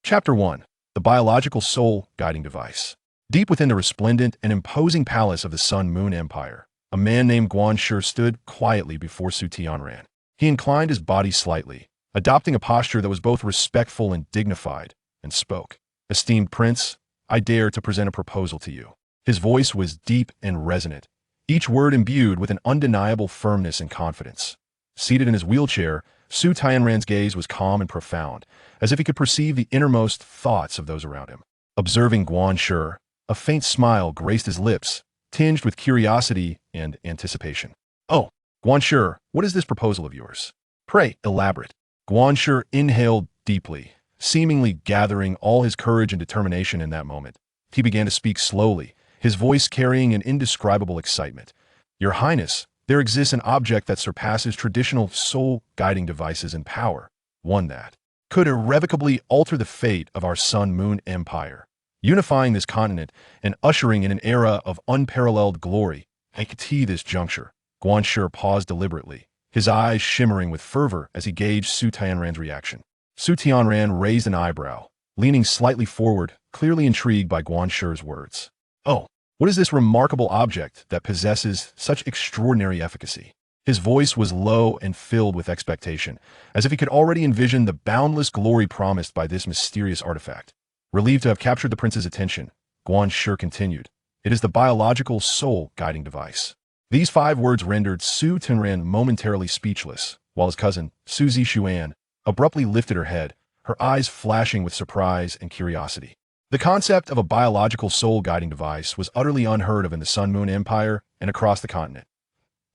Chapter 1. The Biological Soul Guiding Device. Deep within the resplendent and imposing palace of the Sun-Moon Empire, a man named Guan Shi stood quietly before Su Tianran. He inclined his body slightly, adopting a posture that was both respectful and dignified, and spoke. "Esteemed prince, I dare to present a proposal to you." His voice was deep and resonant, each word imbued with an undeniable firmness and confidence. Seated in his wheelchair, Su Tianran's gaze was calm and profound, as if he could perceive the innermost thoughts of those around him. Observing Guan Shi, a faint smile graced his lips, tinged with curiosity and anticipation. "Oh, Guan Shi, what is this proposal of yours? Pray, elaborate." Guan Shi inhaled deeply, seemingly gathering all his courage and determination in that moment. He began to speak slowly, his voice carrying an indescribable excitement. "Your Highness, there exists an object that surpasses traditional soul-guiding devices in power, one that could irrevocably alter the fate of our Sun-Moon Empire, unifying this continent and ushering in an era of unparalleled glory." At this juncture, Guan Shi paused deliberately, his eyes shimmering with fervor as he gauged Su Tianran's reaction. Su Tianran raised an eyebrow, leaning slightly forward, clearly intrigued by Guan Shi's words. "Oh, what is this remarkable object that possesses such extraordinary efficacy?" His voice was low and filled with expectation, as if he could already envision the boundless glory promised by this mysterious artifact. Relieved to have captured the prince's attention, Guan Shi continued, "It is the biological soul-guiding device." These 5 words rendered Su Tianran momentarily speechless, while his cousin, Su Zixuan, abruptly lifted her head, her eyes flashing with surprise and curiosity. The concept of a biological soul-guiding device was utterly unheard of in the Sun-Moon Empire and across the continent.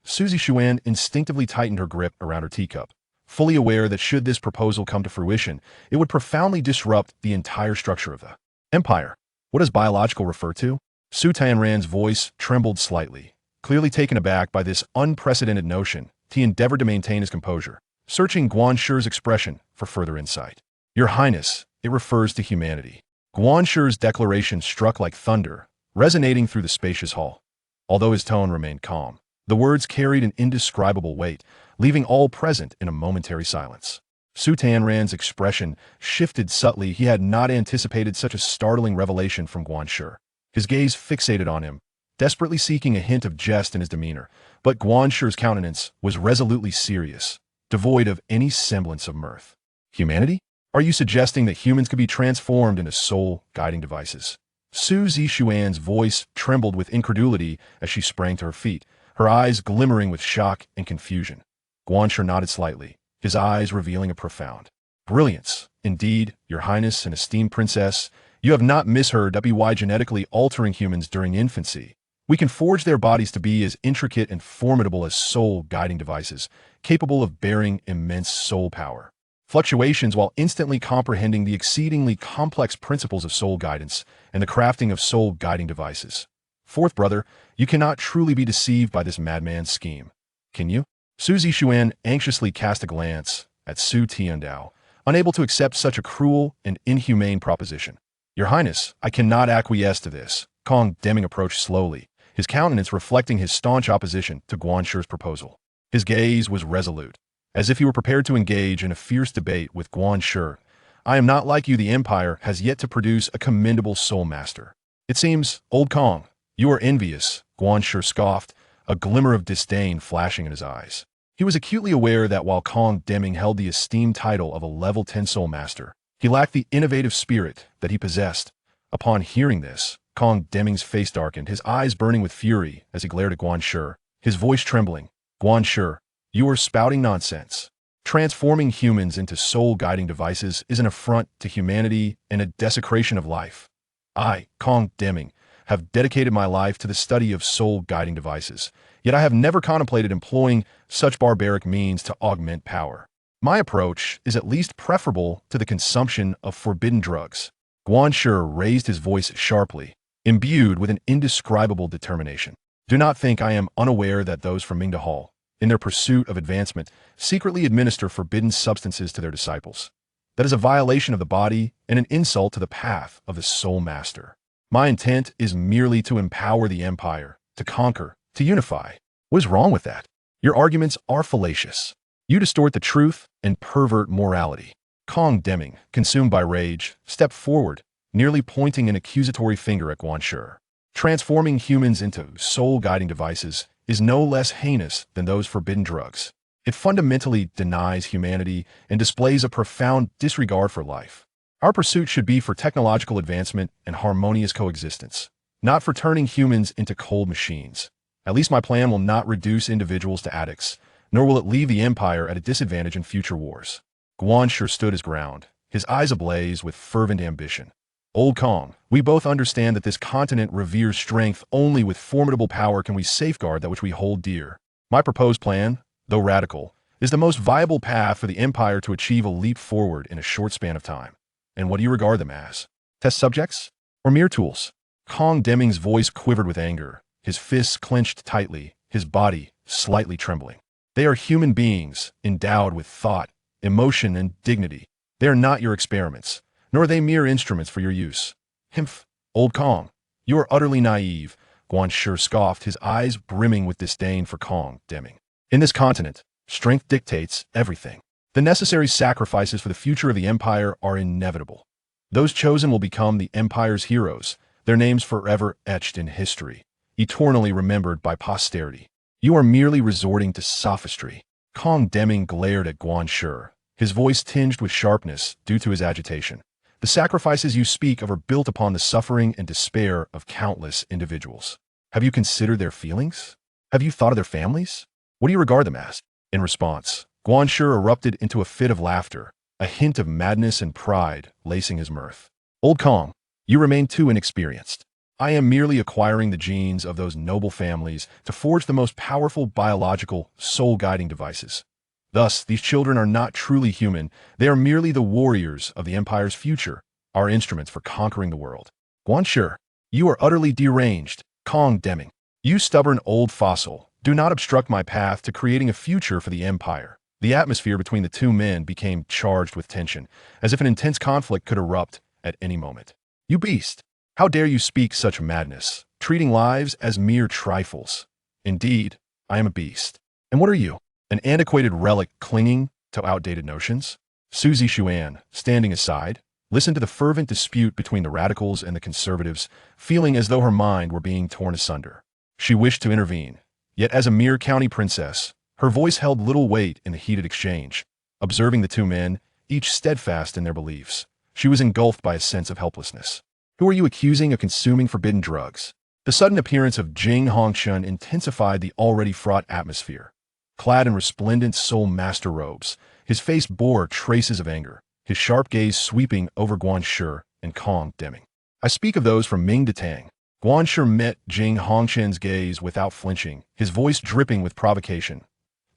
Su Zixuan instinctively tightened her grip around her teacup, fully aware that should this proposal come to fruition, it would profoundly disrupt the entire structure of the empire. "What does biological refer to?" Su Tianran's voice trembled slightly. Clearly taken aback by this unprecedented notion, he endeavored to maintain his composure, searching Guan Shi's expression for further insight. "Your Highness, it refers to humanity." Guan Shi's declaration struck like thunder, resonating through the spacious hall. Although his tone remained calm, the words carried an indescribable weight, leaving all present in a momentary silence. Su Tianran's expression shifted subtly. He had not anticipated such a startling revelation from Guan Shi. His gaze fixated on him, desperately seeking a hint of jest in his demeanor, but Guan Shi's countenance was resolutely serious, devoid of any semblance of mirth. "Humanity? Are you suggesting that humans could be transformed into soul-guiding devices?" Su Zixuan's voice trembled with incredulity as she sprang to her feet, her eyes glimmering with shock and confusion. Guan Shi nodded slightly, his eyes revealing a profound brilliance. "Indeed, Your Highness and esteemed princess, you have not misheard. By genetically altering humans during infancy, we can forge their bodies to be as intricate and formidable as soul-guiding devices, capable of bearing immense soul power fluctuations while instantly comprehending the exceedingly complex principles of soul guidance and the crafting of soul-guiding devices. Fourth brother, you cannot truly be deceived by this madman's scheme, can you?" Su Zixuan anxiously cast a glance at Su Tiandao, unable to accept such a cruel and inhumane proposition. "Your Highness, I cannot acquiesce to this." Kong Deming approached slowly, his countenance reflecting his staunch opposition to Guan Shi's proposal. His gaze was resolute, as if he were prepared to engage in a fierce debate with Guan Shi. "I am not like you. The Empire has yet to produce a commendable soul master. It seems, old Kong, you are envious," Guan Shi scoffed, a glimmer of disdain flashing in his eyes. He was acutely aware that while Kong Deming held the esteemed title of a level 10 soul master, he lacked the innovative spirit that he possessed. Upon hearing this, Kong Deming's face darkened, his eyes burning with fury as he glared at Guan Shi, his voice trembling. "Guan Shi, you are spouting nonsense. Transforming humans into soul-guiding devices is an affront to humanity and a desecration of life. I, Kong Deming, have dedicated my life to the study of soul-guiding devices, yet I have never contemplated employing such barbaric means to augment power. My approach is at least preferable to the consumption of forbidden drugs." Guan Shi raised his voice sharply, imbued with an indescribable determination. "Do not think I am unaware that those from Mingda Hall, in their pursuit of advancement, secretly administer forbidden substances to their disciples. That is a violation of the body and an insult to the path of the soul master. My intent is merely to empower the empire, to conquer, to unify." "What is wrong with that? Your arguments are fallacious. You distort the truth and pervert morality." Kong Deming, consumed by rage, stepped forward, nearly pointing an accusatory finger at Guanshi. Transforming humans into soul-guiding devices is no less heinous than those forbidden drugs. It fundamentally denies humanity and displays a profound disregard for life. Our pursuit should be for technological advancement and harmonious coexistence, not for turning humans into cold machines. At least my plan will not reduce individuals to addicts, nor will it leave the Empire at a disadvantage in future wars. Guanshi stood his ground, his eyes ablaze with fervent ambition. Old Kong, we both understand that this continent reveres strength. Only with formidable power can we safeguard that which we hold dear. My proposed plan, though radical, is the most viable path for the Empire to achieve a leap forward in a short span of time. And what do you regard them as? Test subjects? Or mere tools? Kong Deming's voice quivered with anger, his fists clenched tightly, his body slightly trembling. They are human beings, endowed with thought, emotion, and dignity. They are not your experiments, nor are they mere instruments for your use. Himph, Old Kong, you are utterly naive, Guanshi scoffed, his eyes brimming with disdain for Kong Deming. In this continent, strength dictates everything. The necessary sacrifices for the future of the Empire are inevitable. Those chosen will become the Empire's heroes, their names forever etched in history, eternally remembered by posterity. You are merely resorting to sophistry. Kong Deming glared at Guanshi, his voice tinged with sharpness due to his agitation. The sacrifices you speak of are built upon the suffering and despair of countless individuals. Have you considered their feelings? Have you thought of their families? What do you regard them as? In response, Guanshi erupted into a fit of laughter, a hint of madness and pride lacing his mirth. Old Kong, you remain too inexperienced. I am merely acquiring the genes of those noble families to forge the most powerful biological, soul-guiding devices. Thus, these children are not truly human. They are merely the warriors of the Empire's future, our instruments for conquering the world. Guanshi, you are utterly deranged. Kong Deming, you stubborn old fossil, do not obstruct my path to creating a future for the Empire. The atmosphere between the two men became charged with tension, as if an intense conflict could erupt at any moment. You beast! How dare you speak such madness, treating lives as mere trifles? Indeed, I am a beast. And what are you? An antiquated relic clinging to outdated notions? Suzy Xuan, standing aside, listened to the fervent dispute between the radicals and the conservatives, feeling as though her mind were being torn asunder. She wished to intervene, yet as a mere county princess, her voice held little weight in the heated exchange. Observing the two men, each steadfast in their beliefs, she was engulfed by a sense of helplessness. Who are you accusing of consuming forbidden drugs? The sudden appearance of Jing Hongshun intensified the already fraught atmosphere. Clad in resplendent soul master robes, his face bore traces of anger, his sharp gaze sweeping over Guanshi and Kong Deming. I speak of those from Ming to Tang. Guanshi met Jing Hongshun's gaze without flinching, his voice dripping with provocation.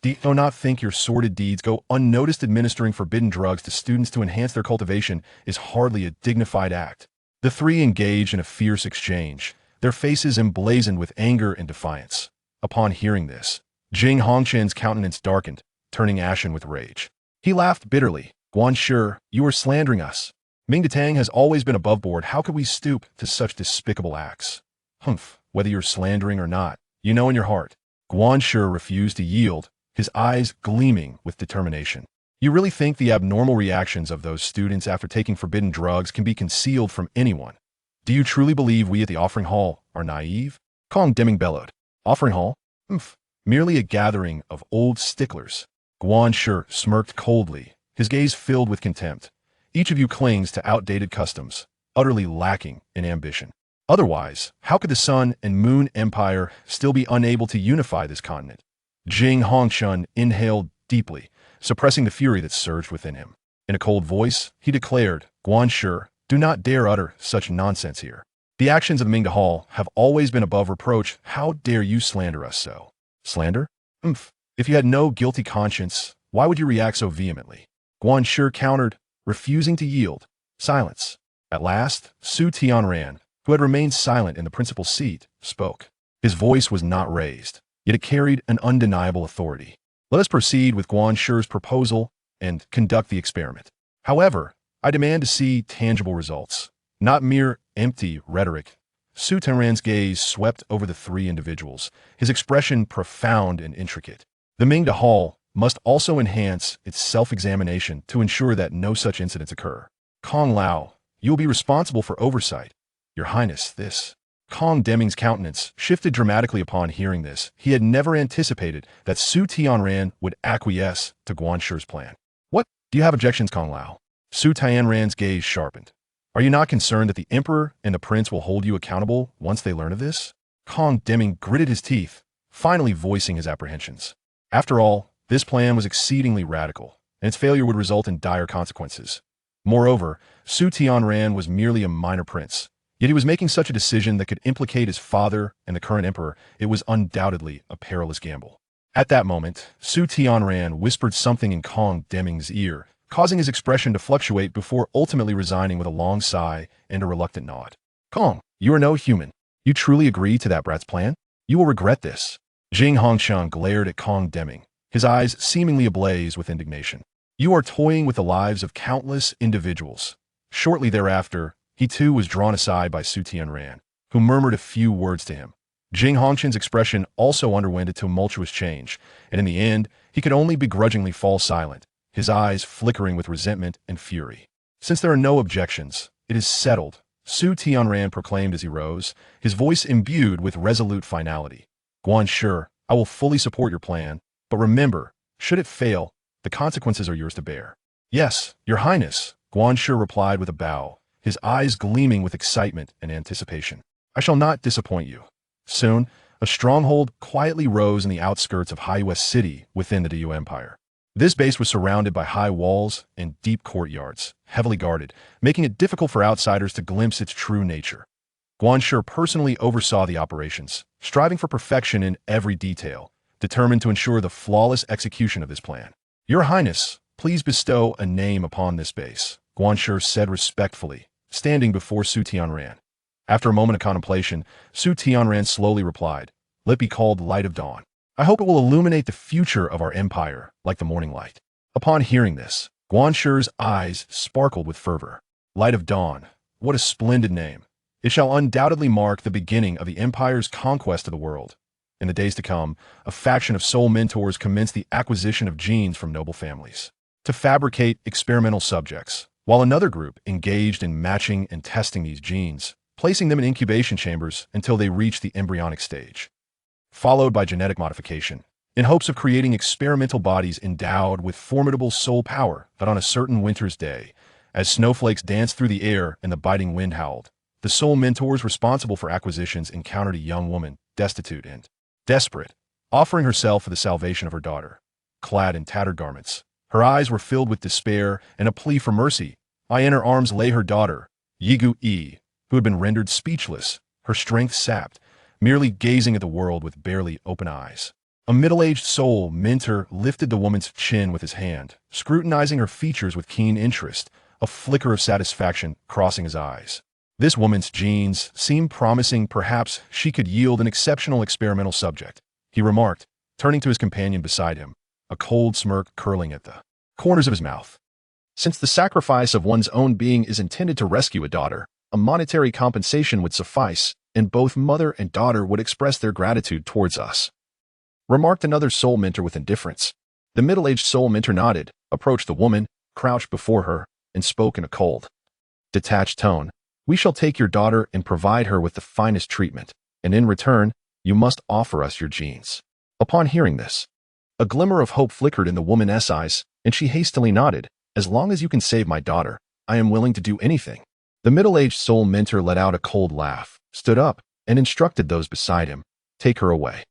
Do you not think your sordid deeds go unnoticed? Administering forbidden drugs to students to enhance their cultivation is hardly a dignified act. The three engaged in a fierce exchange, their faces emblazoned with anger and defiance. Upon hearing this, Jing Hongshun's countenance darkened, turning ashen with rage. He laughed bitterly. Guanshi, you are slandering us. Ming Detang has always been above board. How could we stoop to such despicable acts? Humph, whether you're slandering or not, you know in your heart. Guanshi refused to yield, his eyes gleaming with determination. You really think the abnormal reactions of those students after taking forbidden drugs can be concealed from anyone? Do you truly believe we at the Offering Hall are naive? Kong Deming bellowed. Offering Hall? Humph, merely a gathering of old sticklers. Guanshi smirked coldly, his gaze filled with contempt. Each of you clings to outdated customs, utterly lacking in ambition. Otherwise, how could the Sun and Moon Empire still be unable to unify this continent? Jing Hongshun inhaled deeply, suppressing the fury that surged within him. In a cold voice, he declared, Guanshi, do not dare utter such nonsense here. The actions of the Mingda Hall have always been above reproach. How dare you slander us so? Slander? Humph. If you had no guilty conscience, why would you react so vehemently? Guanshi countered, refusing to yield. Silence. At last, Su Tianran, who had remained silent in the principal seat, spoke. His voice was not raised, yet it carried an undeniable authority. Let us proceed with Guanshi's proposal and conduct the experiment. However, I demand to see tangible results, not mere empty rhetoric. Su Tianran's gaze swept over the three individuals, his expression profound and intricate. The Mingda Hall, must also enhance its self-examination to ensure that no such incidents occur. Kong Lao, you will be responsible for oversight. Your Highness, this. Kong Deming's countenance shifted dramatically upon hearing this. He had never anticipated that Su Tianran would acquiesce to Guanshi's plan. What? Do you have objections, Kong Lao? Su Tianran's gaze sharpened. Are you not concerned that the Emperor and the Prince will hold you accountable once they learn of this? Kong Deming gritted his teeth, finally voicing his apprehensions. After all, this plan was exceedingly radical, and its failure would result in dire consequences. Moreover, Su Tianran was merely a minor prince, yet he was making such a decision that could implicate his father and the current emperor. It was undoubtedly a perilous gamble. At that moment, Su Tianran whispered something in Kong Deming's ear, causing his expression to fluctuate before ultimately resigning with a long sigh and a reluctant nod. Kong, you are no human. You truly agree to that brat's plan? You will regret this. Jing Hongshang glared at Kong Deming, his eyes seemingly ablaze with indignation. You are toying with the lives of countless individuals. Shortly thereafter, he too was drawn aside by Su Tianran, who murmured a few words to him. Jing Hongshan's expression also underwent a tumultuous change, and in the end, he could only begrudgingly fall silent, his eyes flickering with resentment and fury. Since there are no objections, it is settled, Su Tianran proclaimed as he rose, his voice imbued with resolute finality. Guanshi, I will fully support your plan, but remember, should it fail, the consequences are yours to bear. Yes, Your Highness, Guanshi replied with a bow, his eyes gleaming with excitement and anticipation. I shall not disappoint you. Soon, a stronghold quietly rose in the outskirts of Haiwest City within the Douluo Empire. This base was surrounded by high walls and deep courtyards, heavily guarded, making it difficult for outsiders to glimpse its true nature. Guanshi personally oversaw the operations, striving for perfection in every detail, determined to ensure the flawless execution of this plan. Your Highness, please bestow a name upon this base, Guanshi said respectfully, standing before Su Tianran. After a moment of contemplation, Su Tianran slowly replied, Let it be called Light of Dawn. I hope it will illuminate the future of our empire like the morning light. Upon hearing this, Guanshi's eyes sparkled with fervor. Light of Dawn, what a splendid name. It shall undoubtedly mark the beginning of the empire's conquest of the world. In the days to come, a faction of soul mentors commenced the acquisition of genes from noble families to fabricate experimental subjects, while another group engaged in matching and testing these genes, placing them in incubation chambers until they reach the embryonic stage, followed by genetic modification, in hopes of creating experimental bodies endowed with formidable soul power. But on a certain winter's day, as snowflakes danced through the air and the biting wind howled, the soul mentors responsible for acquisitions encountered a young woman, destitute and desperate, offering herself for the salvation of her daughter. Clad in tattered garments, her eyes were filled with despair and a plea for mercy. In her arms lay her daughter, Yigu Yi, who had been rendered speechless, her strength sapped, merely gazing at the world with barely open eyes. A middle-aged soul mentor lifted the woman's chin with his hand, scrutinizing her features with keen interest, a flicker of satisfaction crossing his eyes. This woman's genes seemed promising. Perhaps she could yield an exceptional experimental subject, he remarked, turning to his companion beside him, a cold smirk curling at the corners of his mouth. Since the sacrifice of one's own being is intended to rescue a daughter, a monetary compensation would suffice, and both mother and daughter would express their gratitude towards us, remarked another soul mentor with indifference. The middle-aged soul mentor nodded, approached the woman, crouched before her, and spoke in a cold, detached tone. We shall take your daughter and provide her with the finest treatment, and in return, you must offer us your genes. Upon hearing this, a glimmer of hope flickered in the woman's eyes, and she hastily nodded. As long as you can save my daughter, I am willing to do anything. The middle-aged soul mentor let out a cold laugh, stood up, and instructed those beside him, Take her away.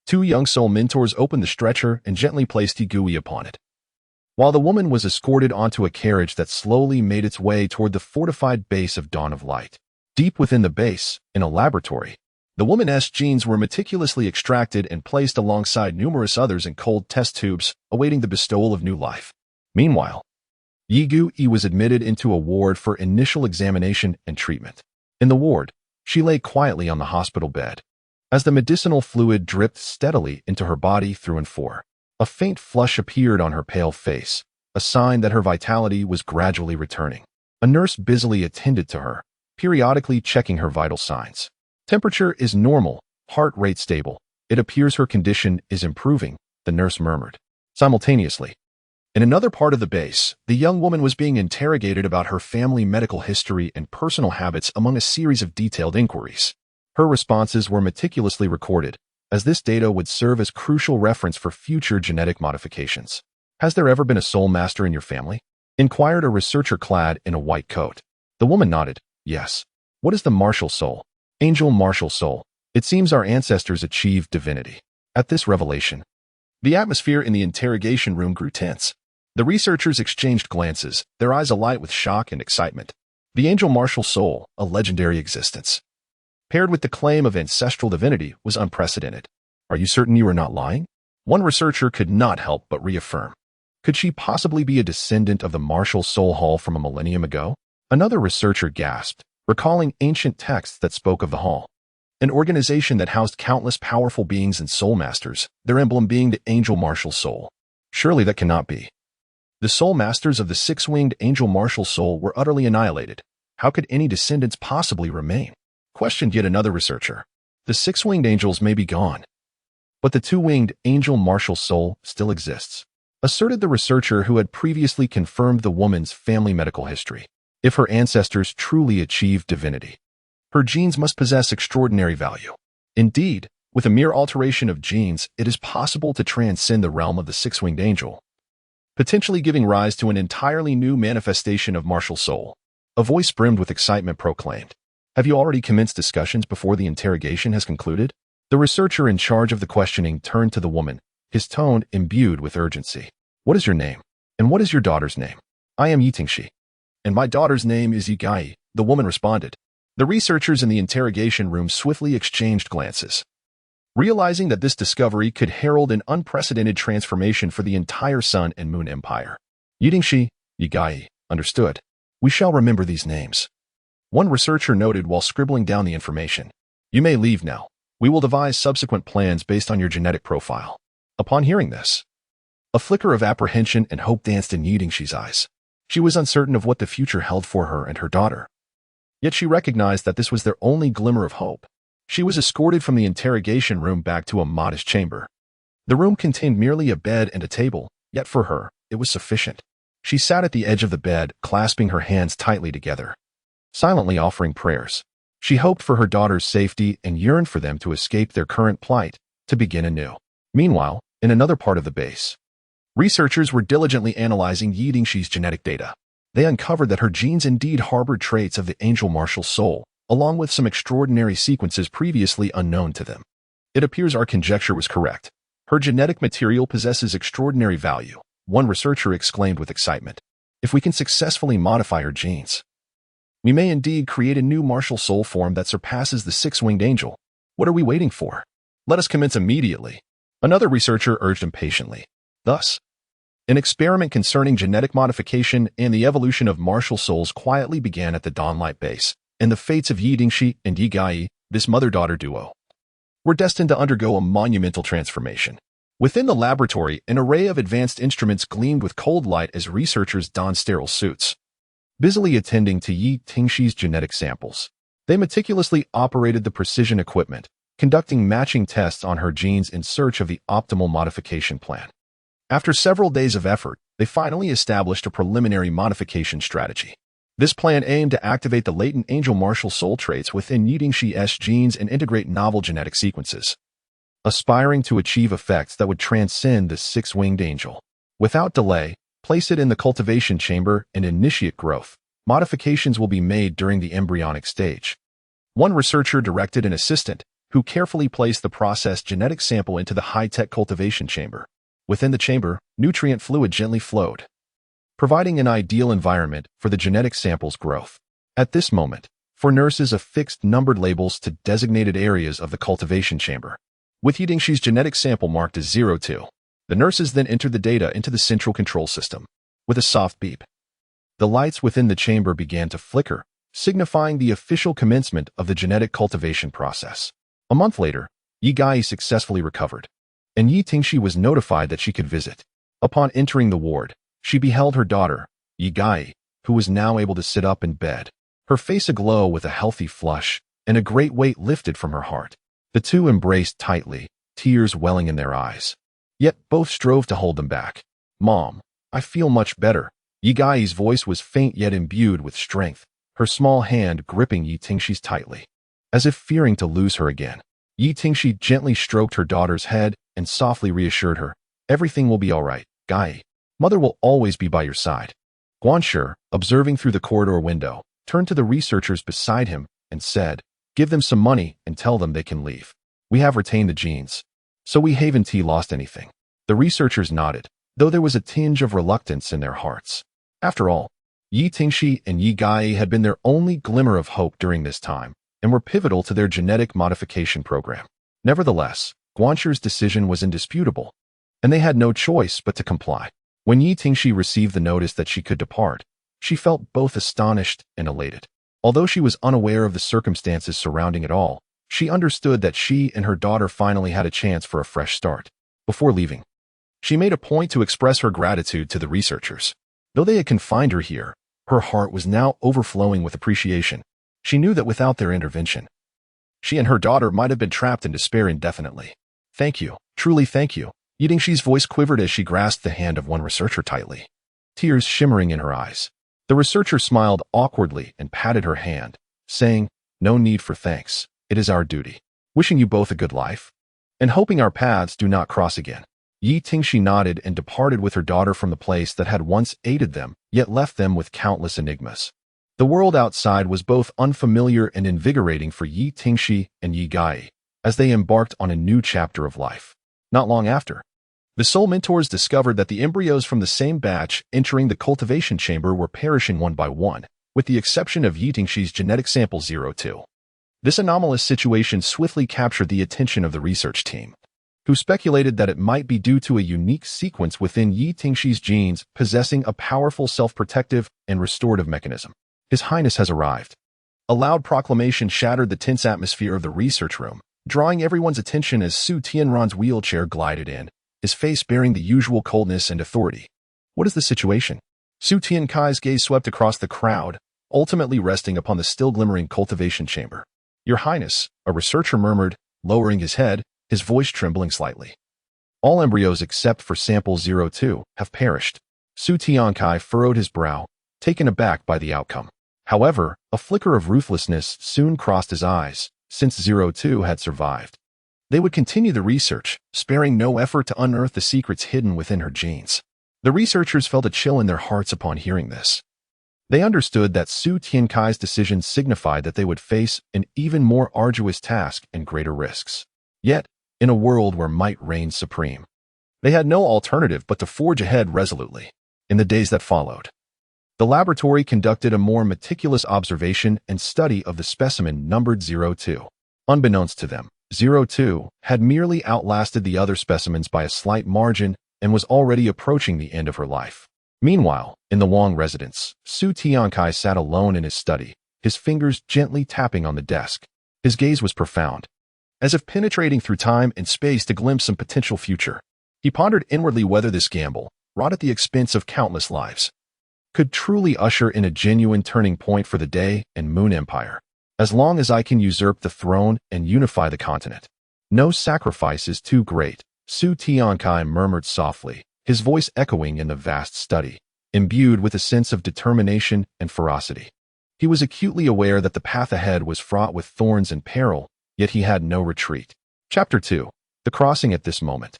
Two young soul mentors opened the stretcher and gently placed Yigui upon it, while the woman was escorted onto a carriage that slowly made its way toward the fortified base of Dawn of Light. Deep within the base, in a laboratory, the woman's genes were meticulously extracted and placed alongside numerous others in cold test tubes, awaiting the bestowal of new life. Meanwhile, Yigu was admitted into a ward for initial examination and treatment. In the ward, she lay quietly on the hospital bed, as the medicinal fluid dripped steadily into her body through and through. A faint flush appeared on her pale face, a sign that her vitality was gradually returning. A nurse busily attended to her, periodically checking her vital signs. Temperature is normal, heart rate stable. It appears her condition is improving, the nurse murmured. Simultaneously, in another part of the base, the young woman was being interrogated about her family medical history and personal habits among a series of detailed inquiries. Her responses were meticulously recorded, as this data would serve as crucial reference for future genetic modifications. Has there ever been a soul master in your family? Inquired a researcher clad in a white coat. The woman nodded. Yes. What is the martial soul? Angel martial soul. It seems our ancestors achieved divinity. At this revelation, the atmosphere in the interrogation room grew tense. The researchers exchanged glances, their eyes alight with shock and excitement. The angel martial soul, a legendary existence, paired with the claim of ancestral divinity, was unprecedented. Are you certain you are not lying? One researcher could not help but reaffirm. Could she possibly be a descendant of the martial soul hall from a millennium ago? Another researcher gasped, recalling ancient texts that spoke of the hall, an organization that housed countless powerful beings and soul masters, their emblem being the angel martial soul. Surely that cannot be. The soul masters of the six-winged angel martial soul were utterly annihilated. How could any descendants possibly remain? Questioned yet another researcher. The six-winged angels may be gone, but the two-winged angel martial soul still exists, asserted the researcher who had previously confirmed the woman's family medical history. If her ancestors truly achieved divinity, her genes must possess extraordinary value. Indeed, with a mere alteration of genes, it is possible to transcend the realm of the six-winged angel, potentially giving rise to an entirely new manifestation of martial soul. A voice brimmed with excitement proclaimed. Have you already commenced discussions before the interrogation has concluded? The researcher in charge of the questioning turned to the woman, his tone imbued with urgency. What is your name? And what is your daughter's name? I am Yitingshi. And my daughter's name is Yigai, the woman responded. The researchers in the interrogation room swiftly exchanged glances, realizing that this discovery could herald an unprecedented transformation for the entire Sun and Moon Empire. Yitingshi, Yigai, understood. We shall remember these names. One researcher noted while scribbling down the information. You may leave now. We will devise subsequent plans based on your genetic profile. Upon hearing this, a flicker of apprehension and hope danced in Yitingshi's eyes. She was uncertain of what the future held for her and her daughter. Yet she recognized that this was their only glimmer of hope. She was escorted from the interrogation room back to a modest chamber. The room contained merely a bed and a table, yet for her, it was sufficient. She sat at the edge of the bed, clasping her hands tightly together, silently offering prayers. She hoped for her daughter's safety and yearned for them to escape their current plight, to begin anew. Meanwhile, in another part of the base, researchers were diligently analyzing Yitingshi's genetic data. They uncovered that her genes indeed harbored traits of the angel martial soul, along with some extraordinary sequences previously unknown to them. It appears our conjecture was correct. Her genetic material possesses extraordinary value, one researcher exclaimed with excitement. If we can successfully modify her genes, we may indeed create a new martial soul form that surpasses the six-winged angel. What are we waiting for? Let us commence immediately. Another researcher urged impatiently. Thus, an experiment concerning genetic modification and the evolution of martial souls quietly began at the Dawnlight base, and the fates of Yitingshi and Yigai, this mother-daughter duo, were destined to undergo a monumental transformation. Within the laboratory, an array of advanced instruments gleamed with cold light as researchers donned sterile suits, busily attending to Yitingshi's genetic samples. They meticulously operated the precision equipment, conducting matching tests on her genes in search of the optimal modification plan. After several days of effort, they finally established a preliminary modification strategy. This plan aimed to activate the latent angel martial soul traits within Yitingshi's genes and integrate novel genetic sequences, aspiring to achieve effects that would transcend the six-winged angel. Without delay, place it in the cultivation chamber and initiate growth. Modifications will be made during the embryonic stage. One researcher directed an assistant, who carefully placed the processed genetic sample into the high-tech cultivation chamber. Within the chamber, nutrient fluid gently flowed, providing an ideal environment for the genetic sample's growth. At this moment, for nurses affixed numbered labels to designated areas of the cultivation chamber, with Yitingshi's genetic sample marked as 02. The nurses then entered the data into the central control system. With a soft beep, the lights within the chamber began to flicker, signifying the official commencement of the genetic cultivation process. A month later, Yigai successfully recovered, and Yitingshi was notified that she could visit. Upon entering the ward, she beheld her daughter, Yigai, who was now able to sit up in bed, her face aglow with a healthy flush, and a great weight lifted from her heart. The two embraced tightly, tears welling in their eyes. Yet both strove to hold them back. "Mom, I feel much better." Yi Gai's voice was faint yet imbued with strength, her small hand gripping Yi Tingxi's tightly. As if fearing to lose her again, Yi Tingxi gently stroked her daughter's head and softly reassured her, "Everything will be all right, Gai. Mother will always be by your side." Guanshi, observing through the corridor window, turned to the researchers beside him and said, "Give them some money and tell them they can leave. We have retained the genes, so we haven't lost anything." The researchers nodded, though there was a tinge of reluctance in their hearts. After all, Yi Tingxi and Yi Gai had been their only glimmer of hope during this time and were pivotal to their genetic modification program. Nevertheless, Guanshi's decision was indisputable, and they had no choice but to comply. When Yi Tingxi received the notice that she could depart, she felt both astonished and elated. Although she was unaware of the circumstances surrounding it all, she understood that she and her daughter finally had a chance for a fresh start. Before leaving, she made a point to express her gratitude to the researchers. Though they had confined her here, her heart was now overflowing with appreciation. She knew that without their intervention, she and her daughter might have been trapped in despair indefinitely. "Thank you, truly thank you." Yi Tingxi's voice quivered as she grasped the hand of one researcher tightly, tears shimmering in her eyes. The researcher smiled awkwardly and patted her hand, saying, "No need for thanks. It is our duty. Wishing you both a good life, and hoping our paths do not cross again." Yi Tingxi nodded and departed with her daughter from the place that had once aided them, yet left them with countless enigmas. The world outside was both unfamiliar and invigorating for Yi Tingxi and Yi Gai, as they embarked on a new chapter of life. Not long after, the Soul Mentors discovered that the embryos from the same batch entering the cultivation chamber were perishing one by one, with the exception of Yi Tingxi's genetic sample 02. This anomalous situation swiftly captured the attention of the research team, who speculated that it might be due to a unique sequence within Yi Tingxi's genes possessing a powerful self-protective and restorative mechanism. "His Highness has arrived." A loud proclamation shattered the tense atmosphere of the research room, drawing everyone's attention as Su Tianran's wheelchair glided in, his face bearing the usual coldness and authority. "What is the situation?" Su Tiankai's gaze swept across the crowd, ultimately resting upon the still-glimmering cultivation chamber. "Your Highness," a researcher murmured, lowering his head, his voice trembling slightly. "All embryos except for sample 02 have perished." Su Tiankai furrowed his brow, taken aback by the outcome. However, a flicker of ruthlessness soon crossed his eyes, since 02 had survived. They would continue the research, sparing no effort to unearth the secrets hidden within her genes. The researchers felt a chill in their hearts upon hearing this. They understood that Su Tiankai's decision signified that they would face an even more arduous task and greater risks. Yet, in a world where might reigns supreme, they had no alternative but to forge ahead resolutely. In the days that followed, the laboratory conducted a more meticulous observation and study of the specimen numbered 02. Unbeknownst to them, 02 had merely outlasted the other specimens by a slight margin and was already approaching the end of her life. Meanwhile, in the Wang residence, Su Tiankai sat alone in his study, his fingers gently tapping on the desk. His gaze was profound, as if penetrating through time and space to glimpse some potential future. He pondered inwardly whether this gamble, wrought at the expense of countless lives, could truly usher in a genuine turning point for the Day and Moon Empire. "As long as I can usurp the throne and unify the continent, no sacrifice is too great," Su Tiankai murmured softly, his voice echoing in the vast study, imbued with a sense of determination and ferocity. He was acutely aware that the path ahead was fraught with thorns and peril, yet he had no retreat. Chapter 2. The Crossing. At this moment,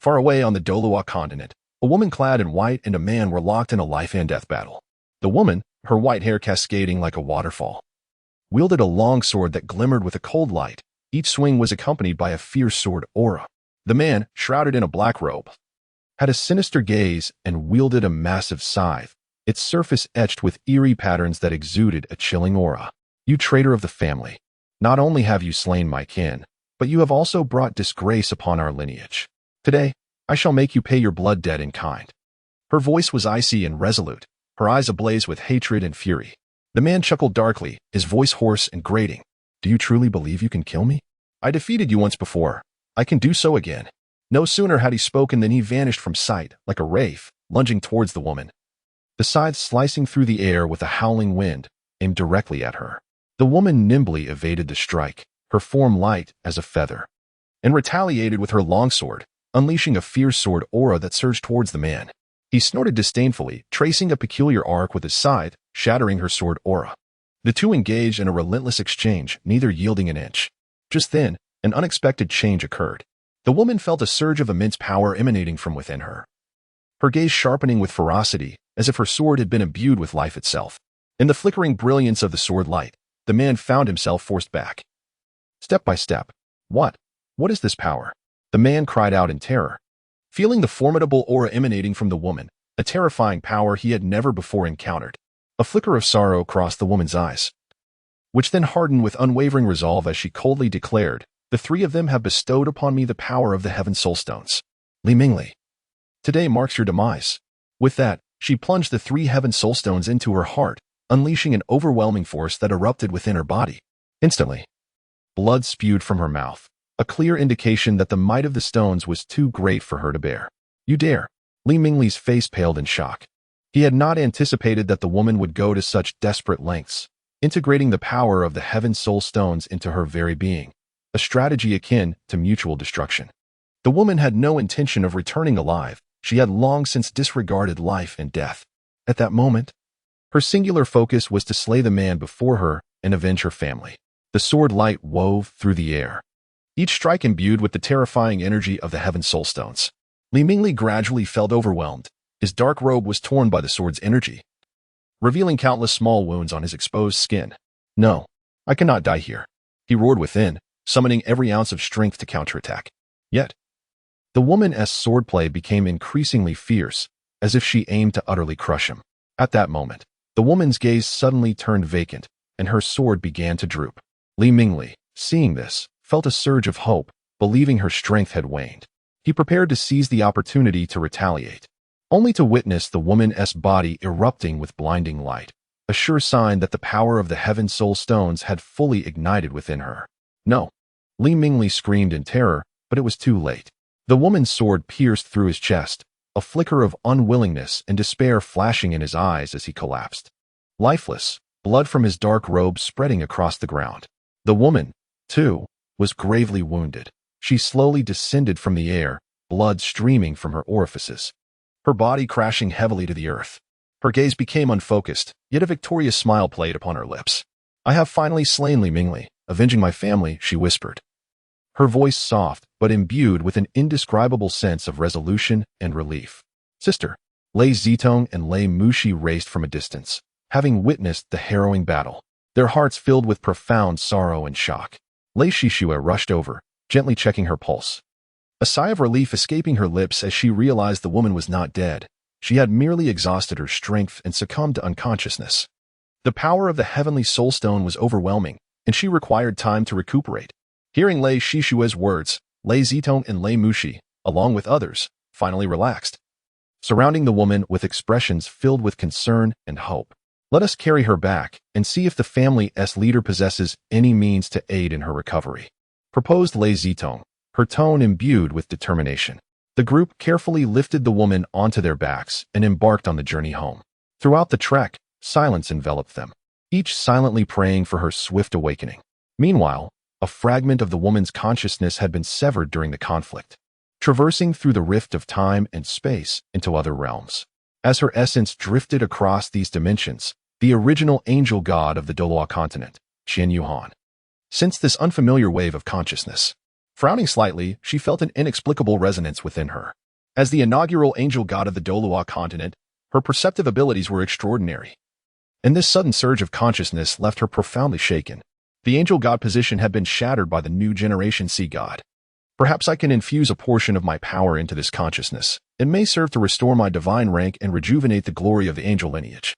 far away on the Douluo continent, a woman clad in white and a man were locked in a life-and-death battle. The woman, her white hair cascading like a waterfall, wielded a long sword that glimmered with a cold light. Each swing was accompanied by a fierce sword aura. The man, shrouded in a black robe, had a sinister gaze and wielded a massive scythe, its surface etched with eerie patterns that exuded a chilling aura. "You traitor of the family, not only have you slain my kin, but you have also brought disgrace upon our lineage. Today, I shall make you pay your blood debt in kind." Her voice was icy and resolute, her eyes ablaze with hatred and fury. The man chuckled darkly, his voice hoarse and grating. "Do you truly believe you can kill me? I defeated you once before. I can do so again." No sooner had he spoken than he vanished from sight, like a wraith, lunging towards the woman. The scythe slicing through the air with a howling wind, aimed directly at her. The woman nimbly evaded the strike, her form light as a feather, and retaliated with her longsword, unleashing a fierce sword aura that surged towards the man. He snorted disdainfully, tracing a peculiar arc with his scythe, shattering her sword aura. The two engaged in a relentless exchange, neither yielding an inch. Just then, an unexpected change occurred. The woman felt a surge of immense power emanating from within her. Her gaze sharpening with ferocity, as if her sword had been imbued with life itself. In the flickering brilliance of the sword light, the man found himself forced back. Step by step. What is this power? The man cried out in terror. Feeling the formidable aura emanating from the woman, a terrifying power he had never before encountered. A flicker of sorrow crossed the woman's eyes, which then hardened with unwavering resolve as she coldly declared, "The three of them have bestowed upon me the power of the Heaven Soul Stones. Li Mingli, today marks your demise." With that, she plunged the 3 Heaven Soul Stones into her heart, unleashing an overwhelming force that erupted within her body. Instantly, blood spewed from her mouth, a clear indication that the might of the stones was too great for her to bear. "You dare?" Li Mingli's face paled in shock. He had not anticipated that the woman would go to such desperate lengths, integrating the power of the Heaven Soul Stones into her very being, a strategy akin to mutual destruction. The woman had no intention of returning alive. She had long since disregarded life and death. At that moment, her singular focus was to slay the man before her and avenge her family. The sword light wove through the air, each strike imbued with the terrifying energy of the Heaven Soul Stones. Li Mingli gradually felt overwhelmed. His dark robe was torn by the sword's energy, revealing countless small wounds on his exposed skin. "No, I cannot die here," he roared within, summoning every ounce of strength to counterattack. Yet, the woman's swordplay became increasingly fierce, as if she aimed to utterly crush him. At that moment, the woman's gaze suddenly turned vacant, and her sword began to droop. Li Mingli, seeing this, felt a surge of hope, believing her strength had waned. He prepared to seize the opportunity to retaliate, only to witness the woman's body erupting with blinding light, a sure sign that the power of the Heaven Soul Stones had fully ignited within her. "No!" Li Mingli screamed in terror, but it was too late. The woman's sword pierced through his chest, a flicker of unwillingness and despair flashing in his eyes as he collapsed. Lifeless, blood from his dark robe spreading across the ground. The woman, too, was gravely wounded. She slowly descended from the air, blood streaming from her orifices, her body crashing heavily to the earth. Her gaze became unfocused, yet a victorious smile played upon her lips. "I have finally slain Li Mingli, avenging my family," she whispered. Her voice soft, but imbued with an indescribable sense of resolution and relief. "Sister." Lei Zitong and Lei Mushi raced from a distance, having witnessed the harrowing battle, their hearts filled with profound sorrow and shock. Lei Shishue rushed over, gently checking her pulse, a sigh of relief escaping her lips as she realized the woman was not dead. She had merely exhausted her strength and succumbed to unconsciousness. The power of the Heavenly Soul Stone was overwhelming, and she required time to recuperate. Hearing Lei Shishue's words, Lei Zitong and Lei Mushi, along with others, finally relaxed, surrounding the woman with expressions filled with concern and hope. "Let us carry her back and see if the family's leader possesses any means to aid in her recovery," proposed Lei Zitong, her tone imbued with determination. The group carefully lifted the woman onto their backs and embarked on the journey home. Throughout the trek, silence enveloped them, each silently praying for her swift awakening. Meanwhile, a fragment of the woman's consciousness had been severed during the conflict, traversing through the rift of time and space into other realms. As her essence drifted across these dimensions, the original angel god of the Douluo continent, Qian Yuhan, sensed this unfamiliar wave of consciousness. Frowning slightly, she felt an inexplicable resonance within her. As the inaugural angel god of the Douluo continent, her perceptive abilities were extraordinary, and this sudden surge of consciousness left her profoundly shaken. The angel god position had been shattered by the new generation sea god. "Perhaps I can infuse a portion of my power into this consciousness. It may serve to restore my divine rank and rejuvenate the glory of the angel lineage."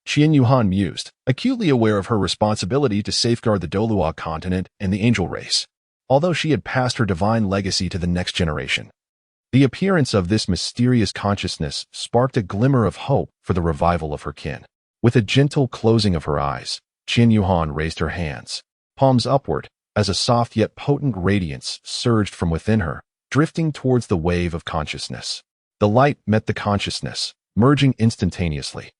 Qian Yuhan mused, acutely aware of her responsibility to safeguard the Douluo continent and the angel race, although she had passed her divine legacy to the next generation. The appearance of this mysterious consciousness sparked a glimmer of hope for the revival of her kin. With a gentle closing of her eyes, Qian Yuhan raised her hands, palms upward, as a soft yet potent radiance surged from within her, drifting towards the wave of consciousness. The light met the consciousness, merging instantaneously,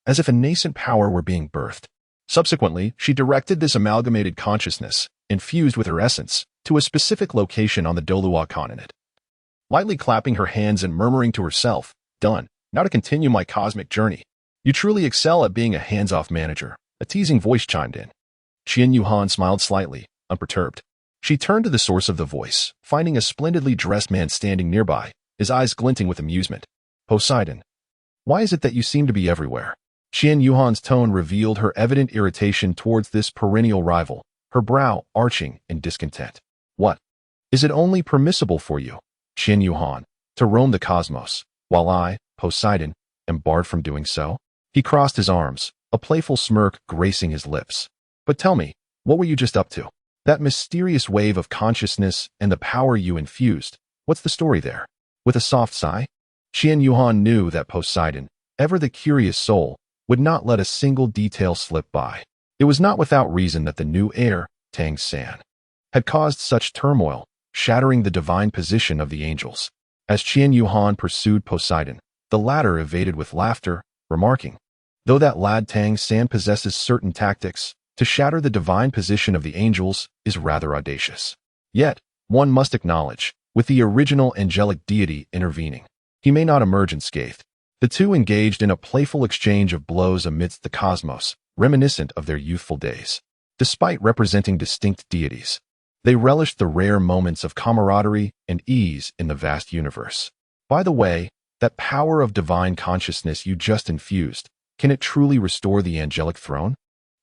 as if a nascent power were being birthed. Subsequently, she directed this amalgamated consciousness, infused with her essence, to a specific location on the Douluo continent. lightly clapping her hands and murmuring to herself, "Done. Now to continue my cosmic journey." "You truly excel at being a hands-off manager," a teasing voice chimed in. Qian Yuhan smiled slightly, unperturbed. She turned to the source of the voice, finding a splendidly dressed man standing nearby, his eyes glinting with amusement. "Poseidon, why is it that you seem to be everywhere?" Qian Yuhan's tone revealed her evident irritation towards this perennial rival, her brow arching in discontent. "What? Is it only permissible for you, Qian Yuhan, to roam the cosmos, while I, Poseidon, am barred from doing so?" He crossed his arms, a playful smirk gracing his lips. "But tell me, what were you just up to? That mysterious wave of consciousness and the power you infused, what's the story there?" With a soft sigh, Qian Yuhan knew that Poseidon, ever the curious soul, would not let a single detail slip by. It was not without reason that the new heir, Tang San, had caused such turmoil, shattering the divine position of the angels. As Qian Yuhan pursued Poseidon, the latter evaded with laughter, remarking, "Though that lad Tang San possesses certain tactics, to shatter the divine position of the angels is rather audacious. Yet, one must acknowledge, with the original angelic deity intervening, he may not emerge unscathed." The two engaged in a playful exchange of blows amidst the cosmos, reminiscent of their youthful days. Despite representing distinct deities, they relished the rare moments of camaraderie and ease in the vast universe. "By the way, that power of divine consciousness you just infused, can it truly restore the angelic throne?"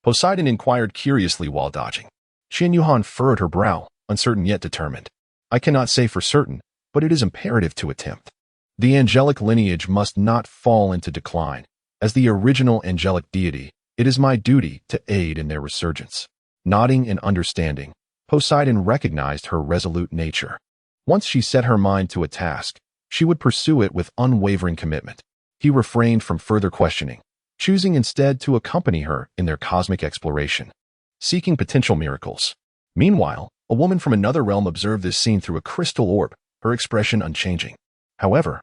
Poseidon inquired curiously while dodging. Qian Yuhan furrowed her brow, uncertain yet determined. "I cannot say for certain, but it is imperative to attempt. The angelic lineage must not fall into decline. As the original angelic deity, it is my duty to aid in their resurgence." Nodding in understanding, Poseidon recognized her resolute nature. Once she set her mind to a task, she would pursue it with unwavering commitment. He refrained from further questioning, choosing instead to accompany her in their cosmic exploration, seeking potential miracles. Meanwhile, a woman from another realm observed this scene through a crystal orb, her expression unchanging. However,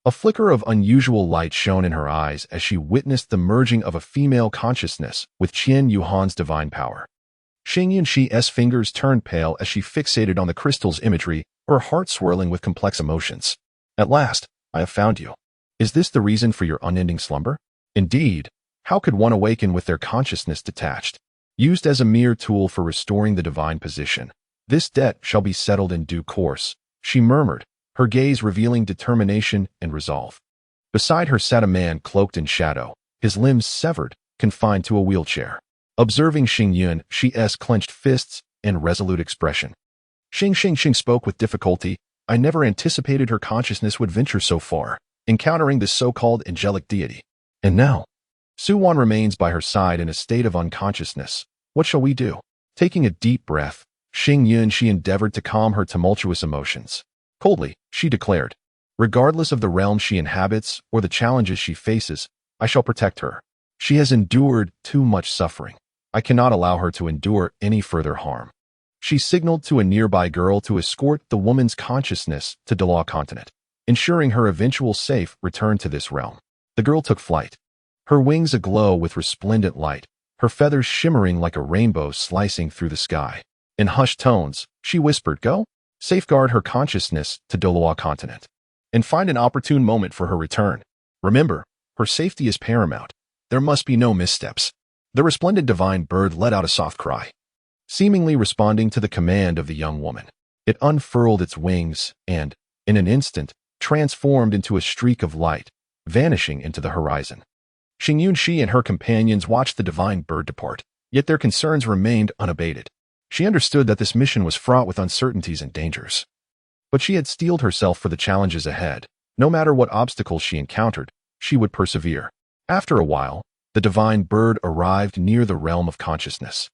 a flicker of unusual light shone in her eyes as she witnessed the merging of a female consciousness with Qian Yuhan's divine power. Xing Yunxi's fingers turned pale as she fixated on the crystal's imagery, her heart swirling with complex emotions. "At last, I have found you. Is this the reason for your unending slumber?" Indeed, how could one awaken with their consciousness detached? Used as a mere tool for restoring the divine position, this debt shall be settled in due course, she murmured, her gaze revealing determination and resolve. Beside her sat a man cloaked in shadow, his limbs severed, confined to a wheelchair. Observing Xing Yunxi's clenched fists and resolute expression, Xing spoke with difficulty. "I never anticipated her consciousness would venture so far, encountering this so-called angelic deity. And now, Su Wan remains by her side in a state of unconsciousness. What shall we do?" Taking a deep breath, Xing Yunxi endeavored to calm her tumultuous emotions. Coldly, she declared, "Regardless of the realm she inhabits or the challenges she faces, I shall protect her. She has endured too much suffering. I cannot allow her to endure any further harm." She signaled to a nearby girl to escort the woman's consciousness to Douluo continent, ensuring her eventual safe return to this realm. The girl took flight, her wings aglow with resplendent light, her feathers shimmering like a rainbow slicing through the sky. In hushed tones, she whispered, "Go, safeguard her consciousness to Douluo continent, and find an opportune moment for her return. Remember, her safety is paramount. There must be no missteps." The resplendent divine bird let out a soft cry, seemingly responding to the command of the young woman. It unfurled its wings and, in an instant, transformed into a streak of light, vanishing into the horizon. Xing Yunxi and her companions watched the divine bird depart, yet their concerns remained unabated. She understood that this mission was fraught with uncertainties and dangers. But she had steeled herself for the challenges ahead. No matter what obstacles she encountered, she would persevere. After a while, the divine bird arrived near the realm of consciousness,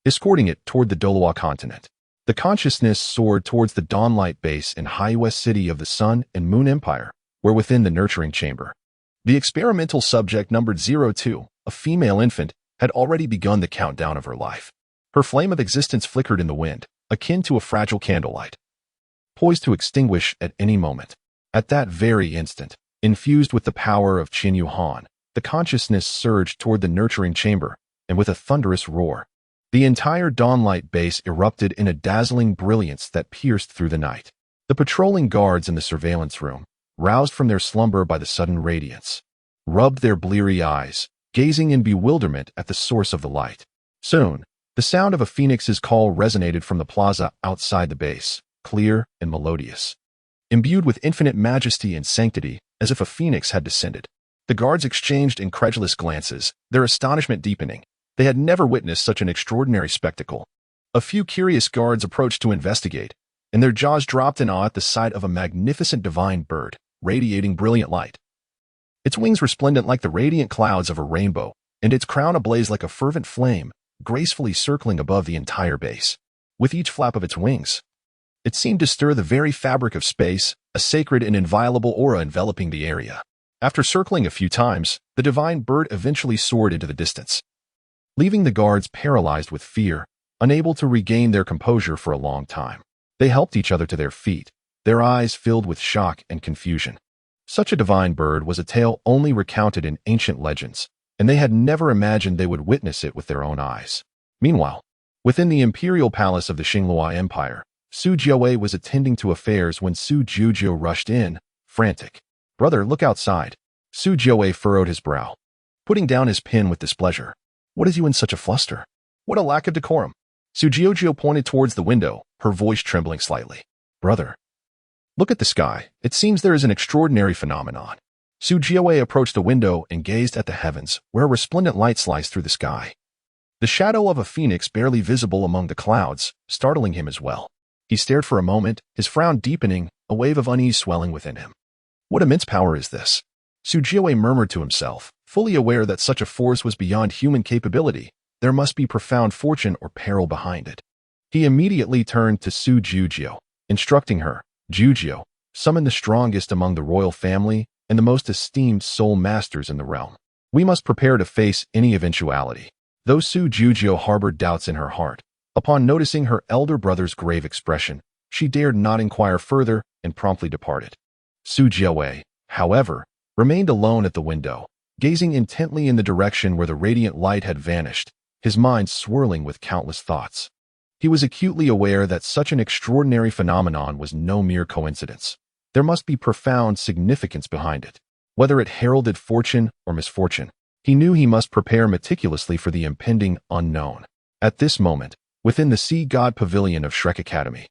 escorting it toward the Douluo continent. The consciousness soared towards the Dawnlight base in Haiwest city of the Sun and Moon Empire, where within the nurturing chamber, the experimental subject numbered 02, a female infant, had already begun the countdown of her life. Her flame of existence flickered in the wind, akin to a fragile candlelight, poised to extinguish at any moment. At that very instant, infused with the power of Qian Yuhan, the consciousness surged toward the nurturing chamber, and with a thunderous roar, the entire Dawnlight base erupted in a dazzling brilliance that pierced through the night. The patrolling guards in the surveillance room, roused from their slumber by the sudden radiance, rubbed their bleary eyes, gazing in bewilderment at the source of the light. Soon, the sound of a phoenix's call resonated from the plaza outside the base, clear and melodious, imbued with infinite majesty and sanctity, as if a phoenix had descended. The guards exchanged incredulous glances, their astonishment deepening. They had never witnessed such an extraordinary spectacle. A few curious guards approached to investigate, and their jaws dropped in awe at the sight of a magnificent divine bird, radiating brilliant light. Its wings resplendent like the radiant clouds of a rainbow, and its crown ablaze like a fervent flame, gracefully circling above the entire base. With each flap of its wings, it seemed to stir the very fabric of space, a sacred and inviolable aura enveloping the area. After circling a few times, the divine bird eventually soared into the distance, leaving the guards paralyzed with fear, unable to regain their composure for a long time. They helped each other to their feet, their eyes filled with shock and confusion. Such a divine bird was a tale only recounted in ancient legends, and they had never imagined they would witness it with their own eyes. Meanwhile, within the imperial palace of the Xinglua Empire, Su Jiawei was attending to affairs when Su Juzhou rushed in, frantic. "Brother, look outside." Su Jiawei furrowed his brow, putting down his pen with displeasure. "What is you in such a fluster? What a lack of decorum." Su Jiuzhou pointed towards the window, her voice trembling slightly. "Brother, look at the sky. It seems there is an extraordinary phenomenon." Su Jiawei approached the window and gazed at the heavens, where a resplendent light sliced through the sky. The shadow of a phoenix barely visible among the clouds, startling him as well. He stared for a moment, his frown deepening, a wave of unease swelling within him. What immense power is this? Su Jiawei murmured to himself, fully aware that such a force was beyond human capability. There must be profound fortune or peril behind it. He immediately turned to Su Juzhou, instructing her, "Juzhou, summon the strongest among the royal family and the most esteemed soul masters in the realm. We must prepare to face any eventuality." Though Su Juzhou harbored doubts in her heart, upon noticing her elder brother's grave expression, she dared not inquire further and promptly departed. Su Jiawei, however, remained alone at the window, gazing intently in the direction where the radiant light had vanished, his mind swirling with countless thoughts. He was acutely aware that such an extraordinary phenomenon was no mere coincidence. There must be profound significance behind it. Whether it heralded fortune or misfortune, he knew he must prepare meticulously for the impending unknown. At this moment, within the Sea God Pavilion of Shrek Academy,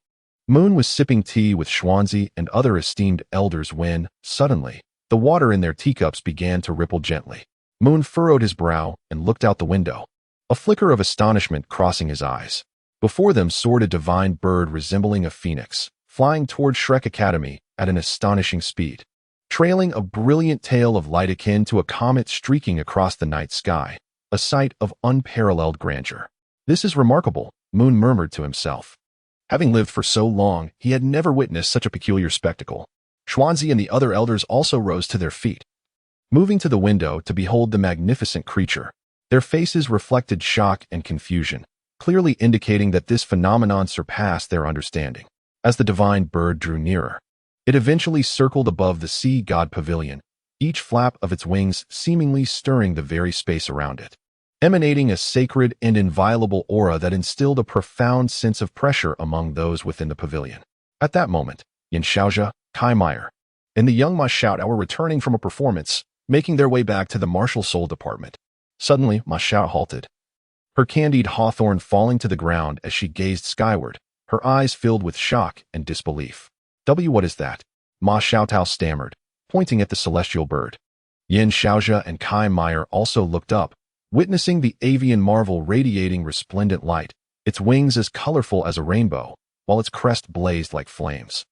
Moon was sipping tea with Xuanzi and other esteemed elders when, suddenly, the water in their teacups began to ripple gently. Moon furrowed his brow and looked out the window, a flicker of astonishment crossing his eyes. Before them soared a divine bird resembling a phoenix, flying toward Shrek Academy at an astonishing speed, trailing a brilliant tail of light akin to a comet streaking across the night sky, a sight of unparalleled grandeur. "This is remarkable," Moon murmured to himself. Having lived for so long, he had never witnessed such a peculiar spectacle. Xuanzi and the other elders also rose to their feet, moving to the window to behold the magnificent creature. Their faces reflected shock and confusion, clearly indicating that this phenomenon surpassed their understanding. As the divine bird drew nearer, it eventually circled above the Sea God Pavilion, each flap of its wings seemingly stirring the very space around it, emanating a sacred and inviolable aura that instilled a profound sense of pressure among those within the pavilion. At that moment, Yin Xiaozhe, Kai Meyer, and the young Ma Xiaotao were returning from a performance, making their way back to the martial soul department. Suddenly, Ma Xiao halted, her candied hawthorn falling to the ground as she gazed skyward, her eyes filled with shock and disbelief. What is that?" Ma Xiaotao stammered, pointing at the celestial bird. Yin Xiaozhe and Kai Meyer also looked up, witnessing the avian marvel radiating resplendent light, its wings as colorful as a rainbow, while its crest blazed like flames.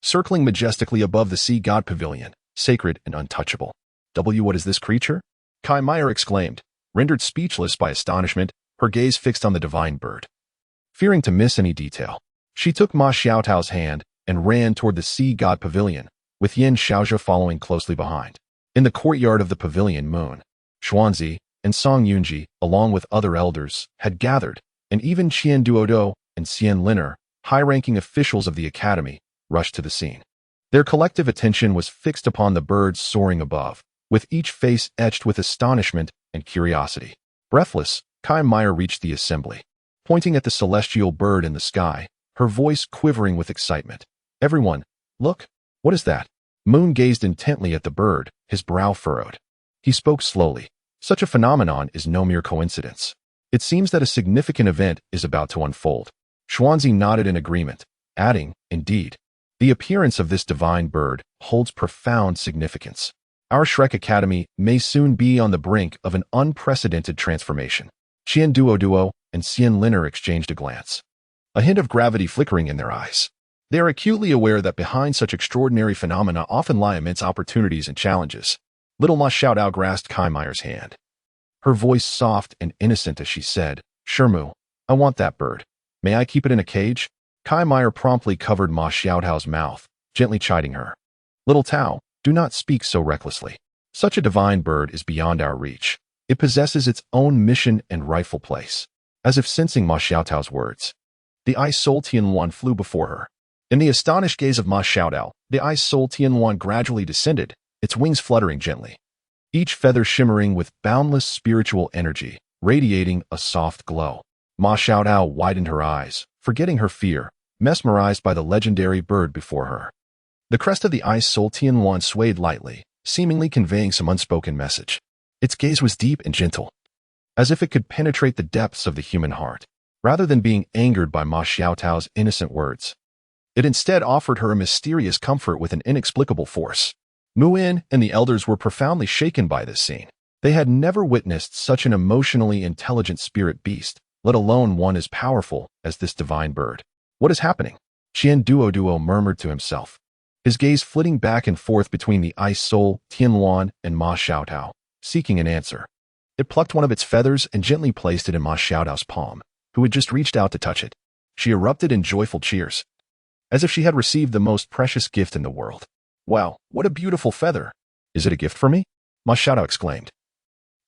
Circling majestically above the Sea God Pavilion, sacred and untouchable. What is this creature?" Kai Meyer exclaimed, rendered speechless by astonishment, her gaze fixed on the divine bird. Fearing to miss any detail, she took Ma Xiaotao's hand and ran toward the Sea God Pavilion, with Yin Xiaozhe following closely behind. In the courtyard of the pavilion, Moon, Xuanzi, and Song Yunji, along with other elders, had gathered, and even Qian Duodo and Xian Liner, high-ranking officials of the academy, rushed to the scene. Their collective attention was fixed upon the birds soaring above, with each face etched with astonishment and curiosity. Breathless, Kai Meyer reached the assembly, pointing at the celestial bird in the sky, her voice quivering with excitement. "Everyone, Look, what is that? Moon gazed intently at the bird, his brow furrowed. He spoke slowly. Such a phenomenon is no mere coincidence. It seems that a significant event is about to unfold. Xuanzi nodded in agreement, adding, indeed, the appearance of this divine bird holds profound significance. Our Shrek Academy may soon be on the brink of an unprecedented transformation. Qian Duo and Xian Liner exchanged a glance, a hint of gravity flickering in their eyes. They are acutely aware that behind such extraordinary phenomena often lie immense opportunities and challenges. Little Ma Xiaodao grasped Kai Meier's hand. Her voice soft and innocent as she said, Shermu, I want that bird. May I keep it in a cage? Kai Meier promptly covered Ma Xiaodao's mouth, gently chiding her. Little Tao, do not speak so recklessly. Such a divine bird is beyond our reach. It possesses its own mission and rightful place. As if sensing Ma Xiaodao's words, the Ice Soul Tianluan flew before her. In the astonished gaze of Ma Xiaodao, the Ice Soul Tianluan gradually descended, its wings fluttering gently, each feather shimmering with boundless spiritual energy, radiating a soft glow. Ma Xiaodao widened her eyes, forgetting her fear, mesmerized by the legendary bird before her. The crest of the Ice Soul Tianluan swayed lightly, seemingly conveying some unspoken message. Its gaze was deep and gentle, as if it could penetrate the depths of the human heart. Rather than being angered by Ma Xiaodao's innocent words, it instead offered her a mysterious comfort with an inexplicable force. Mu In and the elders were profoundly shaken by this scene. They had never witnessed such an emotionally intelligent spirit beast, let alone one as powerful as this divine bird. What is happening? Qian Duo murmured to himself, his gaze flitting back and forth between the Ice Soul, Tianluan, and Ma Xiaodao, seeking an answer. It plucked one of its feathers and gently placed it in Ma Xiaodao's palm, who had just reached out to touch it. She erupted in joyful cheers, as if she had received the most precious gift in the world. Wow, what a beautiful feather! Is it a gift for me? Ma Xiaodao exclaimed,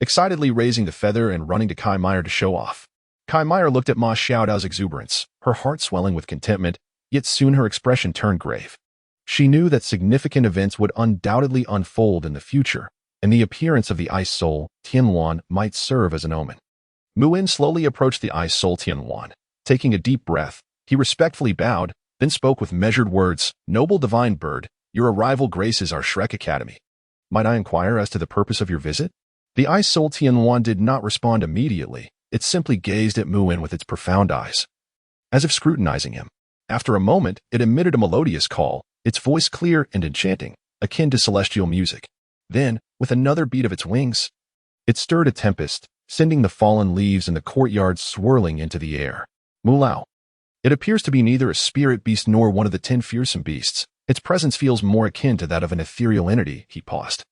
excitedly raising the feather and running to Kai Meier to show off. Kai Meier looked at Ma Xiaodao's exuberance, her heart swelling with contentment, yet soon her expression turned grave. She knew that significant events would undoubtedly unfold in the future, and the appearance of the Ice Soul, Tianluan, might serve as an omen. Mu In slowly approached the Ice Soul Tianluan. Taking a deep breath, he respectfully bowed, then spoke with measured words, Noble divine bird, your arrival graces our Shrek Academy. Might I inquire as to the purpose of your visit? The Ice Soul Tianluan did not respond immediately. It simply gazed at Mu In with its profound eyes, as if scrutinizing him. After a moment, it emitted a melodious call, its voice clear and enchanting, akin to celestial music. Then, with another beat of its wings, it stirred a tempest, sending the fallen leaves in the courtyard swirling into the air. Mulao. It appears to be neither a spirit beast nor one of the 10 fearsome beasts. Its presence feels more akin to that of an ethereal entity, he paused,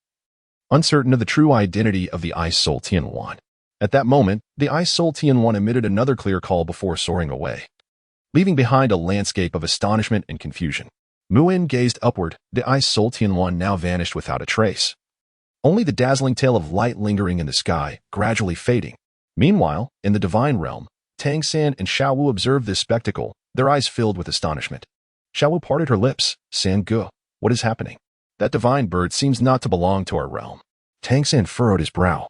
uncertain of the true identity of the Ice Soul Tianluan. At that moment, the Ice Soul Tianluan emitted another clear call before soaring away, leaving behind a landscape of astonishment and confusion. Mu In gazed upward. The Ice Soul Tianluan now vanished without a trace, only the dazzling tail of light lingering in the sky, gradually fading. Meanwhile, in the divine realm, Tang San and Xiao Wu observed this spectacle, their eyes filled with astonishment. Xiao Wu parted her lips. San Ge, what is happening? That divine bird seems not to belong to our realm. Tang San furrowed his brow,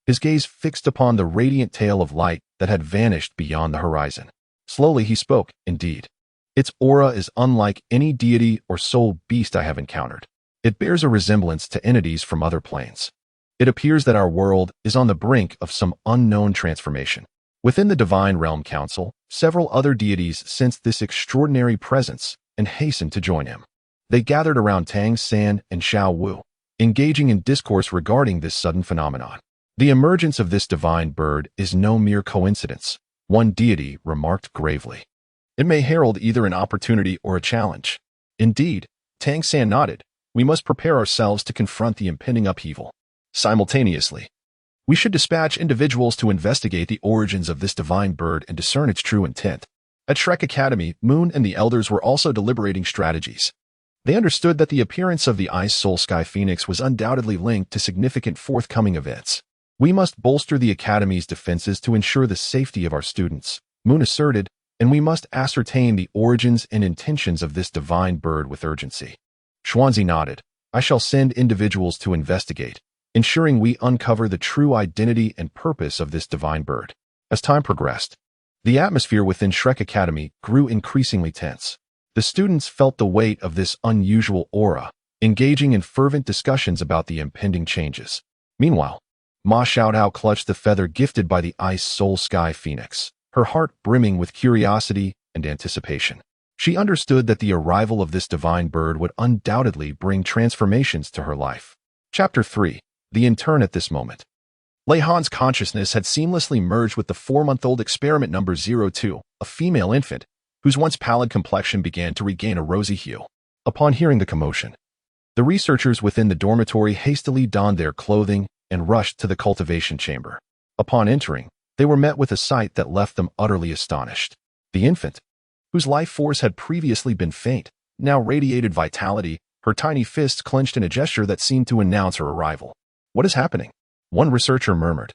his gaze fixed upon the radiant tail of light that had vanished beyond the horizon. Slowly he spoke, indeed. Its aura is unlike any deity or soul beast I have encountered. It bears a resemblance to entities from other planes. It appears that our world is on the brink of some unknown transformation. Within the Divine Realm Council, several other deities sensed this extraordinary presence and hastened to join him. They gathered around Tang San and Xiao Wu, engaging in discourse regarding this sudden phenomenon. The emergence of this divine bird is no mere coincidence, one deity remarked gravely. It may herald either an opportunity or a challenge. Indeed, Tang San nodded. We must prepare ourselves to confront the impending upheaval. Simultaneously, we should dispatch individuals to investigate the origins of this divine bird and discern its true intent. At Shrek Academy, Moon and the elders were also deliberating strategies. They understood that the appearance of the Ice Soul Sky Phoenix was undoubtedly linked to significant forthcoming events. We must bolster the Academy's defenses to ensure the safety of our students, Moon asserted, and we must ascertain the origins and intentions of this divine bird with urgency. Xuanzi nodded. I shall send individuals to investigate, ensuring we uncover the true identity and purpose of this divine bird. As time progressed, the atmosphere within Shrek Academy grew increasingly tense. The students felt the weight of this unusual aura, engaging in fervent discussions about the impending changes. Meanwhile, Ma Xiaodao clutched the feather gifted by the Ice Soul Sky Phoenix, her heart brimming with curiosity and anticipation. She understood that the arrival of this divine bird would undoubtedly bring transformations to her life. Chapter 3. The Intern. At this moment, Lei Han's consciousness had seamlessly merged with the 4-month-old experiment number 02, a female infant, whose once pallid complexion began to regain a rosy hue. Upon hearing the commotion, the researchers within the dormitory hastily donned their clothing and rushed to the cultivation chamber. Upon entering, they were met with a sight that left them utterly astonished. The infant, whose life force had previously been faint, now radiated vitality, her tiny fists clenched in a gesture that seemed to announce her arrival. "What is happening?" one researcher murmured,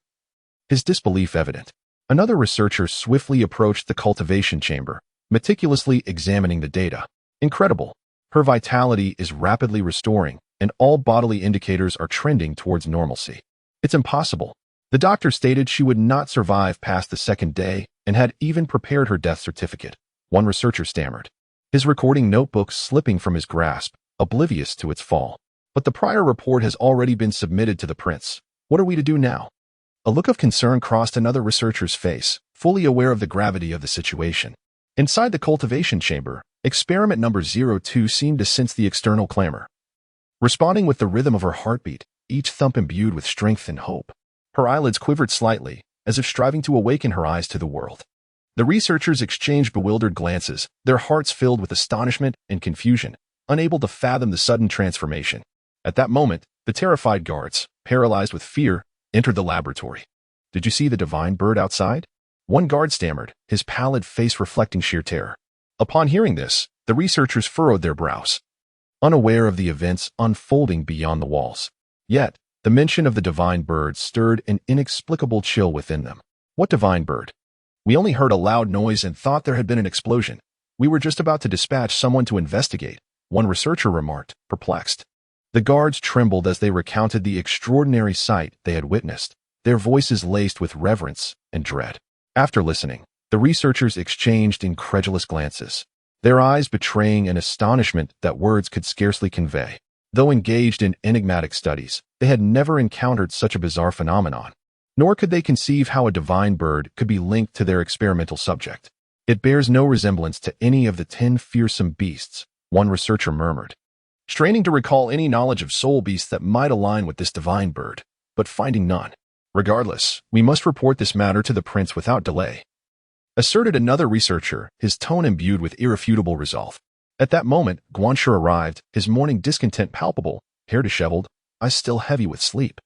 his disbelief evident. Another researcher swiftly approached the cultivation chamber, meticulously examining the data. "Incredible. Her vitality is rapidly restoring, and all bodily indicators are trending towards normalcy. It's impossible." The doctor stated she would not survive past the second day and had even prepared her death certificate, one researcher stammered, his recording notebook slipping from his grasp, oblivious to its fall. "But the prior report has already been submitted to the prince. What are we to do now?" A look of concern crossed another researcher's face, fully aware of the gravity of the situation. Inside the cultivation chamber, experiment number 02 seemed to sense the external clamor. Responding with the rhythm of her heartbeat, each thump imbued with strength and hope. Her eyelids quivered slightly, as if striving to awaken her eyes to the world. The researchers exchanged bewildered glances, their hearts filled with astonishment and confusion, unable to fathom the sudden transformation. At that moment, the terrified guards, paralyzed with fear, entered the laboratory. "Did you see the divine bird outside?" one guard stammered, his pallid face reflecting sheer terror. Upon hearing this, the researchers furrowed their brows, unaware of the events unfolding beyond the walls. Yet, the mention of the divine bird stirred an inexplicable chill within them. "What divine bird? We only heard a loud noise and thought there had been an explosion. We were just about to dispatch someone to investigate," one researcher remarked, perplexed. The guards trembled as they recounted the extraordinary sight they had witnessed, their voices laced with reverence and dread. After listening, the researchers exchanged incredulous glances, their eyes betraying an astonishment that words could scarcely convey. Though engaged in enigmatic studies, they had never encountered such a bizarre phenomenon, nor could they conceive how a divine bird could be linked to their experimental subject. "It bears no resemblance to any of the 10 fearsome beasts," one researcher murmured, straining to recall any knowledge of soul beasts that might align with this divine bird, but finding none. "Regardless, we must report this matter to the prince without delay," asserted another researcher, his tone imbued with irrefutable resolve. At that moment, Guanxi arrived, his morning discontent palpable, hair disheveled, eyes still heavy with sleep.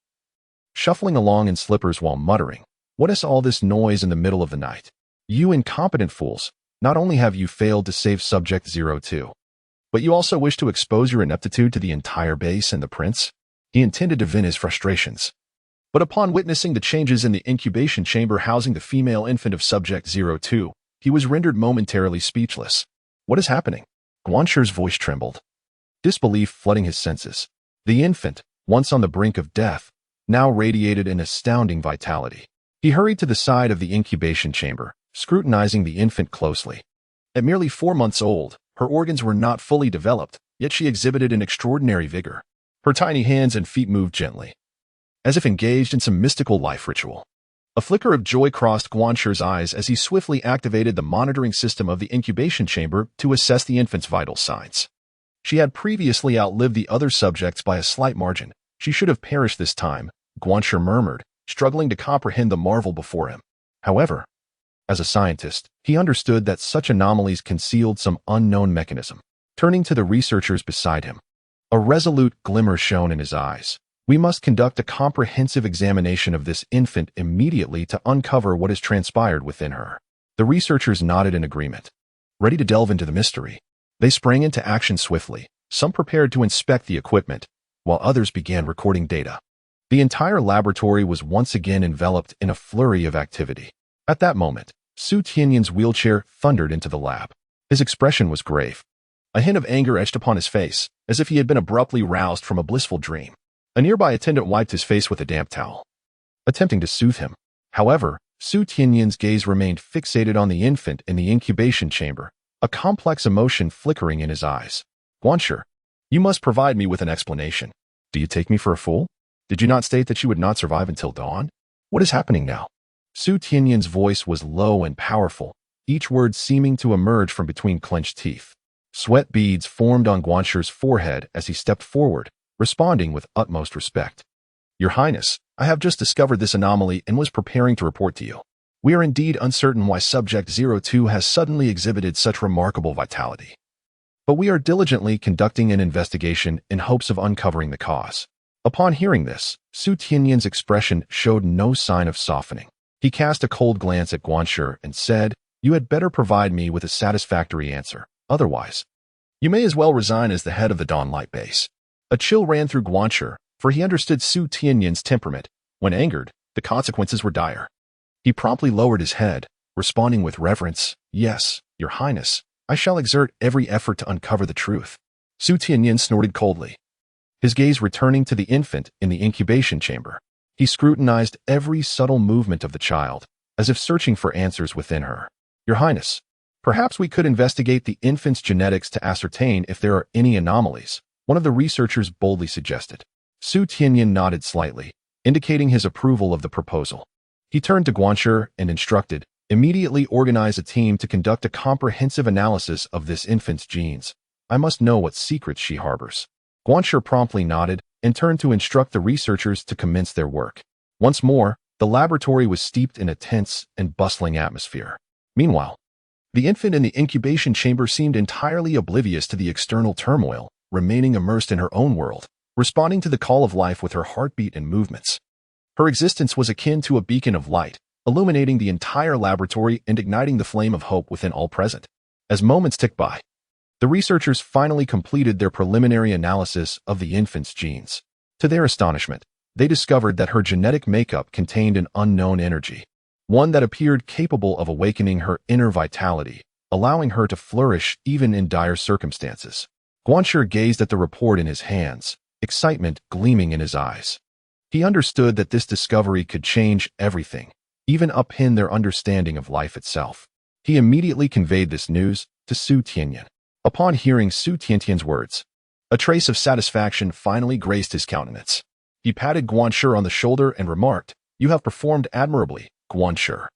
Shuffling along in slippers while muttering, "What is all this noise in the middle of the night? You incompetent fools, not only have you failed to save Subject 02, but you also wish to expose your ineptitude to the entire base and the prince?" He intended to vent his frustrations, but upon witnessing the changes in the incubation chamber housing the female infant of Subject 02, he was rendered momentarily speechless. "What is happening?" Guanxi's voice trembled, disbelief flooding his senses. The infant, once on the brink of death, now radiated an astounding vitality. He hurried to the side of the incubation chamber, scrutinizing the infant closely. At merely 4 months old, her organs were not fully developed, yet she exhibited an extraordinary vigor. Her tiny hands and feet moved gently, as if engaged in some mystical life ritual. A flicker of joy crossed Guanxi's eyes as he swiftly activated the monitoring system of the incubation chamber to assess the infant's vital signs. She had previously outlived the other subjects by a slight margin. She should have perished this time, Guanxi murmured, struggling to comprehend the marvel before him. However, as a scientist, he understood that such anomalies concealed some unknown mechanism. Turning to the researchers beside him, a resolute glimmer shone in his eyes. "We must conduct a comprehensive examination of this infant immediately to uncover what has transpired within her." The researchers nodded in agreement, ready to delve into the mystery. They sprang into action swiftly, some prepared to inspect the equipment, while others began recording data. The entire laboratory was once again enveloped in a flurry of activity. At that moment, Su Tianyan's wheelchair thundered into the lab. His expression was grave, a hint of anger etched upon his face, as if he had been abruptly roused from a blissful dream. A nearby attendant wiped his face with a damp towel, attempting to soothe him. However, Su Tianyan's gaze remained fixated on the infant in the incubation chamber, a complex emotion flickering in his eyes. Guanshi, you must provide me with an explanation. Do you take me for a fool? Did you not state that you would not survive until dawn? What is happening now? Su Tianyan's voice was low and powerful, each word seeming to emerge from between clenched teeth. Sweat beads formed on Guanshi's forehead as he stepped forward, responding with utmost respect. Your Highness, I have just discovered this anomaly and was preparing to report to you. We are indeed uncertain why Subject 02 has suddenly exhibited such remarkable vitality. But we are diligently conducting an investigation in hopes of uncovering the cause. Upon hearing this, Su Tianyan's expression showed no sign of softening. He cast a cold glance at Guanshi and said, You had better provide me with a satisfactory answer. Otherwise, you may as well resign as the head of the Dawn Light Base. A chill ran through Guanshi, for he understood Su Tianyan's temperament. When angered, the consequences were dire. He promptly lowered his head, responding with reverence, Yes, Your Highness, I shall exert every effort to uncover the truth. Su Tianyan snorted coldly, his gaze returning to the infant in the incubation chamber. He scrutinized every subtle movement of the child, as if searching for answers within her. Your Highness, perhaps we could investigate the infant's genetics to ascertain if there are any anomalies, one of the researchers boldly suggested. Su Tianyan nodded slightly, indicating his approval of the proposal. He turned to Guanshi and instructed, Immediately organize a team to conduct a comprehensive analysis of this infant's genes. I must know what secrets she harbors. Guanshi promptly nodded and turned to instruct the researchers to commence their work. Once more, the laboratory was steeped in a tense and bustling atmosphere. Meanwhile, the infant in the incubation chamber seemed entirely oblivious to the external turmoil, remaining immersed in her own world, responding to the call of life with her heartbeat and movements. Her existence was akin to a beacon of light, illuminating the entire laboratory and igniting the flame of hope within all present. As moments ticked by, the researchers finally completed their preliminary analysis of the infant's genes. To their astonishment, they discovered that her genetic makeup contained an unknown energy, one that appeared capable of awakening her inner vitality, allowing her to flourish even in dire circumstances. Guanshi gazed at the report in his hands, excitement gleaming in his eyes. He understood that this discovery could change everything, even upend their understanding of life itself. He immediately conveyed this news to Su Tianyan. Upon hearing Su Tianyan's words, a trace of satisfaction finally graced his countenance. He patted Guanshi on the shoulder and remarked, You have performed admirably, Guanshi.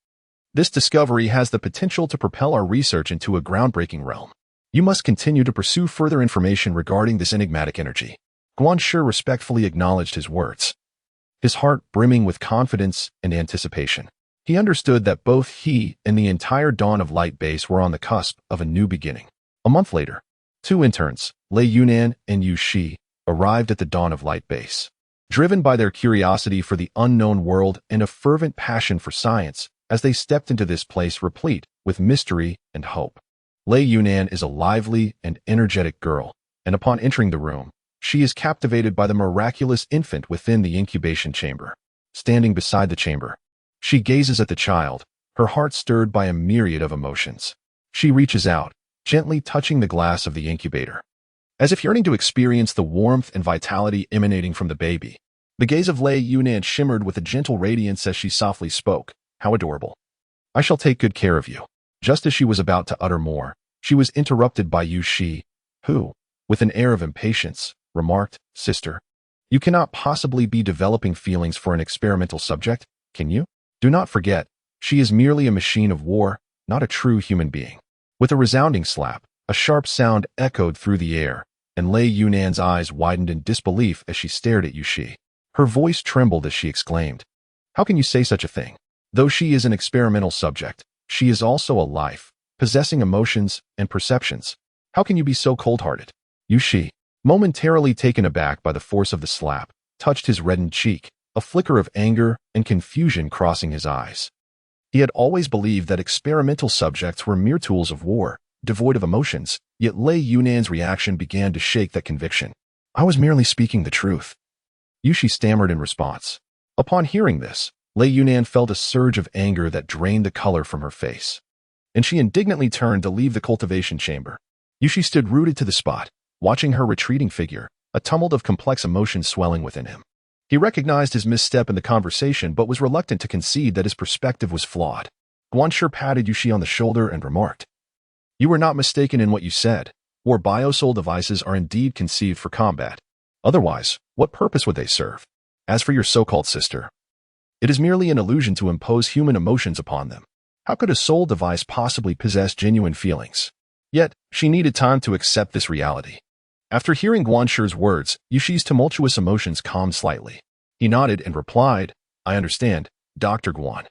This discovery has the potential to propel our research into a groundbreaking realm. You must continue to pursue further information regarding this enigmatic energy. Guanshi respectfully acknowledged his words, his heart brimming with confidence and anticipation. He understood that both he and the entire Dawn of Light base were on the cusp of a new beginning. A month later, two interns, Lei Yunan and Yu Shi, arrived at the Dawn of Light base. Driven by their curiosity for the unknown world and a fervent passion for science, as they stepped into this place replete with mystery and hope. Lei Yunan is a lively and energetic girl, and upon entering the room, she is captivated by the miraculous infant within the incubation chamber. Standing beside the chamber, she gazes at the child, her heart stirred by a myriad of emotions. She reaches out, gently touching the glass of the incubator, as if yearning to experience the warmth and vitality emanating from the baby. The gaze of Lei Yunan shimmered with a gentle radiance as she softly spoke, How adorable. I shall take good care of you. Just as she was about to utter more, she was interrupted by Yu Shi, who, with an air of impatience, remarked, Sister, you cannot possibly be developing feelings for an experimental subject, can you? Do not forget, she is merely a machine of war, not a true human being. With a resounding slap, a sharp sound echoed through the air, and Lei Yunan's eyes widened in disbelief as she stared at Yu Shi. Her voice trembled as she exclaimed, How can you say such a thing? Though she is an experimental subject, she is also a life, possessing emotions and perceptions. How can you be so cold-hearted? Yu Shi, momentarily taken aback by the force of the slap, touched his reddened cheek, a flicker of anger and confusion crossing his eyes. He had always believed that experimental subjects were mere tools of war, devoid of emotions, yet Lei Yunan's reaction began to shake that conviction. I was merely speaking the truth. Yu Shi stammered in response. Upon hearing this, Lei Yunan felt a surge of anger that drained the color from her face, and she indignantly turned to leave the cultivation chamber. Yu Shi stood rooted to the spot, watching her retreating figure, a tumult of complex emotions swelling within him. He recognized his misstep in the conversation but was reluctant to concede that his perspective was flawed. Guanshi patted Yu Shi on the shoulder and remarked, You were not mistaken in what you said. War biosoul devices are indeed conceived for combat. Otherwise, what purpose would they serve? As for your so-called sister, it is merely an illusion to impose human emotions upon them. How could a soul device possibly possess genuine feelings? Yet, she needed time to accept this reality. After hearing Guanshir's words, Yushi's tumultuous emotions calmed slightly. He nodded and replied, I understand, Dr. Guan.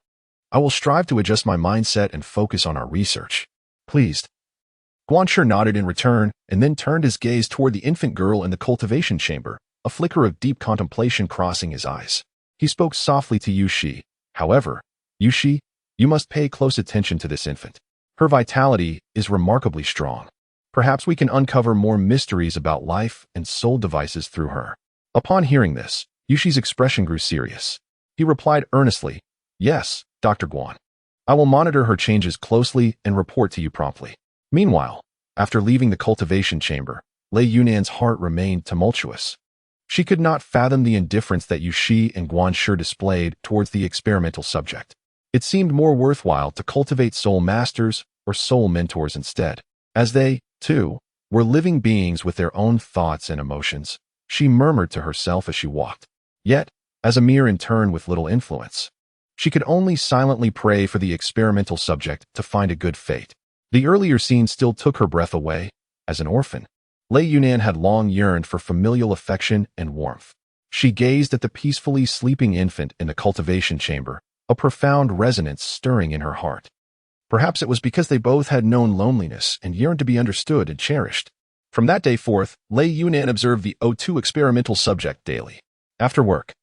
I will strive to adjust my mindset and focus on our research. Pleased. Guanshir nodded in return and then turned his gaze toward the infant girl in the cultivation chamber, a flicker of deep contemplation crossing his eyes. He spoke softly to Yushi. However, Yushi, you must pay close attention to this infant. Her vitality is remarkably strong. Perhaps we can uncover more mysteries about life and soul devices through her. Upon hearing this, Yushi's expression grew serious. He replied earnestly, Yes, Dr. Guan. I will monitor her changes closely and report to you promptly. Meanwhile, after leaving the cultivation chamber, Lei Yunan's heart remained tumultuous. She could not fathom the indifference that Yushi and Guanshir displayed towards the experimental subject. It seemed more worthwhile to cultivate soul masters or soul mentors instead. As they, too, were living beings with their own thoughts and emotions, she murmured to herself as she walked. Yet, as a mere intern with little influence, she could only silently pray for the experimental subject to find a good fate. The earlier scene still took her breath away. As an orphan, Lei Yunan had long yearned for familial affection and warmth. She gazed at the peacefully sleeping infant in the cultivation chamber, a profound resonance stirring in her heart. Perhaps it was because they both had known loneliness and yearned to be understood and cherished. From that day forth, Lei Yunan observed the O2 experimental subject daily. After work,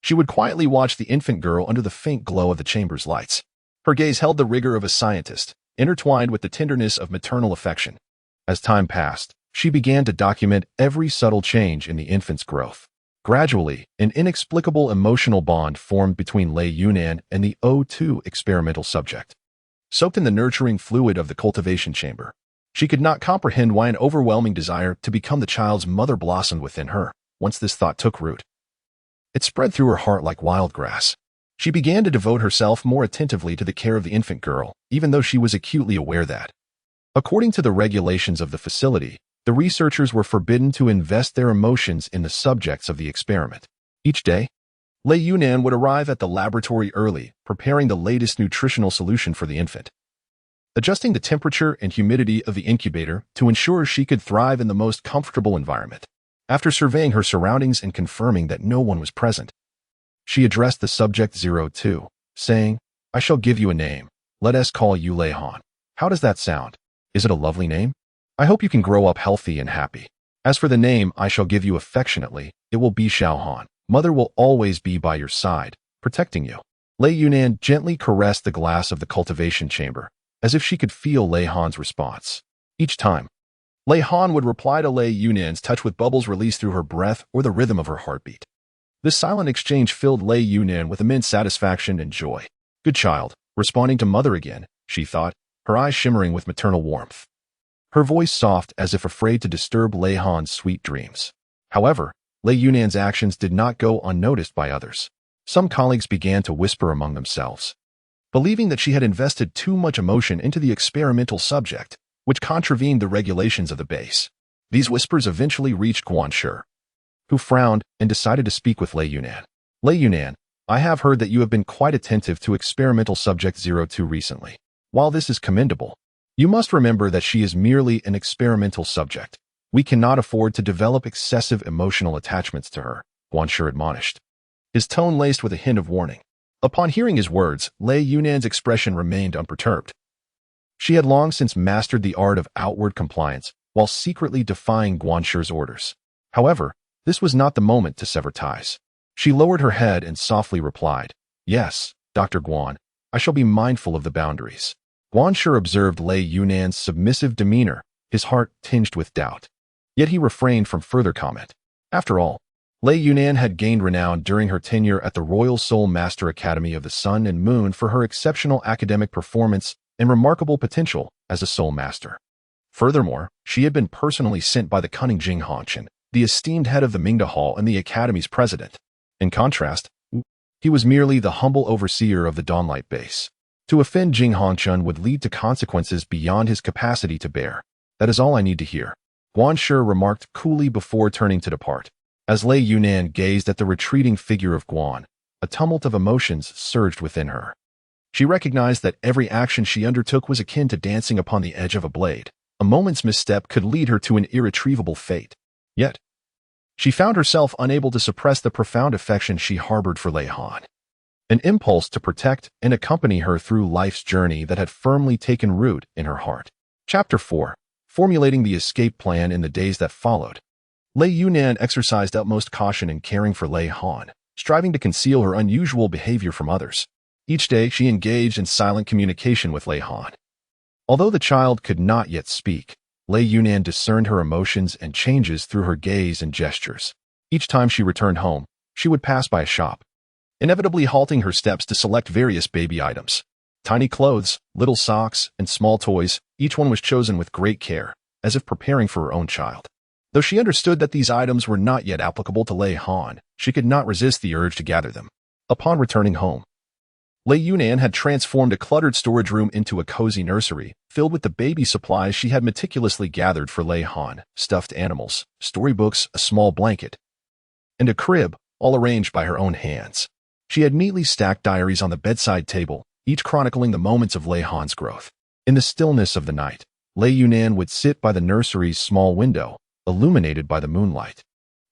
she would quietly watch the infant girl under the faint glow of the chamber's lights. Her gaze held the rigor of a scientist, intertwined with the tenderness of maternal affection. As time passed, she began to document every subtle change in the infant's growth. Gradually, an inexplicable emotional bond formed between Lei Yunan and the O2 experimental subject. Soaked in the nurturing fluid of the cultivation chamber, she could not comprehend why an overwhelming desire to become the child's mother blossomed within her. Once this thought took root, it spread through her heart like wild grass. She began to devote herself more attentively to the care of the infant girl, even though she was acutely aware that, according to the regulations of the facility, the researchers were forbidden to invest their emotions in the subjects of the experiment. Each day, Lei Yunan would arrive at the laboratory early, preparing the latest nutritional solution for the infant, adjusting the temperature and humidity of the incubator to ensure she could thrive in the most comfortable environment. After surveying her surroundings and confirming that no one was present, she addressed the subject 02, saying, I shall give you a name. Let us call you Lei Han. How does that sound? Is it a lovely name? I hope you can grow up healthy and happy. As for the name I shall give you affectionately, it will be Xiao Han. Mother will always be by your side, protecting you. Lei Yunan gently caressed the glass of the cultivation chamber, as if she could feel Lei Han's response. Each time, Lei Han would reply to Lei Yunan's touch with bubbles released through her breath or the rhythm of her heartbeat. This silent exchange filled Lei Yunan with immense satisfaction and joy. Good child, responding to mother again, she thought, her eyes shimmering with maternal warmth. Her voice soft as if afraid to disturb Lei Han's sweet dreams. However, Lei Yunan's actions did not go unnoticed by others. Some colleagues began to whisper among themselves, believing that she had invested too much emotion into the experimental subject, which contravened the regulations of the base. These whispers eventually reached Guanshir, who frowned and decided to speak with Lei Yunan. Lei Yunan, I have heard that you have been quite attentive to experimental subject 02 recently. While this is commendable, you must remember that she is merely an experimental subject. We cannot afford to develop excessive emotional attachments to her, Guanshir admonished, his tone laced with a hint of warning. Upon hearing his words, Lei Yunan's expression remained unperturbed. She had long since mastered the art of outward compliance while secretly defying Guanshir's orders. However, this was not the moment to sever ties. She lowered her head and softly replied, Yes, Dr. Guan, I shall be mindful of the boundaries. Guanshir observed Lei Yunan's submissive demeanor, his heart tinged with doubt. Yet he refrained from further comment. After all, Lei Yunan had gained renown during her tenure at the Royal Soul Master Academy of the Sun and Moon for her exceptional academic performance and remarkable potential as a soul master. Furthermore, she had been personally sent by the cunning Jing Hongchen, the esteemed head of the Mingda Hall and the Academy's president. In contrast, he was merely the humble overseer of the Dawnlight base. To offend Jing Hongchun would lead to consequences beyond his capacity to bear. That is all I need to hear, Guan Shi remarked coolly before turning to depart. As Lei Yunan gazed at the retreating figure of Guan, a tumult of emotions surged within her. She recognized that every action she undertook was akin to dancing upon the edge of a blade. A moment's misstep could lead her to an irretrievable fate. Yet, she found herself unable to suppress the profound affection she harbored for Lei Han. An impulse to protect and accompany her through life's journey that had firmly taken root in her heart. Chapter 4. Formulating the escape plan in the days that followed. Lei Yunan exercised utmost caution in caring for Lei Han, striving to conceal her unusual behavior from others. Each day, she engaged in silent communication with Lei Han. Although the child could not yet speak, Lei Yunan discerned her emotions and changes through her gaze and gestures. Each time she returned home, she would pass by a shop, inevitably halting her steps to select various baby items. Tiny clothes, little socks, and small toys, each one was chosen with great care, as if preparing for her own child. Though she understood that these items were not yet applicable to Lei Han, she could not resist the urge to gather them. Upon returning home, Lei Yunan had transformed a cluttered storage room into a cozy nursery, filled with the baby supplies she had meticulously gathered for Lei Han: stuffed animals, storybooks, a small blanket, and a crib, all arranged by her own hands. She had neatly stacked diaries on the bedside table, each chronicling the moments of Lei Han's growth. In the stillness of the night, Lei Yunan would sit by the nursery's small window, illuminated by the moonlight,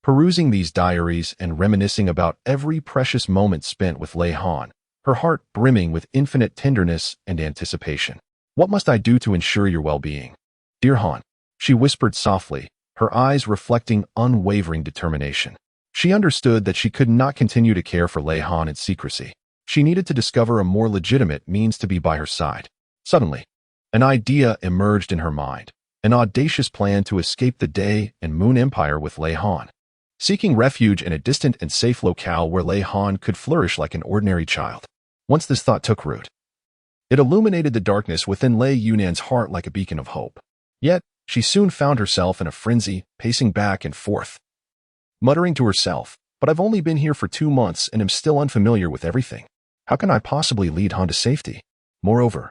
perusing these diaries and reminiscing about every precious moment spent with Lei Han, her heart brimming with infinite tenderness and anticipation. What must I do to ensure your well-being? Dear Han, she whispered softly, her eyes reflecting unwavering determination. She understood that she could not continue to care for Lei Han in secrecy. She needed to discover a more legitimate means to be by her side. Suddenly, an idea emerged in her mind, an audacious plan to escape the Day and Moon Empire with Lei Han. Seeking refuge in a distant and safe locale where Lei Han could flourish like an ordinary child. Once this thought took root, it illuminated the darkness within Lei Yunan's heart like a beacon of hope. Yet, she soon found herself in a frenzy, pacing back and forth, muttering to herself, "But I've only been here for 2 months and am still unfamiliar with everything. How can I possibly lead Han to safety?" Moreover,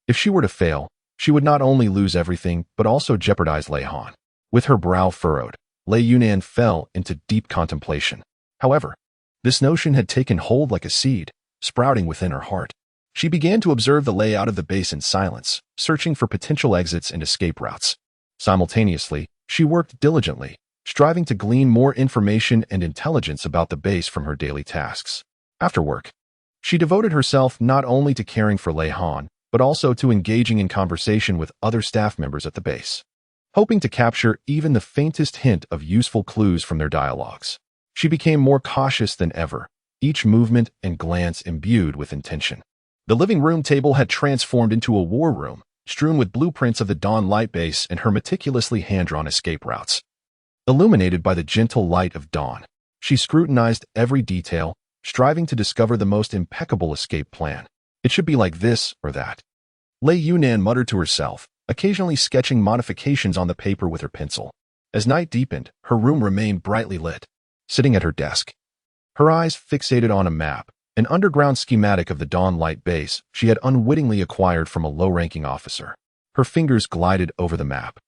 if she were to fail, she would not only lose everything but also jeopardize Lei Han. With her brow furrowed, Lei Yunan fell into deep contemplation. However, this notion had taken hold like a seed, sprouting within her heart. She began to observe the layout of the base in silence, searching for potential exits and escape routes. Simultaneously, she worked diligently, striving to glean more information and intelligence about the base from her daily tasks. After work, she devoted herself not only to caring for Lei Han, but also to engaging in conversation with other staff members at the base, hoping to capture even the faintest hint of useful clues from their dialogues. She became more cautious than ever, each movement and glance imbued with intention. The living room table had transformed into a war room, strewn with blueprints of the Dawn Light Base and her meticulously hand-drawn escape routes. Illuminated by the gentle light of dawn, she scrutinized every detail, striving to discover the most impeccable escape plan. It should be like this or that. Lei Yunan muttered to herself, occasionally sketching modifications on the paper with her pencil. As night deepened, her room remained brightly lit. Sitting at her desk, her eyes fixated on a map, an underground schematic of the Dawn Light Base she had unwittingly acquired from a low-ranking officer. Her fingers glided over the map,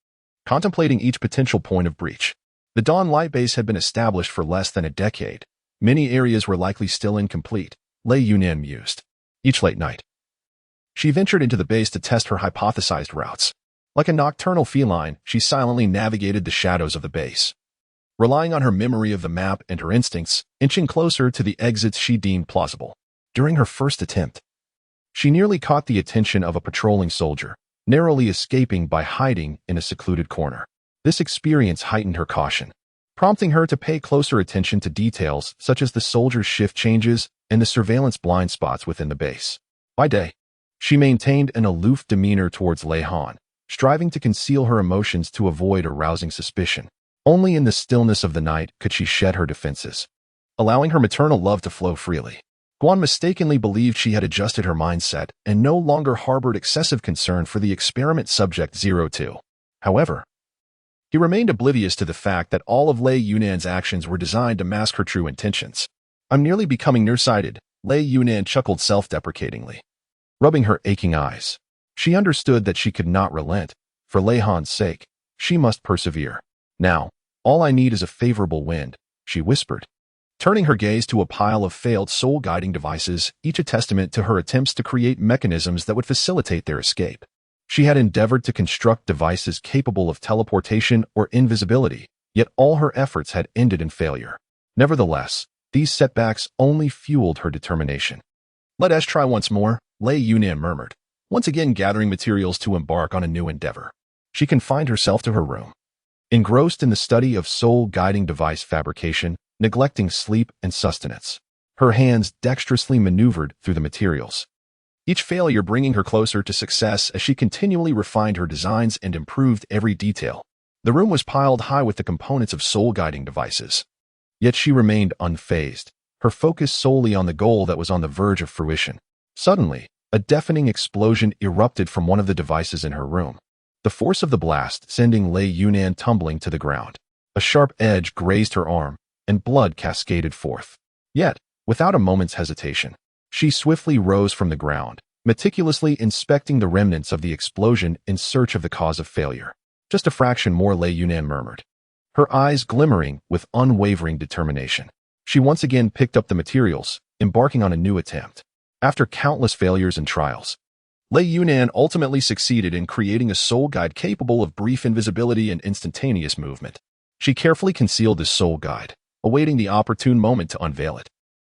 contemplating each potential point of breach. The Dawn Light Base had been established for less than a decade. Many areas were likely still incomplete, Lei Yunan mused. Each late night, she ventured into the base to test her hypothesized routes. Like a nocturnal feline, she silently navigated the shadows of the base, relying on her memory of the map and her instincts, inching closer to the exits she deemed plausible. During her first attempt, she nearly caught the attention of a patrolling soldier, narrowly escaping by hiding in a secluded corner. This experience heightened her caution, prompting her to pay closer attention to details such as the soldier's shift changes and the surveillance blind spots within the base. By day, she maintained an aloof demeanor towards Lei Han, striving to conceal her emotions to avoid arousing suspicion. Only in the stillness of the night could she shed her defenses, allowing her maternal love to flow freely. Guan mistakenly believed she had adjusted her mindset and no longer harbored excessive concern for the experiment subject 02. However, he remained oblivious to the fact that all of Lei Yunan's actions were designed to mask her true intentions. "I'm nearly becoming nearsighted," Lei Yunan chuckled self-deprecatingly. rubbing her aching eyes. She understood that she could not relent. For Lei Han's sake, she must persevere. Now, all I need is a favorable wind, she whispered, turning her gaze to a pile of failed soul-guiding devices, each a testament to her attempts to create mechanisms that would facilitate their escape. She had endeavored to construct devices capable of teleportation or invisibility, yet all her efforts had ended in failure. Nevertheless, these setbacks only fueled her determination. Let us try once more, Lei Yunan murmured, once again gathering materials to embark on a new endeavor. She confined herself to her room, engrossed in the study of soul-guiding device fabrication, neglecting sleep and sustenance. Her hands dexterously maneuvered through the materials, each failure bringing her closer to success as she continually refined her designs and improved every detail. The room was piled high with the components of soul-guiding devices. Yet she remained unfazed, her focus solely on the goal that was on the verge of fruition. Suddenly, a deafening explosion erupted from one of the devices in her room. The force of the blast sending Lei Yunan tumbling to the ground. A sharp edge grazed her arm, and blood cascaded forth. Yet, without a moment's hesitation, she swiftly rose from the ground, meticulously inspecting the remnants of the explosion in search of the cause of failure. Just a fraction more, Lei Yunan murmured, her eyes glimmering with unwavering determination. She once again picked up the materials, embarking on a new attempt. After countless failures and trials, Lei Yunan ultimately succeeded in creating a soul guide capable of brief invisibility and instantaneous movement. She carefully concealed this soul guide, awaiting the opportune moment to unveil it.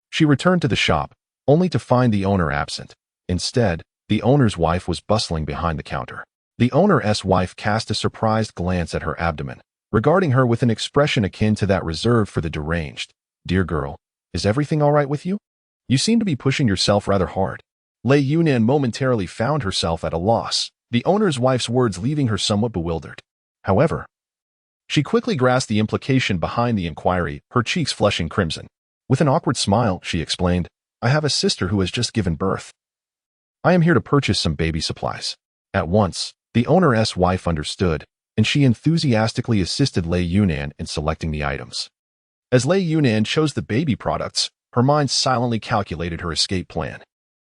She returned to the shop, only to find the owner absent. Instead, the owner's wife was bustling behind the counter. The owner's wife cast a surprised glance at her abdomen, regarding her with an expression akin to that reserved for the deranged. Dear girl, is everything all right with you? You seem to be pushing yourself rather hard. Lei Yunan momentarily found herself at a loss, the owner's wife's words leaving her somewhat bewildered. However, she quickly grasped the implication behind the inquiry, her cheeks flushing crimson. With an awkward smile, she explained, I have a sister who has just given birth. I am here to purchase some baby supplies. At once, the owner's wife understood, and she enthusiastically assisted Lei Yunan in selecting the items. As Lei Yunan chose the baby products, her mind silently calculated her escape plan.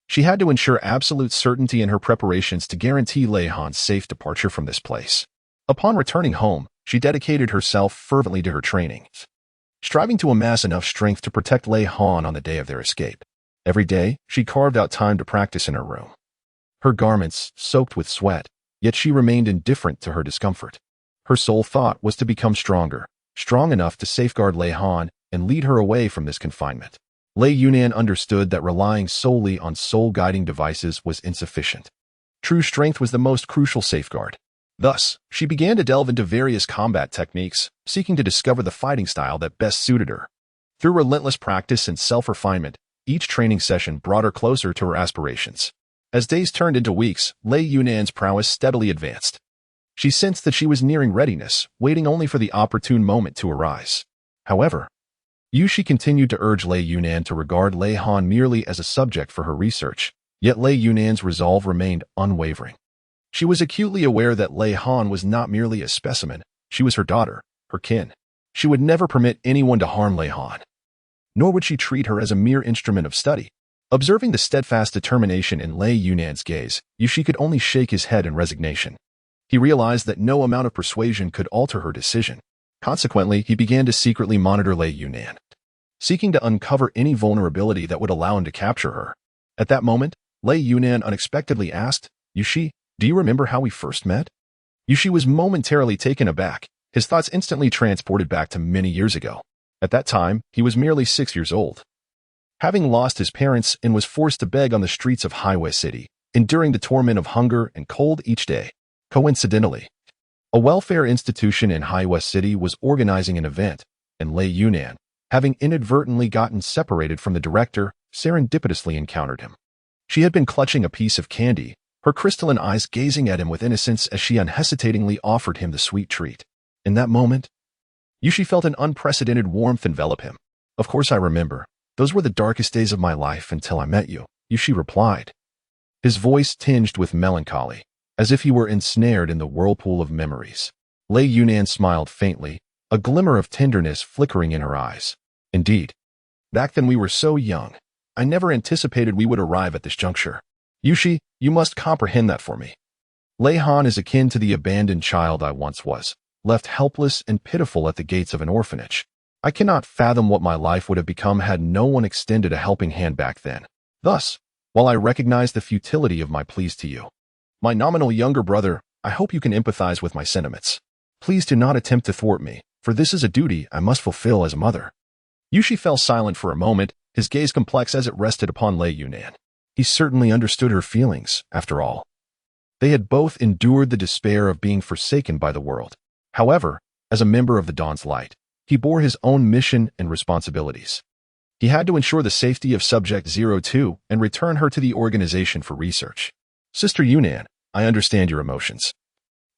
She had to ensure absolute certainty in her preparations to guarantee Lei Han's safe departure from this place. Upon returning home, she dedicated herself fervently to her training, striving to amass enough strength to protect Lei Han on the day of their escape. Every day, she carved out time to practice in her room. Her garments soaked with sweat, yet she remained indifferent to her discomfort. Her sole thought was to become stronger, strong enough to safeguard Lei Han and lead her away from this confinement. Lei Yunan understood that relying solely on soul-guiding devices was insufficient. True strength was the most crucial safeguard. Thus, she began to delve into various combat techniques, seeking to discover the fighting style that best suited her. Through relentless practice and self-refinement, each training session brought her closer to her aspirations. As days turned into weeks, Lei Yunan's prowess steadily advanced. She sensed that she was nearing readiness, waiting only for the opportune moment to arise. However, Yushi continued to urge Lei Yunan to regard Lei Han merely as a subject for her research, yet Lei Yunan's resolve remained unwavering. She was acutely aware that Lei Han was not merely a specimen, she was her daughter, her kin. She would never permit anyone to harm Lei Han, nor would she treat her as a mere instrument of study. Observing the steadfast determination in Lei Yunan's gaze, Yushi could only shake his head in resignation. He realized that no amount of persuasion could alter her decision. Consequently, he began to secretly monitor Lei Yunan, seeking to uncover any vulnerability that would allow him to capture her. At that moment, Lei Yunan unexpectedly asked, Yushi, do you remember how we first met? Yushi was momentarily taken aback, his thoughts instantly transported back to many years ago. At that time, he was merely 6 years old, having lost his parents and was forced to beg on the streets of Highway City, enduring the torment of hunger and cold each day. Coincidentally, a welfare institution in Highway City was organizing an event, and Lei Yunan, having inadvertently gotten separated from the director, serendipitously encountered him. She had been clutching a piece of candy, her crystalline eyes gazing at him with innocence as she unhesitatingly offered him the sweet treat. In that moment, Yushi felt an unprecedented warmth envelop him. Of course I remember. Those were the darkest days of my life until I met you, Yushi replied, his voice tinged with melancholy, as if he were ensnared in the whirlpool of memories. Lei Yunan smiled faintly, a glimmer of tenderness flickering in her eyes. Indeed, back then we were so young. I never anticipated we would arrive at this juncture. Yushi, you must comprehend that for me. Lei Han is akin to the abandoned child I once was, left helpless and pitiful at the gates of an orphanage. I cannot fathom what my life would have become had no one extended a helping hand back then. Thus, while I recognize the futility of my pleas to you, my nominal younger brother, I hope you can empathize with my sentiments. Please do not attempt to thwart me, for this is a duty I must fulfill as a mother. Yushi fell silent for a moment, his gaze complex as it rested upon Lei Yunan. He certainly understood her feelings, after all. They had both endured the despair of being forsaken by the world. However, as a member of the Dawn's Light, he bore his own mission and responsibilities. He had to ensure the safety of Subject 02 and return her to the organization for research. Sister Yunan, I understand your emotions.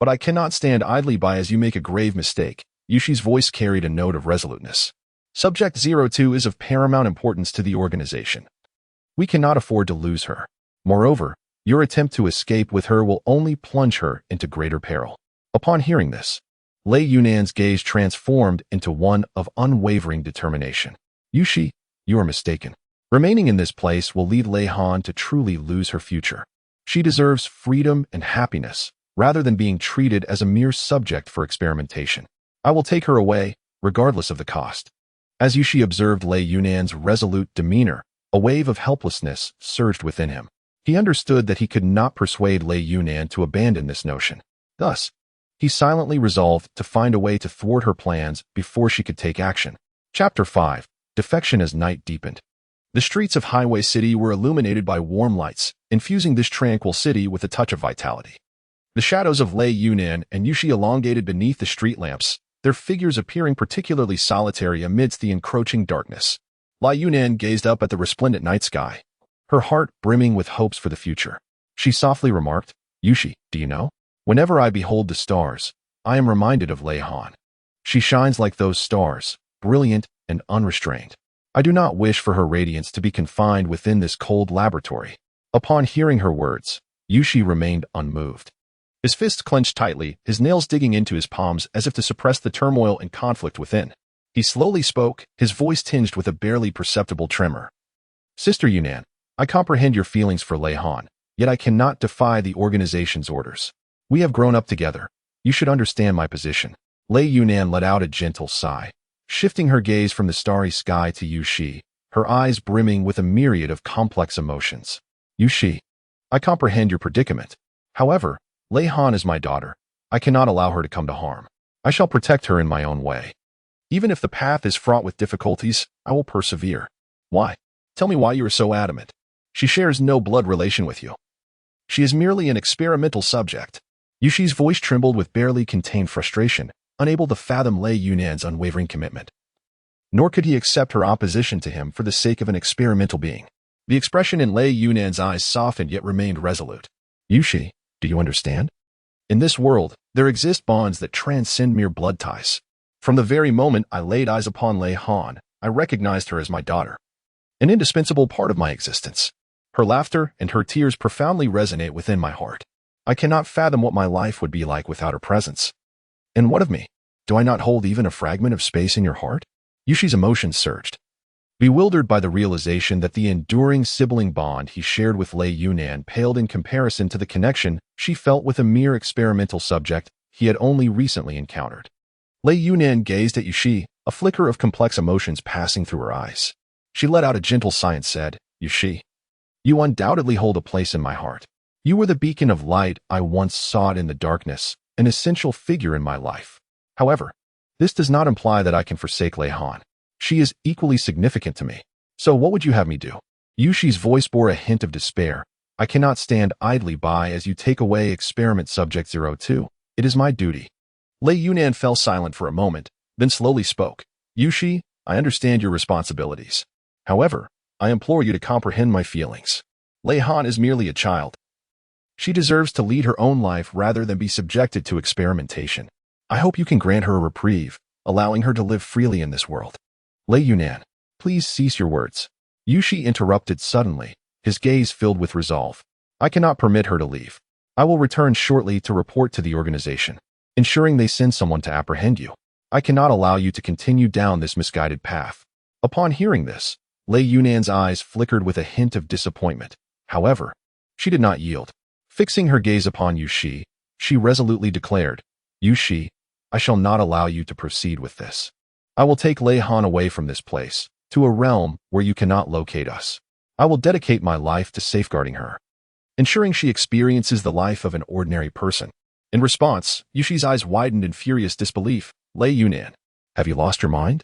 But I cannot stand idly by as you make a grave mistake. Yushi's voice carried a note of resoluteness. Subject 02 is of paramount importance to the organization. We cannot afford to lose her. Moreover, your attempt to escape with her will only plunge her into greater peril. Upon hearing this, Lei Yunan's gaze transformed into one of unwavering determination. Yushi, you are mistaken. Remaining in this place will lead Lei Han to truly lose her future. She deserves freedom and happiness, rather than being treated as a mere subject for experimentation. I will take her away, regardless of the cost. As Yushi observed Lei Yunan's resolute demeanor, a wave of helplessness surged within him. He understood that he could not persuade Lei Yunan to abandon this notion. Thus, he silently resolved to find a way to thwart her plans before she could take action. Chapter 5. Defection as night deepened. The streets of Highway City were illuminated by warm lights, infusing this tranquil city with a touch of vitality. The shadows of Lei Yunan and Yushi elongated beneath the street lamps, their figures appearing particularly solitary amidst the encroaching darkness. Lei Yunan gazed up at the resplendent night sky, her heart brimming with hopes for the future. She softly remarked, Yushi, do you know? Whenever I behold the stars, I am reminded of Lei Han. She shines like those stars, brilliant and unrestrained. I do not wish for her radiance to be confined within this cold laboratory. Upon hearing her words, Yushi remained unmoved. His fists clenched tightly, his nails digging into his palms as if to suppress the turmoil and conflict within. He slowly spoke, his voice tinged with a barely perceptible tremor. Sister Yunan, I comprehend your feelings for Lei Han, yet I cannot defy the organization's orders. We have grown up together. You should understand my position. Lei Yunan let out a gentle sigh, shifting her gaze from the starry sky to Yushi, her eyes brimming with a myriad of complex emotions. Yushi, I comprehend your predicament. However, Lei Han is my daughter. I cannot allow her to come to harm. I shall protect her in my own way. Even if the path is fraught with difficulties, I will persevere. Why? Tell me why you are so adamant. She shares no blood relation with you. She is merely an experimental subject. Yushi's voice trembled with barely contained frustration, unable to fathom Lei Yunan's unwavering commitment. Nor could he accept her opposition to him for the sake of an experimental being. The expression in Lei Yunan's eyes softened yet remained resolute. Yushi, do you understand? In this world, there exist bonds that transcend mere blood ties. From the very moment I laid eyes upon Lei Han, I recognized her as my daughter, an indispensable part of my existence. Her laughter and her tears profoundly resonate within my heart. I cannot fathom what my life would be like without her presence. And what of me? Do I not hold even a fragment of space in your heart? Yushi's emotions surged. Bewildered by the realization that the enduring sibling bond he shared with Lei Yunan paled in comparison to the connection she felt with a mere experimental subject he had only recently encountered. Lei Yunan gazed at Yushi, a flicker of complex emotions passing through her eyes. She let out a gentle sigh and said, Yushi, you undoubtedly hold a place in my heart. You were the beacon of light I once sought in the darkness, an essential figure in my life. However, this does not imply that I can forsake Lei Han. She is equally significant to me. So what would you have me do? Yushi's voice bore a hint of despair. I cannot stand idly by as you take away experiment subject 02. It is my duty. Lei Yunan fell silent for a moment, then slowly spoke. Yushi, I understand your responsibilities. However, I implore you to comprehend my feelings. Lei Han is merely a child. She deserves to lead her own life rather than be subjected to experimentation. I hope you can grant her a reprieve, allowing her to live freely in this world. Lei Yunan, please cease your words. Yushi interrupted suddenly, his gaze filled with resolve. I cannot permit her to leave. I will return shortly to report to the organization, ensuring they send someone to apprehend you. I cannot allow you to continue down this misguided path. Upon hearing this, Lei Yunan's eyes flickered with a hint of disappointment. However, She did not yield. Fixing her gaze upon Yushi, she resolutely declared, Yushi, I shall not allow you to proceed with this. I will take Lei Han away from this place, to a realm where you cannot locate us. I will dedicate my life to safeguarding her, ensuring she experiences the life of an ordinary person. In response, Yushi's eyes widened in furious disbelief. Lei Yunan, have you lost your mind?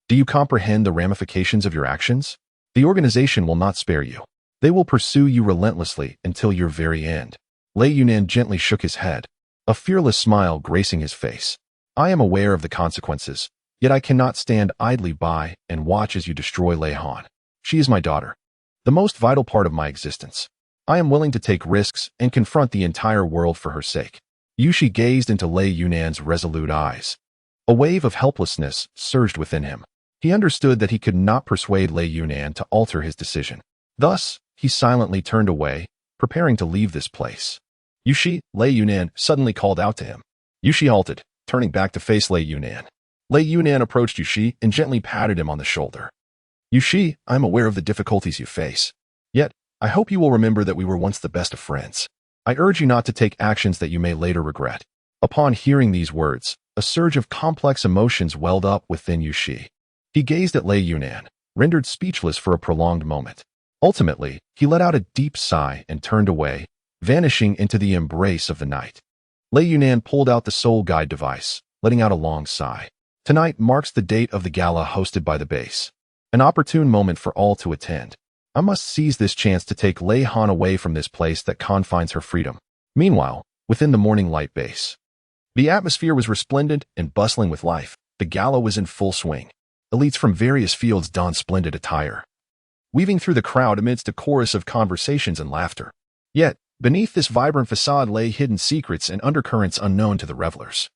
Do you comprehend the ramifications of your actions? The organization will not spare you. They will pursue you relentlessly until your very end. Lei Yunan gently shook his head, a fearless smile gracing his face. I am aware of the consequences, yet I cannot stand idly by and watch as you destroy Lei Han. She is my daughter, the most vital part of my existence. I am willing to take risks and confront the entire world for her sake. Yushi gazed into Lei Yunan's resolute eyes. A wave of helplessness surged within him. He understood that he could not persuade Lei Yunan to alter his decision. Thus, he silently turned away, preparing to leave this place. Yushi, Lei Yunan suddenly called out to him. Yushi halted, turning back to face Lei Yunan. Lei Yunan approached Yushi and gently patted him on the shoulder. Yushi, I am aware of the difficulties you face. Yet, I hope you will remember that we were once the best of friends. I urge you not to take actions that you may later regret. Upon hearing these words, a surge of complex emotions welled up within Yushi. He gazed at Lei Yunan, rendered speechless for a prolonged moment. Ultimately, he let out a deep sigh and turned away, vanishing into the embrace of the night. Lei Yunan pulled out the soul guide device, letting out a long sigh. Tonight marks the date of the gala hosted by the base. An opportune moment for all to attend. I must seize this chance to take Lei Han away from this place that confines her freedom. Meanwhile, within the Morning Light base, the atmosphere was resplendent and bustling with life. The gala was in full swing. Elites from various fields donned splendid attire, weaving through the crowd amidst a chorus of conversations and laughter. Yet, beneath this vibrant facade lay hidden secrets and undercurrents unknown to the revelers.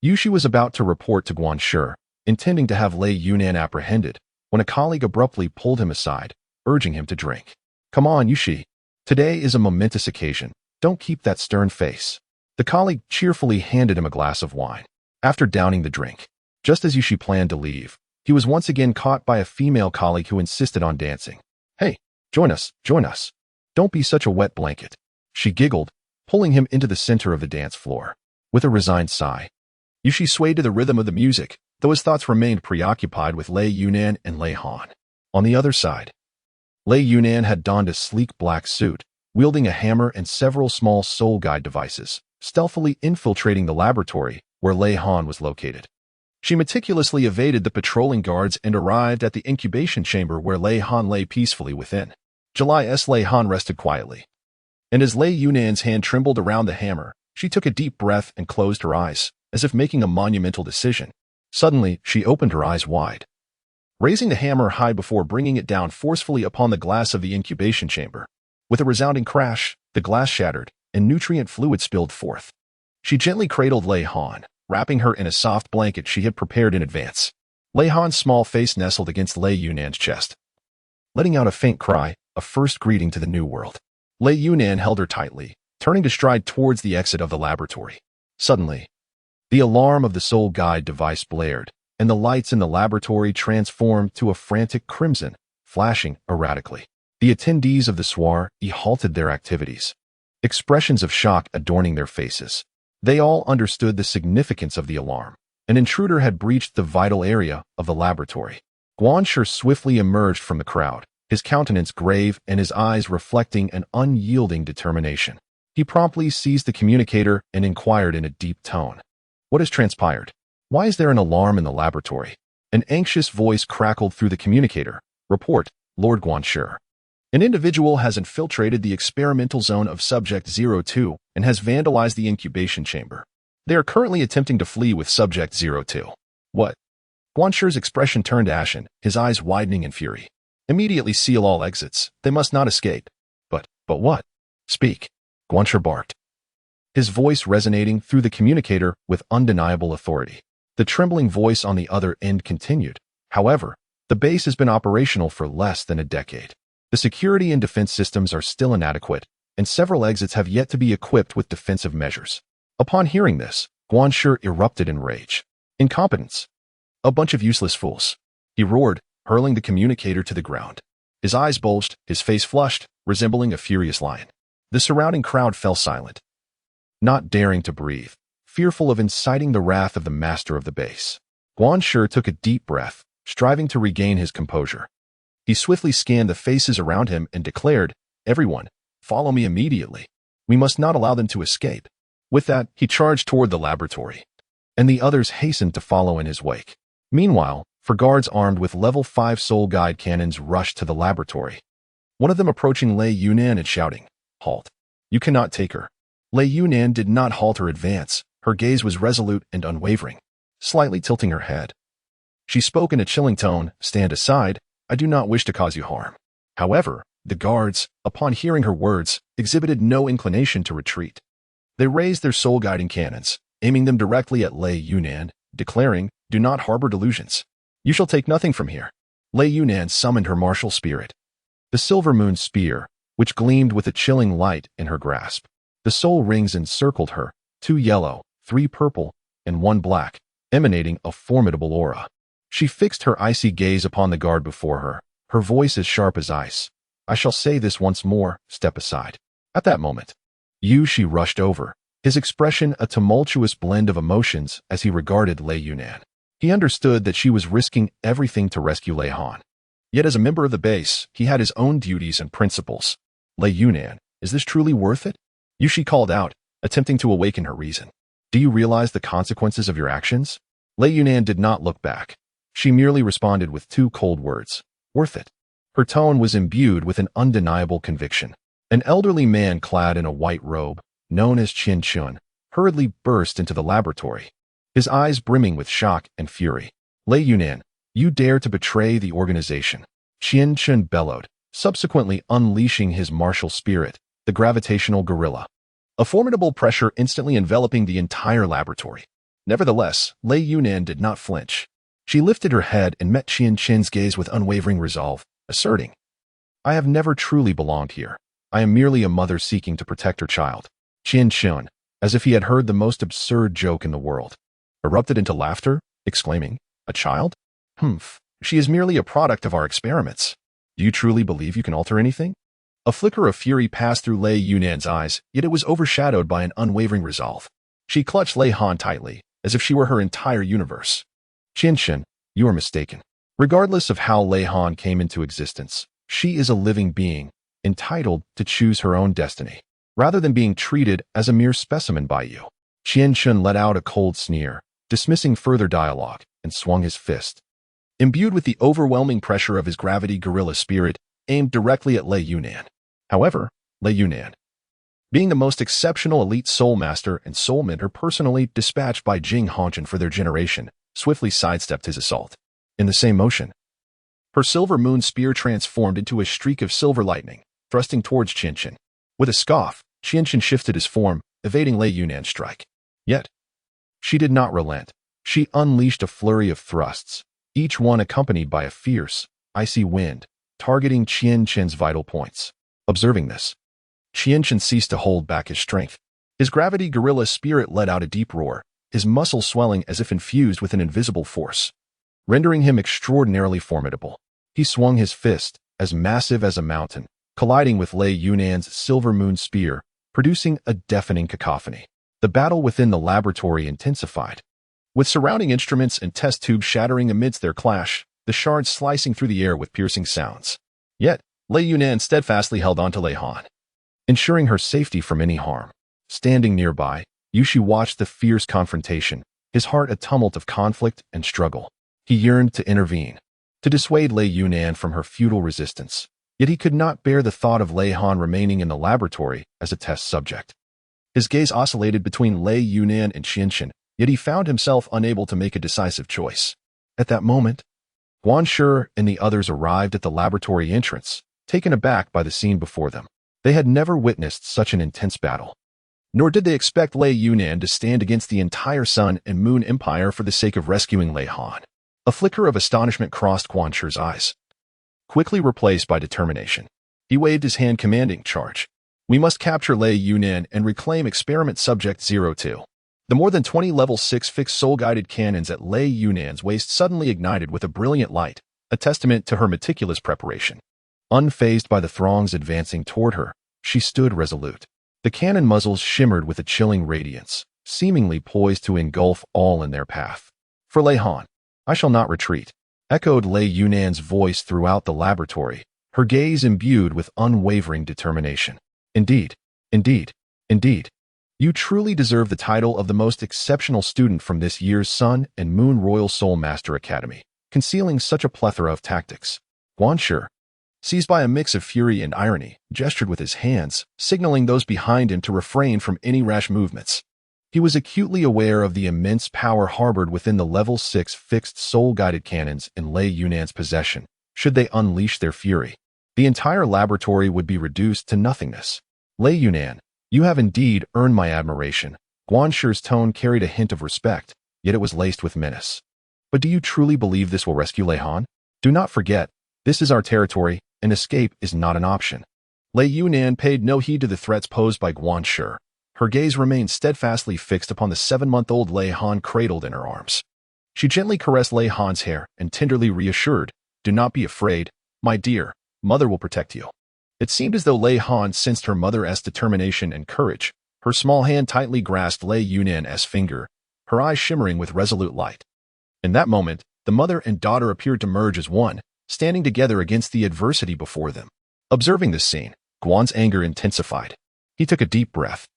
Yushi was about to report to Guanshi, intending to have Lei Yunan apprehended, when a colleague abruptly pulled him aside, urging him to drink. Come on, Yushi. Today is a momentous occasion. Don't keep that stern face. The colleague cheerfully handed him a glass of wine. After downing the drink, just as Yushi planned to leave, he was once again caught by a female colleague who insisted on dancing. Hey, join us, join us. Don't be such a wet blanket. She giggled, pulling him into the center of the dance floor. With a resigned sigh, Yushi swayed to the rhythm of the music, though his thoughts remained preoccupied with Lei Yunan and Lei Han. On the other side, Lei Yunan had donned a sleek black suit, wielding a hammer and several small soul guide devices, stealthily infiltrating the laboratory where Lei Han was located. She meticulously evaded the patrolling guards and arrived at the incubation chamber where Lei Han lay peacefully within. July's Lei Han rested quietly, and as Lei Yunan's hand trembled around the hammer, she took a deep breath and closed her eyes, as if making a monumental decision. Suddenly, she opened her eyes wide, raising the hammer high before bringing it down forcefully upon the glass of the incubation chamber. With a resounding crash, the glass shattered, and nutrient fluid spilled forth. She gently cradled Lei Han, wrapping her in a soft blanket she had prepared in advance. Lei Han's small face nestled against Lei Yunan's chest, letting out a faint cry, a first greeting to the new world. Lei Yunan held her tightly, turning to stride towards the exit of the laboratory. Suddenly, the alarm of the soul guide device blared, and the lights in the laboratory transformed to a frantic crimson, flashing erratically. The attendees of the soiree halted their activities, expressions of shock adorning their faces. They all understood the significance of the alarm. An intruder had breached the vital area of the laboratory. Guanshi swiftly emerged from the crowd, his countenance grave and his eyes reflecting an unyielding determination. He promptly seized the communicator and inquired in a deep tone. What has transpired? Why is there an alarm in the laboratory? An anxious voice crackled through the communicator. Report, Lord Guanshi. An individual has infiltrated the experimental zone of Subject 02 and has vandalized the incubation chamber. They are currently attempting to flee with Subject 02. What? Guanshi's expression turned ashen, his eyes widening in fury. Immediately seal all exits. They must not escape. But what? Speak. Guanshi barked, his voice resonating through the communicator with undeniable authority. The trembling voice on the other end continued. However, the base has been operational for less than a decade. The security and defense systems are still inadequate, and several exits have yet to be equipped with defensive measures. Upon hearing this, Guanshi erupted in rage. Incompetence. A bunch of useless fools. He roared, hurling the communicator to the ground. His eyes bulged, his face flushed, resembling a furious lion. The surrounding crowd fell silent, not daring to breathe, fearful of inciting the wrath of the master of the base. Guan Shi took a deep breath, striving to regain his composure. He swiftly scanned the faces around him and declared, "Everyone, follow me immediately. We must not allow them to escape." With that, he charged toward the laboratory, and the others hastened to follow in his wake. Meanwhile, four guards armed with level 5 soul guide cannons rushed to the laboratory. One of them approaching Lei Yunan and shouting, "Halt. You cannot take her." Lei Yunan did not halt her advance. Her gaze was resolute and unwavering, slightly tilting her head. She spoke in a chilling tone, "Stand aside. I do not wish to cause you harm." However, the guards, upon hearing her words, exhibited no inclination to retreat. They raised their soul-guiding cannons, aiming them directly at Lei Yunan, declaring, "Do not harbor delusions. You shall take nothing from here." Lei Yunan summoned her martial spirit, the silver moon spear, which gleamed with a chilling light in her grasp. The soul rings encircled her, 2 yellow, 3 purple, and 1 black, emanating a formidable aura. She fixed her icy gaze upon the guard before her, her voice as sharp as ice. "I shall say this once more, step aside." At that moment, Shi rushed over, his expression a tumultuous blend of emotions as he regarded Lei Yunan. He understood that she was risking everything to rescue Lei Han. Yet as a member of the base, he had his own duties and principles. "Lei Yunan, is this truly worth it?" Shi called out, attempting to awaken her reason. "Do you realize the consequences of your actions?" Lei Yunan did not look back. She merely responded with 2 cold words, "Worth it." Her tone was imbued with an undeniable conviction. An elderly man clad in a white robe, known as Qian Chun, hurriedly burst into the laboratory, his eyes brimming with shock and fury. "Lei Yunan, you dare to betray the organization." Qian Chun bellowed, subsequently unleashing his martial spirit, the gravitational gorilla, a formidable pressure instantly enveloping the entire laboratory. Nevertheless, Lei Yunan did not flinch. She lifted her head and met Qian Chun's gaze with unwavering resolve, asserting, "I have never truly belonged here. I am merely a mother seeking to protect her child." Qian Chun, as if he had heard the most absurd joke in the world, erupted into laughter, exclaiming, "A child? Humph, she is merely a product of our experiments. Do you truly believe you can alter anything?" A flicker of fury passed through Lei Yunan's eyes, yet it was overshadowed by an unwavering resolve. She clutched Lei Han tightly, as if she were her entire universe. "Qian Chun, you are mistaken. Regardless of how Lei Han came into existence, she is a living being, entitled to choose her own destiny, rather than being treated as a mere specimen by you." Qian Chun let out a cold sneer, dismissing further dialogue, and swung his fist, imbued with the overwhelming pressure of his gravity gorilla spirit, aimed directly at Lei Yunan. However, Lei Yunan, being the most exceptional elite soul master and soul mentor personally dispatched by Jing Hongchen for their generation, swiftly sidestepped his assault. In the same motion, her silver moon spear transformed into a streak of silver lightning, thrusting towards Qian Chun. With a scoff, Qian Chun shifted his form, evading Lei Yunan's strike. Yet, she did not relent. She unleashed a flurry of thrusts, each one accompanied by a fierce, icy wind, targeting Qian Chun's vital points. Observing this, Qian Chun ceased to hold back his strength. His gravity gorilla spirit let out a deep roar, his muscles swelling as if infused with an invisible force, rendering him extraordinarily formidable. He swung his fist, as massive as a mountain, colliding with Lei Yunan's silver moon spear, producing a deafening cacophony. The battle within the laboratory intensified, with surrounding instruments and test tubes shattering amidst their clash, the shards slicing through the air with piercing sounds. Yet, Lei Yunan steadfastly held on to Lei Han, ensuring her safety from any harm. Standing nearby, Shi watched the fierce confrontation, his heart a tumult of conflict and struggle. He yearned to intervene, to dissuade Lei Yunan from her futile resistance. Yet he could not bear the thought of Lei Han remaining in the laboratory as a test subject. His gaze oscillated between Lei Yunan and Qian Chun, yet he found himself unable to make a decisive choice. At that moment, Guan Shi and the others arrived at the laboratory entrance, taken aback by the scene before them. They had never witnessed such an intense battle, nor did they expect Lei Yunan to stand against the entire Sun and Moon Empire for the sake of rescuing Lei Han. A flicker of astonishment crossed Guan Shi's eyes, quickly replaced by determination. He waved his hand commanding, "Charge. We must capture Lei Yunan and reclaim experiment subject 02. The more than 20 level 6 fixed soul-guided cannons at Lei Yunan's waist suddenly ignited with a brilliant light, a testament to her meticulous preparation. Unfazed by the throngs advancing toward her, She stood resolute. The cannon muzzles shimmered with a chilling radiance, seemingly poised to engulf all in their path. For Lei Han, I shall not retreat, echoed Lei Yunan's voice throughout the laboratory, her gaze imbued with unwavering determination. Indeed, indeed, indeed. You truly deserve the title of the most exceptional student from this year's Sun and Moon Royal Soul Master Academy, concealing such a plethora of tactics. Guanshi, seized by a mix of fury and irony, gestured with his hands, signaling those behind him to refrain from any rash movements. He was acutely aware of the immense power harbored within the Level 6 fixed soul-guided cannons in Lei Yunan's possession. Should they unleash their fury, the entire laboratory would be reduced to nothingness. Lei Yunan, you have indeed earned my admiration. Guanshi's tone carried a hint of respect, yet it was laced with menace. But do you truly believe this will rescue Lei Han? Do not forget, this is our territory, and escape is not an option. Lei Yunan paid no heed to the threats posed by Guanshi. Her gaze remained steadfastly fixed upon the 7-month-old Lei Han cradled in her arms. She gently caressed Lei Han's hair and tenderly reassured, "Do not be afraid, my dear, mother will protect you." It seemed as though Lei Han sensed her mother's determination and courage. Her small hand tightly grasped Lei Yunan's finger, her eyes shimmering with resolute light. In that moment, the mother and daughter appeared to merge as one, standing together against the adversity before them. Observing this scene, Guan's anger intensified. He took a deep breath,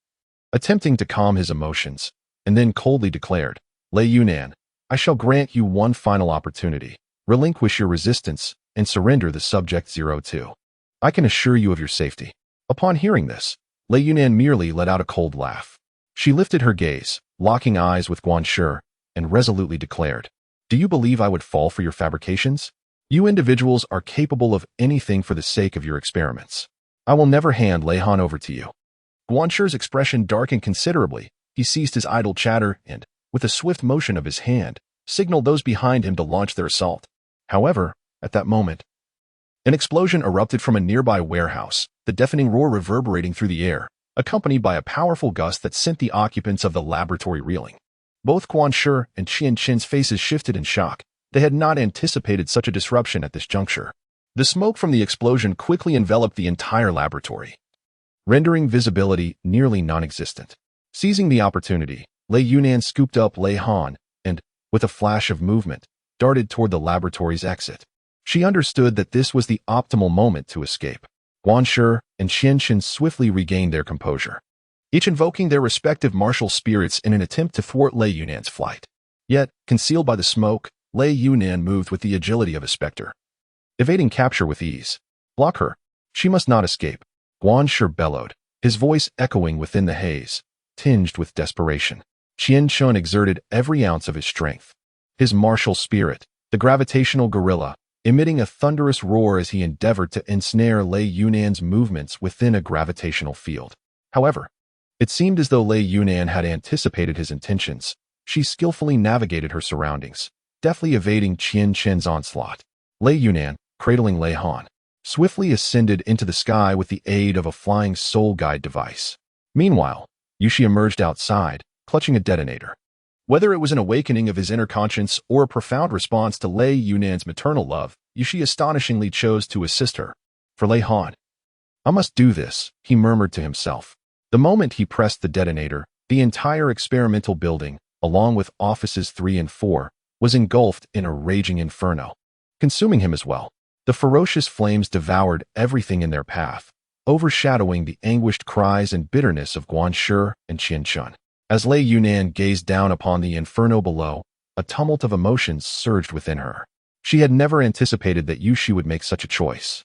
attempting to calm his emotions, and then coldly declared, "Lei Yunan, I shall grant you one final opportunity. Relinquish your resistance and surrender the Subject 02. I can assure you of your safety." Upon hearing this, Lei Yunan merely let out a cold laugh. She lifted her gaze, locking eyes with Guanshi, and resolutely declared, "Do you believe I would fall for your fabrications? You individuals are capable of anything for the sake of your experiments. I will never hand Lei Han over to you." Guanshi's expression darkened considerably. He ceased his idle chatter and, with a swift motion of his hand, signaled those behind him to launch their assault. However, at that moment, an explosion erupted from a nearby warehouse, the deafening roar reverberating through the air, accompanied by a powerful gust that sent the occupants of the laboratory reeling. Both Guanshi and Qianchen's faces shifted in shock. They had not anticipated such a disruption at this juncture. The smoke from the explosion quickly enveloped the entire laboratory, rendering visibility nearly non-existent. Seizing the opportunity, Lei Yunan scooped up Lei Han and, with a flash of movement, darted toward the laboratory's exit. She understood that this was the optimal moment to escape. Guanshi and Qianchen swiftly regained their composure, each invoking their respective martial spirits in an attempt to thwart Lei Yunan's flight. Yet, concealed by the smoke, Lei Yunan moved with the agility of a specter, evading capture with ease. "Block her. She must not escape," Guanshi bellowed, his voice echoing within the haze, tinged with desperation. Qianchen exerted every ounce of his strength, his martial spirit, the gravitational gorilla, emitting a thunderous roar as he endeavored to ensnare Lei Yunan's movements within a gravitational field. However, it seemed as though Lei Yunan had anticipated his intentions. She skillfully navigated her surroundings, deftly evading Qianchen's onslaught. Lei Yunan, cradling Lei Han, swiftly ascended into the sky with the aid of a flying soul guide device. Meanwhile, Yushi emerged outside, clutching a detonator. Whether it was an awakening of his inner conscience or a profound response to Lei Yunan's maternal love, Yushi astonishingly chose to assist her. "For Lei Han, I must do this," he murmured to himself. The moment he pressed the detonator, the entire experimental building, along with offices 3 and 4, was engulfed in a raging inferno, consuming him as well. The ferocious flames devoured everything in their path, overshadowing the anguished cries and bitterness of Guanshi and Qianchen. As Lei Yunan gazed down upon the inferno below, a tumult of emotions surged within her. She had never anticipated that Yushi would make such a choice.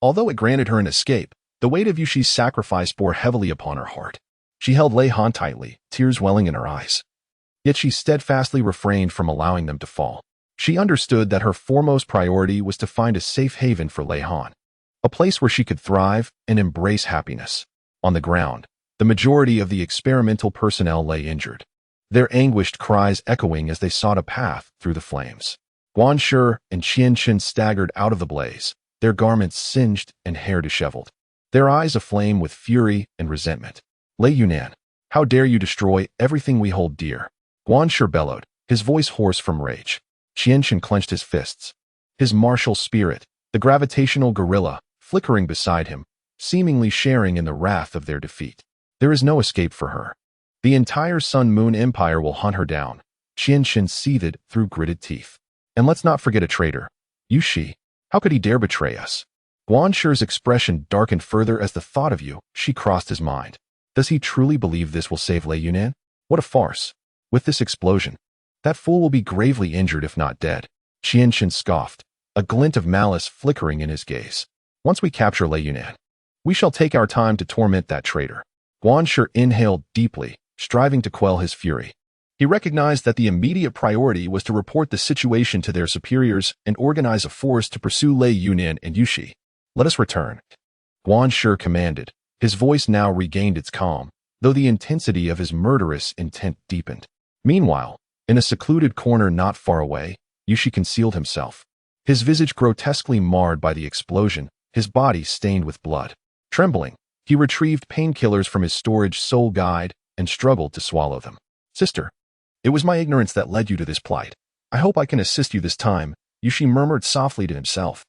Although it granted her an escape, the weight of Yushi's sacrifice bore heavily upon her heart. She held Lei Han tightly, tears welling in her eyes. Yet she steadfastly refrained from allowing them to fall. She understood that her foremost priority was to find a safe haven for Lei Han, a place where she could thrive and embrace happiness. On the ground, the majority of the experimental personnel lay injured, their anguished cries echoing as they sought a path through the flames. Guanshi and Qianchen staggered out of the blaze, their garments singed and hair disheveled, their eyes aflame with fury and resentment. "Lei Yunan, how dare you destroy everything we hold dear?" Guanshi bellowed, his voice hoarse from rage. Qianchen clenched his fists, his martial spirit, the gravitational gorilla, flickering beside him, seemingly sharing in the wrath of their defeat. There is no escape for her. The entire Sun-Moon Empire will hunt her down. Qianshan seethed through gritted teeth. And let's not forget a traitor. Yushi. How could he dare betray us? Guanshi's expression darkened further as the thought of Yushi crossed his mind. Does he truly believe this will save Lei Yunan? What a farce. With this explosion, that fool will be gravely injured if not dead. Qianshan scoffed, a glint of malice flickering in his gaze. Once we capture Lei Yunan, we shall take our time to torment that traitor. Guanshi inhaled deeply, striving to quell his fury. He recognized that the immediate priority was to report the situation to their superiors and organize a force to pursue Lei Yunan and Yushi. Let us return. Guanshi commanded. His voice now regained its calm, though the intensity of his murderous intent deepened. Meanwhile, in a secluded corner not far away, Yushi concealed himself. His visage grotesquely marred by the explosion, his body stained with blood. Trembling, he retrieved painkillers from his storage soul guide and struggled to swallow them. Sister, it was my ignorance that led you to this plight. I hope I can assist you this time, Yushi murmured softly to himself,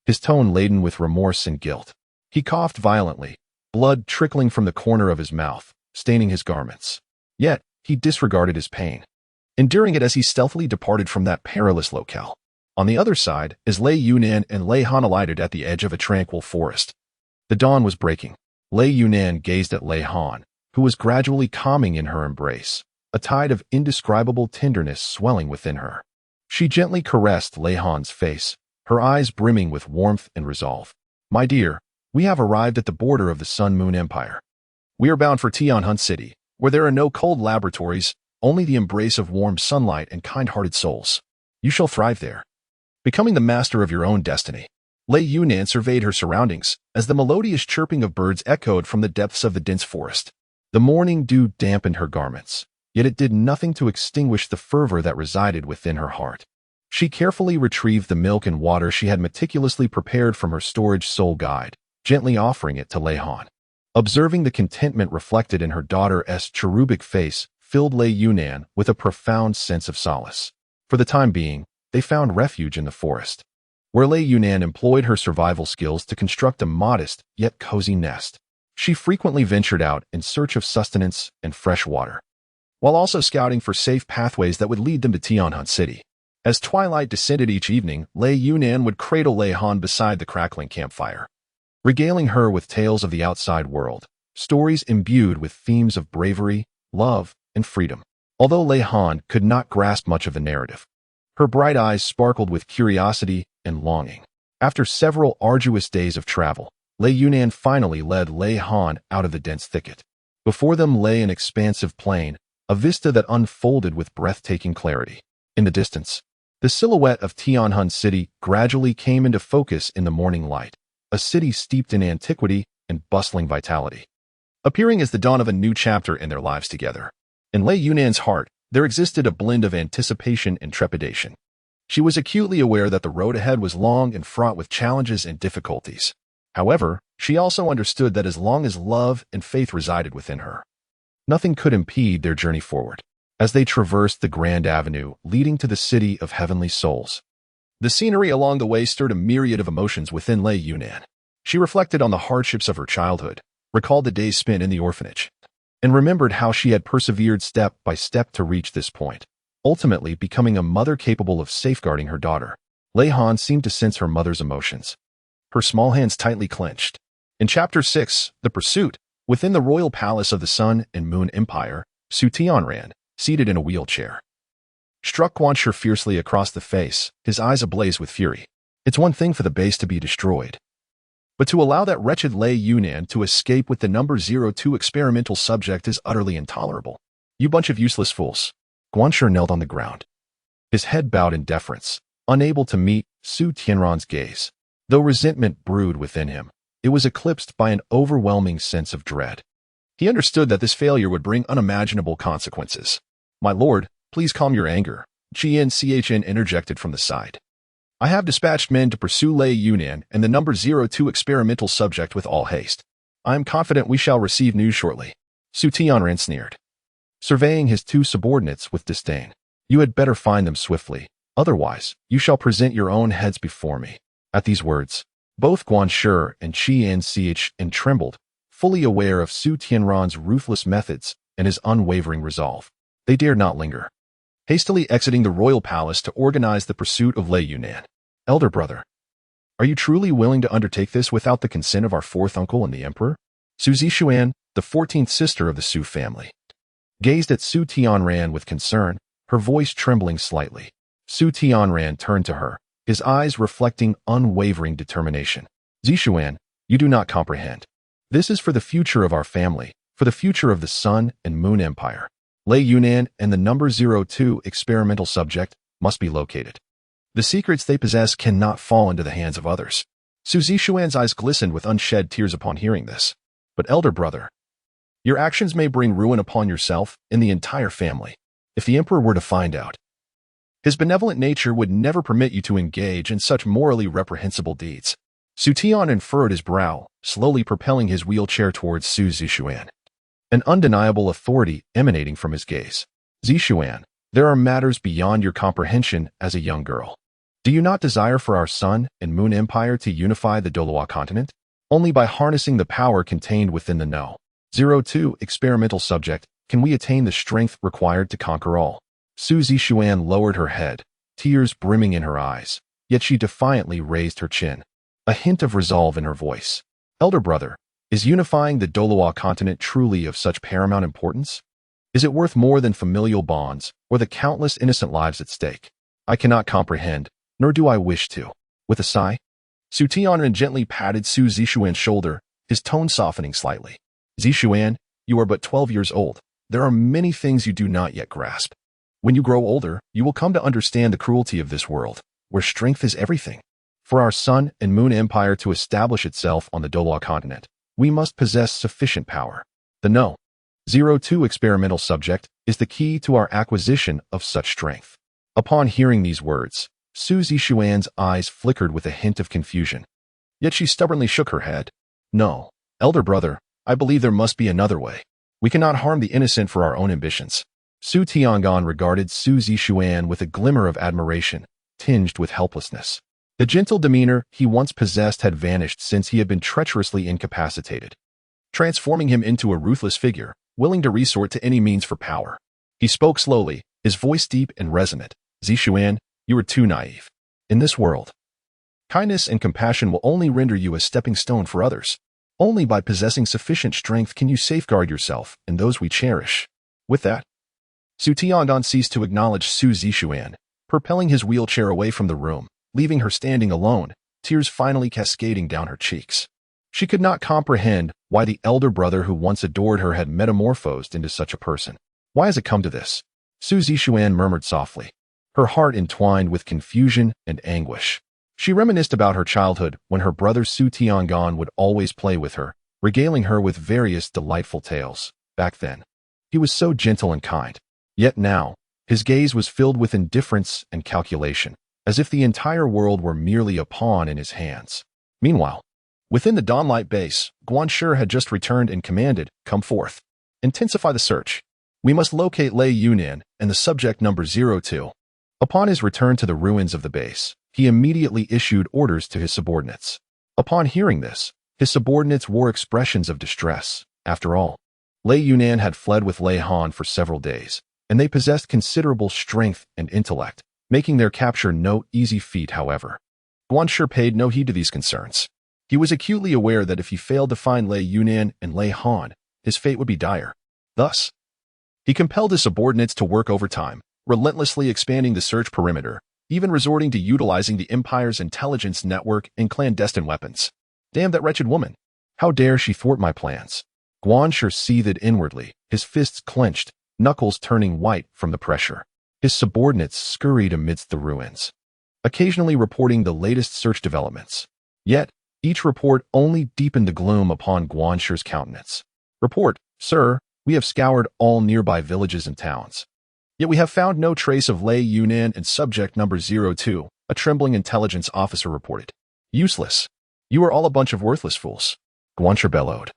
his tone laden with remorse and guilt. He coughed violently, blood trickling from the corner of his mouth, staining his garments. Yet, he disregarded his pain, enduring it as he stealthily departed from that perilous locale. On the other side, as Lei Yunan and Lei Han alighted at the edge of a tranquil forest. The dawn was breaking. Lei Yunan gazed at Lei Han, who was gradually calming in her embrace, a tide of indescribable tenderness swelling within her. She gently caressed Lei Han's face, her eyes brimming with warmth and resolve. My dear, we have arrived at the border of the Sun-Moon Empire. We are bound for Tianhun City, where there are no cold laboratories, only the embrace of warm sunlight and kind-hearted souls. You shall thrive there, becoming the master of your own destiny. Lei Yunan surveyed her surroundings as the melodious chirping of birds echoed from the depths of the dense forest. The morning dew dampened her garments, yet it did nothing to extinguish the fervor that resided within her heart. She carefully retrieved the milk and water she had meticulously prepared from her storage soul guide, gently offering it to Lei Han. Observing the contentment reflected in her daughter's cherubic face filled Lei Yunan with a profound sense of solace. For the time being, they found refuge in the forest, where Lei Yunan employed her survival skills to construct a modest yet cozy nest. She frequently ventured out in search of sustenance and fresh water, while also scouting for safe pathways that would lead them to Tianhun City. As twilight descended each evening, Lei Yunan would cradle Lei Han beside the crackling campfire, regaling her with tales of the outside world, stories imbued with themes of bravery, love, and freedom. Although Lei Han could not grasp much of the narrative, her bright eyes sparkled with curiosity and longing. After several arduous days of travel, Lei Yunan finally led Lei Han out of the dense thicket. Before them lay an expansive plain, a vista that unfolded with breathtaking clarity. In the distance, the silhouette of Tianhun City gradually came into focus in the morning light, a city steeped in antiquity and bustling vitality, appearing as the dawn of a new chapter in their lives together. In Lei Yunan's heart, there existed a blend of anticipation and trepidation. She was acutely aware that the road ahead was long and fraught with challenges and difficulties. However, she also understood that as long as love and faith resided within her, nothing could impede their journey forward. As they traversed the grand avenue leading to the city of heavenly souls, the scenery along the way stirred a myriad of emotions within Lei Yunan. She reflected on the hardships of her childhood, recalled the days spent in the orphanage, and remembered how she had persevered step by step to reach this point, ultimately becoming a mother capable of safeguarding her daughter. Lei Han seemed to sense her mother's emotions. Her small hands tightly clenched. In Chapter 6, The Pursuit, within the royal palace of the Sun and Moon Empire, Su Tianran, seated in a wheelchair, struck Guanshi fiercely across the face, his eyes ablaze with fury. It's one thing for the base to be destroyed, but to allow that wretched Lei Yunan to escape with the number 02 experimental subject is utterly intolerable. You bunch of useless fools. Guanshi knelt on the ground, his head bowed in deference, unable to meet Su Tianran's gaze. Though resentment brewed within him, it was eclipsed by an overwhelming sense of dread. He understood that this failure would bring unimaginable consequences. My lord, please calm your anger, Chen interjected from the side. I have dispatched men to pursue Lei Yunan and the number 02 experimental subject with all haste. I am confident we shall receive news shortly. Su Tianran sneered, surveying his two subordinates with disdain. You had better find them swiftly, otherwise you shall present your own heads before me. At these words, Both Guan Shi and Qian Ch and trembled, fully aware of Su Tianran's ruthless methods and his unwavering resolve. They dared not linger, hastily exiting the royal palace to organize the pursuit of Lei Yunan. Elder brother, are you truly willing to undertake this without the consent of our fourth uncle and the emperor? Su Zixuan, the 14th sister of the Su family, gazed at Su Tianran with concern, her voice trembling slightly. Su Tianran turned to her, his eyes reflecting unwavering determination. Zixuan, you do not comprehend. This is for the future of our family, for the future of the Sun and Moon Empire. Lei Yunan and the number 02 experimental subject must be located. The secrets they possess cannot fall into the hands of others. Su Zixuan's eyes glistened with unshed tears upon hearing this. But elder brother, your actions may bring ruin upon yourself and the entire family. If the emperor were to find out, his benevolent nature would never permit you to engage in such morally reprehensible deeds. Su Tian furrowed his brow, slowly propelling his wheelchair towards Su Zixuan. An undeniable authority emanating from his gaze. Zixuan, there are matters beyond your comprehension as a young girl. Do you not desire for our Sun and Moon Empire to unify the Douluo continent? Only by harnessing the power contained within the No. 02 experimental subject can we attain the strength required to conquer all. Su Zixuan lowered her head, tears brimming in her eyes, yet she defiantly raised her chin, a hint of resolve in her voice. Elder brother, is unifying the Douluo continent truly of such paramount importance? Is it worth more than familial bonds or the countless innocent lives at stake? I cannot comprehend, nor do I wish to. With a sigh, Su Tianran gently patted Su Zixuan's shoulder, his tone softening slightly. Zixuan, you are but 12 years old. There are many things you do not yet grasp. When you grow older, you will come to understand the cruelty of this world, where strength is everything. For our Sun and Moon Empire to establish itself on the Douluo continent, we must possess sufficient power. The No. 02 experimental subject is the key to our acquisition of such strength. Upon hearing these words, Su Zixuan's eyes flickered with a hint of confusion. Yet she stubbornly shook her head. No, elder brother, I believe there must be another way. We cannot harm the innocent for our own ambitions. Su Tiangan regarded Su Zixuan with a glimmer of admiration, tinged with helplessness. The gentle demeanor he once possessed had vanished since he had been treacherously incapacitated, transforming him into a ruthless figure, willing to resort to any means for power. He spoke slowly, his voice deep and resonant. Zixuan, you are too naive. In this world, kindness and compassion will only render you a stepping stone for others. Only by possessing sufficient strength can you safeguard yourself and those we cherish. With that, Su Tiandan ceased to acknowledge Su Zixuan, propelling his wheelchair away from the room, leaving her standing alone, tears finally cascading down her cheeks. She could not comprehend why the elder brother who once adored her had metamorphosed into such a person. Why has it come to this? Su Zixuan murmured softly, her heart entwined with confusion and anguish. She reminisced about her childhood when her brother Su Tiangan would always play with her, regaling her with various delightful tales. Back then, he was so gentle and kind. Yet now, his gaze was filled with indifference and calculation, as if the entire world were merely a pawn in his hands. Meanwhile, within the Dawnlight base, Guan Shi had just returned and commanded, "Come forth. Intensify the search. We must locate Lei Yunan and the subject number 02. Upon his return to the ruins of the base, he immediately issued orders to his subordinates. Upon hearing this, his subordinates wore expressions of distress. After all, Lei Yunan had fled with Lei Han for several days, and they possessed considerable strength and intellect, making their capture no easy feat, however. Guan Shi paid no heed to these concerns. He was acutely aware that if he failed to find Lei Yunan and Lei Han, his fate would be dire. Thus, he compelled his subordinates to work overtime, relentlessly expanding the search perimeter, even resorting to utilizing the Empire's intelligence network and clandestine weapons. Damn that wretched woman! How dare she thwart my plans? Guan Shi seethed inwardly, his fists clenched, knuckles turning white from the pressure. His subordinates scurried amidst the ruins, occasionally reporting the latest search developments. Yet, each report only deepened the gloom upon Guan Shi's countenance. Report, sir, we have scoured all nearby villages and towns. Yet we have found no trace of Lei Yunan and subject number 02, a trembling intelligence officer reported. Useless. You are all a bunch of worthless fools. Guan Shi bellowed,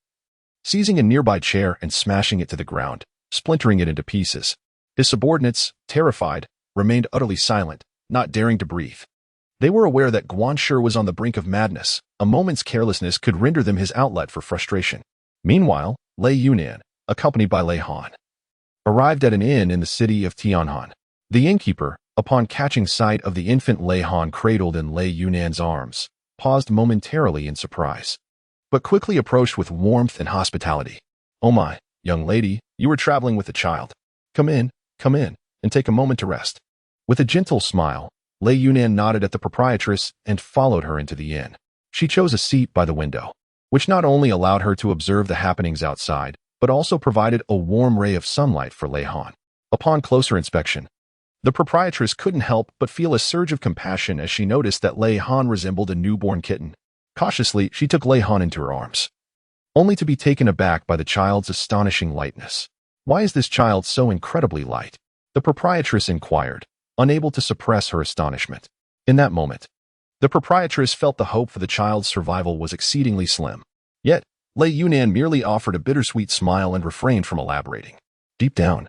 seizing a nearby chair and smashing it to the ground, splintering it into pieces. His subordinates, terrified, remained utterly silent, not daring to breathe. They were aware that Guanshi was on the brink of madness. A moment's carelessness could render them his outlet for frustration. Meanwhile, Lei Yunan, accompanied by Lei Han, arrived at an inn in the city of Tianhan. The innkeeper, upon catching sight of the infant Lei Han cradled in Lei Yunan's arms, paused momentarily in surprise, but quickly approached with warmth and hospitality. "Oh my, young lady, you were traveling with a child. Come in, and take a moment to rest." With a gentle smile, Lei Yunan nodded at the proprietress and followed her into the inn. She chose a seat by the window, which not only allowed her to observe the happenings outside, but also provided a warm ray of sunlight for Lei Han. Upon closer inspection, the proprietress couldn't help but feel a surge of compassion as she noticed that Lei Han resembled a newborn kitten. Cautiously, she took Lei Han into her arms, only to be taken aback by the child's astonishing lightness. "Why is this child so incredibly light?" the proprietress inquired, unable to suppress her astonishment. In that moment, the proprietress felt the hope for the child's survival was exceedingly slim. Yet, Lei Yunan merely offered a bittersweet smile and refrained from elaborating. Deep down,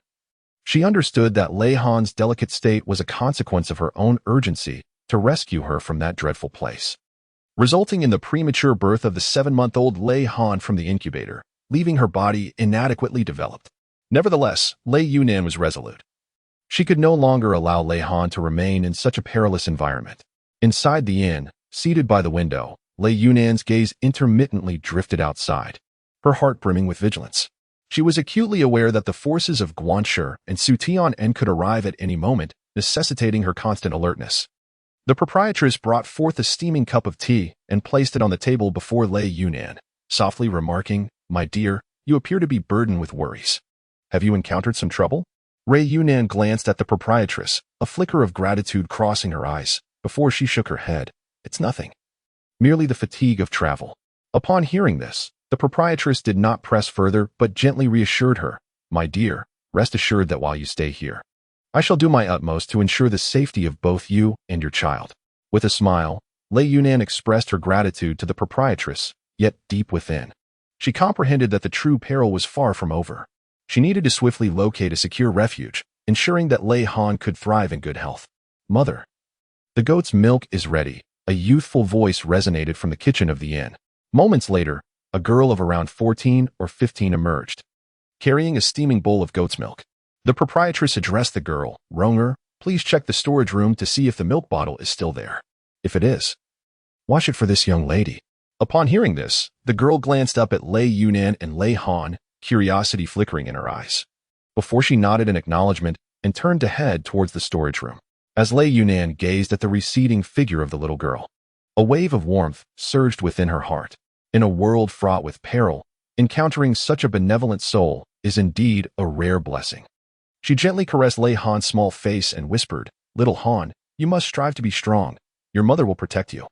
she understood that Lei Han's delicate state was a consequence of her own urgency to rescue her from that dreadful place, resulting in the premature birth of the 7-month-old Lei Han from the incubator, leaving her body inadequately developed. Nevertheless, Lei Yunan was resolute. She could no longer allow Lei Han to remain in such a perilous environment. Inside the inn, seated by the window, Lei Yunan's gaze intermittently drifted outside, her heart brimming with vigilance. She was acutely aware that the forces of Guanshi and Tianhan could arrive at any moment, necessitating her constant alertness. The proprietress brought forth a steaming cup of tea and placed it on the table before Lei Yunan, softly remarking, "My dear, you appear to be burdened with worries. Have you encountered some trouble?" Lei Yunan glanced at the proprietress, a flicker of gratitude crossing her eyes, before she shook her head. "It's nothing. Merely the fatigue of travel." Upon hearing this, the proprietress did not press further but gently reassured her, "My dear, rest assured that while you stay here, I shall do my utmost to ensure the safety of both you and your child." With a smile, Lei Yunan expressed her gratitude to the proprietress, yet deep within, she comprehended that the true peril was far from over. She needed to swiftly locate a secure refuge, ensuring that Lei Han could thrive in good health. "Mother, the goat's milk is ready," a youthful voice resonated from the kitchen of the inn. Moments later, a girl of around 14 or 15 emerged, carrying a steaming bowl of goat's milk. The proprietress addressed the girl, "Ronger, please check the storage room to see if the milk bottle is still there. If it is, wash it for this young lady." Upon hearing this, the girl glanced up at Lei Yunan and Lei Han, curiosity flickering in her eyes, before she nodded in acknowledgement and turned to head towards the storage room. As Lei Yunan gazed at the receding figure of the little girl, a wave of warmth surged within her heart. In a world fraught with peril, encountering such a benevolent soul is indeed a rare blessing. She gently caressed Lei Han's small face and whispered, "Little Han, you must strive to be strong. Your mother will protect you."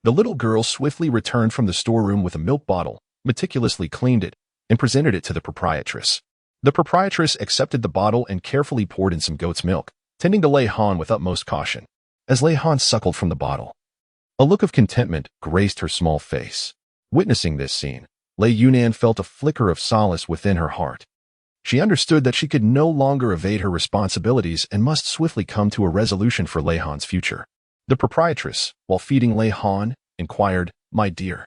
The little girl swiftly returned from the storeroom with a milk bottle, meticulously cleaned it, and presented it to the proprietress. The proprietress accepted the bottle and carefully poured in some goat's milk, tending to Lei Han with utmost caution. As Lei Han suckled from the bottle, a look of contentment graced her small face. Witnessing this scene, Lei Yunan felt a flicker of solace within her heart. She understood that she could no longer evade her responsibilities and must swiftly come to a resolution for Lei Han's future. The proprietress, while feeding Lei Han, inquired, "My dear,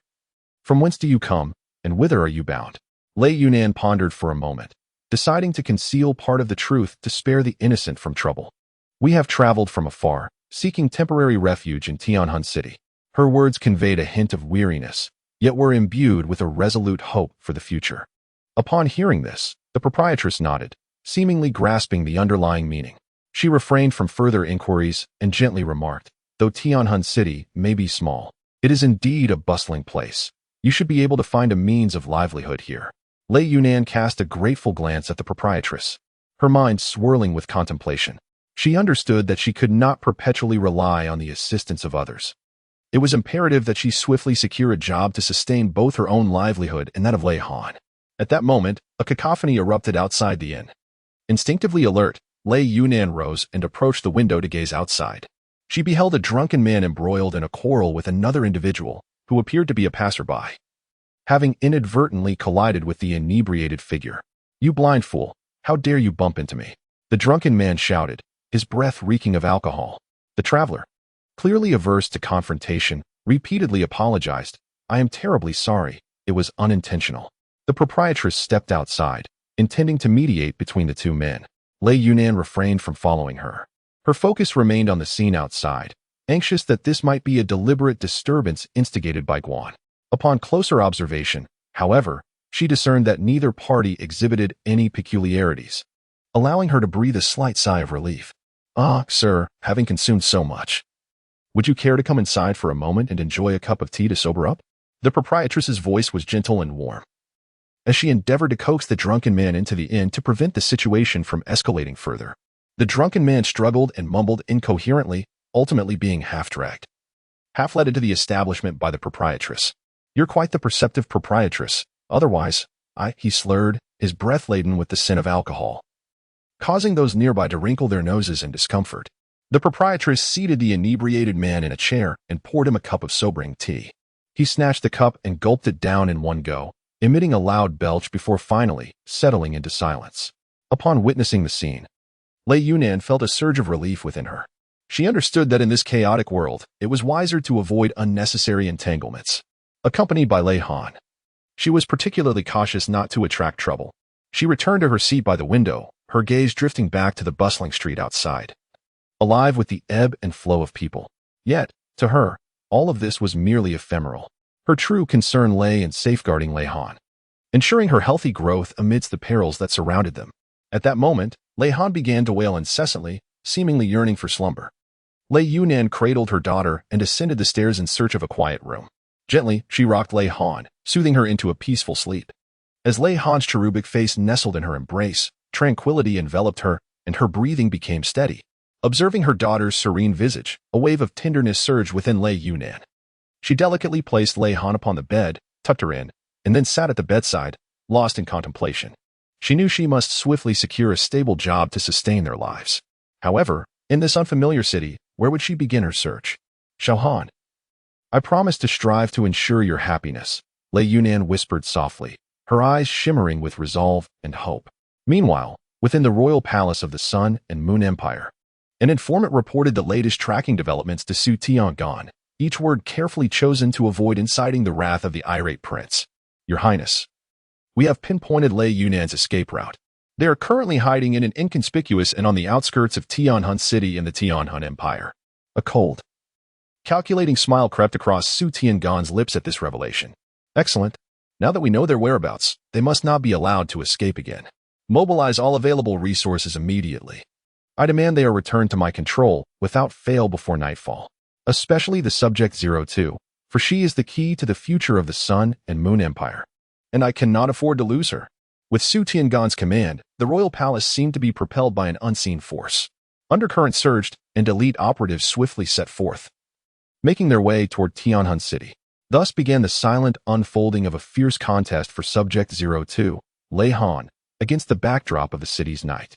from whence do you come, and whither are you bound?" Lei Yunan pondered for a moment, deciding to conceal part of the truth to spare the innocent from trouble. "We have traveled from afar, seeking temporary refuge in Tianhan City." Her words conveyed a hint of weariness, yet were imbued with a resolute hope for the future. Upon hearing this, the proprietress nodded, seemingly grasping the underlying meaning. She refrained from further inquiries and gently remarked, "Though Tianhan City may be small, it is indeed a bustling place. You should be able to find a means of livelihood here." Lei Yunan cast a grateful glance at the proprietress, her mind swirling with contemplation. She understood that she could not perpetually rely on the assistance of others. It was imperative that she swiftly secure a job to sustain both her own livelihood and that of Lei Han. At that moment, a cacophony erupted outside the inn. Instinctively alert, Lei Yunan rose and approached the window to gaze outside. She beheld a drunken man embroiled in a quarrel with another individual, who appeared to be a passerby, having inadvertently collided with the inebriated figure. "You blind fool, how dare you bump into me?" the drunken man shouted, his breath reeking of alcohol. The traveler, clearly averse to confrontation, repeatedly apologized. "I am terribly sorry. It was unintentional." The proprietress stepped outside, intending to mediate between the two men. Lei Yunan refrained from following her. Her focus remained on the scene outside, anxious that this might be a deliberate disturbance instigated by Guan. Upon closer observation, however, she discerned that neither party exhibited any peculiarities, allowing her to breathe a slight sigh of relief. "Ah, sir, having consumed so much. Would you care to come inside for a moment and enjoy a cup of tea to sober up?" The proprietress's voice was gentle and warm, as she endeavored to coax the drunken man into the inn to prevent the situation from escalating further. The drunken man struggled and mumbled incoherently, ultimately being half-dragged, half-led into the establishment by the proprietress. "You're quite the perceptive proprietress. Otherwise, he slurred, his breath laden with the scent of alcohol, causing those nearby to wrinkle their noses in discomfort. The proprietress seated the inebriated man in a chair and poured him a cup of sobering tea. He snatched the cup and gulped it down in one go, emitting a loud belch before finally settling into silence. Upon witnessing the scene, Lei Yunan felt a surge of relief within her. She understood that in this chaotic world, it was wiser to avoid unnecessary entanglements. Accompanied by Lei Han, she was particularly cautious not to attract trouble. She returned to her seat by the window, her gaze drifting back to the bustling street outside, alive with the ebb and flow of people. Yet, to her, all of this was merely ephemeral. Her true concern lay in safeguarding Lei Han, ensuring her healthy growth amidst the perils that surrounded them. At that moment, Lei Han began to wail incessantly, seemingly yearning for slumber. Lei Yunan cradled her daughter and ascended the stairs in search of a quiet room. Gently, she rocked Lei Han, soothing her into a peaceful sleep. As Lei Han's cherubic face nestled in her embrace, tranquility enveloped her, and her breathing became steady. Observing her daughter's serene visage, a wave of tenderness surged within Lei Yunan. She delicately placed Lei Han upon the bed, tucked her in, and then sat at the bedside, lost in contemplation. She knew she must swiftly secure a stable job to sustain their lives. However, in this unfamiliar city, where would she begin her search? "Xiao Han, I promise to strive to ensure your happiness," Lei Yunan whispered softly, her eyes shimmering with resolve and hope. Meanwhile, within the royal palace of the Sun and Moon Empire, an informant reported the latest tracking developments to Su Tiangan, each word carefully chosen to avoid inciting the wrath of the irate prince. "Your Highness, we have pinpointed Lei Yunan's escape route. They are currently hiding in an inconspicuous and on the outskirts of Tianhun City in the Tianhun Empire." A cold, calculating smile crept across Su Tiangan's lips at this revelation. "Excellent. Now that we know their whereabouts, they must not be allowed to escape again. Mobilize all available resources immediately. I demand they are returned to my control without fail before nightfall, especially the Subject 02, for she is the key to the future of the Sun and Moon Empire, and I cannot afford to lose her." With Su Tiangan's command, the royal palace seemed to be propelled by an unseen force. Undercurrent surged, and elite operatives swiftly set forth, making their way toward Tianhun City. Thus began the silent unfolding of a fierce contest for Subject 02, Lei Han, against the backdrop of the city's night.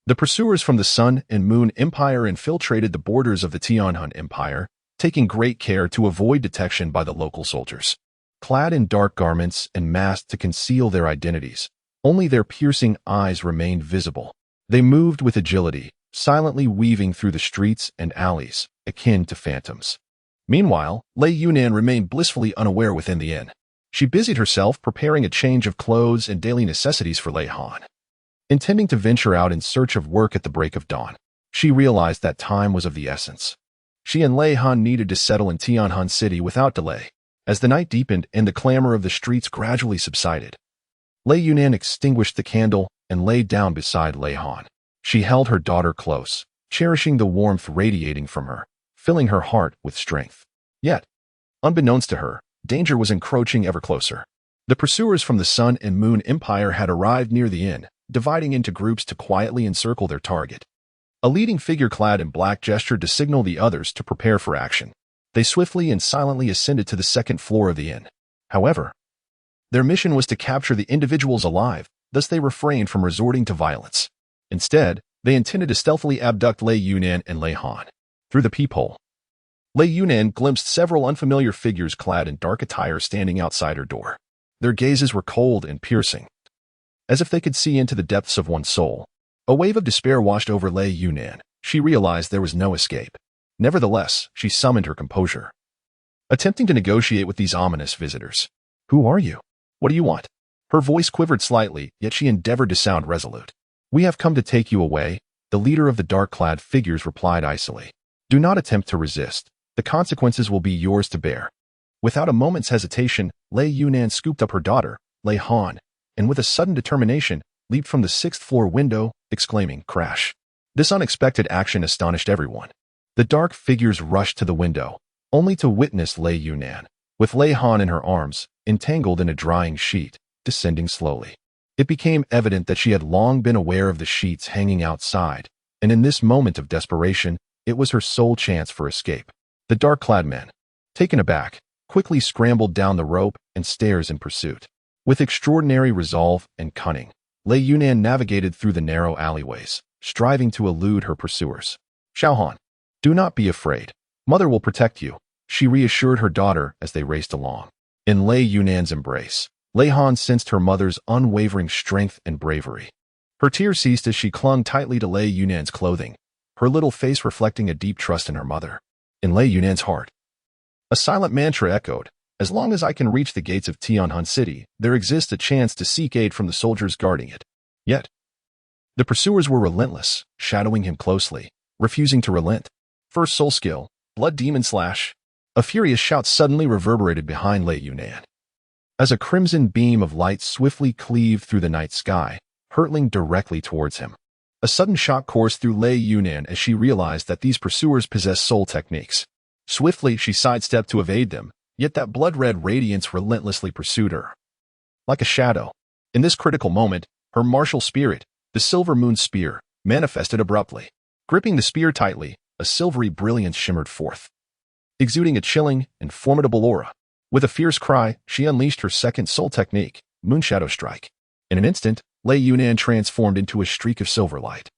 The pursuers from the Sun and Moon Empire infiltrated the borders of the Tianhun Empire, taking great care to avoid detection by the local soldiers. Clad in dark garments and masked to conceal their identities, only their piercing eyes remained visible. They moved with agility, silently weaving through the streets and alleys, akin to phantoms. Meanwhile, Lei Yunan remained blissfully unaware within the inn. She busied herself preparing a change of clothes and daily necessities for Lei Han. Intending to venture out in search of work at the break of dawn, she realized that time was of the essence. She and Lei Han needed to settle in Tianhun City without delay. As the night deepened and the clamor of the streets gradually subsided, Lei Yunan extinguished the candle and lay down beside Lei Han. She held her daughter close, cherishing the warmth radiating from her, filling her heart with strength. Yet, unbeknownst to her, danger was encroaching ever closer. The pursuers from the Sun and Moon Empire had arrived near the inn, dividing into groups to quietly encircle their target. A leading figure clad in black gestured to signal the others to prepare for action. They swiftly and silently ascended to the second floor of the inn. However, their mission was to capture the individuals alive, thus they refrained from resorting to violence. Instead, they intended to stealthily abduct Lei Yunan and Lei Han. Through the peephole, Lei Yunan glimpsed several unfamiliar figures clad in dark attire standing outside her door. Their gazes were cold and piercing, as if they could see into the depths of one's soul. A wave of despair washed over Lei Yunan. She realized there was no escape. Nevertheless, she summoned her composure, attempting to negotiate with these ominous visitors. "Who are you? What do you want?" Her voice quivered slightly, yet she endeavored to sound resolute. "We have come to take you away," the leader of the dark-clad figures replied icily. "Do not attempt to resist. The consequences will be yours to bear." Without a moment's hesitation, Lei Yunan scooped up her daughter, Lei Han, and with a sudden determination, leaped from the sixth-floor window, exclaiming, "Crash!" This unexpected action astonished everyone. The dark figures rushed to the window, only to witness Lei Yunan, with Lei Han in her arms, entangled in a drying sheet, descending slowly. It became evident that she had long been aware of the sheets hanging outside, and in this moment of desperation, it was her sole chance for escape. The dark-clad men, taken aback, quickly scrambled down the rope and stairs in pursuit. With extraordinary resolve and cunning, Lei Yunan navigated through the narrow alleyways, striving to elude her pursuers. "Xiaohan, do not be afraid. Mother will protect you," she reassured her daughter as they raced along. In Lei Yunan's embrace, Lei Han sensed her mother's unwavering strength and bravery. Her tears ceased as she clung tightly to Lei Yunan's clothing, her little face reflecting a deep trust in her mother. In Lei Yunan's heart, a silent mantra echoed, "As long as I can reach the gates of Tianhan City, there exists a chance to seek aid from the soldiers guarding it." Yet, the pursuers were relentless, shadowing him closely, refusing to relent. First soul skill, Blood Demon Slash. A furious shout suddenly reverberated behind Lei Yunan, as a crimson beam of light swiftly cleaved through the night sky, hurtling directly towards him. A sudden shock coursed through Lei Yunan as she realized that these pursuers possessed soul techniques. Swiftly, she sidestepped to evade them, yet that blood-red radiance relentlessly pursued her. Like a shadow, in this critical moment, her martial spirit, the Silver Moon Spear, manifested abruptly. Gripping the spear tightly, a silvery brilliance shimmered forth, exuding a chilling and formidable aura. With a fierce cry, she unleashed her second soul technique, Moonshadow Strike. In an instant, Lei Yunan transformed into a streak of silver light,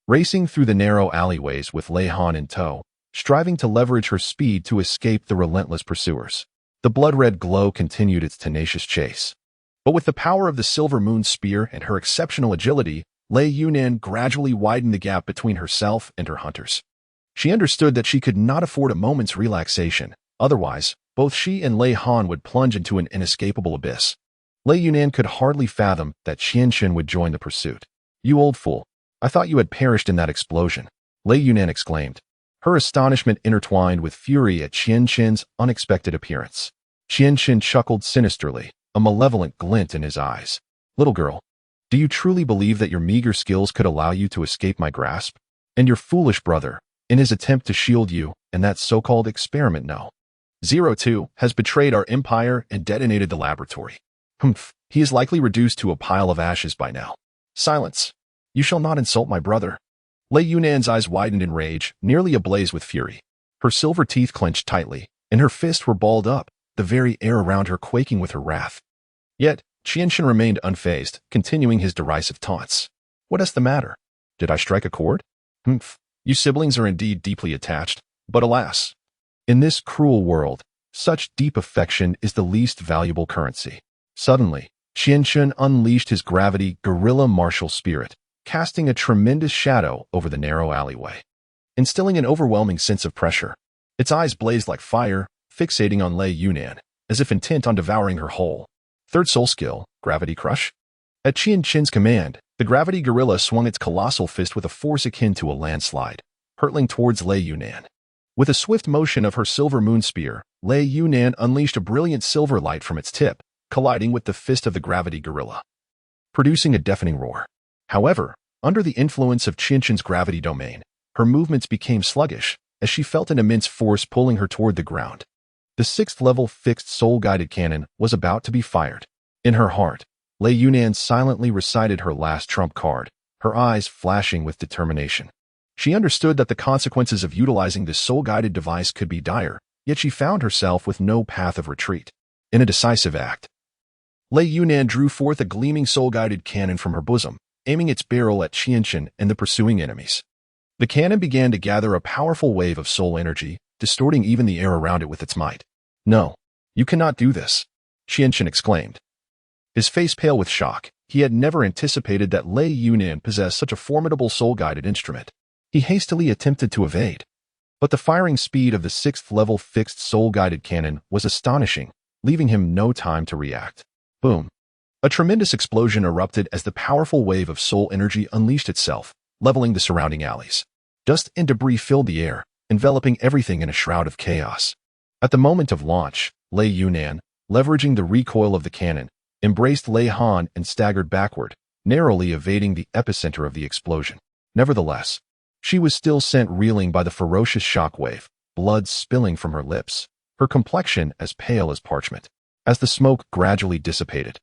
racing through the narrow alleyways with Lei Han in tow, striving to leverage her speed to escape the relentless pursuers. The blood-red glow continued its tenacious chase. But with the power of the Silver Moon Spear and her exceptional agility, Lei Yunan gradually widened the gap between herself and her hunters. She understood that she could not afford a moment's relaxation, otherwise, both she and Lei Han would plunge into an inescapable abyss. Lei Yunan could hardly fathom that Qianxin would join the pursuit. "You old fool, I thought you had perished in that explosion," Lei Yunan exclaimed, her astonishment intertwined with fury at Qianxin's unexpected appearance. Qianxin chuckled sinisterly, a malevolent glint in his eyes. "Little girl, do you truly believe that your meager skills could allow you to escape my grasp? And your foolish brother, in his attempt to shield you, and that so-called experiment no. 02 has betrayed our empire and detonated the laboratory. Humph, he is likely reduced to a pile of ashes by now." "Silence! You shall not insult my brother." Lei Yunan's eyes widened in rage, nearly ablaze with fury. Her silver teeth clenched tightly, and her fists were balled up, the very air around her quaking with her wrath. Yet, Qianxin remained unfazed, continuing his derisive taunts. "What is the matter? Did I strike a chord? Humph, you siblings are indeed deeply attached, but alas, in this cruel world, such deep affection is the least valuable currency." Suddenly, Qianxin unleashed his gravity guerrilla martial spirit, casting a tremendous shadow over the narrow alleyway, instilling an overwhelming sense of pressure. Its eyes blazed like fire, fixating on Lei Yunan, as if intent on devouring her whole. Third soul skill, Gravity Crush. At Qianxin's command, the gravity gorilla swung its colossal fist with a force akin to a landslide, hurtling towards Lei Yunan. With a swift motion of her Silver Moon Spear, Lei Yunan unleashed a brilliant silver light from its tip, colliding with the fist of the gravity gorilla, producing a deafening roar. However, under the influence of Qianxin's gravity domain, her movements became sluggish, as she felt an immense force pulling her toward the ground. The sixth-level fixed soul-guided cannon was about to be fired. In her heart, Lei Yunan silently recited her last trump card, her eyes flashing with determination. She understood that the consequences of utilizing this soul-guided device could be dire, yet she found herself with no path of retreat. In a decisive act, Lei Yunan drew forth a gleaming soul-guided cannon from her bosom, aiming its barrel at Qianxin and the pursuing enemies. The cannon began to gather a powerful wave of soul energy, distorting even the air around it with its might. "No, you cannot do this," Qianxin exclaimed. His face pale with shock, he had never anticipated that Lei Yunan possessed such a formidable soul-guided instrument. He hastily attempted to evade, But the firing speed of the 6th-level fixed soul-guided cannon was astonishing, leaving him no time to react. Boom. A tremendous explosion erupted as the powerful wave of soul energy unleashed itself, leveling the surrounding alleys. Dust and debris filled the air, enveloping everything in a shroud of chaos. At the moment of launch, Lei Yunnan, leveraging the recoil of the cannon, embraced Lei Han and staggered backward, narrowly evading the epicenter of the explosion. Nevertheless, she was still sent reeling by the ferocious shockwave, blood spilling from her lips, her complexion as pale as parchment. As the smoke gradually dissipated,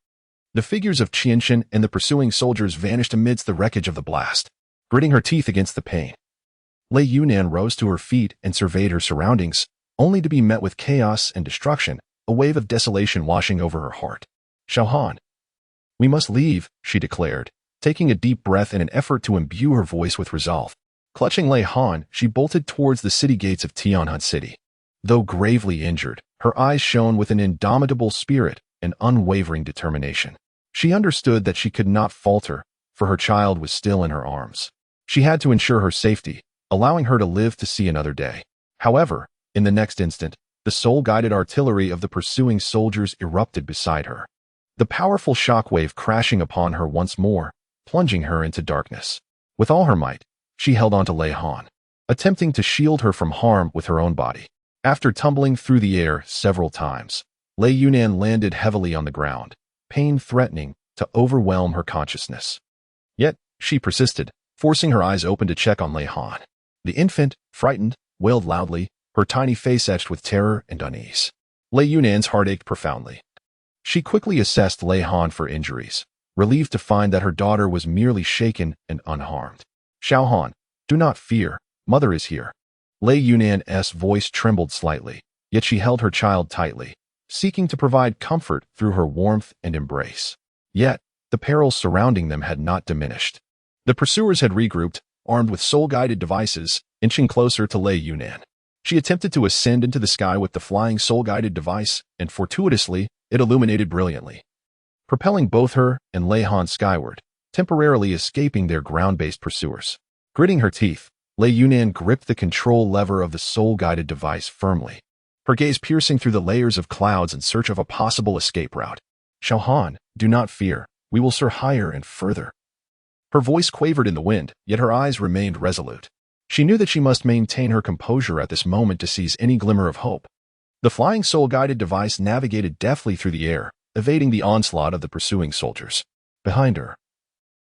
the figures of Qianshan and the pursuing soldiers vanished amidst the wreckage of the blast. Gritting her teeth against the pain, Lei Yunnan rose to her feet and surveyed her surroundings, only to be met with chaos and destruction, a wave of desolation washing over her heart. "Xiaohan, we must leave," she declared, taking a deep breath in an effort to imbue her voice with resolve. Clutching Lei Han, she bolted towards the city gates of Tianhan City. Though gravely injured, her eyes shone with an indomitable spirit and unwavering determination. She understood that she could not falter, for her child was still in her arms. She had to ensure her safety, allowing her to live to see another day. However, in the next instant, the soul-guided artillery of the pursuing soldiers erupted beside her. The powerful shockwave crashing upon her once more, plunging her into darkness. With all her might, she held on to Lei Han, attempting to shield her from harm with her own body. After tumbling through the air several times, Lei Yunnan landed heavily on the ground, pain threatening to overwhelm her consciousness. Yet, she persisted, forcing her eyes open to check on Lei Han. The infant, frightened, wailed loudly, her tiny face etched with terror and unease. Lei Yunnan's heart ached profoundly. She quickly assessed Lei Han for injuries, relieved to find that her daughter was merely shaken and unharmed. "Xiaohan, do not fear, mother is here." Lei Yunnan's voice trembled slightly, yet she held her child tightly, seeking to provide comfort through her warmth and embrace. Yet, the perils surrounding them had not diminished. The pursuers had regrouped, armed with soul-guided devices, inching closer to Lei Yunnan. She attempted to ascend into the sky with the flying soul-guided device, and fortuitously, it illuminated brilliantly, propelling both her and Lei Han skyward, temporarily escaping their ground-based pursuers. Gritting her teeth, Lei Yunnan gripped the control lever of the soul-guided device firmly, her gaze piercing through the layers of clouds in search of a possible escape route. "Xiaohan, do not fear, we will soar higher and further." Her voice quavered in the wind, yet her eyes remained resolute. She knew that she must maintain her composure at this moment to seize any glimmer of hope. The flying soul-guided device navigated deftly through the air, evading the onslaught of the pursuing soldiers. Behind her,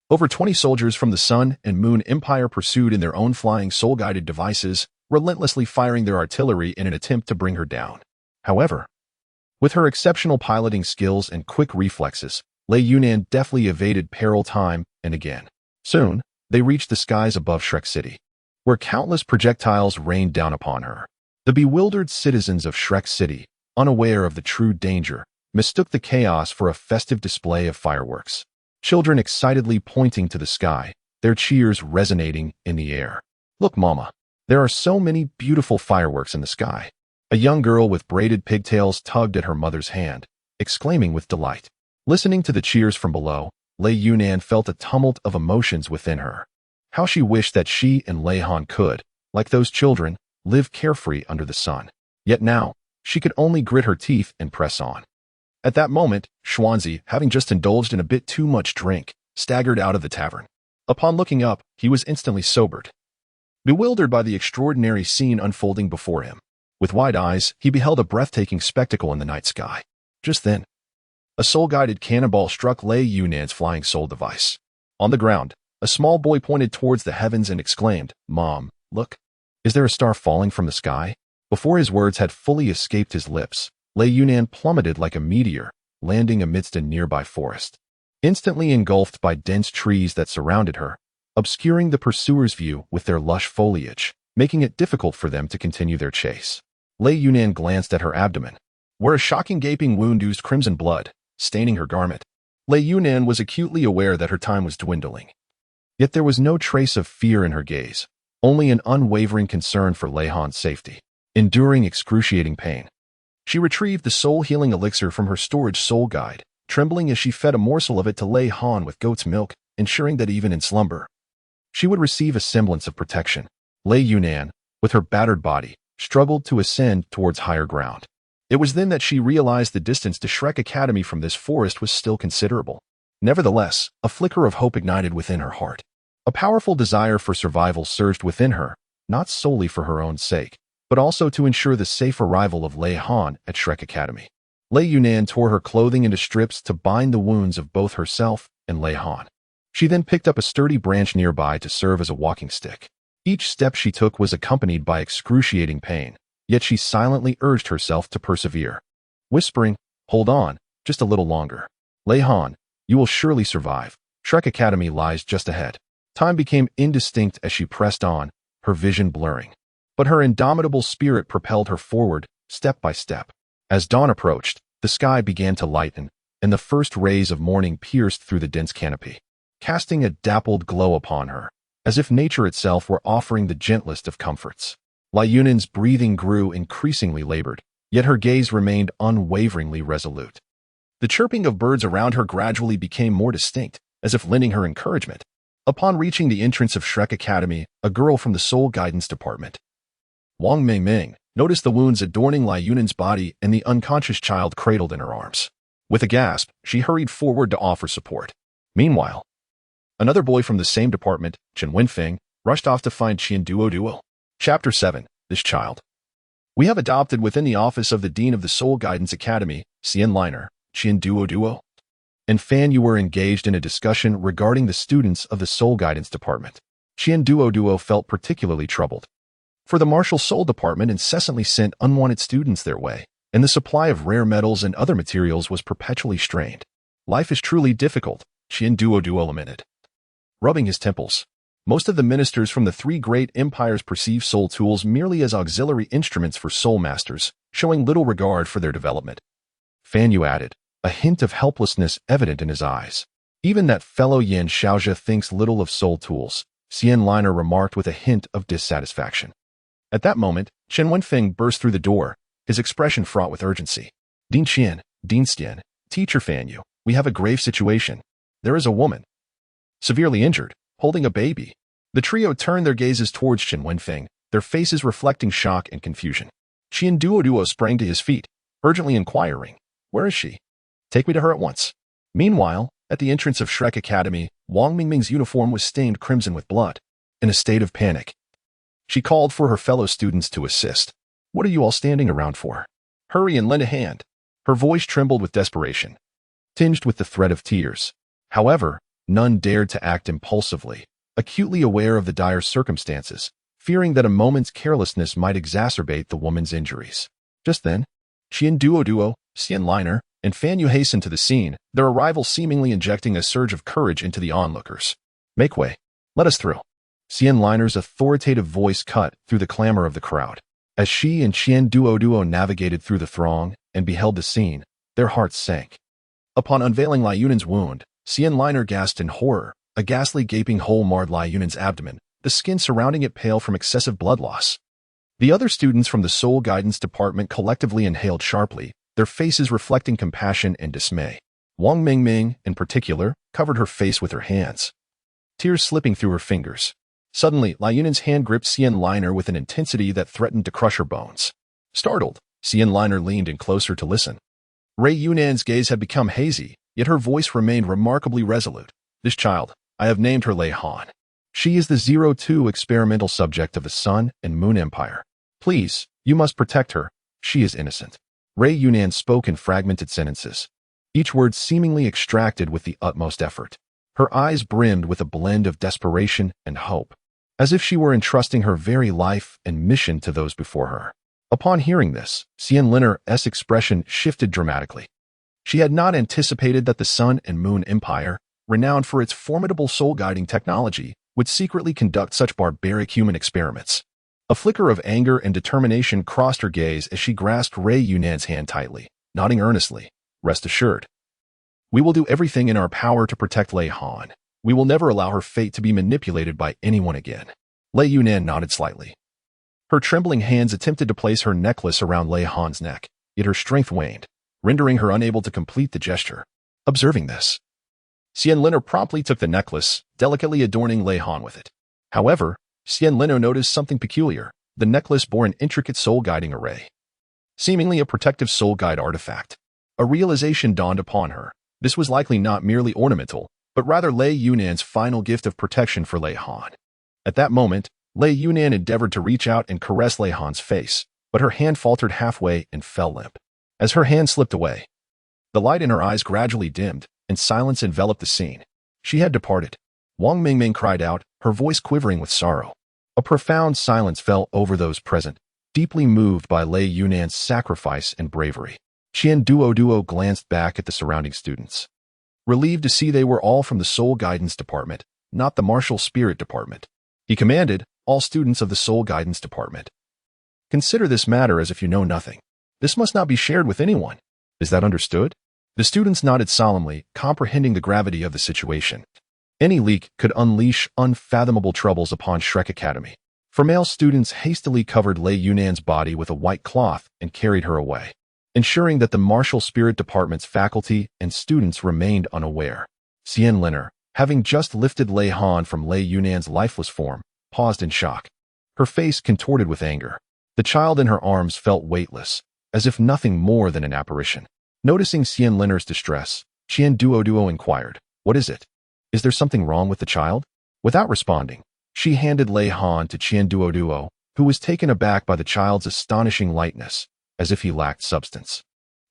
over 20 soldiers from the Sun and Moon Empire pursued in their own flying soul-guided devices, relentlessly firing their artillery in an attempt to bring her down. However, with her exceptional piloting skills and quick reflexes, Lei Yunnan deftly evaded peril time and again. Soon, they reached the skies above Shrek City, where countless projectiles rained down upon her. The bewildered citizens of Shrek City, unaware of the true danger, mistook the chaos for a festive display of fireworks. Children excitedly pointing to the sky, their cheers resonating in the air. "Look, Mama, there are so many beautiful fireworks in the sky." A young girl with braided pigtails tugged at her mother's hand, exclaiming with delight. Listening to the cheers from below, Lei Yunnan felt a tumult of emotions within her. How she wished that she and Lei Han could, like those children, live carefree under the sun. Yet now, she could only grit her teeth and press on. At that moment, Xuanzi, having just indulged in a bit too much drink, staggered out of the tavern. Upon looking up, he was instantly sobered, bewildered by the extraordinary scene unfolding before him. With wide eyes, he beheld a breathtaking spectacle in the night sky. Just then, a soul-guided cannonball struck Lei Yunnan's flying soul device. On the ground, a small boy pointed towards the heavens and exclaimed, "Mom, look. Is there a star falling from the sky?" Before his words had fully escaped his lips, Lei Yunnan plummeted like a meteor, landing amidst a nearby forest. Instantly engulfed by dense trees that surrounded her, obscuring the pursuers' view with their lush foliage, making it difficult for them to continue their chase. Lei Yunnan glanced at her abdomen, where a shocking gaping wound oozed crimson blood, staining her garment. Lei Yunnan was acutely aware that her time was dwindling. Yet there was no trace of fear in her gaze, only an unwavering concern for Lei Han's safety. Enduring excruciating pain, she retrieved the soul-healing elixir from her storage soul guide, trembling as she fed a morsel of it to Lei Han with goat's milk, ensuring that even in slumber, she would receive a semblance of protection. Lei Yunnan, with her battered body, struggled to ascend towards higher ground. It was then that she realized the distance to Shrek Academy from this forest was still considerable. Nevertheless, a flicker of hope ignited within her heart. A powerful desire for survival surged within her, not solely for her own sake, but also to ensure the safe arrival of Lei Han at Shrek Academy. Lei Yunan tore her clothing into strips to bind the wounds of both herself and Lei Han. She then picked up a sturdy branch nearby to serve as a walking stick. Each step she took was accompanied by excruciating pain, yet she silently urged herself to persevere, whispering, "Hold on, just a little longer. Lei Han, you will surely survive. Shrek Academy lies just ahead." Time became indistinct as she pressed on, her vision blurring. But her indomitable spirit propelled her forward, step by step. As dawn approached, the sky began to lighten, and the first rays of morning pierced through the dense canopy, casting a dappled glow upon her, as if nature itself were offering the gentlest of comforts. Lei Yunan's breathing grew increasingly labored, yet her gaze remained unwaveringly resolute. The chirping of birds around her gradually became more distinct, as if lending her encouragement. Upon reaching the entrance of Shrek Academy, a girl from the Soul Guidance Department, Wang Mingming, noticed the wounds adorning Lei Yunan's body and the unconscious child cradled in her arms. With a gasp, she hurried forward to offer support. Meanwhile, another boy from the same department, Chen Wenfeng, rushed off to find Duo. Chapter 7. This Child. We have adopted within the office of the Dean of the Soul Guidance Academy, Xian Liner, Duo, and Fan Yu were engaged in a discussion regarding the students of the Soul Guidance Department. Duo felt particularly troubled. For the Martial Soul Department incessantly sent unwanted students their way, and the supply of rare metals and other materials was perpetually strained. Life is truly difficult, Duo lamented, rubbing his temples. Most of the ministers from the three great empires perceive soul tools merely as auxiliary instruments for soul masters, showing little regard for their development. Fan Yu added, a hint of helplessness evident in his eyes. Even that fellow Yan Xiaozhe thinks little of soul tools, Xian Liner remarked with a hint of dissatisfaction. At that moment, Chen Wenfeng burst through the door, his expression fraught with urgency. Dean Xian, Teacher Fan Yu, we have a grave situation. There is a woman, severely injured, holding a baby. The trio turned their gazes towards Chen Wenfeng, their faces reflecting shock and confusion. Duo sprang to his feet, urgently inquiring, where is she? Take me to her at once. Meanwhile, at the entrance of Shrek Academy, Wang Mingming's uniform was stained crimson with blood. In a state of panic, she called for her fellow students to assist. What are you all standing around for? Hurry and lend a hand. Her voice trembled with desperation, tinged with the threat of tears. However, none dared to act impulsively, acutely aware of the dire circumstances, fearing that a moment's carelessness might exacerbate the woman's injuries. Just then, Duo, Xian Liner, and Fan Yu hastened to the scene, their arrival seemingly injecting a surge of courage into the onlookers. Make way. Let us through. Xian Liner's authoritative voice cut through the clamor of the crowd. As she and Duo navigated through the throng and beheld the scene, their hearts sank. Upon unveiling Lei Yunan's wound, Xian Liner gasped in horror. A ghastly gaping hole marred Lei Yunan's abdomen, the skin surrounding it pale from excessive blood loss. The other students from the Soul Guidance Department collectively inhaled sharply, their faces reflecting compassion and dismay. Wang Mingming, in particular, covered her face with her hands, tears slipping through her fingers. Suddenly, Lei Yunan's hand gripped Xian Liner with an intensity that threatened to crush her bones. Startled, Xian Liner leaned in closer to listen. Lei Yunan's gaze had become hazy, yet her voice remained remarkably resolute. This child, I have named her Lei Han. She is the 02 experimental subject of the Sun and Moon Empire. Please, you must protect her. She is innocent. Lei Yunan spoke in fragmented sentences, each word seemingly extracted with the utmost effort. Her eyes brimmed with a blend of desperation and hope, as if she were entrusting her very life and mission to those before her. Upon hearing this, Xian Liner's expression shifted dramatically. She had not anticipated that the Sun and Moon Empire, renowned for its formidable soul-guiding technology, would secretly conduct such barbaric human experiments. A flicker of anger and determination crossed her gaze as she grasped Lei Yunan's hand tightly, nodding earnestly. Rest assured, we will do everything in our power to protect Lei Han. We will never allow her fate to be manipulated by anyone again. Lei Yunan nodded slightly. Her trembling hands attempted to place her necklace around Lei Han's neck, yet her strength waned, rendering her unable to complete the gesture. Observing this, Xian Liner promptly took the necklace, delicately adorning Lei Han with it. However, Xian Liner noticed something peculiar. The necklace bore an intricate soul-guiding array, seemingly a protective soul guide artifact. A realization dawned upon her. This was likely not merely ornamental, but rather Lei Yunan's final gift of protection for Lei Han. At that moment, Lei Yunan endeavored to reach out and caress Lei Han's face, but her hand faltered halfway and fell limp. As her hand slipped away, the light in her eyes gradually dimmed, and silence enveloped the scene. She had departed. Wang Mingming cried out, her voice quivering with sorrow. A profound silence fell over those present, deeply moved by Lei Yunan's sacrifice and bravery. Duo glanced back at the surrounding students, relieved to see they were all from the Soul Guidance Department, not the Martial Spirit Department. He commanded, all students of the Soul Guidance Department, consider this matter as if you know nothing. This must not be shared with anyone. Is that understood? The students nodded solemnly, comprehending the gravity of the situation. Any leak could unleash unfathomable troubles upon Shrek Academy. For male students hastily covered Lei Yunan's body with a white cloth and carried her away, ensuring that the Martial Spirit Department's faculty and students remained unaware. Xian Liner, having just lifted Lei Han from Lei Yunan's lifeless form, paused in shock. Her face contorted with anger. The child in her arms felt weightless, as if nothing more than an apparition. Noticing Xian Liner's distress, Duo inquired, "What is it? Is there something wrong with the child?" Without responding, she handed Lei Han to Duo, who was taken aback by the child's astonishing lightness, as if he lacked substance.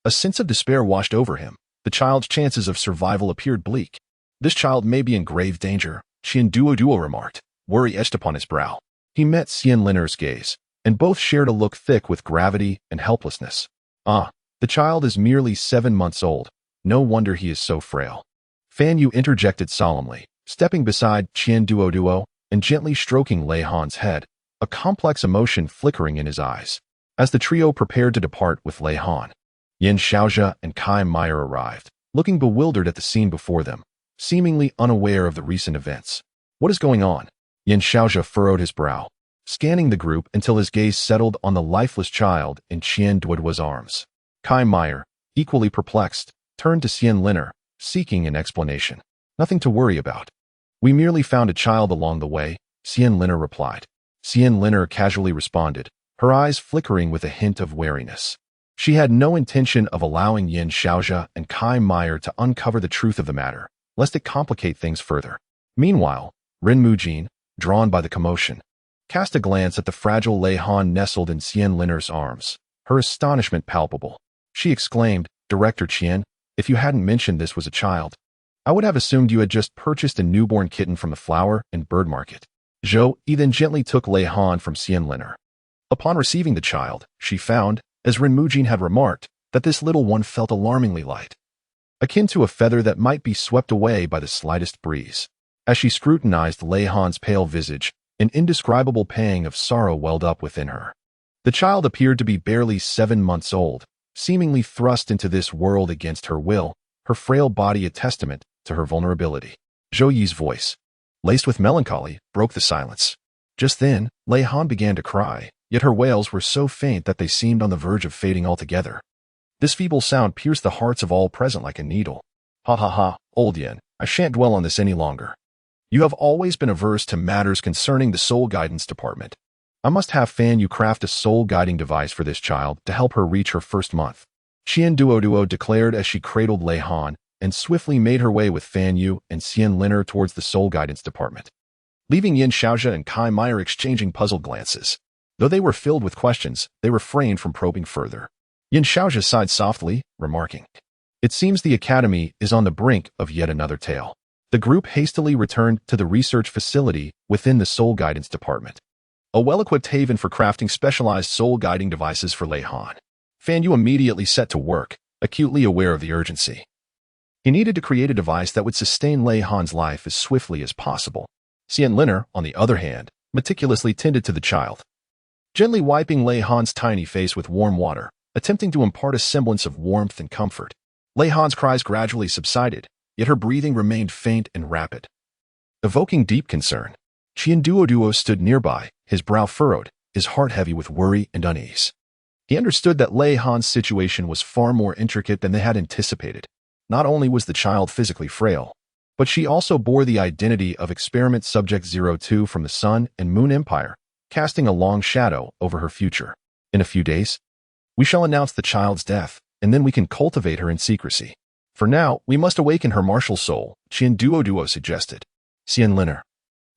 A sense of despair washed over him. The child's chances of survival appeared bleak. "This child may be in grave danger," Duo remarked, worry etched upon his brow. He met Xian Liner's gaze, and both shared a look thick with gravity and helplessness. The child is merely 7 months old. No wonder he is so frail." Fan Yu interjected solemnly, stepping beside Duo and gently stroking Lei Han's head, a complex emotion flickering in his eyes. As the trio prepared to depart with Lei Han, Yin Xiaojia and Kai Meyer arrived, looking bewildered at the scene before them, seemingly unaware of the recent events. "What is going on?" Yin Xiaojia furrowed his brow, scanning the group until his gaze settled on the lifeless child in Duo's arms. Kai Meyer, equally perplexed, turned to Xian Liner, seeking an explanation. "Nothing to worry about. We merely found a child along the way," Xian Liner replied. Xian Liner casually responded, her eyes flickering with a hint of wariness. She had no intention of allowing Yin Xiaojia and Kai Meyer to uncover the truth of the matter, lest it complicate things further. Meanwhile, Ren Mujin, drawn by the commotion, cast a glance at the fragile Lei Han nestled in Xian Liner's arms, her astonishment palpable. She exclaimed, "Director Qian, if you hadn't mentioned this was a child, I would have assumed you had just purchased a newborn kitten from the flower and bird market." Zhou Yi then gently took Lei Han from Xian Liner. Upon receiving the child, she found, as Ren Mujin had remarked, that this little one felt alarmingly light, akin to a feather that might be swept away by the slightest breeze. As she scrutinized Lei Han's pale visage, an indescribable pang of sorrow welled up within her. The child appeared to be barely 7 months old, seemingly thrust into this world against her will, her frail body a testament to her vulnerability. Zhou Yi's voice, laced with melancholy, broke the silence. Just then, Lei Han began to cry, yet her wails were so faint that they seemed on the verge of fading altogether. This feeble sound pierced the hearts of all present like a needle. "Ha ha ha, old Yin, I shan't dwell on this any longer. You have always been averse to matters concerning the Soul Guidance Department. I must have Fan Yu craft a soul-guiding device for this child to help her reach her first month," Duo declared as she cradled Lei Han and swiftly made her way with Fan Yu and Xian Liner towards the Soul Guidance Department, leaving Yin Xiaojia and Kai Meyer exchanging puzzled glances. Though they were filled with questions, they refrained from probing further. Yin Xiaojia sighed softly, remarking, "It seems the Academy is on the brink of yet another tale." The group hastily returned to the research facility within the Soul Guidance Department, a well-equipped haven for crafting specialized soul-guiding devices for Lei Han. Fan Yu immediately set to work, acutely aware of the urgency. He needed to create a device that would sustain Lei Han's life as swiftly as possible. Xian Liner, on the other hand, meticulously tended to the child, gently wiping Lei Han's tiny face with warm water, attempting to impart a semblance of warmth and comfort. Lei Han's cries gradually subsided, yet her breathing remained faint and rapid, evoking deep concern. Duo stood nearby, his brow furrowed, his heart heavy with worry and unease. He understood that Lei Han's situation was far more intricate than they had anticipated. Not only was the child physically frail, but she also bore the identity of Experiment Subject 02 from the Sun and Moon Empire, casting a long shadow over her future. In a few days, we shall announce the child's death, and then we can cultivate her in secrecy. For now, we must awaken her martial soul, Duo suggested. Xianliner,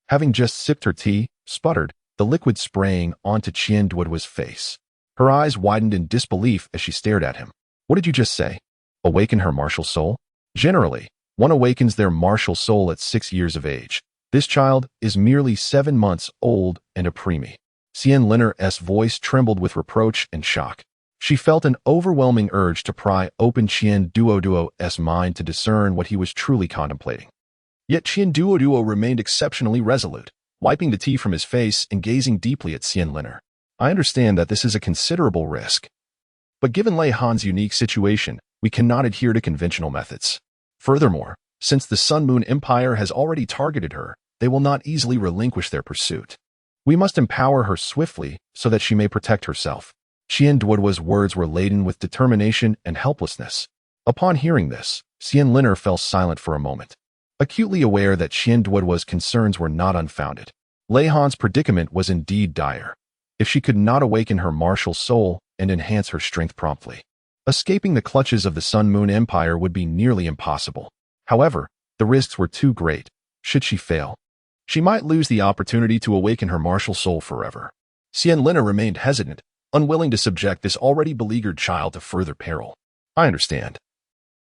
having just sipped her tea, sputtered, the liquid spraying onto Duo's face. Her eyes widened in disbelief as she stared at him. What did you just say? Awaken her martial soul? Generally, one awakens their martial soul at 6 years of age. This child is merely 7 months old and a preemie. Xianliner's voice trembled with reproach and shock. She felt an overwhelming urge to pry open Duo's mind to discern what he was truly contemplating. Yet Duo remained exceptionally resolute, wiping the tea from his face and gazing deeply at Xianliner. I understand that this is a considerable risk. But given Lei Han's unique situation, we cannot adhere to conventional methods. Furthermore, since the Sun-Moon Empire has already targeted her, they will not easily relinquish their pursuit. We must empower her swiftly so that she may protect herself. Duo's words were laden with determination and helplessness. Upon hearing this, Xianliner fell silent for a moment, acutely aware that Duo's concerns were not unfounded. Lei Han's predicament was indeed dire. If she could not awaken her martial soul and enhance her strength promptly, escaping the clutches of the Sun-Moon Empire would be nearly impossible. However, the risks were too great. Should she fail, she might lose the opportunity to awaken her martial soul forever. Xianliner remained hesitant, unwilling to subject this already beleaguered child to further peril. I understand.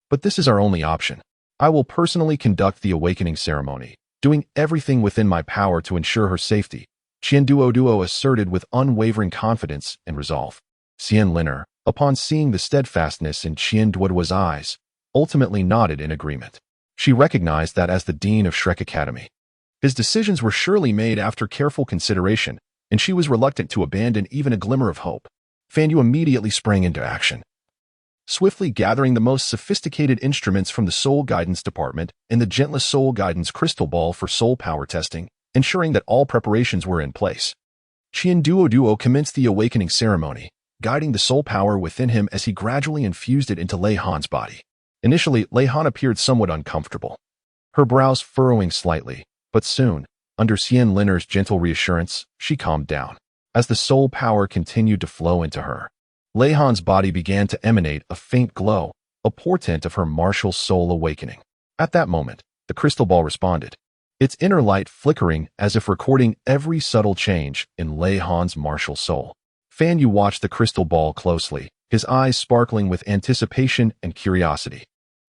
But this is our only option. I will personally conduct the awakening ceremony, doing everything within my power to ensure her safety, Duo asserted with unwavering confidence and resolve. Xianliner, upon seeing the steadfastness in Duo's eyes, ultimately nodded in agreement. She recognized that as the dean of Shrek Academy, his decisions were surely made after careful consideration, and she was reluctant to abandon even a glimmer of hope. Fan Yu immediately sprang into action, swiftly gathering the most sophisticated instruments from the Soul Guidance Department and the gentlest Soul Guidance crystal ball for soul power testing, ensuring that all preparations were in place. Duo commenced the awakening ceremony, guiding the soul power within him as he gradually infused it into Lei Han's body. Initially, Lei Han appeared somewhat uncomfortable, her brows furrowing slightly, but soon, under Xianliner's gentle reassurance, she calmed down. As the soul power continued to flow into her, Lei Han's body began to emanate a faint glow, a portent of her martial soul awakening. At that moment, the crystal ball responded, its inner light flickering as if recording every subtle change in Lei Han's martial soul. Fan Yu watched the crystal ball closely, his eyes sparkling with anticipation and curiosity.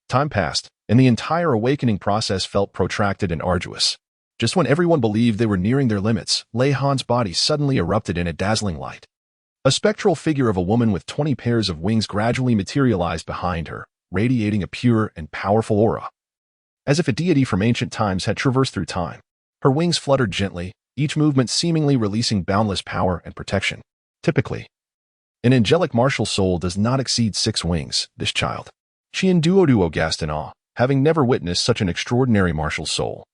Time passed, and the entire awakening process felt protracted and arduous. Just when everyone believed they were nearing their limits, Lei Han's body suddenly erupted in a dazzling light. A spectral figure of a woman with 20 pairs of wings gradually materialized behind her, radiating a pure and powerful aura, as if a deity from ancient times had traversed through time. Her wings fluttered gently, each movement seemingly releasing boundless power and protection. Typically, an angelic martial soul does not exceed 6 wings. This child, Duo gasped in awe, having never witnessed such an extraordinary martial soul.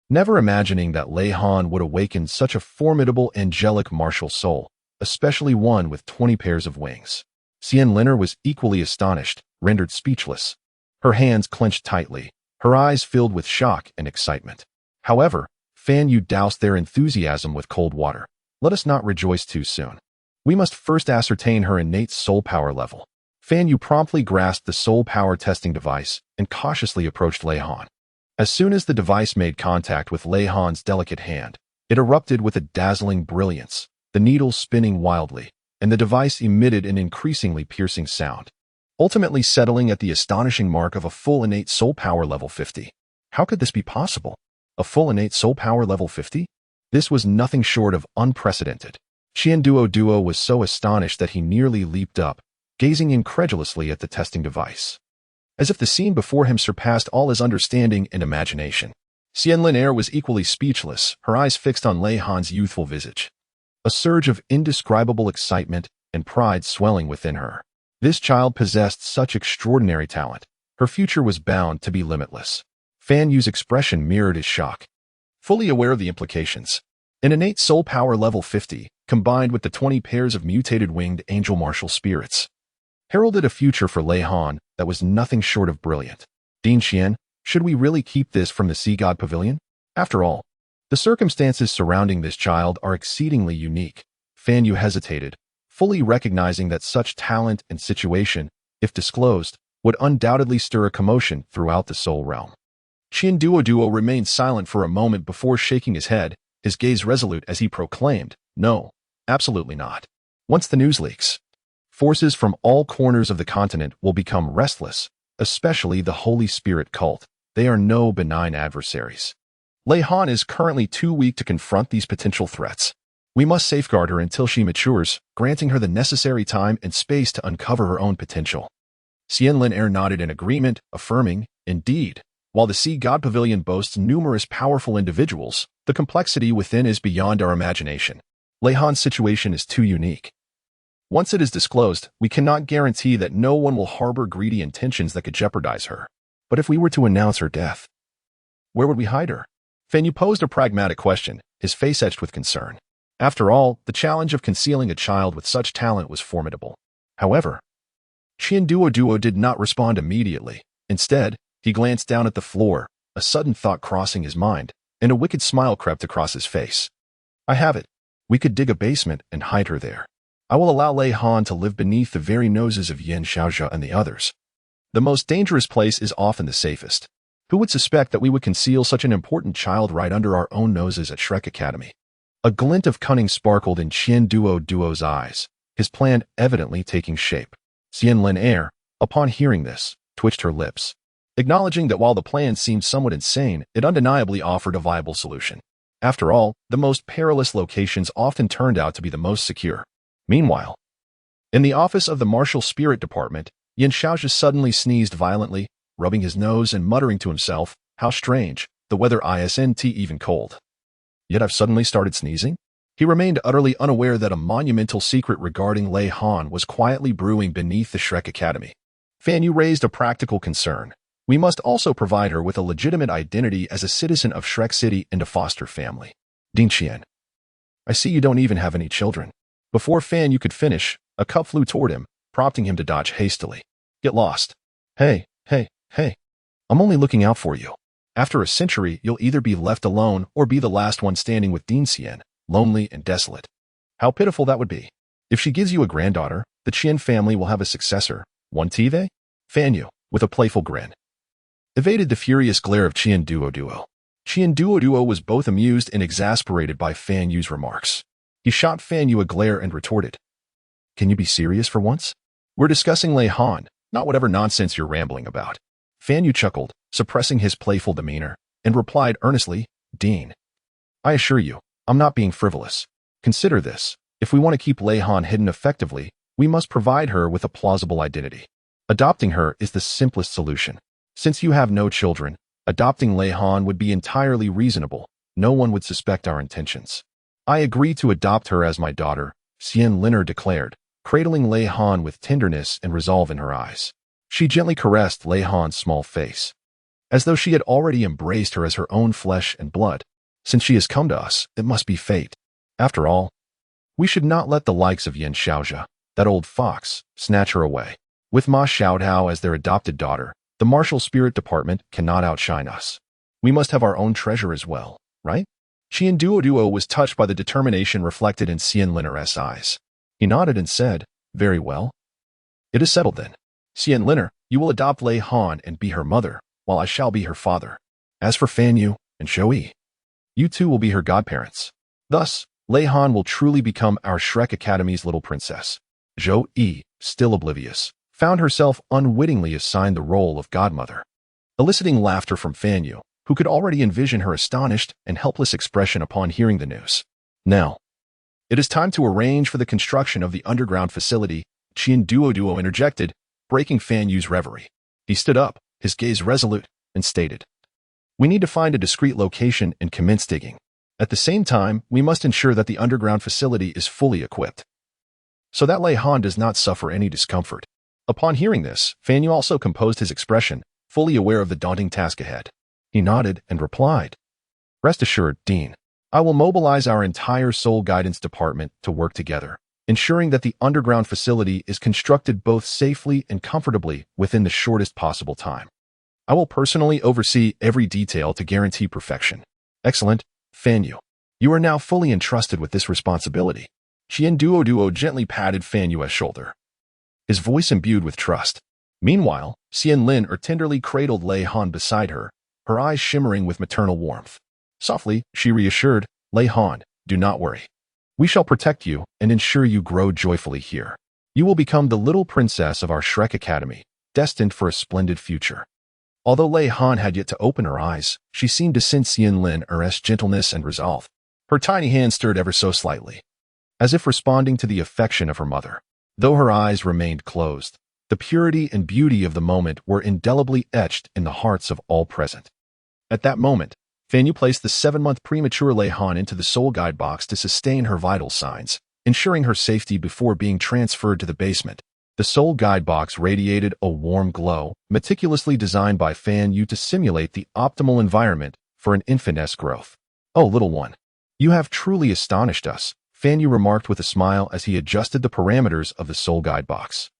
Never imagining that Lei Han would awaken such a formidable angelic martial soul, especially one with 20 pairs of wings. Xianliner was equally astonished, rendered speechless. Her hands clenched tightly, her eyes filled with shock and excitement. However, Fan Yu doused their enthusiasm with cold water. Let us not rejoice too soon. We must first ascertain her innate soul power level. Fan Yu promptly grasped the soul power testing device and cautiously approached Lei Han. As soon as the device made contact with Lei Han's delicate hand, it erupted with a dazzling brilliance, the needle spinning wildly, and the device emitted an increasingly piercing sound, ultimately settling at the astonishing mark of a full innate soul power level 50. How could this be possible? A full innate soul power level 50? This was nothing short of unprecedented. Duo was so astonished that he nearly leaped up, gazing incredulously at the testing device, as if the scene before him surpassed all his understanding and imagination. Xianliner was equally speechless, her eyes fixed on Lei Han's youthful visage, a surge of indescribable excitement and pride swelling within her. This child possessed such extraordinary talent. Her future was bound to be limitless. Fan Yu's expression mirrored his shock, fully aware of the implications. An innate soul power level 50, combined with the 20 pairs of mutated winged angel martial spirits, heralded a future for Lei Han that was nothing short of brilliant. Dean Xian, should we really keep this from the Sea God Pavilion? After all, The circumstances surrounding this child are exceedingly unique. Fan Yu hesitated, fully recognizing that such talent and situation, if disclosed, would undoubtedly stir a commotion throughout the Soul Realm. Duo remained silent for a moment before shaking his head, his gaze resolute as he proclaimed, "No, absolutely not. Once the news leaks, forces from all corners of the continent will become restless, especially the Holy Spirit cult. They are no benign adversaries. Lei Han is currently too weak to confront these potential threats. We must safeguard her until she matures, granting her the necessary time and space to uncover her own potential." Xianlin Air nodded in agreement, affirming, "Indeed, while the Sea God Pavilion boasts numerous powerful individuals, the complexity within is beyond our imagination. Lei Han's situation is too unique. Once it is disclosed, we cannot guarantee that no one will harbor greedy intentions that could jeopardize her. But if we were to announce her death, where would we hide her?" Fan Yu posed a pragmatic question, his face etched with concern. After all, the challenge of concealing a child with such talent was formidable. However, Duo did not respond immediately. Instead, he glanced down at the floor, a sudden thought crossing his mind, and a wicked smile crept across his face. "I have it. We could dig a basement and hide her there. I will allow Lei Han to live beneath the very noses of Yin Xiaozhe and the others. The most dangerous place is often the safest. Who would suspect that we would conceal such an important child right under our own noses at Shrek Academy?" A glint of cunning sparkled in Duo's eyes, his plan evidently taking shape. Xianlin Air, upon hearing this, twitched her lips, acknowledging that while the plan seemed somewhat insane, it undeniably offered a viable solution. After all, the most perilous locations often turned out to be the most secure. Meanwhile, in the office of the Martial Spirit Department, Yin Xiaozhe suddenly sneezed violently, rubbing his nose and muttering to himself, "How strange, the weather isn't even cold. Yet I've suddenly started sneezing?" He remained utterly unaware that a monumental secret regarding Lei Han was quietly brewing beneath the Shrek Academy. Fan Yu raised a practical concern. "We must also provide her with a legitimate identity as a citizen of Shrek City and a foster family." Ding Qian, "I see you don't even have any children." Before Fan Yu could finish, a cup flew toward him, prompting him to dodge hastily. "Get lost." Hey, I'm only looking out for you. After a century, you'll either be left alone or be the last one standing with Ding Qian, lonely and desolate. How pitiful that would be. If she gives you a granddaughter, the Qian family will have a successor, won't they?" Fan Yu, with a playful grin, evaded the furious glare of Duo. Duo was both amused and exasperated by Fan Yu's remarks. He shot Fan Yu a glare and retorted, "Can you be serious for once? We're discussing Lei Han, not whatever nonsense you're rambling about." Fan Yu chuckled, suppressing his playful demeanor, and replied earnestly, "Dean, I assure you, I'm not being frivolous. Consider this. If we want to keep Lei Han hidden effectively, we must provide her with a plausible identity. Adopting her is the simplest solution. Since you have no children, adopting Lei Han would be entirely reasonable. No one would suspect our intentions." "I agree to adopt her as my daughter," Xianlin declared, cradling Lei Han with tenderness and resolve in her eyes. She gently caressed Lei Han's small face, as though she had already embraced her as her own flesh and blood. "Since she has come to us, it must be fate. After all, we should not let the likes of Yin Xiaozhe, that old fox, snatch her away. With Ma Xiaohao as their adopted daughter, the Martial Spirit Department cannot outshine us. We must have our own treasure as well, right?" Duo was touched by the determination reflected in Xianlin's eyes. He nodded and said, "Very well. It is settled then. Xianlin, you will adopt Lei Han and be her mother, while I shall be her father. As for Fan Yu and Shou, you two will be her godparents. Thus, Lei Han will truly become our Shrek Academy's little princess." Zhou Yi, still oblivious, found herself unwittingly assigned the role of godmother, eliciting laughter from Fan Yu, who could already envision her astonished and helpless expression upon hearing the news. "Now, it is time to arrange for the construction of the underground facility," Duo interjected, breaking Fan Yu's reverie. He stood up, his gaze resolute, and stated, "We need to find a discreet location and commence digging. At the same time, we must ensure that the underground facility is fully equipped, so that Lei Han does not suffer any discomfort." Upon hearing this, Fan Yu also composed his expression, fully aware of the daunting task ahead. He nodded and replied, "Rest assured, Dean, I will mobilize our entire Soul Guidance Department to work together, ensuring that the underground facility is constructed both safely and comfortably within the shortest possible time. I will personally oversee every detail to guarantee perfection." "Excellent," Fanyu, you are now fully entrusted with this responsibility. Duo gently patted Fanyu's shoulder, his voice imbued with trust. Meanwhile, Lin tenderly cradled Lei Han beside her, her eyes shimmering with maternal warmth. Softly, she reassured, Lei Han, do not worry. We shall protect you and ensure you grow joyfully here. You will become the little princess of our Shrek Academy, destined for a splendid future. Although Lei Han had yet to open her eyes, she seemed to sense Lin's gentleness and resolve. Her tiny hand stirred ever so slightly, as if responding to the affection of her mother. Though her eyes remained closed, the purity and beauty of the moment were indelibly etched in the hearts of all present. At that moment, Fanyu placed the 7-month premature Lei Han into the soul guide box to sustain her vital signs, ensuring her safety before being transferred to the basement. The soul guide box radiated a warm glow, meticulously designed by Fanyu to simulate the optimal environment for an infant's growth. Oh, little one, you have truly astonished us, Fanyu remarked with a smile as he adjusted the parameters of the soul guide box.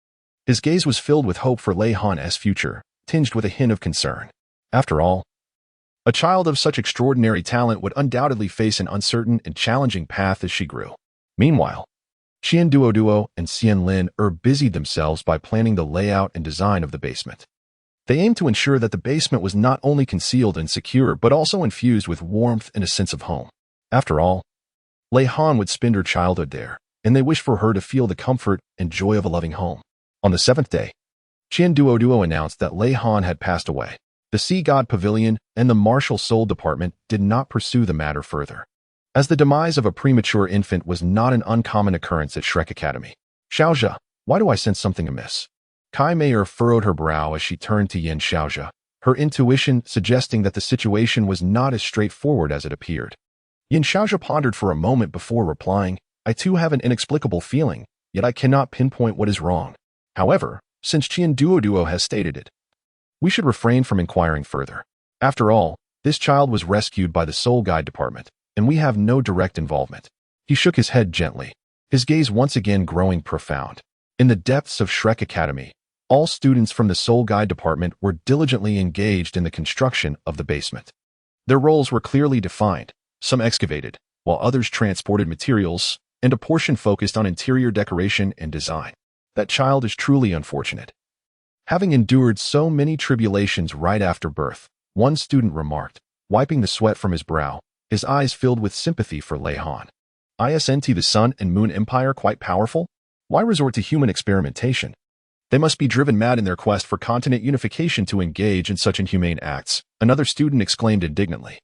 His gaze was filled with hope for Lei Han's future, tinged with a hint of concern. After all, a child of such extraordinary talent would undoubtedly face an uncertain and challenging path as she grew. Meanwhile, Duo and Lin busied themselves by planning the layout and design of the basement. They aimed to ensure that the basement was not only concealed and secure but also infused with warmth and a sense of home. After all, Lei Han would spend her childhood there, and they wished for her to feel the comfort and joy of a loving home. On the 7th day, Duo announced that Lei Han had passed away. The Sea God Pavilion and the Martial Soul Department did not pursue the matter further, as the demise of a premature infant was not an uncommon occurrence at Shrek Academy. Xiaozhe, why do I sense something amiss? Kai Meier furrowed her brow as she turned to Yin Xiaozhe, her intuition suggesting that the situation was not as straightforward as it appeared. Yin Xiaozhe pondered for a moment before replying, I too have an inexplicable feeling, yet I cannot pinpoint what is wrong. However, since Duo has stated it, we should refrain from inquiring further. After all, this child was rescued by the Soul Guide Department, and we have no direct involvement. He shook his head gently, his gaze once again growing profound. In the depths of Shrek Academy, all students from the Soul Guide Department were diligently engaged in the construction of the basement. Their roles were clearly defined. Some excavated, while others transported materials, and a portion focused on interior decoration and design. That child is truly unfortunate. Having endured so many tribulations right after birth, one student remarked, wiping the sweat from his brow, his eyes filled with sympathy for Lei Han. Isn't the Sun and Moon Empire quite powerful? Why resort to human experimentation? They must be driven mad in their quest for continent unification to engage in such inhumane acts, another student exclaimed indignantly.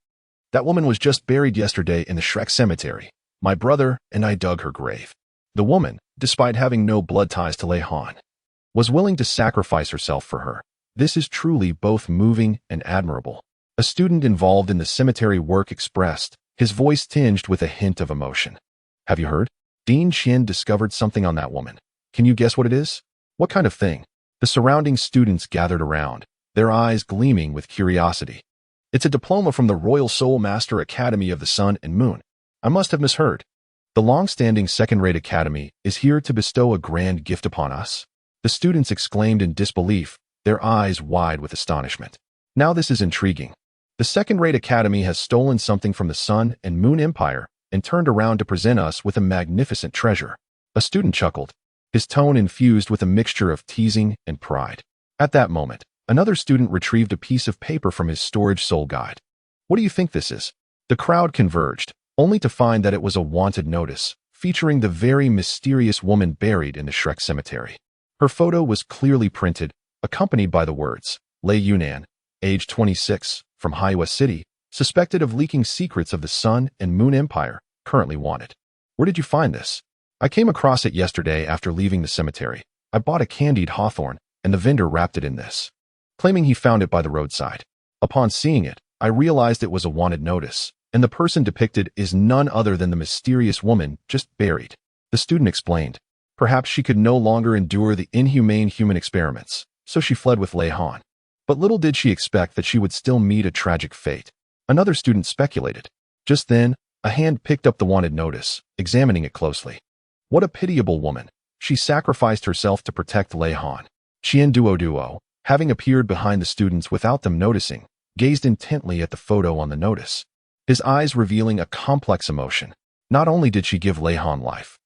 That woman was just buried yesterday in the Shrek Cemetery. My brother and I dug her grave. The woman, despite having no blood ties to Lei Han, was willing to sacrifice herself for her. This is truly both moving and admirable. A student involved in the cemetery work expressed, his voice tinged with a hint of emotion. Have you heard? Dean Qian discovered something on that woman. Can you guess what it is? What kind of thing? The surrounding students gathered around, their eyes gleaming with curiosity. It's a diploma from the Royal Soul Master Academy of the Sun and Moon. I must have misheard. The long-standing second-rate academy is here to bestow a grand gift upon us. The students exclaimed in disbelief, their eyes wide with astonishment. Now this is intriguing. The second-rate academy has stolen something from the Sun and Moon Empire and turned around to present us with a magnificent treasure. A student chuckled, his tone infused with a mixture of teasing and pride. At that moment, another student retrieved a piece of paper from his storage soul guide. What do you think this is? The crowd converged, only to find that it was a wanted notice, featuring the very mysterious woman buried in the Shrek Cemetery. Her photo was clearly printed, accompanied by the words, Lei Yunan, age 26, from Haiwa City, suspected of leaking secrets of the Sun and Moon Empire, currently wanted. Where did you find this? I came across it yesterday after leaving the cemetery. I bought a candied hawthorn, and the vendor wrapped it in this, claiming he found it by the roadside. Upon seeing it, I realized it was a wanted notice, and the person depicted is none other than the mysterious woman just buried. The student explained. Perhaps she could no longer endure the inhumane human experiments, so she fled with Lei Han. But little did she expect that she would still meet a tragic fate. Another student speculated. Just then, a hand picked up the wanted notice, examining it closely. What a pitiable woman. She sacrificed herself to protect Lei Han. Duo, having appeared behind the students without them noticing, gazed intently at the photo on the notice. his eyes revealing a complex emotion. Not only did she give Lei Han life,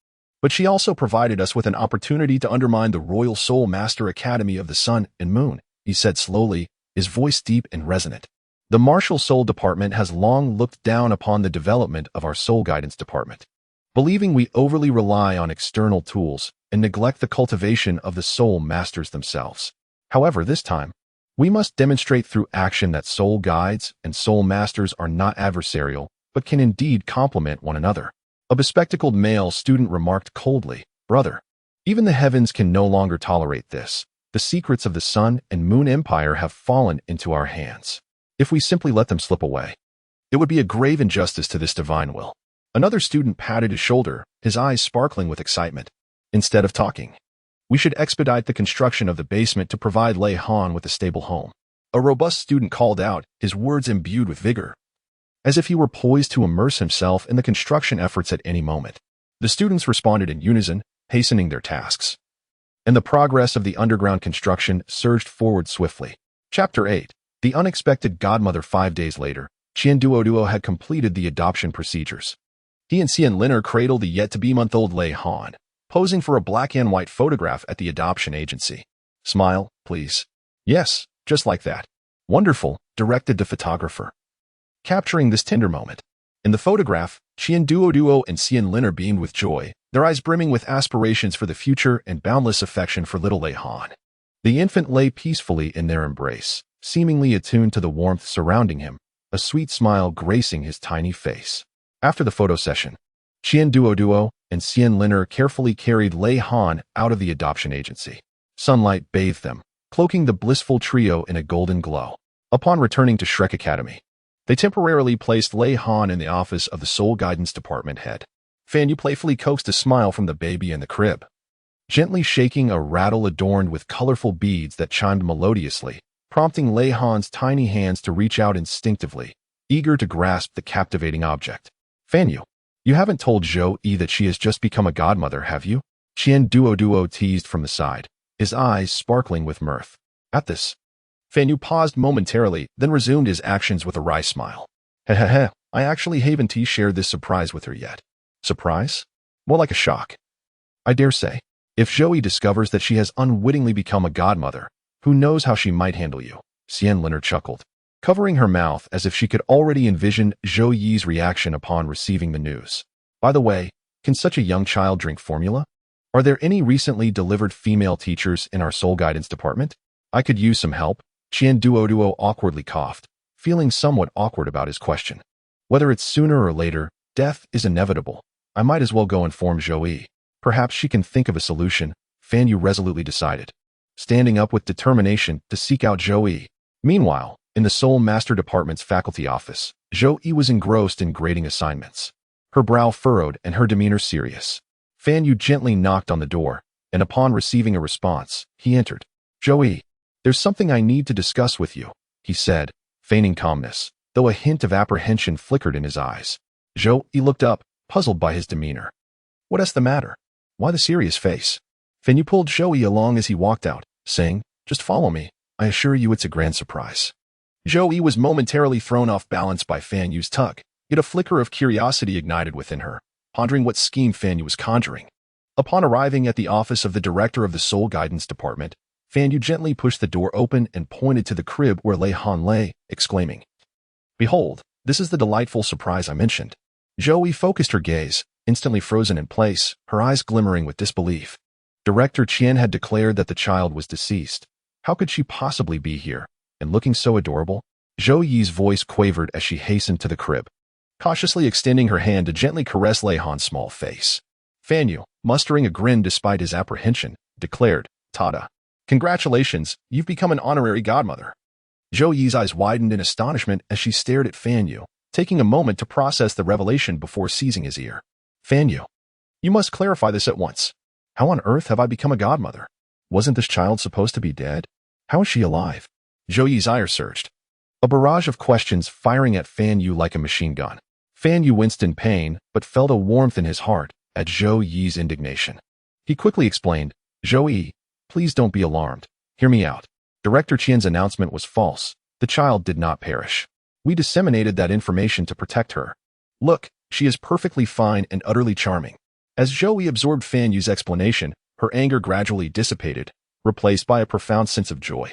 but she also provided us with an opportunity to undermine the Royal Soul Master Academy of the Sun and Moon, he said slowly, his voice deep and resonant. The Martial Soul Department has long looked down upon the development of our Soul Guidance Department, believing we overly rely on external tools and neglect the cultivation of the Soul Masters themselves. However, this time, we must demonstrate through action that Soul Guides and Soul Masters are not adversarial, but can indeed complement one another. A bespectacled male student remarked coldly, "Brother, even the heavens can no longer tolerate this. The secrets of the Sun and Moon Empire have fallen into our hands. If we simply let them slip away, it would be a grave injustice to this divine will." Another student patted his shoulder, his eyes sparkling with excitement. "Instead of talking, we should expedite the construction of the basement to provide Lei Han with a stable home." A robust student called out, his words imbued with vigor, as if he were poised to immerse himself in the construction efforts at any moment. The students responded in unison, hastening their tasks, and the progress of the underground construction surged forward swiftly. Chapter 8. The Unexpected Godmother. 5 days later, Douluo had completed the adoption procedures. He and Xian Liner cradled the yet-to-be-month-old Lei Han, posing for a black-and-white photograph at the adoption agency. "Smile, please." "Yes, just like that." "Wonderful," directed the photographer, capturing this tender moment. In the photograph, Douluo and Xian Liner beamed with joy, their eyes brimming with aspirations for the future and boundless affection for little Lei Han. The infant lay peacefully in their embrace, seemingly attuned to the warmth surrounding him, a sweet smile gracing his tiny face. After the photo session, Douluo and Xian Liner carefully carried Lei Han out of the adoption agency. Sunlight bathed them, cloaking the blissful trio in a golden glow. Upon returning to Shrek Academy, they temporarily placed Lei Han in the office of the Soul Guidance Department head. Fan Yu playfully coaxed a smile from the baby in the crib, gently shaking a rattle adorned with colorful beads that chimed melodiously, prompting Lei Han's tiny hands to reach out instinctively, eager to grasp the captivating object. "Fan Yu, you haven't told Zhou-Yi that she has just become a godmother, have you?" Douluo teased from the side, his eyes sparkling with mirth. At this, Fan Yu paused momentarily, then resumed his actions with a wry smile. "Hehehe, I actually haven't shared this surprise with her yet." "Surprise? More like a shock. I dare say, if Zhou-Yi discovers that she has unwittingly become a godmother, who knows how she might handle you?" Xian Liner chuckled, covering her mouth as if she could already envision Zhou-Yi's reaction upon receiving the news. "By the way, can such a young child drink formula? Are there any recently delivered female teachers in our Soul Guidance Department? I could use some help." Douluo awkwardly coughed, feeling somewhat awkward about his question. "Whether it's sooner or later, death is inevitable. I might as well go inform Zhou-Yi. Perhaps she can think of a solution," Fan Yu resolutely decided, standing up with determination to seek out Zhou-Yi. Meanwhile, in the Soul Master Department's faculty office, Zhou-Yi was engrossed in grading assignments, her brow furrowed and her demeanor serious. Fan Yu gently knocked on the door, and upon receiving a response, he entered. "Zhou-Yi, there's something I need to discuss with you," he said, feigning calmness, though a hint of apprehension flickered in his eyes. Zhou-Yi looked up, puzzled by his demeanor. "What is the matter? Why the serious face?" Fan Yu pulled Zhou-Yi along as he walked out, saying, "Just follow me. I assure you it's a grand surprise." Zhou-Yi was momentarily thrown off balance by Fan Yu's tug, yet a flicker of curiosity ignited within her, pondering what scheme Fan Yu was conjuring. Upon arriving at the office of the director of the Soul Guidance Department, Fan Yu gently pushed the door open and pointed to the crib where Lei Han lay, exclaiming, "Behold, this is the delightful surprise I mentioned." Zhou-Yi focused her gaze, instantly frozen in place, her eyes glimmering with disbelief. Director Qian had declared that the child was deceased. How could she possibly be here, and looking so adorable? Zhou-Yi's voice quavered as she hastened to the crib, cautiously extending her hand to gently caress Lei Han's small face. Fan Yu, mustering a grin despite his apprehension, declared, "Tada. Congratulations, you've become an honorary godmother." Zhou-Yi's eyes widened in astonishment as she stared at Fan Yu, taking a moment to process the revelation before seizing his ear. "Fan Yu, you must clarify this at once. How on earth have I become a godmother? Wasn't this child supposed to be dead? How is she alive?" Zhou-Yi's ire surged, a barrage of questions firing at Fan Yu like a machine gun. Fan Yu winced in pain, but felt a warmth in his heart at Zhou-Yi's indignation. He quickly explained, "Zhou-Yi, please don't be alarmed. Hear me out. Director Qian's announcement was false. The child did not perish. We disseminated that information to protect her. Look, she is perfectly fine and utterly charming. As Zhou Yi absorbed Fan Yu's explanation, her anger gradually dissipated, replaced by a profound sense of joy.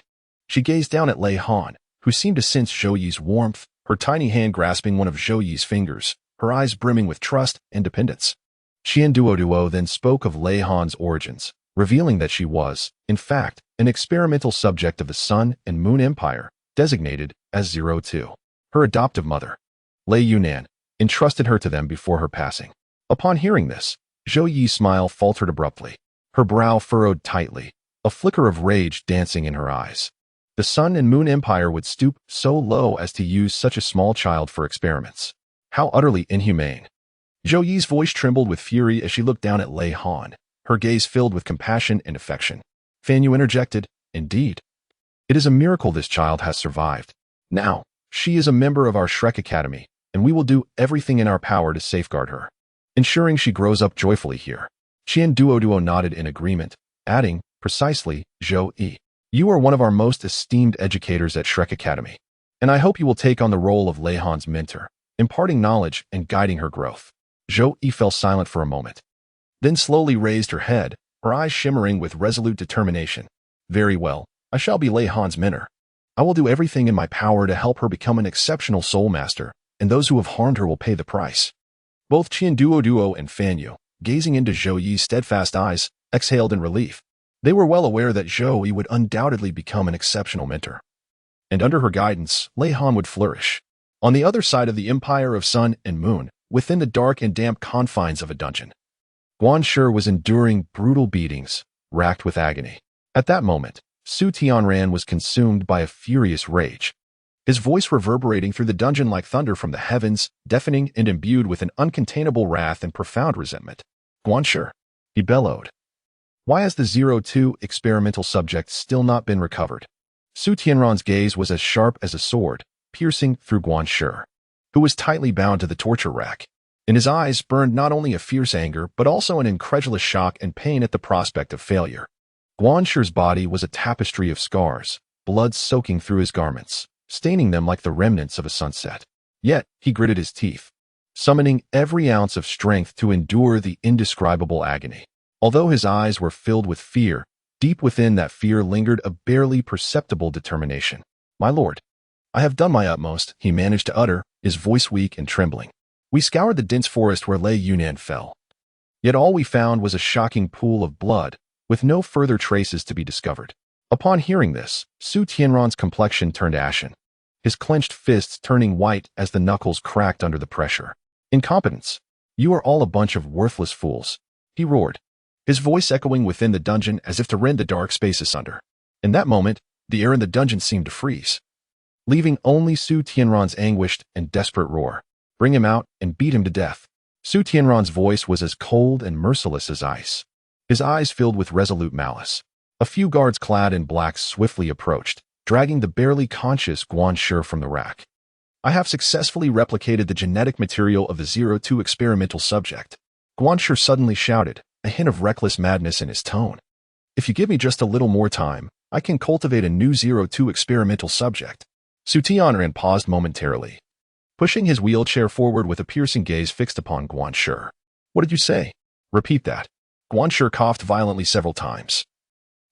She gazed down at Lei Han, who seemed to sense Zhou Yi's warmth, her tiny hand grasping one of Zhou Yi's fingers, her eyes brimming with trust and dependence. Duo then spoke of Lei Han's origins, revealing that she was, in fact, an experimental subject of the Sun and Moon Empire, designated as 02. Her adoptive mother, Lei Yunan, entrusted her to them before her passing. Upon hearing this, Zhou Yi's smile faltered abruptly. Her brow furrowed tightly, a flicker of rage dancing in her eyes. The Sun and Moon Empire would stoop so low as to use such a small child for experiments. How utterly inhumane. Zhou Yi's voice trembled with fury as she looked down at Lei Han, her gaze filled with compassion and affection. Fan Yu interjected, "Indeed. It is a miracle this child has survived. Now, she is a member of our Shrek Academy, and we will do everything in our power to safeguard her, ensuring she grows up joyfully here." Duo nodded in agreement, adding, "Precisely, Zhou Yi. You are one of our most esteemed educators at Shrek Academy, and I hope you will take on the role of Lei Han's mentor, imparting knowledge and guiding her growth." Zhou Yi fell silent for a moment, then slowly raised her head, her eyes shimmering with resolute determination. "Very well, I shall be Lei Han's mentor. I will do everything in my power to help her become an exceptional soul master, and those who have harmed her will pay the price." Both Duo and Fan Yu, gazing into Zhou Yi's steadfast eyes, exhaled in relief. They were well aware that Zhou Yi would undoubtedly become an exceptional mentor, and under her guidance, Lei Han would flourish. On the other side of the Empire of Sun and Moon, within the dark and damp confines of a dungeon, Guanshi was enduring brutal beatings, racked with agony. At that moment, Su Tianran was consumed by a furious rage, his voice reverberating through the dungeon like thunder from the heavens, deafening and imbued with an uncontainable wrath and profound resentment. "Guanshi," he bellowed, "why has the 02 experimental subject still not been recovered?" Su Tianran's gaze was as sharp as a sword, piercing through Guanshi, who was tightly bound to the torture rack. In his eyes burned not only a fierce anger, but also an incredulous shock and pain at the prospect of failure. Guanshi's body was a tapestry of scars, blood soaking through his garments, staining them like the remnants of a sunset. Yet, he gritted his teeth, summoning every ounce of strength to endure the indescribable agony. Although his eyes were filled with fear, deep within that fear lingered a barely perceptible determination. "My lord, I have done my utmost," he managed to utter, his voice weak and trembling. "We scoured the dense forest where Lei Yunan fell. Yet all we found was a shocking pool of blood, with no further traces to be discovered." Upon hearing this, Su Tianran's complexion turned ashen, his clenched fists turning white as the knuckles cracked under the pressure. "Incompetence! You are all a bunch of worthless fools," he roared, his voice echoing within the dungeon as if to rend the dark space asunder. In that moment, the air in the dungeon seemed to freeze, leaving only Su Tianran's anguished and desperate roar. "Bring him out and beat him to death." Su Tianran's voice was as cold and merciless as ice, his eyes filled with resolute malice. A few guards clad in black swiftly approached, dragging the barely conscious Guanshi from the rack. "I have successfully replicated the genetic material of the 02 experimental subject," Guanshi suddenly shouted, a hint of reckless madness in his tone. "If you give me just a little more time, I can cultivate a new 02 experimental subject." Su Tianran paused momentarily, pushing his wheelchair forward with a piercing gaze fixed upon Guanshi. "What did you say? Repeat that." Guanshi coughed violently several times,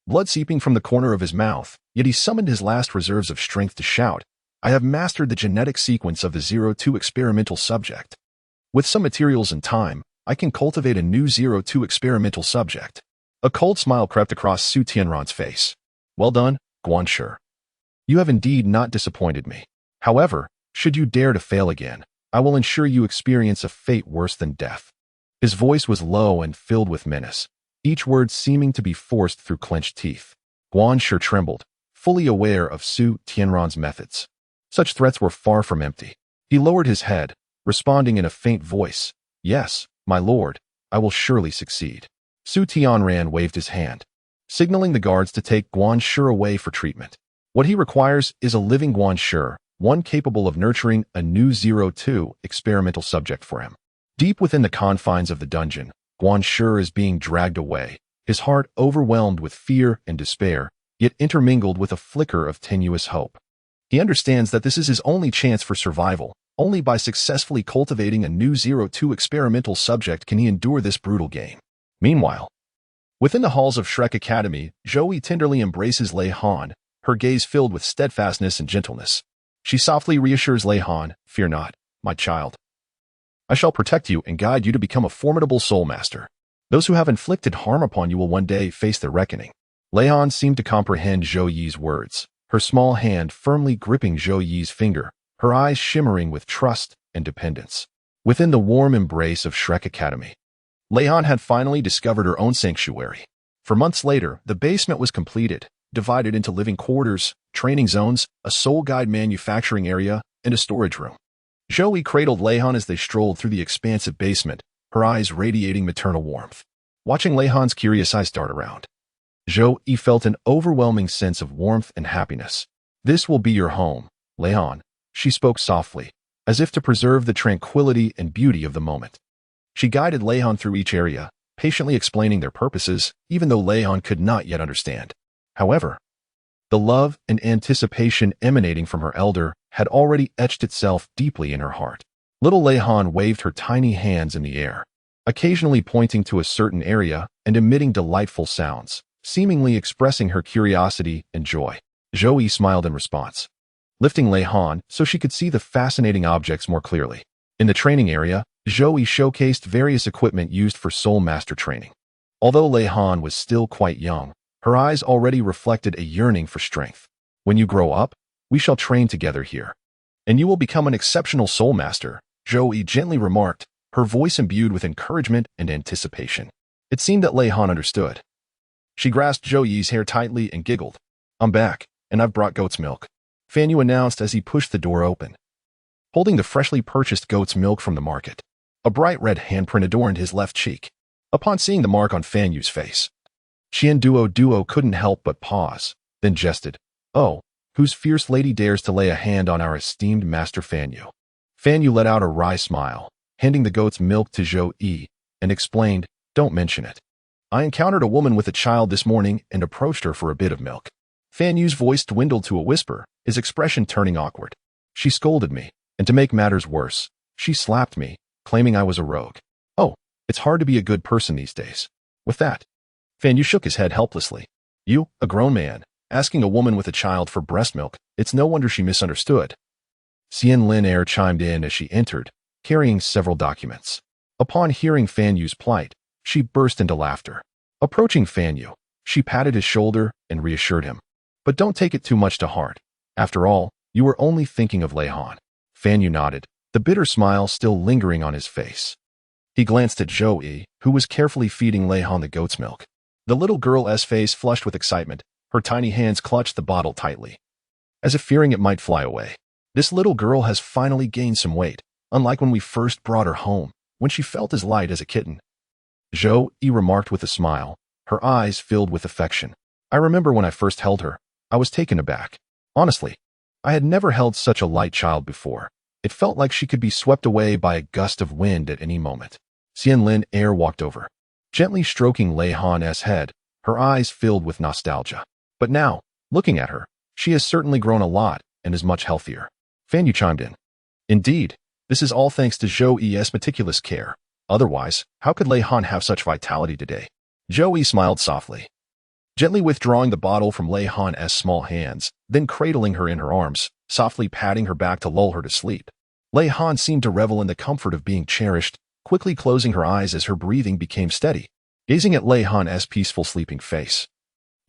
blood seeping from the corner of his mouth, yet he summoned his last reserves of strength to shout, "I have mastered the genetic sequence of the 02 experimental subject. With some materials and time, I can cultivate a new 02 experimental subject." A cold smile crept across Su Tianran's face. "Well done, Guanshi. You have indeed not disappointed me. However, should you dare to fail again, I will ensure you experience a fate worse than death." His voice was low and filled with menace, each word seeming to be forced through clenched teeth. Guanshi trembled, fully aware of Su Tianran's methods. Such threats were far from empty. He lowered his head, responding in a faint voice, "Yes, my lord, I will surely succeed." Su Tianran waved his hand, signaling the guards to take Guanshi away for treatment. What he requires is a living Guanshi, one capable of nurturing a new 02 experimental subject for him. Deep within the confines of the dungeon, Guanshi is being dragged away, his heart overwhelmed with fear and despair, yet intermingled with a flicker of tenuous hope. He understands that this is his only chance for survival. Only by successfully cultivating a new 02 experimental subject can he endure this brutal game. Meanwhile, within the halls of Shrek Academy, Zoe tenderly embraces Lei Han, her gaze filled with steadfastness and gentleness. She softly reassures Lei Han, "Fear not, my child. I shall protect you and guide you to become a formidable soul master. Those who have inflicted harm upon you will one day face their reckoning." Lei Han seemed to comprehend Zhou Yi's words, her small hand firmly gripping Zhou Yi's finger, her eyes shimmering with trust and dependence. Within the warm embrace of Shrek Academy, Lei Han had finally discovered her own sanctuary. For months later, the basement was completed, divided into living quarters, training zones, a soul guide manufacturing area, and a storage room. Zoe cradled Lei Han as they strolled through the expansive basement, her eyes radiating maternal warmth. Watching Lei Han's curious eyes dart around, Zoe felt an overwhelming sense of warmth and happiness. "This will be your home, Lei Han," she spoke softly, as if to preserve the tranquility and beauty of the moment. She guided Lei Han through each area, patiently explaining their purposes, even though Lei Han could not yet understand. However, the love and anticipation emanating from her elder had already etched itself deeply in her heart. Little Lei Han waved her tiny hands in the air, occasionally pointing to a certain area and emitting delightful sounds, seemingly expressing her curiosity and joy. Zoe smiled in response, lifting Lei Han so she could see the fascinating objects more clearly. In the training area, Zoe showcased various equipment used for soul master training. Although Lei Han was still quite young, her eyes already reflected a yearning for strength. "When you grow up, we shall train together here, and you will become an exceptional soul master," Zoe gently remarked, her voice imbued with encouragement and anticipation. It seemed that Lei Han understood. She grasped Zhou Yi's hair tightly and giggled. "I'm back, and I've brought goat's milk," Fan Yu announced as he pushed the door open, holding the freshly purchased goat's milk from the market. A bright red handprint adorned his left cheek. Upon seeing the mark on Fan Yu's face, Duo couldn't help but pause, then jested, "Oh, whose fierce lady dares to lay a hand on our esteemed master Fan Yu?" Fan Yu let out a wry smile, handing the goat's milk to Zhou Yi, and explained, "Don't mention it. I encountered a woman with a child this morning and approached her for a bit of milk." Fan Yu's voice dwindled to a whisper, his expression turning awkward. "She scolded me, and to make matters worse, she slapped me, claiming I was a rogue. Oh, it's hard to be a good person these days." With that, Fan Yu shook his head helplessly. "You, a grown man, asking a woman with a child for breast milk, it's no wonder she misunderstood." Xian Lin Er chimed in as she entered, carrying several documents. Upon hearing Fan Yu's plight, she burst into laughter. Approaching Fan Yu, she patted his shoulder and reassured him. "But don't take it too much to heart. After all, you were only thinking of Lei Han." Fan Yu nodded, the bitter smile still lingering on his face. He glanced at Zhou Yi, who was carefully feeding Lei Han the goat's milk. The little girl's face flushed with excitement, her tiny hands clutched the bottle tightly, as if fearing it might fly away. "This little girl has finally gained some weight, unlike when we first brought her home, when she felt as light as a kitten," Zhou Yi remarked with a smile, her eyes filled with affection. "I remember when I first held her, I was taken aback. Honestly, I had never held such a light child before. It felt like she could be swept away by a gust of wind at any moment." Xian Lin Er walked over, gently stroking Lei Han's head, her eyes filled with nostalgia. "But now, looking at her, she has certainly grown a lot and is much healthier." Fan Yu chimed in. "Indeed, this is all thanks to Zhou Yi's meticulous care. Otherwise, how could Lei Han have such vitality today?" Zhou Yi smiled softly, gently withdrawing the bottle from Lei Han's small hands, then cradling her in her arms, softly patting her back to lull her to sleep. Lei Han seemed to revel in the comfort of being cherished, quickly closing her eyes as her breathing became steady, gazing at Lei Han's peaceful sleeping face.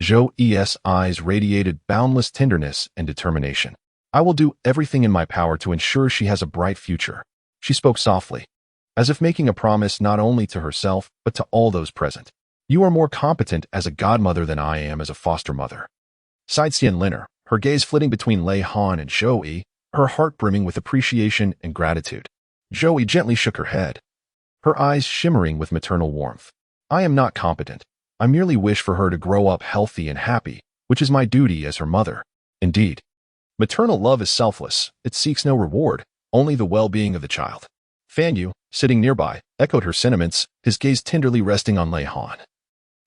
Zhou Yi's eyes radiated boundless tenderness and determination. "I will do everything in my power to ensure she has a bright future," she spoke softly, as if making a promise not only to herself but to all those present. "You are more competent as a godmother than I am as a foster mother," sighed Xian Lin, her gaze flitting between Lei Han and Zhou Yi, her heart brimming with appreciation and gratitude. Zhou Yi gently shook her head, her eyes shimmering with maternal warmth. "I am not competent. I merely wish for her to grow up healthy and happy, which is my duty as her mother. Indeed, maternal love is selfless. It seeks no reward, only the well-being of the child." Fan Yu, sitting nearby, echoed her sentiments, his gaze tenderly resting on Lei Han,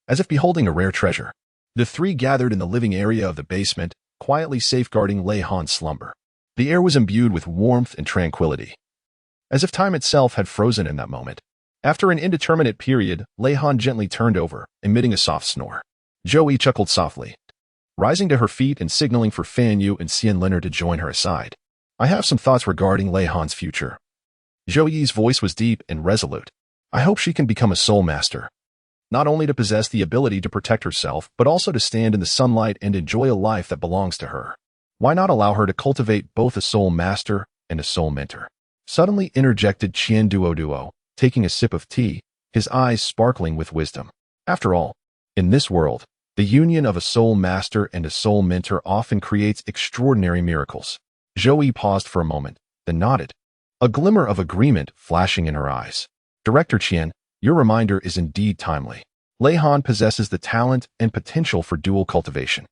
as if beholding a rare treasure. The three gathered in the living area of the basement, quietly safeguarding Lei Han's slumber. The air was imbued with warmth and tranquility, as if time itself had frozen in that moment. After an indeterminate period, Lei Han gently turned over, emitting a soft snore. Joey chuckled softly, rising to her feet and signaling for Fan Yu and Xian Linner to join her aside. I have some thoughts regarding Lei Han's future. Joey's voice was deep and resolute. I hope she can become a soul master, not only to possess the ability to protect herself, but also to stand in the sunlight and enjoy a life that belongs to her. Why not allow her to cultivate both a soul master and a soul mentor? Suddenly interjected Qian Duo, taking a sip of tea, his eyes sparkling with wisdom. After all, in this world, the union of a soul master and a soul mentor often creates extraordinary miracles. Joey paused for a moment, then nodded, a glimmer of agreement flashing in her eyes. Director Qian, your reminder is indeed timely. Lei Han possesses the talent and potential for dual cultivation.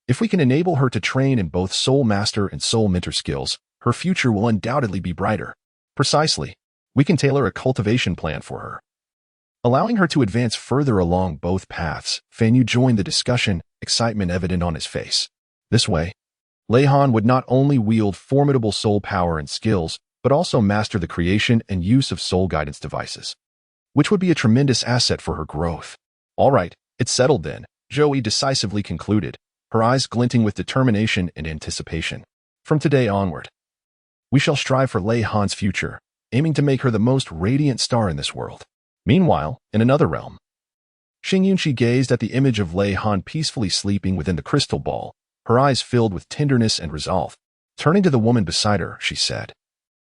If we can enable her to train in both soul master and soul mentor skills, her future will undoubtedly be brighter. Precisely, we can tailor a cultivation plan for her, allowing her to advance further along both paths. Fan Yu joined the discussion, excitement evident on his face. This way, Lei Han would not only wield formidable soul power and skills, but also master the creation and use of soul guidance devices, which would be a tremendous asset for her growth. All right, it's settled then, Joey decisively concluded, her eyes glinting with determination and anticipation. From today onward, we shall strive for Lei Han's future, aiming to make her the most radiant star in this world. Meanwhile, in another realm, Xing Yunqi gazed at the image of Lei Han peacefully sleeping within the crystal ball, her eyes filled with tenderness and resolve. Turning to the woman beside her, she said,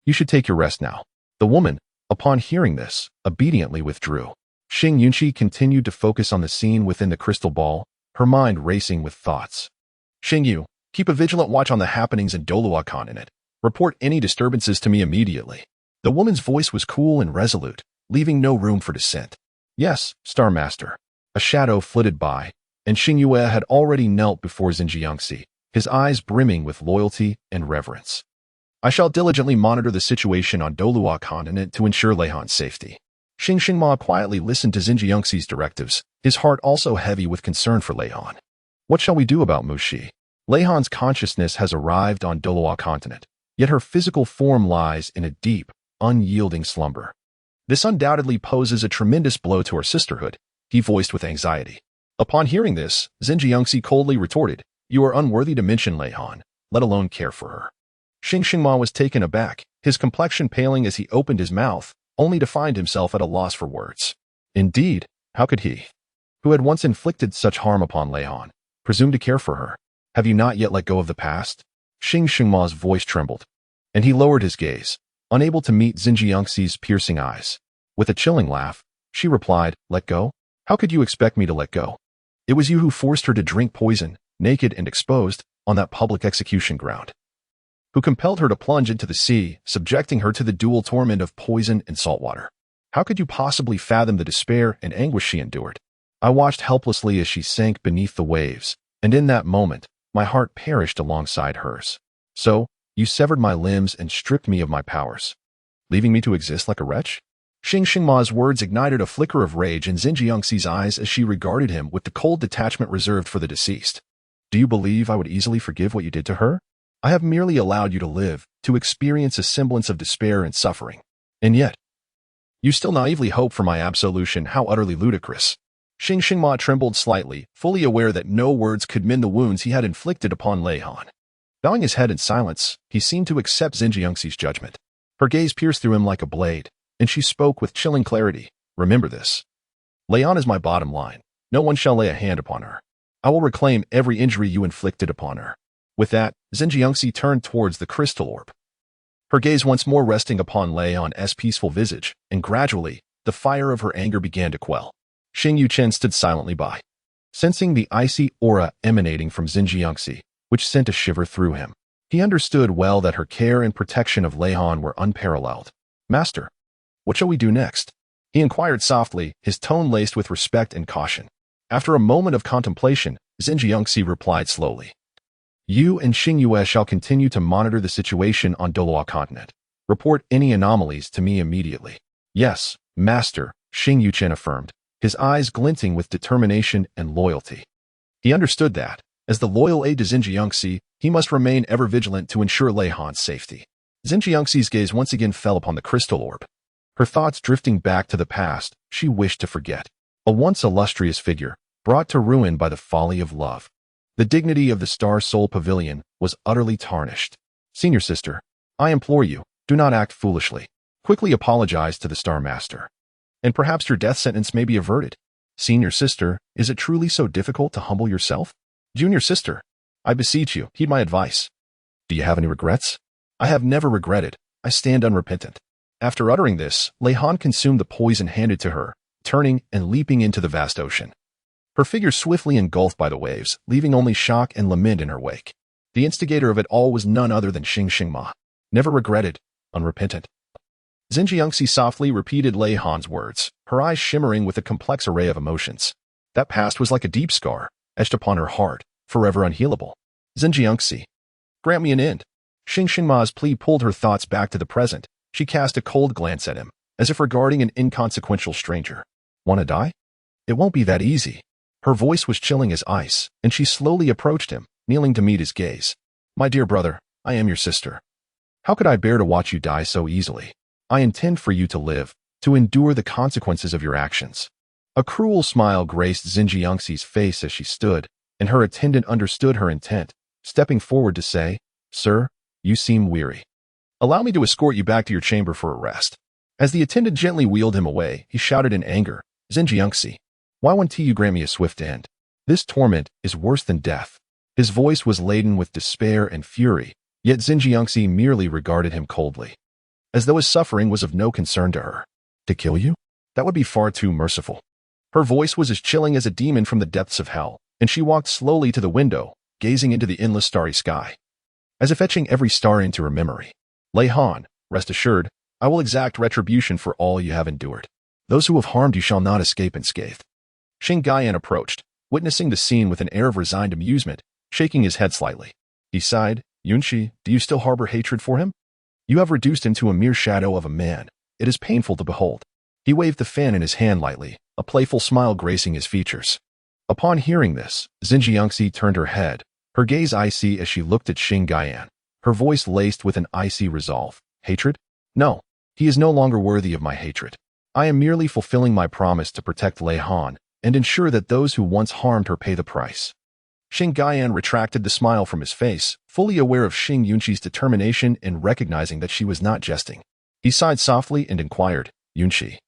"You should take your rest now." The woman, upon hearing this, obediently withdrew. Xing Yunqi continued to focus on the scene within the crystal ball, her mind racing with thoughts. Xing Yu, keep a vigilant watch on the happenings in Douluo continent. Report any disturbances to me immediately. The woman's voice was cool and resolute, leaving no room for dissent. Yes, Star Master. A shadow flitted by, and Xing Yue had already knelt before Xinjiangxi, his eyes brimming with loyalty and reverence. I shall diligently monitor the situation on Douluo continent to ensure Lei Han's safety. Xing Xingma quietly listened to Xinjiangxi's directives, his heart also heavy with concern for Lei Han. What shall we do about Muxi? Lei Han's consciousness has arrived on Douluo continent, yet her physical form lies in a deep, unyielding slumber. This undoubtedly poses a tremendous blow to our sisterhood, he voiced with anxiety. Upon hearing this, Xinjiangxi coldly retorted, You are unworthy to mention Lei Han, let alone care for her. Xing Xingma was taken aback, his complexion paling as he opened his mouth, only to find himself at a loss for words. Indeed, how could he, who had once inflicted such harm upon Lei Han, presume to care for her? Have you not yet let go of the past? Xing Xingma's voice trembled, and he lowered his gaze, unable to meet Xinjiangxi's piercing eyes. With a chilling laugh, she replied, Let go? How could you expect me to let go? It was you who forced her to drink poison, naked and exposed, on that public execution ground, who compelled her to plunge into the sea, subjecting her to the dual torment of poison and salt water. How could you possibly fathom the despair and anguish she endured? I watched helplessly as she sank beneath the waves, and in that moment, my heart perished alongside hers. So, you severed my limbs and stripped me of my powers, leaving me to exist like a wretch? Xing Xingma's words ignited a flicker of rage in Xinjiangxi's eyes as she regarded him with the cold detachment reserved for the deceased. Do you believe I would easily forgive what you did to her? I have merely allowed you to live, to experience a semblance of despair and suffering. And yet, you still naively hope for my absolution. How utterly ludicrous. Xing Xingma trembled slightly, fully aware that no words could mend the wounds he had inflicted upon Lei Han. Bowing his head in silence, he seemed to accept Xinjiangxi's judgment. Her gaze pierced through him like a blade, and she spoke with chilling clarity. Remember this. Lei Han is my bottom line. No one shall lay a hand upon her. I will reclaim every injury you inflicted upon her. With that, Xinjiangxi turned towards the crystal orb, her gaze once more resting upon Lei Han's peaceful visage, and gradually, the fire of her anger began to quell. Xing Yuchen stood silently by, sensing the icy aura emanating from Xinjiangxi, which sent a shiver through him. He understood well that her care and protection of Lei Han were unparalleled. Master, what shall we do next? He inquired softly, his tone laced with respect and caution. After a moment of contemplation, Xinjiangxi replied slowly. You and Xing Yue shall continue to monitor the situation on Douluo continent. Report any anomalies to me immediately. Yes, Master, Xing Yuchen affirmed, his eyes glinting with determination and loyalty. He understood that, As the loyal aide to Xinjiangxi, he must remain ever vigilant to ensure Lei Han's safety. Xinjiangxi's gaze once again fell upon the crystal orb. Her thoughts drifting back to the past, she wished to forget. A once illustrious figure, brought to ruin by the folly of love. The dignity of the Star Soul Pavilion was utterly tarnished. Senior sister, I implore you, do not act foolishly. Quickly apologize to the Star Master. And perhaps your death sentence may be averted. Senior sister, is it truly so difficult to humble yourself? Junior sister, I beseech you, heed my advice. Do you have any regrets? I have never regretted. I stand unrepentant. After uttering this, Lei Han consumed the poison handed to her, turning and leaping into the vast ocean. Her figure swiftly engulfed by the waves, leaving only shock and lament in her wake. The instigator of it all was none other than Xingma. Never regretted, unrepentant. Xinjiangxi softly repeated Lei Han's words, her eyes shimmering with a complex array of emotions. That past was like a deep scar, etched upon her heart, forever unhealable. Xinjiangxi, grant me an end. Xingma's plea pulled her thoughts back to the present. She cast a cold glance at him, as if regarding an inconsequential stranger. Wanna die? It won't be that easy. Her voice was chilling as ice, and she slowly approached him, kneeling to meet his gaze. My dear brother, I am your sister. How could I bear to watch you die so easily? I intend for you to live, to endure the consequences of your actions. A cruel smile graced Xinjiangxi's face as she stood, and her attendant understood her intent, stepping forward to say, Sir, you seem weary. Allow me to escort you back to your chamber for a rest. As the attendant gently wheeled him away, he shouted in anger, Xinjiangxi, why won't you grant me a swift end? This torment is worse than death. His voice was laden with despair and fury, yet Xinjiangxi merely regarded him coldly, as though his suffering was of no concern to her. To kill you? That would be far too merciful. Her voice was as chilling as a demon from the depths of hell, and she walked slowly to the window, gazing into the endless starry sky, as if etching every star into her memory. Lei Han, rest assured, I will exact retribution for all you have endured. Those who have harmed you shall not escape unscathed. Xing Gaiyan approached, witnessing the scene with an air of resigned amusement, shaking his head slightly. He sighed, Yunqi, do you still harbor hatred for him? You have reduced him to a mere shadow of a man. It is painful to behold. He waved the fan in his hand lightly, a playful smile gracing his features. Upon hearing this, Xinjiangxi turned her head, her gaze icy as she looked at Xing Gaiyan, her voice laced with an icy resolve. Hatred? No, he is no longer worthy of my hatred. I am merely fulfilling my promise to protect Lei Han and ensure that those who once harmed her pay the price. Xing Gaiyan retracted the smile from his face, fully aware of Xing Yunqi's determination and recognizing that she was not jesting. He sighed softly and inquired, Yunqi,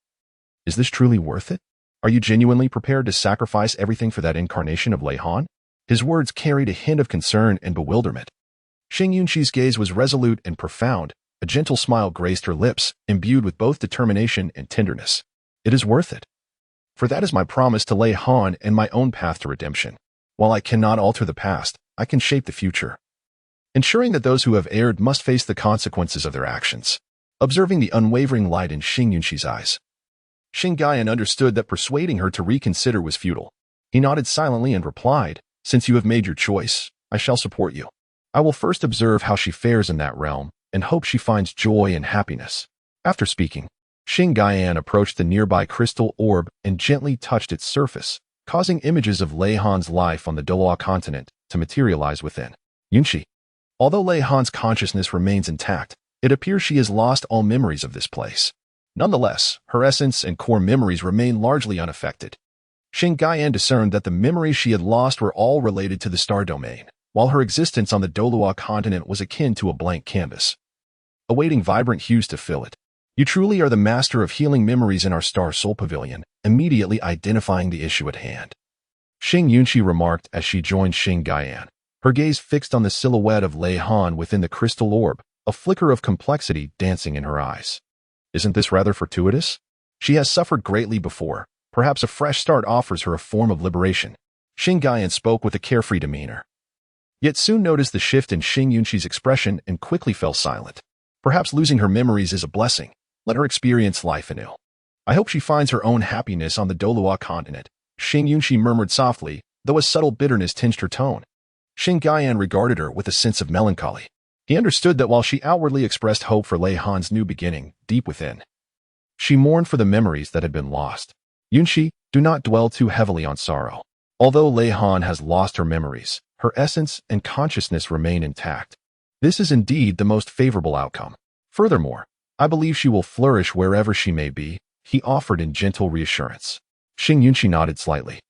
is this truly worth it? Are you genuinely prepared to sacrifice everything for that incarnation of Lei Han? His words carried a hint of concern and bewilderment. Xing Yunqi's gaze was resolute and profound. A gentle smile graced her lips, imbued with both determination and tenderness. It is worth it. For that is my promise to Lei Han and my own path to redemption. While I cannot alter the past, I can shape the future, ensuring that those who have erred must face the consequences of their actions. Observing the unwavering light in Xing Yunqi's eyes, Xing Gaiyan understood that persuading her to reconsider was futile. He nodded silently and replied, Since you have made your choice, I shall support you. I will first observe how she fares in that realm, and hope she finds joy and happiness. After speaking, Xing Gaiyan approached the nearby crystal orb and gently touched its surface, causing images of Lei Han's life on the Douluo continent to materialize within. Yunqi. Although Lei Han's consciousness remains intact, it appears she has lost all memories of this place. Nonetheless, her essence and core memories remain largely unaffected. Xing Gaiyan discerned that the memories she had lost were all related to the star domain, while her existence on the Douluo continent was akin to a blank canvas, awaiting vibrant hues to fill it. You truly are the master of healing memories in our Star Soul Pavilion, immediately identifying the issue at hand. Xing Yunqi remarked as she joined Xing Gaiyan, her gaze fixed on the silhouette of Lei Han within the crystal orb, a flicker of complexity dancing in her eyes. Isn't this rather fortuitous? She has suffered greatly before. Perhaps a fresh start offers her a form of liberation. Xing Gaiyan spoke with a carefree demeanor, yet soon noticed the shift in Xing Yunqi's expression and quickly fell silent. Perhaps losing her memories is a blessing. Let her experience life anew. I hope she finds her own happiness on the Douluo continent, Xing Yunqi murmured softly, though a subtle bitterness tinged her tone. Xing Gaiyan regarded her with a sense of melancholy. He understood that while she outwardly expressed hope for Lei Han's new beginning, deep within, she mourned for the memories that had been lost. Yunqi, do not dwell too heavily on sorrow. Although Lei Han has lost her memories, her essence and consciousness remain intact. This is indeed the most favorable outcome. Furthermore, I believe she will flourish wherever she may be, he offered in gentle reassurance. Xing Yunqi nodded slightly,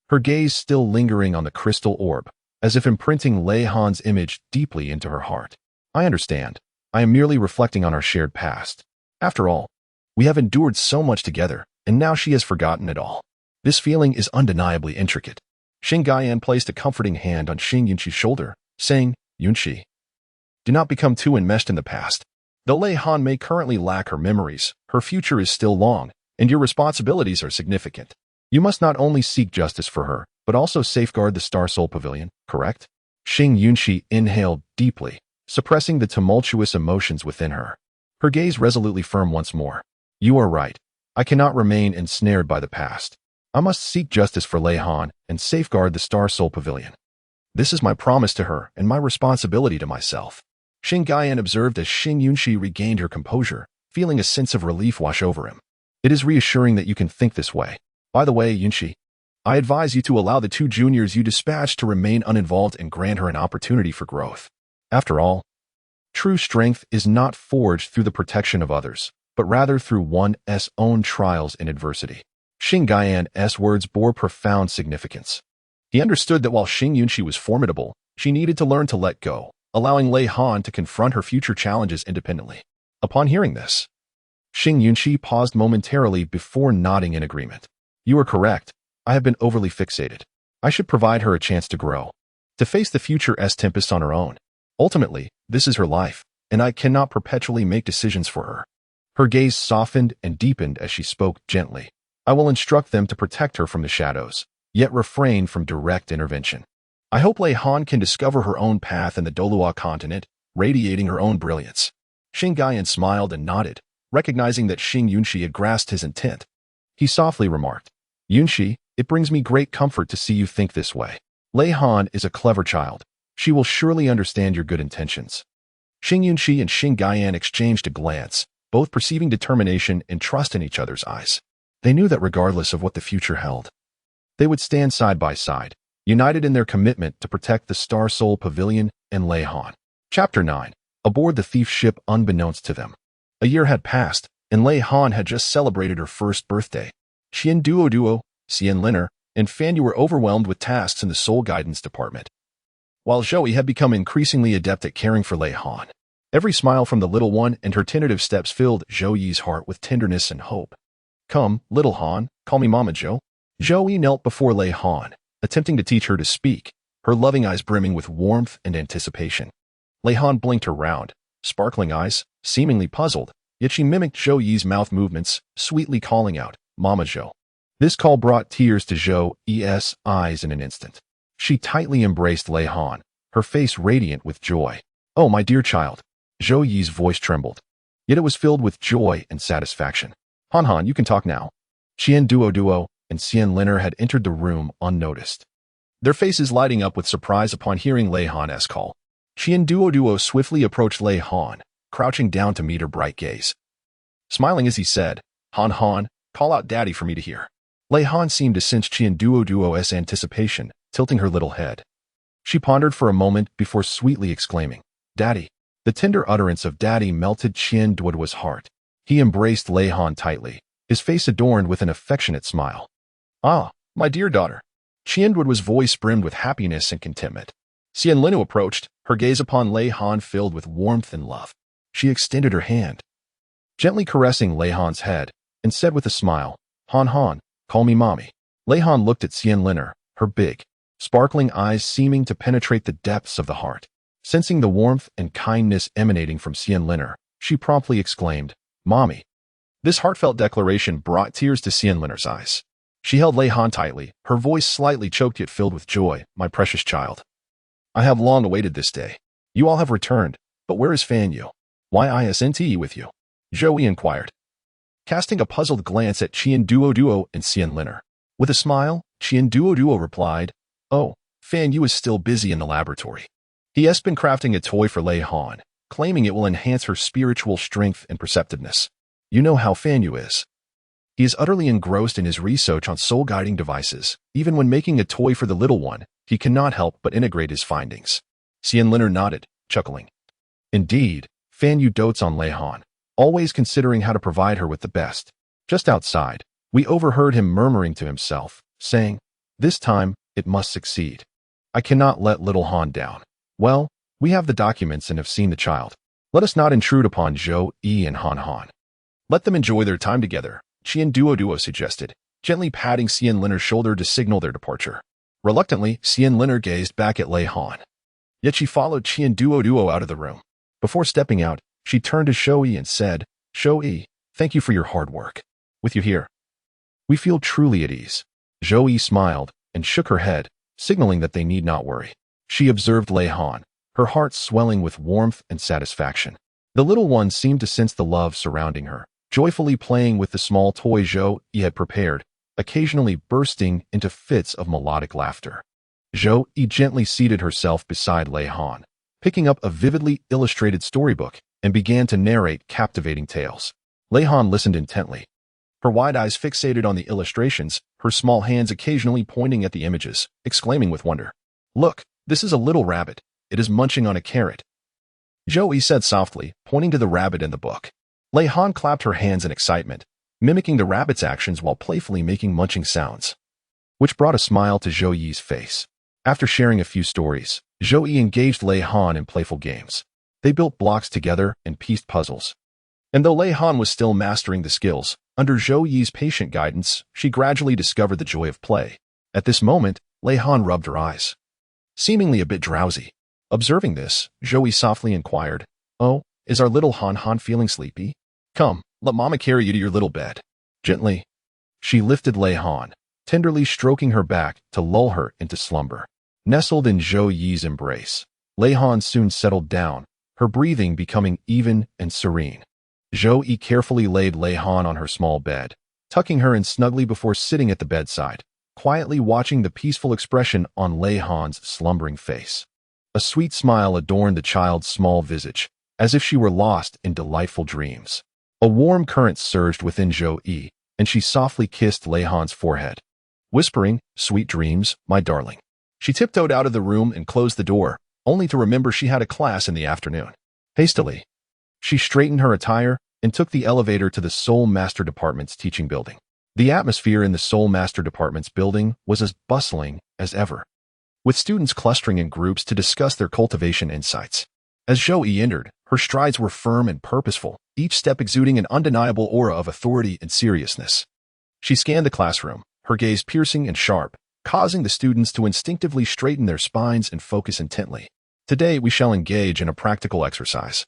her gaze still lingering on the crystal orb, as if imprinting Lei Han's image deeply into her heart. I understand. I am merely reflecting on our shared past. After all, we have endured so much together, and now she has forgotten it all. This feeling is undeniably intricate. Xing Gaiyan placed a comforting hand on Xing Yunqi's shoulder, saying, Yunqi, do not become too enmeshed in the past. Though Lei Han may currently lack her memories, her future is still long, and your responsibilities are significant. You must not only seek justice for her, but also safeguard the Star Soul Pavilion, correct? Xing Yunqi inhaled deeply, suppressing the tumultuous emotions within her. Her gaze resolutely firm once more. You are right. I cannot remain ensnared by the past. I must seek justice for Lei Han and safeguard the Star Soul Pavilion. This is my promise to her and my responsibility to myself. Xing Gaiyan observed as Xing Yunqi regained her composure, feeling a sense of relief wash over him. It is reassuring that you can think this way. By the way, Yunqi, I advise you to allow the 2 juniors you dispatched to remain uninvolved and grant her an opportunity for growth. After all, true strength is not forged through the protection of others, but rather through one's own trials and adversity. Xing Gaiyan's words bore profound significance. He understood that while Xing Yunqi was formidable, she needed to learn to let go, allowing Lei Han to confront her future challenges independently. Upon hearing this, Xing Yunqi paused momentarily before nodding in agreement. You are correct. I have been overly fixated. I should provide her a chance to grow, to face the future's tempests on her own. Ultimately, this is her life, and I cannot perpetually make decisions for her. Her gaze softened and deepened as she spoke gently. I will instruct them to protect her from the shadows, yet refrain from direct intervention. I hope Lei Han can discover her own path in the Douluo continent, radiating her own brilliance. Xing Gaiyan smiled and nodded, recognizing that Xing Yunqi had grasped his intent. He softly remarked, Yunqi, it brings me great comfort to see you think this way. Lei Han is a clever child. She will surely understand your good intentions. Xing Yunqi and Xing Gaiyan exchanged a glance, both perceiving determination and trust in each other's eyes. They knew that regardless of what the future held, they would stand side by side, united in their commitment to protect the Star Soul Pavilion and Lei Han. Chapter 9. Aboard the thief ship unbeknownst to them. A year had passed, and Lei Han had just celebrated her first birthday. Duo, Xian Liner, and Fan Yu were overwhelmed with tasks in the Soul Guidance Department, while Zoe had become increasingly adept at caring for Lei Han. Every smile from the little one and her tentative steps filled Zhou Yi's heart with tenderness and hope. Come, little Han, call me Mama Zhou. Zhou Yi knelt before Lei Han, attempting to teach her to speak, her loving eyes brimming with warmth and anticipation. Lei Han blinked her round, sparkling eyes, seemingly puzzled, yet she mimicked Zhou Yi's mouth movements, sweetly calling out, Mama Zhou. This call brought tears to Zhou Yi's eyes in an instant. She tightly embraced Lei Han, her face radiant with joy. Oh, my dear child. Zhou Yi's voice trembled, yet it was filled with joy and satisfaction. Han, you can talk now. Duo and Xian Liner had entered the room unnoticed, their faces lighting up with surprise upon hearing Lei Han's call. Duo swiftly approached Lei Han, crouching down to meet her bright gaze. Smiling as he said, Han, call out Daddy for me to hear. Lei Han seemed to sense Duo's anticipation, tilting her little head. She pondered for a moment before sweetly exclaiming, Daddy. The tender utterance of Daddy melted Duo's heart. He embraced Lei Han tightly, his face adorned with an affectionate smile. Ah, my dear daughter. Duo's voice brimmed with happiness and contentment. Xian Linu approached, her gaze upon Lei Han filled with warmth and love. She extended her hand, gently caressing Lei Han's head, and said with a smile, Han, call me Mommy. Lei Han looked at Xian Liner, her big, sparkling eyes seeming to penetrate the depths of the heart. Sensing the warmth and kindness emanating from Xian Liner, she promptly exclaimed, Mommy. This heartfelt declaration brought tears to Xian Liner's eyes. She held Lei Han tightly, her voice slightly choked yet filled with joy. My precious child. I have long awaited this day. You all have returned, but where is Fan Yu? Why isn't he with you? Zhou Yi inquired, casting a puzzled glance at Duo and Xian Liner. With a smile, Duo replied, Oh, Fan Yu is still busy in the laboratory. He has been crafting a toy for Lei Han, claiming it will enhance her spiritual strength and perceptiveness. You know how Fan Yu is. He is utterly engrossed in his research on soul-guiding devices. Even when making a toy for the little one, he cannot help but integrate his findings. Xianliner nodded, chuckling. Indeed, Fan Yu dotes on Lei Han, always considering how to provide her with the best. Just outside, we overheard him murmuring to himself, saying, "This time, it must succeed. I cannot let little Han down. Well, we have the documents and have seen the child. Let us not intrude upon Zhou Yi and Han Han. Let them enjoy their time together," Duo suggested, gently patting Xianliner's shoulder to signal their departure. Reluctantly, Xianliner gazed back at Lei Han. Yet she followed Duo out of the room. Before stepping out, she turned to Shou-Yi and said, "Shou-Yi, thank you for your hard work. With you here, we feel truly at ease." Zhou-Yi smiled and shook her head, signaling that they need not worry. She observed Lei Han, her heart swelling with warmth and satisfaction. The little one seemed to sense the love surrounding her, joyfully playing with the small toy Zhou-Yi had prepared, occasionally bursting into fits of melodic laughter. Zhou-Yi gently seated herself beside Lei Han, picking up a vividly illustrated storybook, and began to narrate captivating tales. Lei Han listened intently, her wide eyes fixated on the illustrations, her small hands occasionally pointing at the images, exclaiming with wonder, "Look, this is a little rabbit. It is munching on a carrot." Zhou-Yi said softly, pointing to the rabbit in the book. Lei Han clapped her hands in excitement, mimicking the rabbit's actions while playfully making munching sounds, which brought a smile to Zhou-Yi's face. After sharing a few stories, Zhou-Yi engaged Lei Han in playful games. They built blocks together and pieced puzzles. And though Lei Han was still mastering the skills, under Zhou-Yi's patient guidance, she gradually discovered the joy of play. At this moment, Lei Han rubbed her eyes, seemingly a bit drowsy. Observing this, Zhou-Yi softly inquired, "Oh, is our little Han Han feeling sleepy? Come, let Mama carry you to your little bed." Gently, she lifted Lei Han, tenderly stroking her back to lull her into slumber. Nestled in Zhou-Yi's embrace, Lei Han soon settled down, her breathing becoming even and serene. Zhou-Yi carefully laid Lei Han on her small bed, tucking her in snugly before sitting at the bedside, quietly watching the peaceful expression on Lei Han's slumbering face. A sweet smile adorned the child's small visage, as if she were lost in delightful dreams. A warm current surged within Zhou-Yi, and she softly kissed Lei Han's forehead, whispering, "Sweet dreams, my darling." She tiptoed out of the room and closed the door, only to remember she had a class in the afternoon. Hastily, she straightened her attire and took the elevator to the Seoul Master Department's teaching building. The atmosphere in the Seoul Master Department's building was as bustling as ever, with students clustering in groups to discuss their cultivation insights. As Zhou-Yi entered, her strides were firm and purposeful, each step exuding an undeniable aura of authority and seriousness. She scanned the classroom, her gaze piercing and sharp, causing the students to instinctively straighten their spines and focus intently. "Today we shall engage in a practical exercise,"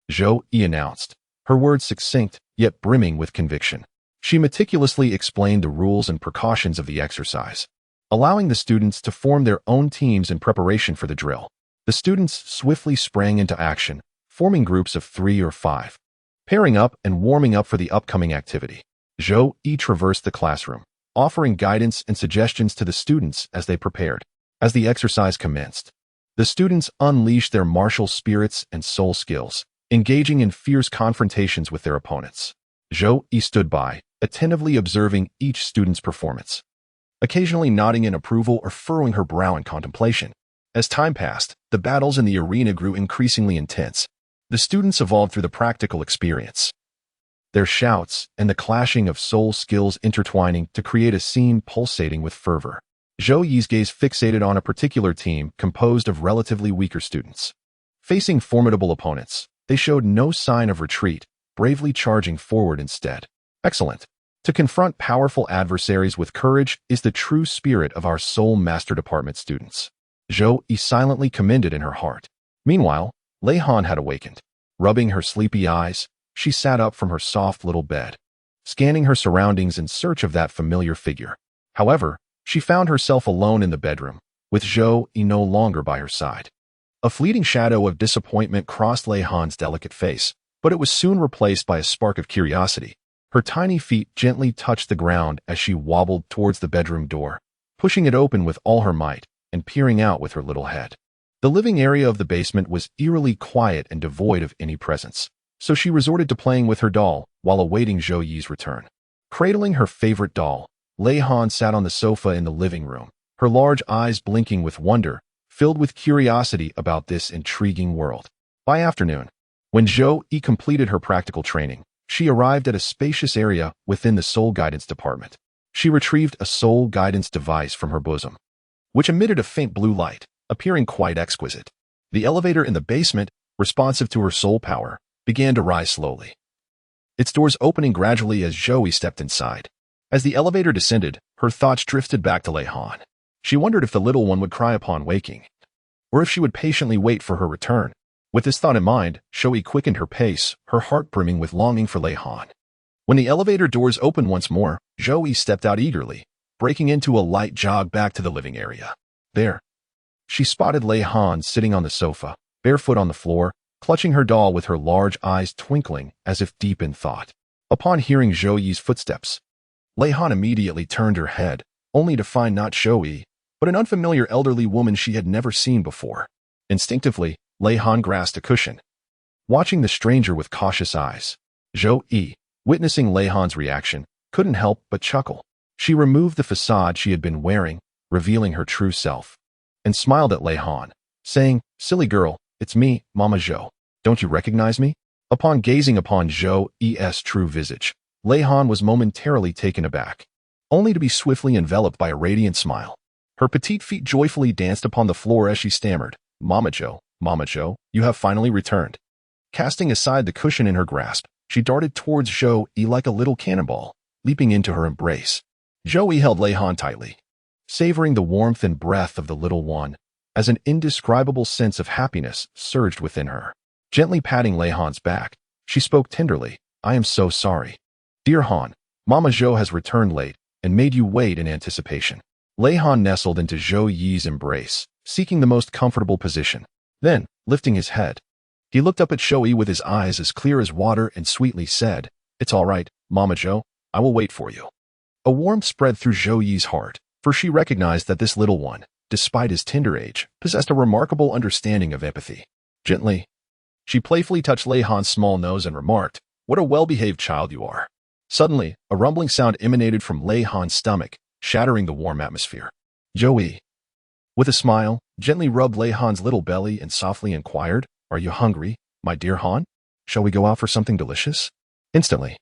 Zhou-Yi announced, her words succinct yet brimming with conviction. She meticulously explained the rules and precautions of the exercise, allowing the students to form their own teams in preparation for the drill. The students swiftly sprang into action, forming groups of 3 or 5, pairing up and warming up for the upcoming activity. Zhou-Yi traversed the classroom, offering guidance and suggestions to the students as they prepared. As the exercise commenced, the students unleashed their martial spirits and soul skills, engaging in fierce confrontations with their opponents. Zhou-Yi stood by, attentively observing each student's performance, occasionally nodding in approval or furrowing her brow in contemplation. As time passed, the battles in the arena grew increasingly intense. The students evolved through the practical experience, their shouts and the clashing of soul skills intertwining to create a scene pulsating with fervor. Zhou-Yi's gaze fixated on a particular team composed of relatively weaker students. Facing formidable opponents, they showed no sign of retreat, bravely charging forward instead. Excellent. To confront powerful adversaries with courage is the true spirit of our Seoul Master Department students, Zhou-Yi silently commended in her heart. Meanwhile, Lei Han had awakened. Rubbing her sleepy eyes, she sat up from her soft little bed, scanning her surroundings in search of that familiar figure. However, she found herself alone in the bedroom, with Zhou-Yi no longer by her side. A fleeting shadow of disappointment crossed Lei Han's delicate face, but it was soon replaced by a spark of curiosity. Her tiny feet gently touched the ground as she wobbled towards the bedroom door, pushing it open with all her might and peering out with her little head. The living area of the basement was eerily quiet and devoid of any presence, so she resorted to playing with her doll while awaiting Zhou-Yi's return. Cradling her favorite doll, Lei Han sat on the sofa in the living room, her large eyes blinking with wonder, filled with curiosity about this intriguing world. By afternoon, when Zhou Yi completed her practical training, she arrived at a spacious area within the Soul Guidance Department. She retrieved a soul guidance device from her bosom, which emitted a faint blue light, appearing quite exquisite. The elevator in the basement, responsive to her soul power, began to rise slowly, its doors opening gradually as Zhou Yi stepped inside. As the elevator descended, her thoughts drifted back to Lei Han. She wondered if the little one would cry upon waking, or if she would patiently wait for her return. With this thought in mind, Zhou Yi quickened her pace, her heart brimming with longing for Lei Han. When the elevator doors opened once more, Zhou Yi stepped out eagerly, breaking into a light jog back to the living area. There, she spotted Lei Han sitting on the sofa, barefoot on the floor, clutching her doll with her large eyes twinkling as if deep in thought. Upon hearing Zhou Yi's footsteps, Lei Han immediately turned her head, only to find not Zhou Yi, but an unfamiliar elderly woman she had never seen before. Instinctively, Lei Han grasped a cushion, watching the stranger with cautious eyes. Zhou Yi, witnessing Lei Han's reaction, couldn't help but chuckle. She removed the facade she had been wearing, revealing her true self, and smiled at Lei Han, saying, "Silly girl, it's me, Mama Zhou. Don't you recognize me?" Upon gazing upon Zhou Yi's true visage, Lei Han was momentarily taken aback, only to be swiftly enveloped by a radiant smile. Her petite feet joyfully danced upon the floor as she stammered, Mama Zhou, you have finally returned." Casting aside the cushion in her grasp, she darted towards Zhou Yi like a little cannonball, leaping into her embrace. Zhou Yi held Lei Han tightly, savoring the warmth and breath of the little one, as an indescribable sense of happiness surged within her. Gently patting Lei Han's back, she spoke tenderly, "I am so sorry. Dear Han, Mama Zhou has returned late and made you wait in anticipation." Lei Han nestled into Zhou Yi's embrace, seeking the most comfortable position. Then, lifting his head, he looked up at Zhou Yi with his eyes as clear as water and sweetly said, "It's all right, Mama Zhou, I will wait for you." A warmth spread through Zhou Yi's heart, for she recognized that this little one, despite his tender age, possessed a remarkable understanding of empathy. Gently, she playfully touched Lei Han's small nose and remarked, "What a well-behaved child you are." Suddenly, a rumbling sound emanated from Lei Han's stomach, shattering the warm atmosphere. Zhou Yi, with a smile, gently rubbed Lei Han's little belly and softly inquired, "Are you hungry, my dear Han? Shall we go out for something delicious?" Instantly,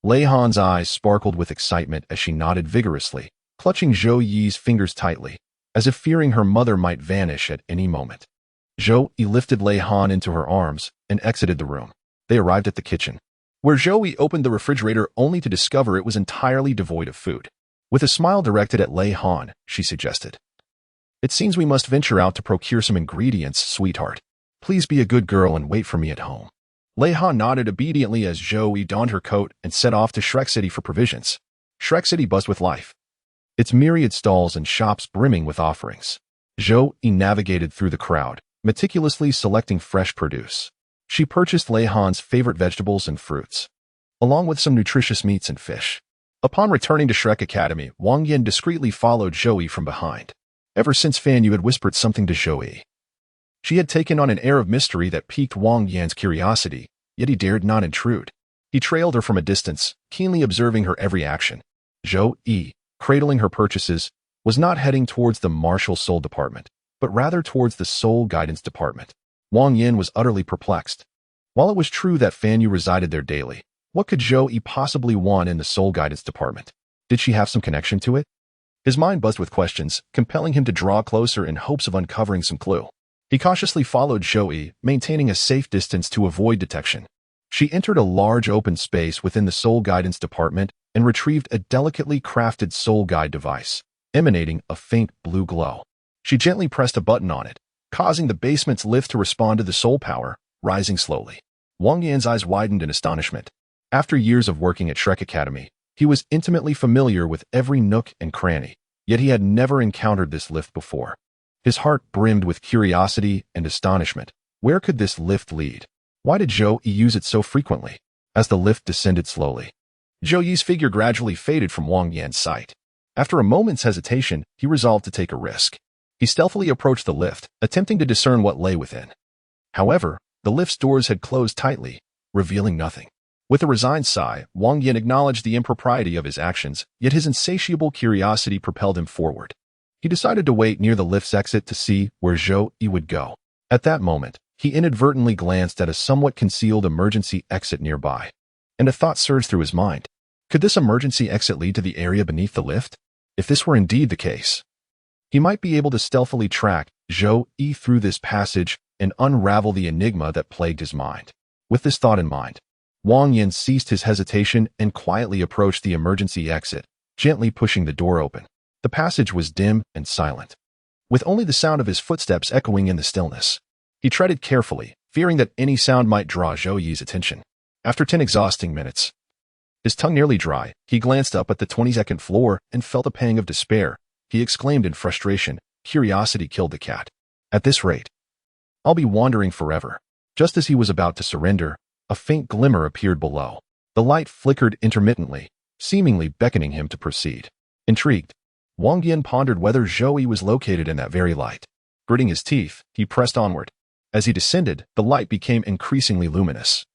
Lei Han's eyes sparkled with excitement as she nodded vigorously, clutching Zhou Yi's fingers tightly, as if fearing her mother might vanish at any moment. Zhou Yi lifted Lei Han into her arms and exited the room. They arrived at the kitchen, where Zhou Yi opened the refrigerator only to discover it was entirely devoid of food. With a smile directed at Lei Han, she suggested, "It seems we must venture out to procure some ingredients, sweetheart. Please be a good girl and wait for me at home." Lei Han nodded obediently as Zhou Yi donned her coat and set off to Shrek City for provisions. Shrek City buzzed with life, its myriad stalls and shops brimming with offerings. Zhou Yi navigated through the crowd, meticulously selecting fresh produce. She purchased Lei Han's favorite vegetables and fruits, along with some nutritious meats and fish. Upon returning to Shrek Academy, Wang Yan discreetly followed Zhou Yi from behind. Ever since Fan Yu had whispered something to Zhou Yi, she had taken on an air of mystery that piqued Wang Yan's curiosity, yet he dared not intrude. He trailed her from a distance, keenly observing her every action. Zhou Yi, cradling her purchases, was not heading towards the Martial Soul Department, but rather towards the Soul Guidance Department. Wang Yan was utterly perplexed. While it was true that Fan Yu resided there daily, what could Zhou Yi possibly want in the Soul Guidance Department? Did she have some connection to it? His mind buzzed with questions, compelling him to draw closer in hopes of uncovering some clue. He cautiously followed Zhou Yi, maintaining a safe distance to avoid detection. She entered a large open space within the Soul Guidance Department and retrieved a delicately crafted soul guide device, emanating a faint blue glow. She gently pressed a button on it, causing the basement's lift to respond to the soul power, rising slowly. Wang Yan's eyes widened in astonishment. After years of working at Shrek Academy, he was intimately familiar with every nook and cranny, yet he had never encountered this lift before. His heart brimmed with curiosity and astonishment. Where could this lift lead? Why did Zhou Yi use it so frequently? As the lift descended slowly, Zhou Yi's figure gradually faded from Wang Yan's sight. After a moment's hesitation, he resolved to take a risk. He stealthily approached the lift, attempting to discern what lay within. However, the lift's doors had closed tightly, revealing nothing. With a resigned sigh, Wang Yan acknowledged the impropriety of his actions, yet his insatiable curiosity propelled him forward. He decided to wait near the lift's exit to see where Zhou Yi would go. At that moment, he inadvertently glanced at a somewhat concealed emergency exit nearby, and a thought surged through his mind. Could this emergency exit lead to the area beneath the lift? If this were indeed the case, he might be able to stealthily track Zhou Yi through this passage and unravel the enigma that plagued his mind. With this thought in mind, Wang Yin ceased his hesitation and quietly approached the emergency exit, gently pushing the door open. The passage was dim and silent, with only the sound of his footsteps echoing in the stillness. He treaded carefully, fearing that any sound might draw Zhou Yi's attention. After 10 exhausting minutes, his tongue nearly dry, he glanced up at the 22nd floor and felt a pang of despair. He exclaimed in frustration, "Curiosity killed the cat. At this rate, I'll be wandering forever." Just as he was about to surrender, a faint glimmer appeared below. The light flickered intermittently, seemingly beckoning him to proceed. Intrigued, Wang Yin pondered whether Zhou Yi was located in that very light. Gritting his teeth, he pressed onward. As he descended, the light became increasingly luminous,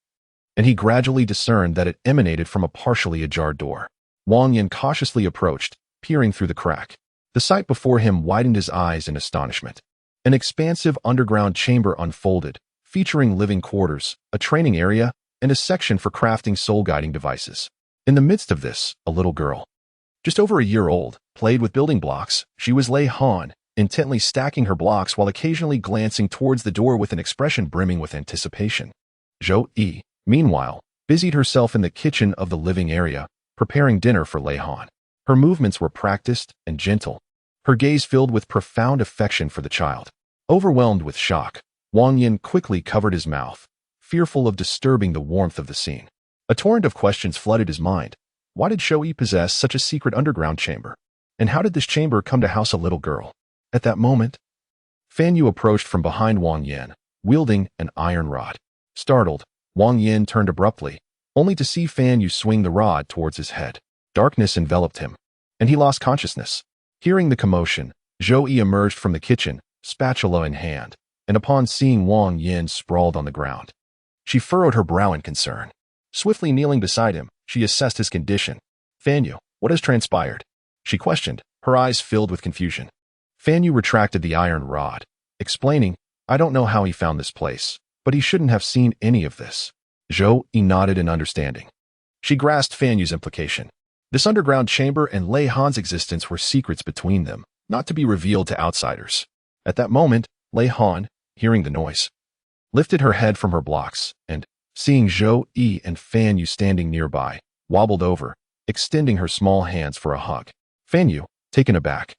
and he gradually discerned that it emanated from a partially ajar door. Wang Yin cautiously approached, peering through the crack. The sight before him widened his eyes in astonishment. An expansive underground chamber unfolded, featuring living quarters, a training area, and a section for crafting soul-guiding devices. In the midst of this, a little girl, just over a year old, played with building blocks. She was Lei Han, intently stacking her blocks while occasionally glancing towards the door with an expression brimming with anticipation. Zhou Yi, meanwhile, busied herself in the kitchen of the living area, preparing dinner for Lei Han. Her movements were practiced and gentle, her gaze filled with profound affection for the child. Overwhelmed with shock, Wang Yin quickly covered his mouth, fearful of disturbing the warmth of the scene. A torrent of questions flooded his mind. Why did Zhou Yi possess such a secret underground chamber? And how did this chamber come to house a little girl? At that moment, Fan Yu approached from behind Wang Yin, wielding an iron rod. Startled, Wang Yin turned abruptly, only to see Fan Yu swing the rod towards his head. Darkness enveloped him, and he lost consciousness. Hearing the commotion, Zhou Yi emerged from the kitchen, spatula in hand, and upon seeing Wang Yin sprawled on the ground, she furrowed her brow in concern. Swiftly kneeling beside him, she assessed his condition. "Fan Yu, what has transpired?" she questioned, her eyes filled with confusion. Fan Yu retracted the iron rod, explaining, "I don't know how he found this place, but he shouldn't have seen any of this." Zhou Yi nodded in understanding. She grasped Fan Yu's implication. This underground chamber and Lei Han's existence were secrets between them, not to be revealed to outsiders. At that moment, Lei Han, hearing the noise, lifted her head from her blocks and, seeing Zhou Yi and Fan Yu standing nearby, wobbled over, extending her small hands for a hug. Fan Yu, taken aback,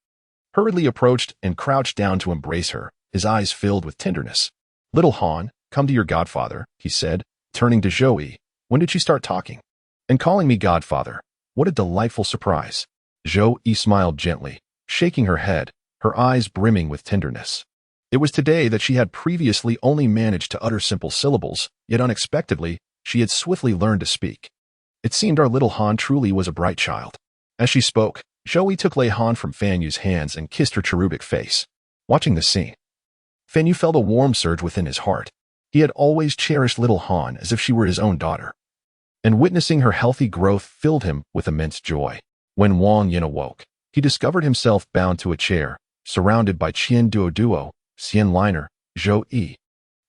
hurriedly approached and crouched down to embrace her, his eyes filled with tenderness. "Little Han, come to your godfather," he said, turning to Zhou Yi. "When did she start talking? And calling me godfather? What a delightful surprise." Zhou Yi smiled gently, shaking her head, her eyes brimming with tenderness. It was today that she had previously only managed to utter simple syllables, yet unexpectedly, she had swiftly learned to speak. It seemed our little Han truly was a bright child. As she spoke, Zhou Yi took Lei Han from Fan Yu's hands and kissed her cherubic face. Watching the scene, Fan Yu felt a warm surge within his heart. He had always cherished little Han as if she were his own daughter, and witnessing her healthy growth filled him with immense joy. When Wang Yin awoke, he discovered himself bound to a chair, surrounded by Douluo, Xian Liner, Zhou Yi,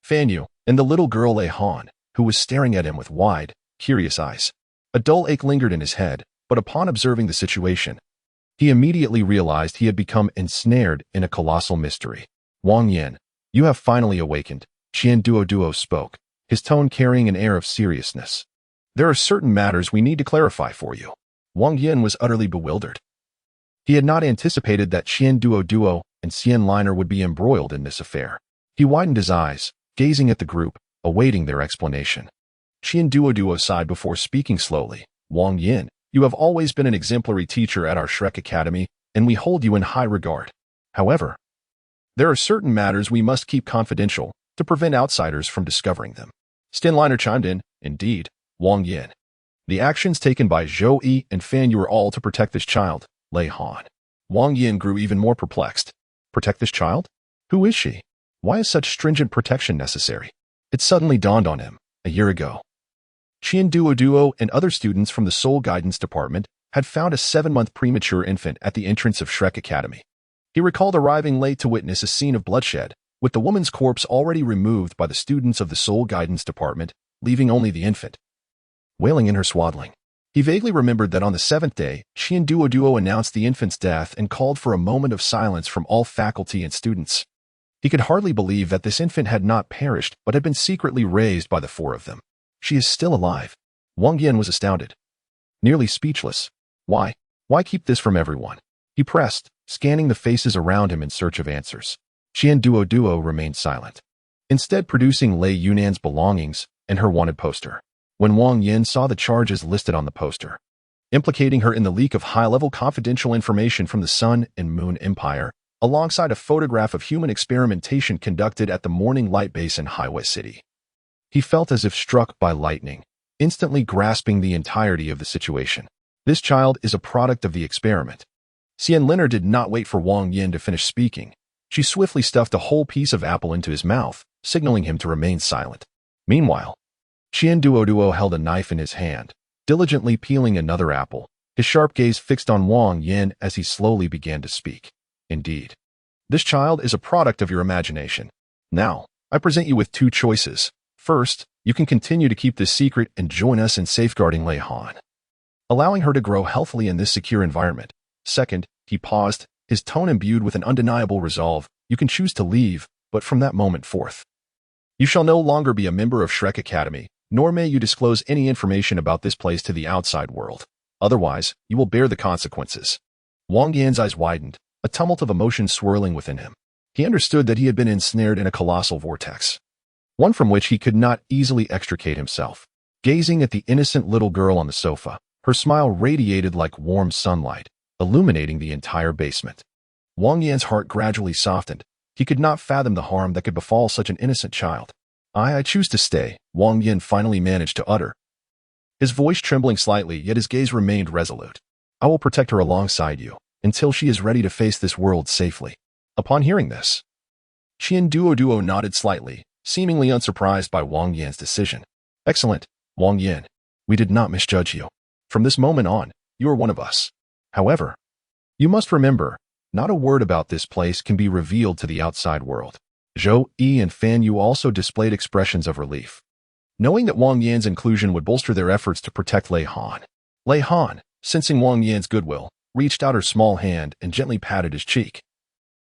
Fan Yu, and the little girl Lei Han, who was staring at him with wide, curious eyes. A dull ache lingered in his head, but upon observing the situation, he immediately realized he had become ensnared in a colossal mystery. "Wang Yin, you have finally awakened," Douluo spoke, his tone carrying an air of seriousness. "There are certain matters we need to clarify for you." Wang Yin was utterly bewildered. He had not anticipated that Douluo and Xian Liner would be embroiled in this affair. He widened his eyes, gazing at the group, awaiting their explanation. Douluo sighed before speaking slowly. "Wang Yin, you have always been an exemplary teacher at our Shrek Academy, and we hold you in high regard. However, there are certain matters we must keep confidential to prevent outsiders from discovering them." Xian Liner chimed in, "Indeed, Wang Yin. The actions taken by Zhou Yi and Fan Yu are all to protect this child, Lei Han." Wang Yin grew even more perplexed. Protect this child? Who is she? Why is such stringent protection necessary? It suddenly dawned on him, a year ago. Douluo and other students from the Soul Guidance Department had found a 7-month premature infant at the entrance of Shrek Academy. He recalled arriving late to witness a scene of bloodshed, with the woman's corpse already removed by the students of the Soul Guidance Department, leaving only the infant wailing in her swaddling. He vaguely remembered that on the 7th day, Duo announced the infant's death and called for a moment of silence from all faculty and students. He could hardly believe that this infant had not perished but had been secretly raised by the 4 of them. She is still alive. Wang Yin was astounded, nearly speechless. Why? Why keep this from everyone? He pressed, scanning the faces around him in search of answers. Duo remained silent, instead producing Lei Yunan's belongings and her wanted poster. When Wang Yin saw the charges listed on the poster, implicating her in the leak of high-level confidential information from the Sun and Moon Empire, alongside a photograph of human experimentation conducted at the Morning Light Base in Highway City, he felt as if struck by lightning, instantly grasping the entirety of the situation. This child is a product of the experiment. Xian Linner did not wait for Wang Yin to finish speaking. She swiftly stuffed a whole piece of apple into his mouth, signaling him to remain silent. Meanwhile, Duo held a knife in his hand, diligently peeling another apple, his sharp gaze fixed on Wang Yin as he slowly began to speak. Indeed, this child is a product of your imagination. Now, I present you with 2 choices. First, you can continue to keep this secret and join us in safeguarding Lei Han, allowing her to grow healthily in this secure environment. Second, he paused, his tone imbued with an undeniable resolve. You can choose to leave, but from that moment forth, you shall no longer be a member of Shrek Academy, nor may you disclose any information about this place to the outside world. Otherwise, you will bear the consequences. Wang Yan's eyes widened, a tumult of emotion swirling within him. He understood that he had been ensnared in a colossal vortex, one from which he could not easily extricate himself. Gazing at the innocent little girl on the sofa, her smile radiated like warm sunlight, illuminating the entire basement. Wang Yan's heart gradually softened. He could not fathom the harm that could befall such an innocent child. I choose to stay, Wang Yin finally managed to utter, his voice trembling slightly, yet his gaze remained resolute. I will protect her alongside you, until she is ready to face this world safely. Upon hearing this, Duo nodded slightly, seemingly unsurprised by Wang Yan's decision. Excellent, Wang Yin. We did not misjudge you. From this moment on, you are one of us. However, you must remember, not a word about this place can be revealed to the outside world. Zhou Yi and Fan Yu also displayed expressions of relief, knowing that Wang Yan's inclusion would bolster their efforts to protect Lei Han. Lei Han, sensing Wang Yan's goodwill, reached out her small hand and gently patted his cheek,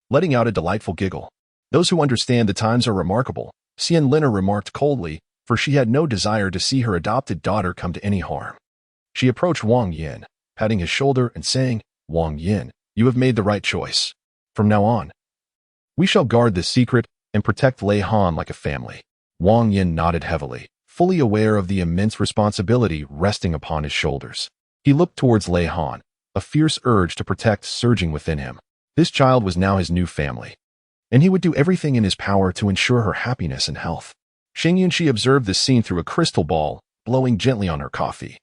letting out a delightful giggle. Those who understand the times are remarkable, Xian Linner remarked coldly, for she had no desire to see her adopted daughter come to any harm. She approached Wang Yin, patting his shoulder and saying, Wang Yin, you have made the right choice. From now on, we shall guard this secret and protect Lei Han like a family. Wang Yin nodded heavily, fully aware of the immense responsibility resting upon his shoulders. He looked towards Lei Han, a fierce urge to protect surging within him. This child was now his new family, and he would do everything in his power to ensure her happiness and health. Xing Yunqi observed this scene through a crystal ball, blowing gently on her coffee,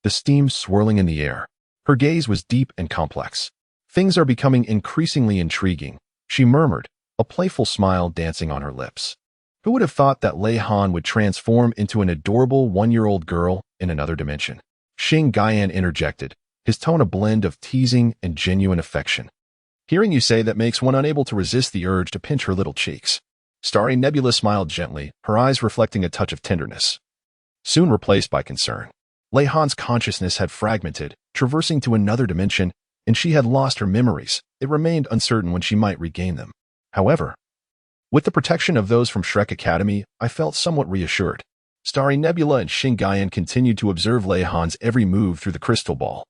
the steam swirling in the air. Her gaze was deep and complex. Things are becoming increasingly intriguing, she murmured, a playful smile dancing on her lips. Who would have thought that Lei Han would transform into an adorable 1-year-old girl in another dimension? Xing Gaian interjected, his tone a blend of teasing and genuine affection. Hearing you say that makes one unable to resist the urge to pinch her little cheeks. Starry Nebula smiled gently, her eyes reflecting a touch of tenderness, soon replaced by concern. Lei Han's consciousness had fragmented, traversing to another dimension, and she had lost her memories. It remained uncertain when she might regain them. However, with the protection of those from Shrek Academy, I felt somewhat reassured. Starry Nebula and Xing Gaian continued to observe Lei Han's every move through the crystal ball,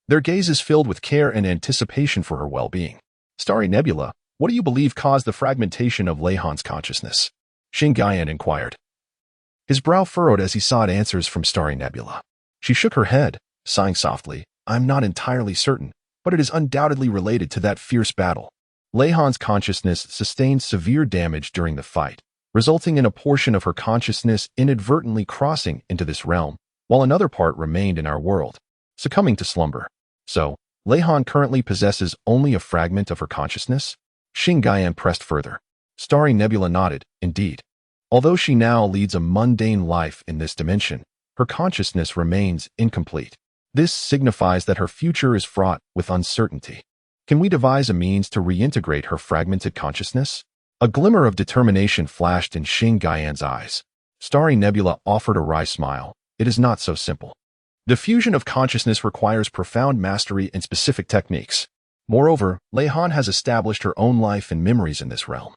their gazes filled with care and anticipation for her well-being. Starry Nebula, what do you believe caused the fragmentation of Lei Han's consciousness? Xing Gaian inquired, his brow furrowed as he sought answers from Starry Nebula. She shook her head, sighing softly. I'm not entirely certain, but it is undoubtedly related to that fierce battle. Lei Han's consciousness sustained severe damage during the fight, resulting in a portion of her consciousness inadvertently crossing into this realm, while another part remained in our world, succumbing to slumber. So, Lei Han currently possesses only a fragment of her consciousness? Xing Gaian pressed further. Starry Nebula nodded, indeed. Although she now leads a mundane life in this dimension, her consciousness remains incomplete. This signifies that her future is fraught with uncertainty. Can we devise a means to reintegrate her fragmented consciousness? A glimmer of determination flashed in Xing Gaiyan's eyes. Starry Nebula offered a wry smile. It is not so simple. The fusion of consciousness requires profound mastery and specific techniques. Moreover, Lei Han has established her own life and memories in this realm.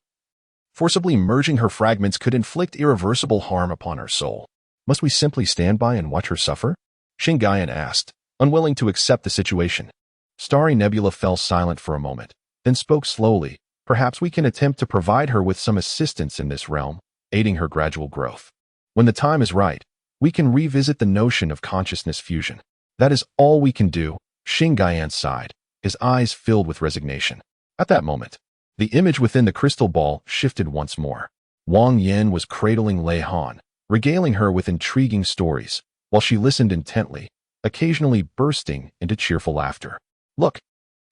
Forcibly merging her fragments could inflict irreversible harm upon her soul. Must we simply stand by and watch her suffer? Xing Gaiyan asked, unwilling to accept the situation. Starry Nebula fell silent for a moment, then spoke slowly. Perhaps we can attempt to provide her with some assistance in this realm, aiding her gradual growth. When the time is right, we can revisit the notion of consciousness fusion. That is all we can do, Xing Gaiyan sighed, his eyes filled with resignation. At that moment, the image within the crystal ball shifted once more. Wang Yan was cradling Lei Han, regaling her with intriguing stories, while she listened intently, occasionally bursting into cheerful laughter. Look,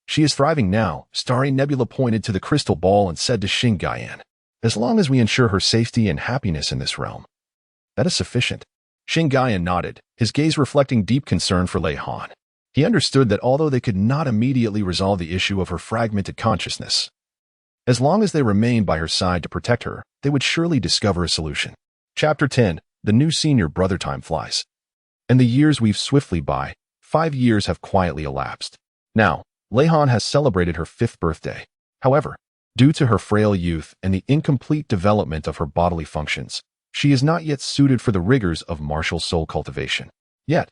she is thriving now, Starry Nebula pointed to the crystal ball and said to Xing Gaiyan. As long as we ensure her safety and happiness in this realm, that is sufficient. Xing Gaiyan nodded, his gaze reflecting deep concern for Lei Han. He understood that although they could not immediately resolve the issue of her fragmented consciousness, as long as they remained by her side to protect her, they would surely discover a solution. Chapter 10. The new senior brother. Time flies. And the years weave swiftly by. 5 years have quietly elapsed. Now, Lei Han has celebrated her 5th birthday. However, due to her frail youth and the incomplete development of her bodily functions, she is not yet suited for the rigors of martial soul cultivation. Yet,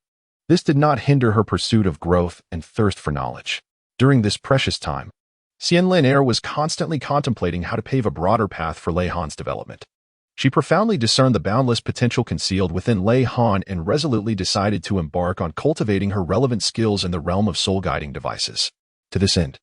this did not hinder her pursuit of growth and thirst for knowledge. During this precious time, Xianlin Air was constantly contemplating how to pave a broader path for Lei Han's development. She profoundly discerned the boundless potential concealed within Lei Han and resolutely decided to embark on cultivating her relevant skills in the realm of soul-guiding devices. To this end,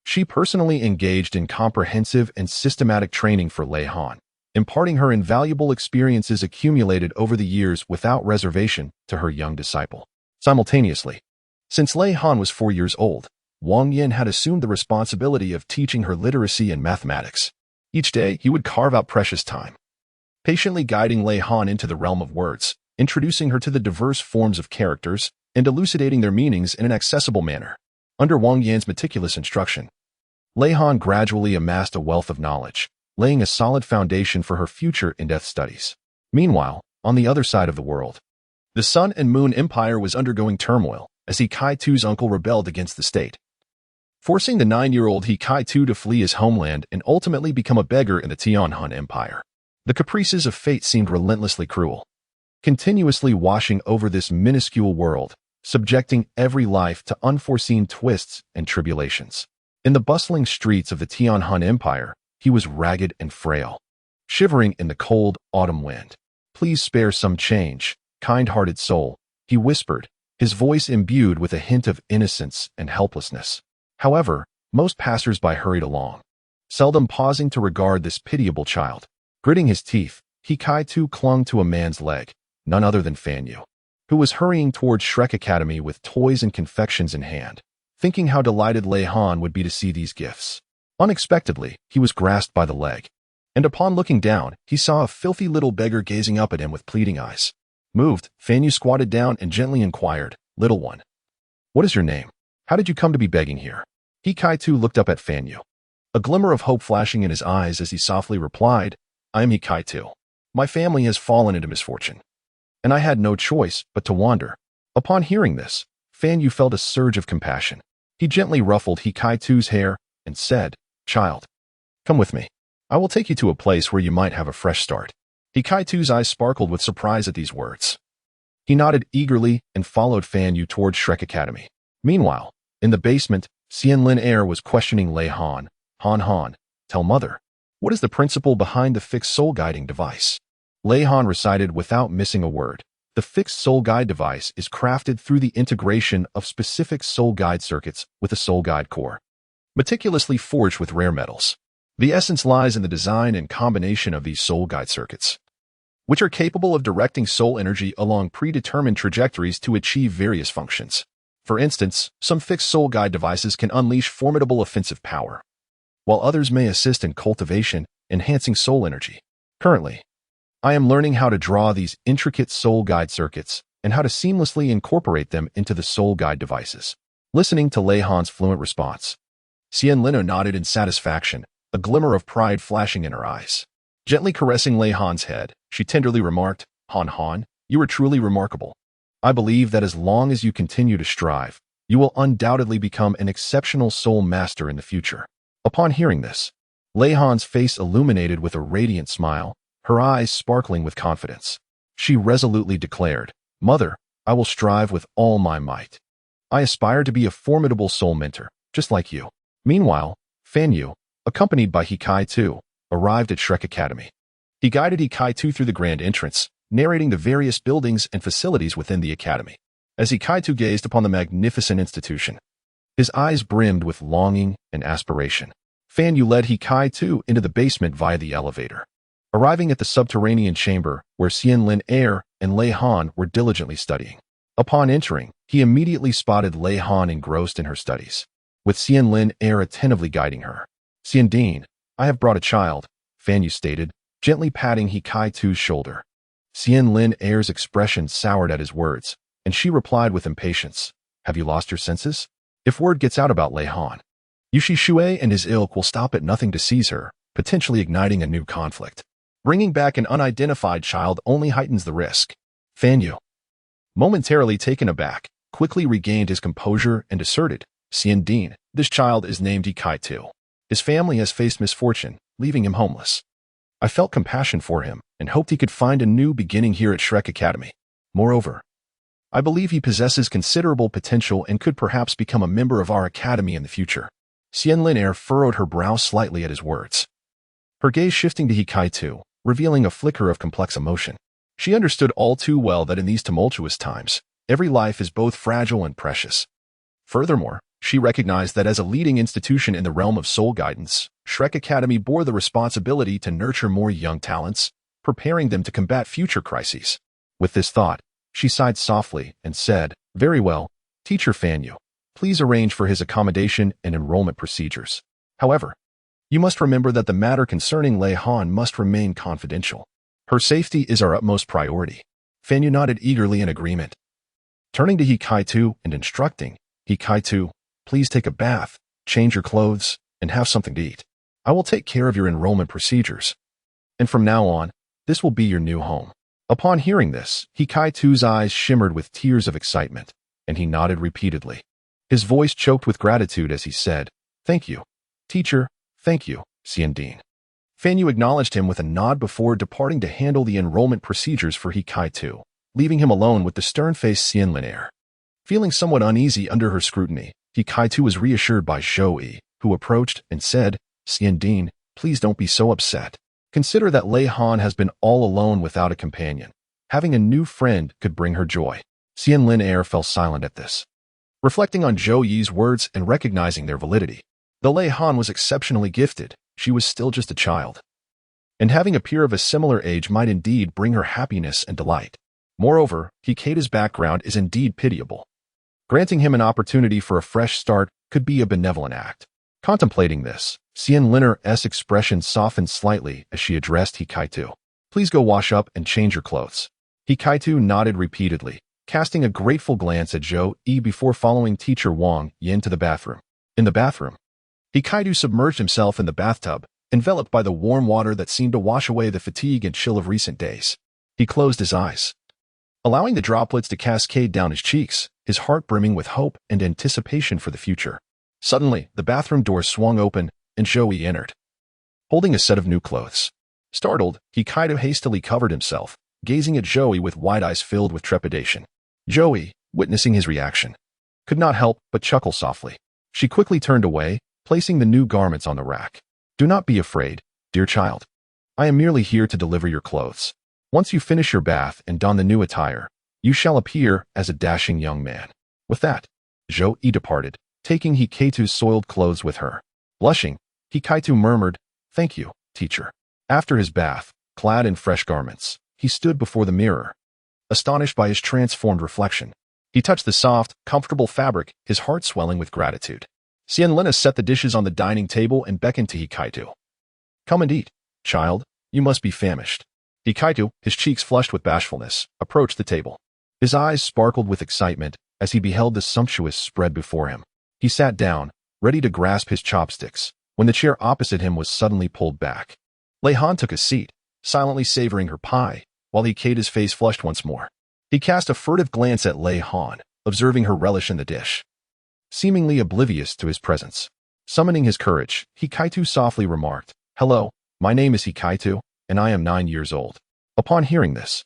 she personally engaged in comprehensive and systematic training for Lei Han, imparting her invaluable experiences accumulated over the years without reservation to her young disciple. Simultaneously, since Lei Han was 4 years old, Wang Yan had assumed the responsibility of teaching her literacy and mathematics. Each day, he would carve out precious time, patiently guiding Lei Han into the realm of words, introducing her to the diverse forms of characters, and elucidating their meanings in an accessible manner. Under Wang Yan's meticulous instruction, Lei Han gradually amassed a wealth of knowledge, laying a solid foundation for her future in-depth studies. Meanwhile, on the other side of the world, the Sun and Moon Empire was undergoing turmoil as He Kai-Tu's uncle rebelled against the state, forcing the 9-year-old He Kai-Tu to flee his homeland and ultimately become a beggar in the Tianhun Empire. The caprices of fate seemed relentlessly cruel, continuously washing over this minuscule world, subjecting every life to unforeseen twists and tribulations. In the bustling streets of the Tianhun Empire, he was ragged and frail, shivering in the cold autumn wind. "Please spare some change, kind-hearted soul," he whispered, his voice imbued with a hint of innocence and helplessness. However, most passers-by hurried along, seldom pausing to regard this pitiable child. Gritting his teeth, He Kai-Tu clung to a man's leg, none other than Fan Yu, who was hurrying towards Shrek Academy with toys and confections in hand, thinking how delighted Lei Han would be to see these gifts. Unexpectedly, he was grasped by the leg, and upon looking down, he saw a filthy little beggar gazing up at him with pleading eyes. Moved, Fan Yu squatted down and gently inquired, "Little one, what is your name? How did you come to be begging here?" He Kai-Tu looked up at Fan Yu, a glimmer of hope flashing in his eyes as he softly replied, "I am He Kai-Tu. My family has fallen into misfortune, and I had no choice but to wander." Upon hearing this, Fan Yu felt a surge of compassion. He gently ruffled He Kai-Tu's hair and said, "Child, come with me. I will take you to a place where you might have a fresh start." He Kai-Tu's eyes sparkled with surprise at these words. He nodded eagerly and followed Fan Yu toward Shrek Academy. Meanwhile, in the basement, Xianlin Air was questioning Lei Han. Han, tell mother, what is the principle behind the fixed soul guiding device?" Lei Han recited without missing a word. The fixed soul guide device is crafted through the integration of specific soul guide circuits with a soul guide core, meticulously forged with rare metals. The essence lies in the design and combination of these soul guide circuits, which are capable of directing soul energy along predetermined trajectories to achieve various functions. For instance, some fixed soul guide devices can unleash formidable offensive power, while others may assist in cultivation, enhancing soul energy. Currently, I am learning how to draw these intricate soul guide circuits and how to seamlessly incorporate them into the soul guide devices. Listening to Lei Han's fluent response, Lin nodded in satisfaction, a glimmer of pride flashing in her eyes. Gently caressing Lei Han's head, she tenderly remarked, Han, you are truly remarkable. I believe that as long as you continue to strive, you will undoubtedly become an exceptional soul master in the future. Upon hearing this, Lei Han's face illuminated with a radiant smile, her eyes sparkling with confidence. She resolutely declared, Mother, I will strive with all my might. I aspire to be a formidable soul mentor, just like you. Meanwhile, Fan Yu, accompanied by Hikaitu, arrived at Shrek Academy. He guided Hikaitu through the grand entrance, narrating the various buildings and facilities within the academy. As Hikaitu gazed upon the magnificent institution, his eyes brimmed with longing and aspiration. Fan Yu led Hikaitu into the basement via the elevator. Arriving at the subterranean chamber where Lin and Lei Han were diligently studying. Upon entering, he immediately spotted Lei Han engrossed in her studies, with Lin attentively guiding her. Dean, I have brought a child, Fan Yu stated, gently patting Hikaitu's shoulder. Lin's expression soured at his words, and she replied with impatience, Have you lost your senses? If word gets out about Lei Han, Yushi Shui and his ilk will stop at nothing to seize her, potentially igniting a new conflict. Bringing back an unidentified child only heightens the risk. Fan Yu, momentarily taken aback, quickly regained his composure and asserted, Dean, this child is named Hikaitu. His family has faced misfortune, leaving him homeless. I felt compassion for him and hoped he could find a new beginning here at Shrek Academy. Moreover, I believe he possesses considerable potential and could perhaps become a member of our academy in the future. Lin furrowed her brow slightly at his words, her gaze shifting to Hikaitu, revealing a flicker of complex emotion. She understood all too well that in these tumultuous times, every life is both fragile and precious. Furthermore, she recognized that as a leading institution in the realm of soul guidance, Shrek Academy bore the responsibility to nurture more young talents, preparing them to combat future crises. With this thought, she sighed softly and said, Very well, Teacher Fan Yu, please arrange for his accommodation and enrollment procedures. However, you must remember that the matter concerning Lei Han must remain confidential. Her safety is our utmost priority. Fan Yu nodded eagerly in agreement. Turning to Hikaitu and instructing, Hikaitu, please take a bath, change your clothes, and have something to eat. I will take care of your enrollment procedures. And from now on, this will be your new home. Upon hearing this, Hikaitu's eyes shimmered with tears of excitement, and he nodded repeatedly. His voice choked with gratitude as he said, Thank you, teacher, thank you, Dean. Fan Yu acknowledged him with a nod before departing to handle the enrollment procedures for Hikaitu, leaving him alone with the stern-faced Lin. Feeling somewhat uneasy under her scrutiny, Hikaitu was reassured by Zhou, who approached and said, Dean, please don't be so upset. Consider that Lei Han has been all alone without a companion. Having a new friend could bring her joy. Lin fell silent at this. Reflecting on Zhou's words and recognizing their validity, though Lei Han was exceptionally gifted, she was still just a child. And having a peer of a similar age might indeed bring her happiness and delight. Moreover, Hikaita's background is indeed pitiable. Granting him an opportunity for a fresh start could be a benevolent act. Contemplating this, Lin's expression softened slightly as she addressed Hikaitu. Please go wash up and change your clothes. Hikaitu nodded repeatedly, casting a grateful glance at Zhou before following teacher Wang Yin to the bathroom. In the bathroom, Hikaitu submerged himself in the bathtub, enveloped by the warm water that seemed to wash away the fatigue and chill of recent days. He closed his eyes, allowing the droplets to cascade down his cheeks, his heart brimming with hope and anticipation for the future. Suddenly, the bathroom door swung open, and Zhou entered, holding a set of new clothes. Startled, Hikaitu hastily covered himself, gazing at Zhou with wide eyes filled with trepidation. Zhou, witnessing his reaction, could not help but chuckle softly. She quickly turned away, placing the new garments on the rack. Do not be afraid, dear child. I am merely here to deliver your clothes. Once you finish your bath and don the new attire, you shall appear as a dashing young man. With that, Zhou departed, taking Hikaitu's soiled clothes with her. Blushing, Hikaitu murmured, Thank you, teacher. After his bath, clad in fresh garments, he stood before the mirror, astonished by his transformed reflection. He touched the soft, comfortable fabric, his heart swelling with gratitude. Lin set the dishes on the dining table and beckoned to Hikaitu. Come and eat, child, you must be famished. Hikaitu, his cheeks flushed with bashfulness, approached the table. His eyes sparkled with excitement as he beheld the sumptuous spread before him. He sat down, ready to grasp his chopsticks, when the chair opposite him was suddenly pulled back. Lei Han took a seat, silently savoring her pie, while Hikaita's face flushed once more. He cast a furtive glance at Lei Han, observing her relish in the dish, seemingly oblivious to his presence. Summoning his courage, Hikaitu softly remarked, "Hello, my name is Hikaitu, and I am 9 years old." Upon hearing this,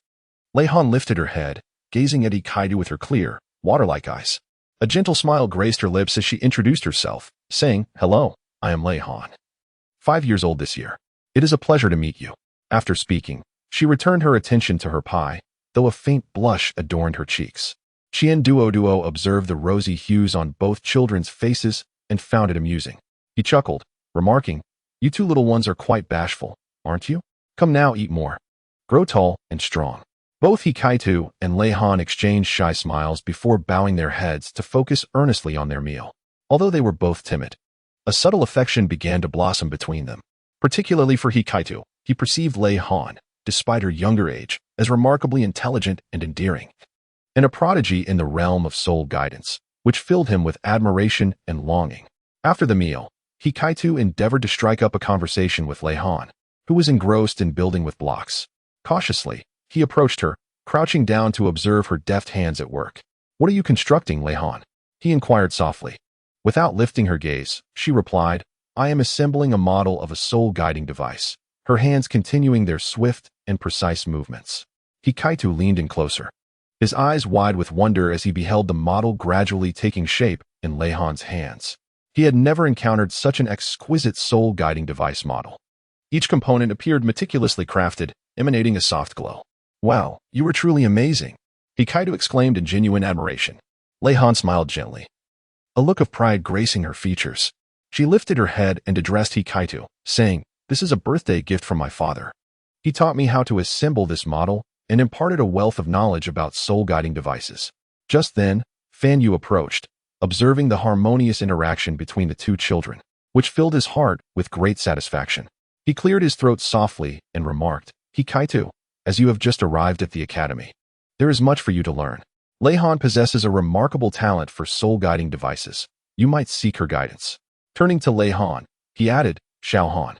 Lei Han lifted her head, gazing at Hikaitu with her clear, water-like eyes. A gentle smile graced her lips as she introduced herself, saying, "Hello, I am Lei Han. 5 years old this year. It is a pleasure to meet you." After speaking, she returned her attention to her pie, though a faint blush adorned her cheeks. Duo observed the rosy hues on both children's faces and found it amusing. He chuckled, remarking, "You two little ones are quite bashful, aren't you? Come now, eat more. Grow tall and strong." Both Hikaitu and Lei Han exchanged shy smiles before bowing their heads to focus earnestly on their meal. Although they were both timid, a subtle affection began to blossom between them. Particularly for Hikaitu, he perceived Lei Han, despite her younger age, as remarkably intelligent and endearing, and a prodigy in the realm of soul guidance, which filled him with admiration and longing. After the meal, Hikaitu endeavored to strike up a conversation with Lei Han, who was engrossed in building with blocks. Cautiously, he approached her, crouching down to observe her deft hands at work. "What are you constructing, Lei Han?" he inquired softly. Without lifting her gaze, she replied, "I am assembling a model of a soul-guiding device," her hands continuing their swift and precise movements. Hikaitu leaned in closer, his eyes wide with wonder as he beheld the model gradually taking shape in Lei Han's hands. He had never encountered such an exquisite soul-guiding device model. Each component appeared meticulously crafted, emanating a soft glow. "Wow, you are truly amazing," Hikaitu exclaimed in genuine admiration. Lei Han smiled gently, a look of pride gracing her features. She lifted her head and addressed Hikaitu, saying, "This is a birthday gift from my father. He taught me how to assemble this model and imparted a wealth of knowledge about soul-guiding devices." Just then, Fan Yu approached, observing the harmonious interaction between the two children, which filled his heart with great satisfaction. He cleared his throat softly and remarked, "Hikaitu, as you have just arrived at the academy, there is much for you to learn. Lei Han possesses a remarkable talent for soul-guiding devices. You might seek her guidance." Turning to Lei Han, he added, "Xiao Han,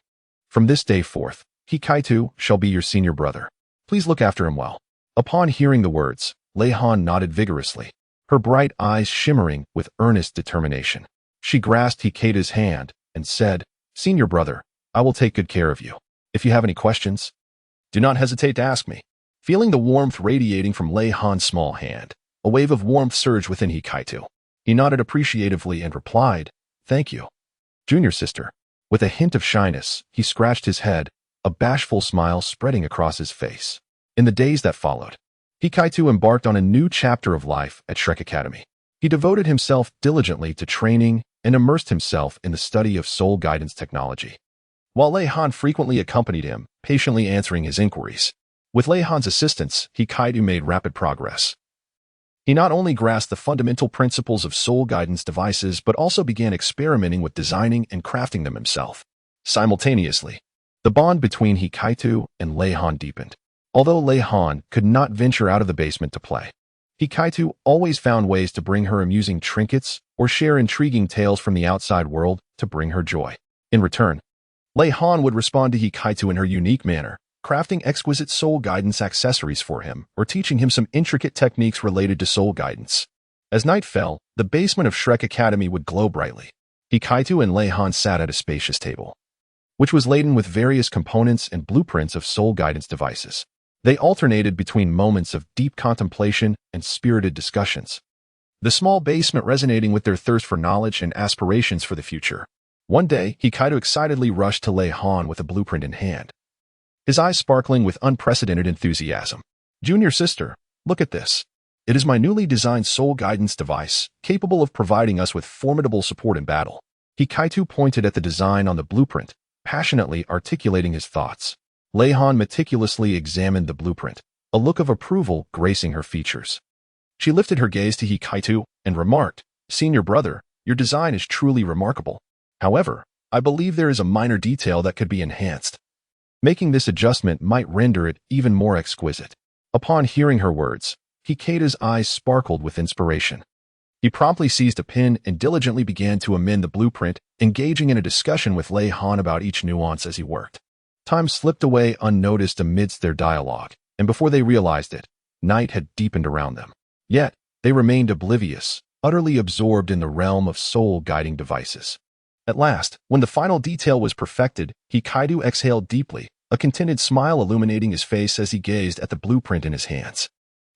from this day forth, Hikaitu shall be your senior brother. Please look after him well." Upon hearing the words, Lei Han nodded vigorously, her bright eyes shimmering with earnest determination. She grasped Hikaita's hand and said, "Senior brother, I will take good care of you. If you have any questions, do not hesitate to ask me." Feeling the warmth radiating from Lei Han's small hand, a wave of warmth surged within Hikaitu. He nodded appreciatively and replied, "Thank you, junior sister." With a hint of shyness, he scratched his head, a bashful smile spreading across his face. In the days that followed, Hikaitu embarked on a new chapter of life at Shrek Academy. He devoted himself diligently to training and immersed himself in the study of soul guidance technology, while Lei Han frequently accompanied him, patiently answering his inquiries. With Lei Han's assistance, Hikaitu made rapid progress. He not only grasped the fundamental principles of soul guidance devices but also began experimenting with designing and crafting them himself. Simultaneously, the bond between Hikaitu and Lei Han deepened. Although Lei Han could not venture out of the basement to play, Hikaitu always found ways to bring her amusing trinkets or share intriguing tales from the outside world to bring her joy. In return, Lei Han would respond to Hikaitu in her unique manner, crafting exquisite soul guidance accessories for him or teaching him some intricate techniques related to soul guidance. As night fell, the basement of Shrek Academy would glow brightly. Hikaitu and Lei Han sat at a spacious table, which was laden with various components and blueprints of soul guidance devices. They alternated between moments of deep contemplation and spirited discussions, the small basement resonating with their thirst for knowledge and aspirations for the future. One day, Hikaitu excitedly rushed to Lei Han with a blueprint in hand, his eyes sparkling with unprecedented enthusiasm. "Junior sister, look at this. It is my newly designed soul guidance device, capable of providing us with formidable support in battle." Hikaitu pointed at the design on the blueprint, passionately articulating his thoughts. Lei Han meticulously examined the blueprint, a look of approval gracing her features. She lifted her gaze to Hikaitu and remarked, "Senior brother, your design is truly remarkable. However, I believe there is a minor detail that could be enhanced. Making this adjustment might render it even more exquisite." Upon hearing her words, Hikaita's eyes sparkled with inspiration. He promptly seized a pen and diligently began to amend the blueprint, engaging in a discussion with Lei Han about each nuance as he worked. Time slipped away unnoticed amidst their dialogue, and before they realized it, night had deepened around them. Yet, they remained oblivious, utterly absorbed in the realm of soul-guiding devices. At last, when the final detail was perfected, Hikaido exhaled deeply, a contented smile illuminating his face as he gazed at the blueprint in his hands.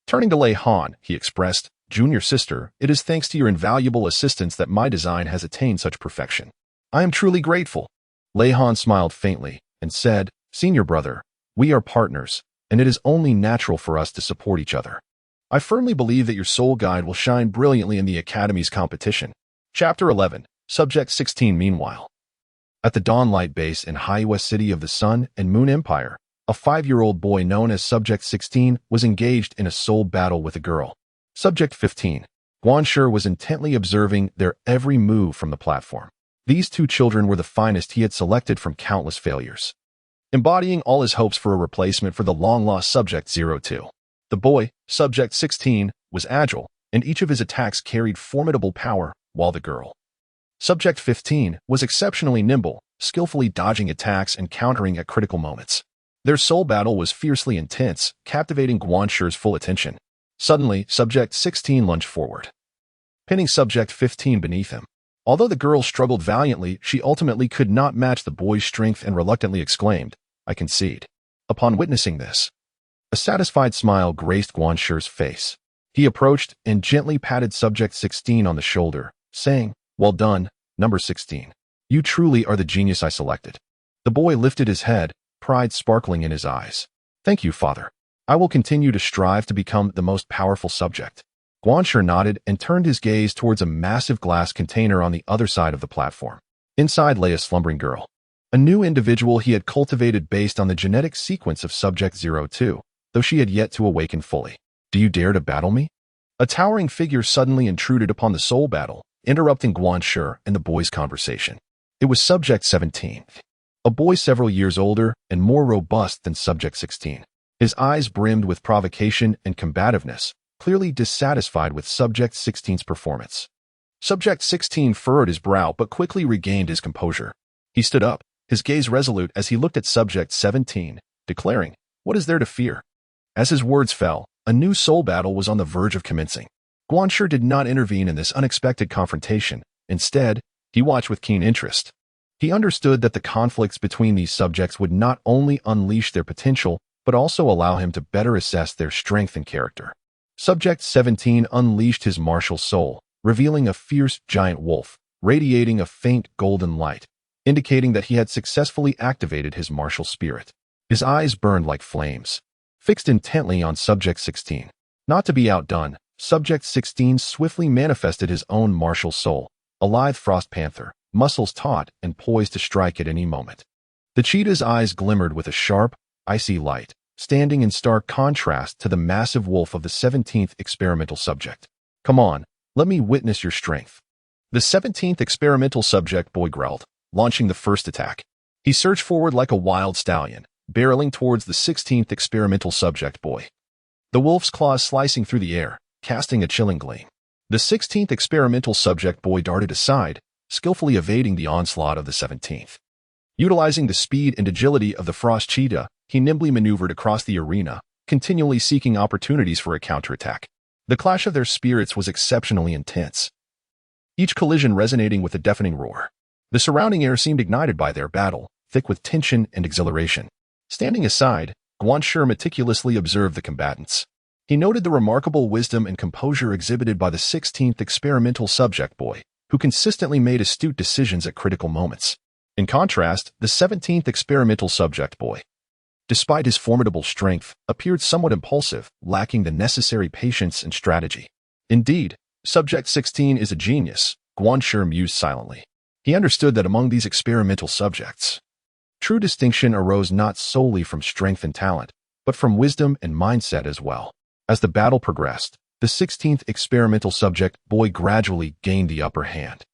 Turning to Lei Han, he expressed, "Junior sister, it is thanks to your invaluable assistance that my design has attained such perfection. I am truly grateful." Lei Han smiled faintly and said, "Senior brother, we are partners, and it is only natural for us to support each other. I firmly believe that your soul guide will shine brilliantly in the Academy's competition." Chapter 11, Subject 16 Meanwhile. At the Dawnlight Base in Haiwa City of the Sun and Moon Empire, a 5-year-old boy known as Subject 16 was engaged in a soul battle with a girl. Subject 15, Guanshi, was intently observing their every move from the platform. These two children were the finest he had selected from countless failures, embodying all his hopes for a replacement for the long-lost Subject 02. The boy, Subject 16, was agile, and each of his attacks carried formidable power, while the girl, Subject 15, was exceptionally nimble, skillfully dodging attacks and countering at critical moments. Their soul battle was fiercely intense, captivating Guanshi's full attention. Suddenly, Subject 16 lunged forward, pinning Subject 15 beneath him. Although the girl struggled valiantly, she ultimately could not match the boy's strength and reluctantly exclaimed, "I concede." Upon witnessing this, a satisfied smile graced Guanshi's face. He approached and gently patted Subject 16 on the shoulder, saying, "Well done, number 16. You truly are the genius I selected." The boy lifted his head, pride sparkling in his eyes. "Thank you, father. I will continue to strive to become the most powerful subject." Guanshi nodded and turned his gaze towards a massive glass container on the other side of the platform. Inside lay a slumbering girl, a new individual he had cultivated based on the genetic sequence of Subject 02, though she had yet to awaken fully. "Do you dare to battle me?" A towering figure suddenly intruded upon the soul battle, interrupting Guanshi and the boy's conversation. It was Subject 17, a boy several years older and more robust than Subject 16. His eyes brimmed with provocation and combativeness, clearly dissatisfied with Subject 16's performance. Subject 16 furrowed his brow but quickly regained his composure. He stood up, his gaze resolute as he looked at Subject 17, declaring, "What is there to fear?" As his words fell, a new soul battle was on the verge of commencing. Guanshi did not intervene in this unexpected confrontation. Instead, he watched with keen interest. He understood that the conflicts between these subjects would not only unleash their potential, but also allow him to better assess their strength and character. Subject 17 unleashed his martial soul, revealing a fierce giant wolf, radiating a faint golden light, indicating that he had successfully activated his martial spirit. His eyes burned like flames, fixed intently on Subject 16. Not to be outdone, Subject 16 swiftly manifested his own martial soul, a lithe frost panther, muscles taut and poised to strike at any moment. The cheetah's eyes glimmered with a sharp, icy light, standing in stark contrast to the massive wolf of the 17th experimental subject. "Come on, let me witness your strength." The 17th experimental subject boy growled, launching the first attack. He surged forward like a wild stallion, barreling towards the 16th experimental subject boy, the wolf's claws slicing through the air, casting a chilling gleam. The 16th experimental subject boy darted aside, skillfully evading the onslaught of the 17th. Utilizing the speed and agility of the frost cheetah, he nimbly maneuvered across the arena, continually seeking opportunities for a counterattack. The clash of their spirits was exceptionally intense, each collision resonating with a deafening roar. The surrounding air seemed ignited by their battle, thick with tension and exhilaration. Standing aside, Guanshi meticulously observed the combatants. He noted the remarkable wisdom and composure exhibited by the 16th experimental subject boy, who consistently made astute decisions at critical moments. In contrast, the 17th experimental subject boy, despite his formidable strength, appeared somewhat impulsive, lacking the necessary patience and strategy. Indeed, Subject 16 is a genius, Guanshi mused silently. He understood that among these experimental subjects, true distinction arose not solely from strength and talent, but from wisdom and mindset as well. As the battle progressed, the 16th experimental subject boy gradually gained the upper hand.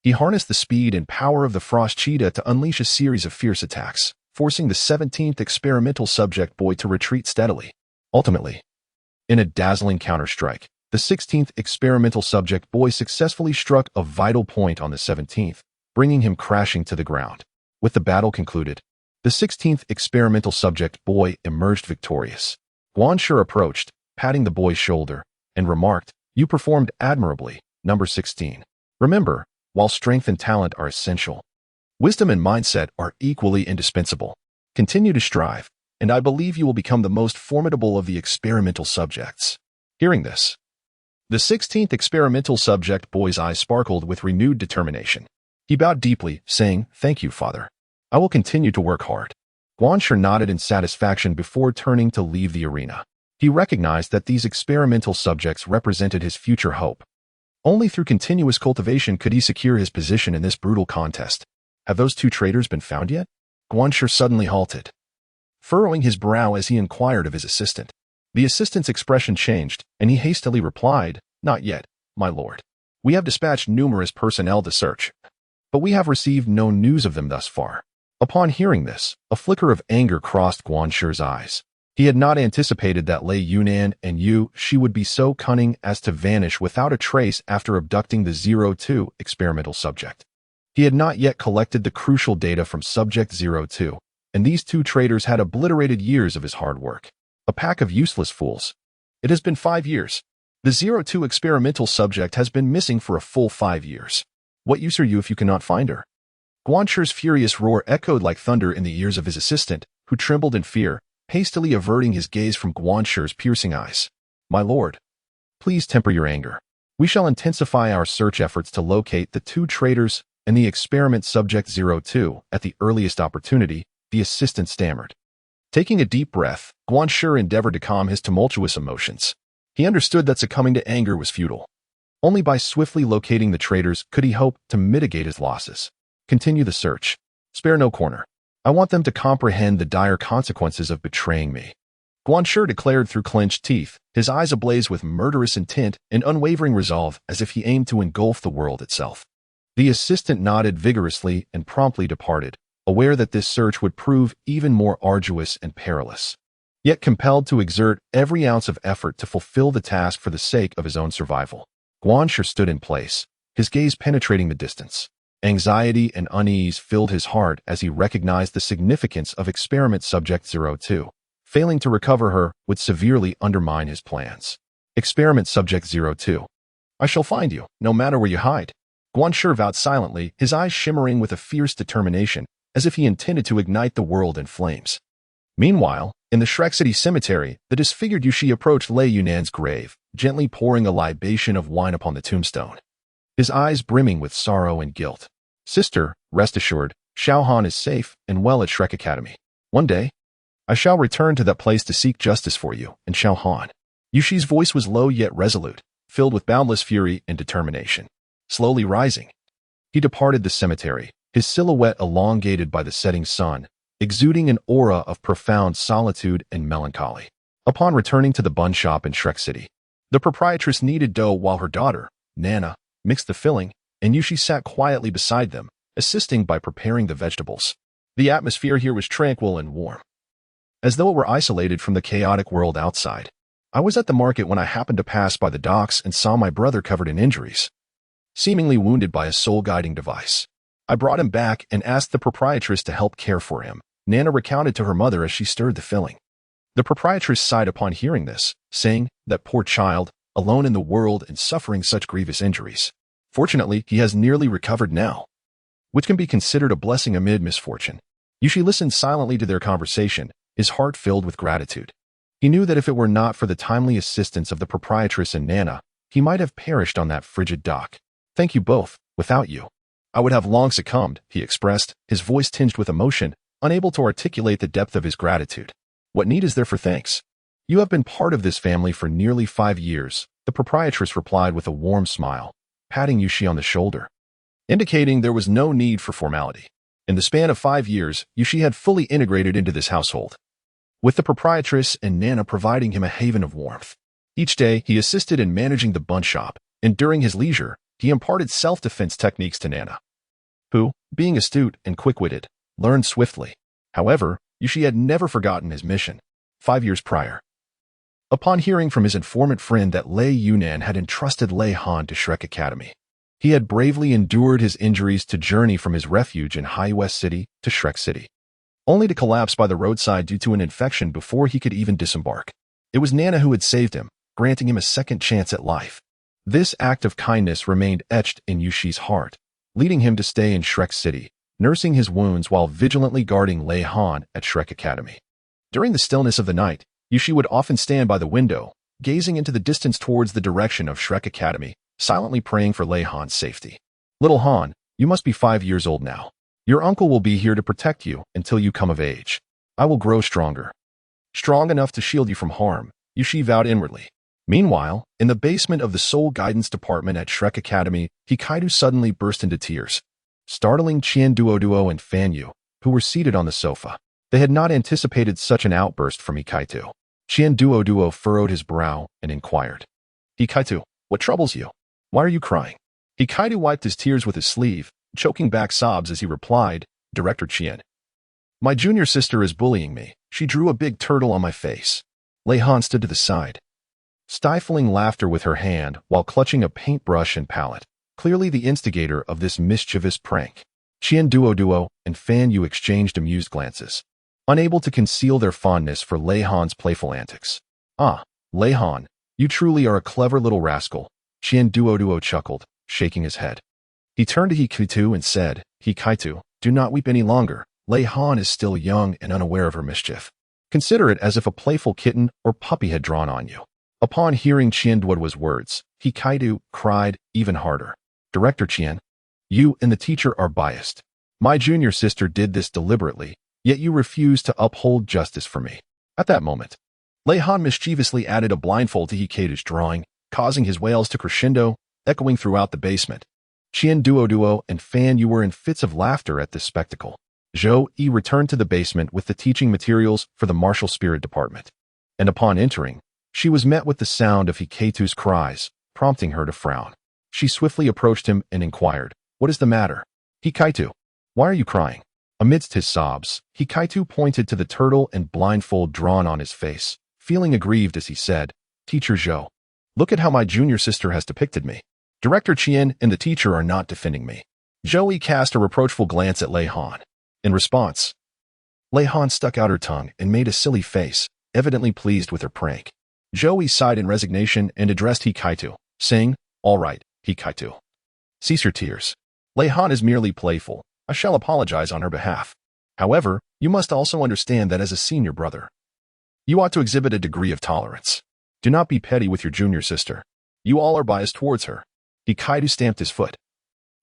He harnessed the speed and power of the frost cheetah to unleash a series of fierce attacks, forcing the 17th experimental subject boy to retreat steadily. Ultimately, in a dazzling counterstrike, The 16th experimental subject boy successfully struck a vital point on the 17th, bringing him crashing to the ground. With the battle concluded, the 16th experimental subject boy emerged victorious. Guanshi approached, patting the boy's shoulder, and remarked, "You performed admirably, number 16. Remember, while strength and talent are essential, wisdom and mindset are equally indispensable. Continue to strive, and I believe you will become the most formidable of the experimental subjects." Hearing this, the 16th experimental subject boy's eyes sparkled with renewed determination. He bowed deeply, saying, "Thank you, Father. I will continue to work hard." Guanshi nodded in satisfaction before turning to leave the arena. He recognized that these experimental subjects represented his future hope. Only through continuous cultivation could he secure his position in this brutal contest. Have those two traitors been found yet? Guanshi suddenly halted, furrowing his brow as he inquired of his assistant. The assistant's expression changed, and he hastily replied, "Not yet, my lord. We have dispatched numerous personnel to search, but we have received no news of them thus far." Upon hearing this, a flicker of anger crossed Guanshi's eyes. He had not anticipated that Lei Yunan and she would be so cunning as to vanish without a trace after abducting the 02 experimental subject. He had not yet collected the crucial data from Subject 02, and these two traitors had obliterated years of his hard work. A pack of useless fools. It has been 5 years. The 02 experimental subject has been missing for a full 5 years. What use are you if you cannot find her? Guanshi's furious roar echoed like thunder in the ears of his assistant, who trembled in fear, hastily averting his gaze from Guanshi's piercing eyes. "My lord, please temper your anger. We shall intensify our search efforts to locate the two traitors and the experiment subject 02 at the earliest opportunity," the assistant stammered. Taking a deep breath, Guanshi endeavored to calm his tumultuous emotions. He understood that succumbing to anger was futile. Only by swiftly locating the traitors could he hope to mitigate his losses. "Continue the search. Spare no corner. I want them to comprehend the dire consequences of betraying me," Guanshi declared through clenched teeth, his eyes ablaze with murderous intent and unwavering resolve as if he aimed to engulf the world itself. The assistant nodded vigorously and promptly departed, aware that this search would prove even more arduous and perilous, yet compelled to exert every ounce of effort to fulfill the task for the sake of his own survival. Guanshi stood in place, his gaze penetrating the distance. Anxiety and unease filled his heart as he recognized the significance of experiment subject 02. Failing to recover her would severely undermine his plans. Experiment subject 02. "I shall find you, no matter where you hide." Guanshi vowed silently, his eyes shimmering with a fierce determination, as if he intended to ignite the world in flames. Meanwhile, in the Shrek City cemetery, the disfigured Yushi approached Lei Yunan's grave, gently pouring a libation of wine upon the tombstone, his eyes brimming with sorrow and guilt. "Sister, rest assured, Xiaohan is safe and well at Shrek Academy. One day, I shall return to that place to seek justice for you and Xiaohan." Yushi's voice was low yet resolute, filled with boundless fury and determination. Slowly rising, he departed the cemetery, his silhouette elongated by the setting sun, exuding an aura of profound solitude and melancholy. Upon returning to the bun shop in Shrek City, the proprietress kneaded dough while her daughter, Nana, mixed the filling, and Yushi sat quietly beside them, assisting by preparing the vegetables. The atmosphere here was tranquil and warm, as though it were isolated from the chaotic world outside. I was at the market when I happened to pass by the docks and saw my brother covered in injuries, seemingly wounded by a soul-guiding device. I brought him back and asked the proprietress to help care for him, Nana recounted to her mother as she stirred the filling. The proprietress sighed upon hearing this, saying, "That poor child, alone in the world and suffering such grievous injuries. Fortunately, he has nearly recovered now, which can be considered a blessing amid misfortune." Yushi listened silently to their conversation, his heart filled with gratitude. He knew that if it were not for the timely assistance of the proprietress and Nana, he might have perished on that frigid dock. "Thank you both. Without you, I would have long succumbed," he expressed, his voice tinged with emotion, unable to articulate the depth of his gratitude. "What need is there for thanks? You have been part of this family for nearly 5 years, the proprietress replied with a warm smile, patting Yushi on the shoulder, indicating there was no need for formality. In the span of 5 years, Yushi had fully integrated into this household, with the proprietress and Nana providing him a haven of warmth. Each day, he assisted in managing the bun shop, and during his leisure, he imparted self-defense techniques to Nana, who, being astute and quick-witted, learned swiftly. However, Yushi had never forgotten his mission. 5 years prior, Upon hearing from his informant friend that Lei Yunan had entrusted Lei Han to Shrek Academy, he had bravely endured his injuries to journey from his refuge in High West City to Shrek City, only to collapse by the roadside due to an infection before he could even disembark. It was Nana who had saved him, granting him a second chance at life. This act of kindness remained etched in Yushi's heart, leading him to stay in Shrek City, nursing his wounds while vigilantly guarding Lei Han at Shrek Academy. During the stillness of the night, Yushi would often stand by the window, gazing into the distance towards the direction of Shrek Academy, silently praying for Lei Han's safety. Little Han, you must be 5 years old now. Your uncle will be here to protect you until you come of age. I will grow stronger. Strong enough to shield you from harm, Yushi vowed inwardly. Meanwhile, in the basement of the Soul Guidance Department at Shrek Academy, Hikaido suddenly burst into tears, startling Qian Duo and Fan Yu, who were seated on the sofa. They had not anticipated such an outburst from Hikaido. Qian Duo furrowed his brow and inquired, Hikaido, what troubles you? Why are you crying? Hikaido wiped his tears with his sleeve, choking back sobs as he replied, Director Qian. My junior sister is bullying me. She drew a big turtle on my face. Lei Han stood to the side, stifling laughter with her hand while clutching a paintbrush and palette, clearly the instigator of this mischievous prank. Qian Duo and Fan Yu exchanged amused glances, unable to conceal their fondness for Lei Han's playful antics. Ah, Lei Han, you truly are a clever little rascal, Qian Duo chuckled, shaking his head. He turned to Hikaido and said, Hikaido, do not weep any longer. Lei Han is still young and unaware of her mischief. Consider it as if a playful kitten or puppy had drawn on you. Upon hearing Qian Duo's words, Hikaido cried even harder. Director Qian, you and the teacher are biased. My junior sister did this deliberately, yet you refuse to uphold justice for me. At that moment, Lei Han mischievously added a blindfold to Hikaido's drawing, causing his wails to crescendo, echoing throughout the basement. Qian Duo and Fan Yu were in fits of laughter at this spectacle. Zhou Yi returned to the basement with the teaching materials for the martial spirit department, and upon entering, she was met with the sound of Hikaido's cries, prompting her to frown. She swiftly approached him and inquired, What is the matter? Hikaido, why are you crying? Amidst his sobs, Hikaido pointed to the turtle and blindfold drawn on his face, feeling aggrieved as he said, Teacher Zhou, look at how my junior sister has depicted me. Director Qian and the teacher are not defending me. Zhou Yi cast a reproachful glance at Lei Han. In response, Lei Han stuck out her tongue and made a silly face, evidently pleased with her prank. Zhou Yi sighed in resignation and addressed Hikaido, saying, All right, Hikaido. Cease your tears. Lei Han is merely playful. I shall apologize on her behalf. However, you must also understand that as a senior brother, you ought to exhibit a degree of tolerance. Do not be petty with your junior sister. You all are biased towards her. Hikaido stamped his foot,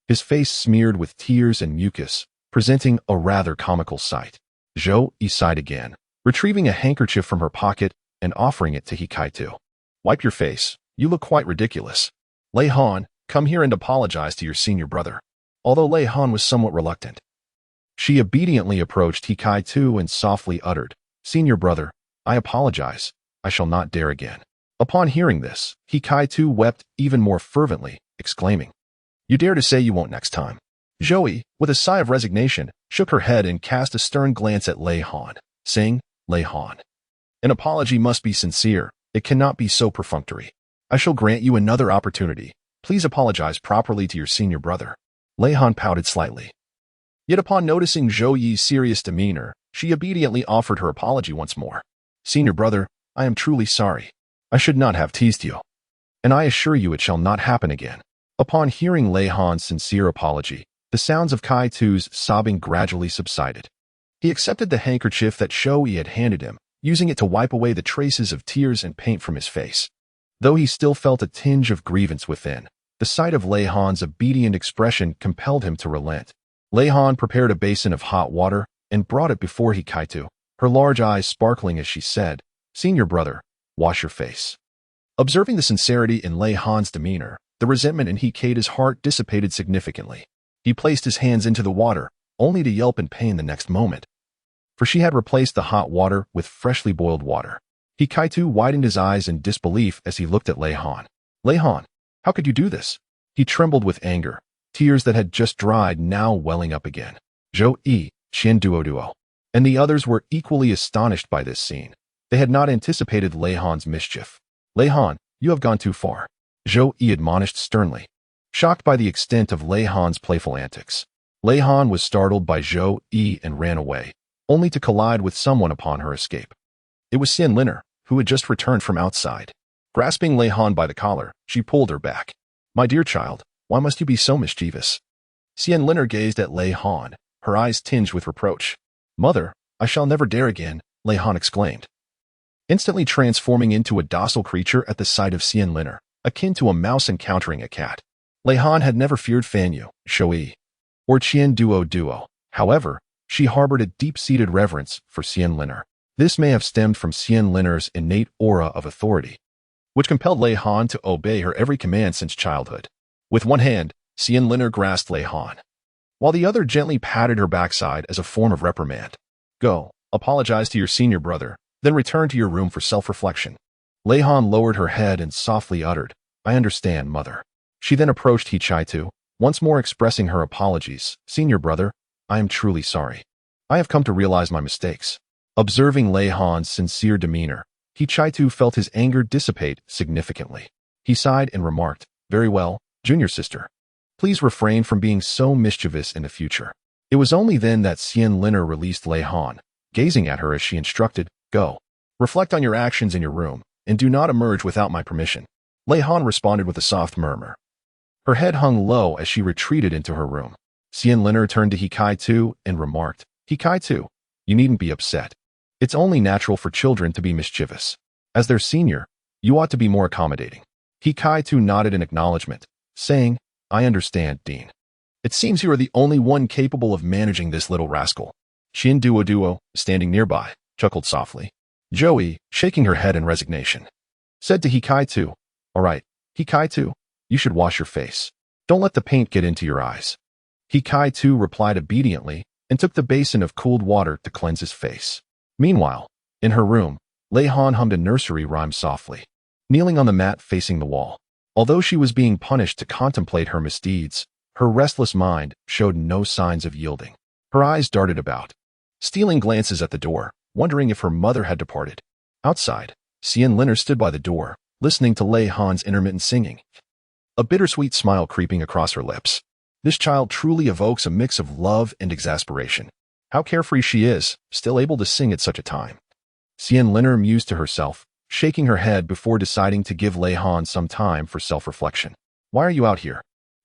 his face smeared with tears and mucus, presenting a rather comical sight. Zhou Yi sighed again, retrieving a handkerchief from her pocket and offering it to Hikaido. Wipe your face. You look quite ridiculous. Lei Han, come here and apologize to your senior brother. Although Lei Han was somewhat reluctant, she obediently approached Hikaido and softly uttered, Senior brother, I apologize. I shall not dare again. Upon hearing this, Hikaido wept even more fervently, exclaiming, You dare to say you won't next time. Zhou Yi, with a sigh of resignation, shook her head and cast a stern glance at Lei Han, saying, Lei Han, an apology must be sincere. It cannot be so perfunctory. I shall grant you another opportunity. Please apologize properly to your senior brother. Lei Han pouted slightly. Yet upon noticing Zhou Yi's serious demeanor, she obediently offered her apology once more. Senior brother, I am truly sorry. I should not have teased you. And I assure you it shall not happen again. Upon hearing Lei Han's sincere apology, the sounds of Kaitu's sobbing gradually subsided. He accepted the handkerchief that Zhou Yi had handed him, using it to wipe away the traces of tears and paint from his face. Though he still felt a tinge of grievance within, the sight of Lei Han's obedient expression compelled him to relent. Lei Han prepared a basin of hot water and brought it before Hikaido, her large eyes sparkling as she said, Senior brother, wash your face. Observing the sincerity in Lei Han's demeanor, the resentment in Hikaido's heart dissipated significantly. He placed his hands into the water, only to yelp in pain the next moment, for she had replaced the hot water with freshly boiled water. Hikaido widened his eyes in disbelief as he looked at Lei Han. Lei Han, how could you do this? He trembled with anger, tears that had just dried now welling up again. Zhou Yi, Qian Duo, and the others were equally astonished by this scene. They had not anticipated Lei Han's mischief. Lei Han, you have gone too far, Zhou Yi admonished sternly. Shocked by the extent of Lei Han's playful antics, Lei Han was startled by Zhou Yi and ran away, only to collide with someone upon her escape. It was Xian Liner, who had just returned from outside. Grasping Lei Han by the collar, she pulled her back. My dear child, why must you be so mischievous? Xian Liner gazed at Lei Han, her eyes tinged with reproach. Mother, I shall never dare again, Lei Han exclaimed. Instantly transforming into a docile creature at the sight of Xian Liner, akin to a mouse encountering a cat. Lei Han had never feared Fan Yu, Shui, or Qian Duo. However, she harbored a deep-seated reverence for Xian Liner. This may have stemmed from Xian Liner's innate aura of authority, which compelled Lei Han to obey her every command since childhood. With one hand, Xian Liner grasped Lei Han, while the other gently patted her backside as a form of reprimand. Go, apologize to your senior brother, then return to your room for self-reflection. Lei Han lowered her head and softly uttered, I understand, mother. She then approached He Chai-tu, once more expressing her apologies. Senior brother, I am truly sorry. I have come to realize my mistakes. Observing Lei Han's sincere demeanor, He Chai-tu felt his anger dissipate significantly. He sighed and remarked, very well, junior sister. Please refrain from being so mischievous in the future. It was only then that Xian Liner released Lei Han, gazing at her as she instructed, go. Reflect on your actions in your room, and do not emerge without my permission. Lei Han responded with a soft murmur. Her head hung low as she retreated into her room. Xian Liner turned to He Chai-tu and remarked, He Chai-tu, you needn't be upset. It's only natural for children to be mischievous. As their senior, you ought to be more accommodating. He Chai-tu nodded in acknowledgement, saying, I understand, Dean. It seems you are the only one capable of managing this little rascal. Qian Duo, standing nearby, chuckled softly. Zhou, shaking her head in resignation, said to He Chai-tu, all right, He Chai-tu, you should wash your face. Don't let the paint get into your eyes. He Chai-tu replied obediently and took the basin of cooled water to cleanse his face. Meanwhile, in her room, Lei Han hummed a nursery rhyme softly, kneeling on the mat facing the wall. Although she was being punished to contemplate her misdeeds, her restless mind showed no signs of yielding. Her eyes darted about, stealing glances at the door, wondering if her mother had departed. Outside, Xian Liner stood by the door, listening to Lei Han's intermittent singing, a bittersweet smile creeping across her lips. This child truly evokes a mix of love and exasperation. How carefree she is, still able to sing at such a time. Xian Liner mused to herself, shaking her head before deciding to give Lei Han some time for self-reflection. Why are you out here?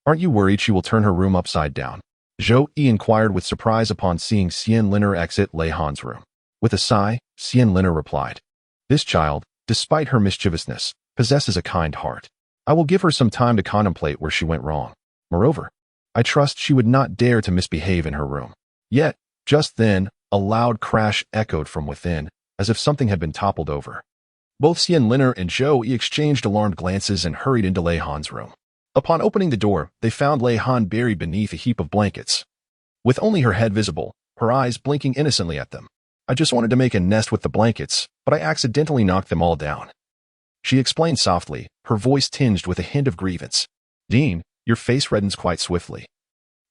Aren't you worried she will turn her room upside down? Zhou Yi inquired with surprise upon seeing Xian Liner exit Lei Han's room. With a sigh, Xian Liner replied, this child, despite her mischievousness, possesses a kind heart. I will give her some time to contemplate where she went wrong. Moreover, I trust she would not dare to misbehave in her room. Yet, just then, a loud crash echoed from within, as if something had been toppled over. Both Xian Liner and Zhou Yi exchanged alarmed glances and hurried into Lei Han's room. Upon opening the door, they found Lei Han buried beneath a heap of blankets. With only her head visible, her eyes blinking innocently at them. I just wanted to make a nest with the blankets, but I accidentally knocked them all down. She explained softly, her voice tinged with a hint of grievance. Dean, your face reddens quite swiftly.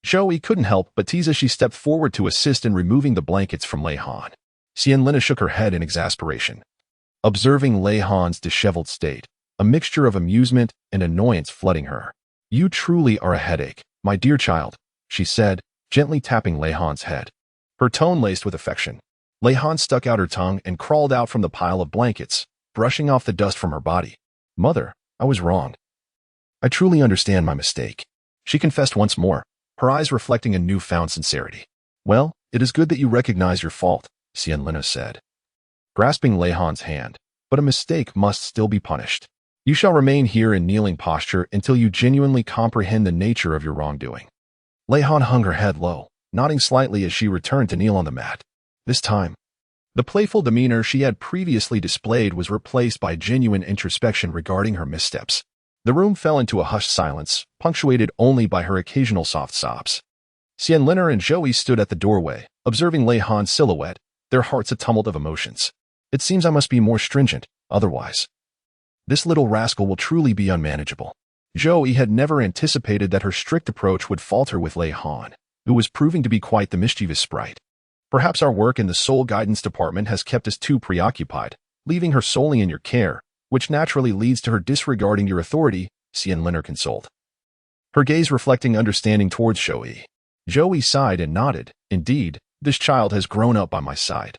Zhou Yi couldn't help but tease as she stepped forward to assist in removing the blankets from Lei Han. Xian Liner shook her head in exasperation. Observing Lei Han's disheveled state, a mixture of amusement and annoyance flooding her. You truly are a headache, my dear child, she said, gently tapping Lei Han's head. Her tone laced with affection. Lei Han stuck out her tongue and crawled out from the pile of blankets, brushing off the dust from her body. Mother, I was wrong. I truly understand my mistake. She confessed once more, her eyes reflecting a newfound sincerity. Well, it is good that you recognize your fault, Xian Liner said, grasping Lei Han's hand, but a mistake must still be punished. You shall remain here in kneeling posture until you genuinely comprehend the nature of your wrongdoing. Lei Han hung her head low, nodding slightly as she returned to kneel on the mat. This time, the playful demeanor she had previously displayed was replaced by genuine introspection regarding her missteps. The room fell into a hushed silence, punctuated only by her occasional soft sobs. Xian Liner and Zhou Yi stood at the doorway, observing Lei Han's silhouette, their hearts a tumult of emotions. It seems I must be more stringent, otherwise this little rascal will truly be unmanageable. Zhou Yi had never anticipated that her strict approach would falter with Lei Han, who was proving to be quite the mischievous sprite. Perhaps our work in the Soul Guidance Department has kept us too preoccupied, leaving her solely in your care, which naturally leads to her disregarding your authority, Xianlin consoled, her gaze reflecting understanding towards Zhou. Zhou sighed and nodded. Indeed, this child has grown up by my side,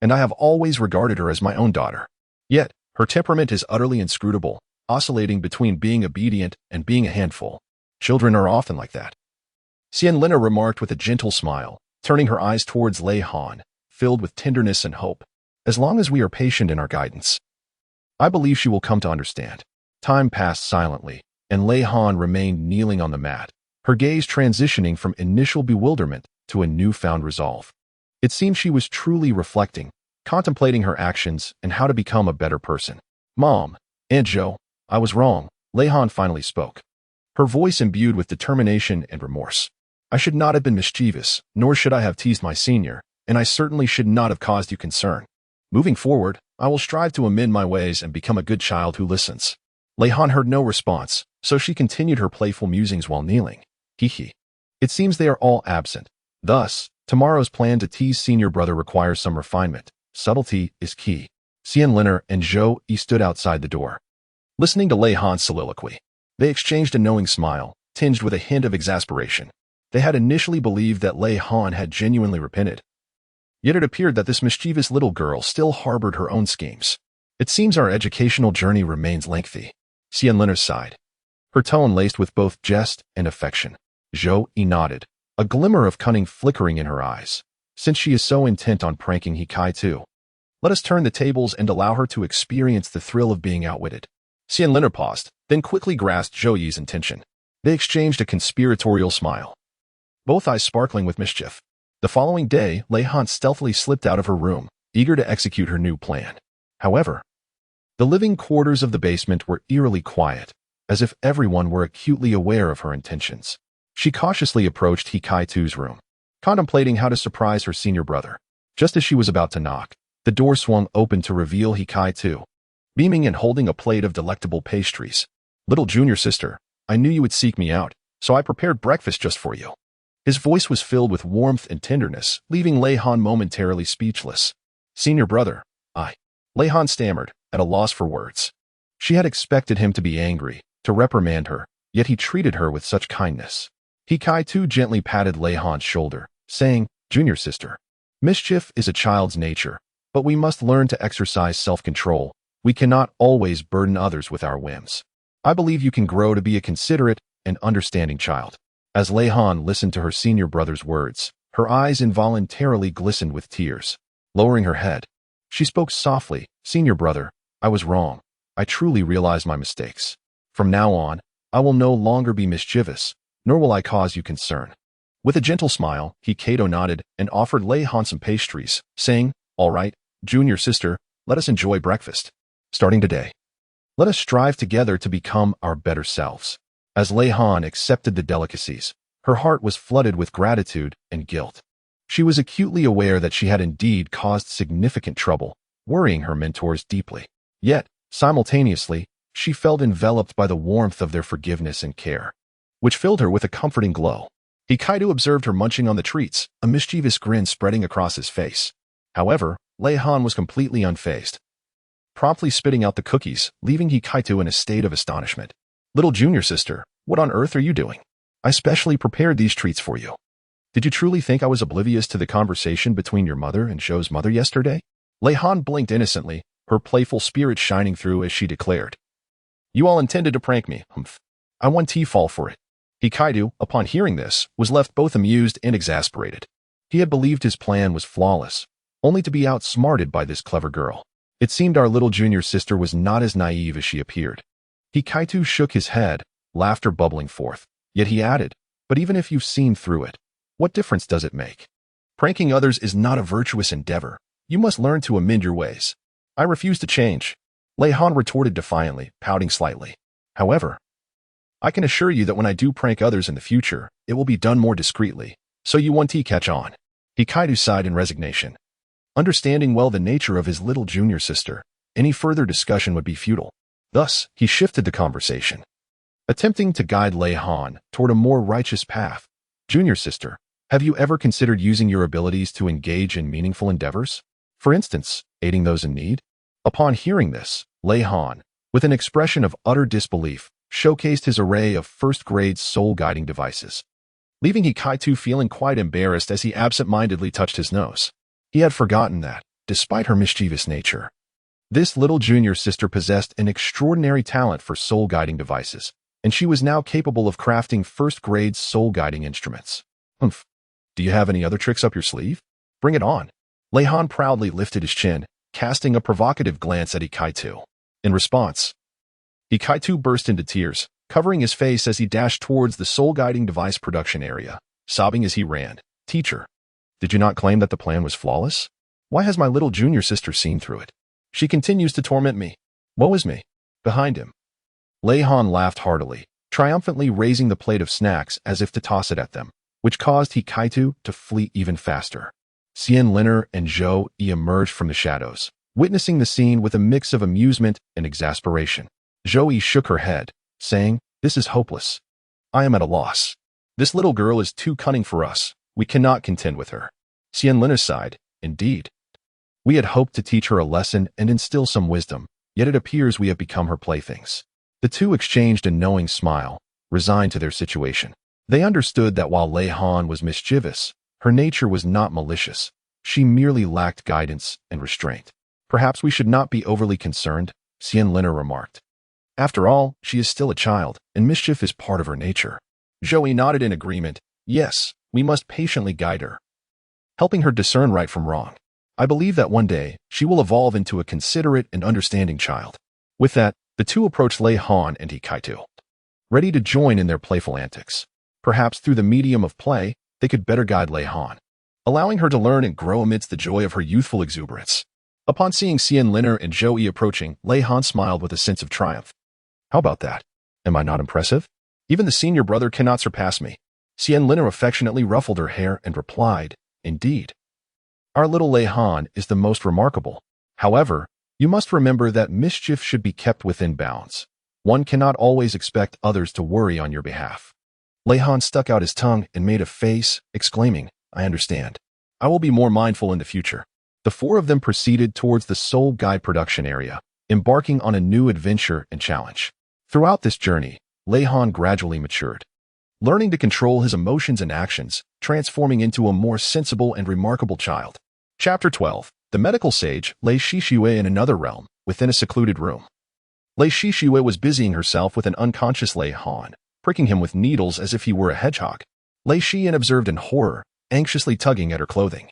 and I have always regarded her as my own daughter. Yet, her temperament is utterly inscrutable, oscillating between being obedient and being a handful. Children are often like that, Xianlin remarked with a gentle smile, turning her eyes towards Lei Han, filled with tenderness and hope. As long as we are patient in our guidance, I believe she will come to understand. Time passed silently, and Lei Han remained kneeling on the mat, her gaze transitioning from initial bewilderment to a newfound resolve. It seemed she was truly reflecting, contemplating her actions and how to become a better person. Mom, Aunt Zhou, I was wrong, Lei Han finally spoke, her voice imbued with determination and remorse. I should not have been mischievous, nor should I have teased my senior, and I certainly should not have caused you concern. Moving forward, I will strive to amend my ways and become a good child who listens. Lei Han heard no response, so she continued her playful musings while kneeling. Hee. It seems they are all absent. Thus, tomorrow's plan to tease senior brother requires some refinement. Subtlety is key. Xianlin and Zhou stood outside the door, listening to Lei Han's soliloquy. They exchanged a knowing smile, tinged with a hint of exasperation. They had initially believed that Lei Han had genuinely repented. Yet it appeared that this mischievous little girl still harbored her own schemes. It seems our educational journey remains lengthy, Xianlin sighed, her tone laced with both jest and affection. Zhou nodded, a glimmer of cunning flickering in her eyes. Since she is so intent on pranking Hikai too, let us turn the tables and allow her to experience the thrill of being outwitted. Xianlin paused, then quickly grasped Zhou Yi's intention. They exchanged a conspiratorial smile, both eyes sparkling with mischief. The following day, Lei Han stealthily slipped out of her room, eager to execute her new plan. However, the living quarters of the basement were eerily quiet, as if everyone were acutely aware of her intentions. She cautiously approached Hikai 2's room, contemplating how to surprise her senior brother. Just as she was about to knock, the door swung open to reveal Hikai 2, beaming and holding a plate of delectable pastries. Little junior sister, I knew you would seek me out, so I prepared breakfast just for you. His voice was filled with warmth and tenderness, leaving Lei Han momentarily speechless. Senior brother, Lei Han stammered, at a loss for words. She had expected him to be angry, to reprimand her, yet he treated her with such kindness. Hikai 2 gently patted Lei Han's shoulder, saying, Junior sister, mischief is a child's nature, but we must learn to exercise self-control. We cannot always burden others with our whims. I believe you can grow to be a considerate and understanding child. As Lei Han listened to her senior brother's words, her eyes involuntarily glistened with tears. Lowering her head, she spoke softly, Senior brother, I was wrong. I truly realize my mistakes. From now on, I will no longer be mischievous, nor will I cause you concern. With a gentle smile, Hikai nodded and offered Lei Han some pastries, saying, All right, junior sister, let us enjoy breakfast. Starting today, let us strive together to become our better selves. As Lei Han accepted the delicacies, her heart was flooded with gratitude and guilt. She was acutely aware that she had indeed caused significant trouble, worrying her mentors deeply. Yet, simultaneously, she felt enveloped by the warmth of their forgiveness and care, which filled her with a comforting glow. Hikai observed her munching on the treats, a mischievous grin spreading across his face. However, Lei Han was completely unfazed, promptly spitting out the cookies, leaving Hikai in a state of astonishment. Little junior sister, what on earth are you doing? I specially prepared these treats for you. Did you truly think I was oblivious to the conversation between your mother and Zhou's mother yesterday? Lei Han blinked innocently, her playful spirit shining through as she declared. You all intended to prank me, humph. I won T-fall for it. Hikai, upon hearing this, was left both amused and exasperated. He had believed his plan was flawless, only to be outsmarted by this clever girl. It seemed our little junior sister was not as naive as she appeared. Hikai shook his head, laughter bubbling forth. Yet he added, but even if you've seen through it, what difference does it make? Pranking others is not a virtuous endeavor. You must learn to amend your ways. I refuse to change. Lei Han retorted defiantly, pouting slightly. However, I can assure you that when I do prank others in the future, it will be done more discreetly, so you want to catch on. Hikai sighed in resignation. Understanding well the nature of his little junior sister, any further discussion would be futile. Thus, he shifted the conversation, attempting to guide Lei Han toward a more righteous path. Junior sister, have you ever considered using your abilities to engage in meaningful endeavors? For instance, aiding those in need? Upon hearing this, Lei Han, with an expression of utter disbelief, showcased his array of first-grade soul-guiding devices, leaving Hikaitu feeling quite embarrassed as he absent-mindedly touched his nose. He had forgotten that, despite her mischievous nature, this little junior sister possessed an extraordinary talent for soul-guiding devices, and she was now capable of crafting first-grade soul-guiding instruments. Humph. Do you have any other tricks up your sleeve? Bring it on. Lei Han proudly lifted his chin, casting a provocative glance at Hikaitu. In response, Hikaitu burst into tears, covering his face as he dashed towards the soul-guiding device production area, sobbing as he ran. Teacher, did you not claim that the plan was flawless? Why has my little junior sister seen through it? She continues to torment me. Woe is me. Behind him. Lei Han laughed heartily, triumphantly raising the plate of snacks as if to toss it at them, which caused Hikaitu to flee even faster. Xian Liner and Zhou Yi emerged from the shadows, witnessing the scene with a mix of amusement and exasperation. Zhou Yi shook her head, saying, "This is hopeless. I am at a loss. This little girl is too cunning for us. We cannot contend with her." Xian Liner sighed, "Indeed. We had hoped to teach her a lesson and instill some wisdom, yet it appears we have become her playthings." The two exchanged a knowing smile, resigned to their situation. They understood that while Lei Han was mischievous, her nature was not malicious. She merely lacked guidance and restraint. "Perhaps we should not be overly concerned," Xian Liner remarked. "After all, she is still a child, and mischief is part of her nature." Zhou Yi nodded in agreement. "Yes, we must patiently guide her, helping her discern right from wrong. I believe that one day, she will evolve into a considerate and understanding child." With that, the two approached Lei Han and Hikaitu, ready to join in their playful antics. Perhaps through the medium of play, they could better guide Lei Han, allowing her to learn and grow amidst the joy of her youthful exuberance. Upon seeing Xian Liner and Zhou Yi approaching, Lei Han smiled with a sense of triumph. "How about that? Am I not impressive? Even the senior brother cannot surpass me." Xian Liner affectionately ruffled her hair and replied, "Indeed. Our little Lei Han is the most remarkable. However, you must remember that mischief should be kept within bounds. One cannot always expect others to worry on your behalf." Lei Han stuck out his tongue and made a face, exclaiming, "I understand. I will be more mindful in the future." The four of them proceeded towards the Soul Guide production area, embarking on a new adventure and challenge. Throughout this journey, Lei Han gradually matured, learning to control his emotions and actions, transforming into a more sensible and remarkable child. Chapter 12. The medical sage, Lei Shixue, in another realm, within a secluded room. Lei Shixue was busying herself with an unconscious Lei Han, pricking him with needles as if he were a hedgehog. Lei Xian observed in horror, anxiously tugging at her clothing,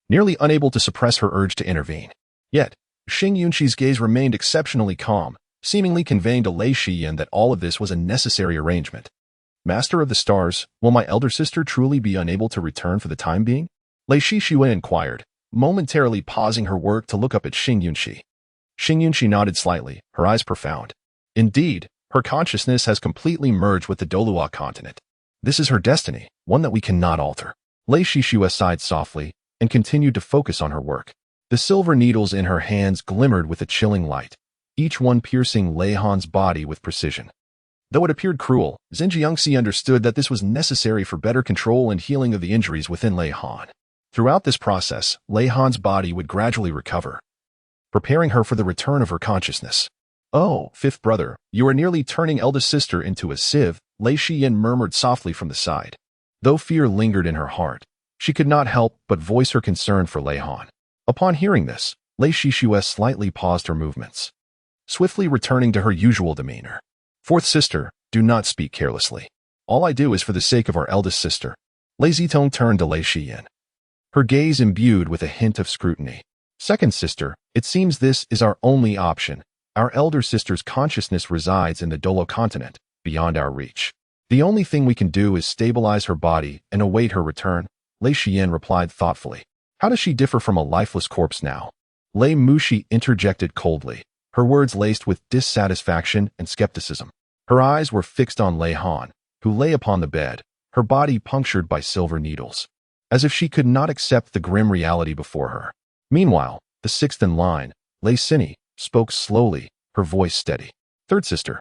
nearly unable to suppress her urge to intervene. Yet, Xing Yunqi's gaze remained exceptionally calm, seemingly conveying to Lei Xian that all of this was a necessary arrangement. "Master of the Stars, will my elder sister truly be unable to return for the time being?" Lei Shixue inquired, momentarily pausing her work to look up at Xing Yunqi. Xing Yunqi nodded slightly, her eyes profound. Indeed, her consciousness has completely merged with the Douluo continent. This is her destiny, one that we cannot alter. Lei Shixue sighed softly and continued to focus on her work. The silver needles in her hands glimmered with a chilling light, each one piercing Lei Han's body with precision. Though it appeared cruel, Xinjiangxi understood that this was necessary for better control and healing of the injuries within Lei Han. Throughout this process, Lei Han's body would gradually recover, preparing her for the return of her consciousness. "Oh, fifth brother, you are nearly turning eldest sister into a sieve," Lei Xian murmured softly from the side. Though fear lingered in her heart, she could not help but voice her concern for Lei Han. Upon hearing this, Lei Shixue slightly paused her movements, swiftly returning to her usual demeanor. "Fourth sister, do not speak carelessly. All I do is for the sake of our eldest sister." Lei Zitong turned to Lei Xian, her gaze imbued with a hint of scrutiny. "Second sister, it seems this is our only option. Our elder sister's consciousness resides in the Douluo continent, beyond our reach. The only thing we can do is stabilize her body and await her return," Lei Xian replied thoughtfully. "How does she differ from a lifeless corpse now?" Lei Mushi interjected coldly, her words laced with dissatisfaction and skepticism. Her eyes were fixed on Lei Han, who lay upon the bed, her body punctured by silver needles, as if she could not accept the grim reality before her. Meanwhile, the sixth in line, Lei Sini, spoke slowly, her voice steady. "Third sister,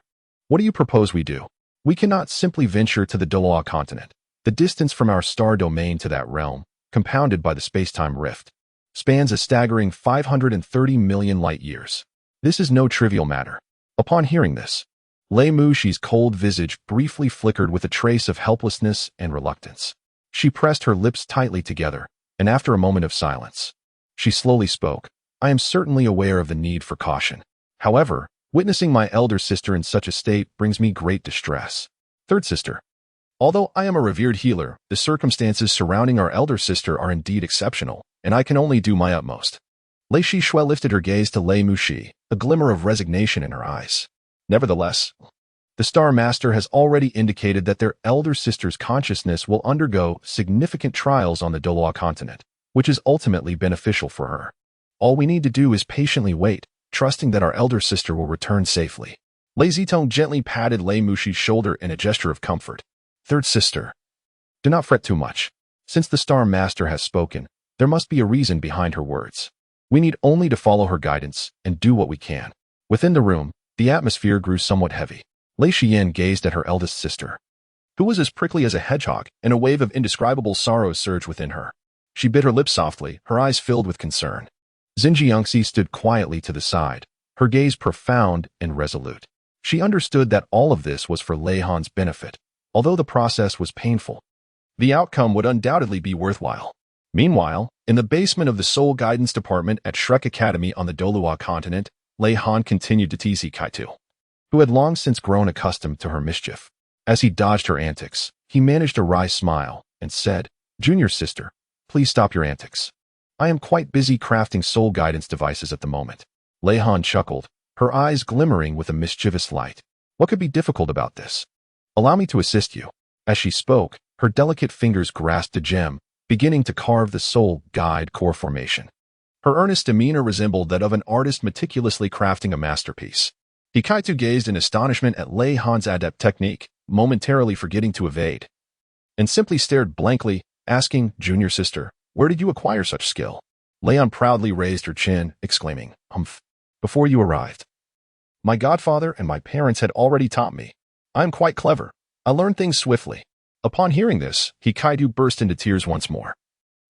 what do you propose we do? We cannot simply venture to the Douluo continent. The distance from our star domain to that realm, compounded by the space-time rift, spans a staggering 530 million light-years. This is no trivial matter. Upon hearing this, Lei Mushi's cold visage briefly flickered with a trace of helplessness and reluctance. She pressed her lips tightly together, and after a moment of silence, she slowly spoke. I am certainly aware of the need for caution. However, witnessing my elder sister in such a state brings me great distress. Third sister. Although I am a revered healer, the circumstances surrounding our elder sister are indeed exceptional, and I can only do my utmost. Lei Shixue lifted her gaze to Lei Mushi, a glimmer of resignation in her eyes. Nevertheless, the Star Master has already indicated that their elder sister's consciousness will undergo significant trials on the Douluo continent, which is ultimately beneficial for her. All we need to do is patiently wait, trusting that our elder sister will return safely. Lei Zitong gently patted Lei Mushi's shoulder in a gesture of comfort. Third sister. Do not fret too much. Since the Star Master has spoken, there must be a reason behind her words. We need only to follow her guidance and do what we can. Within the room, the atmosphere grew somewhat heavy. Lei Xian gazed at her eldest sister, who was as prickly as a hedgehog, and a wave of indescribable sorrow surged within her. She bit her lips softly, her eyes filled with concern. Xinjiangxi stood quietly to the side, her gaze profound and resolute. She understood that all of this was for Lei Han's benefit. Although the process was painful, the outcome would undoubtedly be worthwhile. Meanwhile, in the basement of the Soul Guidance Department at Shrek Academy on the Douluo continent, Lei Han continued to tease Hikaitu, who had long since grown accustomed to her mischief. As he dodged her antics, he managed a wry smile and said, Junior sister, please stop your antics. I am quite busy crafting soul guidance devices at the moment. Lei Han chuckled, her eyes glimmering with a mischievous light. What could be difficult about this? Allow me to assist you. As she spoke, her delicate fingers grasped a gem, beginning to carve the soul guide core formation. Her earnest demeanor resembled that of an artist meticulously crafting a masterpiece. Hikaitu gazed in astonishment at Lei Han's adept technique, momentarily forgetting to evade, and simply stared blankly, asking, Junior sister, where did you acquire such skill? Lei Han proudly raised her chin, exclaiming, Humph. Before you arrived, my godfather and my parents had already taught me. I am quite clever. I learn things swiftly. Upon hearing this, Hikaitu burst into tears once more.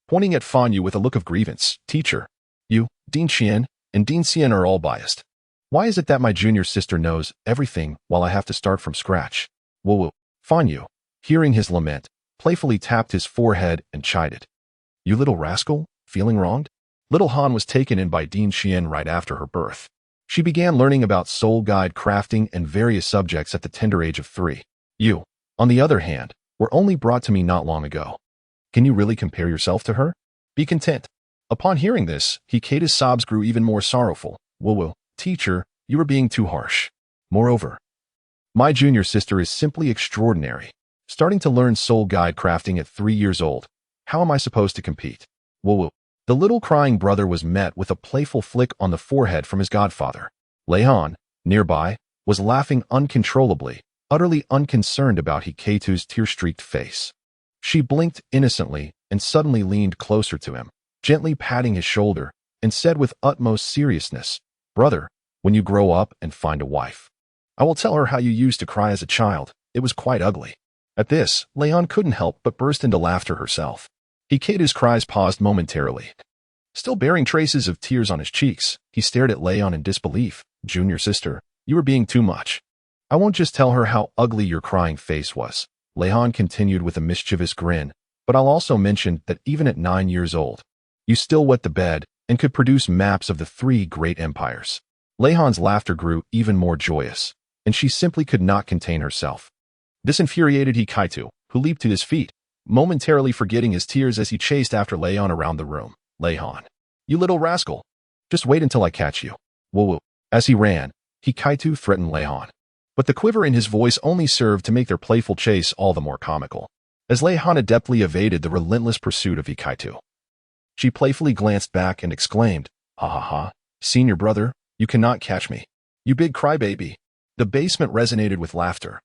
Pointing at Fan Yu with a look of grievance, Teacher, you, Dean Qian, and Dean Xian are all biased. Why is it that my junior sister knows everything while I have to start from scratch? Woo. Fan Yu, hearing his lament, playfully tapped his forehead and chided. You little rascal, feeling wronged? Little Han was taken in by Dean Xian right after her birth. She began learning about soul guide crafting and various subjects at the tender age of 3. You, on the other hand, were only brought to me not long ago. Can you really compare yourself to her? Be content. Upon hearing this, Hikaita's sobs grew even more sorrowful. Woo, teacher, you are being too harsh. Moreover, my junior sister is simply extraordinary. Starting to learn soul guide crafting at 3 years old. How am I supposed to compete? Woo. The little crying brother was met with a playful flick on the forehead from his godfather. Lei Han, nearby, was laughing uncontrollably, utterly unconcerned about Hikaitu's tear-streaked face. She blinked innocently and suddenly leaned closer to him, gently patting his shoulder, and said with utmost seriousness, Brother, when you grow up and find a wife, I will tell her how you used to cry as a child. It was quite ugly. At this, Lei Han couldn't help but burst into laughter herself. Hikaita's cries paused momentarily. Still bearing traces of tears on his cheeks, he stared at Lei Han in disbelief. Junior sister, you are being too much. I won't just tell her how ugly your crying face was. Lei Han continued with a mischievous grin, but I'll also mention that even at 9 years old, you still wet the bed and could produce maps of the 3 great empires. Lei Han's laughter grew even more joyous, and she simply could not contain herself. This infuriated Hikaitu, who leaped to his feet, momentarily forgetting his tears as he chased after Lei Han around the room. Lei Han, you little rascal. Just wait until I catch you. Woo. As he ran, Hikaitu threatened Lei Han. But the quiver in his voice only served to make their playful chase all the more comical. As Lei Han adeptly evaded the relentless pursuit of Hikaitu, she playfully glanced back and exclaimed, Ha ha ha, senior brother, you cannot catch me. You big crybaby. The basement resonated with laughter,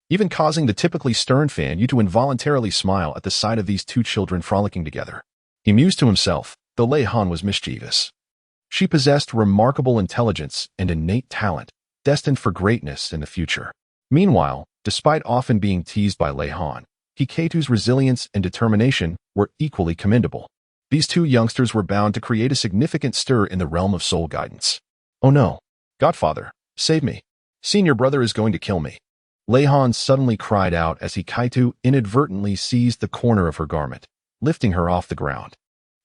even causing the typically stern Fan Yu to involuntarily smile at the sight of these 2 children frolicking together. He mused to himself, though Lei Han was mischievous. She possessed remarkable intelligence and innate talent, destined for greatness in the future. Meanwhile, despite often being teased by Lei Han, Hikaitu's resilience and determination were equally commendable. These two youngsters were bound to create a significant stir in the realm of soul guidance. Oh no. Godfather, save me. Senior brother is going to kill me. Lei Han suddenly cried out as Hikaitu inadvertently seized the corner of her garment, lifting her off the ground.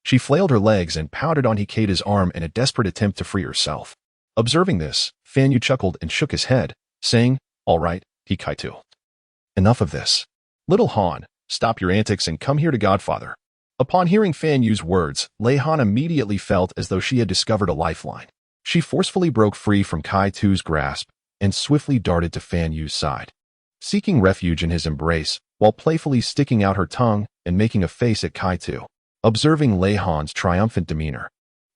She flailed her legs and pounded on Hikaita's arm in a desperate attempt to free herself. Observing this, Fan Yu chuckled and shook his head, saying, "All right, Hikaitu. Enough of this. Little Han, stop your antics and come here to Godfather." Upon hearing Fan Yu's words, Lei Han immediately felt as though she had discovered a lifeline. She forcefully broke free from Kaitu's grasp and swiftly darted to Fan Yu's side, seeking refuge in his embrace while playfully sticking out her tongue and making a face at Kaitu. Observing Lei Han's triumphant demeanor,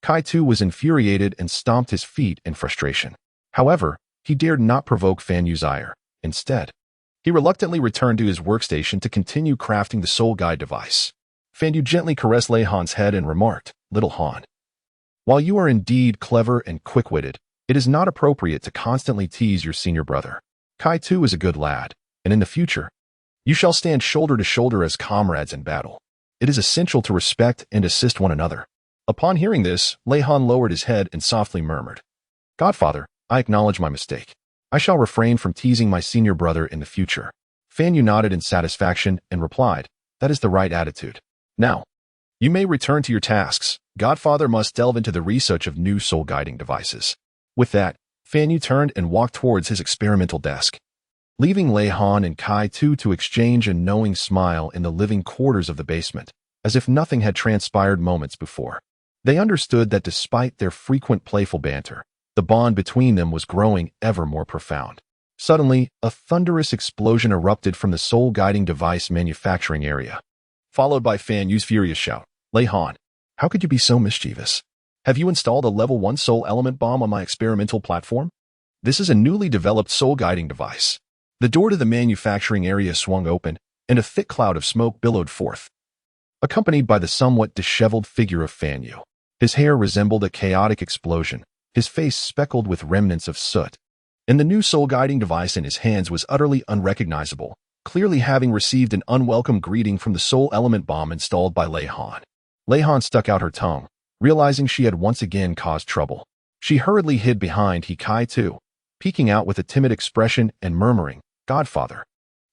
Kaitu was infuriated and stomped his feet in frustration. However, he dared not provoke Fan Yu's ire. Instead, he reluctantly returned to his workstation to continue crafting the soul guide device. Fan Yu gently caressed Lei Han's head and remarked, "Little Han, while you are indeed clever and quick-witted, it is not appropriate to constantly tease your senior brother. Kaitu is a good lad, and in the future, you shall stand shoulder to shoulder as comrades in battle. It is essential to respect and assist one another." Upon hearing this, Lei Han lowered his head and softly murmured, "Godfather, I acknowledge my mistake. I shall refrain from teasing my senior brother in the future." Fan Yu nodded in satisfaction and replied, "That is the right attitude. Now, you may return to your tasks. Godfather must delve into the research of new soul guiding devices." With that, Fan Yu turned and walked towards his experimental desk, leaving Lei Han and Kaitu to exchange a knowing smile in the living quarters of the basement, as if nothing had transpired moments before. They understood that despite their frequent playful banter, the bond between them was growing ever more profound. Suddenly, a thunderous explosion erupted from the soul guiding device manufacturing area, followed by Fan Yu's furious shout, "Lei Han, how could you be so mischievous? Have you installed a level 1 soul element bomb on my experimental platform? This is a newly developed soul guiding device." The door to the manufacturing area swung open, and a thick cloud of smoke billowed forth, accompanied by the somewhat disheveled figure of Fan Yu. His hair resembled a chaotic explosion, his face speckled with remnants of soot, and the new soul guiding device in his hands was utterly unrecognizable, clearly having received an unwelcome greeting from the soul element bomb installed by Lei Han. Lei Han stuck out her tongue, realizing she had once again caused trouble. She hurriedly hid behind Hikaitu, peeking out with a timid expression and murmuring, "Godfather,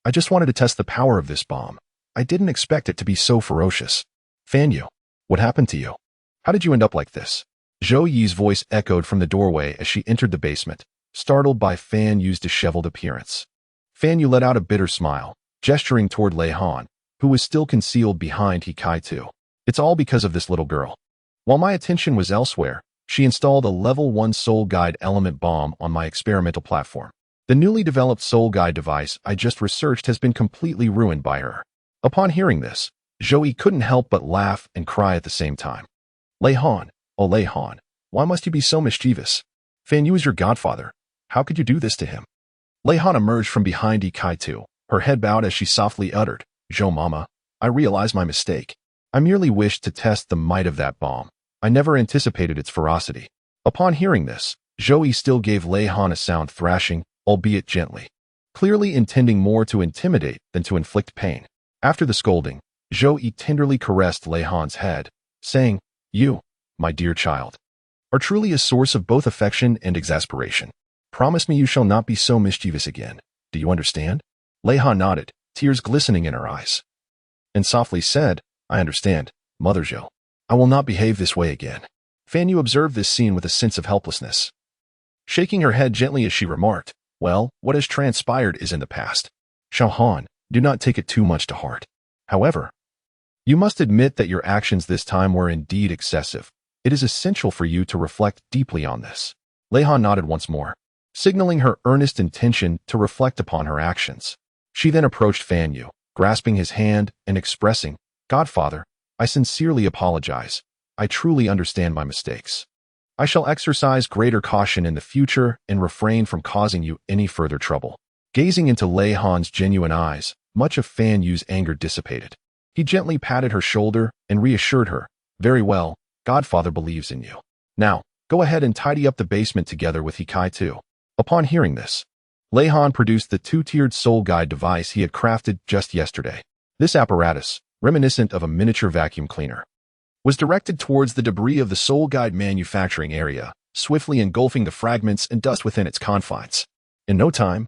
I just wanted to test the power of this bomb. I didn't expect it to be so ferocious." "Fan Yu, what happened to you? How did you end up like this?" Zhou Yi's voice echoed from the doorway as she entered the basement, startled by Fan Yu's disheveled appearance. Fan Yu let out a bitter smile, gesturing toward Lei Han, who was still concealed behind Hikaitu. "It's all because of this little girl. While my attention was elsewhere, she installed a level 1 soul guide element bomb on my experimental platform. The newly developed soul guide device I just researched has been completely ruined by her." Upon hearing this, Zhou Yi couldn't help but laugh and cry at the same time. "Lei Han, oh Lei Han, why must you be so mischievous? Fan Yu is your godfather. How could you do this to him?" Lei Han emerged from behind Hikaitu, her head bowed as she softly uttered, "Zhou Mama, I realize my mistake. I merely wished to test the might of that bomb. I never anticipated its ferocity." Upon hearing this, Zhou Yi still gave Lei Han a sound thrashing, albeit gently, clearly intending more to intimidate than to inflict pain. After the scolding, Zhou Yi tenderly caressed Lei Han's head, saying, "You, my dear child, are truly a source of both affection and exasperation. Promise me you shall not be so mischievous again. Do you understand?" Lei Han nodded, tears glistening in her eyes, and softly said, "I understand, Mother Zhou. I will not behave this way again." Fan Yu observed this scene with a sense of helplessness, shaking her head gently as she remarked, "Well, what has transpired is in the past. Xiao Han, do not take it too much to heart. However, you must admit that your actions this time were indeed excessive. It is essential for you to reflect deeply on this." Lei Han nodded once more, signaling her earnest intention to reflect upon her actions. She then approached Fan Yu, grasping his hand and expressing, "Godfather, I sincerely apologize. I truly understand my mistakes. I shall exercise greater caution in the future and refrain from causing you any further trouble." Gazing into Lei Han's genuine eyes, much of Fan Yu's anger dissipated. He gently patted her shoulder and reassured her, "Very well, Godfather believes in you. Now, go ahead and tidy up the basement together with Hikaitu." Upon hearing this, Lei Han produced the two-tiered soul guide device he had crafted just yesterday. This apparatus, reminiscent of a miniature vacuum cleaner, was directed towards the debris of the Soul Guide manufacturing area, swiftly engulfing the fragments and dust within its confines. In no time,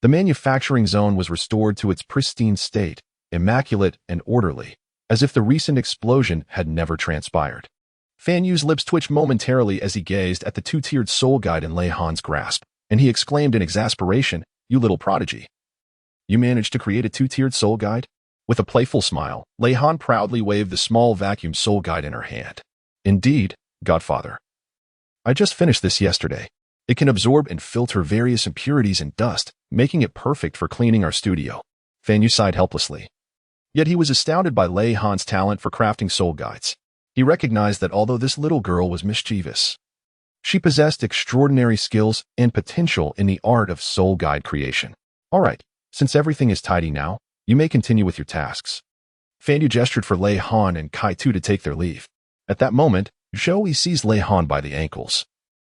the manufacturing zone was restored to its pristine state, immaculate and orderly, as if the recent explosion had never transpired. Fan Yu's lips twitched momentarily as he gazed at the two-tiered Soul Guide in Lei Han's grasp, and he exclaimed in exasperation, "You little prodigy. You managed to create a two-tiered Soul Guide?" With a playful smile, Lei Han proudly waved the small vacuum Soul Guide in her hand. "Indeed, Godfather. I just finished this yesterday. It can absorb and filter various impurities and dust, making it perfect for cleaning our studio." Fan Yu sighed helplessly. Yet he was astounded by Lei Han's talent for crafting Soul Guides. He recognized that although this little girl was mischievous, she possessed extraordinary skills and potential in the art of Soul Guide creation. "All right, since everything is tidy now, you may continue with your tasks." Fan Yu gestured for Lei Han and Kai Tu to take their leave. At that moment, Zhou Yi seized Lei Han by the ankles,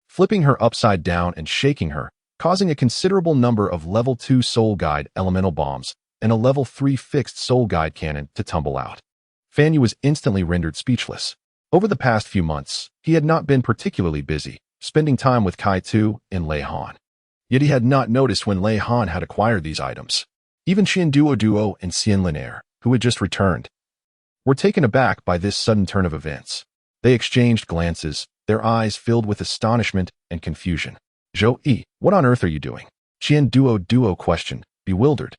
flipping her upside down and shaking her, causing a considerable number of Level 2 Soul Guide elemental bombs and a Level 3 fixed Soul Guide cannon to tumble out. Fan Yu was instantly rendered speechless. Over the past few months, he had not been particularly busy, spending time with Kai Tu and Lei Han. Yet he had not noticed when Lei Han had acquired these items. Even Duo and Xian Linaire, who had just returned, were taken aback by this sudden turn of events. They exchanged glances, their eyes filled with astonishment and confusion. "Zhou Yi, what on earth are you doing?" Duo questioned, bewildered.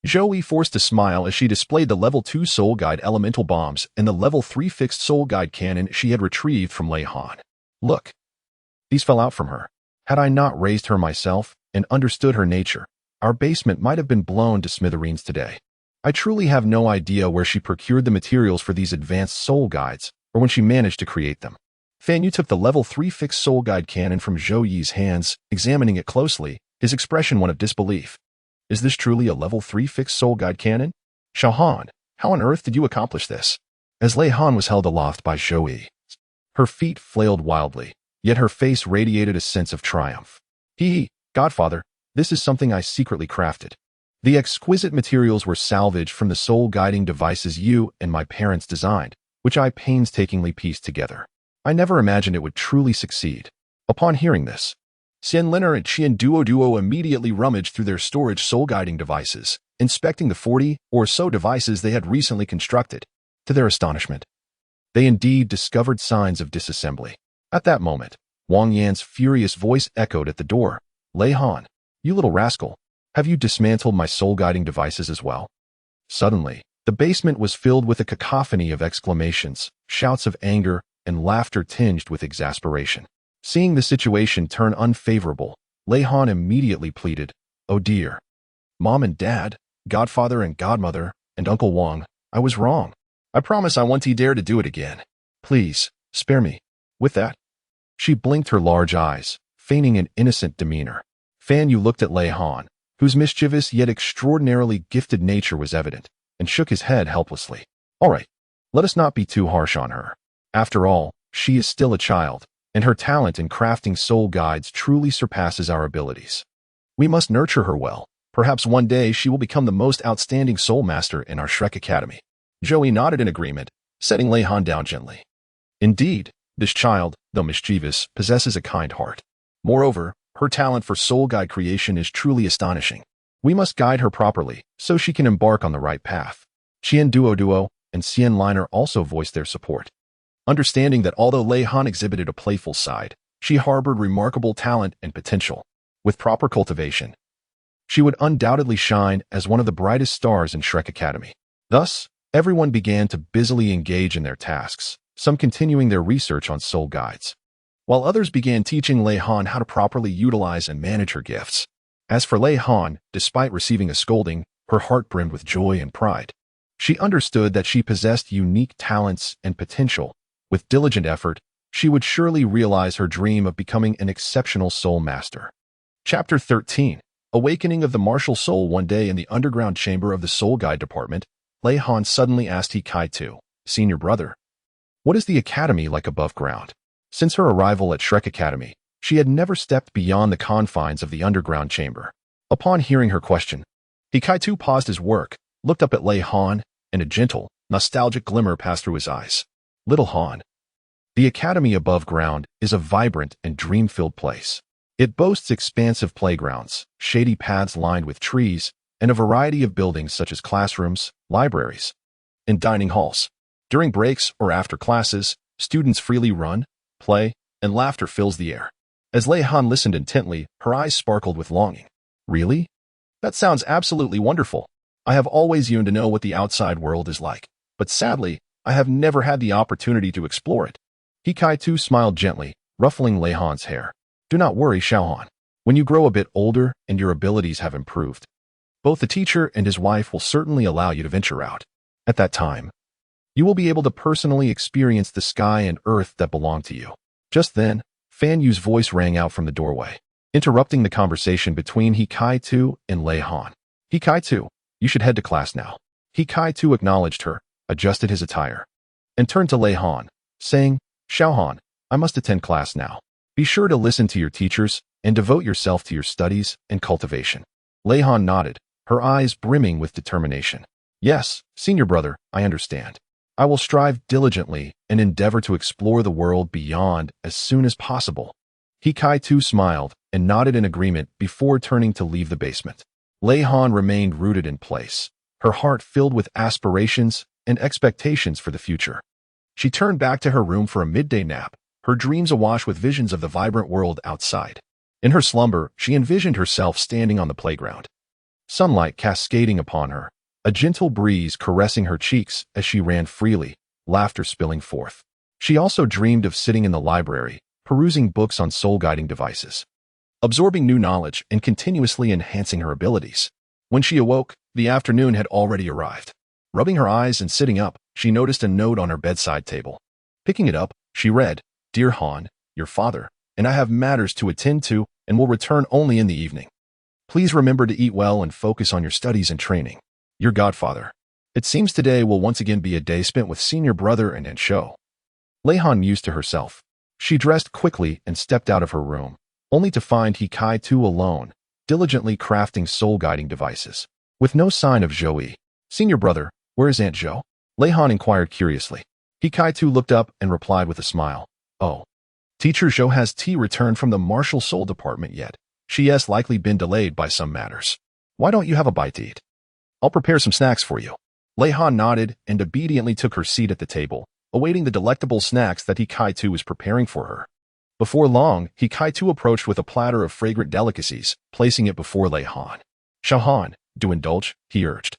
Zhou Yi forced a smile as she displayed the Level 2 Soul Guide elemental bombs and the Level 3 fixed Soul Guide cannon she had retrieved from Lei Han. "Look, these fell out from her. Had I not raised her myself and understood her nature, our basement might have been blown to smithereens today. I truly have no idea where she procured the materials for these advanced Soul Guides, or when she managed to create them." Fan Yu took the Level 3 fixed Soul Guide cannon from Zhou Yi's hands, examining it closely, his expression one of disbelief. "Is this truly a Level 3 fixed Soul Guide cannon? Xiaohan, how on earth did you accomplish this?" As Lei Han was held aloft by Zhou Yi, her feet flailed wildly, yet her face radiated a sense of triumph. Godfather, this is something I secretly crafted. The exquisite materials were salvaged from the soul guiding devices you and my parents designed, which I painstakingly pieced together. I never imagined it would truly succeed." Upon hearing this, Xian Linaire and Duo immediately rummaged through their storage soul-guiding devices, inspecting the 40 or so devices they had recently constructed. To their astonishment, they indeed discovered signs of disassembly. At that moment, Wang Yan's furious voice echoed at the door. "Lei Han, you little rascal, have you dismantled my soul-guiding devices as well?" Suddenly, the basement was filled with a cacophony of exclamations, shouts of anger, and laughter tinged with exasperation. Seeing the situation turn unfavorable, Lei Han immediately pleaded, "Oh dear. Mom and Dad, Godfather and Godmother, and Uncle Wang, I was wrong. I promise I won't dare to do it again. Please, spare me." With that, she blinked her large eyes, feigning an innocent demeanor. Fan Yu looked at Lei Han, whose mischievous yet extraordinarily gifted nature was evident, and shook his head helplessly. "All right, let us not be too harsh on her. After all, she is still a child, and her talent in crafting soul guides truly surpasses our abilities. We must nurture her well. Perhaps one day she will become the most outstanding soul master in our Shrek Academy." Zhou Yi nodded in agreement, setting Lei Han down gently. "Indeed, this child, though mischievous, possesses a kind heart. Moreover, her talent for soul guide creation is truly astonishing. We must guide her properly, so she can embark on the right path." Duo and Xian Linaire also voiced their support, understanding that although Lei Han exhibited a playful side, she harbored remarkable talent and potential. With proper cultivation, she would undoubtedly shine as one of the brightest stars in Shrek Academy. Thus, everyone began to busily engage in their tasks, some continuing their research on soul guides, while others began teaching Lei Han how to properly utilize and manage her gifts. As for Lei Han, despite receiving a scolding, her heart brimmed with joy and pride. She understood that she possessed unique talents and potential. With diligent effort, she would surely realize her dream of becoming an exceptional soul master. Chapter 13. Awakening of the Martial Soul. One day in the underground chamber of the Soul Guide Department, Lei Han suddenly asked Kai Tu, "Senior brother, what is the academy like above ground?" Since her arrival at Shrek Academy, she had never stepped beyond the confines of the underground chamber. Upon hearing her question, Kai Tu paused his work, looked up at Lei Han, and a gentle, nostalgic glimmer passed through his eyes. Little Han. The academy above ground is a vibrant and dream-filled place. It boasts expansive playgrounds, shady paths lined with trees, and a variety of buildings such as classrooms, libraries, and dining halls. During breaks or after classes, students freely run, play, and laughter fills the air. As Lei Han listened intently, her eyes sparkled with longing. Really? That sounds absolutely wonderful. I have always yearned to know what the outside world is like, but sadly, I have never had the opportunity to explore it. He Kai-Tu smiled gently, ruffling Lei Han's hair. Do not worry, Xiao Han. When you grow a bit older and your abilities have improved, both the teacher and his wife will certainly allow you to venture out. At that time, you will be able to personally experience the sky and earth that belong to you. Just then, Fan Yu's voice rang out from the doorway, interrupting the conversation between He Kai-Tu and Lei Han. He Kai-Tu, you should head to class now. He Kai-Tu acknowledged her, adjusted his attire, and turned to Lei Han, saying, Xiao Han, I must attend class now. Be sure to listen to your teachers and devote yourself to your studies and cultivation. Lei Han nodded, her eyes brimming with determination. Yes, senior brother, I understand. I will strive diligently and endeavor to explore the world beyond as soon as possible. He Kai-Tu smiled and nodded in agreement before turning to leave the basement. Lei Han remained rooted in place, her heart filled with aspirations and expectations for the future. She turned back to her room for a midday nap, her dreams awash with visions of the vibrant world outside. In her slumber, she envisioned herself standing on the playground, sunlight cascading upon her, a gentle breeze caressing her cheeks as she ran freely, laughter spilling forth. She also dreamed of sitting in the library, perusing books on soul-guiding devices, absorbing new knowledge and continuously enhancing her abilities. When she awoke, the afternoon had already arrived. Rubbing her eyes and sitting up, she noticed a note on her bedside table. Picking it up, she read, Dear Han, your father, and I have matters to attend to and will return only in the evening. Please remember to eat well and focus on your studies and training. Your godfather. It seems today will once again be a day spent with senior brother and Aunt Shou. Lei Han mused to herself. She dressed quickly and stepped out of her room, only to find He Kai-Tu alone, diligently crafting soul-guiding devices. With no sign of Zhou. Senior brother, where is Aunt Zhou? Lei Han inquired curiously. He Kai-Tu looked up and replied with a smile. Oh. Teacher Zhou has returned from the martial soul department yet. She has likely been delayed by some matters. Why don't you have a bite to eat? I'll prepare some snacks for you. Lei Han nodded and obediently took her seat at the table, awaiting the delectable snacks that He Kai-Tu was preparing for her. Before long, He Kai-Tu approached with a platter of fragrant delicacies, placing it before Lei Han. Xiao Han, do indulge, he urged.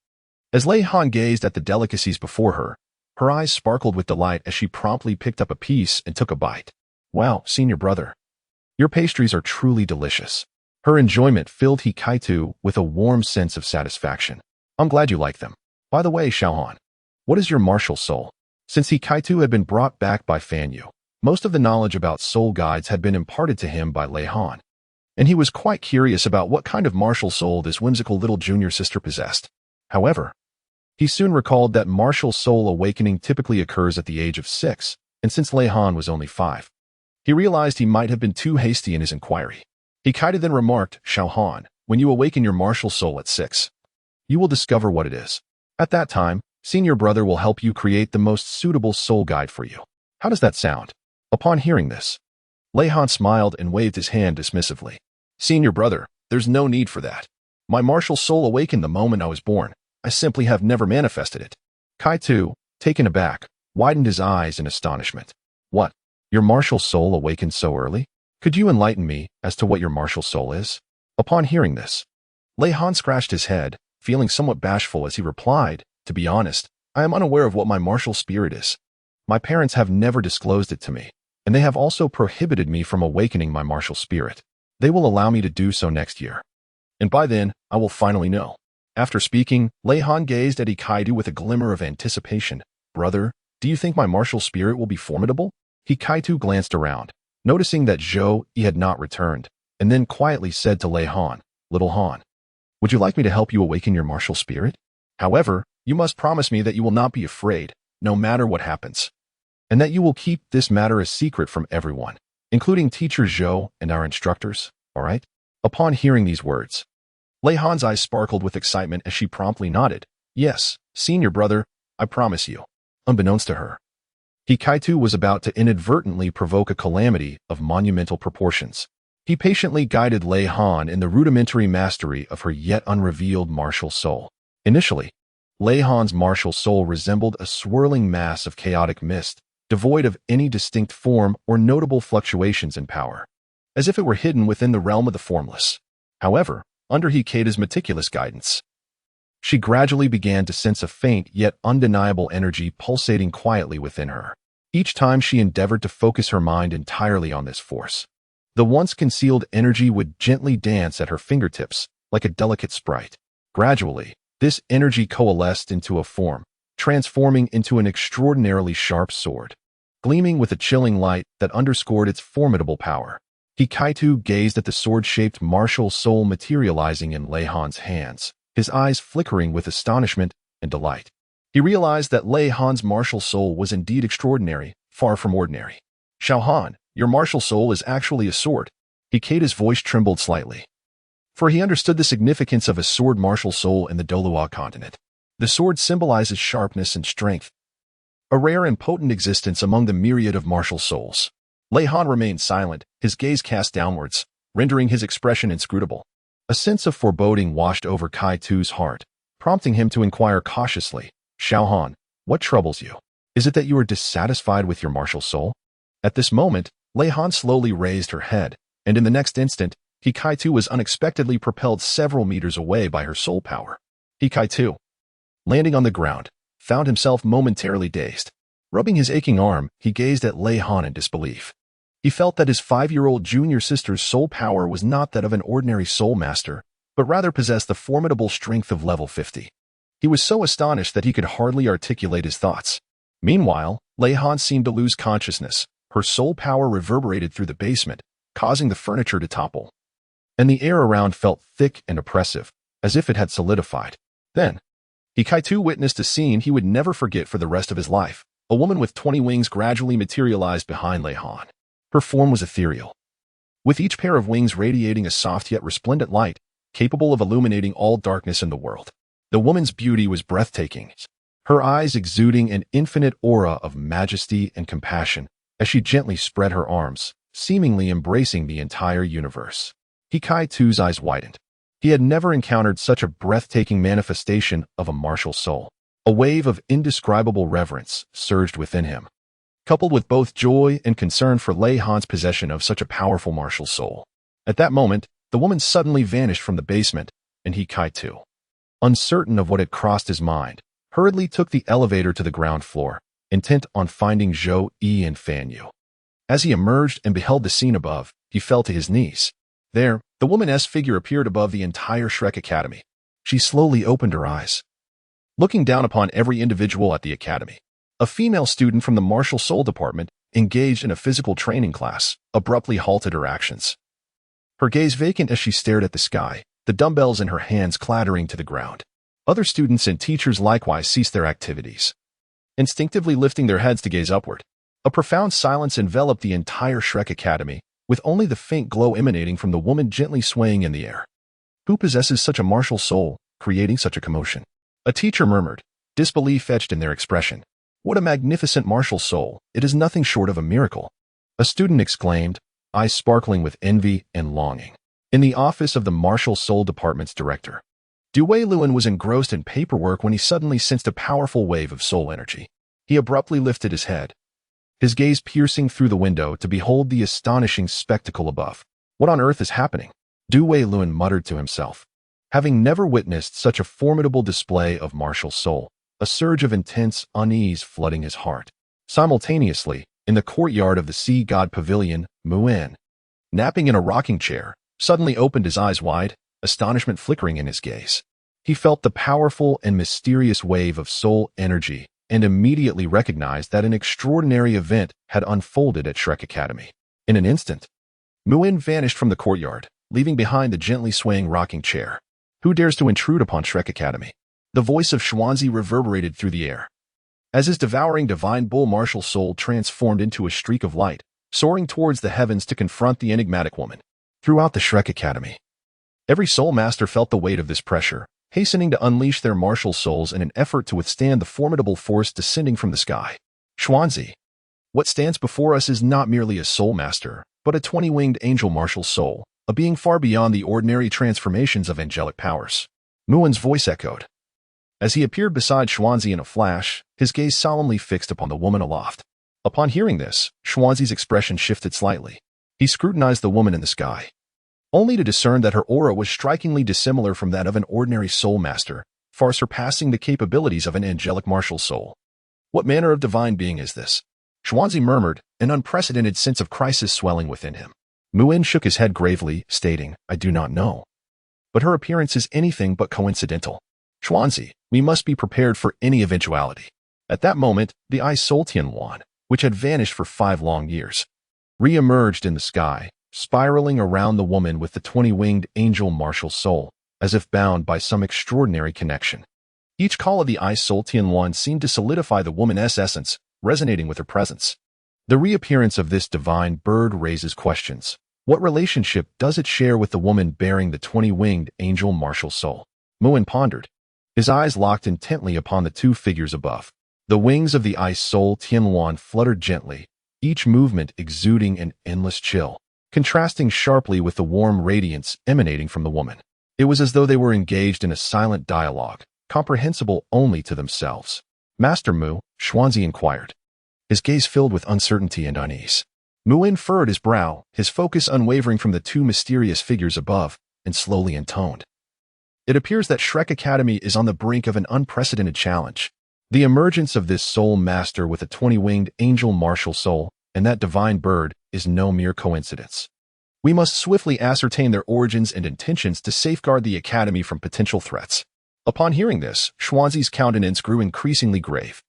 As Lei Han gazed at the delicacies before her, her eyes sparkled with delight as she promptly picked up a piece and took a bite. Wow, senior brother. Your pastries are truly delicious. Her enjoyment filled He Kai-Tu with a warm sense of satisfaction. I'm glad you like them. By the way, Xiao Han, what is your martial soul? Since He Kai-Tu had been brought back by Fan Yu, most of the knowledge about soul guides had been imparted to him by Lei Han, and he was quite curious about what kind of martial soul this whimsical little junior sister possessed. However, he soon recalled that martial soul awakening typically occurs at the age of 6, and since Lei Han was only 5, he realized he might have been too hasty in his inquiry. He Kai-Tu then remarked, Xiao Han, when you awaken your martial soul at 6, you will discover what it is. At that time, senior brother will help you create the most suitable soul guide for you. How does that sound? Upon hearing this, Lei Han smiled and waved his hand dismissively. Senior brother, there's no need for that. My martial soul awakened the moment I was born. I simply have never manifested it. Kai-Tu, taken aback, widened his eyes in astonishment. What? Your martial soul awakened so early? Could you enlighten me as to what your martial soul is? Upon hearing this, Lei Han scratched his head, feeling somewhat bashful as he replied, To be honest, I am unaware of what my martial spirit is. My parents have never disclosed it to me, and they have also prohibited me from awakening my martial spirit. They will allow me to do so next year. And by then, I will finally know. After speaking, Lei Han gazed at He Kai-Tu with a glimmer of anticipation. Brother, do you think my martial spirit will be formidable? He Kai-Tu glanced around, noticing that Zhou had not returned, and then quietly said to Lei Han, Little Han, would you like me to help you awaken your martial spirit? However, you must promise me that you will not be afraid, no matter what happens, and that you will keep this matter a secret from everyone, including teacher Zhou and our instructors, all right? Upon hearing these words, Lei Han's eyes sparkled with excitement as she promptly nodded. Yes, senior brother, I promise you. Unbeknownst to her, Hikaitu was about to inadvertently provoke a calamity of monumental proportions. He patiently guided Lei Han in the rudimentary mastery of her yet unrevealed martial soul. Initially, Lei Han's martial soul resembled a swirling mass of chaotic mist, devoid of any distinct form or notable fluctuations in power, as if it were hidden within the realm of the formless. However, under Hikaita's meticulous guidance, she gradually began to sense a faint yet undeniable energy pulsating quietly within her. Each time she endeavored to focus her mind entirely on this force, the once concealed energy would gently dance at her fingertips like a delicate sprite. Gradually, this energy coalesced into a form, transforming into an extraordinarily sharp sword, gleaming with a chilling light that underscored its formidable power. Hikaitu gazed at the sword-shaped martial soul materializing in Lei Han's hands, his eyes flickering with astonishment and delight. He realized that Lei Han's martial soul was indeed extraordinary, far from ordinary. "Xiao Han, your martial soul is actually a sword." Hikaita's voice trembled slightly, for he understood the significance of a sword martial soul in the Douluo continent. The sword symbolizes sharpness and strength, a rare and potent existence among the myriad of martial souls. Lei Han remained silent, his gaze cast downwards, rendering his expression inscrutable. A sense of foreboding washed over Kaitu's heart, prompting him to inquire cautiously, "Xiao Han, what troubles you? Is it that you are dissatisfied with your martial soul?" At this moment, Lei Han slowly raised her head, and in the next instant, Hikaitu was unexpectedly propelled several meters away by her soul power. Hikaitu, landing on the ground, found himself momentarily dazed. Rubbing his aching arm, he gazed at Lei Han in disbelief. He felt that his 5-year-old junior sister's soul power was not that of an ordinary soul master, but rather possessed the formidable strength of level 50. He was so astonished that he could hardly articulate his thoughts. Meanwhile, Lei Han seemed to lose consciousness. Her soul power reverberated through the basement, causing the furniture to topple, and the air around felt thick and oppressive, as if it had solidified. Then, Hikaitu witnessed a scene he would never forget for the rest of his life. A woman with 20 wings gradually materialized behind Lei Han. Her form was ethereal, with each pair of wings radiating a soft yet resplendent light, capable of illuminating all darkness in the world. The woman's beauty was breathtaking, her eyes exuding an infinite aura of majesty and compassion as she gently spread her arms, seemingly embracing the entire universe. Hikaitu's eyes widened. He had never encountered such a breathtaking manifestation of a martial soul. A wave of indescribable reverence surged within him, coupled with both joy and concern for Lei Han's possession of such a powerful martial soul. At that moment, the woman suddenly vanished from the basement, and Hikaitu, uncertain of what had crossed his mind, hurriedly took the elevator to the ground floor, intent on finding Zhou Yi and Fan Yu. As he emerged and beheld the scene above, he fell to his knees. There, the woman's figure appeared above the entire Shrek Academy. She slowly opened her eyes, looking down upon every individual at the academy. A female student from the Martial Soul Department, engaged in a physical training class, abruptly halted her actions. Her gaze vacant as she stared at the sky, the dumbbells in her hands clattering to the ground. Other students and teachers likewise ceased their activities, instinctively lifting their heads to gaze upward. A profound silence enveloped the entire Shrek Academy, with only the faint glow emanating from the woman gently swaying in the air. Who possesses such a martial soul, creating such a commotion? A teacher murmured, disbelief etched in their expression. What a magnificent martial soul! It is nothing short of a miracle. A student exclaimed, eyes sparkling with envy and longing. In the office of the Martial Soul Department's director, Douluo was engrossed in paperwork when he suddenly sensed a powerful wave of soul energy. He abruptly lifted his head, his gaze piercing through the window to behold the astonishing spectacle above. What on earth is happening? Douluo muttered to himself. Having never witnessed such a formidable display of martial soul, a surge of intense unease flooding his heart. Simultaneously, in the courtyard of the Sea God Pavilion, Muin, napping in a rocking chair, suddenly opened his eyes wide, astonishment flickering in his gaze. He felt the powerful and mysterious wave of soul energy and immediately recognized that an extraordinary event had unfolded at Shrek Academy. In an instant, Muin vanished from the courtyard, leaving behind the gently swaying rocking chair. Who dares to intrude upon Shrek Academy? The voice of Xuanzi reverberated through the air, as his devouring divine bull martial soul transformed into a streak of light, soaring towards the heavens to confront the enigmatic woman. Throughout the Shrek Academy, every soul master felt the weight of this pressure, hastening to unleash their martial souls in an effort to withstand the formidable force descending from the sky. Xuanzi, What stands before us is not merely a soul master, but a 20-winged angel martial soul, a being far beyond the ordinary transformations of angelic powers. Muin's voice echoed. As he appeared beside Xuanzi in a flash, his gaze solemnly fixed upon the woman aloft. Upon hearing this, Xuanzi's expression shifted slightly. He scrutinized the woman in the sky, only to discern that her aura was strikingly dissimilar from that of an ordinary soul master, far surpassing the capabilities of an angelic martial soul. What manner of divine being is this? Xuanzi murmured, an unprecedented sense of crisis swelling within him. Muin shook his head gravely, stating, I do not know. But her appearance is anything but coincidental. Xuanzi, we must be prepared for any eventuality. At that moment, the Ice Soul Tianluan, which had vanished for 5 long years, re-emerged in the sky, spiraling around the woman with the 20-winged angel martial soul, as if bound by some extraordinary connection. Each call of the Ice Soul Tianluan seemed to solidify the woman's essence, resonating with her presence. The reappearance of this divine bird raises questions. What relationship does it share with the woman bearing the 20-winged angel martial soul? Muin pondered. His eyes locked intently upon the 2 figures above. The wings of the Ice Soul Tianluan fluttered gently, each movement exuding an endless chill, contrasting sharply with the warm radiance emanating from the woman. It was as though they were engaged in a silent dialogue, comprehensible only to themselves. Master Mu, Xuanzi inquired, his gaze filled with uncertainty and unease. Muin furrowed his brow, his focus unwavering from the 2 mysterious figures above, and slowly intoned. It appears that Shrek Academy is on the brink of an unprecedented challenge. The emergence of this soul master with a 20-winged angel martial soul and that divine bird is no mere coincidence. We must swiftly ascertain their origins and intentions to safeguard the academy from potential threats. Upon hearing this, Xuanzi's countenance grew increasingly grave.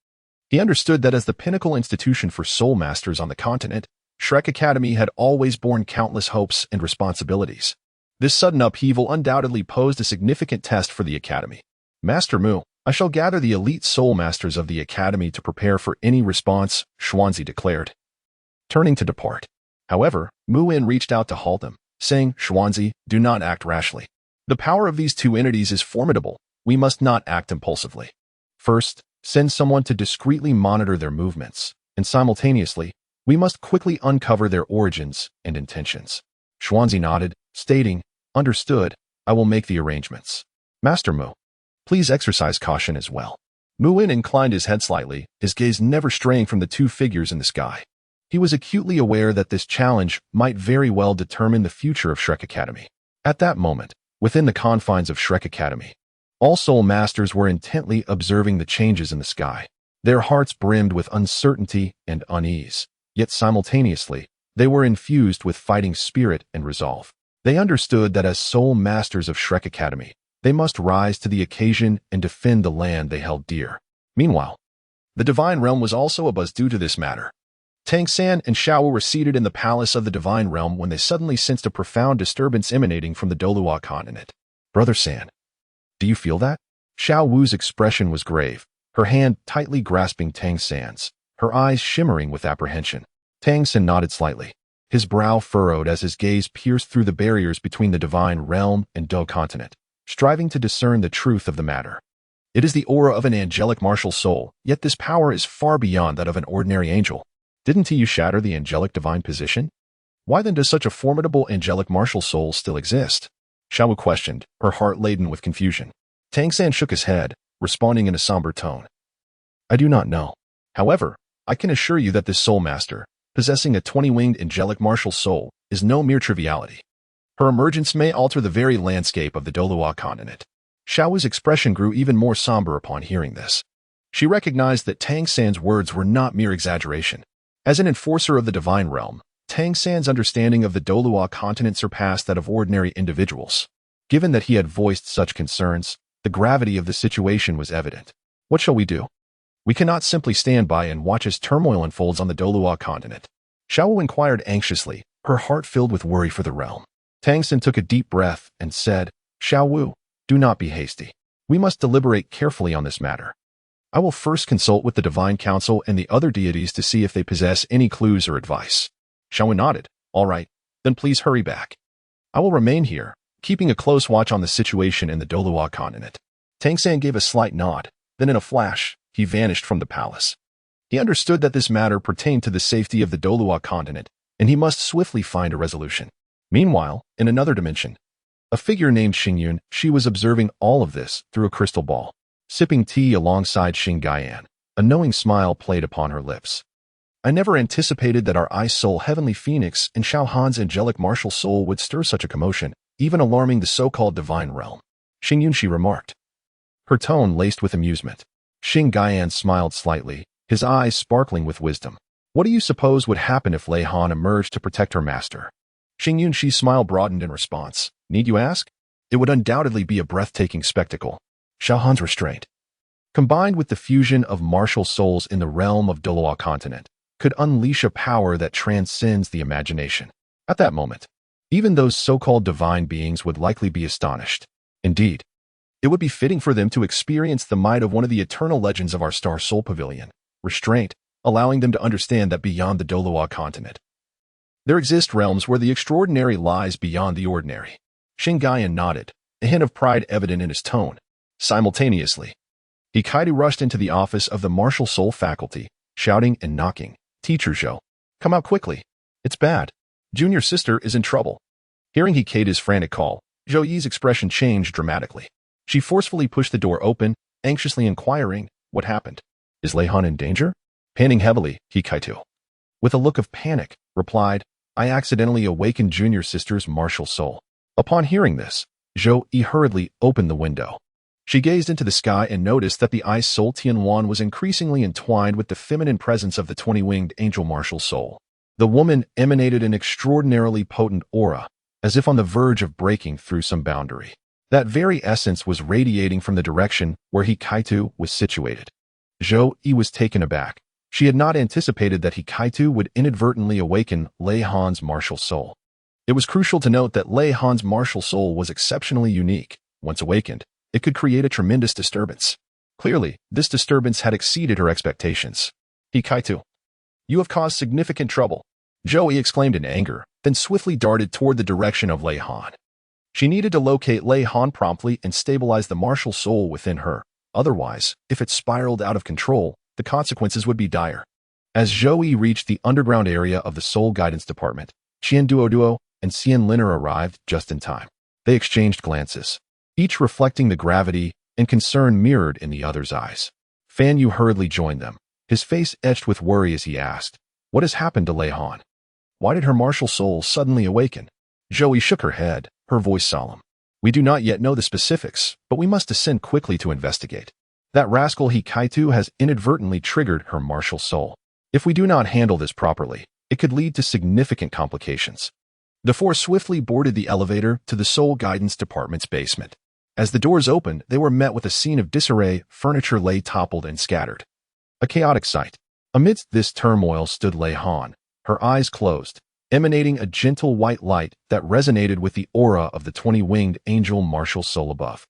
He understood that as the pinnacle institution for soul masters on the continent, Shrek Academy had always borne countless hopes and responsibilities. This sudden upheaval undoubtedly posed a significant test for the academy. Master Mu, I shall gather the elite soul masters of the academy to prepare for any response, Xuanzi declared, turning to depart. However, Muin reached out to halt him, saying, Xuanzi, do not act rashly. The power of these 2 entities is formidable. We must not act impulsively. First, send someone to discreetly monitor their movements, and simultaneously, we must quickly uncover their origins and intentions. Xuanzi nodded, stating, understood, I will make the arrangements. Master Mu, please exercise caution as well. Muin inclined his head slightly, his gaze never straying from the 2 figures in the sky. He was acutely aware that this challenge might very well determine the future of Shrek Academy. At that moment, within the confines of Shrek Academy, all soul masters were intently observing the changes in the sky. Their hearts brimmed with uncertainty and unease, yet simultaneously, they were infused with fighting spirit and resolve. They understood that as soul masters of Shrek Academy, they must rise to the occasion and defend the land they held dear. Meanwhile, the Divine Realm was also abuzz due to this matter. Tang San and Xiao Wu were seated in the palace of the Divine Realm when they suddenly sensed a profound disturbance emanating from the Douluo continent. Brother San, do you feel that? Xiao Wu's expression was grave, her hand tightly grasping Tang San's, her eyes shimmering with apprehension. Tang San nodded slightly, his brow furrowed as his gaze pierced through the barriers between the Divine Realm and Dou continent, striving to discern the truth of the matter. It is the aura of an angelic martial soul, yet this power is far beyond that of an ordinary angel. Didn't you shatter the angelic divine position? Why then does such a formidable angelic martial soul still exist? Xiao Wu questioned, her heart laden with confusion. Tang San shook his head, responding in a somber tone. I do not know. However, I can assure you that this soul master, possessing a 20-winged angelic martial soul, is no mere triviality. Her emergence may alter the very landscape of the Douluo continent. Xiao Wu's expression grew even more somber upon hearing this. She recognized that Tang San's words were not mere exaggeration. As an enforcer of the Divine Realm, Tang San's understanding of the Douluo continent surpassed that of ordinary individuals. Given that he had voiced such concerns, the gravity of the situation was evident. What shall we do? We cannot simply stand by and watch as turmoil unfolds on the Douluo continent. Xiao Wu inquired anxiously, her heart filled with worry for the realm. Tang San took a deep breath and said, Xiao Wu, do not be hasty. We must deliberate carefully on this matter. I will first consult with the Divine Council and the other deities to see if they possess any clues or advice. Xiao Wu nodded. All right, then please hurry back. I will remain here, keeping a close watch on the situation in the Douluo continent. Tang San gave a slight nod, then in a flash, he vanished from the palace. He understood that this matter pertained to the safety of the Douluo continent, and he must swiftly find a resolution. Meanwhile, in another dimension, a figure named Xingyun, she was observing all of this through a crystal ball. Sipping tea alongside Xingyan, a knowing smile played upon her lips. I never anticipated that our Ice Soul Heavenly Phoenix and Xiao Han's angelic martial soul would stir such a commotion, even alarming the so-called divine realm. Xingyun, she remarked, her tone laced with amusement. Xingyan smiled slightly, his eyes sparkling with wisdom. What do you suppose would happen if Lei Han emerged to protect her master? Xingyun, she's smile broadened in response. Need you ask? It would undoubtedly be a breathtaking spectacle. Xiao Han's restraint, combined with the fusion of martial souls in the realm of Douluo continent, could unleash a power that transcends the imagination. At that moment, even those so-called divine beings would likely be astonished. Indeed, it would be fitting for them to experience the might of one of the eternal legends of our Star Soul Pavilion, restraint, allowing them to understand that beyond the Douluo continent, there exist realms where the extraordinary lies beyond the ordinary. Xingyan nodded, a hint of pride evident in his tone. Simultaneously, Hikaido rushed into the office of the martial soul faculty, shouting and knocking. Teacher Zhou, come out quickly. It's bad. Junior sister is in trouble. Hearing Hikade's frantic call, Zhou Yi's expression changed dramatically. She forcefully pushed the door open, anxiously inquiring, what happened? Is Lei Han in danger? Panting heavily, Hikaido, with a look of panic, replied, I accidentally awakened junior sister's martial soul. Upon hearing this, Zhou Yi hurriedly opened the window. She gazed into the sky and noticed that the Ice Soul Tianwan was increasingly entwined with the feminine presence of the 20-winged angel martial soul. The woman emanated an extraordinarily potent aura, as if on the verge of breaking through some boundary. That very essence was radiating from the direction where Hikaido was situated. Zhou Yi was taken aback. She had not anticipated that Hikaido would inadvertently awaken Lei Han's martial soul. It was crucial to note that Lei Han's martial soul was exceptionally unique. Once awakened, it could create a tremendous disturbance. Clearly, this disturbance had exceeded her expectations. Hikaido, you have caused significant trouble, Zhou Yi exclaimed in anger, then swiftly darted toward the direction of Lei Han. She needed to locate Lei Han promptly and stabilize the martial soul within her. Otherwise, if it spiraled out of control, the consequences would be dire. As Zhou Yi reached the underground area of the Soul Guidance Department, Qian Duo and Xian Liner arrived just in time. They exchanged glances, each reflecting the gravity and concern mirrored in the other's eyes. Fan Yu hurriedly joined them, his face etched with worry as he asked, what has happened to Lei Han? Why did her martial soul suddenly awaken? Zhou Yi shook her head, her voice solemn. We do not yet know the specifics, but we must descend quickly to investigate. That rascal Hikaido has inadvertently triggered her martial soul. If we do not handle this properly, it could lead to significant complications. The four swiftly boarded the elevator to the Soul Guidance Department's basement. As the doors opened, they were met with a scene of disarray, furniture lay toppled and scattered. A chaotic sight. Amidst this turmoil stood Lei Han, her eyes closed, emanating a gentle white light that resonated with the aura of the 20-winged angel martial soul above.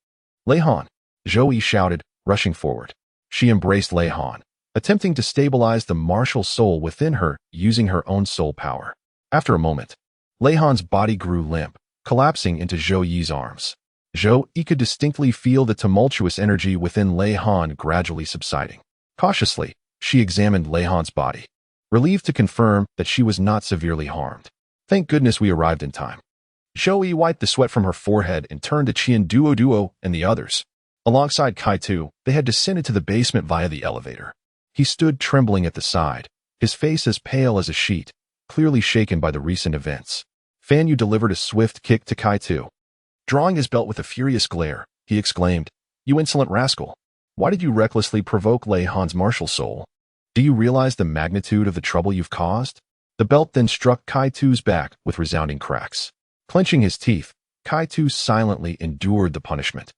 Lei Han, Zhou Yi shouted, rushing forward. She embraced Lei Han, attempting to stabilize the martial soul within her using her own soul power. After a moment, Lei Han's body grew limp, collapsing into Zhou Yi's arms. Zhou Yi could distinctly feel the tumultuous energy within Lei Han gradually subsiding. Cautiously, she examined Lei Han's body, relieved to confirm that she was not severely harmed. Thank goodness we arrived in time. Zhou Yi wiped the sweat from her forehead and turned to Qian Duo and the others. Alongside Kaitu, they had descended to the basement via the elevator. He stood trembling at the side, his face as pale as a sheet, clearly shaken by the recent events. Fan Yu delivered a swift kick to Kaitu. Drawing his belt with a furious glare, he exclaimed, You insolent rascal! Why did you recklessly provoke Lei Han's martial soul? Do you realize the magnitude of the trouble you've caused? The belt then struck Kaitu's back with resounding cracks. Clenching his teeth, Kaitu silently endured the punishment,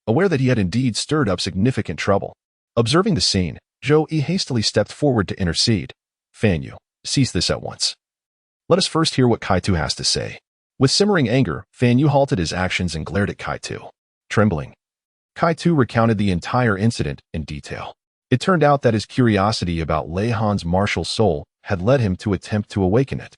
aware that he had indeed stirred up significant trouble. Observing the scene, Zhou Yi hastily stepped forward to intercede. Fan Yu, cease this at once. Let us first hear what Kaitu has to say. With simmering anger, Fan Yu halted his actions and glared at Kaitu. Trembling, Kaitu recounted the entire incident in detail. It turned out that his curiosity about Lei Han's martial soul had led him to attempt to awaken it,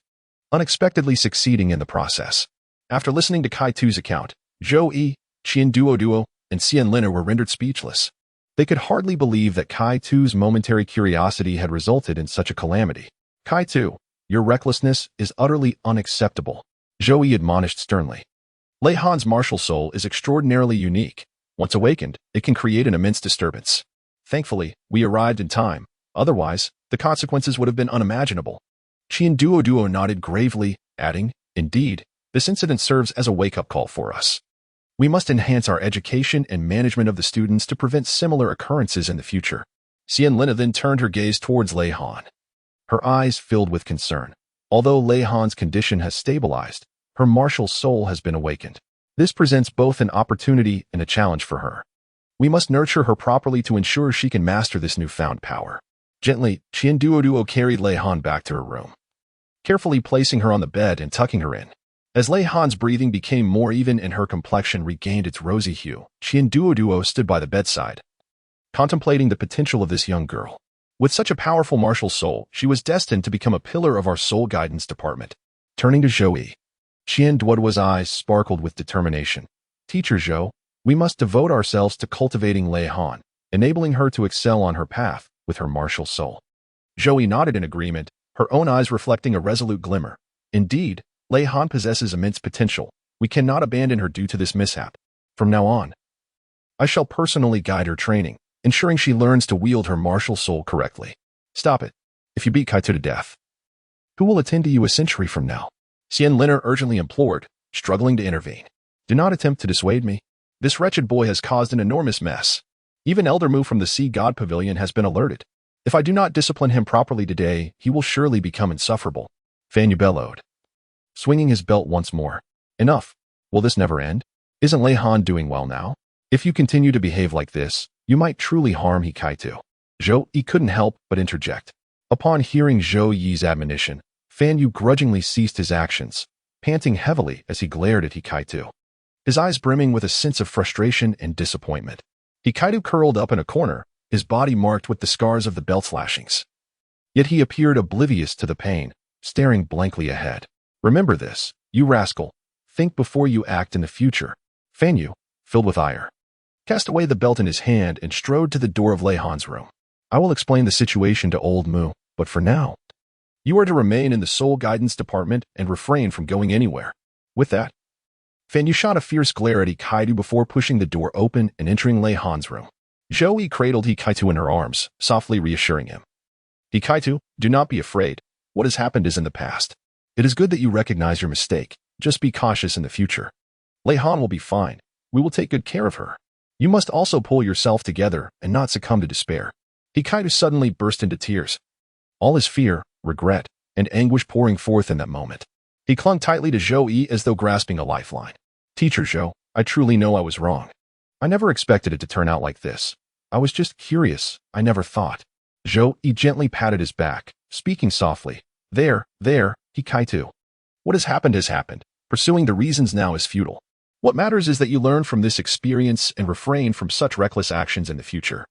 unexpectedly succeeding in the process. After listening to Kaitu's account, Zhou Yi, Qian Duo, and Xian Liner were rendered speechless. They could hardly believe that Kai-Tu's momentary curiosity had resulted in such a calamity. Kai-Tu, your recklessness is utterly unacceptable, Zhou Yi admonished sternly. Lei Han's martial soul is extraordinarily unique. Once awakened, it can create an immense disturbance. Thankfully, we arrived in time. Otherwise, the consequences would have been unimaginable. Duo nodded gravely, adding, Indeed, this incident serves as a wake-up call for us. We must enhance our education and management of the students to prevent similar occurrences in the future. Lina then turned her gaze towards Lei Han. Her eyes filled with concern. Although Lei Han's condition has stabilized, her martial soul has been awakened. This presents both an opportunity and a challenge for her. We must nurture her properly to ensure she can master this newfound power. Gently, Duo carried Lei Han back to her room, carefully placing her on the bed and tucking her in. As Lei Han's breathing became more even and her complexion regained its rosy hue, Duo stood by the bedside, contemplating the potential of this young girl. With such a powerful martial soul, she was destined to become a pillar of our soul guidance department. Turning to Zhou Yi, Duo's eyes sparkled with determination. Teacher Zhou, we must devote ourselves to cultivating Lei Han, enabling her to excel on her path with her martial soul. Zhou Yi nodded in agreement, her own eyes reflecting a resolute glimmer. Indeed, Lei Han possesses immense potential. We cannot abandon her due to this mishap. From now on, I shall personally guide her training, ensuring she learns to wield her martial soul correctly. Stop it. If you beat Kai-Tu to death, who will attend to you a century from now? Lina urgently implored, struggling to intervene. Do not attempt to dissuade me. This wretched boy has caused an enormous mess. Even Elder Mu from the Sea God Pavilion has been alerted. If I do not discipline him properly today, he will surely become insufferable. Fan Yu bellowed, swinging his belt once more. Enough. Will this never end? Isn't Lei Han doing well now? If you continue to behave like this, you might truly harm Kai-Tu. Zhou Yi couldn't help but interject. Upon hearing Zhou Yi's admonition, Fan Yu grudgingly ceased his actions, panting heavily as he glared at Kai-Tu, his eyes brimming with a sense of frustration and disappointment. Kai-Tu curled up in a corner, his body marked with the scars of the belt's lashings. Yet he appeared oblivious to the pain, staring blankly ahead. Remember this, you rascal. Think before you act in the future. Fan Yu, filled with ire, cast away the belt in his hand and strode to the door of Lei Han's room. I will explain the situation to old Mu, but for now, you are to remain in the soul guidance department and refrain from going anywhere. With that, Fan Yu shot a fierce glare at Kai-Tu before pushing the door open and entering Lei Han's room. Zhou Yi cradled Kai-Tu in her arms, softly reassuring him. Kai-Tu, do not be afraid. What has happened is in the past. It is good that you recognize your mistake. Just be cautious in the future. Lei Han will be fine. We will take good care of her. You must also pull yourself together and not succumb to despair. Kai-Tu suddenly burst into tears, all his fear, regret, and anguish pouring forth in that moment. He clung tightly to Zhou Yi as though grasping a lifeline. Teacher Zhou, I truly know I was wrong. I never expected it to turn out like this. I was just curious. I never thought. Zhou Yi gently patted his back, speaking softly. There, Kai-Tu. What has happened. Pursuing the reasons now is futile. What matters is that you learn from this experience and refrain from such reckless actions in the future.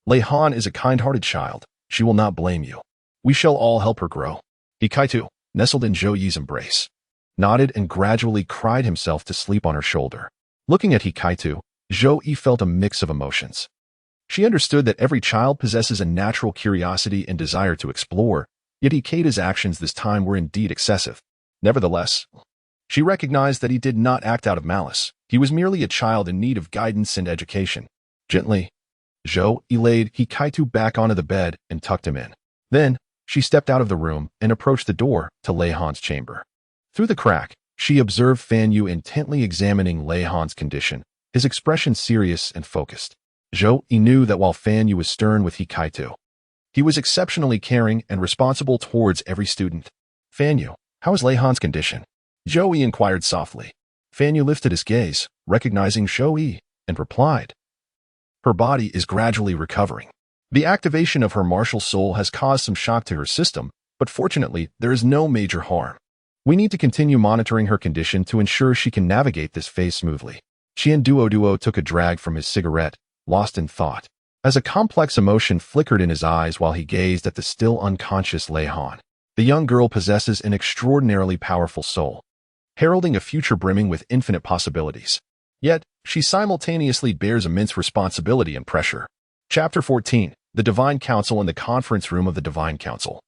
Lei Han is a kind-hearted child. She will not blame you. We shall all help her grow. Kai-Tu, nestled in Zhou Yi's embrace, nodded and gradually cried himself to sleep on her shoulder. Looking at Kai-Tu, Zhou Yi felt a mix of emotions. She understood that every child possesses a natural curiosity and desire to explore, yet Ikeda's actions this time were indeed excessive. Nevertheless, she recognized that he did not act out of malice. He was merely a child in need of guidance and education. Gently, Zhou Yi laid Kai-Tu back onto the bed and tucked him in. Then, she stepped out of the room and approached the door to Lei Han's chamber. Through the crack, she observed Fan Yu intently examining Lei Han's condition, his expression serious and focused. Zhou Yi knew that while Fan Yu was stern with Kai-Tu, he was exceptionally caring and responsible towards every student. Fan Yu, how is Lei Han's condition? Zhou Yi inquired softly. Fan Yu lifted his gaze, recognizing Zhou Yi, and replied. Her body is gradually recovering. The activation of her martial soul has caused some shock to her system, but fortunately, there is no major harm. We need to continue monitoring her condition to ensure she can navigate this phase smoothly. Duo took a drag from his cigarette, lost in thought, as a complex emotion flickered in his eyes while he gazed at the still unconscious Lei Han. The young girl possesses an extraordinarily powerful soul, heralding a future brimming with infinite possibilities. Yet, she simultaneously bears immense responsibility and pressure. Chapter 14. The Divine Council in the Conference Room of the Divine Council.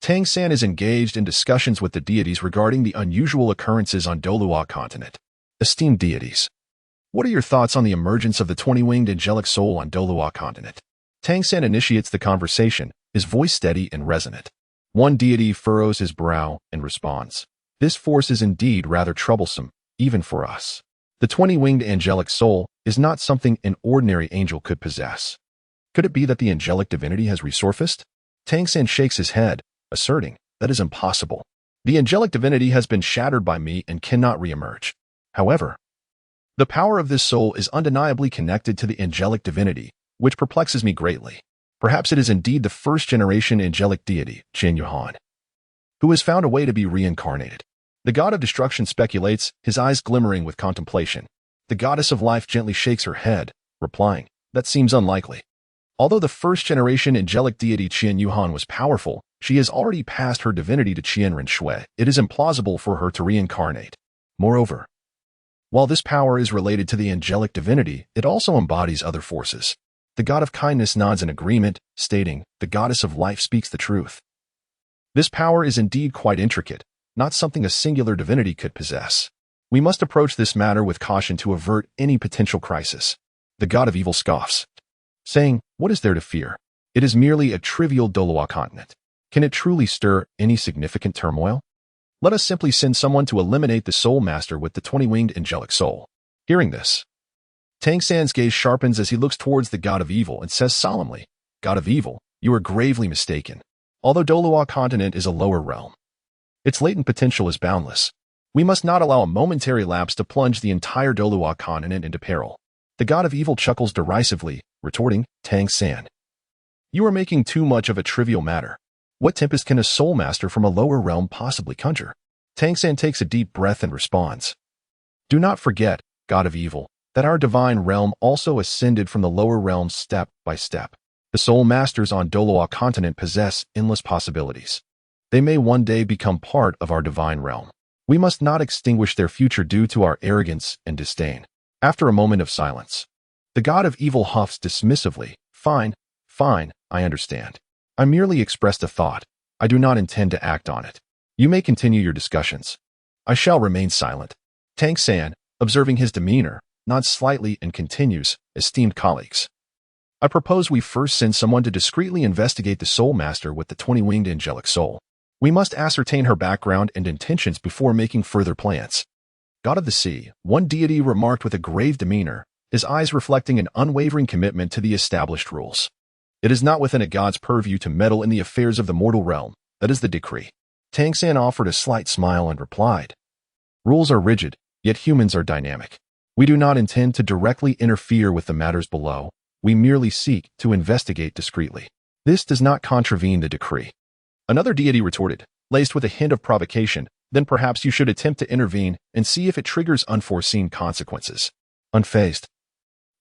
Tang San is engaged in discussions with the deities regarding the unusual occurrences on Douluo continent. Esteemed deities, what are your thoughts on the emergence of the 20-winged angelic soul on Douluo continent? Tang San initiates the conversation, his voice steady and resonant. One deity furrows his brow and responds. This force is indeed rather troublesome, even for us. The 20-winged angelic soul is not something an ordinary angel could possess. Could it be that the angelic divinity has resurfaced? Tang San shakes his head, asserting, that is impossible. The angelic divinity has been shattered by me and cannot reemerge. However, the power of this soul is undeniably connected to the angelic divinity, which perplexes me greatly. Perhaps it is indeed the first-generation angelic deity, Qian Yuhan, who has found a way to be reincarnated. The god of destruction speculates, his eyes glimmering with contemplation. The goddess of life gently shakes her head, replying, that seems unlikely. Although the first-generation angelic deity Qian Yuhan was powerful, she has already passed her divinity to Qian Renshui. It is implausible for her to reincarnate. Moreover, while this power is related to the angelic divinity, it also embodies other forces. The god of kindness nods in agreement, stating, the goddess of life speaks the truth. This power is indeed quite intricate, not something a singular divinity could possess. We must approach this matter with caution to avert any potential crisis. The god of evil scoffs, saying, what is there to fear? It is merely a trivial Douluo continent. Can it truly stir any significant turmoil? Let us simply send someone to eliminate the soul master with the 20-winged angelic soul. Hearing this, Tang San's gaze sharpens as he looks towards the god of evil and says solemnly, God of evil, you are gravely mistaken. Although Douluo continent is a lower realm, its latent potential is boundless. We must not allow a momentary lapse to plunge the entire Douluo continent into peril. The god of evil chuckles derisively, retorting, Tang San, you are making too much of a trivial matter. What tempest can a soul master from a lower realm possibly conjure? Tang San takes a deep breath and responds, do not forget, god of evil, that our divine realm also ascended from the lower realms step by step. The soul masters on Douluo continent possess endless possibilities. They may one day become part of our divine realm. We must not extinguish their future due to our arrogance and disdain. After a moment of silence, the god of evil huffs dismissively, fine, I understand. I merely expressed a thought. I do not intend to act on it. You may continue your discussions. I shall remain silent. Tang San, observing his demeanor, nods slightly and continues, esteemed colleagues. I propose we first send someone to discreetly investigate the soul master with the 20-winged angelic soul. We must ascertain her background and intentions before making further plans. God of the sea, one deity remarked with a grave demeanor, his eyes reflecting an unwavering commitment to the established rules. It is not within a god's purview to meddle in the affairs of the mortal realm. That is the decree. Tang San offered a slight smile and replied, rules are rigid, yet humans are dynamic. We do not intend to directly interfere with the matters below. We merely seek to investigate discreetly. This does not contravene the decree. Another deity retorted, laced with a hint of provocation, then perhaps you should attempt to intervene and see if it triggers unforeseen consequences. Unfazed,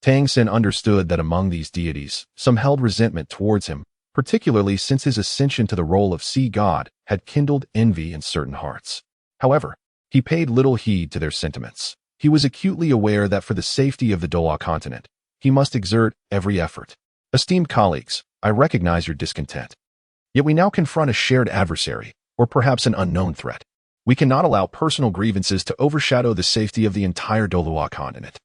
Tang San understood that among these deities, some held resentment towards him, particularly since his ascension to the role of sea god had kindled envy in certain hearts. However, he paid little heed to their sentiments. He was acutely aware that for the safety of the Douluo continent, he must exert every effort. Esteemed colleagues, I recognize your discontent. Yet we now confront a shared adversary, or perhaps an unknown threat. We cannot allow personal grievances to overshadow the safety of the entire Douluo continent.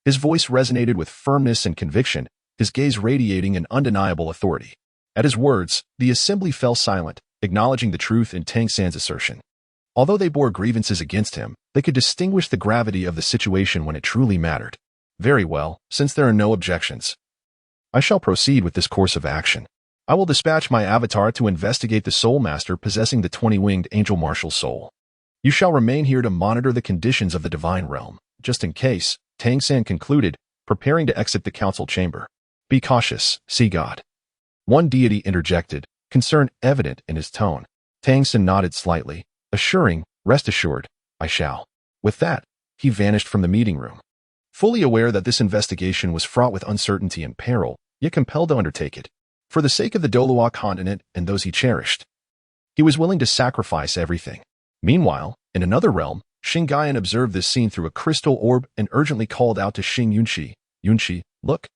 His voice resonated with firmness and conviction, his gaze radiating an undeniable authority. At his words, the assembly fell silent, acknowledging the truth in Tang San's assertion. Although they bore grievances against him, they could distinguish the gravity of the situation when it truly mattered. Very well, since there are no objections, I shall proceed with this course of action. I will dispatch my avatar to investigate the soul master possessing the 20-winged angel martial soul. You shall remain here to monitor the conditions of the divine realm, just in case, Tang San concluded, preparing to exit the council chamber. Be cautious, sea god. One deity interjected, concern evident in his tone. Tang San nodded slightly, assuring, rest assured, I shall. With that, he vanished from the meeting room. Fully aware that this investigation was fraught with uncertainty and peril, yet compelled to undertake it, for the sake of the Douluo continent and those he cherished, he was willing to sacrifice everything. Meanwhile, in another realm, Xing Gaian observed this scene through a crystal orb and urgently called out to Xing Yunxi, Yunxi, look.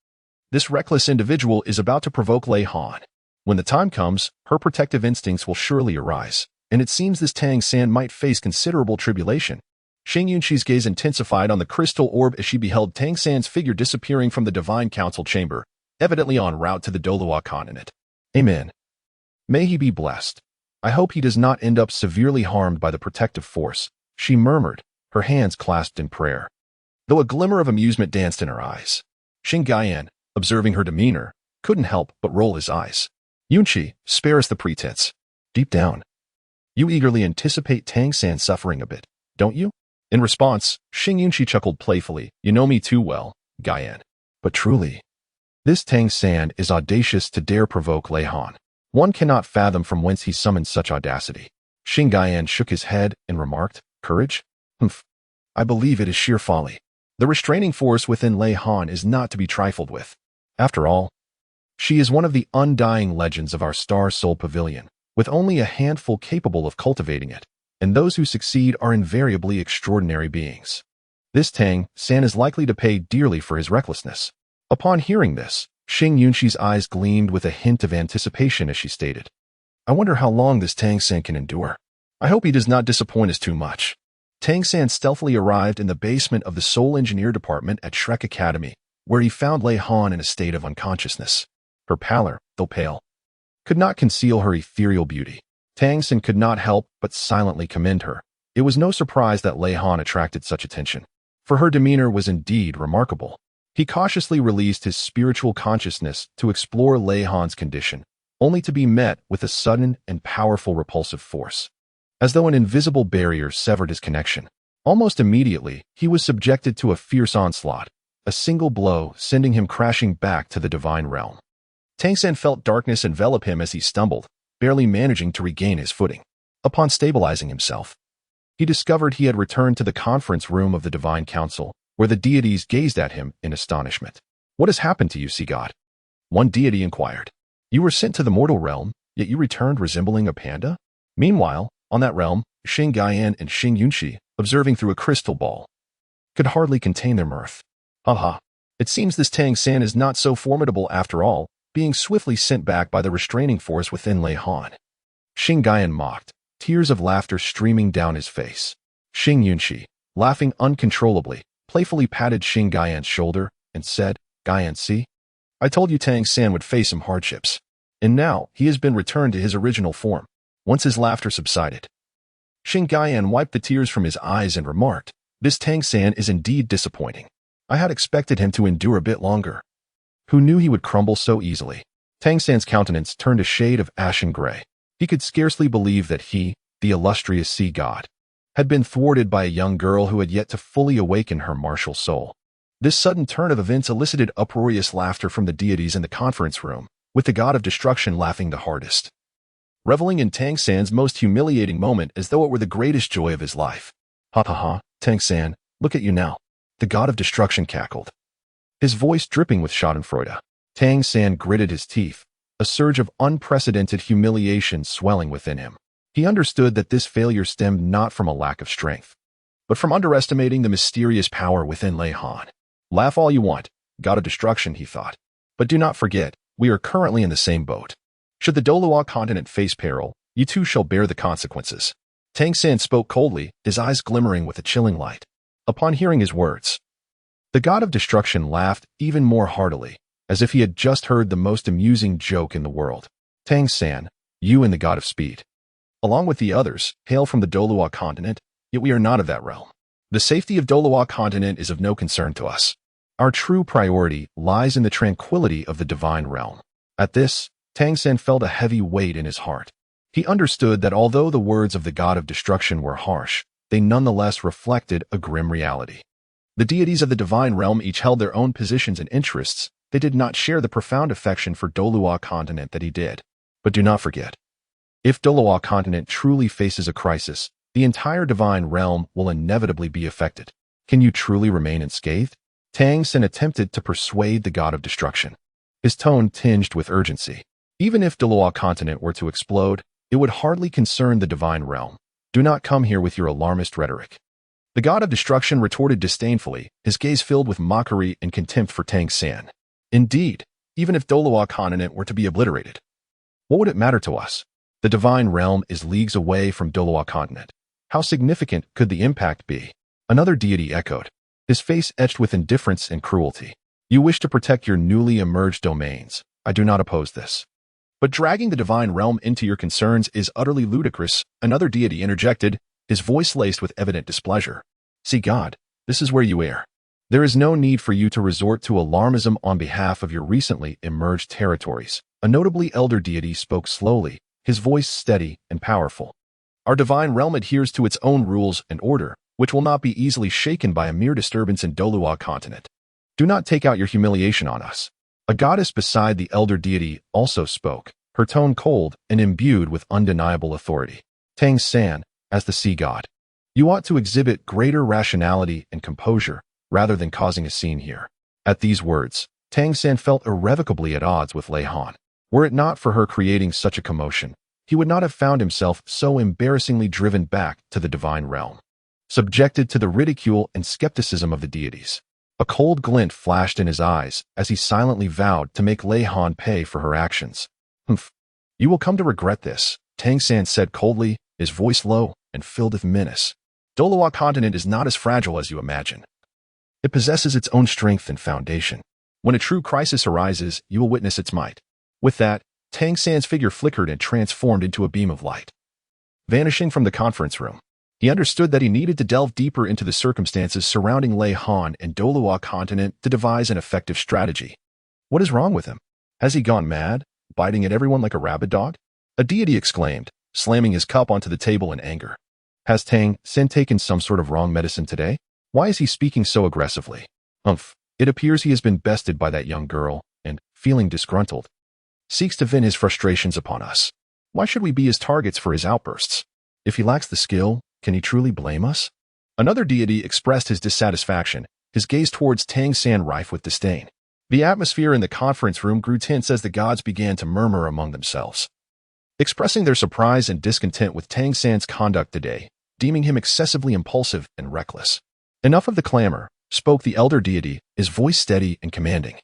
This reckless individual is about to provoke Lei Han. When the time comes, her protective instincts will surely arise, and it seems this Tang San might face considerable tribulation. Xing Yunqi's gaze intensified on the crystal orb as she beheld Tang San's figure disappearing from the Divine Council chamber, evidently en route to the Douluo continent. Amen. May he be blessed. I hope he does not end up severely harmed by the protective force, she murmured, her hands clasped in prayer. Though a glimmer of amusement danced in her eyes, Xing Gaiyan, observing her demeanor, couldn't help but roll his eyes. Yunqi, spare us the pretense. Deep down, you eagerly anticipate Tang San suffering a bit, don't you? In response, Xing Yunqi chuckled playfully. You know me too well, Gaiyan. But truly, this Tang San is audacious to dare provoke Lei Han. One cannot fathom from whence he summoned such audacity. Xing Gaiyan shook his head and remarked, Courage? Humph. I believe it is sheer folly. The restraining force within Lei Han is not to be trifled with. After all, she is one of the undying legends of our Star Soul Pavilion, with only a handful capable of cultivating it, and those who succeed are invariably extraordinary beings. This Tang San is likely to pay dearly for his recklessness. Upon hearing this, Xing Yunqi's eyes gleamed with a hint of anticipation as she stated, I wonder how long this Tang San can endure. I hope he does not disappoint us too much. Tang San stealthily arrived in the basement of the Soul Engineer Department at Shrek Academy, where he found Lei Han in a state of unconsciousness. Her pallor, though pale, could not conceal her ethereal beauty. Tang San could not help but silently commend her. It was no surprise that Lei Han attracted such attention, for her demeanor was indeed remarkable. He cautiously released his spiritual consciousness to explore Lei Han's condition, only to be met with a sudden and powerful repulsive force, as though an invisible barrier severed his connection. Almost immediately, he was subjected to a fierce onslaught, a single blow sending him crashing back to the divine realm. Tang San felt darkness envelop him as he stumbled, barely managing to regain his footing. Upon stabilizing himself, he discovered he had returned to the conference room of the Divine Council, where the deities gazed at him in astonishment. What has happened to you, sea god? One deity inquired. You were sent to the mortal realm, yet you returned resembling a panda? Meanwhile, on that realm, Xing Gaiyan and Xing Yunqi, observing through a crystal ball, could hardly contain their mirth. Ha! It seems this Tang San is not so formidable after all, being swiftly sent back by the restraining force within Lei Han. Xing Gaiyan mocked, tears of laughter streaming down his face. Xing Yunqi, laughing uncontrollably, playfully patted Xing Gaiyan's shoulder and said, Gaiyan, see? I told you Tang San would face some hardships. And now, he has been returned to his original form. Once his laughter subsided, Xing Gaiyan wiped the tears from his eyes and remarked, This Tang San is indeed disappointing. I had expected him to endure a bit longer. Who knew he would crumble so easily? Tang San's countenance turned a shade of ashen gray. He could scarcely believe that he, the illustrious sea god, had been thwarted by a young girl who had yet to fully awaken her martial soul. This sudden turn of events elicited uproarious laughter from the deities in the conference room, with the god of destruction laughing the hardest, reveling in Tang San's most humiliating moment as though it were the greatest joy of his life. Ha, Tang San, look at you now. The god of destruction cackled, his voice dripping with schadenfreude. Tang San gritted his teeth, a surge of unprecedented humiliation swelling within him. He understood that this failure stemmed not from a lack of strength, but from underestimating the mysterious power within Lei Han. Laugh all you want, god of destruction, he thought. But do not forget, we are currently in the same boat. Should the Douluo continent face peril, you too shall bear the consequences. Tang San spoke coldly, his eyes glimmering with a chilling light. Upon hearing his words, the god of destruction laughed even more heartily, as if he had just heard the most amusing joke in the world. Tang San, you and the god of speed, along with the others, hail from the Douluo continent, yet we are not of that realm. The safety of Douluo continent is of no concern to us. Our true priority lies in the tranquility of the divine realm. At this, Tang San felt a heavy weight in his heart. He understood that although the words of the god of destruction were harsh, they nonetheless reflected a grim reality. The deities of the divine realm each held their own positions and interests. They did not share the profound affection for Douluo continent that he did. But do not forget, if Douluo continent truly faces a crisis, the entire divine realm will inevitably be affected. Can you truly remain unscathed? Tang San attempted to persuade the god of destruction, his tone tinged with urgency. Even if Douluo continent were to explode, it would hardly concern the divine realm. Do not come here with your alarmist rhetoric. The god of destruction retorted disdainfully, his gaze filled with mockery and contempt for Tang San. Indeed, even if Douluo continent were to be obliterated, what would it matter to us? The divine realm is leagues away from Douluo continent. How significant could the impact be? Another deity echoed, his face etched with indifference and cruelty. You wish to protect your newly emerged domains. I do not oppose this. But dragging the divine realm into your concerns is utterly ludicrous, another deity interjected, his voice laced with evident displeasure. See God, this is where you err. There is no need for you to resort to alarmism on behalf of your recently emerged territories. A notably elder deity spoke slowly, his voice steady and powerful. Our divine realm adheres to its own rules and order, which will not be easily shaken by a mere disturbance in Douluo continent. Do not take out your humiliation on us. A goddess beside the elder deity also spoke, her tone cold and imbued with undeniable authority. Tang San, as the sea god, you ought to exhibit greater rationality and composure rather than causing a scene here. At these words, Tang San felt irrevocably at odds with Lei Han. Were it not for her creating such a commotion, he would not have found himself so embarrassingly driven back to the divine realm, subjected to the ridicule and skepticism of the deities. A cold glint flashed in his eyes as he silently vowed to make Lei Han pay for her actions. Humph. You will come to regret this, Tang San said coldly, his voice low and filled with menace. Douluo continent is not as fragile as you imagine. It possesses its own strength and foundation. When a true crisis arises, you will witness its might. With that, Tang San's figure flickered and transformed into a beam of light. Vanishing from the conference room, he understood that he needed to delve deeper into the circumstances surrounding Lei Han and Douluo continent to devise an effective strategy. What is wrong with him? Has he gone mad, biting at everyone like a rabid dog? A deity exclaimed, slamming his cup onto the table in anger. Has Tang San taken some sort of wrong medicine today? Why is he speaking so aggressively? Humph, it appears he has been bested by that young girl, and, feeling disgruntled, seeks to vent his frustrations upon us. Why should we be his targets for his outbursts? If he lacks the skill, can he truly blame us? Another deity expressed his dissatisfaction, his gaze towards Tang San rife with disdain. The atmosphere in the conference room grew tense as the gods began to murmur among themselves, expressing their surprise and discontent with Tang San's conduct today, deeming him excessively impulsive and reckless. Enough of the clamor, spoke the elder deity, his voice steady and commanding,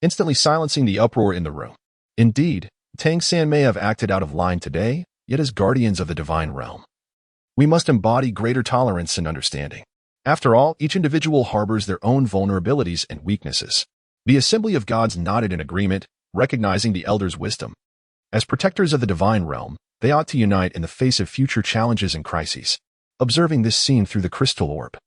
instantly silencing the uproar in the room. Indeed, Tang San may have acted out of line today, yet as guardians of the divine realm, we must embody greater tolerance and understanding. After all, each individual harbors their own vulnerabilities and weaknesses. The assembly of gods nodded in agreement, recognizing the elders' wisdom. As protectors of the divine realm, they ought to unite in the face of future challenges and crises. Observing this scene through the crystal orb,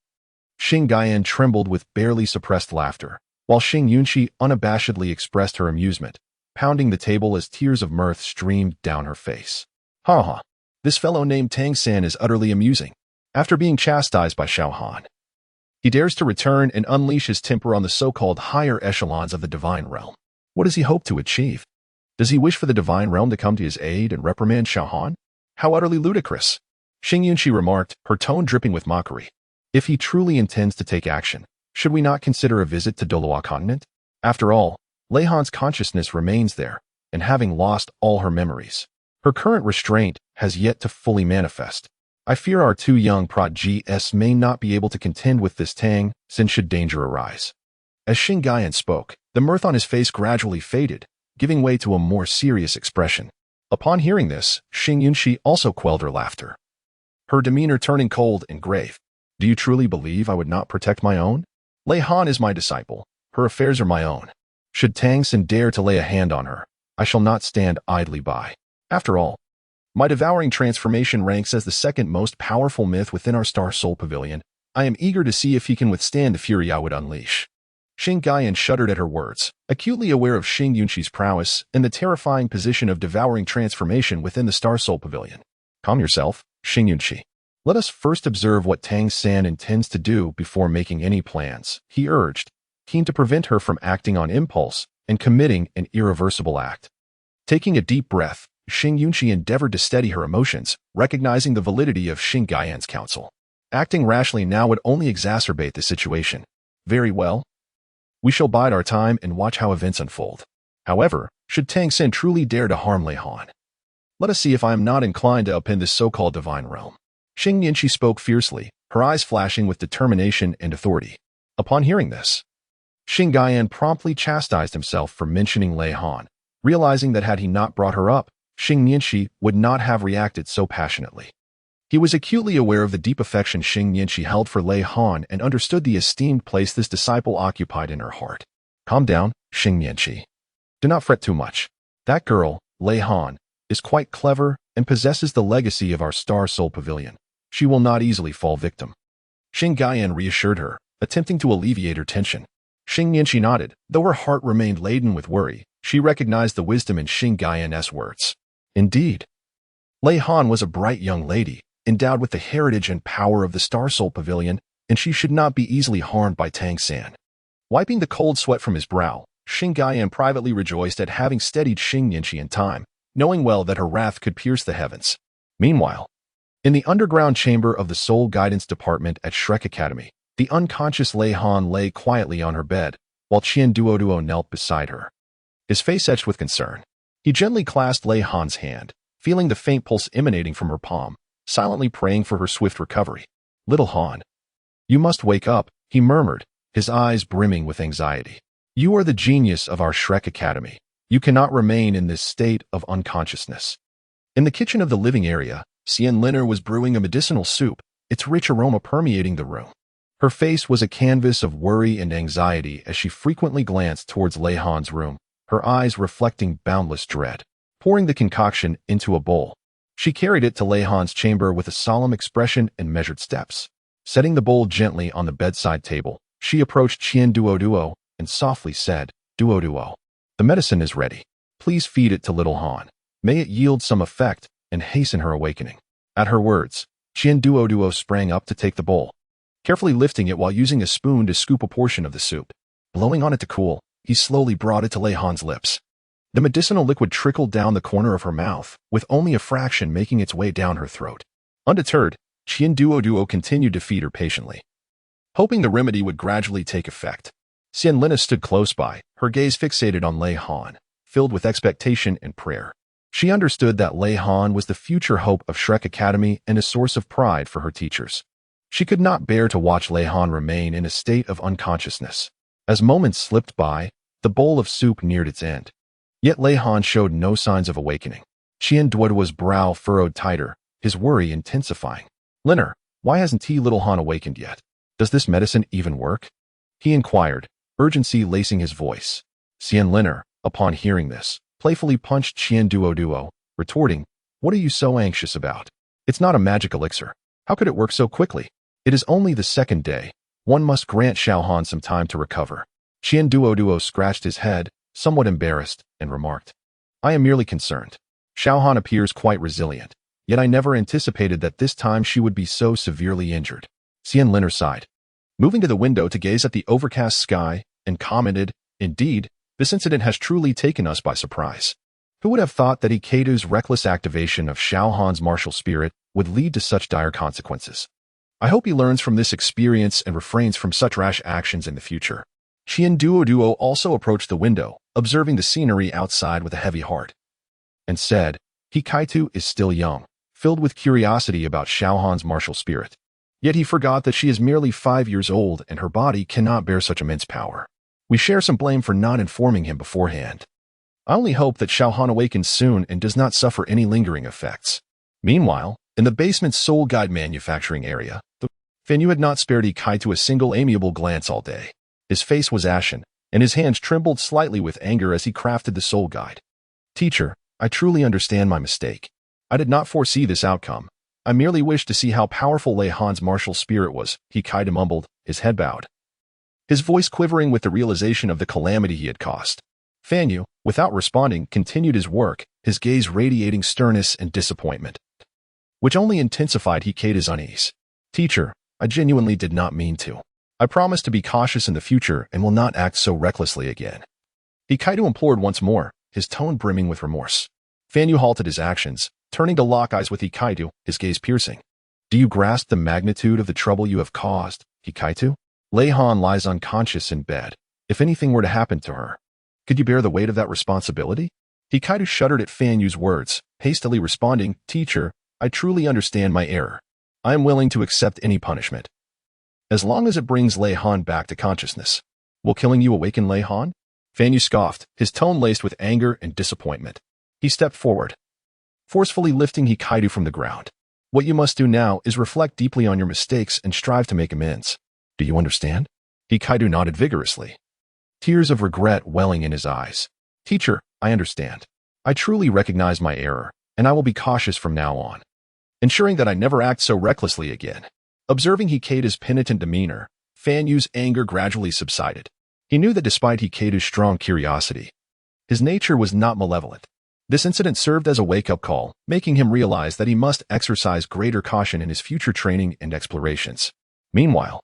Xing Gaiyan trembled with barely suppressed laughter, while Xing Yunxi unabashedly expressed her amusement, pounding the table as tears of mirth streamed down her face. Ha ha. This fellow named Tang San is utterly amusing. After being chastised by Xiao Han, he dares to return and unleash his temper on the so-called higher echelons of the divine realm. What does he hope to achieve? Does he wish for the divine realm to come to his aid and reprimand Xiao Han? How utterly ludicrous! Xing Yunxi remarked, her tone dripping with mockery. If he truly intends to take action, should we not consider a visit to Douluo continent? After all, Lei Han's consciousness remains there, and having lost all her memories, her current restraint has yet to fully manifest. I fear our two young prodigies may not be able to contend with this Tang San should danger arise. As Xing Gaiyan spoke, the mirth on his face gradually faded, giving way to a more serious expression. Upon hearing this, Xing Yunxi also quelled her laughter, her demeanor turning cold and grave. Do you truly believe I would not protect my own? Lei Han is my disciple. Her affairs are my own. Should Tang San dare to lay a hand on her, I shall not stand idly by. After all, my devouring transformation ranks as the second most powerful myth within our Star Soul Pavilion. I am eager to see if he can withstand the fury I would unleash. Xing Gaiyan shuddered at her words, acutely aware of Xing Yunxi's prowess and the terrifying position of devouring transformation within the Star Soul Pavilion. Calm yourself, Xing Yunxi. Let us first observe what Tang San intends to do before making any plans, he urged, keen to prevent her from acting on impulse and committing an irreversible act. Taking a deep breath, Xing Yunxi endeavored to steady her emotions, recognizing the validity of Xing Gaiyan's counsel. Acting rashly now would only exacerbate the situation. Very well. We shall bide our time and watch how events unfold. However, should Tang San truly dare to harm Lei Han, let us see if I am not inclined to upend this so-called divine realm. Xing Yunxi spoke fiercely, her eyes flashing with determination and authority. Upon hearing this, Xing Gaiyan promptly chastised himself for mentioning Lei Han, realizing that had he not brought her up, Xing Nianqi would not have reacted so passionately. He was acutely aware of the deep affection Xing Nianqi held for Lei Han and understood the esteemed place this disciple occupied in her heart. Calm down, Xing Nianqi. Do not fret too much. That girl, Lei Han, is quite clever and possesses the legacy of our Star Soul Pavilion. She will not easily fall victim. Xing Gaiyan reassured her, attempting to alleviate her tension. Xing Nianqi nodded. Though her heart remained laden with worry, she recognized the wisdom in Xing Gaiyan's words. Indeed, Lei Han was a bright young lady, endowed with the heritage and power of the Star Soul Pavilion, and she should not be easily harmed by Tang San. Wiping the cold sweat from his brow, Xing Gaiyan privately rejoiced at having steadied Xing Nianqi in time, knowing well that her wrath could pierce the heavens. Meanwhile, in the underground chamber of the Soul Guidance Department at Shrek Academy, the unconscious Lei Han lay quietly on her bed, while Duoluo knelt beside her. His face etched with concern. He gently clasped Lei Han's hand, feeling the faint pulse emanating from her palm, silently praying for her swift recovery. Little Han, you must wake up, he murmured, his eyes brimming with anxiety. You are the genius of our Shrek Academy. You cannot remain in this state of unconsciousness. In the kitchen of the living area, Xian Liner was brewing a medicinal soup, its rich aroma permeating the room. Her face was a canvas of worry and anxiety as she frequently glanced towards Lei Han's room, her eyes reflecting boundless dread. Pouring the concoction into a bowl, she carried it to Lei Han's chamber with a solemn expression and measured steps. Setting the bowl gently on the bedside table, she approached Duoluo and softly said, Duoluo, the medicine is ready. Please feed it to little Han. May it yield some effect and hasten her awakening. At her words, Duoluo sprang up to take the bowl, carefully lifting it while using a spoon to scoop a portion of the soup. Blowing on it to cool, he slowly brought it to Lei Han's lips. The medicinal liquid trickled down the corner of her mouth, with only a fraction making its way down her throat. Undeterred, Duoluo continued to feed her patiently, hoping the remedy would gradually take effect. Xian Lina stood close by, her gaze fixated on Lei Han, filled with expectation and prayer. She understood that Lei Han was the future hope of Shrek Academy and a source of pride for her teachers. She could not bear to watch Lei Han remain in a state of unconsciousness. As moments slipped by, the bowl of soup neared its end. Yet Lei Han showed no signs of awakening. Duoluo's brow furrowed tighter, his worry intensifying. Liner, why hasn't little Han awakened yet? Does this medicine even work? He inquired, urgency lacing his voice. Xian Liner, upon hearing this, playfully punched Duoluo, retorting, What are you so anxious about? It's not a magic elixir. How could it work so quickly? It is only the second day. One must grant Xiao Han some time to recover. Duoluo scratched his head, somewhat embarrassed, and remarked, I am merely concerned. Xiao Han appears quite resilient, yet I never anticipated that this time she would be so severely injured. Xian Liner sighed, moving to the window to gaze at the overcast sky, and commented, Indeed, this incident has truly taken us by surprise. Who would have thought that Ikadu's reckless activation of Xiao Han's martial spirit would lead to such dire consequences? I hope he learns from this experience and refrains from such rash actions in the future. Duoluo also approached the window, observing the scenery outside with a heavy heart, and said, Hikaitu is still young, filled with curiosity about Xiao Han's martial spirit. Yet he forgot that she is merely 5 years old and her body cannot bear such immense power. We share some blame for not informing him beforehand. I only hope that Xiao Han awakens soon and does not suffer any lingering effects. Meanwhile, in the basement Soul Guide manufacturing area, Fanyu had not spared Hikaitu a single amiable glance all day. His face was ashen, and his hands trembled slightly with anger as he crafted the Soul Guide. Teacher, I truly understand my mistake. I did not foresee this outcome. I merely wished to see how powerful Lei Han's martial spirit was, Hikaitu mumbled, his head bowed, his voice quivering with the realization of the calamity he had caused. Fanyu, without responding, continued his work, his gaze radiating sternness and disappointment, which only intensified Hikaidu's unease. Teacher, I genuinely did not mean to. I promise to be cautious in the future and will not act so recklessly again. Hikaidu implored once more, his tone brimming with remorse. Fanyu halted his actions, turning to lock eyes with Hikaidu, his gaze piercing. Do you grasp the magnitude of the trouble you have caused, Hikaidu? Lei Han lies unconscious in bed. If anything were to happen to her, could you bear the weight of that responsibility? Hikaidu shuddered at Fanyu's words, hastily responding, Teacher, I truly understand my error. I am willing to accept any punishment, as long as it brings Lei Han back to consciousness. Will killing you awaken Lei Han? Fan Yu scoffed, his tone laced with anger and disappointment. He stepped forward, forcefully lifting Hikaidu from the ground. What you must do now is reflect deeply on your mistakes and strive to make amends. Do you understand? Hikaidu nodded vigorously, tears of regret welling in his eyes. Teacher, I understand. I truly recognize my error, and I will be cautious from now on, ensuring that I never act so recklessly again. Observing Hikadu's penitent demeanor, Fan Yu's anger gradually subsided. He knew that despite Hikadu's strong curiosity, his nature was not malevolent. This incident served as a wake-up call, making him realize that he must exercise greater caution in his future training and explorations. Meanwhile,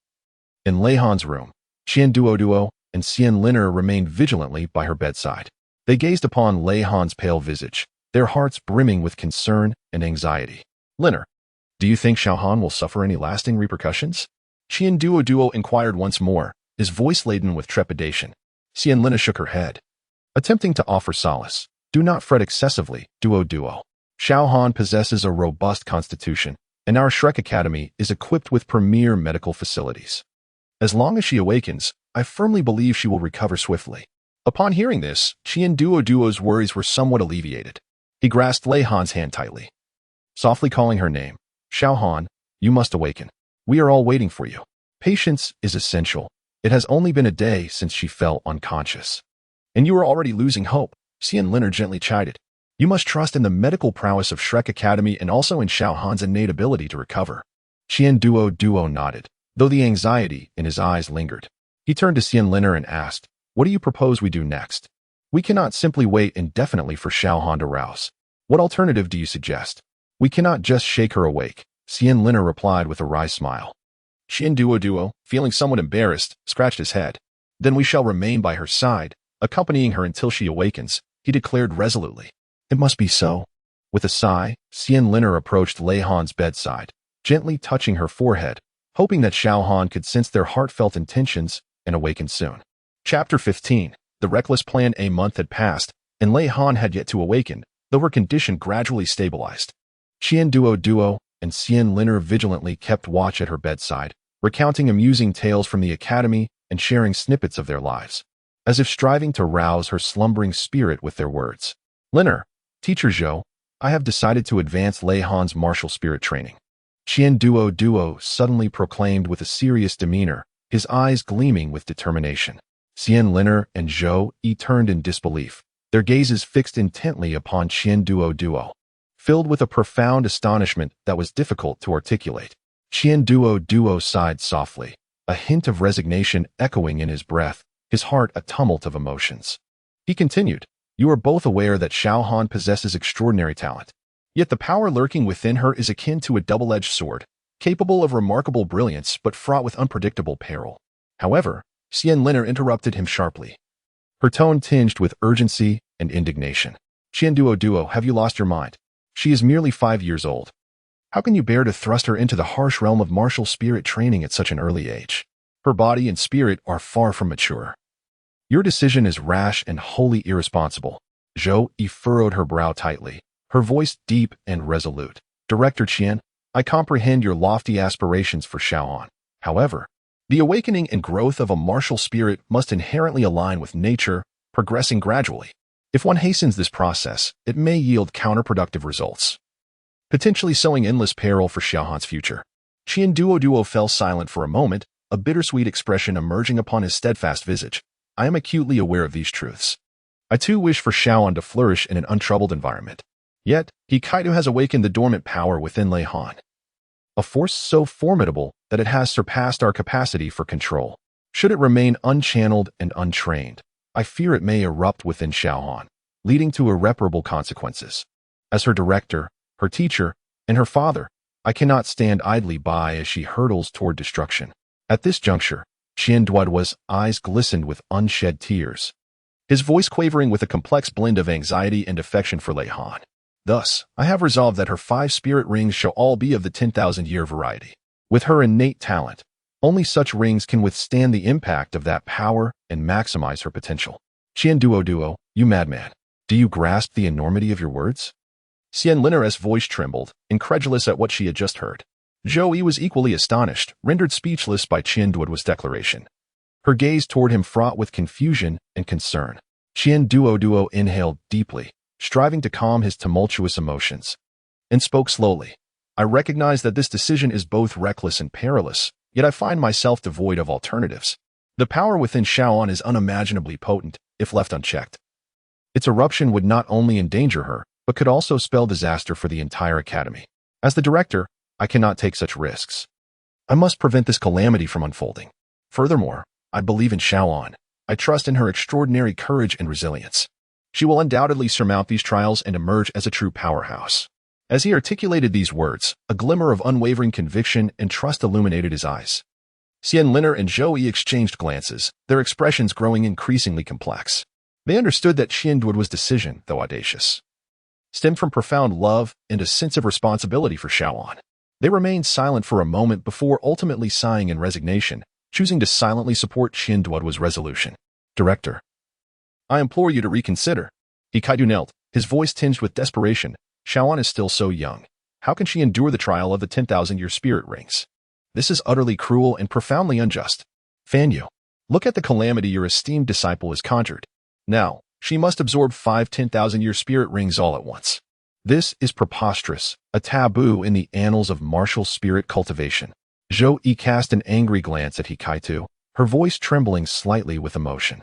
in Lei Han's room, Duo and Xian Liner remained vigilantly by her bedside. They gazed upon Lei Han's pale visage, their hearts brimming with concern and anxiety. Liner, do you think Xiao Han will suffer any lasting repercussions? Duo inquired once more, his voice laden with trepidation. Xian Liner shook her head, attempting to offer solace. Do not fret excessively, Duo. Xiao Han possesses a robust constitution, and our Shrek Academy is equipped with premier medical facilities. As long as she awakens, I firmly believe she will recover swiftly. Upon hearing this, Duo's worries were somewhat alleviated. He grasped Lei Han's hand tightly, softly calling her name. Xiao Han, you must awaken. We are all waiting for you. Patience is essential. It has only been a day since she fell unconscious, and you are already losing hope. Xian Liner gently chided. You must trust in the medical prowess of Shrek Academy and also in Xiao Han's innate ability to recover. Duo nodded, though the anxiety in his eyes lingered. He turned to Xian Liner and asked, what do you propose we do next? We cannot simply wait indefinitely for Xiao Han to rouse. What alternative do you suggest? We cannot just shake her awake, Xian Liner replied with a wry smile. Duo, feeling somewhat embarrassed, scratched his head. Then we shall remain by her side, accompanying her until she awakens, he declared resolutely. It must be so. With a sigh, Xian Liner approached Lei Han's bedside, gently touching her forehead, hoping that Xiao Han could sense their heartfelt intentions and awaken soon. Chapter 15. The reckless plan. A month had passed, and Lei Han had yet to awaken, though her condition gradually stabilized. Duo and Xian Liner vigilantly kept watch at her bedside, recounting amusing tales from the academy and sharing snippets of their lives, as if striving to rouse her slumbering spirit with their words. Liner, Teacher Zhou, I have decided to advance Lei Han's martial spirit training. Duo suddenly proclaimed with a serious demeanor, his eyes gleaming with determination. Xian Liner and Zhou turned in disbelief, their gazes fixed intently upon Duo, filled with a profound astonishment that was difficult to articulate. Duo sighed softly, a hint of resignation echoing in his breath, his heart a tumult of emotions. He continued, you are both aware that Xiao Han possesses extraordinary talent. Yet the power lurking within her is akin to a double-edged sword, capable of remarkable brilliance but fraught with unpredictable peril. However, Xian Liner interrupted him sharply, her tone tinged with urgency and indignation. Duo, have you lost your mind? She is merely 5 years old. How can you bear to thrust her into the harsh realm of martial spirit training at such an early age? Her body and spirit are far from mature. Your decision is rash and wholly irresponsible. Zhou furrowed her brow tightly, her voice deep and resolute. Director Qian, I comprehend your lofty aspirations for Xiao Han. However, the awakening and growth of a martial spirit must inherently align with nature, progressing gradually. If one hastens this process, it may yield counterproductive results, potentially sowing endless peril for Xiao Han's future. Duo fell silent for a moment, a bittersweet expression emerging upon his steadfast visage. I am acutely aware of these truths. I too wish for Xiao Han to flourish in an untroubled environment. Yet, Hikaidu has awakened the dormant power within Lei Han, a force so formidable that it has surpassed our capacity for control. Should it remain unchanneled and untrained, I fear it may erupt within Xiao Han, leading to irreparable consequences. As her director, her teacher, and her father, I cannot stand idly by as she hurtles toward destruction. At this juncture, Duo's eyes glistened with unshed tears, his voice quavering with a complex blend of anxiety and affection for Lei Han. Thus, I have resolved that her 5 spirit rings shall all be of the 10,000-year variety. With her innate talent, only such rings can withstand the impact of that power and maximize her potential. Duo, you madman. Do you grasp the enormity of your words? Xian Liner's voice trembled, incredulous at what she had just heard. Zhou was equally astonished, rendered speechless by Duo's declaration. her gaze toward him fraught with confusion and concern. Duo inhaled deeply, striving to calm his tumultuous emotions, and spoke slowly. I recognize that this decision is both reckless and perilous, yet I find myself devoid of alternatives. The power within Xiaoan is unimaginably potent if left unchecked. Its eruption would not only endanger her, but could also spell disaster for the entire academy. As the director, I cannot take such risks. I must prevent this calamity from unfolding. Furthermore, I believe in Xiaoan. I trust in her extraordinary courage and resilience. She will undoubtedly surmount these trials and emerge as a true powerhouse. As he articulated these words, a glimmer of unwavering conviction and trust illuminated his eyes. Xianliner and Zhou Yi exchanged glances, their expressions growing increasingly complex. They understood that Qianduo's decision, though audacious, stemmed from profound love and a sense of responsibility for Xiaoan. They remained silent for a moment before ultimately sighing in resignation, choosing to silently support Qianduo's resolution. Director, I implore you to reconsider. Hikaidu knelt, his voice tinged with desperation. Xiaoan is still so young. How can she endure the trial of the 10,000-year spirit rings? This is utterly cruel and profoundly unjust. Fanyu, look at the calamity your esteemed disciple has conjured. Now, she must absorb 5 10,000-year spirit rings all at once. This is preposterous, a taboo in the annals of martial spirit cultivation. Zhou Yi cast an angry glance at Hikaidu, her voice trembling slightly with emotion.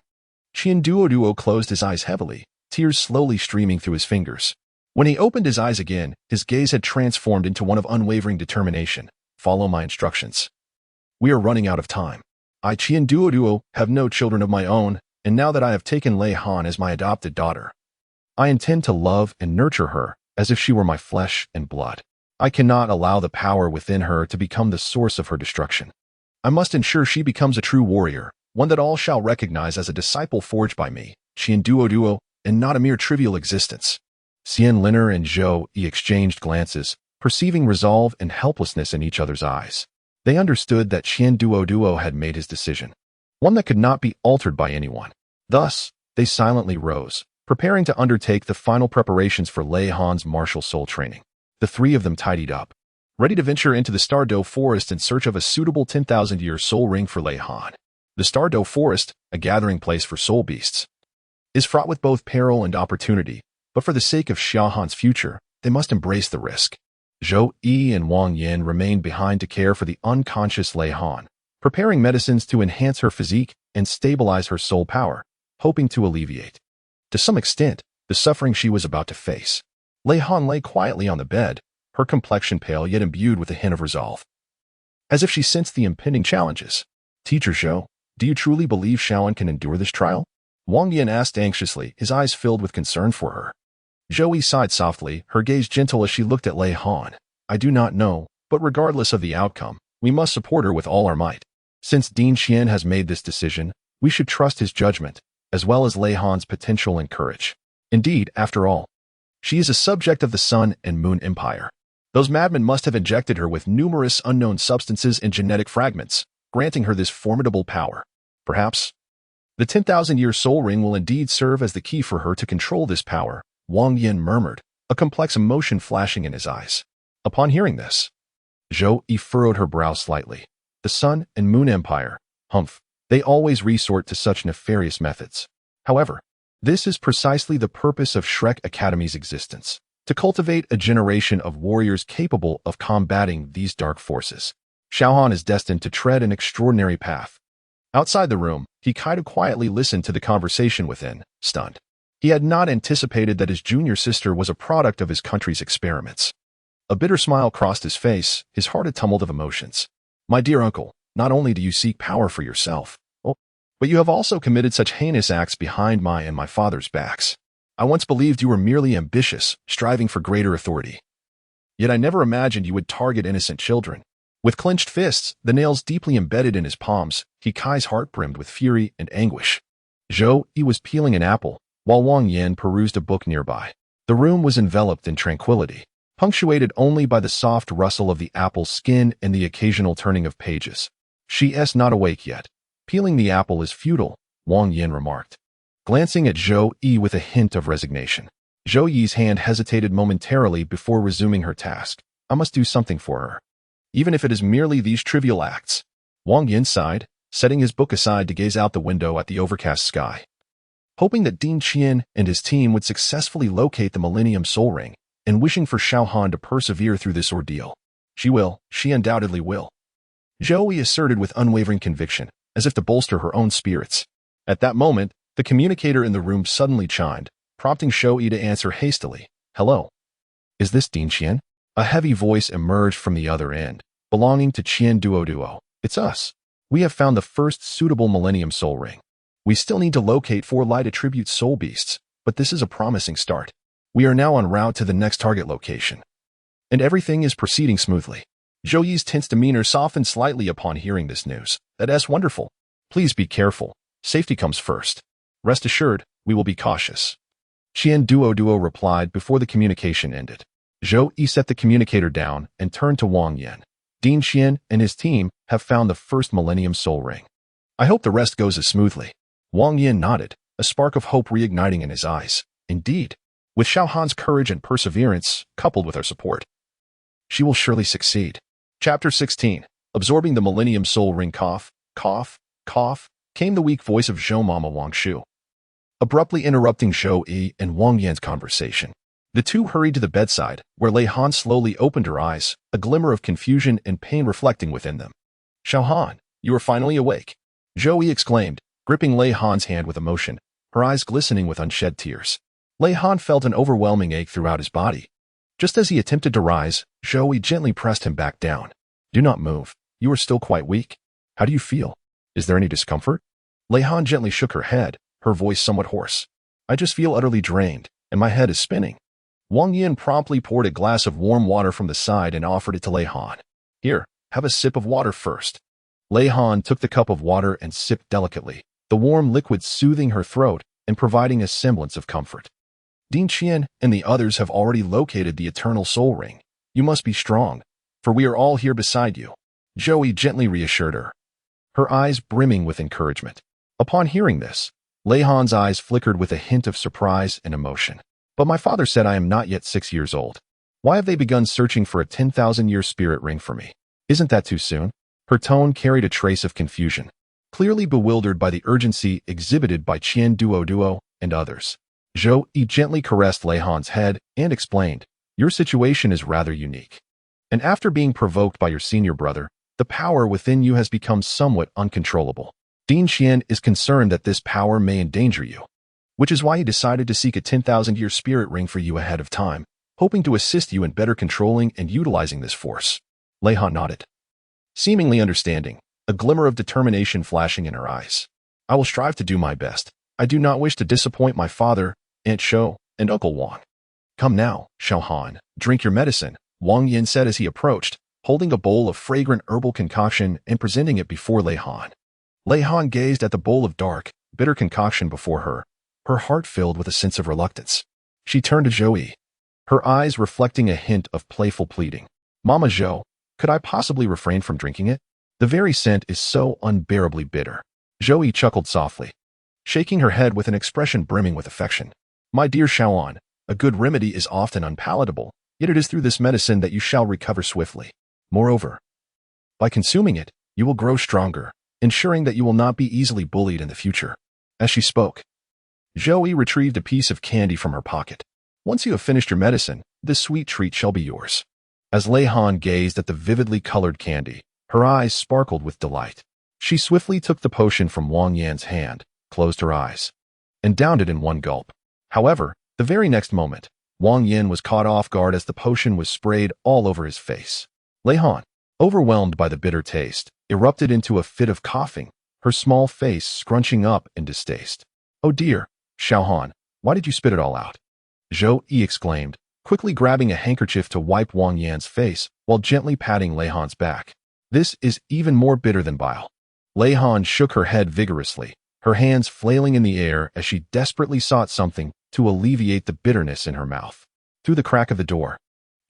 Duo closed his eyes heavily, tears slowly streaming through his fingers. When he opened his eyes again, his gaze had transformed into one of unwavering determination. Follow my instructions. We are running out of time. I, Duo, have no children of my own, and now that I have taken Lei Han as my adopted daughter, I intend to love and nurture her as if she were my flesh and blood. I cannot allow the power within her to become the source of her destruction. I must ensure she becomes a true warrior, one that all shall recognize as a disciple forged by me, Duo, and not a mere trivial existence. Xianliner and Zhou Yi exchanged glances, perceiving resolve and helplessness in each other's eyes. They understood that Duo had made his decision, one that could not be altered by anyone. Thus, they silently rose, preparing to undertake the final preparations for Lei Han's martial soul training. The three of them tidied up, ready to venture into the Stardow Forest in search of a suitable 10,000-year soul ring for Lei Han. The Stardow Forest, a gathering place for soul beasts, is fraught with both peril and opportunity, but for the sake of Xiaohan's future, they must embrace the risk. Zhou Yi and Wang Yan remained behind to care for the unconscious Lei Han, preparing medicines to enhance her physique and stabilize her soul power, hoping to alleviate, to some extent, the suffering she was about to face. Lei Han lay quietly on the bed, her complexion pale yet imbued with a hint of resolve, as if she sensed the impending challenges. Teacher Zhou, do you truly believe Xiaoan can endure this trial? Wang Yan asked anxiously, his eyes filled with concern for her. Zhou Yi sighed softly, her gaze gentle as she looked at Lei Han. I do not know, but regardless of the outcome, we must support her with all our might. Since Dean Xian has made this decision, we should trust his judgment, as well as Lei Han's potential and courage. Indeed, after all, she is a subject of the Sun and Moon Empire. Those madmen must have injected her with numerous unknown substances and genetic fragments, granting her this formidable power. Perhaps the 10,000-year soul ring will indeed serve as the key for her to control this power, Wang Yan murmured, a complex emotion flashing in his eyes. Upon hearing this, Zhou Yi furrowed her brow slightly. The Sun and Moon Empire, humph, they always resort to such nefarious methods. However, this is precisely the purpose of Shrek Academy's existence, to cultivate a generation of warriors capable of combating these dark forces. Xiaohan is destined to tread an extraordinary path. Outside the room, Hikaidu quietly listened to the conversation within, stunned. He had not anticipated that his junior sister was a product of his country's experiments. A bitter smile crossed his face, his heart a tumult of emotions. My dear uncle, not only do you seek power for yourself, but you have also committed such heinous acts behind my and my father's backs. I once believed you were merely ambitious, striving for greater authority. Yet I never imagined you would target innocent children. With clenched fists, the nails deeply embedded in his palms, Hikai's heart brimmed with fury and anguish. Zhou Yi was peeling an apple, while Wang Yan perused a book nearby. The room was enveloped in tranquility, punctuated only by the soft rustle of the apple's skin and the occasional turning of pages. She is not awake yet. Peeling the apple is futile, Wang Yan remarked, glancing at Zhou Yi with a hint of resignation. Zhou Yi's hand hesitated momentarily before resuming her task. I must do something for her, even if it is merely these trivial acts. Wang Yan sighed, setting his book aside to gaze out the window at the overcast sky. Hoping that Ding Qian and his team would successfully locate the Millennium Soul Ring, and wishing for Xiao Han to persevere through this ordeal. She undoubtedly will. Zhou Yi asserted with unwavering conviction, as if to bolster her own spirits. At that moment, the communicator in the room suddenly chimed, prompting Zhou Yi to answer hastily. Hello. Is this Ding Qian? A heavy voice emerged from the other end, belonging to Qian Duo. It's us. We have found the first suitable Millennium Soul Ring. We still need to locate 4 light attribute soul beasts, but this is a promising start. We are now en route to the next target location. And everything is proceeding smoothly. Zhou Yi's tense demeanor softened slightly upon hearing this news. That's wonderful. Please be careful. Safety comes first. Rest assured, we will be cautious. Qian Duo replied before the communication ended. Zhou Yi set the communicator down and turned to Wang Yan. Ding Qian and his team have found the first Millennium Soul Ring. I hope the rest goes as smoothly. Wang Yan nodded, a spark of hope reigniting in his eyes. Indeed, with Xiao Han's courage and perseverance, coupled with our support, she will surely succeed. Chapter 16. Absorbing the Millennium Soul Ring. Cough, came the weak voice of Zhou Mama Wang Shu, abruptly interrupting Zhou Yi and Wang Yan's conversation. The two hurried to the bedside, where Lei Han slowly opened her eyes, a glimmer of confusion and pain reflecting within them. Xiao Han, you are finally awake, Zhou Yi exclaimed, gripping Lei Han's hand with emotion, her eyes glistening with unshed tears. Lei Han felt an overwhelming ache throughout his body. Just as he attempted to rise, Zhou Yi gently pressed him back down. Do not move. You are still quite weak. How do you feel? Is there any discomfort? Lei Han gently shook her head, her voice somewhat hoarse. I just feel utterly drained, and my head is spinning. Wang Yan promptly poured a glass of warm water from the side and offered it to Lei Han. Here, have a sip of water first. Lei Han took the cup of water and sipped delicately, the warm liquid soothing her throat and providing a semblance of comfort. Ding Qian and the others have already located the Eternal Soul Ring. You must be strong, for we are all here beside you. Zhou Yi gently reassured her, her eyes brimming with encouragement. Upon hearing this, Lei Han's eyes flickered with a hint of surprise and emotion. But my father said I am not yet 6 years old. Why have they begun searching for a 10,000-year spirit ring for me? Isn't that too soon? Her tone carried a trace of confusion, clearly bewildered by the urgency exhibited by Qian Duo and others. Zhou Yi gently caressed Lei Han's head and explained, your situation is rather unique. And after being provoked by your senior brother, the power within you has become somewhat uncontrollable. Ding Qian is concerned that this power may endanger you, which is why he decided to seek a 10,000-year spirit ring for you ahead of time, hoping to assist you in better controlling and utilizing this force. Lei Han nodded, seemingly understanding, a glimmer of determination flashing in her eyes. I will strive to do my best. I do not wish to disappoint my father, Aunt Shou, and Uncle Wang. Come now, Xiao Han, drink your medicine, Wang Yan said as he approached, holding a bowl of fragrant herbal concoction and presenting it before Lei Han. Lei Han gazed at the bowl of dark, bitter concoction before her, her heart filled with a sense of reluctance. She turned to Zhou Yi, her eyes reflecting a hint of playful pleading. Mama Zhou, could I possibly refrain from drinking it? The very scent is so unbearably bitter. Zhou Yi chuckled softly, shaking her head with an expression brimming with affection. My dear Xiaoan, a good remedy is often unpalatable, yet it is through this medicine that you shall recover swiftly. Moreover, by consuming it, you will grow stronger, ensuring that you will not be easily bullied in the future. As she spoke, Zhou Yi retrieved a piece of candy from her pocket. Once you have finished your medicine, this sweet treat shall be yours. As Lei Han gazed at the vividly colored candy, her eyes sparkled with delight. She swiftly took the potion from Wang Yan's hand, closed her eyes, and downed it in one gulp. However, the very next moment, Wang Yan was caught off guard as the potion was sprayed all over his face. Lei Han, overwhelmed by the bitter taste, erupted into a fit of coughing, her small face scrunching up in distaste. Oh dear, Xiao Han, why did you spit it all out? Zhou Yi exclaimed, quickly grabbing a handkerchief to wipe Wang Yan's face while gently patting Lei Han's back. This is even more bitter than bile. Lei Han shook her head vigorously, her hands flailing in the air as she desperately sought something to alleviate the bitterness in her mouth. Through the crack of the door,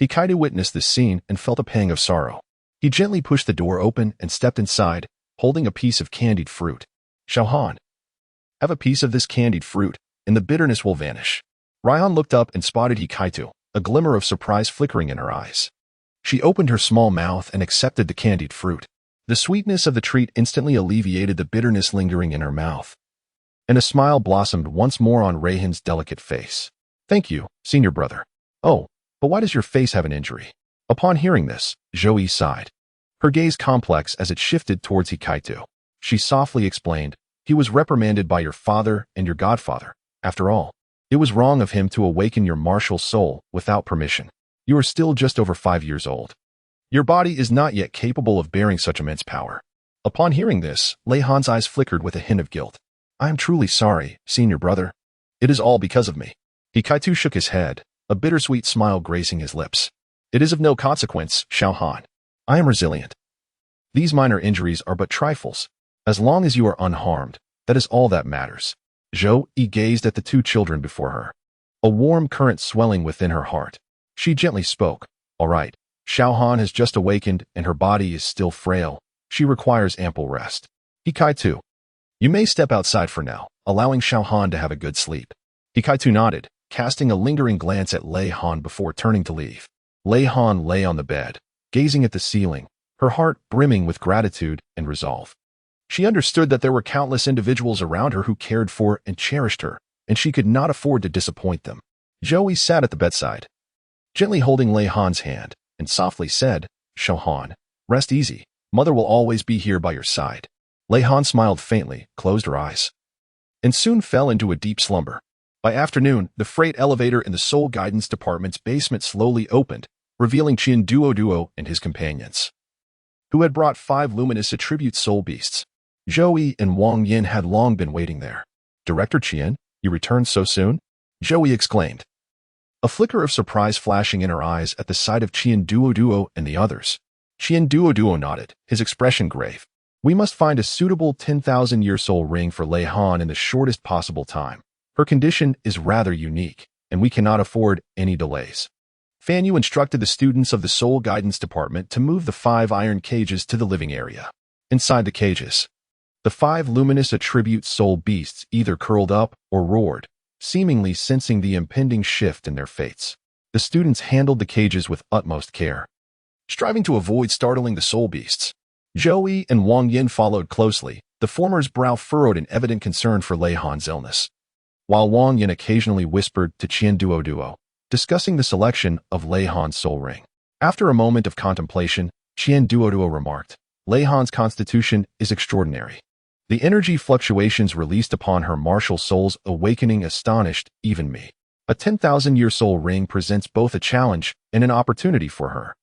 Hikaido witnessed this scene and felt a pang of sorrow. He gently pushed the door open and stepped inside, holding a piece of candied fruit. Xiao Han, have a piece of this candied fruit, and the bitterness will vanish. Ryan looked up and spotted Hikaido, a glimmer of surprise flickering in her eyes. She opened her small mouth and accepted the candied fruit. The sweetness of the treat instantly alleviated the bitterness lingering in her mouth, and a smile blossomed once more on Rayhan's delicate face. Thank you, senior brother. Oh, but why does your face have an injury? Upon hearing this, Zoe sighed, her gaze complex as it shifted towards Hikaitu. She softly explained, he was reprimanded by your father and your godfather. After all, it was wrong of him to awaken your martial soul without permission. You are still just over 5 years old. Your body is not yet capable of bearing such immense power. Upon hearing this, Lei Han's eyes flickered with a hint of guilt. I am truly sorry, senior brother. It is all because of me. Hikaitu shook his head, a bittersweet smile gracing his lips. It is of no consequence, Xiao Han. I am resilient. These minor injuries are but trifles. As long as you are unharmed, that is all that matters. Zoe gazed at the two children before her, a warm current swelling within her heart. She gently spoke. All right, Xiao Han has just awakened and her body is still frail. She requires ample rest. Hikaitu, you may step outside for now, allowing Xiao Han to have a good sleep. Hikaitu nodded, casting a lingering glance at Lei Han before turning to leave. Lei Han lay on the bed, gazing at the ceiling, her heart brimming with gratitude and resolve. She understood that there were countless individuals around her who cared for and cherished her, and she could not afford to disappoint them. Zoe sat at the bedside, gently holding Lei Han's hand, and softly said, Xiao Han, rest easy. Mother will always be here by your side. Lei Han smiled faintly, closed her eyes, and soon fell into a deep slumber. By afternoon, the freight elevator in the Soul Guidance Department's basement slowly opened, revealing Douluo and his companions, who had brought 5 luminous attribute soul beasts. Zoe and Wang Yin had long been waiting there. Director Qian, you returned so soon? Zoe exclaimed, a flicker of surprise flashing in her eyes at the sight of Douluo and the others. Douluo nodded, his expression grave. We must find a suitable 10,000-year soul ring for Lei Han in the shortest possible time. Her condition is rather unique, and we cannot afford any delays. Fan Yu instructed the students of the Soul Guidance Department to move the 5 iron cages to the living area. Inside the cages, the 5 luminous attribute soul beasts either curled up or roared, seemingly sensing the impending shift in their fates. The students handled the cages with utmost care, striving to avoid startling the soul beasts. Zoe and Wang Yin followed closely, the former's brow furrowed in evident concern for Lei Han's illness, while Wang Yin occasionally whispered to Douluo, discussing the selection of Lei Han's soul ring. After a moment of contemplation, Douluo remarked, Lei Han's constitution is extraordinary. The energy fluctuations released upon her martial soul's awakening astonished even me. A 10,000-year soul ring presents both a challenge and an opportunity for her.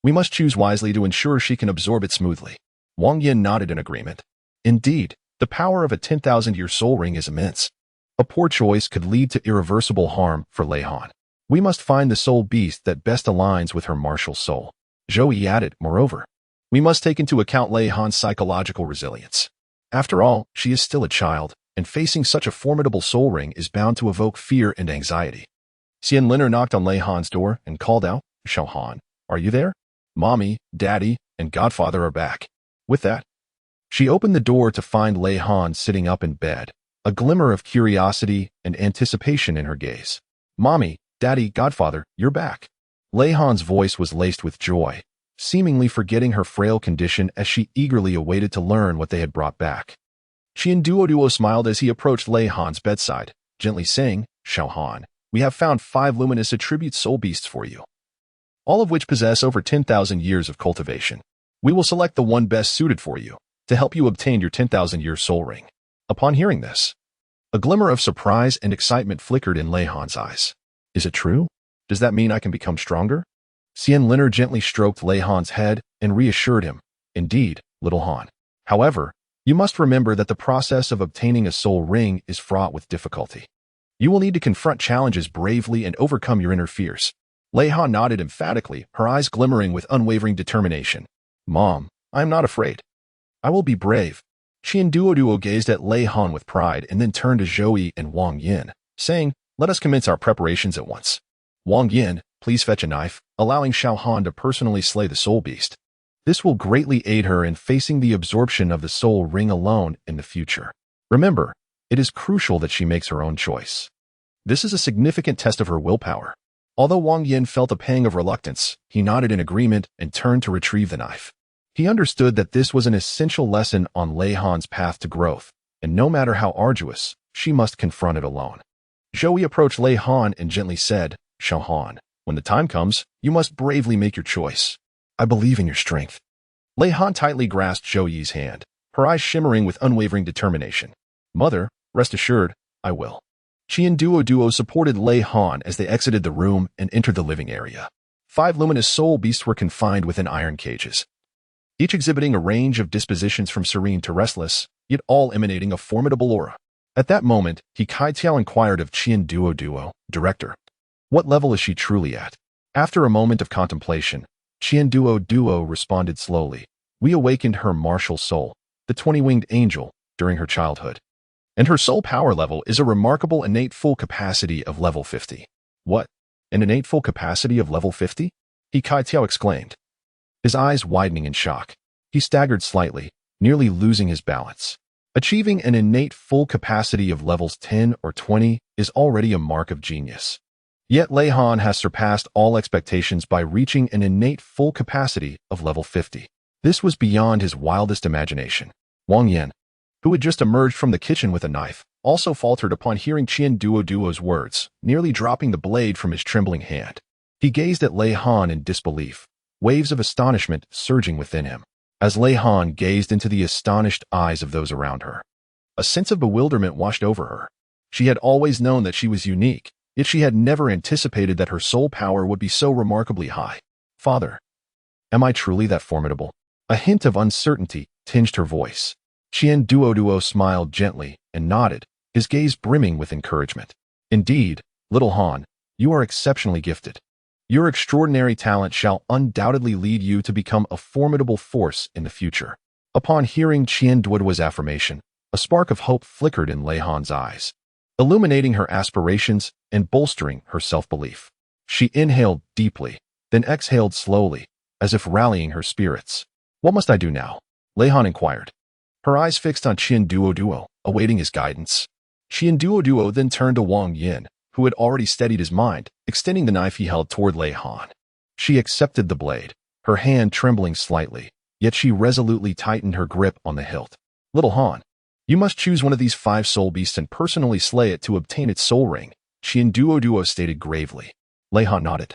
We must choose wisely to ensure she can absorb it smoothly. Wang Yin nodded in agreement. Indeed, the power of a 10,000-year soul ring is immense. A poor choice could lead to irreversible harm for Lei Han. We must find the soul beast that best aligns with her martial soul. Zoe added, moreover, we must take into account Lei Han's psychological resilience. After all, she is still a child, and facing such a formidable soul ring is bound to evoke fear and anxiety. Xian Linner knocked on Lei Han's door and called out, Xiao Han, are you there? Mommy, Daddy, and Godfather are back. With that, she opened the door to find Lei Han sitting up in bed, a glimmer of curiosity and anticipation in her gaze. Mommy, Daddy, Godfather, you're back. Lei Han's voice was laced with joy, seemingly forgetting her frail condition as she eagerly awaited to learn what they had brought back. Douluo smiled as he approached Lei Han's bedside, gently saying, Xiao Han, we have found 5 luminous attribute soul beasts for you, all of which possess over 10,000 years of cultivation. We will select the one best suited for you, to help you obtain your 10,000-year soul ring. Upon hearing this, a glimmer of surprise and excitement flickered in Lei Han's eyes. Is it true? Does that mean I can become stronger? Xian Linner gently stroked Lei Han's head and reassured him, indeed, little Han. However, you must remember that the process of obtaining a soul ring is fraught with difficulty. You will need to confront challenges bravely and overcome your inner fears. Lei Han nodded emphatically, her eyes glimmering with unwavering determination. Mom, I am not afraid. I will be brave. Douluo gazed at Lei Han with pride and then turned to Zoe and Wang Yin, saying, let us commence our preparations at once. Wang Yin, please fetch a knife, allowing Xiao Han to personally slay the soul beast. This will greatly aid her in facing the absorption of the soul ring alone in the future. Remember, it is crucial that she makes her own choice. This is a significant test of her willpower. Although Wang Yin felt a pang of reluctance, he nodded in agreement and turned to retrieve the knife. He understood that this was an essential lesson on Lei Han's path to growth, and no matter how arduous, she must confront it alone. Zhou Yi approached Lei Han and gently said, "Xiao Han, when the time comes, you must bravely make your choice. I believe in your strength." Lei Han tightly grasped Zhou Yi's hand, her eyes shimmering with unwavering determination. "Mother, rest assured, I will." Qian Duo supported Lei Han as they exited the room and entered the living area. 5 luminous soul beasts were confined within iron cages, each exhibiting a range of dispositions from serene to restless, yet all emanating a formidable aura. At that moment, He Kaitiao inquired of Qian Duo, "Director, what level is she truly at?" After a moment of contemplation, Qian Duo responded slowly, "We awakened her martial soul, the 20-winged angel, during her childhood. And her soul power level is a remarkable innate full capacity of level 50. "What? An innate full capacity of level 50? He Kaitiao exclaimed, his eyes widening in shock. He staggered slightly, nearly losing his balance. Achieving an innate full capacity of levels 10 or 20 is already a mark of genius. Yet Lei Han has surpassed all expectations by reaching an innate full capacity of level 50. This was beyond his wildest imagination. Wang Yan, who had just emerged from the kitchen with a knife, also faltered upon hearing Qian Duo's words, nearly dropping the blade from his trembling hand. He gazed at Lei Han in disbelief, waves of astonishment surging within him. As Lei Han gazed into the astonished eyes of those around her, a sense of bewilderment washed over her. She had always known that she was unique, yet she had never anticipated that her soul power would be so remarkably high. "Father, am I truly that formidable?" A hint of uncertainty tinged her voice. Qian Duo smiled gently and nodded, his gaze brimming with encouragement. "Indeed, little Han, you are exceptionally gifted. Your extraordinary talent shall undoubtedly lead you to become a formidable force in the future." Upon hearing Qian Duo's affirmation, a spark of hope flickered in Lei Han's eyes, illuminating her aspirations and bolstering her self-belief. She inhaled deeply, then exhaled slowly, as if rallying her spirits. "What must I do now?" Lei Han inquired, her eyes fixed on Qian Duo, awaiting his guidance. Qian Duo then turned to Wang Yin, who had already steadied his mind, extending the knife he held toward Lei Han. She accepted the blade, her hand trembling slightly, yet she resolutely tightened her grip on the hilt. "Little Han, you must choose one of these 5 soul beasts and personally slay it to obtain its soul ring," Qian Duo stated gravely. Lei Han nodded,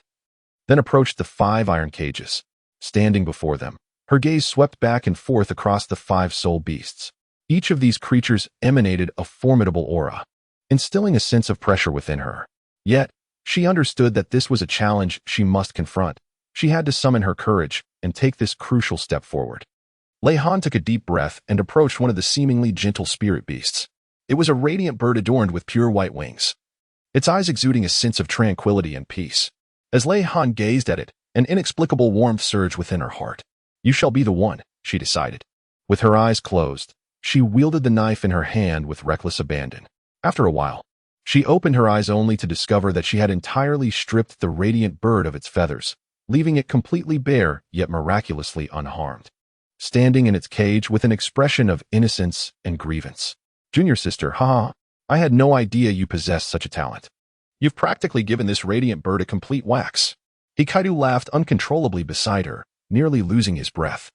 then approached the 5 iron cages. Standing before them, her gaze swept back and forth across the 5 soul beasts. Each of these creatures emanated a formidable aura, instilling a sense of pressure within her. Yet, she understood that this was a challenge she must confront. She had to summon her courage and take this crucial step forward. Lei Han took a deep breath and approached one of the seemingly gentle spirit beasts. It was a radiant bird adorned with pure white wings, its eyes exuding a sense of tranquility and peace. As Lei Han gazed at it, an inexplicable warmth surged within her heart. "You shall be the one," she decided. With her eyes closed, she wielded the knife in her hand with reckless abandon. After a while, she opened her eyes only to discover that she had entirely stripped the radiant bird of its feathers, leaving it completely bare yet miraculously unharmed, standing in its cage with an expression of innocence and grievance. "Junior sister, haha, I had no idea you possessed such a talent. You've practically given this radiant bird a complete wax." Hikaido laughed uncontrollably beside her, nearly losing his breath.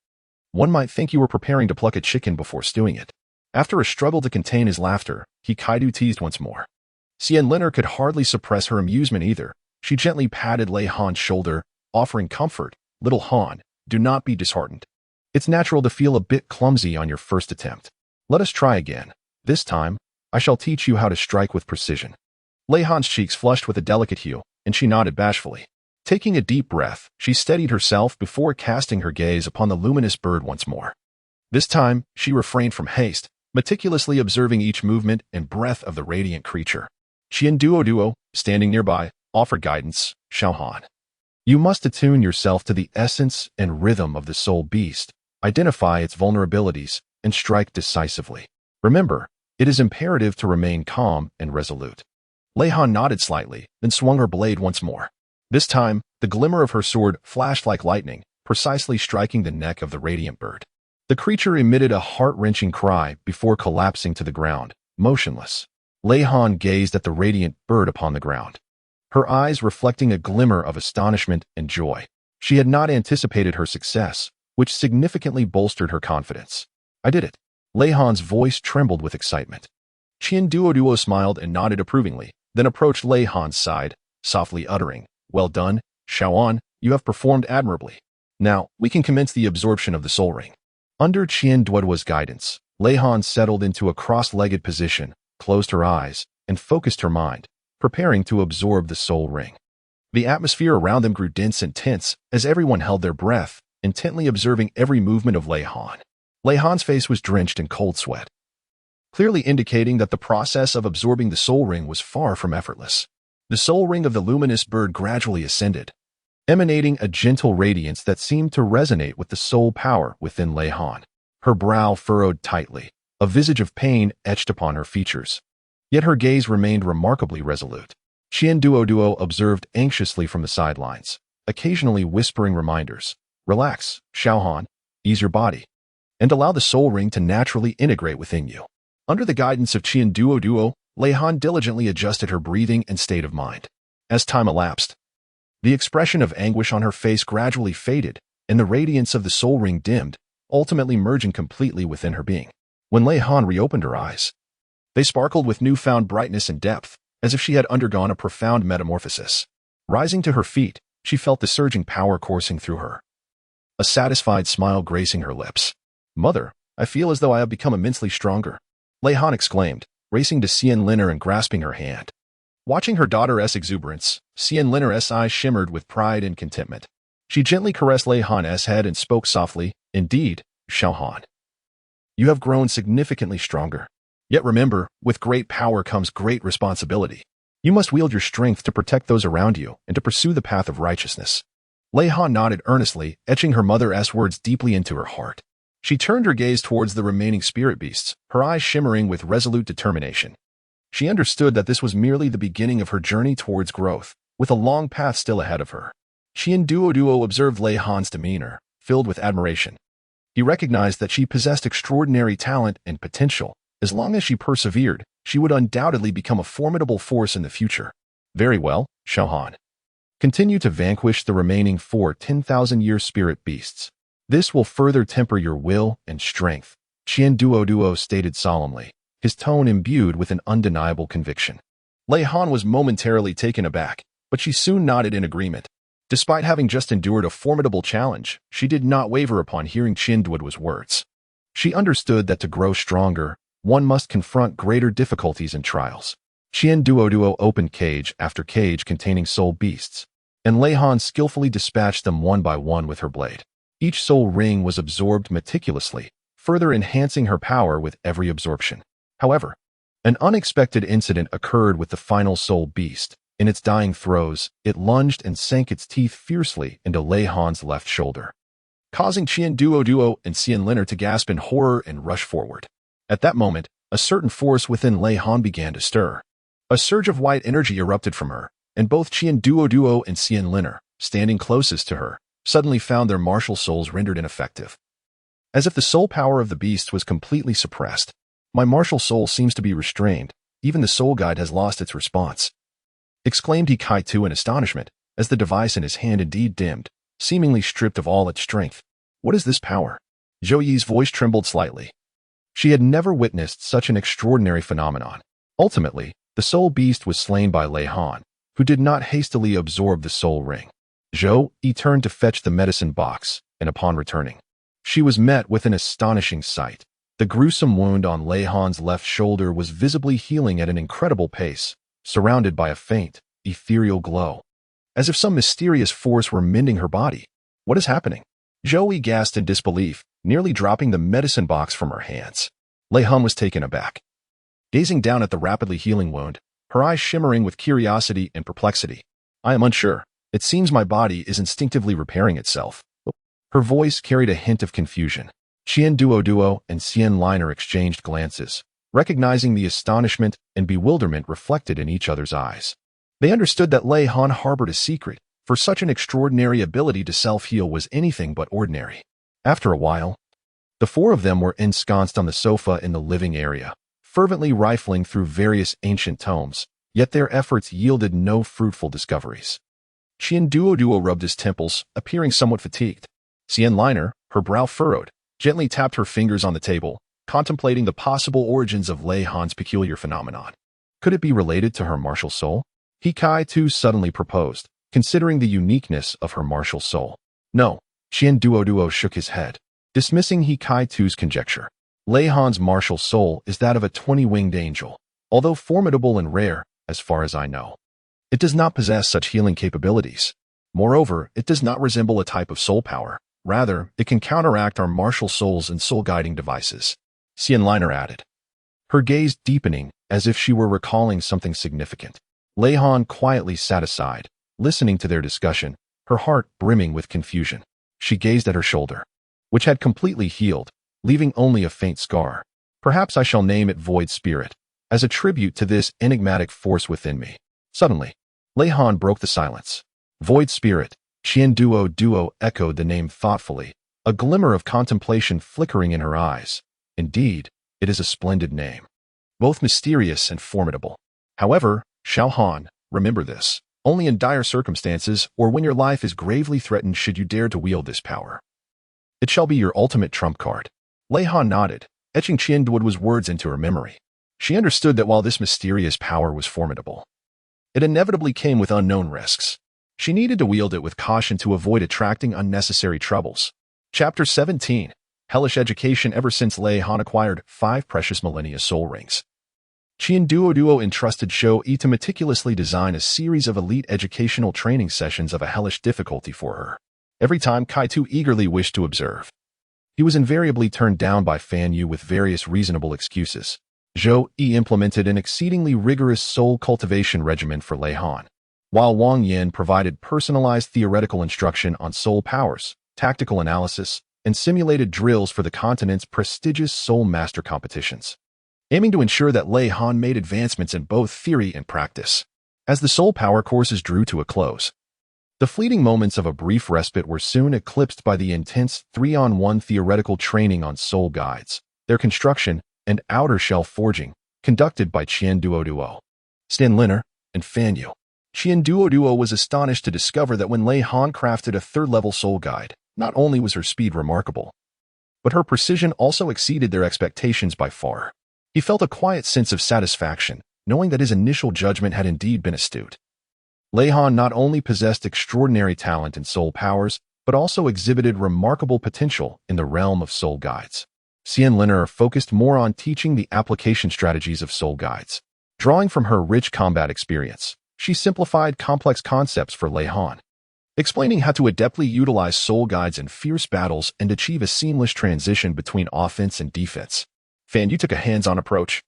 "One might think you were preparing to pluck a chicken before stewing it." After a struggle to contain his laughter, Hikaido teased once more. Xian Linner could hardly suppress her amusement either. She gently patted Lei Han's shoulder, offering comfort. "Little Han, do not be disheartened. It's natural to feel a bit clumsy on your first attempt. Let us try again. This time, I shall teach you how to strike with precision." Lei Han's cheeks flushed with a delicate hue, and she nodded bashfully. Taking a deep breath, she steadied herself before casting her gaze upon the luminous bird once more. This time, she refrained from haste, meticulously observing each movement and breath of the radiant creature. Qian Duo, standing nearby, offered guidance. "Xiao Han, you must attune yourself to the essence and rhythm of the soul beast, identify its vulnerabilities, and strike decisively. Remember, it is imperative to remain calm and resolute." Lei Han nodded slightly, then swung her blade once more. This time, the glimmer of her sword flashed like lightning, precisely striking the neck of the radiant bird. The creature emitted a heart-wrenching cry before collapsing to the ground, motionless. Lei Han gazed at the radiant bird upon the ground, her eyes reflecting a glimmer of astonishment and joy. She had not anticipated her success, which significantly bolstered her confidence. I did it. Lei Han's voice trembled with excitement. Duo smiled and nodded approvingly, then approached Lei Han's side, softly uttering, "Well done, Xiaoan, you have performed admirably. Now, we can commence the absorption of the soul ring." Under Duo's guidance, Lei Han settled into a cross-legged position, closed her eyes, and focused her mind, preparing to absorb the soul ring. The atmosphere around them grew dense and tense as everyone held their breath, intently observing every movement of Lei Han. Lei Han's face was drenched in cold sweat, clearly indicating that the process of absorbing the soul ring was far from effortless. The soul ring of the luminous bird gradually ascended, emanating a gentle radiance that seemed to resonate with the soul power within Lei Han. Her brow furrowed tightly, a visage of pain etched upon her features. Yet her gaze remained remarkably resolute. Duo observed anxiously from the sidelines, occasionally whispering reminders. "Relax, Xiaohan, ease your body, and allow the soul ring to naturally integrate within you." Under the guidance of Duo, Lei Han diligently adjusted her breathing and state of mind. As time elapsed, the expression of anguish on her face gradually faded, and the radiance of the soul ring dimmed, ultimately merging completely within her being. When Lei Han reopened her eyes, they sparkled with newfound brightness and depth, as if she had undergone a profound metamorphosis. Rising to her feet, she felt the surging power coursing through her, a satisfied smile gracing her lips. "Mother, I feel as though I have become immensely stronger," Lei Han exclaimed, racing to Xianliner and grasping her hand. Watching her daughter's exuberance, Xianliner's eyes shimmered with pride and contentment. She gently caressed Lei Han's head and spoke softly, "Indeed, Xiaohan, you have grown significantly stronger. Yet remember, with great power comes great responsibility. You must wield your strength to protect those around you and to pursue the path of righteousness." Lei Han nodded earnestly, etching her mother's words deeply into her heart. She turned her gaze towards the remaining spirit beasts, her eyes shimmering with resolute determination. She understood that this was merely the beginning of her journey towards growth, with a long path still ahead of her. Duo observed Lei Han's demeanor, filled with admiration. He recognized that she possessed extraordinary talent and potential. As long as she persevered, she would undoubtedly become a formidable force in the future. "Very well, Xiaohan. Continue to vanquish the remaining 4 10,000-year spirit beasts. This will further temper your will and strength," Duo stated solemnly, his tone imbued with an undeniable conviction. Lei Han was momentarily taken aback, but she soon nodded in agreement. Despite having just endured a formidable challenge, she did not waver upon hearing Duo's words. She understood that to grow stronger, one must confront greater difficulties and trials. Duo opened cage after cage containing soul beasts, and Lei Han skillfully dispatched them one by one with her blade. Each soul ring was absorbed meticulously, further enhancing her power with every absorption. However, an unexpected incident occurred with the final soul beast. In its dying throes, it lunged and sank its teeth fiercely into Lei Han's left shoulder, causing Duo and Xianliner to gasp in horror and rush forward. At that moment, a certain force within Lei Han began to stir. A surge of white energy erupted from her, and both Duo and Xianliner, standing closest to her, suddenly found their martial souls rendered ineffective. As if the soul power of the beast was completely suppressed. "My martial soul seems to be restrained. Even the soul guide has lost its response," exclaimed He Kai-Tu in astonishment, as the device in his hand indeed dimmed, seemingly stripped of all its strength. "What is this power?" Zhou Yi's voice trembled slightly. She had never witnessed such an extraordinary phenomenon. Ultimately, the soul beast was slain by Lei Han, who did not hastily absorb the soul ring. Zhou Yi turned to fetch the medicine box, and upon returning, she was met with an astonishing sight. The gruesome wound on Lei Han's left shoulder was visibly healing at an incredible pace, surrounded by a faint, ethereal glow, as if some mysterious force were mending her body. "What is happening?" Zhou Yi gasped in disbelief, nearly dropping the medicine box from her hands. Lei Han was taken aback, gazing down at the rapidly healing wound, her eyes shimmering with curiosity and perplexity. "I am unsure. It seems my body is instinctively repairing itself." Her voice carried a hint of confusion. Duo and Xianliner exchanged glances, recognizing the astonishment and bewilderment reflected in each other's eyes. They understood that Lei Han harbored a secret, for such an extraordinary ability to self-heal was anything but ordinary. After a while, the four of them were ensconced on the sofa in the living area, fervently rifling through various ancient tomes, yet their efforts yielded no fruitful discoveries. Duo rubbed his temples, appearing somewhat fatigued. Xianliner, Her brow furrowed, gently tapped her fingers on the table, contemplating the possible origins of Lei Han's peculiar phenomenon. Could it be related to her martial soul? He Kai-tu suddenly proposed, considering the uniqueness of her martial soul. No, Duo shook his head, dismissing He Kai-tu's conjecture. Lei Han's martial soul is that of a 20-winged angel, although formidable and rare, as far as I know. It does not possess such healing capabilities. Moreover, it does not resemble a type of soul power. Rather, it can counteract our martial souls and soul-guiding devices. Xianliner added, her gaze deepening as if she were recalling something significant. Lei Han quietly sat aside, listening to their discussion, her heart brimming with confusion. She gazed at her shoulder, which had completely healed, leaving only a faint scar. Perhaps I shall name it Void Spirit, as a tribute to this enigmatic force within me. Suddenly, Lei Han broke the silence. Void Spirit, Duo echoed the name thoughtfully, a glimmer of contemplation flickering in her eyes. Indeed, it is a splendid name, both mysterious and formidable. However, Xiao Han, remember this. Only in dire circumstances or when your life is gravely threatened should you dare to wield this power. It shall be your ultimate trump card. Lei Han nodded, etching Duo's words into her memory. She understood that while this mysterious power was formidable, it inevitably came with unknown risks. She needed to wield it with caution to avoid attracting unnecessary troubles. Chapter 17. Hellish Education. Ever since Lei Han acquired 5 precious millennia soul rings, Duo entrusted Shou-Yi to meticulously design a series of elite educational training sessions of a hellish difficulty for her. Every time Kai-tu eagerly wished to observe, he was invariably turned down by Fan Yu with various reasonable excuses. Shou-Yi implemented an exceedingly rigorous soul cultivation regimen for Lei Han, while Wang Yan provided personalized theoretical instruction on soul powers, tactical analysis, and simulated drills for the continent's prestigious Soul Master competitions, aiming to ensure that Lei Han made advancements in both theory and practice. As the soul power courses drew to a close, the fleeting moments of a brief respite were soon eclipsed by the intense 3-on-1 theoretical training on soul guides, their construction, and outer shell forging, conducted by Duo, Xianliner, and Fan Yu. Duo was astonished to discover that when Lei Han crafted a 3rd-level soul guide, not only was her speed remarkable, but her precision also exceeded their expectations by far. He felt a quiet sense of satisfaction, knowing that his initial judgment had indeed been astute. Lei Han not only possessed extraordinary talent in soul powers, but also exhibited remarkable potential in the realm of soul guides. Xianliner focused more on teaching the application strategies of soul guides. Drawing from her rich combat experience, she simplified complex concepts for Lei Han, explaining how to adeptly utilize soul guides in fierce battles and achieve a seamless transition between offense and defense. Fan Yu took a hands-on approach,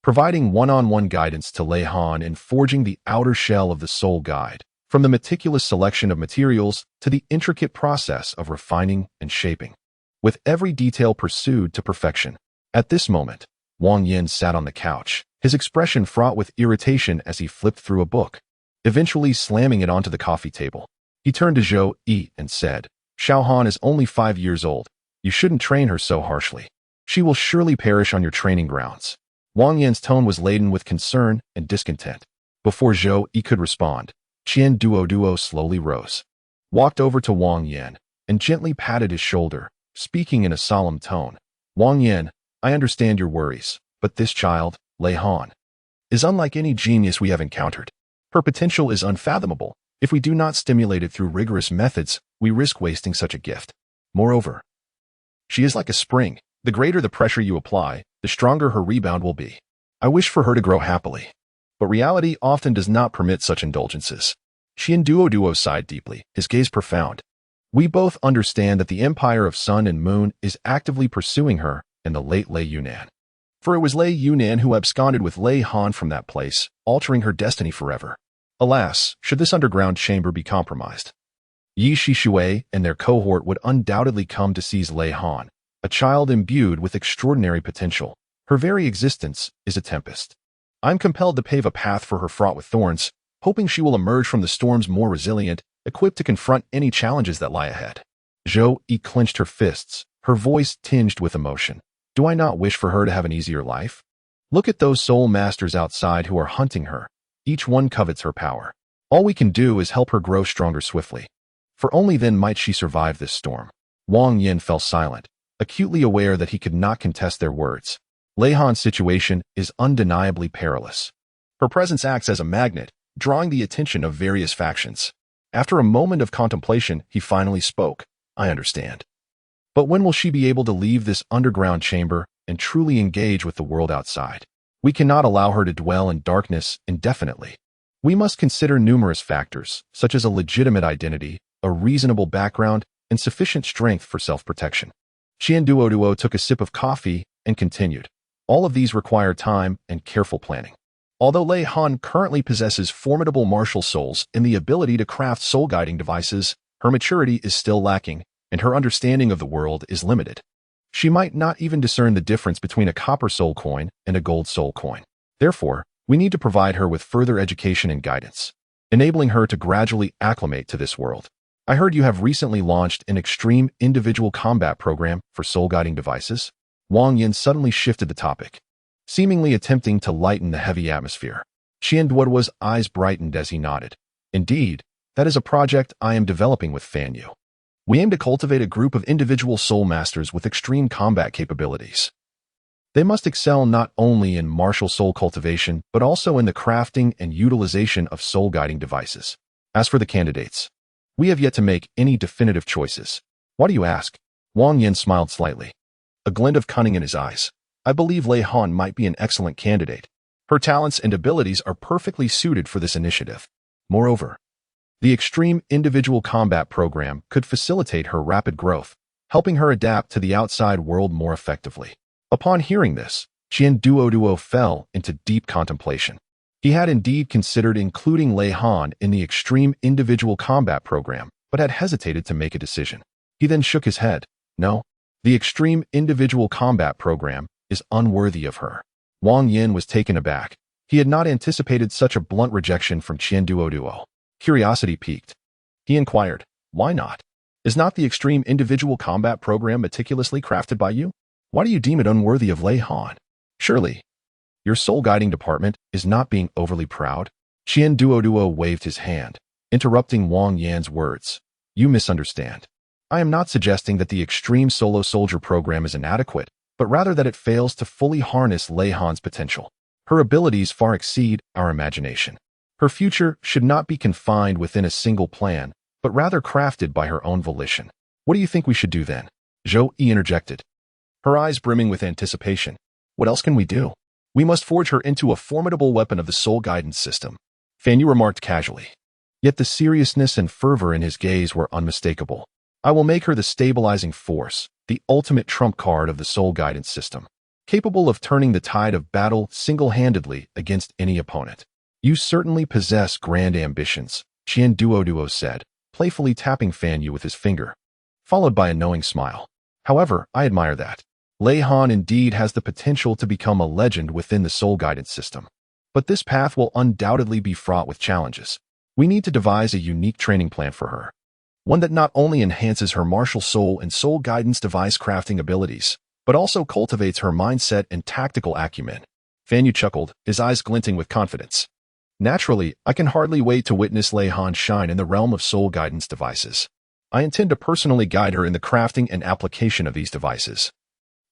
providing one-on-one guidance to Lei Han in forging the outer shell of the soul guide, from the meticulous selection of materials to the intricate process of refining and shaping, with every detail pursued to perfection. At this moment, Wang Yan sat on the couch, his expression fraught with irritation as he flipped through a book, eventually slamming it onto the coffee table. He turned to Shou-Yi and said, Xiao Han is only 5 years old. You shouldn't train her so harshly. She will surely perish on your training grounds. Wang Yan's tone was laden with concern and discontent. Before Shou-Yi could respond, Duo slowly rose, walked over to Wang Yan, and gently patted his shoulder, speaking in a solemn tone. Wang Yan, I understand your worries, but this child, Lei Han, is unlike any genius we have encountered. Her potential is unfathomable. If we do not stimulate it through rigorous methods, we risk wasting such a gift. Moreover, she is like a spring. The greater the pressure you apply, the stronger her rebound will be. I wish for her to grow happily, but reality often does not permit such indulgences. Duo sighed deeply, his gaze profound. We both understand that the Empire of Sun and Moon is actively pursuing her and the late Lei Yunan. For it was Lei Yunan who absconded with Lei Han from that place, altering her destiny forever. Alas, should this underground chamber be compromised, Yi Shishui and their cohort would undoubtedly come to seize Lei Han, a child imbued with extraordinary potential. Her very existence is a tempest. I'm compelled to pave a path for her fraught with thorns, hoping she will emerge from the storms more resilient, equipped to confront any challenges that lie ahead. Shou-Yi clenched her fists, her voice tinged with emotion. Do I not wish for her to have an easier life? Look at those soul masters outside who are hunting her. Each one covets her power. All we can do is help her grow stronger swiftly, for only then might she survive this storm. Wang Yin fell silent, acutely aware that he could not contest their words. Lei Han's situation is undeniably perilous. Her presence acts as a magnet, drawing the attention of various factions. After a moment of contemplation, he finally spoke. I understand. But when will she be able to leave this underground chamber and truly engage with the world outside? We cannot allow her to dwell in darkness indefinitely. We must consider numerous factors, such as a legitimate identity, a reasonable background, and sufficient strength for self-protection. Duoluo took a sip of coffee and continued. All of these require time and careful planning. Although Lei Han currently possesses formidable martial souls and the ability to craft soul-guiding devices, her maturity is still lacking, and her understanding of the world is limited. She might not even discern the difference between a copper soul coin and a gold soul coin. Therefore, we need to provide her with further education and guidance, enabling her to gradually acclimate to this world. I heard you have recently launched an extreme individual combat program for soul-guiding devices. Wang Yin suddenly shifted the topic, seemingly attempting to lighten the heavy atmosphere. Duoluo's eyes brightened as he nodded. Indeed, that is a project I am developing with Fan Yu. We aim to cultivate a group of individual soul masters with extreme combat capabilities. They must excel not only in martial soul cultivation, but also in the crafting and utilization of soul-guiding devices. As for the candidates, we have yet to make any definitive choices. Why do you ask? Wang Yin smiled slightly, a glint of cunning in his eyes. I believe Lei Han might be an excellent candidate. Her talents and abilities are perfectly suited for this initiative. Moreover, the extreme individual combat program could facilitate her rapid growth, helping her adapt to the outside world more effectively. Upon hearing this, Duoluo fell into deep contemplation. He had indeed considered including Lei Han in the extreme individual combat program, but had hesitated to make a decision. He then shook his head. No, the extreme individual combat program is unworthy of her. Wang Yin was taken aback. He had not anticipated such a blunt rejection from Duoluo. Curiosity piqued. He inquired, why not? Is not the extreme individual combat program meticulously crafted by you? Why do you deem it unworthy of Lei Han? Surely, your soul-guiding department is not being overly proud? Duoluo waved his hand, interrupting Wang Yan's words. You misunderstand. I am not suggesting that the extreme solo soldier program is inadequate, but rather that it fails to fully harness Lei Han's potential. Her abilities far exceed our imagination. Her future should not be confined within a single plan, but rather crafted by her own volition. What do you think we should do then? Zhou Yi interjected, her eyes brimming with anticipation. What else can we do? We must forge her into a formidable weapon of the soul guidance system. Fan Yu remarked casually. Yet the seriousness and fervor in his gaze were unmistakable. I will make her the stabilizing force, the ultimate trump card of the soul guidance system, capable of turning the tide of battle single-handedly against any opponent. You certainly possess grand ambitions, Duoluo said, playfully tapping Fan Yu with his finger, followed by a knowing smile. However, I admire that. Lei Han indeed has the potential to become a legend within the soul guidance system. But this path will undoubtedly be fraught with challenges. We need to devise a unique training plan for her. One that not only enhances her martial soul and soul guidance device crafting abilities, but also cultivates her mindset and tactical acumen. Fan Yu chuckled, his eyes glinting with confidence. Naturally, I can hardly wait to witness Lei Han shine in the realm of soul guidance devices. I intend to personally guide her in the crafting and application of these devices,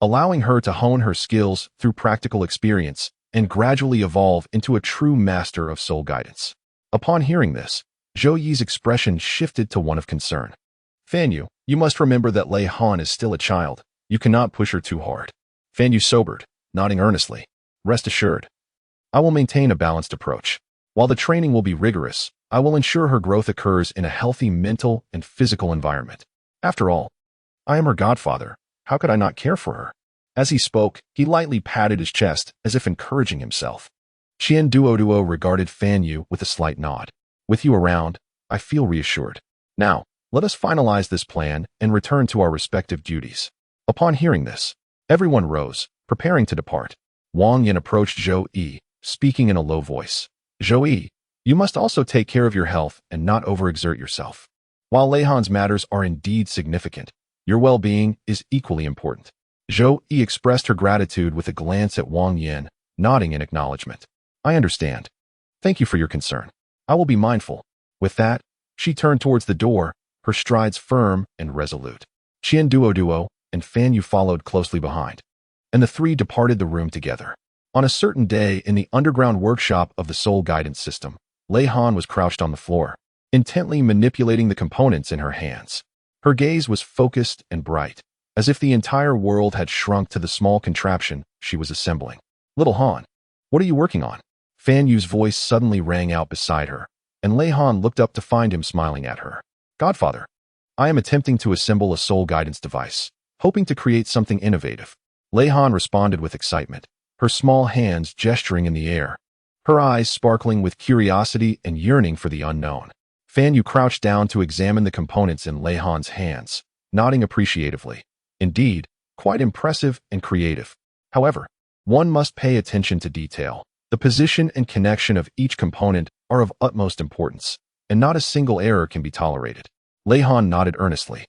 allowing her to hone her skills through practical experience and gradually evolve into a true master of soul guidance. Upon hearing this, Zhou Yi's expression shifted to one of concern. Fan Yu, you must remember that Lei Han is still a child. You cannot push her too hard. Fan Yu sobered, nodding earnestly. Rest assured, I will maintain a balanced approach. While the training will be rigorous, I will ensure her growth occurs in a healthy mental and physical environment. After all, I am her godfather. How could I not care for her? As he spoke, he lightly patted his chest as if encouraging himself. Duoluo regarded Fan Yu with a slight nod. With you around, I feel reassured. Now, let us finalize this plan and return to our respective duties. Upon hearing this, everyone rose, preparing to depart. Wang Yin approached Zhou Yi, speaking in a low voice. Zhou Yi, you must also take care of your health and not overexert yourself. While Lei Han's matters are indeed significant, your well-being is equally important. Zhou Yi expressed her gratitude with a glance at Wang Yin, nodding in acknowledgement. I understand. Thank you for your concern. I will be mindful. With that, she turned towards the door, her strides firm and resolute. Duo, and Fan Yu followed closely behind, and the three departed the room together. On a certain day in the underground workshop of the Soul Guidance System, Lei Han was crouched on the floor, intently manipulating the components in her hands. Her gaze was focused and bright, as if the entire world had shrunk to the small contraption she was assembling. "Little Han, what are you working on?" Fan Yu's voice suddenly rang out beside her, and Lei Han looked up to find him smiling at her. "Godfather, I am attempting to assemble a soul guidance device, hoping to create something innovative." Lei Han responded with excitement, her small hands gesturing in the air, her eyes sparkling with curiosity and yearning for the unknown. Fan Yu crouched down to examine the components in Lei Han's hands, nodding appreciatively. Indeed, quite impressive and creative. However, one must pay attention to detail. The position and connection of each component are of utmost importance, and not a single error can be tolerated. Lei Han nodded earnestly,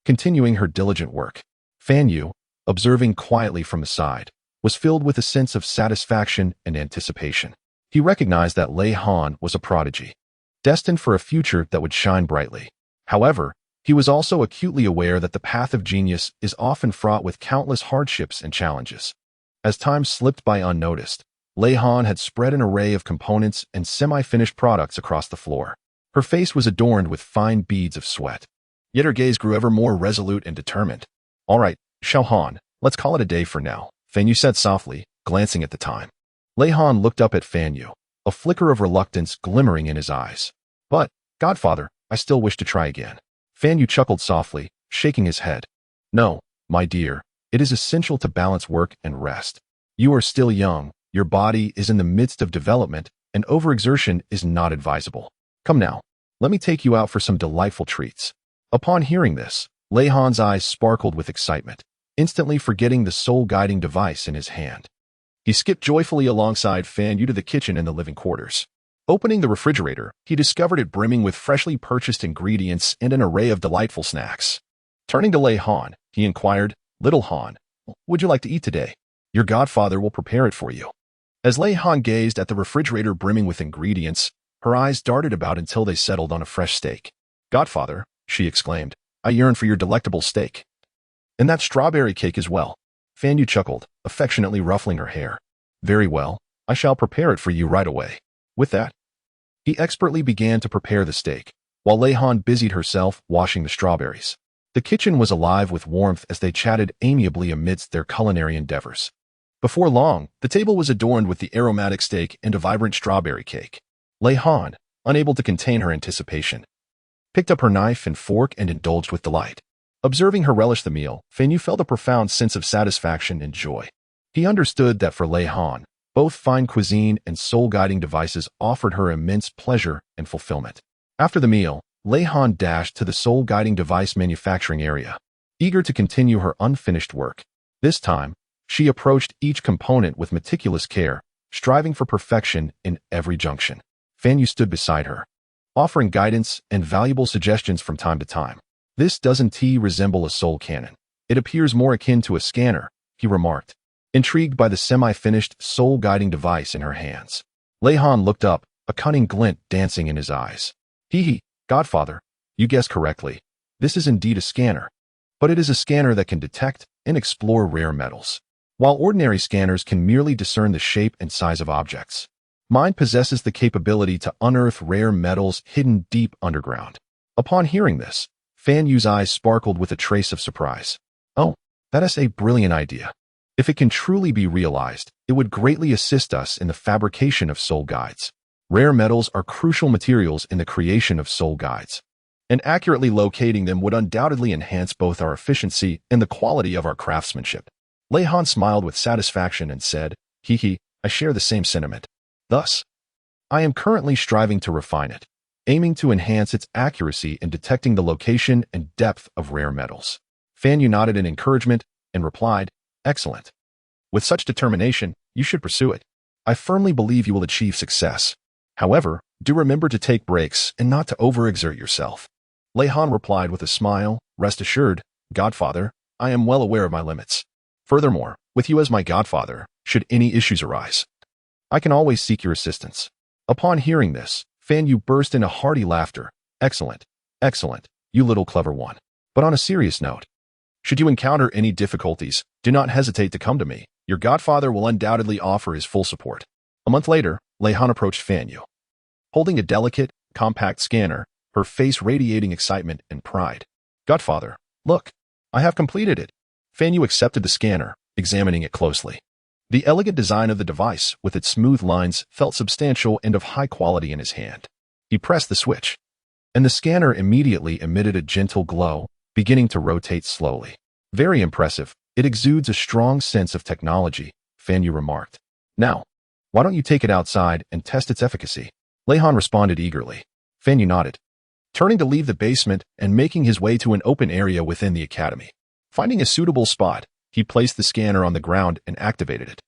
continuing her diligent work. Fan Yu, observing quietly from the side, was filled with a sense of satisfaction and anticipation. He recognized that Lei Han was a prodigy, destined for a future that would shine brightly. However, he was also acutely aware that the path of genius is often fraught with countless hardships and challenges. As time slipped by unnoticed, Lei Han had spread an array of components and semi-finished products across the floor. Her face was adorned with fine beads of sweat, yet her gaze grew ever more resolute and determined. "All right, Xiao Han, let's call it a day for now," Fan Yu said softly, glancing at the time. Lei Han looked up at Fan Yu, a flicker of reluctance glimmering in his eyes. "But, Godfather, I still wish to try again." Fan Yu chuckled softly, shaking his head. "No, my dear, it is essential to balance work and rest. You are still young, your body is in the midst of development, and overexertion is not advisable. Come now, let me take you out for some delightful treats." Upon hearing this, Lei Han's eyes sparkled with excitement, instantly forgetting the soul-guiding device in his hand. He skipped joyfully alongside Fan Yu to the kitchen and the living quarters. Opening the refrigerator, he discovered it brimming with freshly purchased ingredients and an array of delightful snacks. Turning to Lei Han, he inquired, "Little Han, what would you like to eat today? Your godfather will prepare it for you." As Lei Han gazed at the refrigerator brimming with ingredients, her eyes darted about until they settled on a fresh steak. "Godfather," she exclaimed, "I yearn for your delectable steak. And that strawberry cake as well." Fan Yu chuckled, affectionately ruffling her hair. "Very well, I shall prepare it for you right away." With that, he expertly began to prepare the steak, while Lei Han busied herself washing the strawberries. The kitchen was alive with warmth as they chatted amiably amidst their culinary endeavors. Before long, the table was adorned with the aromatic steak and a vibrant strawberry cake. Lei Han, unable to contain her anticipation, picked up her knife and fork and indulged with delight. Observing her relish the meal, Fan Yu felt a profound sense of satisfaction and joy. He understood that for Lei Han, both fine cuisine and soul-guiding devices offered her immense pleasure and fulfillment. After the meal, Lei Han dashed to the soul-guiding device manufacturing area, eager to continue her unfinished work. This time, she approached each component with meticulous care, striving for perfection in every junction. Fan Yu stood beside her, offering guidance and valuable suggestions from time to time. "This doesn't resemble a soul cannon. It appears more akin to a scanner," he remarked, intrigued by the semi-finished soul-guiding device in her hands. Lei Han looked up, a cunning glint dancing in his eyes. "Hee, Godfather, you guessed correctly. This is indeed a scanner. But it is a scanner that can detect and explore rare metals. While ordinary scanners can merely discern the shape and size of objects, mine possesses the capability to unearth rare metals hidden deep underground." Upon hearing this, Fan Yu's eyes sparkled with a trace of surprise. "Oh, that is a brilliant idea. If it can truly be realized, it would greatly assist us in the fabrication of soul guides. Rare metals are crucial materials in the creation of soul guides, and accurately locating them would undoubtedly enhance both our efficiency and the quality of our craftsmanship." Lei Han smiled with satisfaction and said, I share the same sentiment. Thus, I am currently striving to refine it, aiming to enhance its accuracy in detecting the location and depth of rare metals." Fan Yu nodded in encouragement and replied, "Excellent. With such determination, you should pursue it. I firmly believe you will achieve success. However, do remember to take breaks and not to overexert yourself." Lei Han replied with a smile, "Rest assured, Godfather, I am well aware of my limits. Furthermore, with you as my godfather, should any issues arise, I can always seek your assistance." Upon hearing this, Fan Yu burst into hearty laughter. Excellent, you little clever one. But on a serious note, Should you encounter any difficulties, do not hesitate to come to me. Your godfather will undoubtedly offer his full support. A month later, Lei Han approached Fan Yu. Holding a delicate, compact scanner, her face radiating excitement and pride. Godfather, look, I have completed it. Fan Yu accepted the scanner, examining it closely. The elegant design of the device, with its smooth lines, felt substantial and of high quality in his hand. He pressed the switch, and the scanner immediately emitted a gentle glow, beginning to rotate slowly. Very impressive. It exudes a strong sense of technology, Fan Yu remarked. Now, why don't you take it outside and test its efficacy? Lei Han responded eagerly. Fan Yu nodded, turning to leave the basement and making his way to an open area within the academy. Finding a suitable spot, he placed the scanner on the ground and activated it.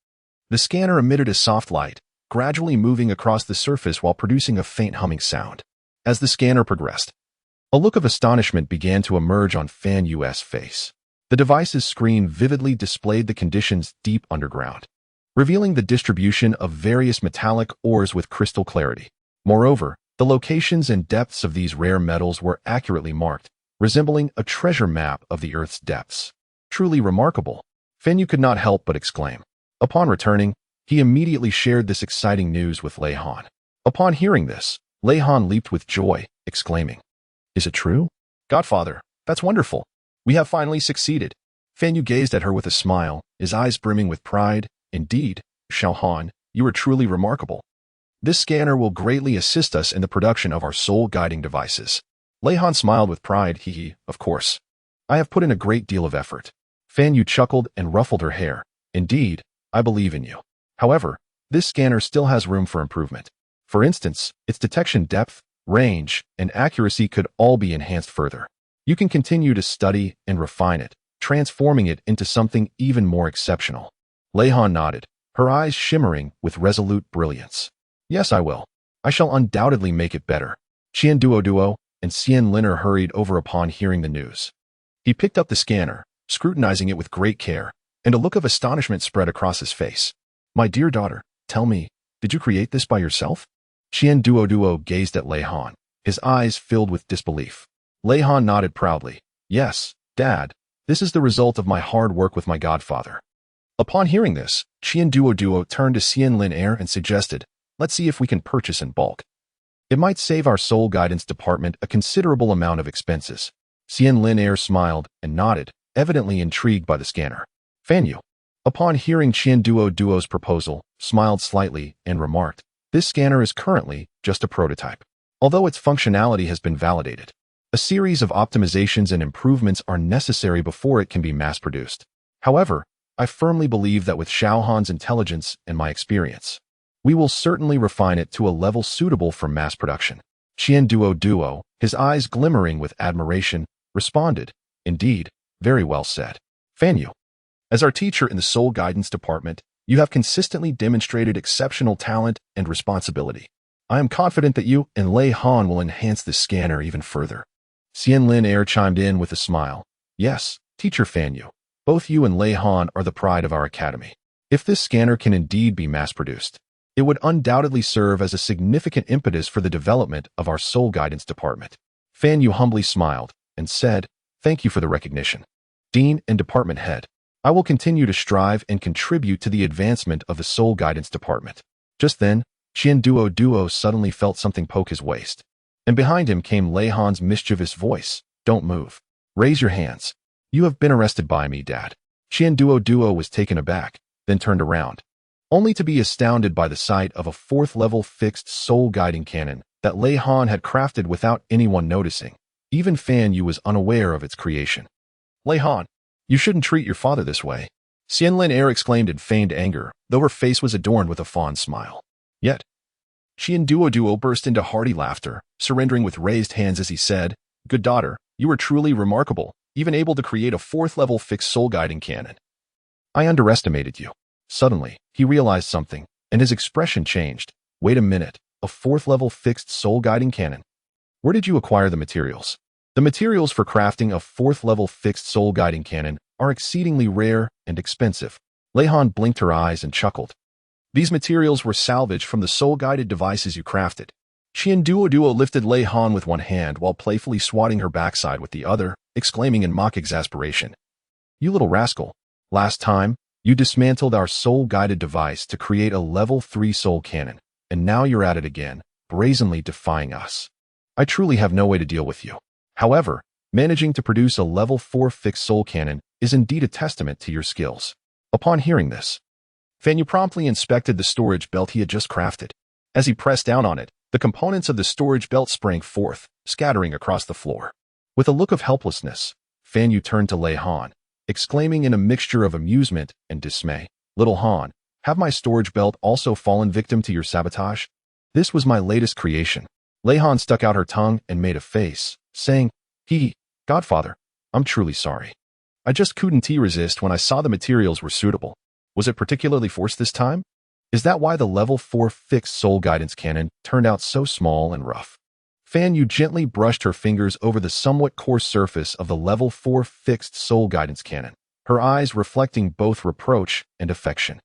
The scanner emitted a soft light, gradually moving across the surface while producing a faint humming sound. As the scanner progressed, a look of astonishment began to emerge on Fan Yu's face. The device's screen vividly displayed the conditions deep underground, revealing the distribution of various metallic ores with crystal clarity. Moreover, the locations and depths of these rare metals were accurately marked, resembling a treasure map of the Earth's depths. Truly remarkable, Fan Yu could not help but exclaim. Upon returning, he immediately shared this exciting news with Lei Han. Upon hearing this, Lei Han leaped with joy, exclaiming, "Is it true? Godfather, that's wonderful. We have finally succeeded." Fan Yu gazed at her with a smile, his eyes brimming with pride. Indeed, Xiao Han, you are truly remarkable. This scanner will greatly assist us in the production of our soul-guiding devices. Lei Han smiled with pride. Of course. I have put in a great deal of effort. Fan Yu chuckled and ruffled her hair. Indeed, I believe in you. However, this scanner still has room for improvement. For instance, its detection depth, range, and accuracy could all be enhanced further. You can continue to study and refine it, transforming it into something even more exceptional. Lei Han nodded, her eyes shimmering with resolute brilliance. Yes, I will. I shall undoubtedly make it better. Duo and Xian Liner hurried over upon hearing the news. He picked up the scanner, scrutinizing it with great care, and a look of astonishment spread across his face. My dear daughter, tell me, did you create this by yourself? Duo gazed at Lei Han, his eyes filled with disbelief. Lei Han nodded proudly. Yes, Dad, this is the result of my hard work with my godfather. Upon hearing this, Duo turned to Xian Liner and suggested, let's see if we can purchase in bulk. It might save our soul guidance department a considerable amount of expenses. Xian Liner smiled and nodded, evidently intrigued by the scanner. Fan Yu, upon hearing Duo's proposal, smiled slightly and remarked, this scanner is currently just a prototype. Although its functionality has been validated, a series of optimizations and improvements are necessary before it can be mass-produced. However, I firmly believe that with Xiao Han's intelligence and my experience, we will certainly refine it to a level suitable for mass production. Duo, his eyes glimmering with admiration, responded, Indeed, very well said. Fan Yu, as our teacher in the Soul Guidance Department, you have consistently demonstrated exceptional talent and responsibility. I am confident that you and Lei Han will enhance this scanner even further. Xian Liner chimed in with a smile. Yes, Teacher Fan Yu, both you and Lei Han are the pride of our academy. If this scanner can indeed be mass-produced, it would undoubtedly serve as a significant impetus for the development of our Soul Guidance Department. Fan Yu humbly smiled and said, Thank you for the recognition. Dean and Department Head, I will continue to strive and contribute to the advancement of the Soul Guidance Department. Just then, Duo suddenly felt something poke his waist, and behind him came Lei Han's mischievous voice. Don't move. Raise your hands. You have been arrested by me, Dad. Duo was taken aback, then turned around, only to be astounded by the sight of a fourth-level fixed soul-guiding cannon that Lei Han had crafted without anyone noticing. Even Fan Yu was unaware of its creation. Lei Han, you shouldn't treat your father this way. Xian Liner exclaimed in feigned anger, though her face was adorned with a fond smile. Yet, Duo burst into hearty laughter, surrendering with raised hands as he said, Good daughter, you are truly remarkable, even able to create a fourth-level fixed soul-guiding cannon. I underestimated you. Suddenly, he realized something, and his expression changed. Wait a minute, a fourth-level fixed soul-guiding cannon? Where did you acquire the materials? The materials for crafting a fourth-level fixed soul-guiding cannon are exceedingly rare and expensive. Lei Han blinked her eyes and chuckled. These materials were salvaged from the soul-guided devices you crafted. Duo lifted Lei Han with one hand while playfully swatting her backside with the other, exclaiming in mock exasperation. You little rascal. Last time, you dismantled our soul-guided device to create a level 3 soul cannon, and now you're at it again, brazenly defying us. I truly have no way to deal with you. However, managing to produce a level 4 fixed soul cannon is indeed a testament to your skills. Upon hearing this, Fan Yu promptly inspected the storage belt he had just crafted. As he pressed down on it, the components of the storage belt sprang forth, scattering across the floor. With a look of helplessness, Fan Yu turned to Lei Han, exclaiming in a mixture of amusement and dismay, "Little Han, have my storage belt also fallen victim to your sabotage? This was my latest creation." Lei Han stuck out her tongue and made a face, saying, Godfather, I'm truly sorry. I just couldn't resist when I saw the materials were suitable. Was it particularly forced this time? Is that why the level 4 fixed soul guidance cannon turned out so small and rough?" Fan Yu gently brushed her fingers over the somewhat coarse surface of the level 4 fixed soul guidance cannon, her eyes reflecting both reproach and affection.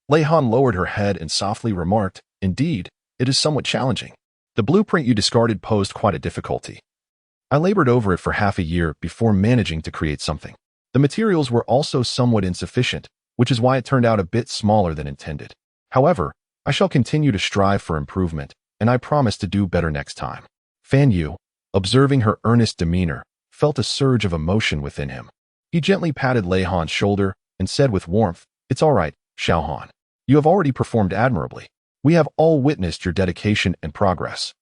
Lei Han lowered her head and softly remarked, "Indeed, it is somewhat challenging. The blueprint you discarded posed quite a difficulty. I labored over it for half a year before managing to create something. The materials were also somewhat insufficient, which is why it turned out a bit smaller than intended. However, I shall continue to strive for improvement, and I promise to do better next time." Fan Yu, observing her earnest demeanor, felt a surge of emotion within him. He gently patted Lei Han's shoulder and said with warmth, "It's all right, Xiao Han. You have already performed admirably. We have all witnessed your dedication and progress.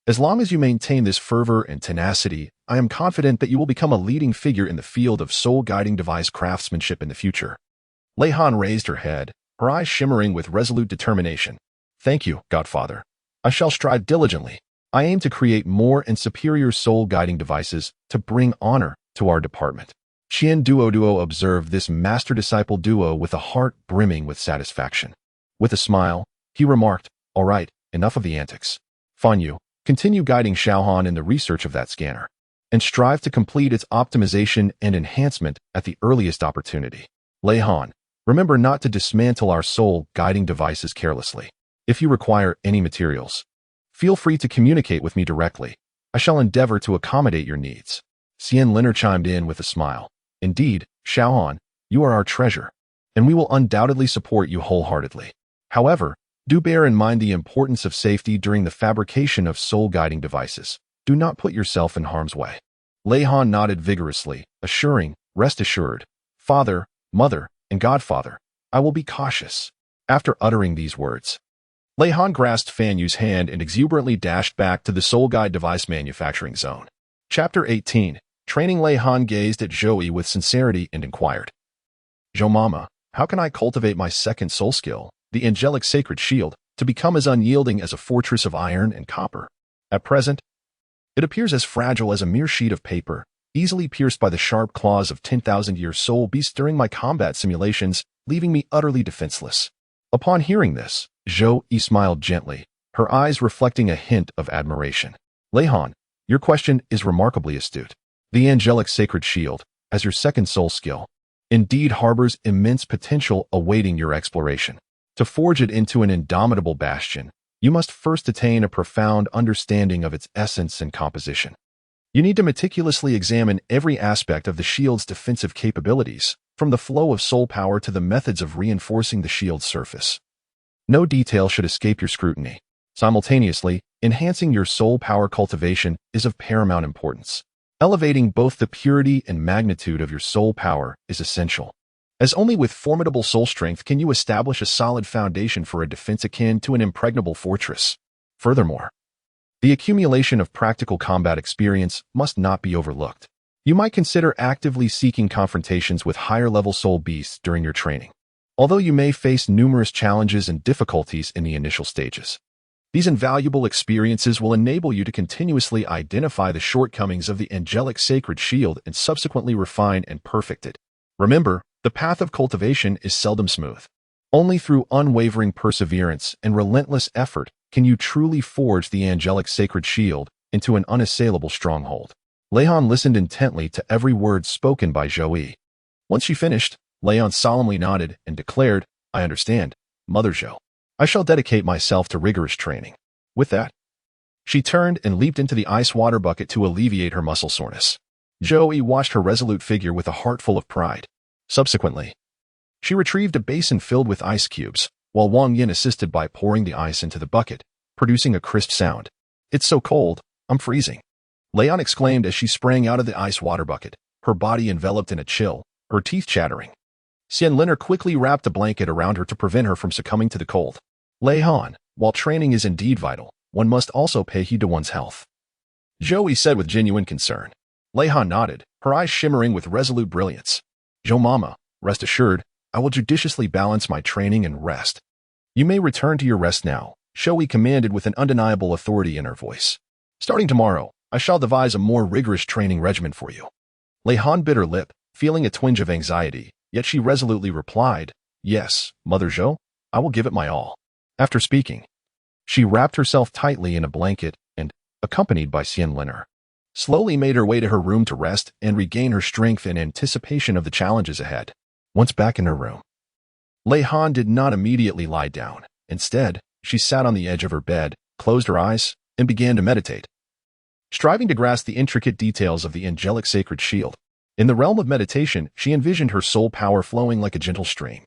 As long as you maintain this fervor and tenacity, I am confident that you will become a leading figure in the field of soul-guiding device craftsmanship in the future." Lei Han raised her head, her eyes shimmering with resolute determination. "Thank you, Godfather. I shall strive diligently. I aim to create more and superior soul-guiding devices to bring honor to our department." Qian Duo observed this master-disciple duo with a heart brimming with satisfaction. With a smile, he remarked, "All right, enough of the antics. Fan Yu, continue guiding Xiao Han in the research of that scanner, and strive to complete its optimization and enhancement at the earliest opportunity. Lei Han, remember not to dismantle our soul-guiding devices carelessly. If you require any materials, feel free to communicate with me directly. I shall endeavor to accommodate your needs." Xian Liner chimed in with a smile. "Indeed, Xiao Han, you are our treasure, and we will undoubtedly support you wholeheartedly. However, do bear in mind the importance of safety during the fabrication of soul-guiding devices. Do not put yourself in harm's way." Lei Han nodded vigorously, assuring, "Rest assured, Father, Mother, and Godfather, I will be cautious." After uttering these words, Lei Han grasped Fan Yu's hand and exuberantly dashed back to the Soul Guide device manufacturing zone. Chapter 18. Training. Lei Han gazed at Zhou Yi with sincerity and inquired, "Zhou Mama, how can I cultivate my second soul skill, the angelic sacred shield, to become as unyielding as a fortress of iron and copper? At present, it appears as fragile as a mere sheet of paper, easily pierced by the sharp claws of 10,000-year soul beasts during my combat simulations, leaving me utterly defenseless." Upon hearing this, Zhou Yi smiled gently, her eyes reflecting a hint of admiration. "Lei Han, your question is remarkably astute. The angelic sacred shield, as your second soul skill, indeed harbors immense potential awaiting your exploration. To forge it into an indomitable bastion, you must first attain a profound understanding of its essence and composition. You need to meticulously examine every aspect of the shield's defensive capabilities, from the flow of soul power to the methods of reinforcing the shield's surface. No detail should escape your scrutiny. Simultaneously, enhancing your soul power cultivation is of paramount importance. Elevating both the purity and magnitude of your soul power is essential, as only with formidable soul strength can you establish a solid foundation for a defense akin to an impregnable fortress. Furthermore, the accumulation of practical combat experience must not be overlooked. You might consider actively seeking confrontations with higher-level soul beasts during your training, although you may face numerous challenges and difficulties in the initial stages. These invaluable experiences will enable you to continuously identify the shortcomings of the angelic sacred shield and subsequently refine and perfect it. Remember, the path of cultivation is seldom smooth. Only through unwavering perseverance and relentless effort can you truly forge the angelic sacred shield into an unassailable stronghold." Lei Han listened intently to every word spoken by Zhou Yi. Once she finished, Lei Han solemnly nodded and declared, "I understand, Mother Zhou. I shall dedicate myself to rigorous training." With that, she turned and leaped into the ice water bucket to alleviate her muscle soreness. Zhou Yi watched her resolute figure with a heart full of pride. Subsequently, she retrieved a basin filled with ice cubes, while Wang Yin assisted by pouring the ice into the bucket, producing a crisp sound. "It's so cold, I'm freezing," Leon exclaimed as she sprang out of the ice water bucket, her body enveloped in a chill, her teeth chattering. Xianliner quickly wrapped a blanket around her to prevent her from succumbing to the cold. "Lei Han, while training is indeed vital, one must also pay heed to one's health," Joey said with genuine concern. Lei Han nodded, her eyes shimmering with resolute brilliance. "Jo Mama, rest assured, I will judiciously balance my training and rest." "You may return to your rest now," Shoei commanded with an undeniable authority in her voice. "Starting tomorrow, I shall devise a more rigorous training regimen for you." Lei Han bit her lip, feeling a twinge of anxiety, yet she resolutely replied, "Yes, Mother Zhou, I will give it my all." After speaking, she wrapped herself tightly in a blanket and, accompanied by Xianliner, slowly made her way to her room to rest and regain her strength in anticipation of the challenges ahead. Once back in her room, Lei Han did not immediately lie down. Instead, she sat on the edge of her bed, closed her eyes, and began to meditate, striving to grasp the intricate details of the angelic sacred shield. In the realm of meditation, she envisioned her soul power flowing like a gentle stream,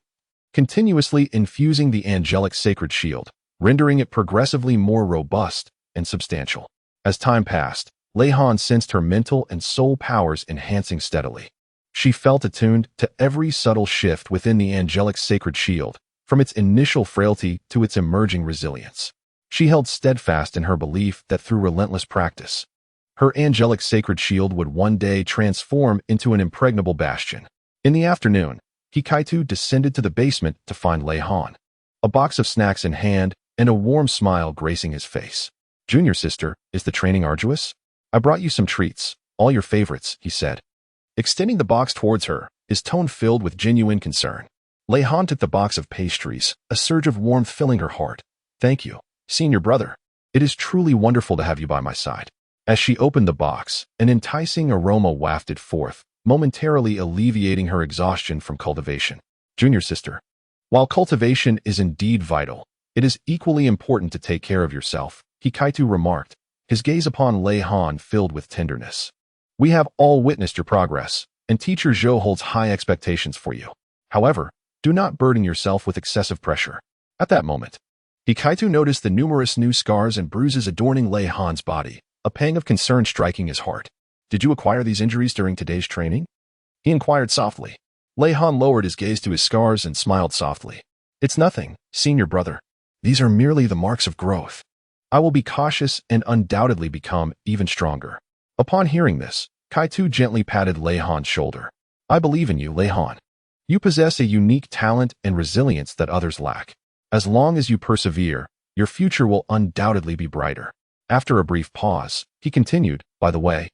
continuously infusing the angelic sacred shield, rendering it progressively more robust and substantial. As time passed, Lei Han sensed her mental and soul powers enhancing steadily. She felt attuned to every subtle shift within the angelic sacred shield, from its initial frailty to its emerging resilience. She held steadfast in her belief that through relentless practice, her angelic sacred shield would one day transform into an impregnable bastion. In the afternoon, Hikaitu descended to the basement to find Lei Han, a box of snacks in hand and a warm smile gracing his face. "Junior sister, is the training arduous? I brought you some treats, all your favorites," he said, extending the box towards her, his tone filled with genuine concern. Lei Han took the box of pastries, a surge of warmth filling her heart. "Thank you, senior brother. It is truly wonderful to have you by my side." As she opened the box, an enticing aroma wafted forth, momentarily alleviating her exhaustion from cultivation. "Junior sister, while cultivation is indeed vital, it is equally important to take care of yourself," Hikaitu remarked, his gaze upon Lei Han filled with tenderness. "We have all witnessed your progress, and Teacher Zhou holds high expectations for you. However, do not burden yourself with excessive pressure." At that moment, Hikaitu noticed the numerous new scars and bruises adorning Lei Han's body, a pang of concern striking his heart. "Did you acquire these injuries during today's training?" he inquired softly. Lei Han lowered his gaze to his scars and smiled softly. "It's nothing, senior brother. These are merely the marks of growth. I will be cautious and undoubtedly become even stronger." Upon hearing this, Kaitu gently patted Lei Han's shoulder. "I believe in you, Lei Han. You possess a unique talent and resilience that others lack. As long as you persevere, your future will undoubtedly be brighter." After a brief pause, he continued, "By the way,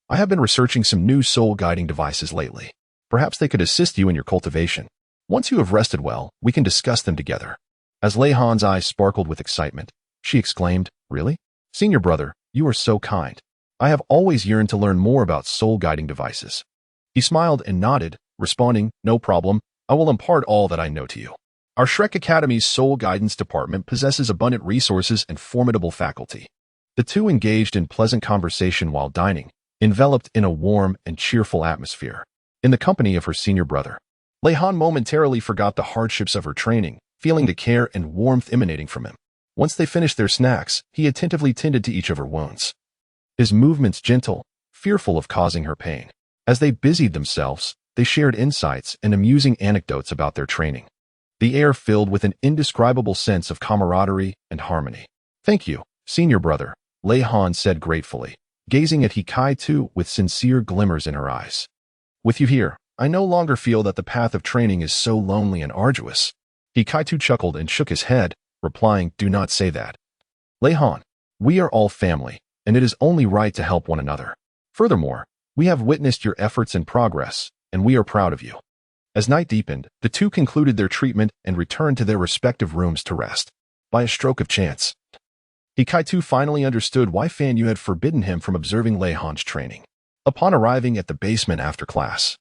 I have been researching some new soul-guiding devices lately. Perhaps they could assist you in your cultivation. Once you have rested well, we can discuss them together." As Lei Han's eyes sparkled with excitement, she exclaimed, "Really? Senior brother, you are so kind. I have always yearned to learn more about soul-guiding devices." He smiled and nodded, responding, "No problem, I will impart all that I know to you. Our Shrek Academy's Soul Guidance Department possesses abundant resources and formidable faculty." The two engaged in pleasant conversation while dining, enveloped in a warm and cheerful atmosphere. In the company of her senior brother, Lei Han momentarily forgot the hardships of her training, feeling the care and warmth emanating from him. Once they finished their snacks, he attentively tended to each of her wounds, his movements gentle, fearful of causing her pain. As they busied themselves, they shared insights and amusing anecdotes about their training, the air filled with an indescribable sense of camaraderie and harmony. "Thank you, senior brother," Lei Han said gratefully, gazing at Hikaitu with sincere glimmers in her eyes. "With you here, I no longer feel that the path of training is so lonely and arduous." Hikaitu chuckled and shook his head, replying, "Do not say that. Lei Han, we are all family, and it is only right to help one another. Furthermore, we have witnessed your efforts and progress, and we are proud of you." As night deepened, the two concluded their treatment and returned to their respective rooms to rest. By a stroke of chance, Hikaitu finally understood why Fan Yu had forbidden him from observing Lei Han's training. Upon arriving at the basement after class,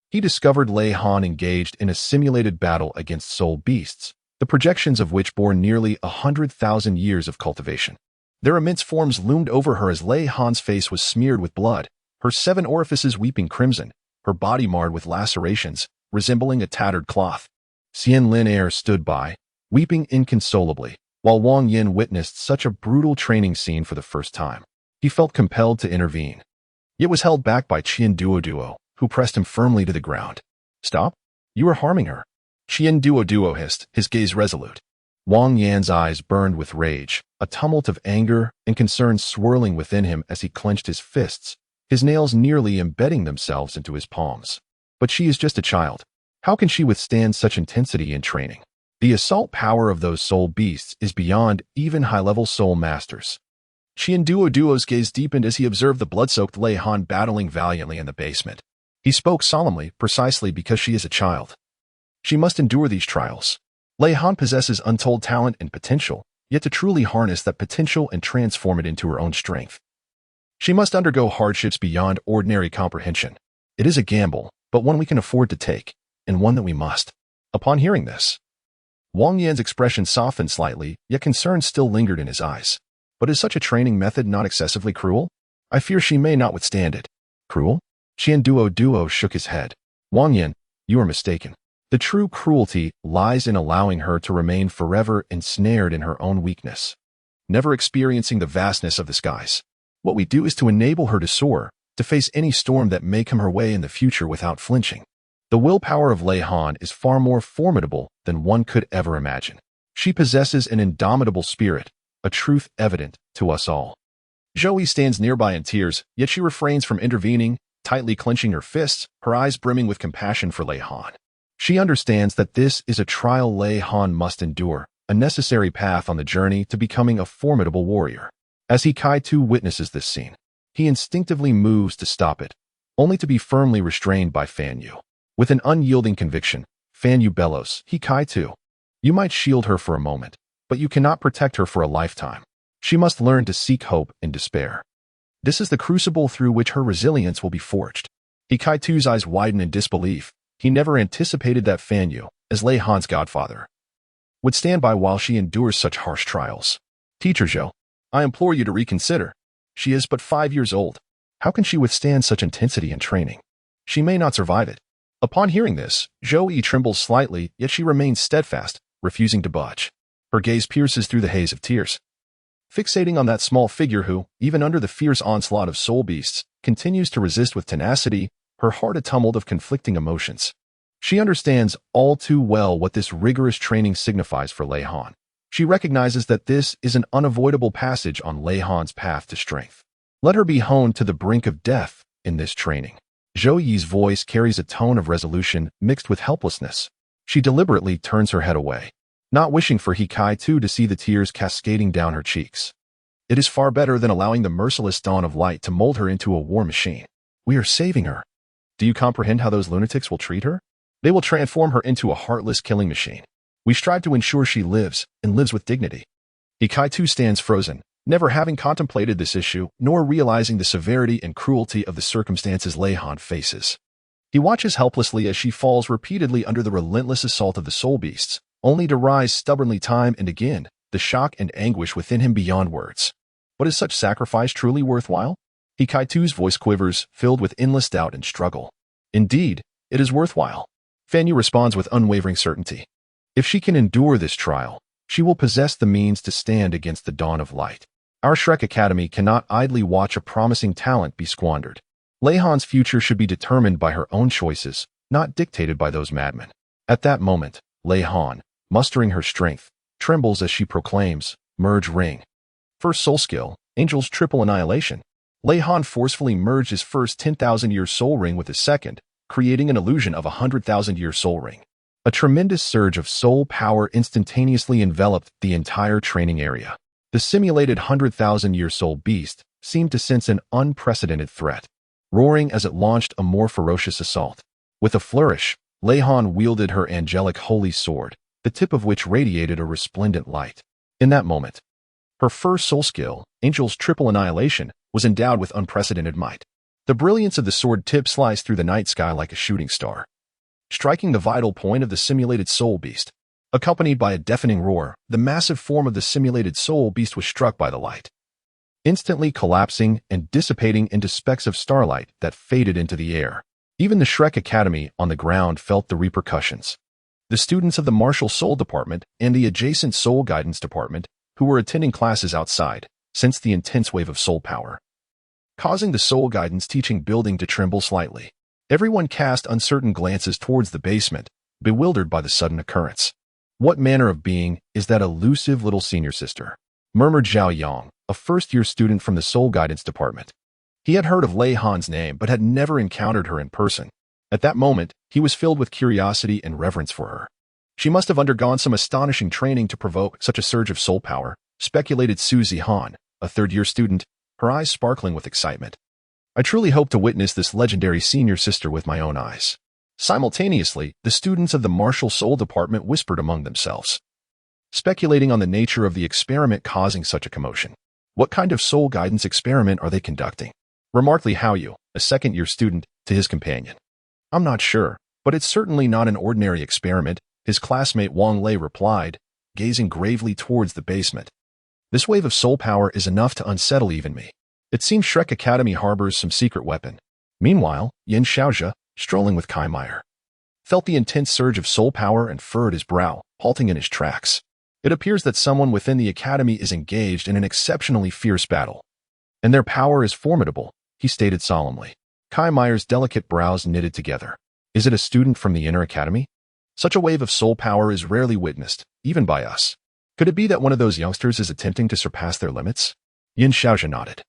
he discovered Lei Han engaged in a simulated battle against soul beasts, the projections of which bore nearly 100,000 years of cultivation. Their immense forms loomed over her as Lei Han's face was smeared with blood, her 7 orifices weeping crimson, her body marred with lacerations, resembling a tattered cloth. Xian Lin Air stood by, weeping inconsolably, while Wang Yin witnessed such a brutal training scene for the first time. He felt compelled to intervene, yet was held back by Duo, who pressed him firmly to the ground. "Stop! You are harming her." Duo hissed, his gaze resolute. Wang Yan's eyes burned with rage, a tumult of anger and concern swirling within him as he clenched his fists, his nails nearly embedding themselves into his palms. But she is just a child. How can she withstand such intensity in training? The assault power of those soul beasts is beyond even high-level soul masters. Duo's gaze deepened as he observed the blood-soaked Lei Han battling valiantly in the basement. He spoke solemnly, precisely because she is a child. She must endure these trials. Lei Han possesses untold talent and potential, yet to truly harness that potential and transform it into her own strength, she must undergo hardships beyond ordinary comprehension. It is a gamble, but one we can afford to take, and one that we must. Upon hearing this, Wang Yan's expression softened slightly, yet concern still lingered in his eyes. But is such a training method not excessively cruel? I fear she may not withstand it. Cruel? Duo shook his head. Wang Yan, you are mistaken. The true cruelty lies in allowing her to remain forever ensnared in her own weakness, never experiencing the vastness of the skies. What we do is to enable her to soar, to face any storm that may come her way in the future without flinching. The willpower of Lei Han is far more formidable than one could ever imagine. She possesses an indomitable spirit, a truth evident to us all. Zhou stands nearby in tears, yet she refrains from intervening, tightly clenching her fists, her eyes brimming with compassion for Lei Han. She understands that this is a trial Lei Han must endure, a necessary path on the journey to becoming a formidable warrior. As Kai-Tu witnesses this scene, he instinctively moves to stop it, only to be firmly restrained by Fan Yu. With an unyielding conviction, Fan Yu bellows, Kai-Tu, you might shield her for a moment, but you cannot protect her for a lifetime. She must learn to seek hope in despair. This is the crucible through which her resilience will be forged. Kai-Tu's eyes widen in disbelief. He never anticipated that Fan Yu, as Lei Han's godfather, would stand by while she endures such harsh trials. Teacher Zhou, I implore you to reconsider. She is but 5 years old. How can she withstand such intensity in training? She may not survive it. Upon hearing this, Zhou trembles slightly, yet she remains steadfast, refusing to budge. Her gaze pierces through the haze of tears, fixating on that small figure who, even under the fierce onslaught of soul beasts, continues to resist with tenacity, her heart a tumult of conflicting emotions. She understands all too well what this rigorous training signifies for Lei Han. She recognizes that this is an unavoidable passage on Lei Han's path to strength. Let her be honed to the brink of death in this training. Zhou Yi's voice carries a tone of resolution mixed with helplessness. She deliberately turns her head away, not wishing for Kai-Tu to see the tears cascading down her cheeks. It is far better than allowing the merciless dawn of light to mold her into a war machine. We are saving her. Do you comprehend how those lunatics will treat her? They will transform her into a heartless killing machine. We strive to ensure she lives, and lives with dignity. Kai-Tu stands frozen, never having contemplated this issue, nor realizing the severity and cruelty of the circumstances Lei Han faces. He watches helplessly as she falls repeatedly under the relentless assault of the soul beasts, only to rise stubbornly time and again, the shock and anguish within him beyond words. But is such sacrifice truly worthwhile? Kai-Tu's voice quivers, filled with endless doubt and struggle. Indeed, it is worthwhile. Fan Yu responds with unwavering certainty. If she can endure this trial, she will possess the means to stand against the dawn of light. Our Shrek Academy cannot idly watch a promising talent be squandered. Lei Han's future should be determined by her own choices, not dictated by those madmen. At that moment, Lei Han, mustering her strength, trembles as she proclaims, Merge Ring. First soul skill, Angel's Triple Annihilation. Lei Han forcefully merged his first 10,000-year soul ring with his second, creating an illusion of a 100,000-year soul ring. A tremendous surge of soul power instantaneously enveloped the entire training area. The simulated 100,000-year soul beast seemed to sense an unprecedented threat, roaring as it launched a more ferocious assault. With a flourish, Lei Han wielded her angelic holy sword, the tip of which radiated a resplendent light. In that moment, her first soul skill, Angel's Triple Annihilation, was endowed with unprecedented might. The brilliance of the sword tip sliced through the night sky like a shooting star, striking the vital point of the simulated soul beast. Accompanied by a deafening roar, the massive form of the simulated soul beast was struck by the light, instantly collapsing and dissipating into specks of starlight that faded into the air. Even the Shrek Academy on the ground felt the repercussions. The students of the Martial Soul Department and the adjacent Soul Guidance Department, who were attending classes outside, sensed the intense wave of soul power, causing the Soul Guidance teaching building to tremble slightly. Everyone cast uncertain glances towards the basement, bewildered by the sudden occurrence. "What manner of being is that elusive little senior sister?" murmured Zhao Yang, a first-year student from the Soul Guidance Department. He had heard of Lei Han's name but had never encountered her in person. At that moment, he was filled with curiosity and reverence for her. She must have undergone some astonishing training to provoke such a surge of soul power, speculated Su Zihan, a third-year student, her eyes sparkling with excitement. "I truly hope to witness this legendary senior sister with my own eyes." Simultaneously, the students of the Martial Soul Department whispered among themselves, speculating on the nature of the experiment causing such a commotion. "What kind of soul guidance experiment are they conducting?" remarked Li Haoyu, a second-year student, to his companion. "I'm not sure, but it's certainly not an ordinary experiment," his classmate Wang Lei replied, gazing gravely towards the basement. "This wave of soul power is enough to unsettle even me. It seems Shrek Academy harbors some secret weapon." Meanwhile, Yin Xiaozhe, strolling with Kai Meyer, felt the intense surge of soul power and furrowed his brow, halting in his tracks. It appears that someone within the academy is engaged in an exceptionally fierce battle, and their power is formidable, he stated solemnly. Kai Meyer's delicate brows knitted together. Is it a student from the inner academy? Such a wave of soul power is rarely witnessed, even by us. Could it be that one of those youngsters is attempting to surpass their limits? Yin Xiaozhe nodded,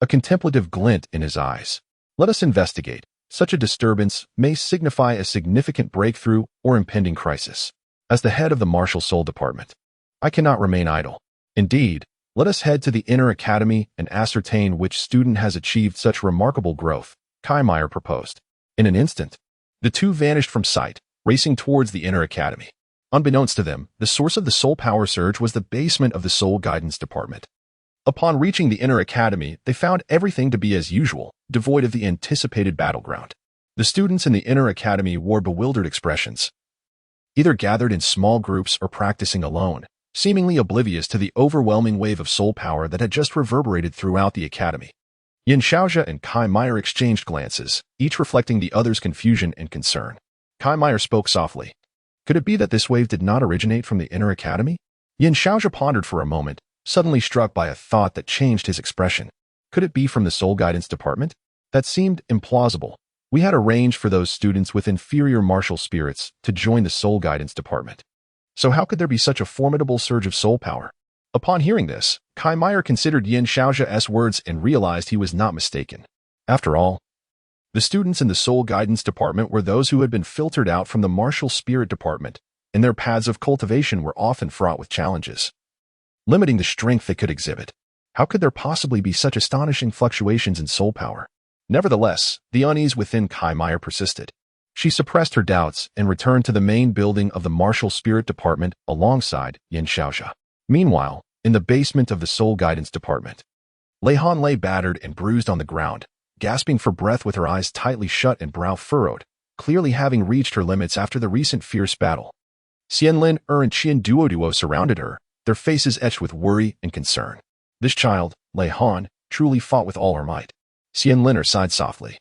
a contemplative glint in his eyes. Let us investigate. Such a disturbance may signify a significant breakthrough or impending crisis. As the head of the Martial Soul Department, I cannot remain idle. Indeed, let us head to the inner academy and ascertain which student has achieved such remarkable growth, Kai Meyer proposed. In an instant, the two vanished from sight, racing towards the inner academy. Unbeknownst to them, the source of the soul power surge was the basement of the Soul Guidance Department. Upon reaching the inner academy, they found everything to be as usual, devoid of the anticipated battleground. The students in the inner academy wore bewildered expressions, either gathered in small groups or practicing alone, seemingly oblivious to the overwhelming wave of soul power that had just reverberated throughout the academy. Yin Xiaozhe and Kai Meyer exchanged glances, each reflecting the other's confusion and concern. Kai Meyer spoke softly. Could it be that this wave did not originate from the inner academy? Yin Xiaozhe pondered for a moment, suddenly struck by a thought that changed his expression. Could it be from the Soul Guidance Department? That seemed implausible. We had arranged for those students with inferior martial spirits to join the Soul Guidance Department. So how could there be such a formidable surge of soul power? Upon hearing this, Kai Meyer considered Yin Xiaozhe's words and realized he was not mistaken. After all, the students in the Soul Guidance Department were those who had been filtered out from the Martial Spirit Department, and their paths of cultivation were often fraught with challenges, limiting the strength they could exhibit. How could there possibly be such astonishing fluctuations in soul power? Nevertheless, the unease within Kai Meyer persisted. She suppressed her doubts and returned to the main building of the Martial Spirit Department alongside Yin Xiaozhe. Meanwhile, in the basement of the Soul Guidance Department, Lei Han lay battered and bruised on the ground, gasping for breath with her eyes tightly shut and brow furrowed, clearly having reached her limits after the recent fierce battle. Xianlin and Duo surrounded her, their faces etched with worry and concern. This child, Lei Han, truly fought with all her might. Xianlin sighed softly,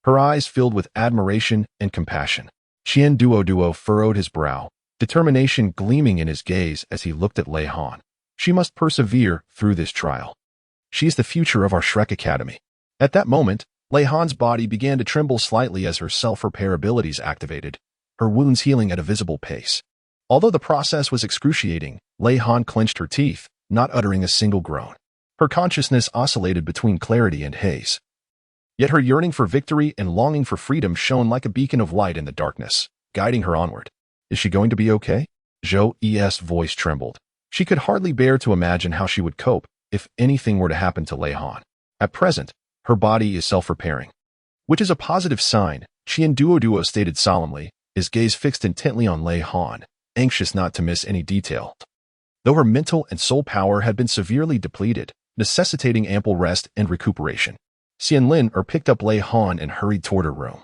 her eyes filled with admiration and compassion. Duo furrowed his brow, determination gleaming in his gaze as he looked at Lei Han. She must persevere through this trial. She is the future of our Shrek Academy. At that moment, Lei Han's body began to tremble slightly as her self-repair abilities activated, her wounds healing at a visible pace. Although the process was excruciating, Lei Han clenched her teeth, not uttering a single groan. Her consciousness oscillated between clarity and haze. Yet her yearning for victory and longing for freedom shone like a beacon of light in the darkness, guiding her onward. Is she going to be okay? Zhou's voice trembled. She could hardly bear to imagine how she would cope if anything were to happen to Lei Han. At present, her body is self-repairing, which is a positive sign, Duo stated solemnly, his gaze fixed intently on Lei Han, anxious not to miss any detail. Though her mental and soul power had been severely depleted, necessitating ample rest and recuperation, Xianlin picked up Lei Han and hurried toward her room,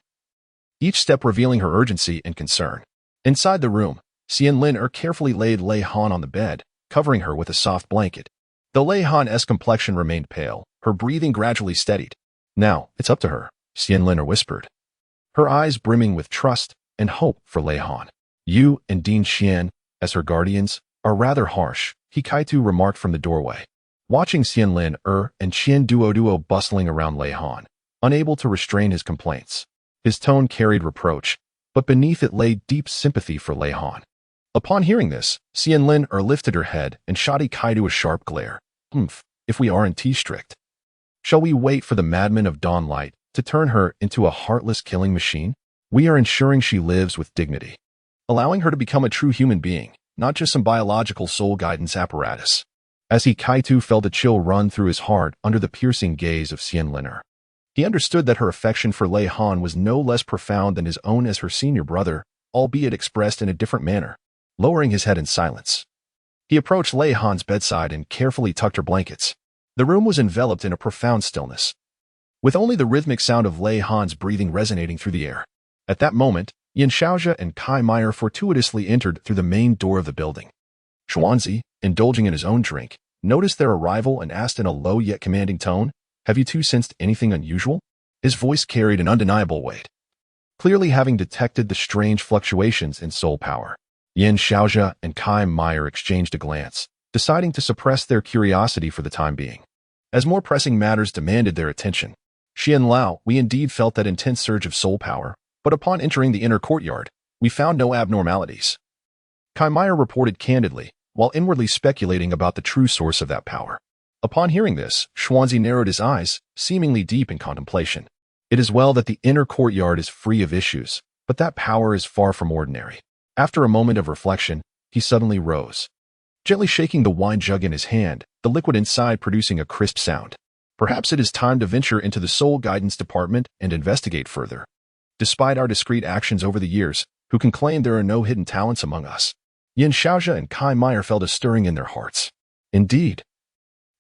each step revealing her urgency and concern. Inside the room, Xianlin carefully laid Lei Han on the bed, covering her with a soft blanket. Though Lei Han's complexion remained pale, her breathing gradually steadied. Now, it's up to her, Xianlin whispered, her eyes brimming with trust and hope for Lei Han. You and Dean Xian, as her guardians, are rather harsh, Hikaitu remarked from the doorway. Watching Xianlin and Qian Duo bustling around Lei Han, unable to restrain his complaints. His tone carried reproach, but beneath it lay deep sympathy for Lei Han. Upon hearing this, Xianlin lifted her head and shot Hikaitu a sharp glare. If we aren't strict. Shall we wait for the madman of Dawnlight to turn her into a heartless killing machine? We are ensuring she lives with dignity, allowing her to become a true human being, not just some biological soul guidance apparatus. As Hikaitu felt a chill run through his heart under the piercing gaze of Xianlin. He understood that her affection for Lei Han was no less profound than his own as her senior brother, albeit expressed in a different manner. Lowering his head in silence, he approached Lei Han's bedside and carefully tucked her blankets. The room was enveloped in a profound stillness, with only the rhythmic sound of Lei Han's breathing resonating through the air. At that moment, Yin Xiaojia and Kai Meyer fortuitously entered through the main door of the building. Xuanzi, indulging in his own drink, noticed their arrival and asked in a low yet commanding tone, "Have you two sensed anything unusual?" His voice carried an undeniable weight, clearly having detected the strange fluctuations in soul power. Yin Xiaojia and Kai Meyer exchanged a glance, deciding to suppress their curiosity for the time being. As more pressing matters demanded their attention, Xian Lao, we indeed felt that intense surge of soul power, but upon entering the inner courtyard, we found no abnormalities. Kai Meyer reported candidly, while inwardly speculating about the true source of that power. Upon hearing this, Xuanzi narrowed his eyes, seemingly deep in contemplation. It is well that the inner courtyard is free of issues, but that power is far from ordinary. After a moment of reflection, he suddenly rose, gently shaking the wine jug in his hand, the liquid inside producing a crisp sound. Perhaps it is time to venture into the Soul Guidance Department and investigate further. Despite our discreet actions over the years, who can claim there are no hidden talents among us? Yin Xiaojia and Kai Meyer felt a stirring in their hearts. Indeed,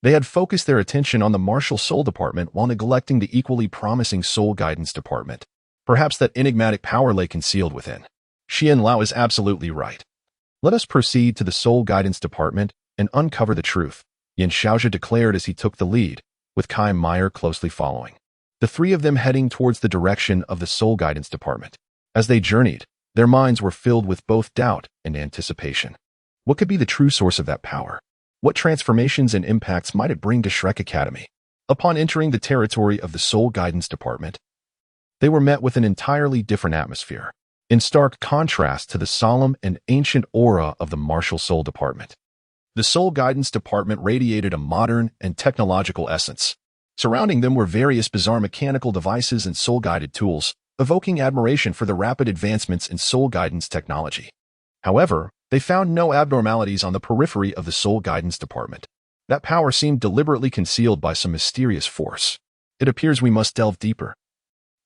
they had focused their attention on the Martial Soul Department while neglecting the equally promising Soul Guidance Department. Perhaps that enigmatic power lay concealed within. Xian Lao is absolutely right. Let us proceed to the Soul Guidance Department and uncover the truth, Yin Xiaojia declared as he took the lead, with Kai Meyer closely following. The three of them heading towards the direction of the Soul Guidance Department. As they journeyed, their minds were filled with both doubt and anticipation. What could be the true source of that power? What transformations and impacts might it bring to Shrek Academy? Upon entering the territory of the Soul Guidance Department, they were met with an entirely different atmosphere, in stark contrast to the solemn and ancient aura of the Martial Soul Department. The Soul Guidance Department radiated a modern and technological essence. Surrounding them were various bizarre mechanical devices and soul-guided tools, evoking admiration for the rapid advancements in soul guidance technology. However, they found no abnormalities on the periphery of the Soul Guidance Department. That power seemed deliberately concealed by some mysterious force. It appears we must delve deeper,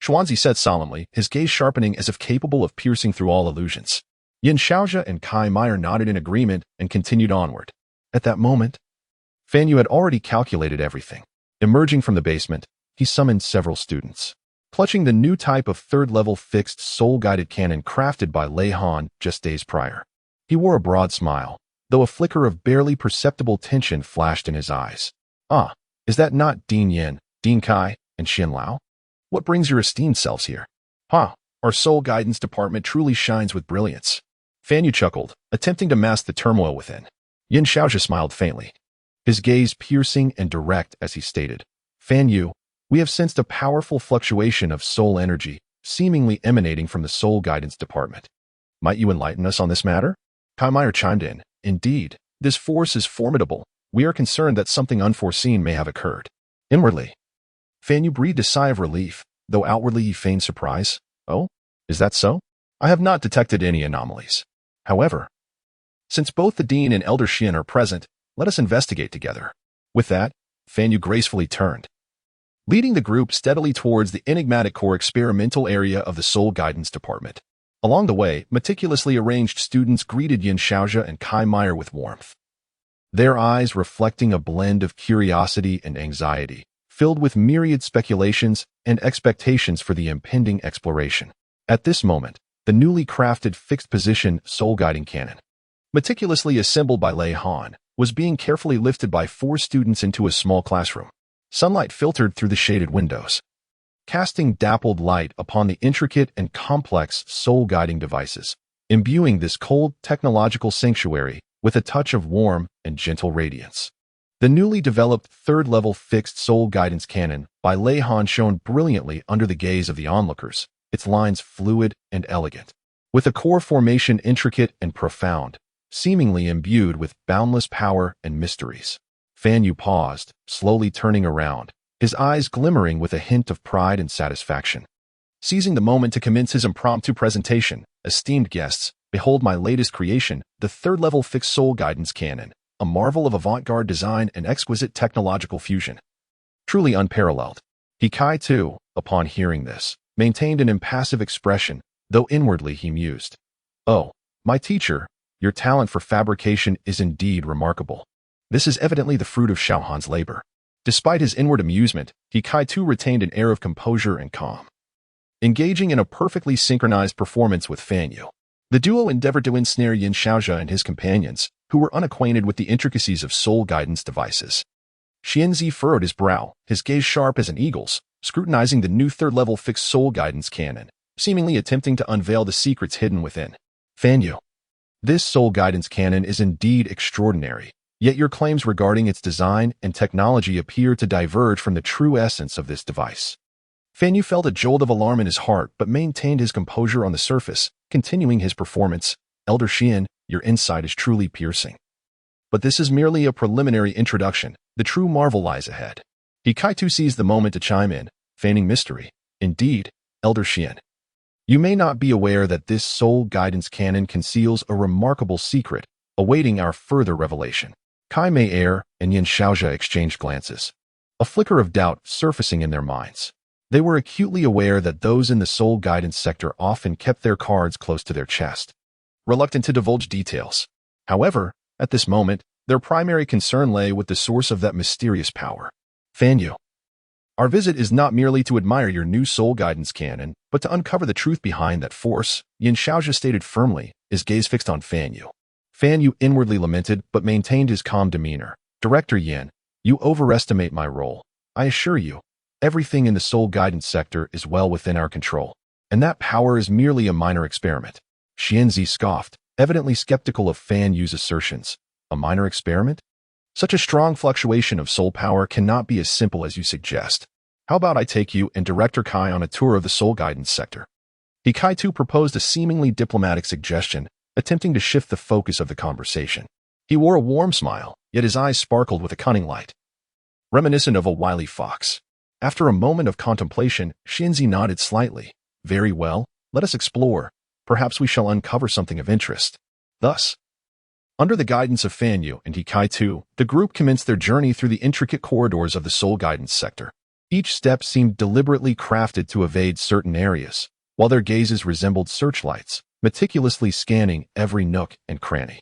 Xuanzi said solemnly, his gaze sharpening as if capable of piercing through all illusions. Yin Xiaojia and Kai Meyer nodded in agreement and continued onward. At that moment, Fan Yu had already calculated everything. Emerging from the basement, he summoned several students, clutching the new type of third-level fixed soul-guided cannon crafted by Lei Han just days prior. He wore a broad smile, though a flicker of barely perceptible tension flashed in his eyes. "Ah, is that not Dean Yin, Dean Kai, and Xian Lao? What brings your esteemed selves here?" Our Soul Guidance Department truly shines with brilliance." Fan Yu chuckled, attempting to mask the turmoil within. Yin Xiaojia smiled faintly, his gaze piercing and direct as he stated, "Fan Yu, we have sensed a powerful fluctuation of soul energy, seemingly emanating from the Soul Guidance Department. Might you enlighten us on this matter?" Kai Meyer chimed in, "Indeed, this force is formidable. We are concerned that something unforeseen may have occurred." Inwardly, Fan Yu breathed a sigh of relief, though outwardly he feigned surprise. "Oh, is that so? I have not detected any anomalies. However, since both the Dean and Elder Xian are present, let us investigate together." With that, Fan Yu gracefully turned, leading the group steadily towards the enigmatic core experimental area of the Soul Guidance Department. Along the way, meticulously arranged students greeted Yin Xiaojia and Kai Meyer with warmth, their eyes reflecting a blend of curiosity and anxiety, filled with myriad speculations and expectations for the impending exploration. At this moment, the newly crafted fixed-position soul-guiding cannon, meticulously assembled by Lei Han, was being carefully lifted by 4 students into a small classroom. Sunlight filtered through the shaded windows, casting dappled light upon the intricate and complex soul-guiding devices, imbuing this cold technological sanctuary with a touch of warm and gentle radiance. The newly developed third-level fixed soul guidance cannon by Lei Han shone brilliantly under the gaze of the onlookers, its lines fluid and elegant. With a core formation intricate and profound, seemingly imbued with boundless power and mysteries. Fan Yu paused, slowly turning around, his eyes glimmering with a hint of pride and satisfaction. Seizing the moment to commence his impromptu presentation, esteemed guests, behold my latest creation, the third-level fixed soul guidance cannon, a marvel of avant-garde design and exquisite technological fusion. Truly unparalleled. Kai, too, upon hearing this, maintained an impassive expression, though inwardly he mused. Oh, my teacher, your talent for fabrication is indeed remarkable. This is evidently the fruit of Xiaohan's labor. Despite his inward amusement, Kai too retained an air of composure and calm. Engaging in a perfectly synchronized performance with Fan Yu, the duo endeavored to ensnare Yin Xiaozhe and his companions, who were unacquainted with the intricacies of soul guidance devices. Xianzi furrowed his brow, his gaze sharp as an eagle's, scrutinizing the new third-level fixed soul guidance cannon, seemingly attempting to unveil the secrets hidden within. Fan Yu, this soul guidance cannon is indeed extraordinary, yet your claims regarding its design and technology appear to diverge from the true essence of this device. Fan Yu felt a jolt of alarm in his heart but maintained his composure on the surface, continuing his performance. Elder Xian, your insight is truly piercing. But this is merely a preliminary introduction. The true marvel lies ahead. Kai too seized the moment to chime in, feigning mystery. Indeed, Elder Xian, you may not be aware that this soul guidance cannon conceals a remarkable secret, awaiting our further revelation. Kai Mei Air and Yin Xiaozhe exchanged glances, a flicker of doubt surfacing in their minds. They were acutely aware that those in the soul guidance sector often kept their cards close to their chest, reluctant to divulge details. However, at this moment, their primary concern lay with the source of that mysterious power. Fan Yu, our visit is not merely to admire your new soul guidance cannon, but to uncover the truth behind that force, Yin Xiaozhe stated firmly, his gaze fixed on Fan Yu. Fan Yu inwardly lamented but maintained his calm demeanor. Director Yin, you overestimate my role. I assure you, everything in the soul guidance sector is well within our control, and that power is merely a minor experiment. Xianzi scoffed, evidently skeptical of Fan Yu's assertions. A minor experiment? Such a strong fluctuation of soul power cannot be as simple as you suggest. How about I take you and Director Kai on a tour of the soul guidance sector? Kai too proposed a seemingly diplomatic suggestion, attempting to shift the focus of the conversation. He wore a warm smile, yet his eyes sparkled with a cunning light, reminiscent of a wily fox. After a moment of contemplation, Xianzi nodded slightly. Very well, let us explore. Perhaps we shall uncover something of interest. Thus, under the guidance of Fan Yu and Kai too, the group commenced their journey through the intricate corridors of the soul guidance sector. Each step seemed deliberately crafted to evade certain areas, while their gazes resembled searchlights, meticulously scanning every nook and cranny.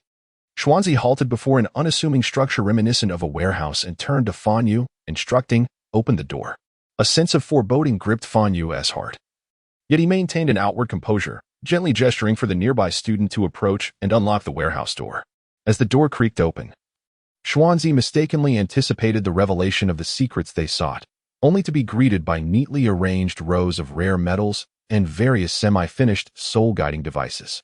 Xuanzi halted before an unassuming structure reminiscent of a warehouse and turned to Fan Yu, instructing, open the door. A sense of foreboding gripped Fan Yu's heart. Yet he maintained an outward composure, gently gesturing for the nearby student to approach and unlock the warehouse door. As the door creaked open, Xuanzi mistakenly anticipated the revelation of the secrets they sought, only to be greeted by neatly arranged rows of rare metals and various semi-finished soul-guiding devices.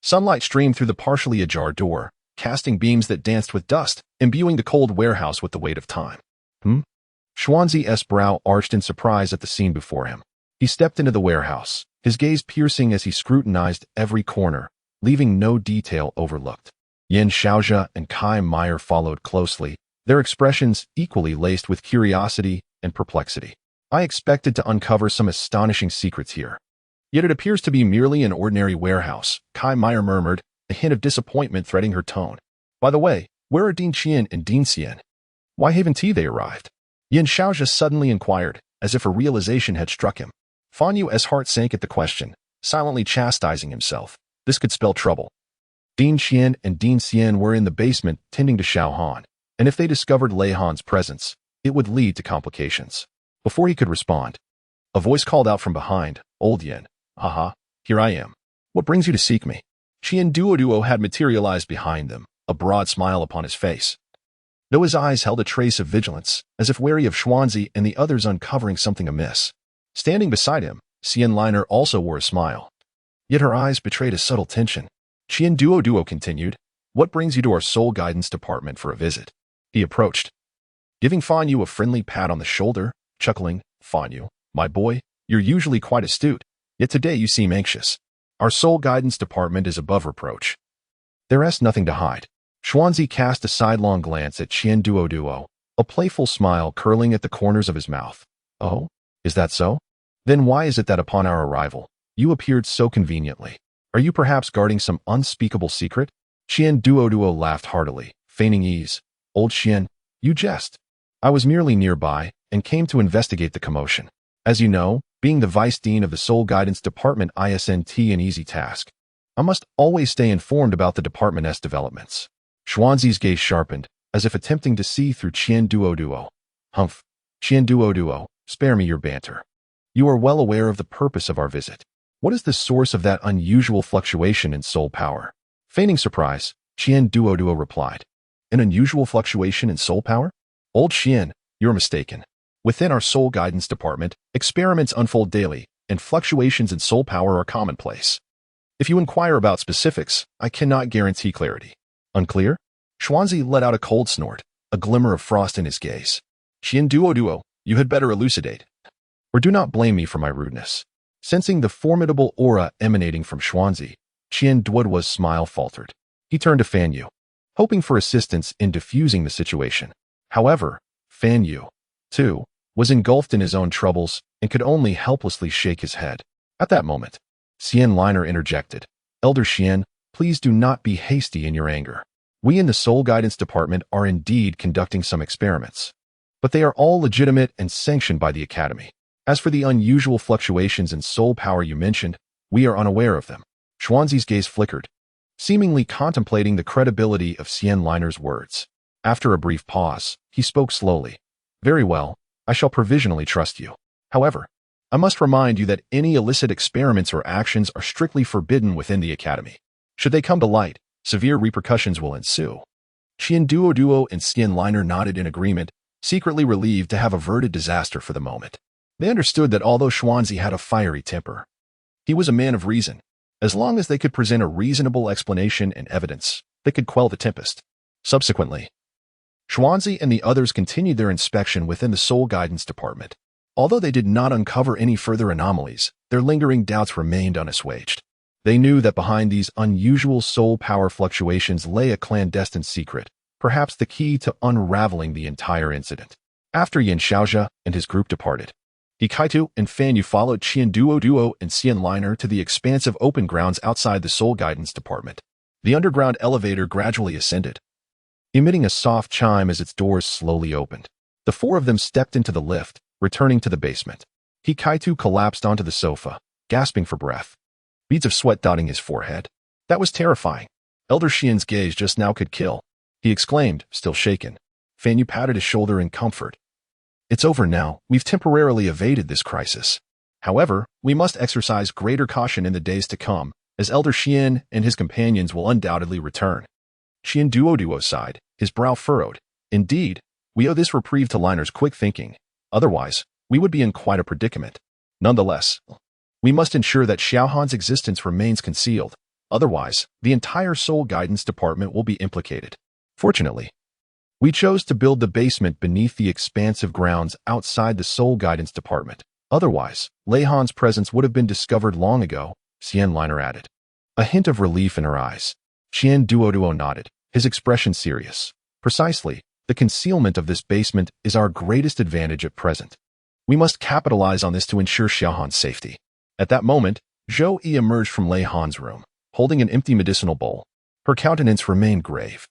Sunlight streamed through the partially ajar door, casting beams that danced with dust, imbuing the cold warehouse with the weight of time. Xuanzi's brow arched in surprise at the scene before him. He stepped into the warehouse, his gaze piercing as he scrutinized every corner, leaving no detail overlooked. Yin Xiaozhe and Kai Meyer followed closely, their expressions equally laced with curiosity and perplexity. I expected to uncover some astonishing secrets here. Yet it appears to be merely an ordinary warehouse, Kai Meyer murmured, a hint of disappointment threading her tone. By the way, where are Dean Qian and Dean Xian? Why haven't they arrived? Yin Xiaozhe suddenly inquired, as if a realization had struck him. Fan Yu's heart sank at the question, silently chastising himself. This could spell trouble. Dean Qian and Dean Xian were in the basement tending to Xiaohan, and if they discovered Lei Han's presence, it would lead to complications. Before he could respond, a voice called out from behind, Old Yin. Haha, here I am. What brings you to seek me? Qian Duo had materialized behind them, a broad smile upon his face, though his eyes held a trace of vigilance, as if wary of Xuanzi and the others uncovering something amiss. Standing beside him, Xian Liner also wore a smile. Yet her eyes betrayed a subtle tension. Duo continued, "What brings you to our soul guidance department for a visit?" He approached, giving Fan Yu a friendly pat on the shoulder, chuckling, "Fan Yu, my boy, you're usually quite astute, yet today you seem anxious. Our soul guidance department is above reproach." There is nothing to hide. Xuanzi cast a sidelong glance at Duo, a playful smile curling at the corners of his mouth. "Oh, is that so? Then why is it that upon our arrival, you appeared so conveniently? Are you perhaps guarding some unspeakable secret?" Duo laughed heartily, feigning ease. "Old Xian, you jest. I was merely nearby and came to investigate the commotion. As you know, being the Vice Dean of the Soul Guidance Department isn't an easy task. I must always stay informed about the department's developments." Xuanzi's gaze sharpened, as if attempting to see through Duo. "Humph. Duo, spare me your banter. You are well aware of the purpose of our visit. What is the source of that unusual fluctuation in soul power?" Feigning surprise, Duo replied. "An unusual fluctuation in soul power? Old Xian, you're mistaken. Within our soul guidance department, experiments unfold daily, and fluctuations in soul power are commonplace. If you inquire about specifics, I cannot guarantee clarity." "Unclear?" Xuanzi let out a cold snort, a glimmer of frost in his gaze. Duo, you had better elucidate. Or do not blame me for my rudeness." Sensing the formidable aura emanating from Xuanzi, Duo's smile faltered. He turned to Fan Yu, hoping for assistance in diffusing the situation. However, Fan Yu, too, was engulfed in his own troubles and could only helplessly shake his head. At that moment, Xian Liner interjected, "Elder Xian, please do not be hasty in your anger. We in the Soul Guidance Department are indeed conducting some experiments, but they are all legitimate and sanctioned by the Academy. As for the unusual fluctuations in soul power you mentioned, we are unaware of them." Xuanzi's gaze flickered, seemingly contemplating the credibility of Xian Liner's words. After a brief pause, he spoke slowly. "Very well, I shall provisionally trust you. However, I must remind you that any illicit experiments or actions are strictly forbidden within the Academy. Should they come to light, severe repercussions will ensue." Duo and Xian Liner nodded in agreement, secretly relieved to have averted disaster for the moment. They understood that although Xuanzi had a fiery temper, he was a man of reason. As long as they could present a reasonable explanation and evidence, they could quell the tempest. Subsequently, Xuanzi and the others continued their inspection within the Soul Guidance Department. Although they did not uncover any further anomalies, their lingering doubts remained unassuaged. They knew that behind these unusual soul power fluctuations lay a clandestine secret, perhaps the key to unraveling the entire incident. After Yin Xiaozhe and his group departed, Hikaitu and Fan Yu followed Duo and Xian Liner to the expansive open grounds outside the Soul Guidance Department. The underground elevator gradually ascended, emitting a soft chime as its doors slowly opened. The four of them stepped into the lift, returning to the basement. Hikaitu collapsed onto the sofa, gasping for breath, beads of sweat dotting his forehead. That was terrifying. Elder Xian's gaze just now could kill. He exclaimed, still shaken. Fan Yu patted his shoulder in comfort. "It's over now. We've temporarily evaded this crisis. However, we must exercise greater caution in the days to come, as Elder Xian and his companions will undoubtedly return." Duo sighed, his brow furrowed. "Indeed, we owe this reprieve to Liner's quick thinking. Otherwise, we would be in quite a predicament. Nonetheless, we must ensure that Xiaohan's existence remains concealed. Otherwise, the entire Soul Guidance Department will be implicated. Fortunately, we chose to build the basement beneath the expansive grounds outside the Soul Guidance Department. Otherwise, Lei Han's presence would have been discovered long ago," Xian Liner added, a hint of relief in her eyes. Duo nodded, his expression serious. "Precisely, the concealment of this basement is our greatest advantage at present. We must capitalize on this to ensure Xiaohan's safety." At that moment, Zhou Yi emerged from Lei Han's room, holding an empty medicinal bowl. Her countenance remained grave,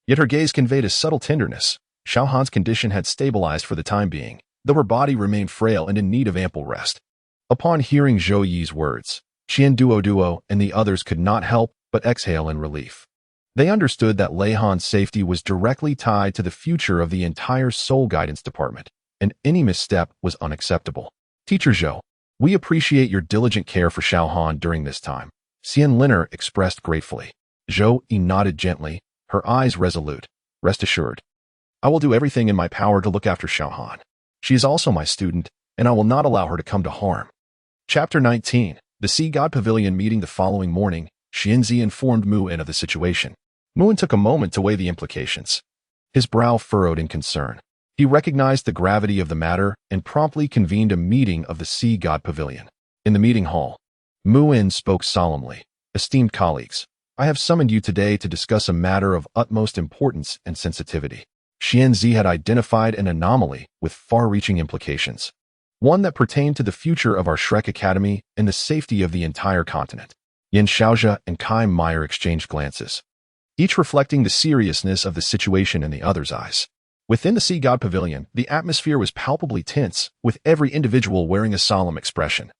yet her gaze conveyed a subtle tenderness. Xiaohan's condition had stabilized for the time being, though her body remained frail and in need of ample rest. Upon hearing Zhou Yi's words, Duo and the others could not help but exhale in relief. They understood that Lei Han's safety was directly tied to the future of the entire Soul Guidance Department, and any misstep was unacceptable. "Teacher Zhou, we appreciate your diligent care for Xiaohan during this time," Xian Liner expressed gratefully. Zhou Yi nodded gently, her eyes resolute. "Rest assured, I will do everything in my power to look after Xiaohan. She is also my student, and I will not allow her to come to harm. Chapter 19. The Sea God Pavilion meeting. The following morning, Xianzi informed Muin of the situation. Muin took a moment to weigh the implications. His brow furrowed in concern. He recognized the gravity of the matter and promptly convened a meeting of the Sea God Pavilion. In the meeting hall, Muin spoke solemnly. Esteemed colleagues, I have summoned you today to discuss a matter of utmost importance and sensitivity. Xianzi had identified an anomaly with far-reaching implications, one that pertained to the future of our Shrek Academy and the safety of the entire continent. Yan Xiaojia and Kai Meyer exchanged glances, each reflecting the seriousness of the situation in the other's eyes. Within the Sea God Pavilion, the atmosphere was palpably tense, with every individual wearing a solemn expression.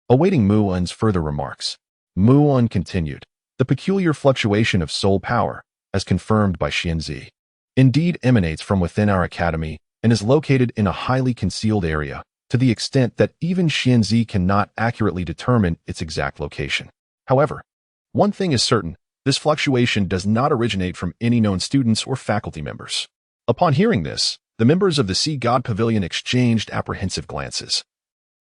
Awaiting Muin's further remarks, Muin continued, the peculiar fluctuation of soul power, as confirmed by Xianzi, indeed emanates from within our academy and is located in a highly concealed area, to the extent that even Xianzi cannot accurately determine its exact location. However, one thing is certain, this fluctuation does not originate from any known students or faculty members. Upon hearing this, the members of the Sea God Pavilion exchanged apprehensive glances,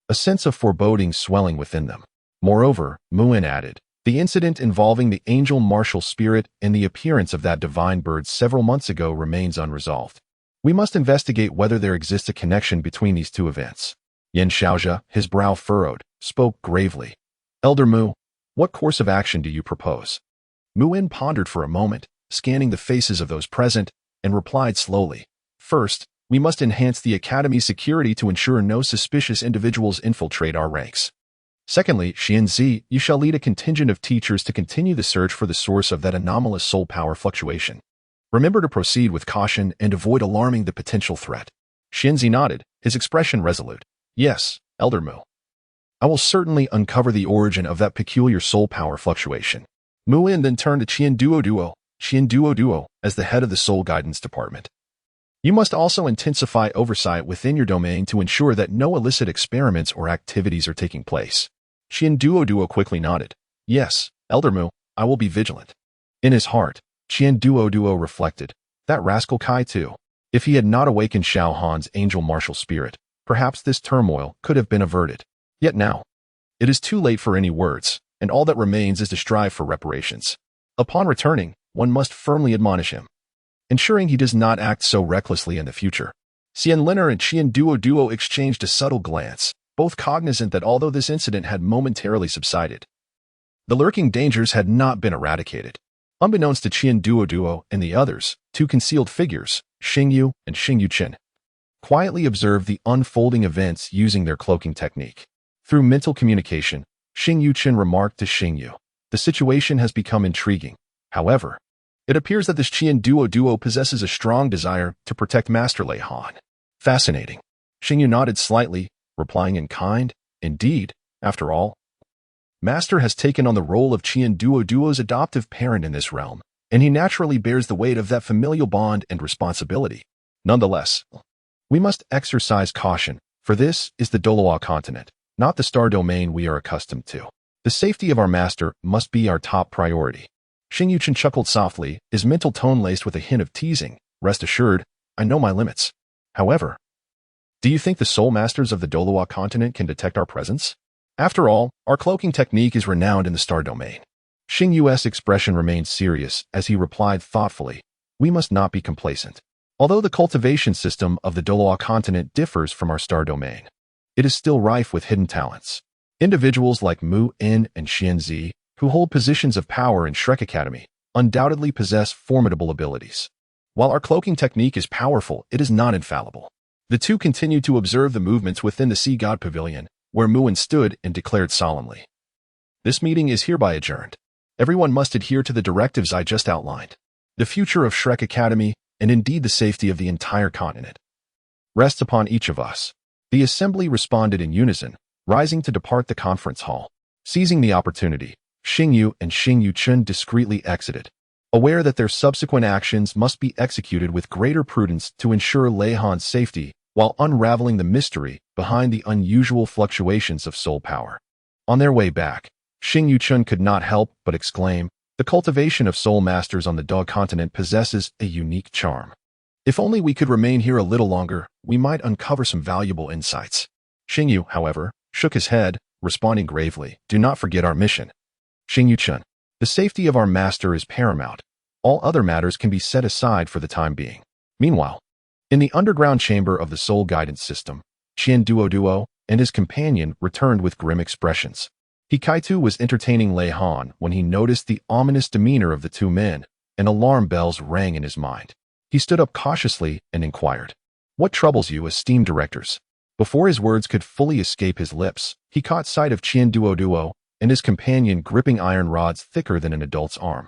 a sense of foreboding swelling within them. Moreover, Muin added, the incident involving the angel martial spirit and the appearance of that divine bird several months ago remains unresolved. We must investigate whether there exists a connection between these two events. Yan Xiaojia, his brow furrowed, spoke gravely. Elder Mu, what course of action do you propose? Muin pondered for a moment, scanning the faces of those present, and replied slowly. First, we must enhance the Academy's security to ensure no suspicious individuals infiltrate our ranks. Secondly, Xianzi, you shall lead a contingent of teachers to continue the search for the source of that anomalous soul power fluctuation. Remember to proceed with caution and avoid alarming the potential threat. Xianzi nodded, his expression resolute. Yes, Elder Mu. I will certainly uncover the origin of that peculiar soul power fluctuation. Muin then turned to Qian Duo, as the head of the Soul Guidance Department. You must also intensify oversight within your domain to ensure that no illicit experiments or activities are taking place. Qian Duo quickly nodded. Yes, Elder Mu, I will be vigilant. In his heart, Qian Duo reflected. That rascal Kai too. If he had not awakened Xiao Han's angel martial spirit, perhaps this turmoil could have been averted. Yet now, it is too late for any words, and all that remains is to strive for reparations. Upon returning, one must firmly admonish him, ensuring he does not act so recklessly in the future. Xian Liner and Qian Duo exchanged a subtle glance, both cognizant that although this incident had momentarily subsided, the lurking dangers had not been eradicated. Unbeknownst to Qian Duo and the others, two concealed figures, Xingyu and Xingyu Chen, quietly observed the unfolding events using their cloaking technique. Through mental communication, Xingyu Chen remarked to Xingyu, the situation has become intriguing. However, it appears that this Qian Duo possesses a strong desire to protect Master Lei Han. Fascinating. Xingyu nodded slightly, replying in kind, indeed, after all, Master has taken on the role of Qian Duo's adoptive parent in this realm, and he naturally bears the weight of that familial bond and responsibility. Nonetheless, we must exercise caution, for this is the Douluo continent, not the star domain we are accustomed to. The safety of our master must be our top priority. Xingyu Chen chuckled softly, his mental tone laced with a hint of teasing. Rest assured, I know my limits. However, do you think the soul masters of the Douluo continent can detect our presence? After all, our cloaking technique is renowned in the star domain. Xingyu's expression remained serious as he replied thoughtfully, we must not be complacent. Although the cultivation system of the Douluo continent differs from our star domain, it is still rife with hidden talents. Individuals like Mu In and Xianzi, who hold positions of power in Shrek Academy, undoubtedly possess formidable abilities. While our cloaking technique is powerful, it is not infallible. The two continued to observe the movements within the Sea God Pavilion, where Muin stood and declared solemnly, this meeting is hereby adjourned. Everyone must adhere to the directives I just outlined. The future of Shrek Academy, and indeed the safety of the entire continent, rests upon each of us. The assembly responded in unison, rising to depart the conference hall. Seizing the opportunity, Xingyu and Xingyu Chen discreetly exited, aware that their subsequent actions must be executed with greater prudence to ensure Lei Han's safety while unraveling the mystery behind the unusual fluctuations of soul power. On their way back, Xingyu Chen could not help but exclaim, the cultivation of soul masters on the Dog continent possesses a unique charm. If only we could remain here a little longer, we might uncover some valuable insights. Xingyu, however, shook his head, responding gravely, "Do not forget our mission. Xingyu-chun, the safety of our master is paramount. All other matters can be set aside for the time being." Meanwhile, in the underground chamber of the Soul Guidance System, Duo and his companion returned with grim expressions. Hikaitu was entertaining Lei Han when he noticed the ominous demeanor of the two men, and alarm bells rang in his mind. He stood up cautiously and inquired, "What troubles you, esteemed directors?" Before his words could fully escape his lips, he caught sight of Duo and his companion gripping iron rods thicker than an adult's arm.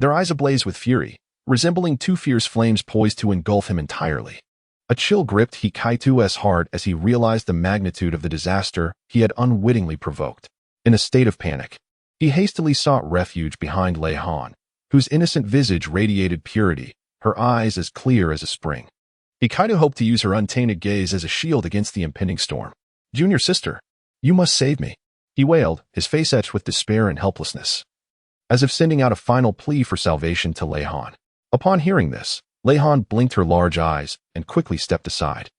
Their eyes ablaze with fury, resembling two fierce flames poised to engulf him entirely. A chill gripped Hikaitu's heart as he realized the magnitude of the disaster he had unwittingly provoked. In a state of panic, he hastily sought refuge behind Lei Han, whose innocent visage radiated purity, her eyes as clear as a spring. Hikaitu hoped to use her untainted gaze as a shield against the impending storm. "Junior sister, you must save me," he wailed, his face etched with despair and helplessness, as if sending out a final plea for salvation to Lei Han. Upon hearing this, Lei Han blinked her large eyes and quickly stepped aside,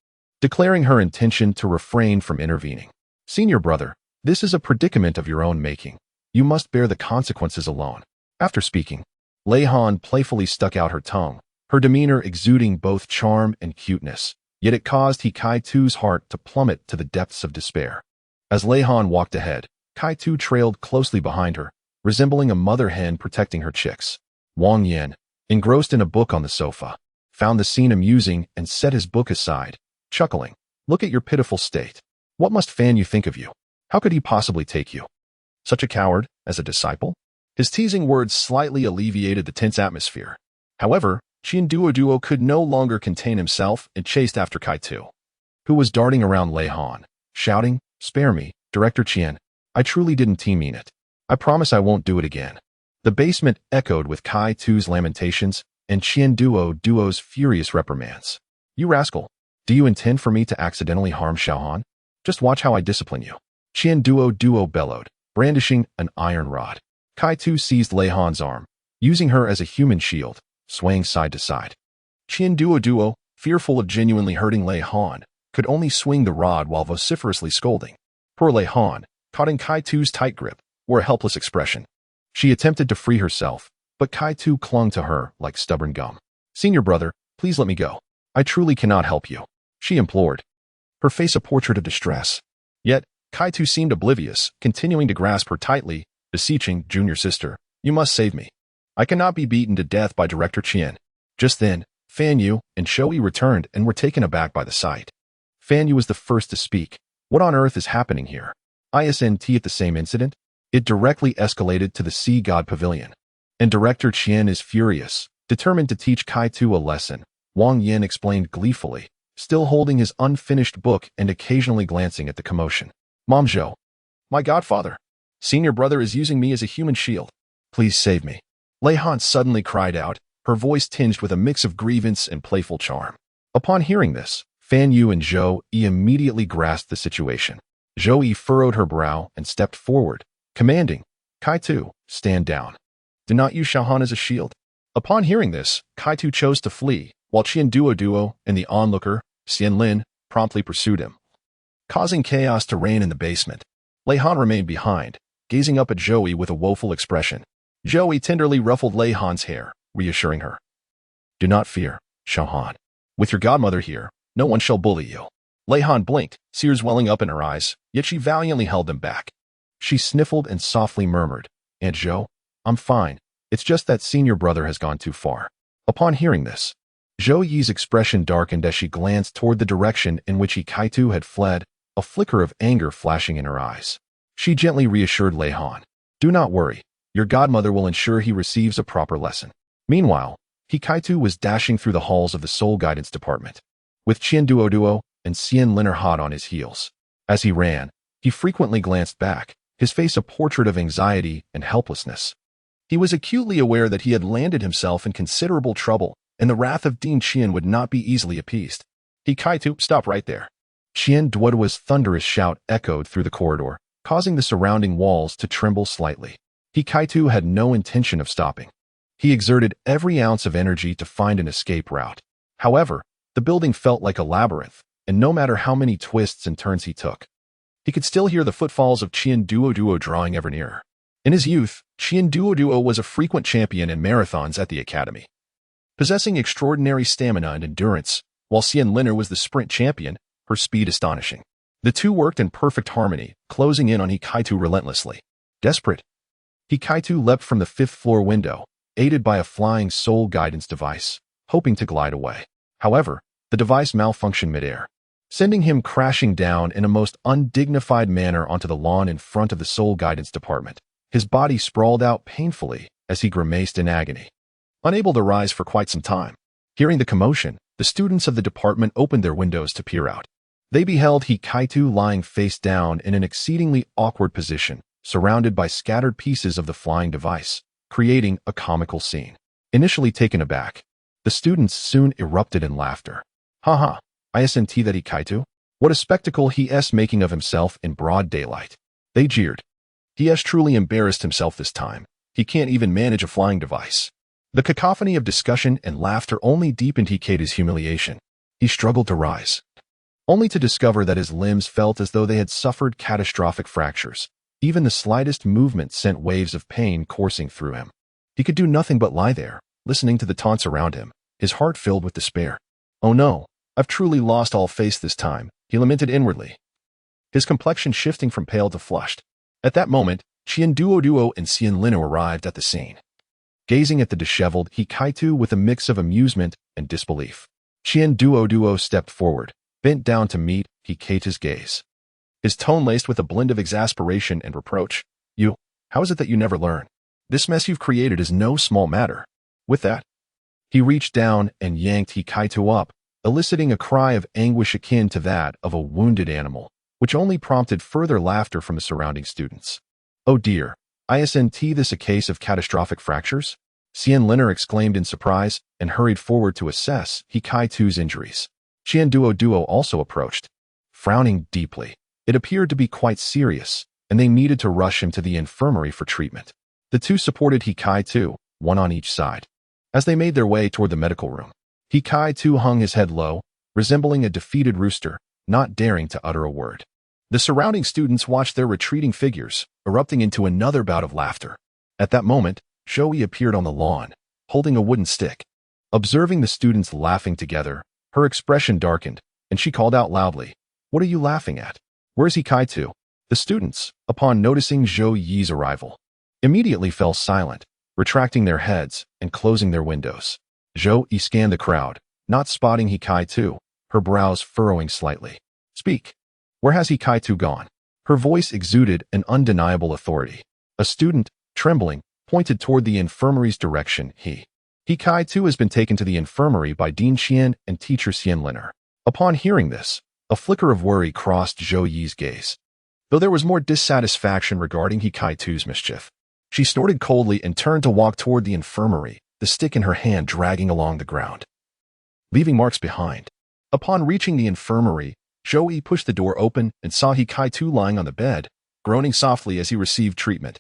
declaring her intention to refrain from intervening. "Senior brother, this is a predicament of your own making. You must bear the consequences alone." After speaking, Lei Han playfully stuck out her tongue, her demeanor exuding both charm and cuteness, yet it caused Hikaitu's heart to plummet to the depths of despair. As Lei Han walked ahead, Kaitu trailed closely behind her, resembling a mother hen protecting her chicks. Wang Yan, engrossed in a book on the sofa, found the scene amusing and set his book aside, chuckling, "Look at your pitiful state. What must Fan Yu think of you? How could he possibly take you? Such a coward, as a disciple?" His teasing words slightly alleviated the tense atmosphere. However, Duo could no longer contain himself and chased after Kaitu, who was darting around Lei Han, shouting, "Spare me, Director Qian. I truly didn't mean it. I promise I won't do it again." The basement echoed with Kaitu's lamentations and Duo's furious reprimands. "You rascal, do you intend for me to accidentally harm Xiaohan? Just watch how I discipline you." Duo bellowed, brandishing an iron rod. Kaitu seized Lei Han's arm, using her as a human shield, swaying side to side. Duo, fearful of genuinely hurting Lei Han, could only swing the rod while vociferously scolding. Poor Lei Han, caught in Kaitu's tight grip, wore a helpless expression. She attempted to free herself, but Kaitu clung to her like stubborn gum. "Senior brother, please let me go. I truly cannot help you," she implored, her face a portrait of distress. Yet, Kaitu seemed oblivious, continuing to grasp her tightly, beseeching, "Junior sister, you must save me. I cannot be beaten to death by Director Qian." Just then, Fan Yu and Shou returned and were taken aback by the sight. Fan Yu was the first to speak. "What on earth is happening here? Isn't at the same incident? It directly escalated to the Sea God Pavilion. And Director Qian is furious, determined to teach Kaitu a lesson," Wang Yan explained gleefully, still holding his unfinished book and occasionally glancing at the commotion. "Mom Zhou, my godfather, senior brother is using me as a human shield. Please save me." Lei Han suddenly cried out, her voice tinged with a mix of grievance and playful charm. Upon hearing this, Fan Yu and Zhou immediately grasped the situation. Zhou furrowed her brow and stepped forward, commanding, "Kaitu, stand down. Do not use Xiaohan as a shield." Upon hearing this, Kaitu chose to flee, while Duo and the onlooker, Xian Lin, promptly pursued him, causing chaos to reign in the basement. Lei Han remained behind, gazing up at Zhou with a woeful expression. Zhou tenderly ruffled Lei Han's hair, reassuring her, "Do not fear, Xiaohan. With your godmother here, no one shall bully you." Lei Han blinked, tears welling up in her eyes, yet she valiantly held them back. She sniffled and softly murmured, "Aunt Zhou, I'm fine. It's just that senior brother has gone too far." Upon hearing this, Zhou Yi's expression darkened as she glanced toward the direction in which Kaitu had fled, a flicker of anger flashing in her eyes. She gently reassured Lei Han, "Do not worry. Your godmother will ensure he receives a proper lesson." Meanwhile, Hikaitu was dashing through the halls of the Soul Guidance Department, with Duo and Xian Lin hot on his heels. As he ran, he frequently glanced back, his face a portrait of anxiety and helplessness. He was acutely aware that he had landed himself in considerable trouble, and the wrath of Dean Qian would not be easily appeased. "Hikaitu, stop right there." Duo's thunderous shout echoed through the corridor, causing the surrounding walls to tremble slightly. Hikaitu had no intention of stopping. He exerted every ounce of energy to find an escape route. However, the building felt like a labyrinth, and no matter how many twists and turns he took, He could still hear the footfalls of Duo drawing ever nearer. In his youth, Duo was a frequent champion in marathons at the academy. Possessing extraordinary stamina and endurance, while Liner was the sprint champion, her speed astonishing. The two worked in perfect harmony, closing in on Hikaitu relentlessly. Desperate, Hikaitu leapt from the fifth-floor window, aided by a flying soul guidance device, hoping to glide away. However, the device malfunctioned midair, sending him crashing down in a most undignified manner onto the lawn in front of the soul guidance department. His body sprawled out painfully as he grimaced in agony, unable to rise for quite some time. Hearing the commotion, the students of the department opened their windows to peer out. They beheld Hikaitu lying face down in an exceedingly awkward position, surrounded by scattered pieces of the flying device, creating a comical scene. Initially taken aback, the students soon erupted in laughter. Haha, isn't that Hikaitu? What a spectacle he is making of himself in broad daylight. They jeered. He has truly embarrassed himself this time. He can't even manage a flying device. The cacophony of discussion and laughter only deepened Hikaitu's humiliation. He struggled to rise, only to discover that his limbs felt as though they had suffered catastrophic fractures. Even the slightest movement sent waves of pain coursing through him. He could do nothing but lie there, listening to the taunts around him, his heart filled with despair. Oh no, I've truly lost all face this time, he lamented inwardly, his complexion shifting from pale to flushed. At that moment, Duo and Liner arrived at the scene, gazing at the disheveled Hikaitu with a mix of amusement and disbelief. Duo stepped forward, bent down to meet Hikaitu's gaze, his tone laced with a blend of exasperation and reproach. How is it that you never learn? This mess you've created is no small matter. With that, he reached down and yanked Hikaitu up, eliciting a cry of anguish akin to that of a wounded animal, which only prompted further laughter from the surrounding students. Oh dear, isn't this a case of catastrophic fractures? Liner exclaimed in surprise and hurried forward to assess Hikaitu's injuries. Duo also approached, frowning deeply. It appeared to be quite serious, and they needed to rush him to the infirmary for treatment. The two supported Hikaitu, one on each side. As they made their way toward the medical room, Hikaitu hung his head low, resembling a defeated rooster, not daring to utter a word. The surrounding students watched their retreating figures, erupting into another bout of laughter. At that moment, Zoe appeared on the lawn, holding a wooden stick. Observing the students laughing together, her expression darkened, and she called out loudly, "What are you laughing at? Where's Hikaitu?" The students, upon noticing Zoe's arrival, immediately fell silent, retracting their heads and closing their windows. Zoe scanned the crowd, not spotting Hikaitu, her brows furrowing slightly. "Speak. Where has Hikaitu gone?" Her voice exuded an undeniable authority. A student, trembling, pointed toward the infirmary's direction. Hikaitu has been taken to the infirmary by Dean Xian and teacher Liner. Upon hearing this, a flicker of worry crossed Zoe's gaze, though there was more dissatisfaction regarding Hikaitu's mischief. She snorted coldly and turned to walk toward the infirmary, the stick in her hand dragging along the ground, leaving marks behind. Upon reaching the infirmary, Zoe pushed the door open and saw Hikaitu lying on the bed, groaning softly as he received treatment.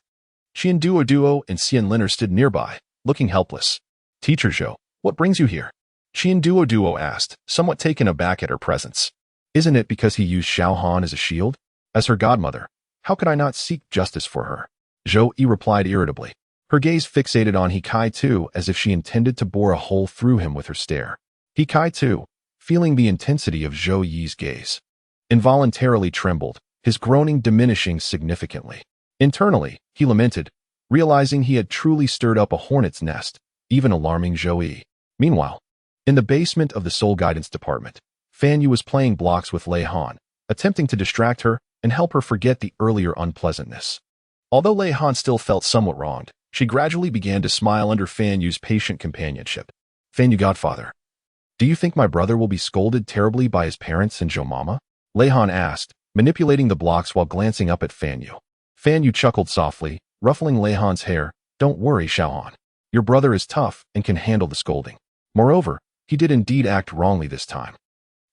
Duo and Liner stood nearby, looking helpless. "Teacher Zoe, what brings you here?" Duo asked, somewhat taken aback at her presence. "Isn't it because he used Xiaohan as a shield? As her godmother, how could I not seek justice for her?" Zoe replied irritably, her gaze fixated on Hikaitu as if she intended to bore a hole through him with her stare. Hikaitu, feeling the intensity of Zoe's gaze, involuntarily trembled, his groaning diminishing significantly. Internally, he lamented, realizing he had truly stirred up a hornet's nest, even alarming Zoe. Meanwhile, in the basement of the Soul Guidance Department, Fan Yu was playing blocks with Lei Han, attempting to distract her and help her forget the earlier unpleasantness. Although Lei Han still felt somewhat wronged, she gradually began to smile under Fan Yu's patient companionship. "Fan Yu godfather, do you think my brother will be scolded terribly by his parents and Mama?" Lei Han asked, manipulating the blocks while glancing up at Fan Yu. Fan Yu chuckled softly, ruffling Lei Han's hair. "Don't worry, Xiaohan. Your brother is tough and can handle the scolding. Moreover, he did indeed act wrongly this time.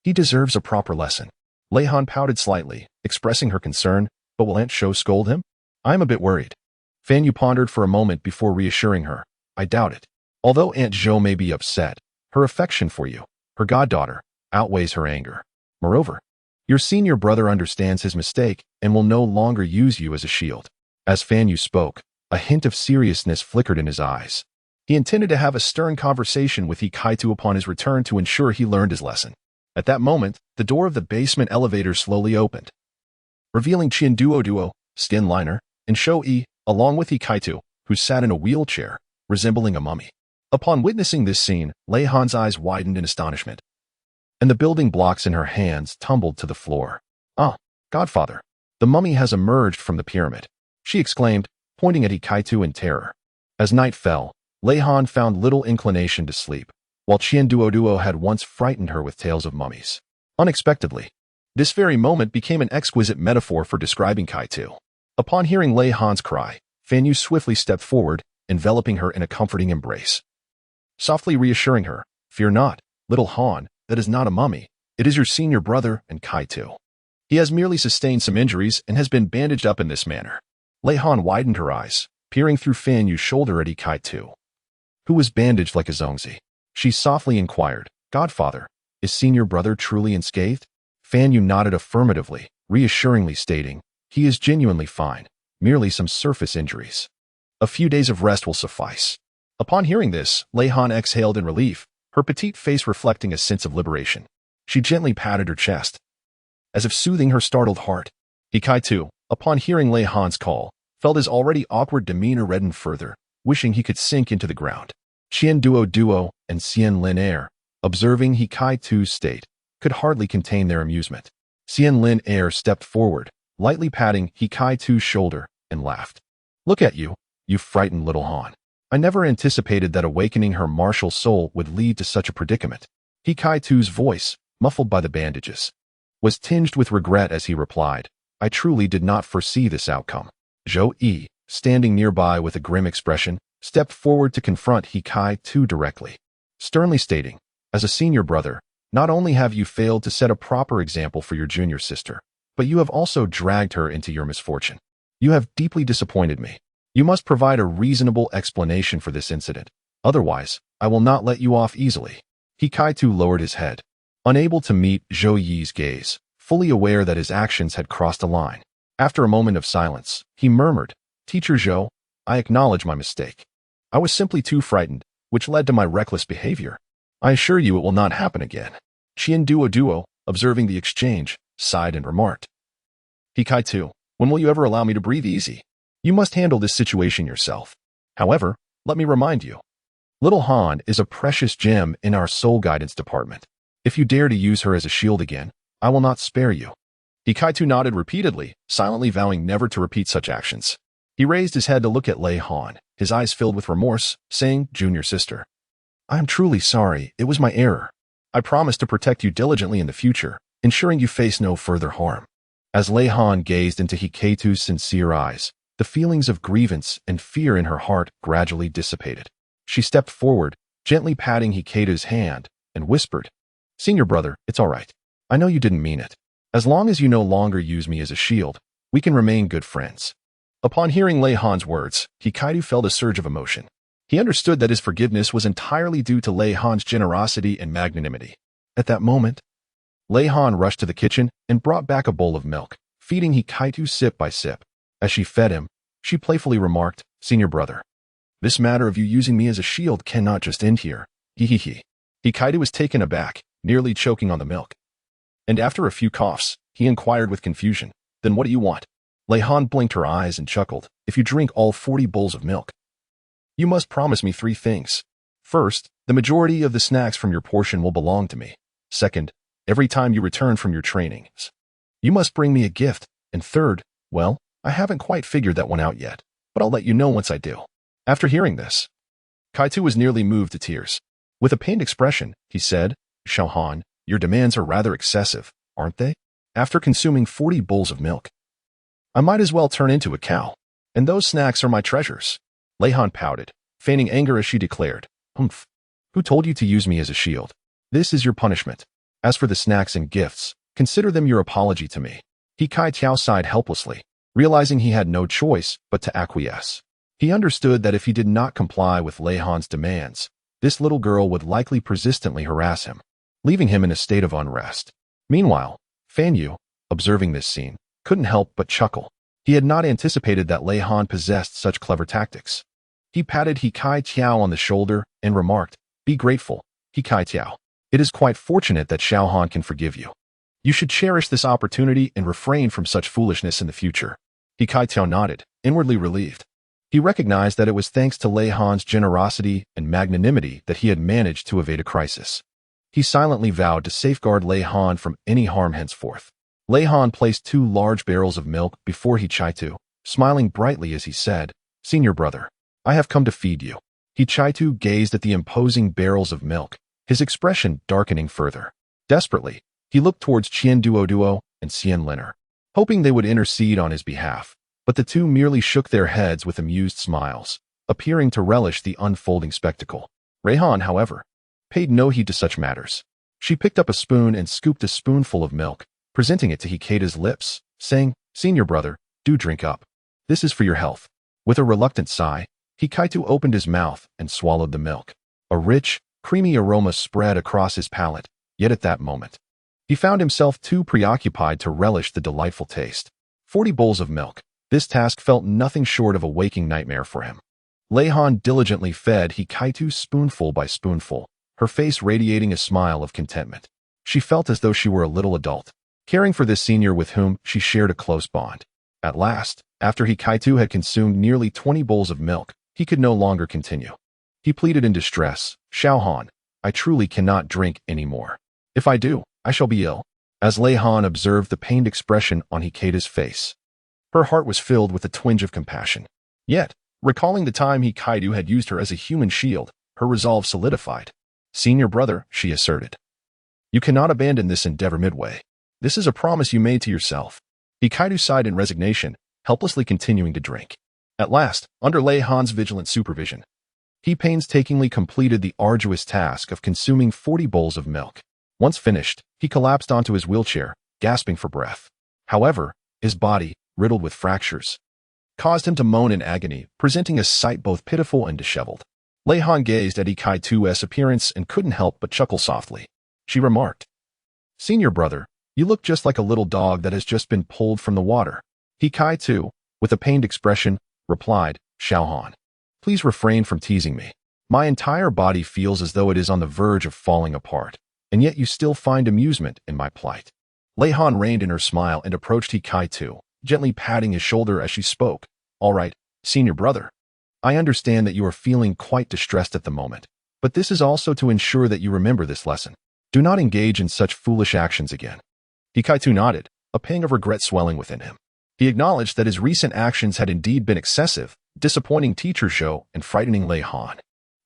He deserves a proper lesson." Lei Han pouted slightly, expressing her concern, "But will Aunt Shou scold him? I'm a bit worried." Fan Yu pondered for a moment before reassuring her. "I doubt it. Although Aunt Zhou may be upset, her affection for you, her goddaughter, outweighs her anger. Moreover, Your senior brother understands his mistake and will no longer use you as a shield. As Fan Yu spoke, a hint of seriousness flickered in his eyes. He intended to have a stern conversation with Hikaitu upon his return to ensure he learned his lesson. At that moment, the door of the basement elevator slowly opened, revealing Duo, Skin Liner, and Shou-Yi, along with Hikaitu, who sat in a wheelchair, resembling a mummy. Upon witnessing this scene, Lei Han's eyes widened in astonishment, and the building blocks in her hands tumbled to the floor. "Ah, Godfather, the mummy has emerged from the pyramid," she exclaimed, pointing at Hikaitu in terror. As night fell, Lei Han found little inclination to sleep, while Duo had once frightened her with tales of mummies. Unexpectedly, this very moment became an exquisite metaphor for describing Kaitu. Upon hearing Lei Han's cry, Fan Yu swiftly stepped forward, enveloping her in a comforting embrace, softly reassuring her, "Fear not, little Han, that is not a mummy. It is your senior brother and Kaitu. He has merely sustained some injuries and has been bandaged up in this manner." Lei Han widened her eyes, peering through Fan Yu's shoulder at Kaitu, who was bandaged like a zongzi. She softly inquired, "Godfather, is senior brother truly unscathed?" Fan Yu nodded affirmatively, reassuringly stating, "He is genuinely fine, merely some surface injuries. A few days of rest will suffice." Upon hearing this, Lei Han exhaled in relief, her petite face reflecting a sense of liberation. She gently patted her chest, as if soothing her startled heart. Hikaitu, upon hearing Lei Han's call, felt his already awkward demeanor redden further, wishing he could sink into the ground. Duo and Xian Lin Air, observing Hikaitu's state, could hardly contain their amusement. Xian Lin Air stepped forward, lightly patting Hikaitu's shoulder, and laughed. "Look at you, you frightened little Han. I never anticipated that awakening her martial soul would lead to such a predicament." Hikaitu's voice, muffled by the bandages, was tinged with regret as he replied, "I truly did not foresee this outcome." Shou-Yi, standing nearby with a grim expression, stepped forward to confront Hikaitu directly, sternly stating, "As a senior brother, not only have you failed to set a proper example for your junior sister, but you have also dragged her into your misfortune. You have deeply disappointed me. You must provide a reasonable explanation for this incident. Otherwise, I will not let you off easily." Hikaitu lowered his head, unable to meet Shou-Yi's gaze, fully aware that his actions had crossed a line. After a moment of silence, he murmured, "Teacher Zhou, I acknowledge my mistake. I was simply too frightened, which led to my reckless behavior. I assure you it will not happen again." Duo, observing the exchange, sighed and remarked, "Hikaitu, when will you ever allow me to breathe easy? You must handle this situation yourself. However, let me remind you, little Han is a precious gem in our soul guidance department. If you dare to use her as a shield again, I will not spare you." Hikaitu nodded repeatedly, silently vowing never to repeat such actions. He raised his head to look at Lei Han, his eyes filled with remorse, saying, "Junior sister, I am truly sorry. It was my error. I promise to protect you diligently in the future, ensuring you face no further harm." As Lei Han gazed into Hikaitu's sincere eyes, the feelings of grievance and fear in her heart gradually dissipated. She stepped forward, gently patting Hikaitu's hand, and whispered, "Senior brother, it's all right. I know you didn't mean it. As long as you no longer use me as a shield, we can remain good friends." Upon hearing Lei Han's words, Hikaitu felt a surge of emotion. He understood that his forgiveness was entirely due to Lei Han's generosity and magnanimity. At that moment, Lei Han rushed to the kitchen and brought back a bowl of milk, feeding Hikaitu sip by sip. As she fed him, she playfully remarked, "Senior brother, this matter of you using me as a shield cannot just end here. He. Hikaitu was taken aback, nearly choking on the milk. And after a few coughs, he inquired with confusion, "Then what do you want?" Lei Han blinked her eyes and chuckled, "If you drink all 40 bowls of milk, you must promise me 3 things. First, the majority of the snacks from your portion will belong to me. Second, every time you return from your trainings, you must bring me a gift. And third, well, I haven't quite figured that one out yet, but I'll let you know once I do." After hearing this, Kaitu was nearly moved to tears. With a pained expression, he said, "Xiao Han, your demands are rather excessive, aren't they? After consuming 40 bowls of milk, I might as well turn into a cow. And those snacks are my treasures." Lei Han pouted, feigning anger as she declared, "Humph. Who told you to use me as a shield? This is your punishment. As for the snacks and gifts, consider them your apology to me." Hikaitu sighed helplessly, realizing he had no choice but to acquiesce. He understood that if he did not comply with Lei Han's demands, this little girl would likely persistently harass him, leaving him in a state of unrest. Meanwhile, Fan Yu, observing this scene, couldn't help but chuckle. He had not anticipated that Lei Han possessed such clever tactics. He patted He Kai Tiao on the shoulder and remarked, "Be grateful, He Kai Tiao. It is quite fortunate that Xiao Han can forgive you. You should cherish this opportunity and refrain from such foolishness in the future." He Kai Tiao nodded, inwardly relieved. He recognized that it was thanks to Lei Han's generosity and magnanimity that he had managed to evade a crisis. He silently vowed to safeguard Lei Han from any harm henceforth. Lei Han placed 2 large barrels of milk before He Chaitu, smiling brightly as he said, "Senior brother, I have come to feed you." He Chaitu gazed at the imposing barrels of milk, his expression darkening further. Desperately, he looked towards Qian Duo and Xian Liner, hoping they would intercede on his behalf, but the two merely shook their heads with amused smiles, appearing to relish the unfolding spectacle. Reihan, however, paid no heed to such matters. She picked up a spoon and scooped a spoonful of milk, presenting it to Hikaita's lips, saying, "Senior brother, do drink up. This is for your health." With a reluctant sigh, Hikaitu opened his mouth and swallowed the milk. A rich, creamy aroma spread across his palate, yet at that moment, he found himself too preoccupied to relish the delightful taste. 40 bowls of milk. This task felt nothing short of a waking nightmare for him. Leihan diligently fed Hikaitu spoonful by spoonful, her face radiating a smile of contentment. She felt as though she were a little adult, caring for this senior with whom she shared a close bond. At last, after Hikaitu had consumed nearly 20 bowls of milk, he could no longer continue. He pleaded in distress, "Xiaohan, I truly cannot drink any more. If I do, I shall be ill." As Leihan observed the pained expression on Hikaita's face, her heart was filled with a twinge of compassion. Yet, recalling the time Hikaitu had used her as a human shield, her resolve solidified. "Senior brother," she asserted, "you cannot abandon this endeavor midway. This is a promise you made to yourself." Hikaitu sighed in resignation, helplessly continuing to drink. At last, under Leihan's vigilant supervision, he painstakingly completed the arduous task of consuming 40 bowls of milk. Once finished, he collapsed onto his wheelchair, gasping for breath. However, his body, riddled with fractures, caused him to moan in agony, presenting a sight both pitiful and disheveled. Leihan gazed at Hikaitu's appearance and couldn't help but chuckle softly. She remarked, "Senior brother, you look just like a little dog that has just been pulled from the water." Hikaitu, with a pained expression, replied, "Xiaohan, please refrain from teasing me. My entire body feels as though it is on the verge of falling apart, and yet you still find amusement in my plight." Leihan reined in her smile and approached Hikaitu, gently patting his shoulder as she spoke. "All right, senior brother. I understand that you are feeling quite distressed at the moment, but this is also to ensure that you remember this lesson. Do not engage in such foolish actions again." Hikaitu nodded, a pang of regret swelling within him. He acknowledged that his recent actions had indeed been excessive, disappointing Teacher Zhou and frightening Leihan.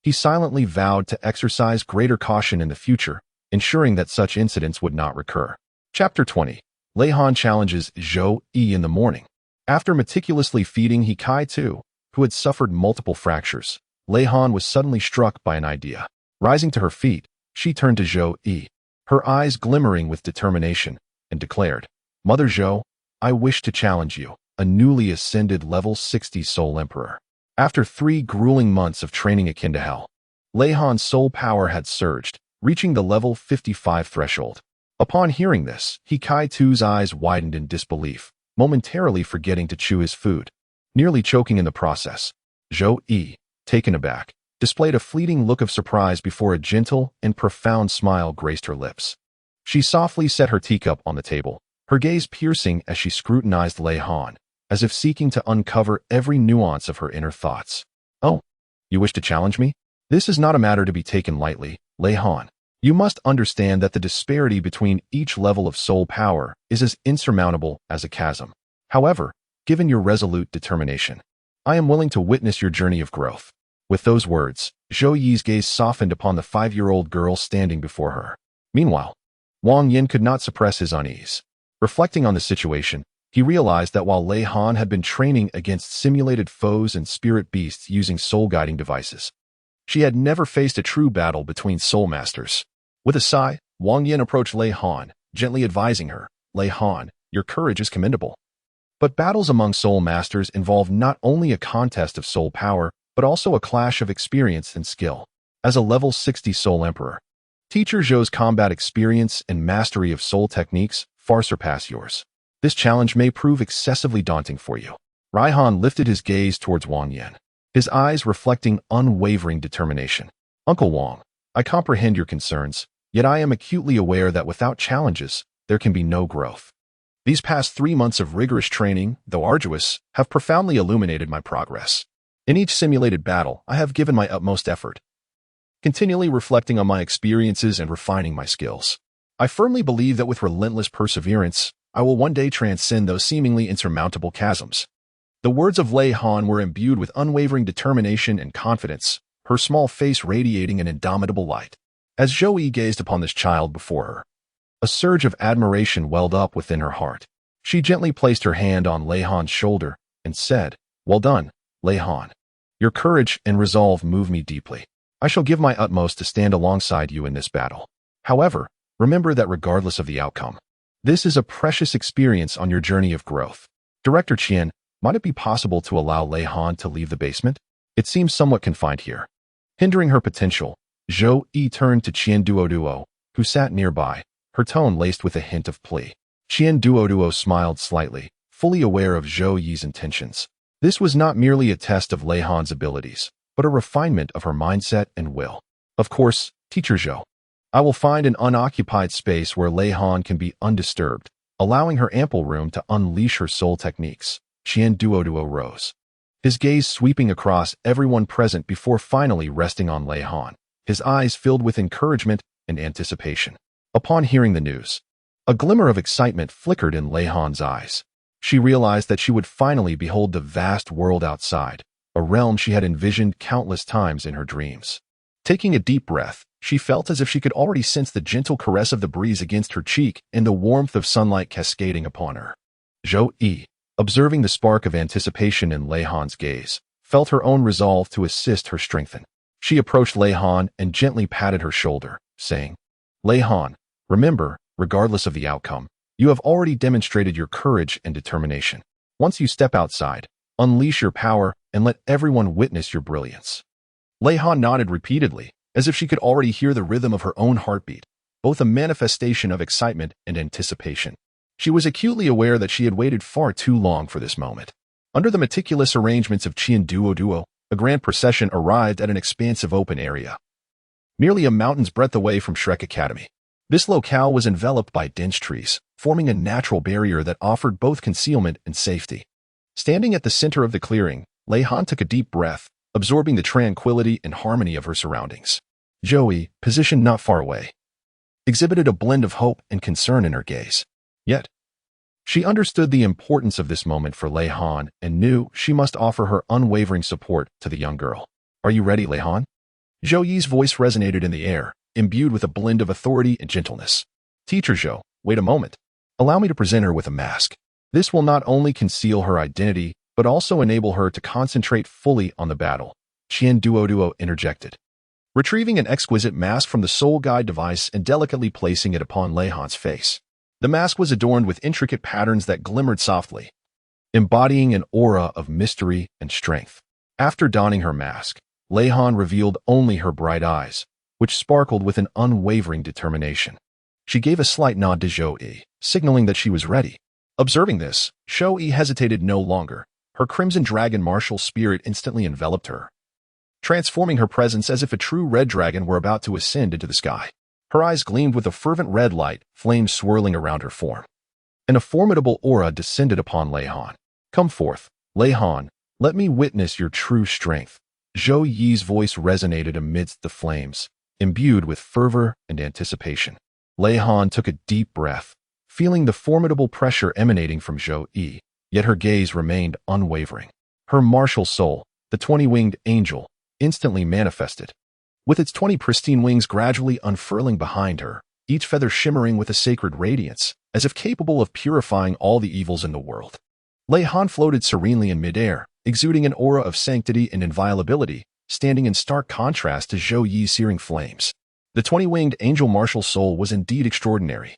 He silently vowed to exercise greater caution in the future, ensuring that such incidents would not recur. Chapter 20. Leihan challenges Zhou Yi in the morning. After meticulously feeding Hikaitu, who had suffered multiple fractures, Leihan was suddenly struck by an idea. Rising to her feet, she turned to Zhou Yi, her eyes glimmering with determination, and declared, "Mother Zhou, I wish to challenge you, a newly ascended level 60 Soul Emperor." After 3 grueling months of training akin to hell, Leihan's soul power had surged, reaching the level 55 threshold. Upon hearing this, Hikaitu's eyes widened in disbelief, momentarily forgetting to chew his food, nearly choking in the process. Zhou Yi, taken aback, displayed a fleeting look of surprise before a gentle and profound smile graced her lips. She softly set her teacup on the table, her gaze piercing as she scrutinized Leihan, as if seeking to uncover every nuance of her inner thoughts. "Oh, you wish to challenge me? This is not a matter to be taken lightly, Leihan. You must understand that the disparity between each level of soul power is as insurmountable as a chasm. However, given your resolute determination, I am willing to witness your journey of growth." With those words, Zhou Yi's gaze softened upon the 5-year-old girl standing before her. Meanwhile, Wang Yin could not suppress his unease. Reflecting on the situation, he realized that while Leihan had been training against simulated foes and spirit beasts using soul-guiding devices, she had never faced a true battle between soul masters. With a sigh, Wang Yin approached Leihan, gently advising her, "Leihan, your courage is commendable. But battles among soul masters involve not only a contest of soul power, but also a clash of experience and skill. As a level 60 Soul Emperor, Teacher Zhou's combat experience and mastery of soul techniques far surpass yours. This challenge may prove excessively daunting for you. Raihan lifted his gaze towards Wang Yan, his eyes reflecting unwavering determination. Uncle Wang, I comprehend your concerns, yet I am acutely aware that without challenges, there can be no growth. These past 3 months of rigorous training, though arduous, have profoundly illuminated my progress. In each simulated battle, I have given my utmost effort, continually reflecting on my experiences and refining my skills. I firmly believe that with relentless perseverance, I will one day transcend those seemingly insurmountable chasms. The words of Lei Han were imbued with unwavering determination and confidence, her small face radiating an indomitable light. As Zhou Yi gazed upon this child before her, a surge of admiration welled up within her heart. She gently placed her hand on Lei Han's shoulder and said, "Well done, Lei Han. Your courage and resolve move me deeply. I shall give my utmost to stand alongside you in this battle. However, remember that regardless of the outcome, this is a precious experience on your journey of growth." Director Qian, might it be possible to allow Lei Han to leave the basement? It seems somewhat confined here. Hindering her potential, Zhou Yi turned to Qian Duo, who sat nearby, her tone laced with a hint of plea. Qian Duo smiled slightly, fully aware of Zhou Yi's intentions. This was not merely a test of Lei Han's abilities, but a refinement of her mindset and will. Of course, Teacher Zhou, I will find an unoccupied space where Lei Han can be undisturbed, allowing her ample room to unleash her soul techniques. Qian Duo rose, his gaze sweeping across everyone present before finally resting on Lei Han, his eyes filled with encouragement and anticipation. Upon hearing the news, a glimmer of excitement flickered in Lei Han's eyes. She realized that she would finally behold the vast world outside, a realm she had envisioned countless times in her dreams. Taking a deep breath, she felt as if she could already sense the gentle caress of the breeze against her cheek and the warmth of sunlight cascading upon her. Zhou Yi, observing the spark of anticipation in Lei Han's gaze, felt her own resolve to assist her strengthen. She approached Lei Han and gently patted her shoulder, saying, "Lei Han, remember, regardless of the outcome, you have already demonstrated your courage and determination. Once you step outside, unleash your power and let everyone witness your brilliance." Lei Han nodded repeatedly, as if she could already hear the rhythm of her own heartbeat, both a manifestation of excitement and anticipation. She was acutely aware that she had waited far too long for this moment. Under the meticulous arrangements of Qian Duo, a grand procession arrived at an expansive open area, nearly a mountain's breadth away from Shrek Academy. This locale was enveloped by dense trees, forming a natural barrier that offered both concealment and safety. Standing at the center of the clearing, Lei Han took a deep breath, absorbing the tranquility and harmony of her surroundings. Zhou Yi, positioned not far away, exhibited a blend of hope and concern in her gaze. Yet, she understood the importance of this moment for Lei Han and knew she must offer her unwavering support to the young girl. "Are you ready, Lei Han?" Zhou Yi's voice resonated in the air, imbued with a blend of authority and gentleness. "Teacher Zhou, wait a moment. Allow me to present her with a mask. This will not only conceal her identity, but also enable her to concentrate fully on the battle." Qian Duo interjected, retrieving an exquisite mask from the soul guide device and delicately placing it upon Lei Han's face. The mask was adorned with intricate patterns that glimmered softly, embodying an aura of mystery and strength. After donning her mask, Lei Han revealed only her bright eyes, which sparkled with an unwavering determination. She gave a slight nod to Zhou Yi, signaling that she was ready. Observing this, Zhou Yi hesitated no longer. Her crimson dragon martial spirit instantly enveloped her, transforming her presence as if a true red dragon were about to ascend into the sky. Her eyes gleamed with a fervent red light, flames swirling around her form. And a formidable aura descended upon Lei Han. "Come forth, Lei Han, let me witness your true strength." Zhou Yi's voice resonated amidst the flames, imbued with fervor and anticipation. Lei Han took a deep breath, feeling the formidable pressure emanating from Zhou Yi, yet her gaze remained unwavering. Her martial soul, the 20-winged angel, instantly manifested, with its 20 pristine wings gradually unfurling behind her, each feather shimmering with a sacred radiance, as if capable of purifying all the evils in the world. Lei Han floated serenely in midair, exuding an aura of sanctity and inviolability, standing in stark contrast to Zhou Yi's searing flames. The 20-winged angel martial soul was indeed extraordinary.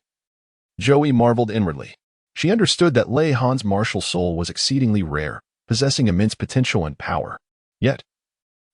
Zhou Yi marveled inwardly. She understood that Lei Han's martial soul was exceedingly rare, possessing immense potential and power. Yet,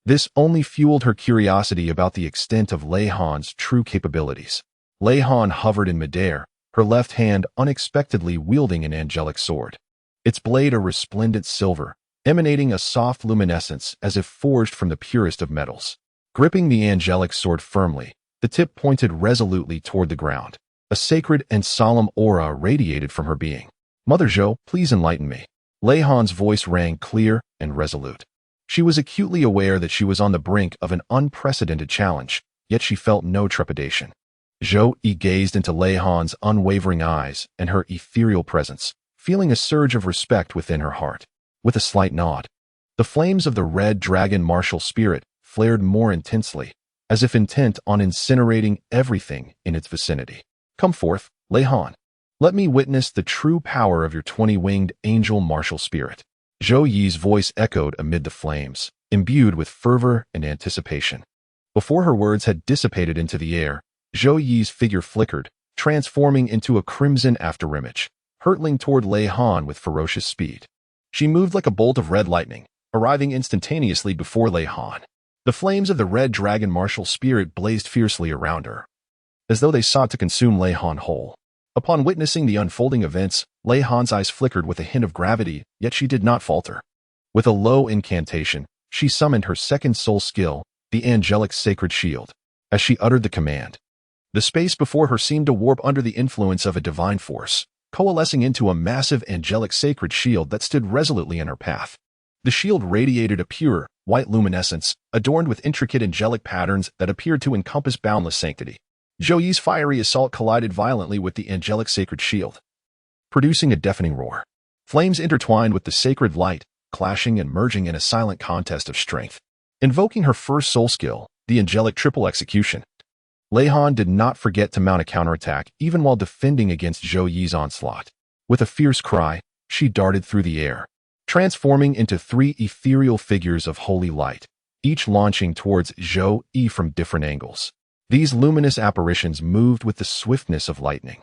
this only fueled her curiosity about the extent of Lei Han's true capabilities. Lei Han hovered in midair, her left hand unexpectedly wielding an angelic sword. Its blade a resplendent silver, emanating a soft luminescence as if forged from the purest of metals. Gripping the angelic sword firmly, the tip pointed resolutely toward the ground. A sacred and solemn aura radiated from her being. "Mother Zhou, please enlighten me." Lei Han's voice rang clear and resolute. She was acutely aware that she was on the brink of an unprecedented challenge, yet she felt no trepidation. Zhou Yi gazed into Lei Han's unwavering eyes and her ethereal presence, feeling a surge of respect within her heart. With a slight nod, the flames of the red dragon martial spirit flared more intensely, as if intent on incinerating everything in its vicinity. "Come forth, Lei Han. Let me witness the true power of your 20-winged angel martial spirit." Zhou Yi's voice echoed amid the flames, imbued with fervor and anticipation. Before her words had dissipated into the air, Zhou Yi's figure flickered, transforming into a crimson afterimage, hurtling toward Lei Han with ferocious speed. She moved like a bolt of red lightning, arriving instantaneously before Lei Han. The flames of the red dragon martial spirit blazed fiercely around her, as though they sought to consume Lei Han whole. Upon witnessing the unfolding events, Lei Han's eyes flickered with a hint of gravity, yet she did not falter. With a low incantation, she summoned her second soul skill, the angelic sacred shield. As she uttered the command, the space before her seemed to warp under the influence of a divine force, coalescing into a massive angelic sacred shield that stood resolutely in her path. The shield radiated a pure, white luminescence, adorned with intricate angelic patterns that appeared to encompass boundless sanctity. Zhou Yi's fiery assault collided violently with the angelic sacred shield, producing a deafening roar. Flames intertwined with the sacred light, clashing and merging in a silent contest of strength. Invoking her first soul skill, the angelic triple execution, Lei Han did not forget to mount a counterattack even while defending against Zhou Yi's onslaught. With a fierce cry, she darted through the air, transforming into 3 ethereal figures of holy light, each launching towards Zhou Yi from different angles. These luminous apparitions moved with the swiftness of lightning,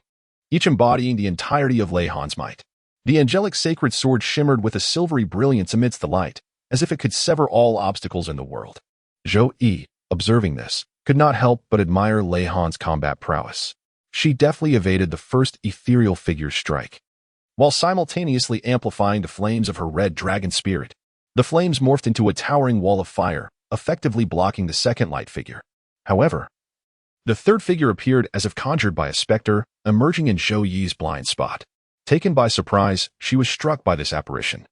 each embodying the entirety of Lei Han's might. The angelic sacred sword shimmered with a silvery brilliance amidst the light, as if it could sever all obstacles in the world. Zhou Yi, observing this, could not help but admire Lei Han's combat prowess. She deftly evaded the first ethereal figure's strike, while simultaneously amplifying the flames of her red dragon spirit. The flames morphed into a towering wall of fire, effectively blocking the second light figure. However, the third figure appeared as if conjured by a specter, emerging in Zhou Yi's blind spot. Taken by surprise, she was struck by this apparition,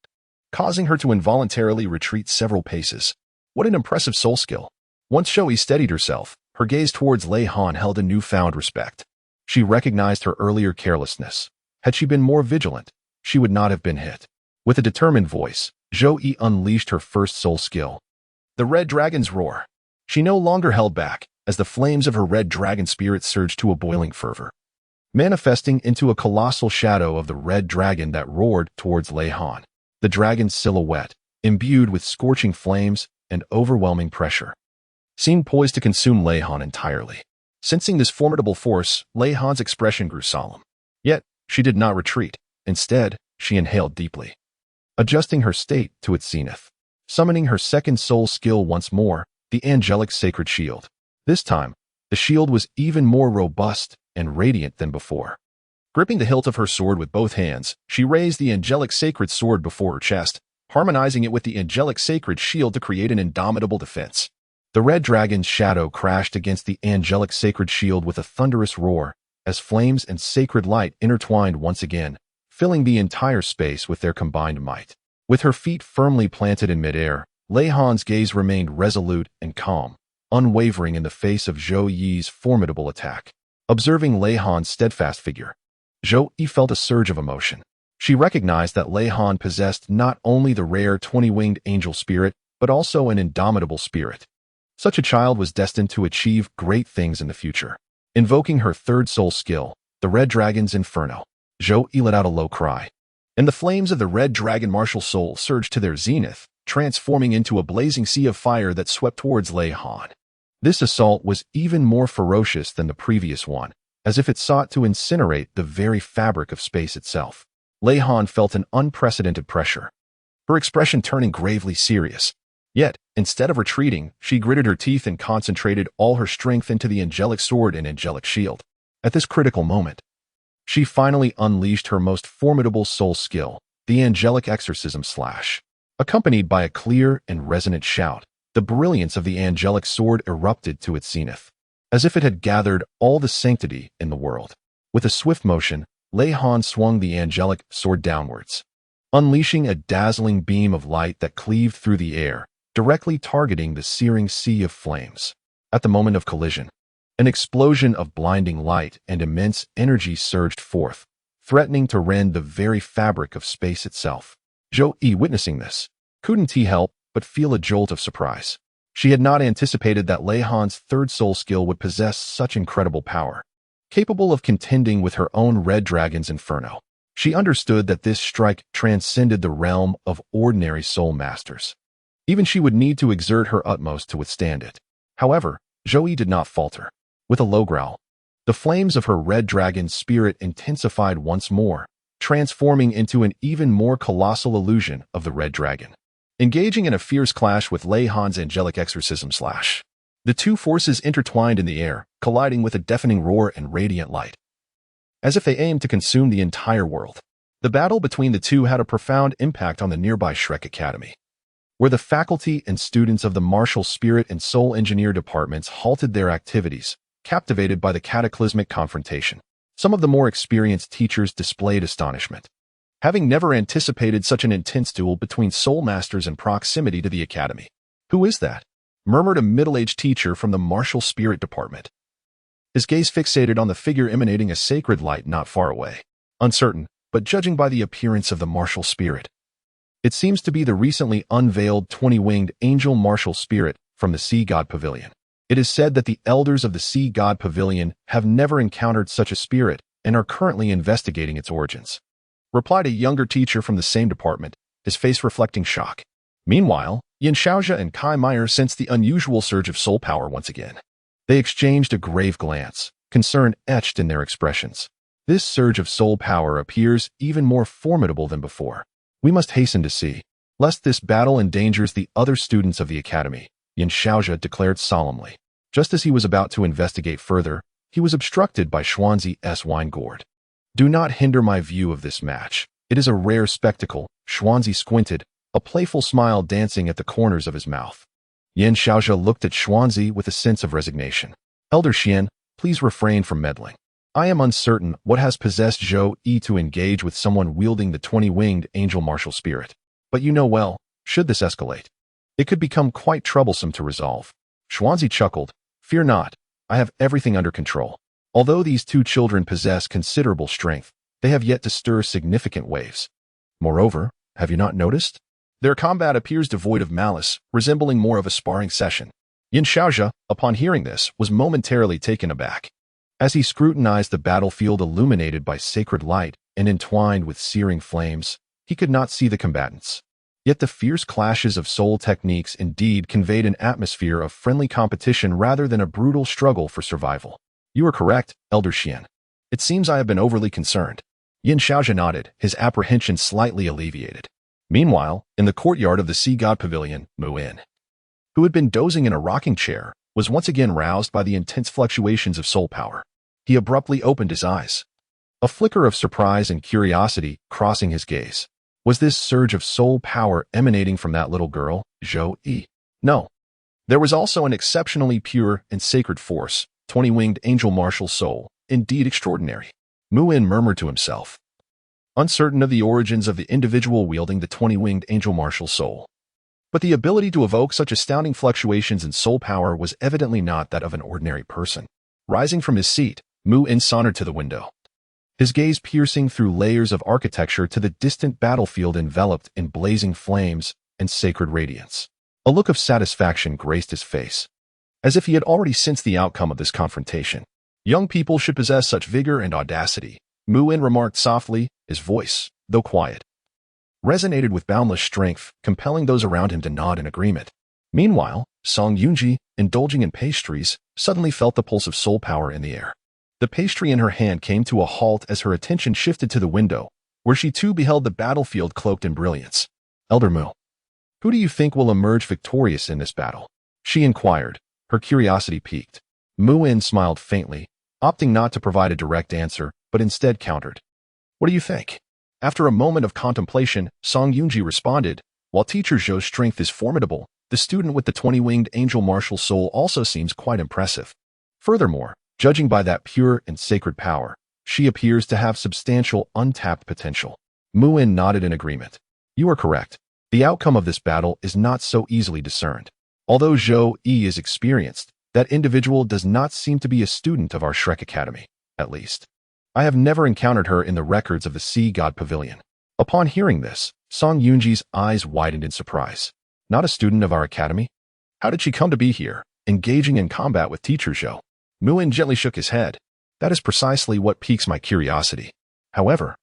causing her to involuntarily retreat several paces. What an impressive soul skill! Once Zhou Yi steadied herself, her gaze towards Lei Han held a newfound respect. She recognized her earlier carelessness. Had she been more vigilant, she would not have been hit. With a determined voice, Zhou Yi unleashed her first soul skill, the Red Dragon's Roar. She no longer held back, as the flames of her red dragon spirit surged to a boiling fervor, manifesting into a colossal shadow of the red dragon that roared towards Lei Han. The dragon's silhouette, imbued with scorching flames and overwhelming pressure, seemed poised to consume Lei Han entirely. Sensing this formidable force, Lei Han's expression grew solemn. Yet, she did not retreat. Instead, she inhaled deeply, adjusting her state to its zenith. Summoning her second soul skill once more, the angelic sacred shield. This time, the shield was even more robust and radiant than before. Gripping the hilt of her sword with both hands, she raised the angelic sacred sword before her chest, harmonizing it with the angelic sacred shield to create an indomitable defense. The red dragon's shadow crashed against the angelic sacred shield with a thunderous roar, as flames and sacred light intertwined once again, filling the entire space with their combined might. With her feet firmly planted in midair, Lei Han's gaze remained resolute and calm, unwavering in the face of Zhou Yi's formidable attack. Observing Lei Han's steadfast figure, Zhou Yi felt a surge of emotion. She recognized that Lei Han possessed not only the rare 20-winged angel spirit, but also an indomitable spirit. Such a child was destined to achieve great things in the future. Invoking her third soul skill, the Red Dragon's Inferno, Zhou Yi let out a low cry, and the flames of the Red Dragon martial soul surged to their zenith, transforming into a blazing sea of fire that swept towards Lei Han. This assault was even more ferocious than the previous one, as if it sought to incinerate the very fabric of space itself. Lei Han felt an unprecedented pressure, her expression turning gravely serious. Yet, instead of retreating, she gritted her teeth and concentrated all her strength into the angelic sword and angelic shield. At this critical moment, She finally unleashed her most formidable soul skill, the angelic exorcism slash. Accompanied by a clear and resonant shout, the brilliance of the angelic sword erupted to its zenith, as if it had gathered all the sanctity in the world. With a swift motion, Lei Han swung the angelic sword downwards, unleashing a dazzling beam of light that cleaved through the air, directly targeting the searing sea of flames. At the moment of collision, an explosion of blinding light and immense energy surged forth, threatening to rend the very fabric of space itself. Zhou Yi, witnessing this, couldn't help but feel a jolt of surprise. She had not anticipated that Lei Han's third soul skill would possess such incredible power, capable of contending with her own Red Dragon's inferno. She understood that this strike transcended the realm of ordinary soul masters. Even she would need to exert her utmost to withstand it. However, Zhou Yi did not falter. With a low growl, the flames of her Red Dragon's spirit intensified once more, transforming into an even more colossal illusion of the Red Dragon. Engaging in a fierce clash with Lei Han's angelic exorcism slash, the two forces intertwined in the air, colliding with a deafening roar and radiant light, as if they aimed to consume the entire world. The battle between the two had a profound impact on the nearby Shrek Academy, where the faculty and students of the martial spirit and soul engineer departments halted their activities, captivated by the cataclysmic confrontation. Some of the more experienced teachers displayed astonishment, having never anticipated such an intense duel between soul masters in proximity to the academy. "Who is that?" murmured a middle-aged teacher from the martial spirit department, his gaze fixated on the figure emanating a sacred light not far away. Uncertain, but judging by the appearance of the martial spirit, it seems to be the recently unveiled 20-winged angel martial spirit from the Sea God Pavilion. It is said that the elders of the Sea God Pavilion have never encountered such a spirit and are currently investigating its origins, replied a younger teacher from the same department, his face reflecting shock. Meanwhile, Yin Xiaozhe and Kai Meyer sensed the unusual surge of soul power once again. They exchanged a grave glance, concern etched in their expressions. This surge of soul power appears even more formidable than before. We must hasten to see, lest this battle endangers the other students of the academy, Yin Xiaozhe declared solemnly. Just as he was about to investigate further, he was obstructed by Xuanzi's wine gourd. "Do not hinder my view of this match. It is a rare spectacle." Xuanzi squinted, a playful smile dancing at the corners of his mouth. Yin Xiaozhe looked at Xuanzi with a sense of resignation. "Elder Xian, please refrain from meddling. I am uncertain what has possessed Zhou Yi to engage with someone wielding the 20-winged angel martial spirit. But you know well, should this escalate, it could become quite troublesome to resolve." Xuanzi chuckled. "Fear not, I have everything under control. Although these two children possess considerable strength, they have yet to stir significant waves. Moreover, have you not noticed? Their combat appears devoid of malice, resembling more of a sparring session." Yin Xiaozhe, upon hearing this, was momentarily taken aback. As he scrutinized the battlefield illuminated by sacred light and entwined with searing flames, he could not see the combatants. Yet the fierce clashes of soul techniques indeed conveyed an atmosphere of friendly competition rather than a brutal struggle for survival. "You are correct, Elder Xian. It seems I have been overly concerned." Yin Xiaozhe nodded, his apprehension slightly alleviated. Meanwhile, in the courtyard of the Sea God Pavilion, Mu In, who had been dozing in a rocking chair, was once again roused by the intense fluctuations of soul power. He abruptly opened his eyes, a flicker of surprise and curiosity crossing his gaze. Was this surge of soul power emanating from that little girl, Zhou Yi? No. There was also an exceptionally pure and sacred force, 20-winged angel martial soul, indeed extraordinary. Mu In murmured to himself, uncertain of the origins of the individual wielding the 20-winged angel martial soul. But the ability to evoke such astounding fluctuations in soul power was evidently not that of an ordinary person. Rising from his seat, Mu In sauntered to the window, his gaze piercing through layers of architecture to the distant battlefield enveloped in blazing flames and sacred radiance. A look of satisfaction graced his face, as if he had already sensed the outcome of this confrontation. "Young people should possess such vigor and audacity," Mu In remarked softly, his voice, though quiet, resonated with boundless strength, compelling those around him to nod in agreement. Meanwhile, Song Yunji, indulging in pastries, suddenly felt the pulse of soul power in the air. The pastry in her hand came to a halt as her attention shifted to the window, where she too beheld the battlefield cloaked in brilliance. "Elder Mu, who do you think will emerge victorious in this battle?" she inquired, her curiosity piqued. Mu In smiled faintly, opting not to provide a direct answer, but instead countered. What do you think? After a moment of contemplation, Song Yunji responded, while teacher Zhou's strength is formidable, the student with the 20-winged angel martial soul also seems quite impressive. Furthermore, judging by that pure and sacred power, she appears to have substantial untapped potential. Muin nodded in agreement. You are correct. The outcome of this battle is not so easily discerned. Although Zhou Yi is experienced, that individual does not seem to be a student of our Shrek Academy, at least. I have never encountered her in the records of the Sea God Pavilion. Upon hearing this, Song Yunji's eyes widened in surprise. Not a student of our academy? How did she come to be here, engaging in combat with teacher Zhou? Muin gently shook his head. That is precisely what piques my curiosity. However,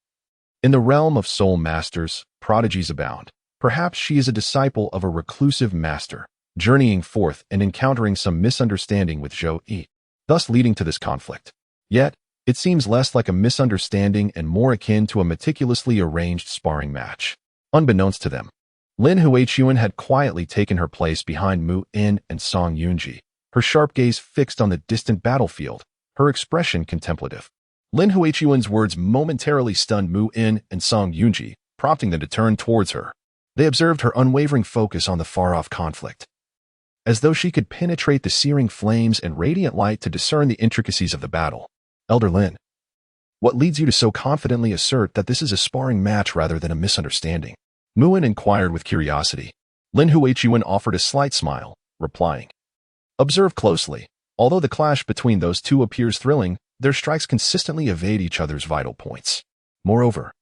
in the realm of soul masters, prodigies abound. Perhaps she is a disciple of a reclusive master, journeying forth and encountering some misunderstanding with Zhou Yi, thus leading to this conflict. Yet, it seems less like a misunderstanding and more akin to a meticulously arranged sparring match. Unbeknownst to them, Lin Huachuan had quietly taken her place behind Mu In and Song Yunji, her sharp gaze fixed on the distant battlefield, her expression contemplative. Lin Huachuan's words momentarily stunned Mu In and Song Yunji, prompting them to turn towards her. They observed her unwavering focus on the far-off conflict, as though she could penetrate the searing flames and radiant light to discern the intricacies of the battle. Elder Lin, what leads you to so confidently assert that this is a sparring match rather than a misunderstanding? Muin inquired with curiosity. Lin Huachuan offered a slight smile, replying, Observe closely. Although the clash between those two appears thrilling, their strikes consistently evade each other's vital points. Moreover,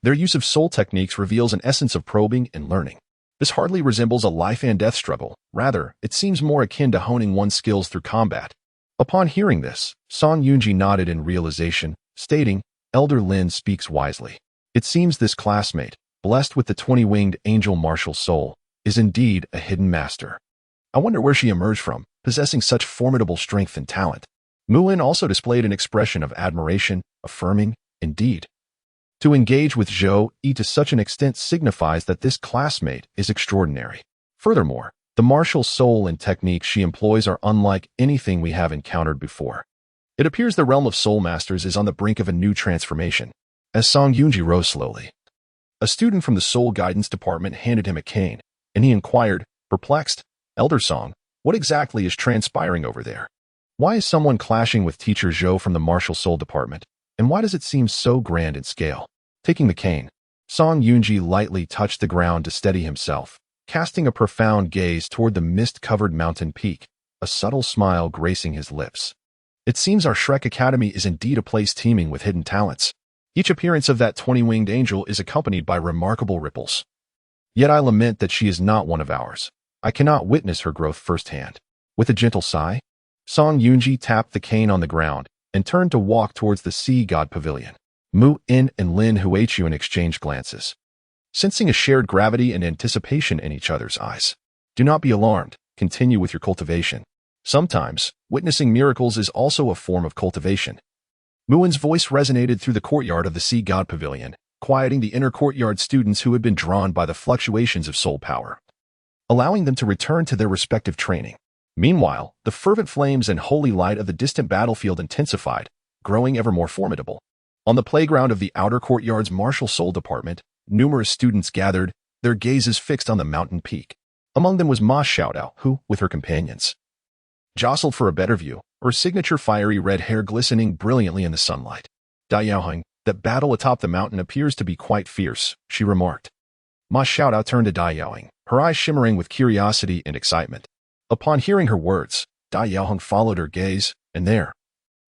their use of soul techniques reveals an essence of probing and learning. This hardly resembles a life-and-death struggle. Rather, it seems more akin to honing one's skills through combat. Upon hearing this, Song Yunji nodded in realization, stating, Elder Lin speaks wisely. It seems this classmate, blessed with the 20-winged angel martial soul, is indeed a hidden master. I wonder where she emerged from, possessing such formidable strength and talent. Muin also displayed an expression of admiration, affirming, indeed. To engage with Zhou Yi to such an extent signifies that this classmate is extraordinary. Furthermore, the martial soul and techniques she employs are unlike anything we have encountered before. It appears the realm of soul masters is on the brink of a new transformation. As Song Yunji rose slowly, a student from the soul guidance department handed him a cane, and he inquired, perplexed, Elder Song, what exactly is transpiring over there? Why is someone clashing with teacher Zhou from the martial soul department, and why does it seem so grand in scale? Taking the cane, Song Yunji lightly touched the ground to steady himself, casting a profound gaze toward the mist-covered mountain peak, a subtle smile gracing his lips. It seems our Shrek Academy is indeed a place teeming with hidden talents. Each appearance of that 20-winged angel is accompanied by remarkable ripples. Yet I lament that she is not one of ours. I cannot witness her growth firsthand. With a gentle sigh, Song Yunji tapped the cane on the ground and turned to walk towards the Sea God Pavilion. Mu In and Lin Huachuan exchanged glances, sensing a shared gravity and anticipation in each other's eyes. Do not be alarmed. Continue with your cultivation. Sometimes, witnessing miracles is also a form of cultivation. Muin's voice resonated through the courtyard of the Sea God Pavilion, quieting the inner courtyard students who had been drawn by the fluctuations of soul power, allowing them to return to their respective training. Meanwhile, the fervent flames and holy light of the distant battlefield intensified, growing ever more formidable. On the playground of the outer courtyard's martial soul department, numerous students gathered, their gazes fixed on the mountain peak. Among them was Ma Xiaodao, who, with her companions, jostled for a better view, her signature fiery red hair glistening brilliantly in the sunlight. Dai Yaoheng, that battle atop the mountain appears to be quite fierce, she remarked. Ma Xiaodao turned to Dai Yaoheng, her eyes shimmering with curiosity and excitement. Upon hearing her words, Dai Yaoheng followed her gaze, and there,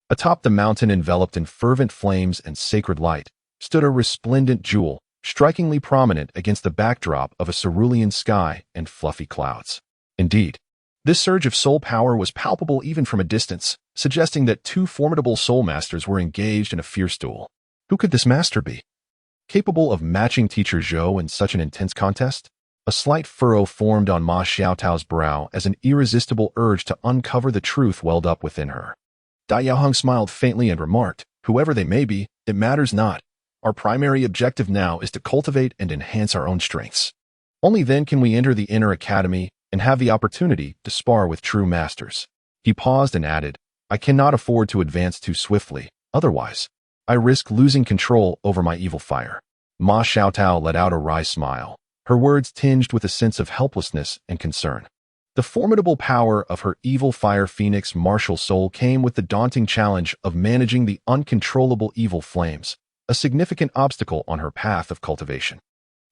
atop the mountain enveloped in fervent flames and sacred light, stood a resplendent jewel, strikingly prominent against the backdrop of a cerulean sky and fluffy clouds. Indeed, this surge of soul power was palpable even from a distance, suggesting that two formidable soul masters were engaged in a fierce duel. Who could this master be? Capable of matching teacher Zhou in such an intense contest? A slight furrow formed on Ma Xiaotao's brow as an irresistible urge to uncover the truth welled up within her. Dai Yaoheng smiled faintly and remarked, whoever they may be, it matters not. Our primary objective now is to cultivate and enhance our own strengths. Only then can we enter the inner academy and have the opportunity to spar with true masters. He paused and added, I cannot afford to advance too swiftly, otherwise, I risk losing control over my evil fire. Ma Xiaotao let out a wry smile, her words tinged with a sense of helplessness and concern. The formidable power of her evil fire phoenix martial soul came with the daunting challenge of managing the uncontrollable evil flames, a significant obstacle on her path of cultivation.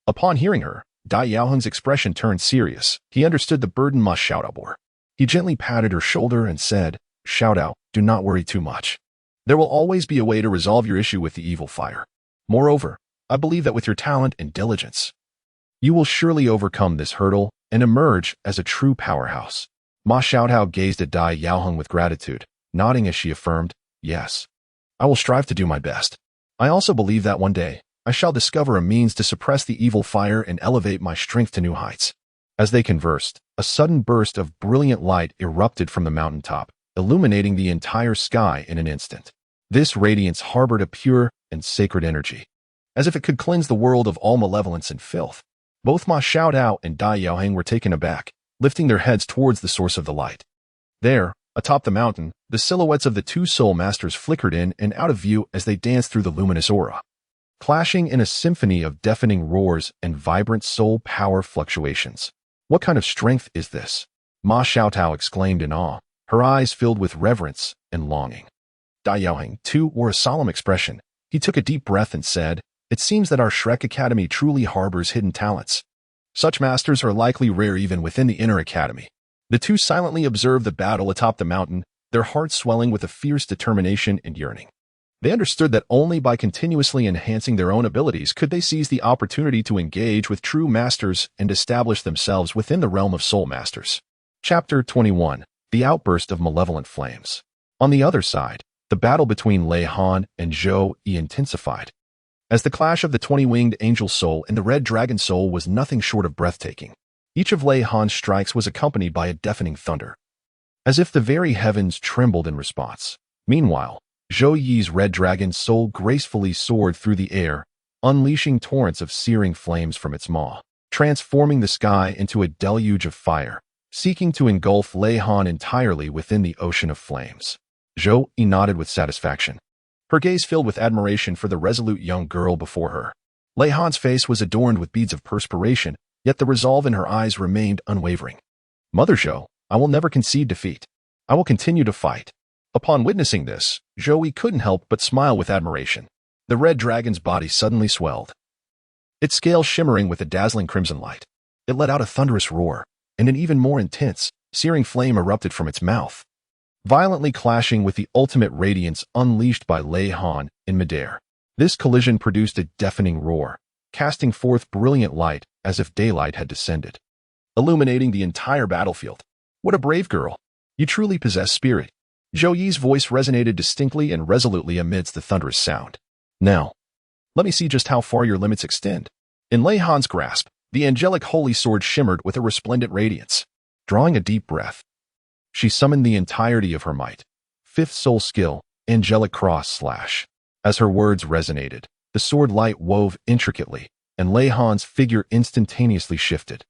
Upon hearing her, Dai Yaoheng's expression turned serious. He understood the burden Ma Xiaotao bore. He gently patted her shoulder and said, "Xiaotao, do not worry too much. There will always be a way to resolve your issue with the evil fire. Moreover, I believe that with your talent and diligence, you will surely overcome this hurdle and emerge as a true powerhouse." Ma Xiaotao gazed at Dai Yaoheng with gratitude, nodding as she affirmed, "Yes, I will strive to do my best. I also believe that one day, I shall discover a means to suppress the evil fire and elevate my strength to new heights." As they conversed, a sudden burst of brilliant light erupted from the mountaintop, illuminating the entire sky in an instant. This radiance harbored a pure and sacred energy, as if it could cleanse the world of all malevolence and filth. Both Ma Xiaotao and Dai Yaoheng were taken aback, lifting their heads towards the source of the light. There, atop the mountain, the silhouettes of the two soul masters flickered in and out of view as they danced through the luminous aura, clashing in a symphony of deafening roars and vibrant soul power fluctuations. "What kind of strength is this?" Ma Xiaotao exclaimed in awe, her eyes filled with reverence and longing. Dai Yaoheng, too, wore a solemn expression. He took a deep breath and said, "It seems that our Shrek Academy truly harbors hidden talents. Such masters are likely rare even within the inner academy." The two silently observed the battle atop the mountain, their hearts swelling with a fierce determination and yearning. They understood that only by continuously enhancing their own abilities could they seize the opportunity to engage with true masters and establish themselves within the realm of soul masters. Chapter 21. The Outburst of Malevolent Flames. On the other side, the battle between Lei Han and Zhou Yi intensified, as the clash of the 20-winged angel soul and the red dragon soul was nothing short of breathtaking. Each of Lei Han's strikes was accompanied by a deafening thunder, as if the very heavens trembled in response. Meanwhile, Zhou Yi's red dragon soul gracefully soared through the air, unleashing torrents of searing flames from its maw, transforming the sky into a deluge of fire, seeking to engulf Lei Han entirely within the ocean of flames. Zhou Yi nodded with satisfaction, her gaze filled with admiration for the resolute young girl before her. Lei Han's face was adorned with beads of perspiration, yet the resolve in her eyes remained unwavering. "Mother Zhou, I will never concede defeat. I will continue to fight." Upon witnessing this, Zhou Yi couldn't help but smile with admiration. The red dragon's body suddenly swelled, its scales shimmering with a dazzling crimson light. It let out a thunderous roar, and an even more intense, searing flame erupted from its mouth, violently clashing with the ultimate radiance unleashed by Lei Han in midair. This collision produced a deafening roar, casting forth brilliant light as if daylight had descended, illuminating the entire battlefield. "What a brave girl! You truly possess spirit." Zhou Yi's voice resonated distinctly and resolutely amidst the thunderous sound. "Now, let me see just how far your limits extend." In Lei Han's grasp, the angelic holy sword shimmered with a resplendent radiance. Drawing a deep breath, she summoned the entirety of her might. Fifth soul skill, angelic cross slash. As her words resonated, the sword light wove intricately, and Lei Han's figure instantaneously shifted,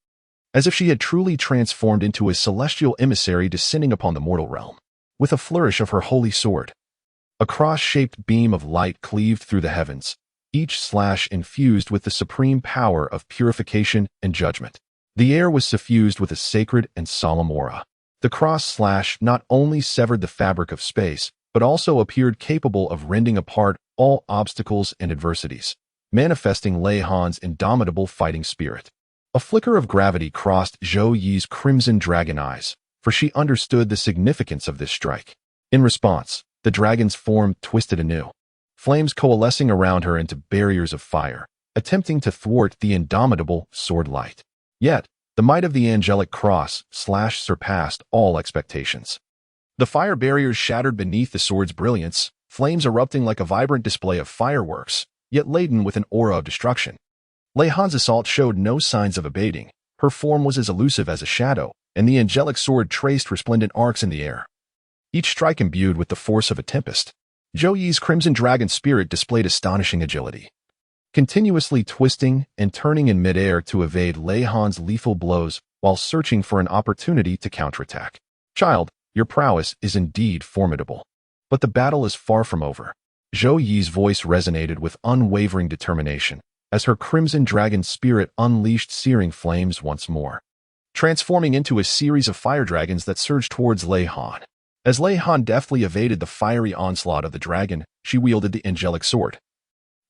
as if she had truly transformed into a celestial emissary descending upon the mortal realm. With a flourish of her holy sword, a cross-shaped beam of light cleaved through the heavens, each slash infused with the supreme power of purification and judgment. The air was suffused with a sacred and solemn aura. The cross slash not only severed the fabric of space, but also appeared capable of rending apart all obstacles and adversities, manifesting Lei Han's indomitable fighting spirit. A flicker of gravity crossed Zhou Yi's crimson dragon eyes, for she understood the significance of this strike. In response, the dragon's form twisted anew, flames coalescing around her into barriers of fire, attempting to thwart the indomitable sword light. Yet, the might of the angelic cross slash surpassed all expectations. The fire barriers shattered beneath the sword's brilliance, flames erupting like a vibrant display of fireworks, yet laden with an aura of destruction. Lei Han's assault showed no signs of abating. Her form was as elusive as a shadow, and the angelic sword traced resplendent arcs in the air, each strike imbued with the force of a tempest. Zhou Yi's crimson dragon spirit displayed astonishing agility, continuously twisting and turning in midair to evade Lei Han's lethal blows while searching for an opportunity to counterattack. "Child, your prowess is indeed formidable. But the battle is far from over." Zhou Yi's voice resonated with unwavering determination as her crimson dragon spirit unleashed searing flames once more, transforming into a series of fire dragons that surged towards Lei Han. As Lei Han deftly evaded the fiery onslaught of the dragon, she wielded the angelic sword,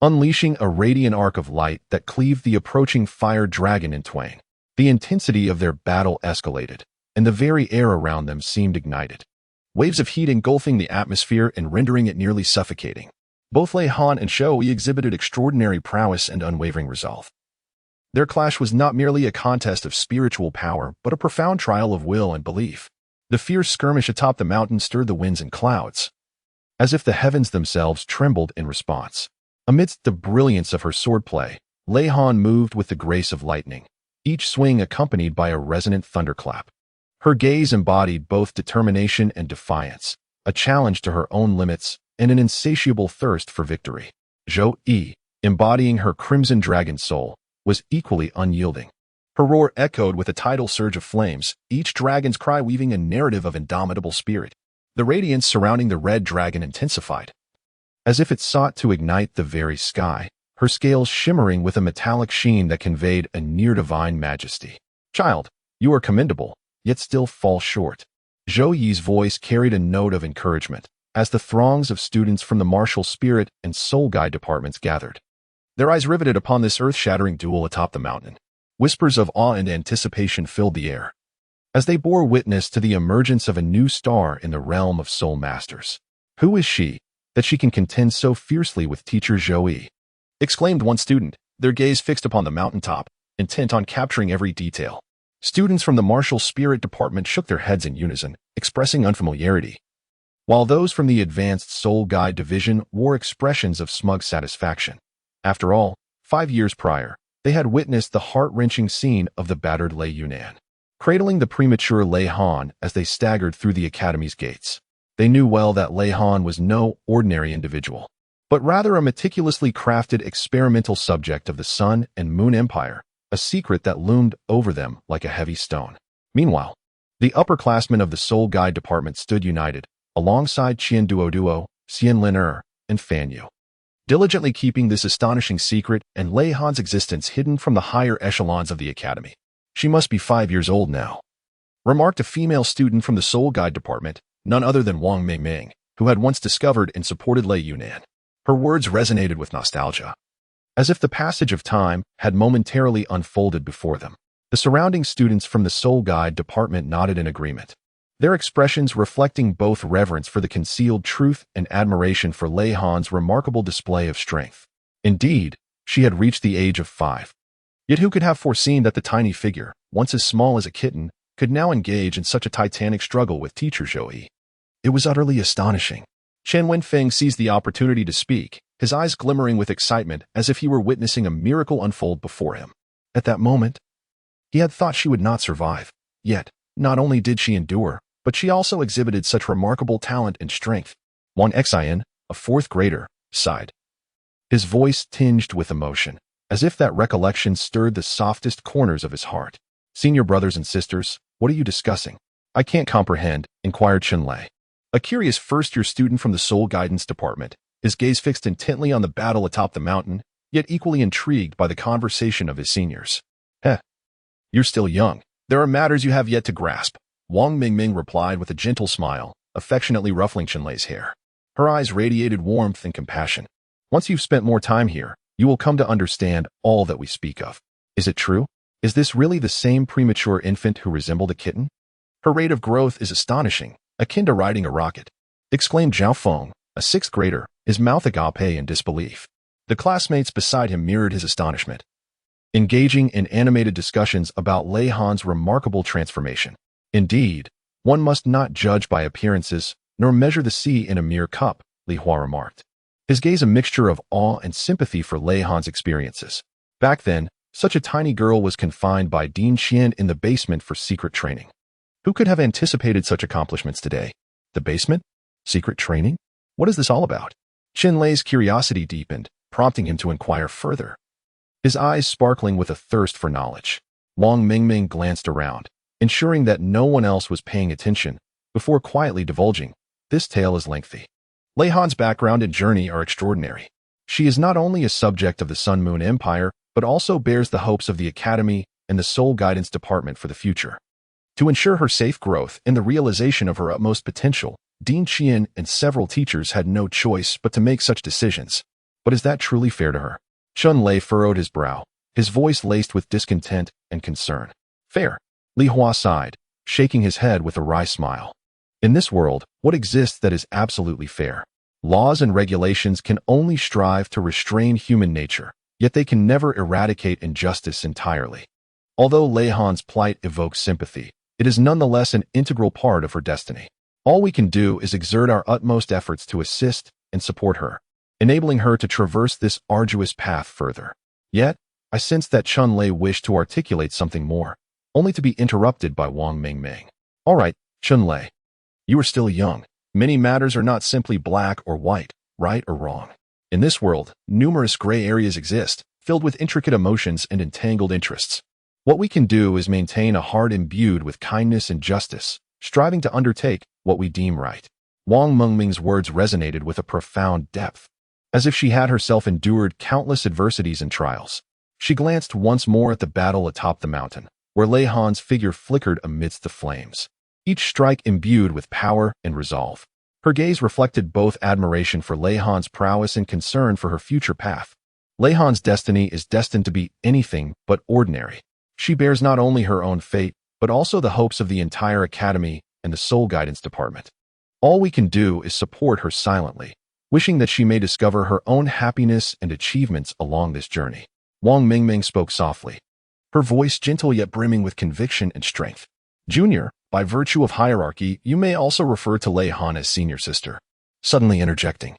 unleashing a radiant arc of light that cleaved the approaching fire dragon in twain. The intensity of their battle escalated, and the very air around them seemed ignited, waves of heat engulfing the atmosphere and rendering it nearly suffocating. Both Lei Han and Zhou Yi exhibited extraordinary prowess and unwavering resolve. Their clash was not merely a contest of spiritual power, but a profound trial of will and belief. The fierce skirmish atop the mountain stirred the winds and clouds, as if the heavens themselves trembled in response. Amidst the brilliance of her swordplay, Lei Han moved with the grace of lightning, each swing accompanied by a resonant thunderclap. Her gaze embodied both determination and defiance, a challenge to her own limits and an insatiable thirst for victory. Zhou Yi, embodying her crimson dragon soul, was equally unyielding. Her roar echoed with a tidal surge of flames, each dragon's cry weaving a narrative of indomitable spirit. The radiance surrounding the red dragon intensified, as if it sought to ignite the very sky, her scales shimmering with a metallic sheen that conveyed a near-divine majesty. "Child, you are commendable, yet still fall short." Zhou Yi's voice carried a note of encouragement as the throngs of students from the martial spirit and soul guide departments gathered, their eyes riveted upon this earth-shattering duel atop the mountain. Whispers of awe and anticipation filled the air as they bore witness to the emergence of a new star in the realm of soul masters. "Who is she, that she can contend so fiercely with teacher Zhou Yi?" exclaimed one student, their gaze fixed upon the mountaintop, intent on capturing every detail. Students from the martial spirit department shook their heads in unison, expressing unfamiliarity, while those from the advanced soul guide division wore expressions of smug satisfaction. After all, 5 years prior, they had witnessed the heart-wrenching scene of the battered Lei Yunan, cradling the premature Lei Han as they staggered through the academy's gates. They knew well that Lei Han was no ordinary individual, but rather a meticulously crafted experimental subject of the Sun and Moon Empire, a secret that loomed over them like a heavy stone. Meanwhile, the upperclassmen of the Soul Guide Department stood united, alongside Qian Duo, Xian Lin and Fan Yu, diligently keeping this astonishing secret and Lei Han's existence hidden from the higher echelons of the academy. "She must be 5 years old now," remarked a female student from the Soul Guide Department, none other than Wang Mingming, who had once discovered and supported Lei Yunan. Her words resonated with nostalgia, as if the passage of time had momentarily unfolded before them. The surrounding students from the Soul Guide Department nodded in agreement, their expressions reflecting both reverence for the concealed truth and admiration for Lei Han's remarkable display of strength. Indeed, she had reached the age of 5. Yet who could have foreseen that the tiny figure, once as small as a kitten, could now engage in such a titanic struggle with teacher Zhou Yi? It was utterly astonishing. Chen Wenfeng seized the opportunity to speak, his eyes glimmering with excitement as if he were witnessing a miracle unfold before him. At that moment, he had thought she would not survive. Yet, not only did she endure, but she also exhibited such remarkable talent and strength. Wang Xian, a 4th grader, sighed, his voice tinged with emotion, as if that recollection stirred the softest corners of his heart. "Senior brothers and sisters, what are you discussing?" "I can't comprehend," inquired Chen Lei, a curious first-year student from the Soul Guidance Department, his gaze fixed intently on the battle atop the mountain, yet equally intrigued by the conversation of his seniors. "You're still young. There are matters you have yet to grasp," Wang Mingming replied with a gentle smile, affectionately ruffling Chen Lei's hair. Her eyes radiated warmth and compassion. "Once you've spent more time here, you will come to understand all that we speak of. Is it true? Is this really the same premature infant who resembled a kitten? Her rate of growth is astonishing, akin to riding a rocket," exclaimed Zhao Feng, a 6th grader, his mouth agape in disbelief. The classmates beside him mirrored his astonishment, engaging in animated discussions about Lei Han's remarkable transformation. "Indeed, one must not judge by appearances, nor measure the sea in a mere cup," Li Hua remarked, his gaze a mixture of awe and sympathy for Lei Han's experiences. Back then, such a tiny girl was confined by Dean Qian in the basement for secret training. Who could have anticipated such accomplishments today? The basement? Secret training? What is this all about? Chen Lei's curiosity deepened, prompting him to inquire further, his eyes sparkling with a thirst for knowledge. Wang Mingming glanced around, ensuring that no one else was paying attention, before quietly divulging, "This tale is lengthy. Lei Han's background and journey are extraordinary. She is not only a subject of the Sun Moon Empire, but also bears the hopes of the Academy and the Soul Guidance Department for the future. To ensure her safe growth and the realization of her utmost potential, Dean Qian and several teachers had no choice but to make such decisions. But is that truly fair to her? Chun Lei furrowed his brow, his voice laced with discontent and concern. Fair. Li Hua sighed, shaking his head with a wry smile. In this world, what exists that is absolutely fair? Laws and regulations can only strive to restrain human nature, yet they can never eradicate injustice entirely. Although Lei Han's plight evokes sympathy, it is nonetheless an integral part of her destiny. All we can do is exert our utmost efforts to assist and support her, enabling her to traverse this arduous path further. Yet, I sensed that Chun Lei wished to articulate something more, only to be interrupted by Wang Mingming. All right, Chun Lei. You are still young. Many matters are not simply black or white, right or wrong. In this world, numerous gray areas exist, filled with intricate emotions and entangled interests. What we can do is maintain a heart imbued with kindness and justice, striving to undertake what we deem right. Wang Mengming's words resonated with a profound depth. As if she had herself endured countless adversities and trials. She glanced once more at the battle atop the mountain, where Lei Han's figure flickered amidst the flames, each strike imbued with power and resolve. Her gaze reflected both admiration for Lei Han's prowess and concern for her future path. Lei Han's destiny is destined to be anything but ordinary. She bears not only her own fate, but also the hopes of the entire Academy and the Soul Guidance Department. All we can do is support her silently, wishing that she may discover her own happiness and achievements along this journey. Wang Mingming spoke softly, her voice gentle yet brimming with conviction and strength. Junior, by virtue of hierarchy, you may also refer to Lei Han as senior sister. Suddenly interjecting.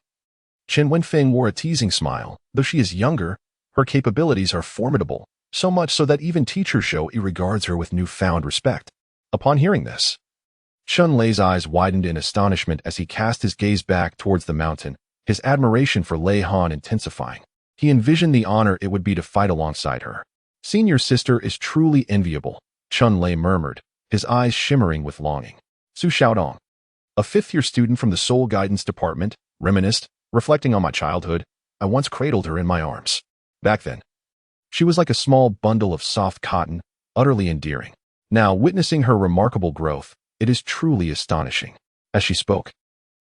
Chen Wenfeng wore a teasing smile. Though she is younger, her capabilities are formidable, so much so that even Teacher Shou regards her with newfound respect. Upon hearing this, Chun Lei's eyes widened in astonishment as he cast his gaze back towards the mountain, his admiration for Lei Han intensifying. He envisioned the honor it would be to fight alongside her. Senior sister is truly enviable, Chun Lei murmured, his eyes shimmering with longing. Su Xiaodong, a fifth-year student from the Soul Guidance Department, reminisced, reflecting on my childhood. I once cradled her in my arms. Back then, she was like a small bundle of soft cotton, utterly endearing. Now, witnessing her remarkable growth, it is truly astonishing. As she spoke,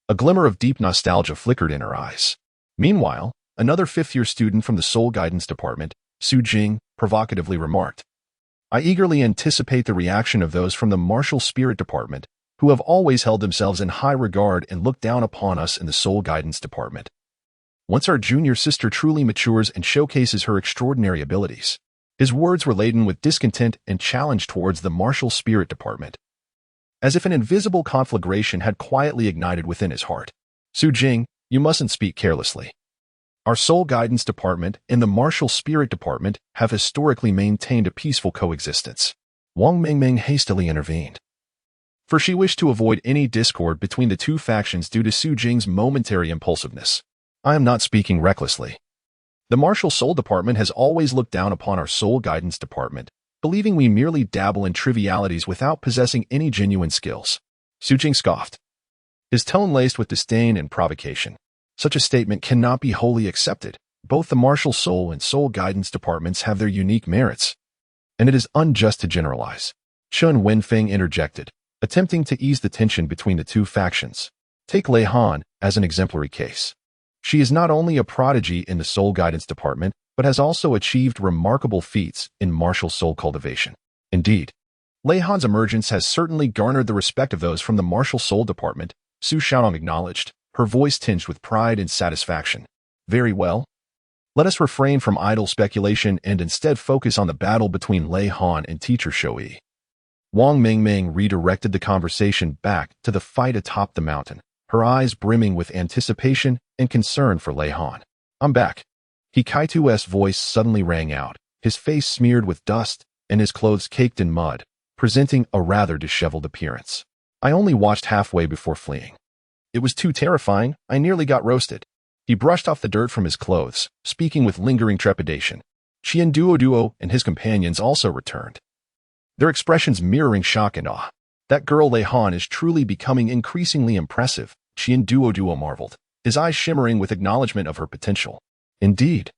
a glimmer of deep nostalgia flickered in her eyes. Meanwhile, another fifth-year student from the Soul Guidance Department, Su Jing, provocatively remarked, I eagerly anticipate the reaction of those from the Martial Spirit Department, who have always held themselves in high regard and looked down upon us in the Soul Guidance Department. Once our junior sister truly matures and showcases her extraordinary abilities. His words were laden with discontent and challenge towards the Martial Spirit Department, as if an invisible conflagration had quietly ignited within his heart. Su Jing, you mustn't speak carelessly. Our Soul Guidance Department and the Martial Spirit Department have historically maintained a peaceful coexistence. Wang Mingming hastily intervened, for she wished to avoid any discord between the two factions due to Su Jing's momentary impulsiveness. I am not speaking recklessly. The Martial Soul Department has always looked down upon our Soul Guidance Department, believing we merely dabble in trivialities without possessing any genuine skills. Su Jing scoffed, his tone laced with disdain and provocation. Such a statement cannot be wholly accepted. Both the Martial Soul and Soul Guidance Departments have their unique merits, and it is unjust to generalize. Chun Wenfeng interjected, attempting to ease the tension between the two factions. Take Lei Han as an exemplary case. She is not only a prodigy in the Soul Guidance Department, but has also achieved remarkable feats in martial soul cultivation. Indeed, Lei Han's emergence has certainly garnered the respect of those from the Martial Soul Department, Su Xiaodong acknowledged, her voice tinged with pride and satisfaction. Very well. Let us refrain from idle speculation and instead focus on the battle between Lei Han and Teacher Shou. Wang Mingming redirected the conversation back to the fight atop the mountain, her eyes brimming with anticipation and concern for Lei Han. I'm back. He Kaitu's voice suddenly rang out, his face smeared with dust and his clothes caked in mud, presenting a rather disheveled appearance. I only watched halfway before fleeing. It was too terrifying, I nearly got roasted. He brushed off the dirt from his clothes, speaking with lingering trepidation. Qian Duo and his companions also returned, their expressions mirroring shock and awe. That girl Lei Han is truly becoming increasingly impressive, Qian Duo marveled. his eyes shimmering with acknowledgement of her potential. Indeed,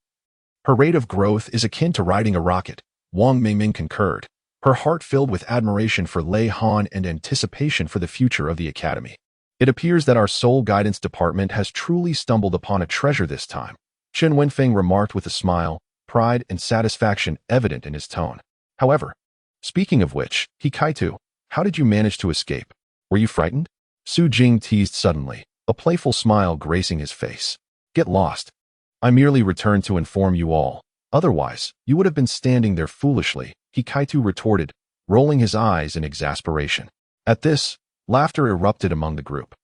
her rate of growth is akin to riding a rocket, Wang Mingming concurred, her heart filled with admiration for Lei Han and anticipation for the future of the academy. It appears that our soul guidance department has truly stumbled upon a treasure this time, Chen Wenfeng remarked with a smile, pride and satisfaction evident in his tone. However, speaking of which, He Kaitu, how did you manage to escape? Were you frightened? Su Jing teased suddenly, a playful smile gracing his face. Get lost. I merely returned to inform you all. Otherwise, you would have been standing there foolishly, He Kaitu retorted, rolling his eyes in exasperation. At this, laughter erupted among the group,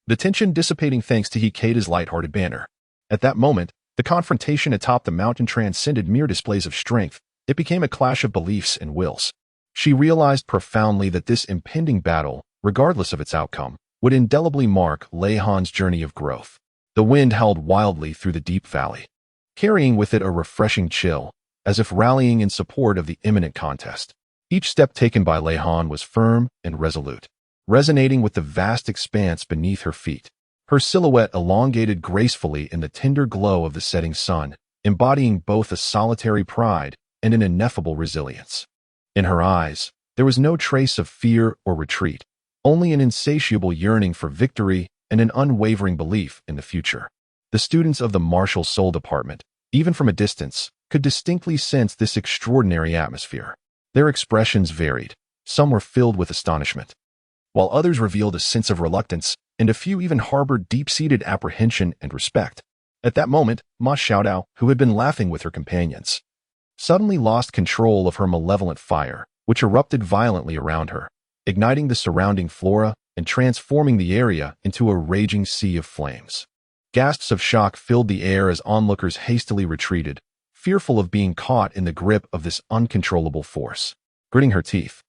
the tension dissipating thanks to Hikaita's lighthearted banter. At that moment, the confrontation atop the mountain transcended mere displays of strength. It became a clash of beliefs and wills. She realized profoundly that this impending battle, regardless of its outcome, would indelibly mark Lei Han's journey of growth. The wind howled wildly through the deep valley, carrying with it a refreshing chill, as if rallying in support of the imminent contest. Each step taken by Lei Han was firm and resolute, resonating with the vast expanse beneath her feet. Her silhouette elongated gracefully in the tender glow of the setting sun, embodying both a solitary pride and an ineffable resilience. In her eyes, there was no trace of fear or retreat, only an insatiable yearning for victory and an unwavering belief in the future. The students of the Martial Soul Department, even from a distance, could distinctly sense this extraordinary atmosphere. Their expressions varied. Some were filled with astonishment, while others revealed a sense of reluctance, and a few even harbored deep-seated apprehension and respect. At that moment, Ma Xiaodao, who had been laughing with her companions, suddenly lost control of her malevolent fire, which erupted violently around her, igniting the surrounding flora and transforming the area into a raging sea of flames. Gasps of shock filled the air as onlookers hastily retreated, fearful of being caught in the grip of this uncontrollable force. Gritting her teeth,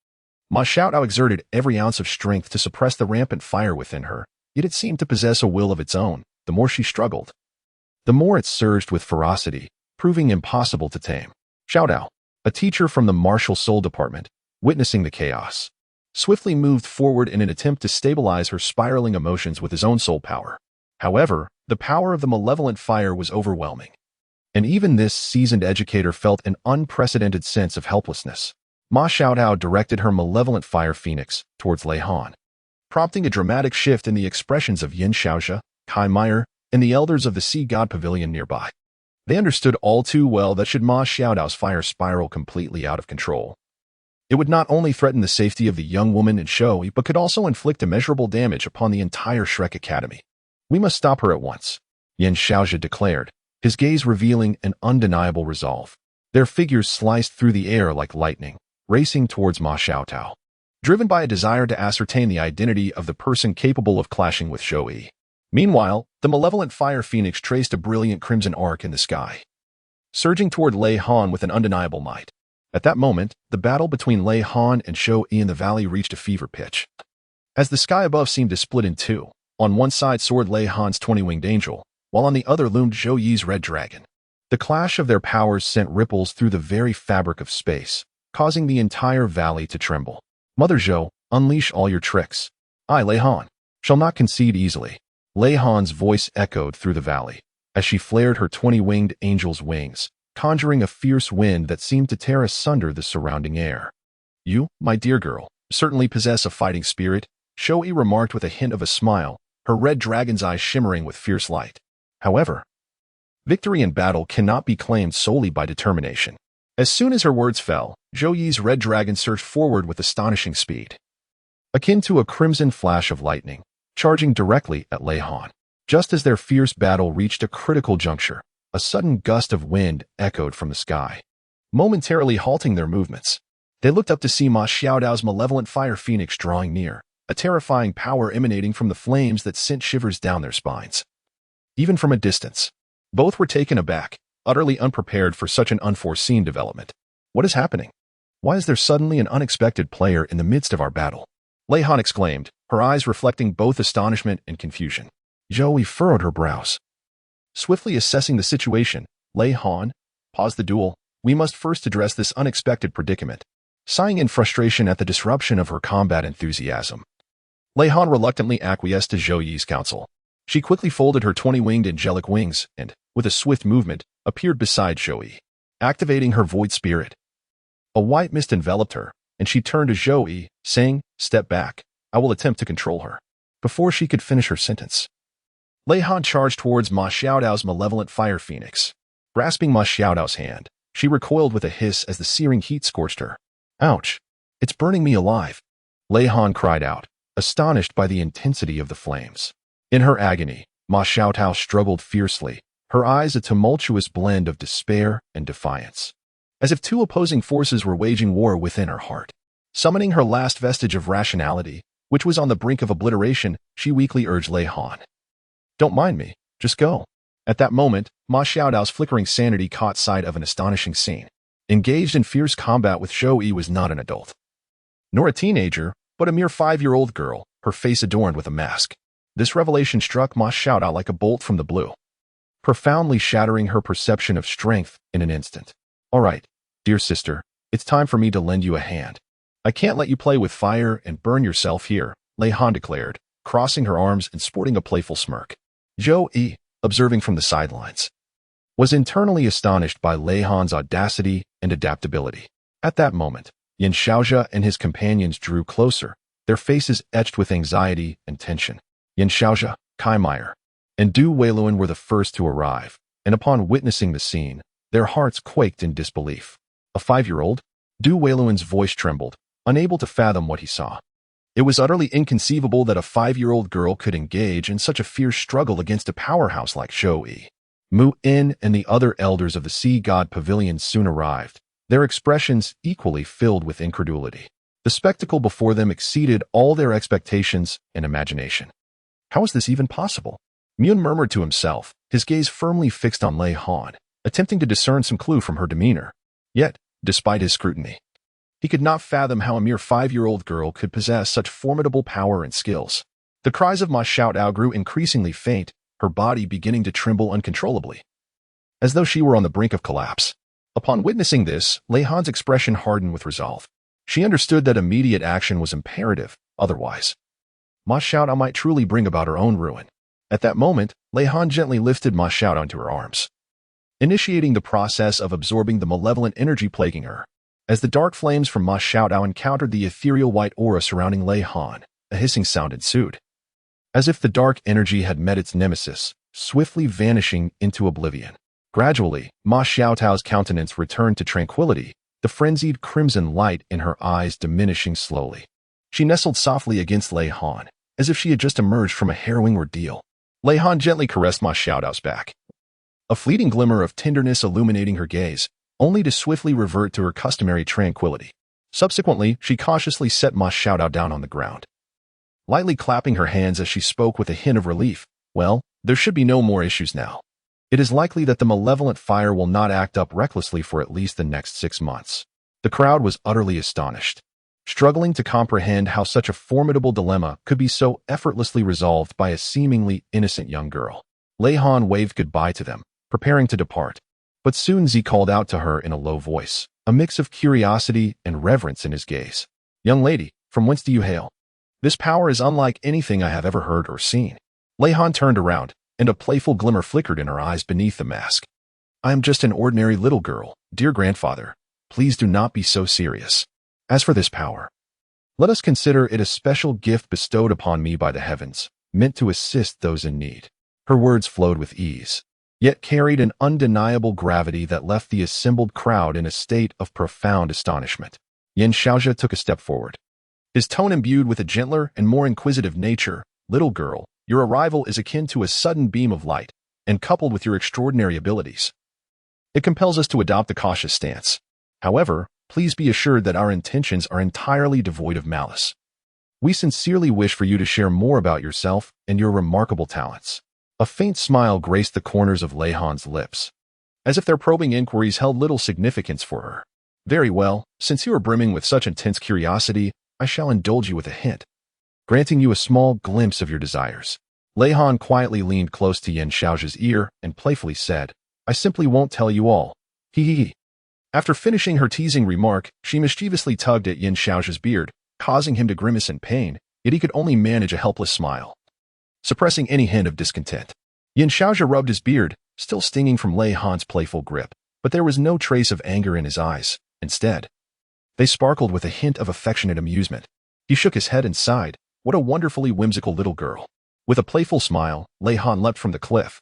Ma Xiaodao exerted every ounce of strength to suppress the rampant fire within her, yet it seemed to possess a will of its own. The more she struggled, the more it surged with ferocity, proving impossible to tame. Xiaodao, a teacher from the Martial Soul Department, witnessing the chaos, swiftly moved forward in an attempt to stabilize her spiraling emotions with his own soul power. However, the power of the malevolent fire was overwhelming, and even this seasoned educator felt an unprecedented sense of helplessness. Ma Xiaodao directed her malevolent fire phoenix towards Lei Han, prompting a dramatic shift in the expressions of Yin Xiaoxia, Kai Meyer, and the elders of the Sea God Pavilion nearby. They understood all too well that should Ma Xiaodao's fire spiral completely out of control, it would not only threaten the safety of the young woman in Shoei, but could also inflict immeasurable damage upon the entire Shrek Academy. We must stop her at once, Yin Xiaoxia declared, his gaze revealing an undeniable resolve. Their figures sliced through the air like lightning, racing towards Ma Xiaodao, driven by a desire to ascertain the identity of the person capable of clashing with Shoei. Meanwhile, the malevolent fire phoenix traced a brilliant crimson arc in the sky, surging toward Lei Han with an undeniable might. At that moment, the battle between Lei Han and Shoei in the valley reached a fever pitch, as the sky above seemed to split in two. On one side soared Lei Han's 20-winged angel, while on the other loomed Zhou Yi's red dragon. The clash of their powers sent ripples through the very fabric of space, causing the entire valley to tremble. Mother Zhou, unleash all your tricks. I, Lei Han, shall not concede easily. Lei Han's voice echoed through the valley, as she flared her 20-winged angel's wings, conjuring a fierce wind that seemed to tear asunder the surrounding air. You, my dear girl, certainly possess a fighting spirit, Shoei remarked with a hint of a smile, her red dragon's eyes shimmering with fierce light. However, victory in battle cannot be claimed solely by determination. As soon as her words fell, Zhou Yi's red dragon surged forward with astonishing speed, akin to a crimson flash of lightning, charging directly at Lei Han. Just as their fierce battle reached a critical juncture, a sudden gust of wind echoed from the sky, momentarily halting their movements. They looked up to see Ma Xiaodao's malevolent fire phoenix drawing near, a terrifying power emanating from the flames that sent shivers down their spines. Even from a distance, both were taken aback, utterly unprepared for such an unforeseen development. What is happening? Why is there suddenly an unexpected player in the midst of our battle? Lei Han exclaimed, her eyes reflecting both astonishment and confusion. Zhou furrowed her brows. Swiftly assessing the situation, Lei Han, pause the duel. We must first address this unexpected predicament. Sighing in frustration at the disruption of her combat enthusiasm, Lei Han reluctantly acquiesced to Zhou Yi's counsel. She quickly folded her 20-winged angelic wings and, with a swift movement, appeared beside Zhou, activating her void spirit. A white mist enveloped her, and she turned to Zhou, saying, "Step back. I will attempt to control her." Before she could finish her sentence, Lei Han charged towards Ma Xiaodao's malevolent fire phoenix. Grasping Ma Xiaodao's hand, she recoiled with a hiss as the searing heat scorched her. "Ouch! It's burning me alive!" Lei Han cried out, astonished by the intensity of the flames. In her agony, Ma Xiaodao struggled fiercely, her eyes a tumultuous blend of despair and defiance. As if two opposing forces were waging war within her heart. Summoning her last vestige of rationality, which was on the brink of obliteration, she weakly urged Lei Han. "Don't mind me, just go." At that moment, Ma Xiaodao's flickering sanity caught sight of an astonishing scene. Engaged in fierce combat with Zhou was not an adult, nor a teenager, but a mere 5-year-old girl, her face adorned with a mask. This revelation struck Ma Xiaodao like a bolt from the blue, profoundly shattering her perception of strength in an instant. "All right, dear sister, it's time for me to lend you a hand. I can't let you play with fire and burn yourself here," Lei Han declared, crossing her arms and sporting a playful smirk. Zhou, observing from the sidelines, was internally astonished by Lei Han's audacity and adaptability. At that moment, Yan Xiaozhe and his companions drew closer, their faces etched with anxiety and tension. Yan Xiaozhe, Kai Meyer, and Du Weiluan were the first to arrive, and upon witnessing the scene, their hearts quaked in disbelief. A 5-year-old? Du Weiluan's voice trembled, unable to fathom what he saw. It was utterly inconceivable that a 5-year-old girl could engage in such a fierce struggle against a powerhouse like Zhou. Mu In and the other elders of the Sea God Pavilion soon arrived, their expressions equally filled with incredulity. The spectacle before them exceeded all their expectations and imagination. How is this even possible? Mun murmured to himself, his gaze firmly fixed on Lei Han, attempting to discern some clue from her demeanor. Yet, despite his scrutiny, he could not fathom how a mere 5-year-old girl could possess such formidable power and skills. The cries of Ma Xiaodao grew increasingly faint, her body beginning to tremble uncontrollably, as though she were on the brink of collapse. Upon witnessing this, Lei Han's expression hardened with resolve. She understood that immediate action was imperative, otherwise Ma Xiaodao might truly bring about her own ruin. At that moment, Lei Han gently lifted Ma Xiaodao into her arms, initiating the process of absorbing the malevolent energy plaguing her. As the dark flames from Ma Xiaodao encountered the ethereal white aura surrounding Lei Han, a hissing sound ensued, as if the dark energy had met its nemesis, swiftly vanishing into oblivion. Gradually, Ma Xiaodao's countenance returned to tranquility, the frenzied crimson light in her eyes diminishing slowly. She nestled softly against Lei Han, as if she had just emerged from a harrowing ordeal. Lei Han gently caressed Ma Xiaodao's back, a fleeting glimmer of tenderness illuminating her gaze, only to swiftly revert to her customary tranquility. Subsequently, she cautiously set Ma Xiaodao down on the ground, lightly clapping her hands as she spoke with a hint of relief. "Well, there should be no more issues now. It is likely that the malevolent fire will not act up recklessly for at least the next 6 months." The crowd was utterly astonished, struggling to comprehend how such a formidable dilemma could be so effortlessly resolved by a seemingly innocent young girl. Lei Han waved goodbye to them, preparing to depart. But soon Zi called out to her in a low voice, a mix of curiosity and reverence in his gaze. "Young lady, from whence do you hail? This power is unlike anything I have ever heard or seen." Lei Han turned around, and a playful glimmer flickered in her eyes beneath the mask. "I am just an ordinary little girl, dear grandfather. Please do not be so serious. As for this power, let us consider it a special gift bestowed upon me by the heavens, meant to assist those in need." Her words flowed with ease, yet carried an undeniable gravity that left the assembled crowd in a state of profound astonishment. Yan Xiaozhe took a step forward, his tone imbued with a gentler and more inquisitive nature. "Little girl, your arrival is akin to a sudden beam of light, and coupled with your extraordinary abilities, it compels us to adopt a cautious stance. However, please be assured that our intentions are entirely devoid of malice. We sincerely wish for you to share more about yourself and your remarkable talents." A faint smile graced the corners of Lei Han's lips, as if their probing inquiries held little significance for her. "Very well, since you are brimming with such intense curiosity, I shall indulge you with a hint, granting you a small glimpse of your desires." Lei Han quietly leaned close to Yan Xiaozhe's ear and playfully said, "I simply won't tell you all. Hee hee hee." After finishing her teasing remark, she mischievously tugged at Yan Xiaozhe's beard, causing him to grimace in pain, yet he could only manage a helpless smile. suppressing any hint of discontent. Yin Xiaozhi rubbed his beard, still stinging from Lei Han's playful grip, but there was no trace of anger in his eyes. Instead, they sparkled with a hint of affectionate amusement. He shook his head and sighed. What a wonderfully whimsical little girl. With a playful smile, Lei Han leapt from the cliff,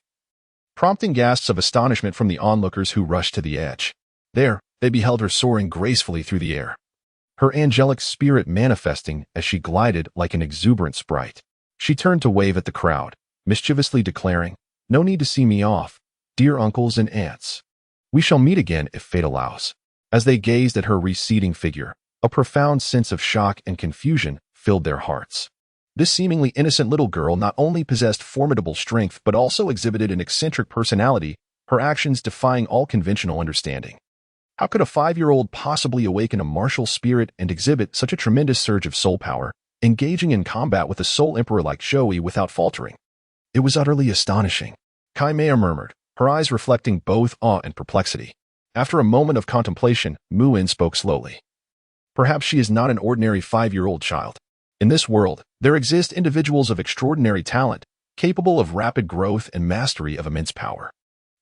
prompting gasps of astonishment from the onlookers who rushed to the edge. There, they beheld her soaring gracefully through the air, her angelic spirit manifesting as she glided like an exuberant sprite. She turned to wave at the crowd, mischievously declaring, "No need to see me off, dear uncles and aunts. We shall meet again if fate allows." As they gazed at her receding figure, a profound sense of shock and confusion filled their hearts. This seemingly innocent little girl not only possessed formidable strength but also exhibited an eccentric personality, her actions defying all conventional understanding. How could a 5-year-old possibly awaken a martial spirit and exhibit such a tremendous surge of soul power, engaging in combat with a soul emperor like Shoei without faltering? It was utterly astonishing. Kai Mei murmured, her eyes reflecting both awe and perplexity. After a moment of contemplation, Mu In spoke slowly. Perhaps she is not an ordinary 5-year-old child. In this world, there exist individuals of extraordinary talent, capable of rapid growth and mastery of immense power.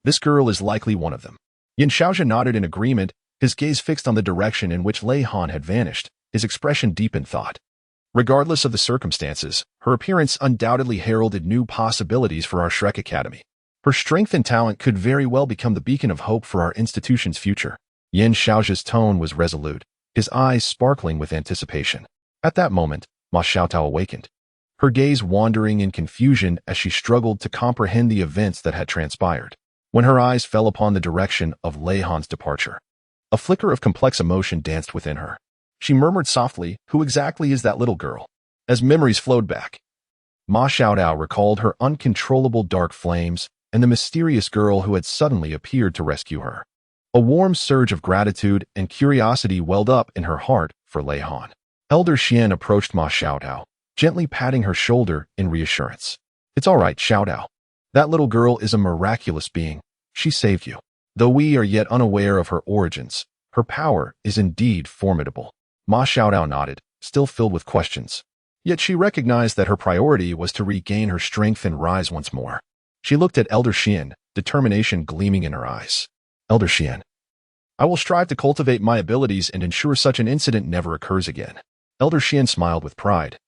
This girl is likely one of them. Yin Xiaozhi nodded in agreement, his gaze fixed on the direction in which Lei Han had vanished, his expression deep in thought. Regardless of the circumstances, her appearance undoubtedly heralded new possibilities for our Shrek Academy. Her strength and talent could very well become the beacon of hope for our institution's future. Yin Xiaozhi's tone was resolute, his eyes sparkling with anticipation. At that moment, Ma Xiaotao awakened, her gaze wandering in confusion as she struggled to comprehend the events that had transpired. When her eyes fell upon the direction of Lei Han's departure, a flicker of complex emotion danced within her. She murmured softly, "Who exactly is that little girl?" As memories flowed back, Ma Xiaotao recalled her uncontrollable dark flames and the mysterious girl who had suddenly appeared to rescue her. A warm surge of gratitude and curiosity welled up in her heart for Lei Han. Elder Xian approached Ma Xiaotao, gently patting her shoulder in reassurance. "It's all right, Xiaotao. That little girl is a miraculous being. She saved you. Though we are yet unaware of her origins, her power is indeed formidable." Ma Xiaotao nodded, still filled with questions. Yet she recognized that her priority was to regain her strength and rise once more. She looked at Elder Xian, determination gleaming in her eyes. "Elder Xian, I will strive to cultivate my abilities and ensure such an incident never occurs again." Elder Xian smiled with pride,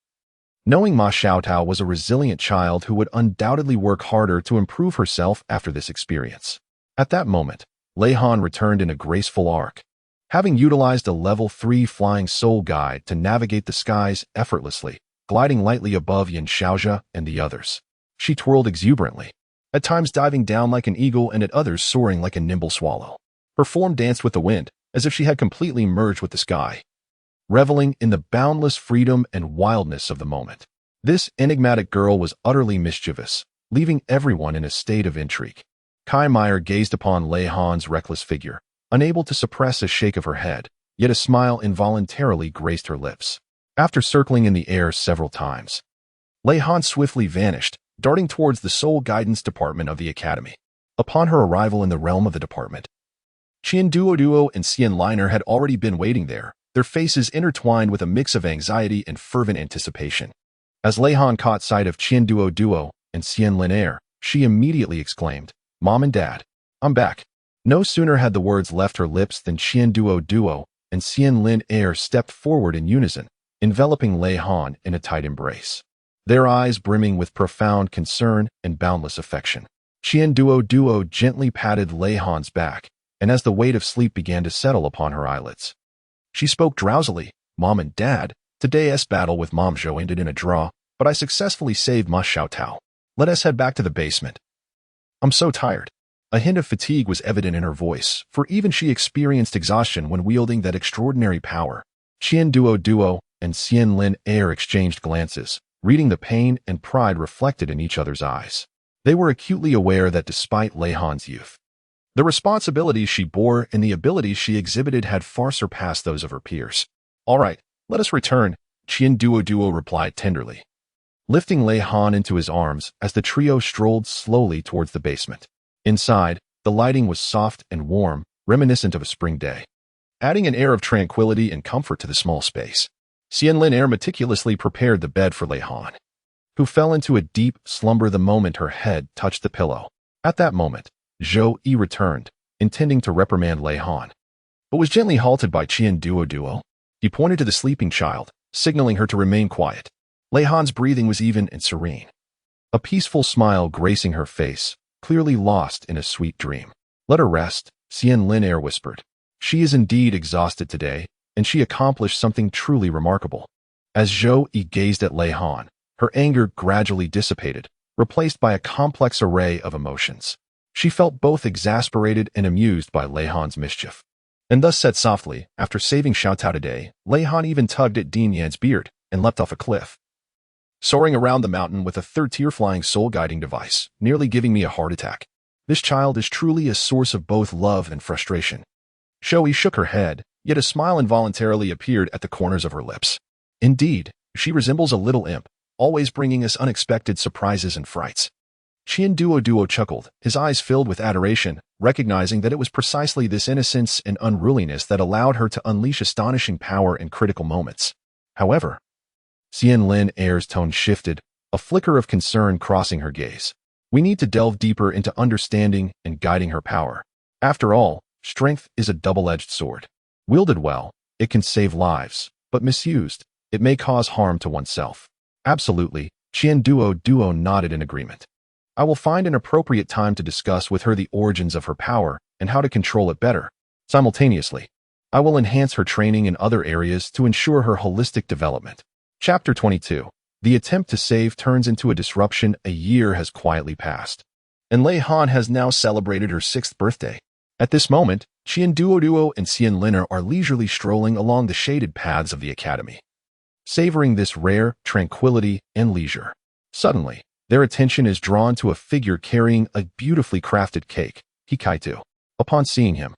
knowing Ma Xiaotao was a resilient child who would undoubtedly work harder to improve herself after this experience. At that moment, Lei Han returned in a graceful arc, having utilized a level 3 flying soul guide to navigate the skies effortlessly, gliding lightly above Yin Xiaozhi and the others. She twirled exuberantly, at times diving down like an eagle and at others soaring like a nimble swallow. Her form danced with the wind, as if she had completely merged with the sky, reveling in the boundless freedom and wildness of the moment. This enigmatic girl was utterly mischievous, leaving everyone in a state of intrigue. Kai Meyer gazed upon Lei Han's reckless figure, unable to suppress a shake of her head, yet a smile involuntarily graced her lips. After circling in the air several times, Lei Han swiftly vanished, darting towards the Soul Guidance Department of the Academy. Upon her arrival in the realm of the department, Duo and Xian Liner had already been waiting there, their faces intertwined with a mix of anxiety and fervent anticipation. As Lei Han caught sight of Duo and Xian Liner, she immediately exclaimed, "Mom and Dad, I'm back." No sooner had the words left her lips than Duo and Xian Liner stepped forward in unison, enveloping Lei Han in a tight embrace, their eyes brimming with profound concern and boundless affection. Duo gently patted Lei Han's back, and as the weight of sleep began to settle upon her eyelids, she spoke drowsily, "Mom and Dad, today's battle with Mom Zhou ended in a draw, but I successfully saved Ma Xiaotao. Let us head back to the basement. I'm so tired." A hint of fatigue was evident in her voice, for even she experienced exhaustion when wielding that extraordinary power. Duo and Xian Liner exchanged glances, reading the pain and pride reflected in each other's eyes. They were acutely aware that despite Lei Han's youth, the responsibilities she bore and the abilities she exhibited had far surpassed those of her peers. "All right, let us return," Duo replied tenderly, lifting Lei Han into his arms as the trio strolled slowly towards the basement. Inside, the lighting was soft and warm, reminiscent of a spring day, adding an air of tranquility and comfort to the small space. Xian Liner meticulously prepared the bed for Lei Han, who fell into a deep slumber the moment her head touched the pillow. At that moment, Zhou Yi returned, intending to reprimand Lei Han, but was gently halted by Duo. He pointed to the sleeping child, signaling her to remain quiet. Lei Han's breathing was even and serene, a peaceful smile gracing her face, clearly lost in a sweet dream. Let her rest, Lin whispered. She is indeed exhausted today, and she accomplished something truly remarkable. As Zhou Yi gazed at Lei Han, her anger gradually dissipated, replaced by a complex array of emotions. She felt both exasperated and amused by Lei Han's mischief. And thus said softly, after saving Xiao Tao today, Lei Han even tugged at Din Yan's beard and leapt off a cliff, soaring around the mountain with a third-tier flying soul-guiding device, nearly giving me a heart attack. This child is truly a source of both love and frustration. Zhou Yi shook her head, yet a smile involuntarily appeared at the corners of her lips. Indeed, she resembles a little imp, always bringing us unexpected surprises and frights. Duo chuckled, his eyes filled with adoration, recognizing that it was precisely this innocence and unruliness that allowed her to unleash astonishing power in critical moments. However, Lin's tone shifted, a flicker of concern crossing her gaze. We need to delve deeper into understanding and guiding her power. After all, strength is a double-edged sword. Wielded well, it can save lives, but misused, it may cause harm to oneself. Absolutely, Duo nodded in agreement. I will find an appropriate time to discuss with her the origins of her power and how to control it better. Simultaneously, I will enhance her training in other areas to ensure her holistic development. Chapter 22. The attempt to save turns into a disruption. A year has quietly passed, and Lei Han has now celebrated her 6th birthday. At this moment, Duo and Lin are leisurely strolling along the shaded paths of the academy, savoring this rare tranquility and leisure. Suddenly, their attention is drawn to a figure carrying a beautifully crafted cake, Kaitu. Upon seeing him,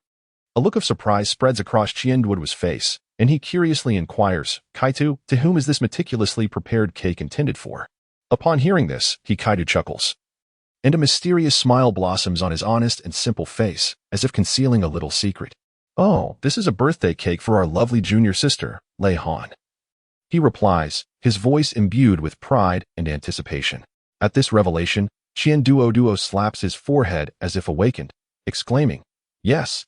a look of surprise spreads across Duo's face, and he curiously inquires, Kaitu, to whom is this meticulously prepared cake intended for? Upon hearing this, Kaitu chuckles, and a mysterious smile blossoms on his honest and simple face, as if concealing a little secret. Oh, this is a birthday cake for our lovely junior sister, Lei Han. He replies, his voice imbued with pride and anticipation. At this revelation, Duo slaps his forehead as if awakened, exclaiming, Yes.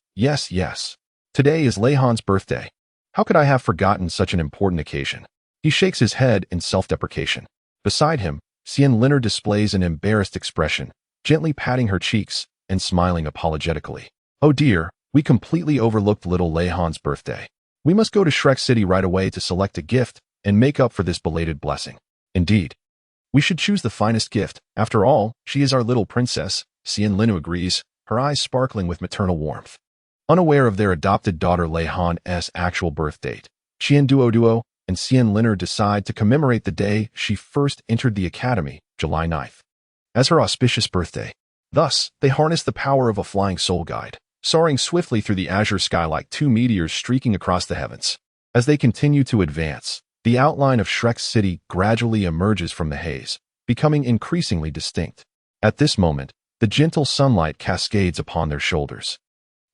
Today is Lei Han's birthday. How could I have forgotten such an important occasion? He shakes his head in self-deprecation. Beside him, Lin displays an embarrassed expression, gently patting her cheeks and smiling apologetically. Oh dear, we completely overlooked little Lei Han's birthday. We must go to Shrek City right away to select a gift and make up for this belated blessing. Indeed, we should choose the finest gift. After all, she is our little princess, Lin agrees, her eyes sparkling with maternal warmth. Unaware of their adopted daughter Lei Han's actual birth date, Duo and Lin decide to commemorate the day she first entered the academy, July 9th, as her auspicious birthday. Thus, they harness the power of a flying soul guide, soaring swiftly through the azure sky like 2 meteors streaking across the heavens. As they continue to advance, the outline of Shrek City gradually emerges from the haze, becoming increasingly distinct. At this moment, the gentle sunlight cascades upon their shoulders,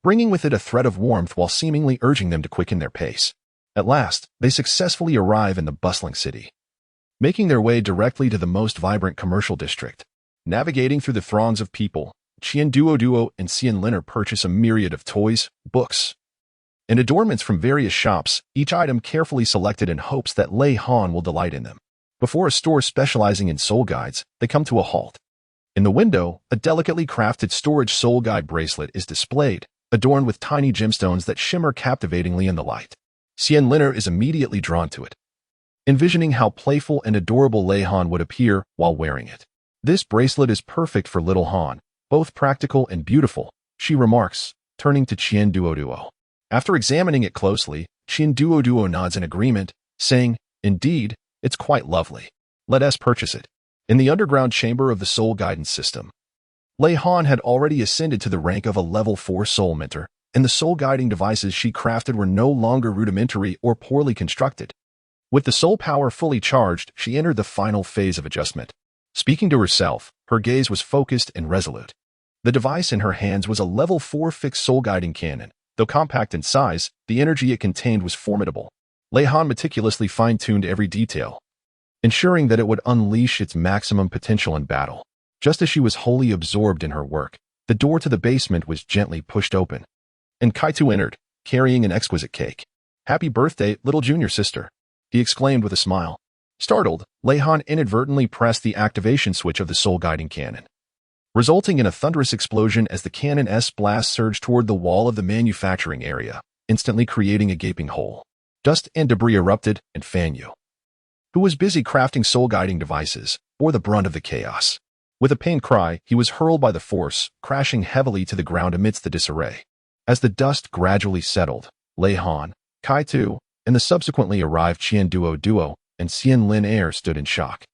bringing with it a thread of warmth while seemingly urging them to quicken their pace. At last, they successfully arrive in the bustling city, making their way directly to the most vibrant commercial district. Navigating through the throngs of people, Duo and Lin purchase a myriad of toys, books, and adornments from various shops, each item carefully selected in hopes that Lei Han will delight in them. Before a store specializing in soul guides, they come to a halt. In the window, a delicately crafted storage soul guide bracelet is displayed, adorned with tiny gemstones that shimmer captivatingly in the light. Lin is immediately drawn to it, envisioning how playful and adorable Lei Han would appear while wearing it. This bracelet is perfect for little Han, both practical and beautiful, she remarks, turning to Duo. After examining it closely, Duo nods in agreement, saying, Indeed, it's quite lovely. Let us purchase it. In the underground chamber of the soul guidance system, Lei Han had already ascended to the rank of a level 4 soul mentor, and the soul guiding devices she crafted were no longer rudimentary or poorly constructed. With the soul power fully charged, she entered the final phase of adjustment. Speaking to herself, her gaze was focused and resolute. The device in her hands was a level 4 fixed soul guiding cannon. Though compact in size, the energy it contained was formidable. Lei Han meticulously fine-tuned every detail, ensuring that it would unleash its maximum potential in battle. Just as she was wholly absorbed in her work, the door to the basement was gently pushed open, and Kaito entered, carrying an exquisite cake. "Happy birthday, little junior sister," he exclaimed with a smile. Startled, Leihan inadvertently pressed the activation switch of the soul-guiding cannon, resulting in a thunderous explosion as the cannon's blast surged toward the wall of the manufacturing area, instantly creating a gaping hole. Dust and debris erupted, and Fanyu, who was busy crafting soul-guiding devices, bore the brunt of the chaos. With a pained cry, he was hurled by the force, crashing heavily to the ground amidst the disarray. As the dust gradually settled, Leihan, Kaito, and the subsequently arrived Duo and Xianlin stood in shock,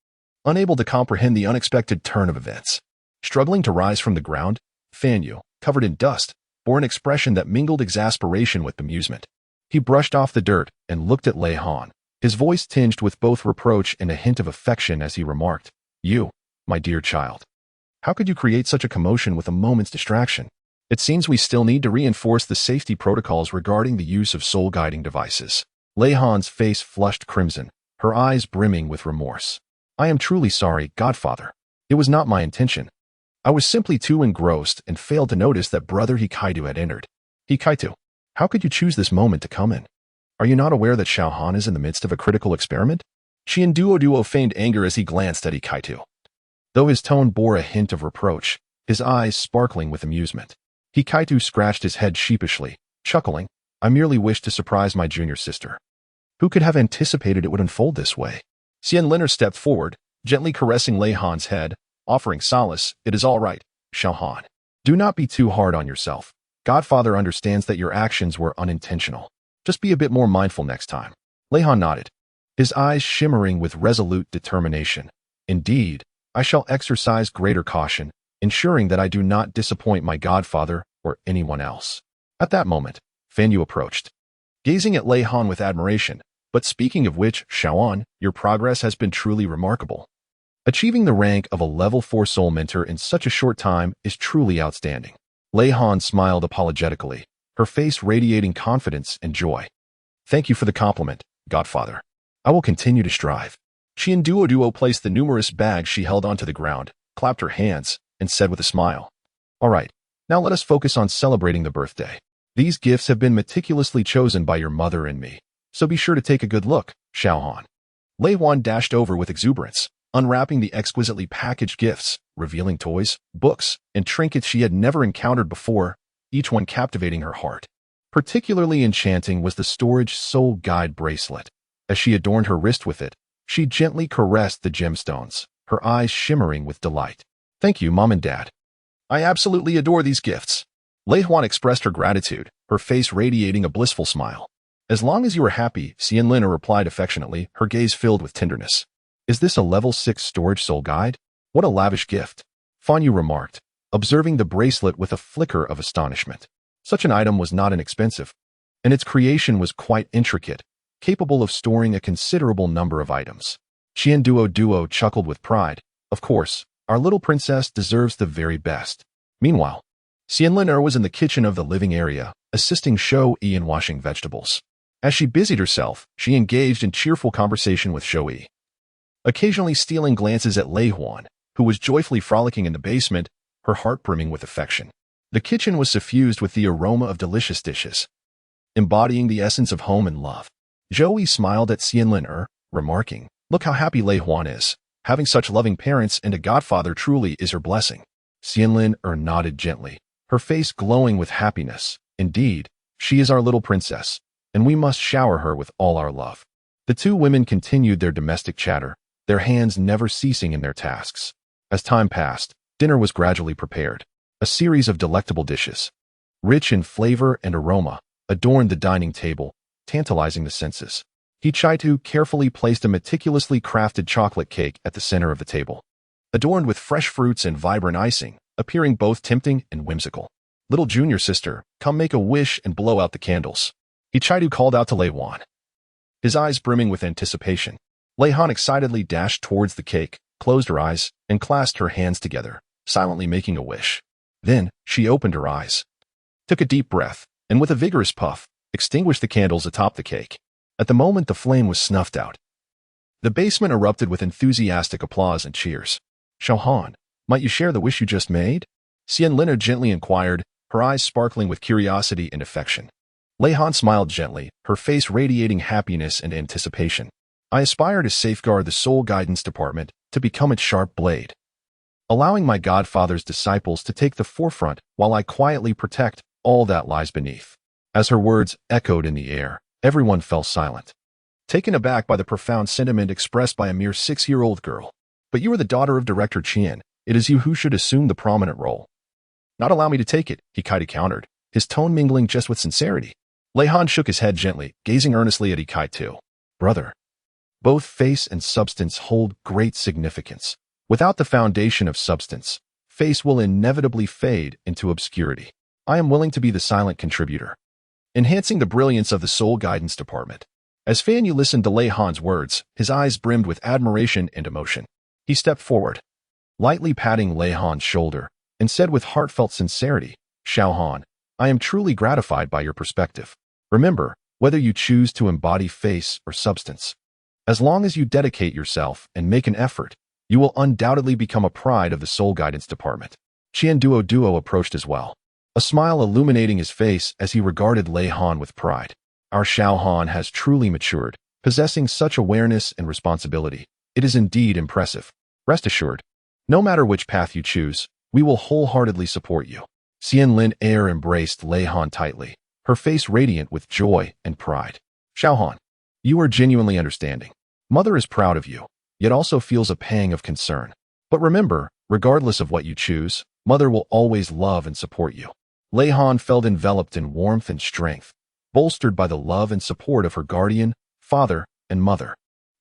unable to comprehend the unexpected turn of events. Struggling to rise from the ground, Fanyu, covered in dust, bore an expression that mingled exasperation with amusement. He brushed off the dirt and looked at Leihan, his voice tinged with both reproach and a hint of affection as he remarked, "You, my dear child. How could you create such a commotion with a moment's distraction? It seems we still need to reinforce the safety protocols regarding the use of soul-guiding devices." Leihan's face flushed crimson, her eyes brimming with remorse. "I am truly sorry, Godfather. It was not my intention. I was simply too engrossed and failed to notice that Brother Hikaido had entered." "Hikaido, how could you choose this moment to come in? Are you not aware that Xiaohan is in the midst of a critical experiment?" Duo feigned anger as he glanced at Hikaido, though his tone bore a hint of reproach, his eyes sparkling with amusement. Hikaido scratched his head sheepishly, chuckling, "I merely wished to surprise my junior sister. Who could have anticipated it would unfold this way?" Xianlin stepped forward, gently caressing Leihan's head, offering solace. "It is all right, Xiaohan. Do not be too hard on yourself. Godfather understands that your actions were unintentional. Just be a bit more mindful next time." Leihan nodded, his eyes shimmering with resolute determination. "Indeed, I shall exercise greater caution, ensuring that I do not disappoint my godfather or anyone else." At that moment, Fanyu approached, gazing at Leihan with admiration. "But speaking of which, Xiaoan, your progress has been truly remarkable. Achieving the rank of a level 4 soul mentor in such a short time is truly outstanding." Leihan smiled apologetically, her face radiating confidence and joy. "Thank you for the compliment, Godfather. I will continue to strive." Duo placed the numerous bags she held onto the ground, clapped her hands, and said with a smile, "All right, now let us focus on celebrating the birthday. These gifts have been meticulously chosen by your mother and me, so be sure to take a good look, Xiaohan." Leihan dashed over with exuberance, unwrapping the exquisitely packaged gifts, revealing toys, books, and trinkets she had never encountered before, each one captivating her heart. Particularly enchanting was the storage soul guide bracelet. As she adorned her wrist with it, she gently caressed the gemstones, her eyes shimmering with delight. "Thank you, Mom and Dad. I absolutely adore these gifts." Leihan expressed her gratitude, her face radiating a blissful smile. "As long as you are happy," Xianlin replied affectionately, her gaze filled with tenderness. "Is this a level 6 storage soul guide? What a lavish gift," Fanyu remarked, observing the bracelet with a flicker of astonishment. Such an item was not inexpensive, and its creation was quite intricate, capable of storing a considerable number of items. Duo chuckled with pride. "Of course, our little princess deserves the very best." Meanwhile, Xianlin was in the kitchen of the living area, assisting Shou-Yi in washing vegetables. As she busied herself, she engaged in cheerful conversation with Shou-Yi, occasionally stealing glances at Leihan, who was joyfully frolicking in the basement, her heart brimming with affection. The kitchen was suffused with the aroma of delicious dishes, embodying the essence of home and love. Shou-Yi smiled at Xianlin, remarking, "Look how happy Leihan is. Having such loving parents and a godfather truly is her blessing." Xianlin nodded gently, her face glowing with happiness. "Indeed, she is our little princess, and we must shower her with all our love." The two women continued their domestic chatter, their hands never ceasing in their tasks. As time passed, dinner was gradually prepared. A series of delectable dishes, rich in flavor and aroma, adorned the dining table, tantalizing the senses. Hikaido carefully placed a meticulously crafted chocolate cake at the center of the table, adorned with fresh fruits and vibrant icing, appearing both tempting and whimsical. "Little junior sister, come make a wish and blow out the candles," Hikaido called out to Leihan, his eyes brimming with anticipation. Leihan excitedly dashed towards the cake, closed her eyes, and clasped her hands together, silently making a wish. Then, she opened her eyes, took a deep breath, and with a vigorous puff, extinguished the candles atop the cake. At the moment the flame was snuffed out, The basement erupted with enthusiastic applause and cheers. Xiaohan, might you share the wish you just made? Xianlina gently inquired, her eyes sparkling with curiosity and affection. Lei Han smiled gently, her face radiating happiness and anticipation. I aspire to safeguard the Soul Guidance Department, to become its sharp blade, allowing my Godfather's disciples to take the forefront while I quietly protect all that lies beneath. As her words echoed in the air, everyone fell silent, taken aback by the profound sentiment expressed by a mere 6-year-old girl. But you are the daughter of Director Qian. It is you who should assume the prominent role. Not allow me to take it, Hikaitu countered, his tone mingling just with sincerity. Lei Han shook his head gently, gazing earnestly at Hikaitu. Brother, both face and substance hold great significance. Without the foundation of substance, face will inevitably fade into obscurity. I am willing to be the silent contributor, enhancing the brilliance of the Soul Guidance Department. As Fan Yu listened to Lei Han's words, his eyes brimmed with admiration and emotion. He stepped forward, lightly patting Lei Han's shoulder, and said with heartfelt sincerity, Xiao Han, I am truly gratified by your perspective. Remember, whether you choose to embody face or substance, as long as you dedicate yourself and make an effort, you will undoubtedly become a pride of the Soul Guidance Department. Duo approached as well, a smile illuminating his face as he regarded Lei Han with pride. Our Xiao Han has truly matured, possessing such awareness and responsibility. It is indeed impressive. Rest assured, no matter which path you choose, we will wholeheartedly support you. Xianlin Air embraced Lei Han tightly, her face radiant with joy and pride. Xiao Han, you are genuinely understanding. Mother is proud of you, yet also feels a pang of concern. But remember, regardless of what you choose, Mother will always love and support you. Lei Han felt enveloped in warmth and strength, bolstered by the love and support of her guardian, father, and mother.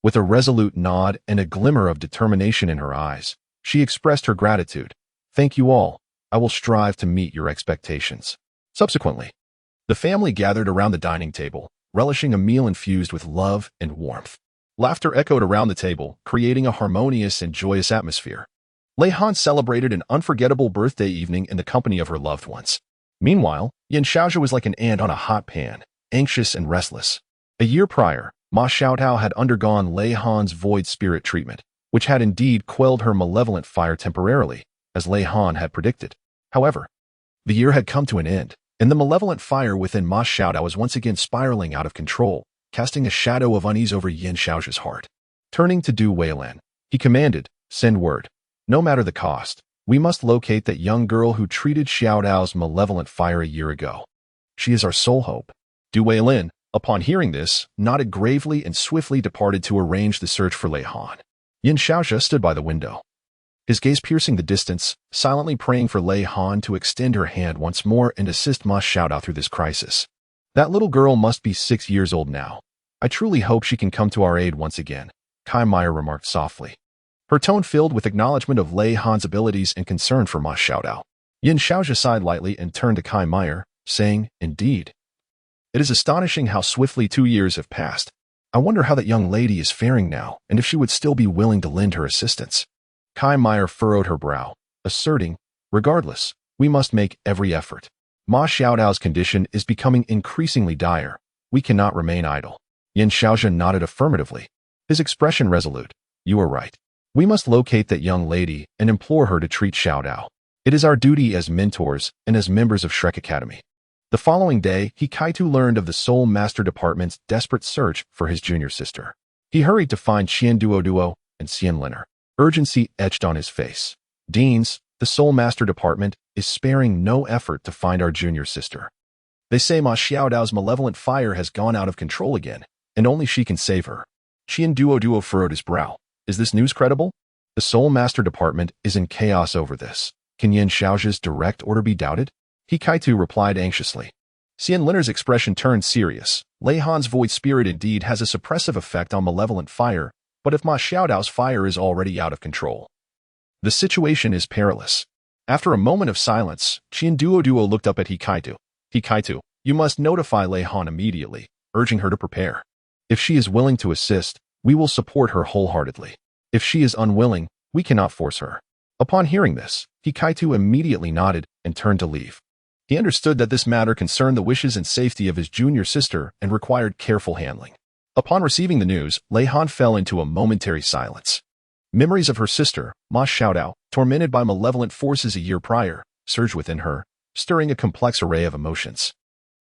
With a resolute nod and a glimmer of determination in her eyes, she expressed her gratitude. Thank you all. I will strive to meet your expectations. Subsequently, the family gathered around the dining table, relishing a meal infused with love and warmth. Laughter echoed around the table, creating a harmonious and joyous atmosphere. Lei Han celebrated an unforgettable birthday evening in the company of her loved ones. Meanwhile, Yin Xiaozhi was like an ant on a hot pan, anxious and restless. A year prior, Ma Xiaotao had undergone Lei Han's void spirit treatment, which had indeed quelled her malevolent fire temporarily, as Lei Han had predicted. However, the year had come to an end, and the malevolent fire within Ma Xiaotao was once again spiraling out of control, casting a shadow of unease over Yin Xiaozhi's heart. Turning to Du Weilan, he commanded, send word. No matter the cost, we must locate that young girl who treated Xiaodao's malevolent fire a year ago. She is our sole hope. Du Weilin, upon hearing this, nodded gravely and swiftly departed to arrange the search for Lei Han. Yin Xiaozhi stood by the window, his gaze piercing the distance, silently praying for Lei Han to extend her hand once more and assist Ma Xiaodao through this crisis. That little girl must be 6 years old now. I truly hope she can come to our aid once again, Kai Meyer remarked softly, her tone filled with acknowledgement of Lei Han's abilities and concern for Ma Xiaodao. Yin Xiaozhi sighed lightly and turned to Kai Meyer, saying, Indeed. It is astonishing how swiftly 2 years have passed. I wonder how that young lady is faring now, and if she would still be willing to lend her assistance. Kai Meyer furrowed her brow, asserting, Regardless, we must make every effort. Ma Xiaodao's condition is becoming increasingly dire. We cannot remain idle. Yin Xiaozhi nodded affirmatively, his expression resolute. You are right. We must locate that young lady and implore her to treat Xiaodao. It is our duty as mentors and as members of Shrek Academy. The following day, Hikaitu learned of the Soul Master Department's desperate search for his junior sister. He hurried to find Duo and Xianliner. Urgency etched on his face. Deans, the Soul Master Department, is sparing no effort to find our junior sister. They say Ma Xiaodao's malevolent fire has gone out of control again, and only she can save her. Duo furrowed his brow. Is this news credible? The Soul Master Department is in chaos over this. Can Yin Xiaozhi's direct order be doubted? Hikaitu replied anxiously. Xianliner's expression turned serious. Lei Han's void spirit indeed has a suppressive effect on malevolent fire, but if Ma Xiaodao's fire is already out of control, the situation is perilous. After a moment of silence, Duo looked up at Hikaitu. Hikaitu, you must notify Lei Han immediately, urging her to prepare. If she is willing to assist, we will support her wholeheartedly. If she is unwilling, we cannot force her. Upon hearing this, Hikaitu immediately nodded and turned to leave. He understood that this matter concerned the wishes and safety of his junior sister and required careful handling. Upon receiving the news, Lei Han fell into a momentary silence. Memories of her sister, Ma Xiaodao, tormented by malevolent forces a year prior, surged within her, stirring a complex array of emotions.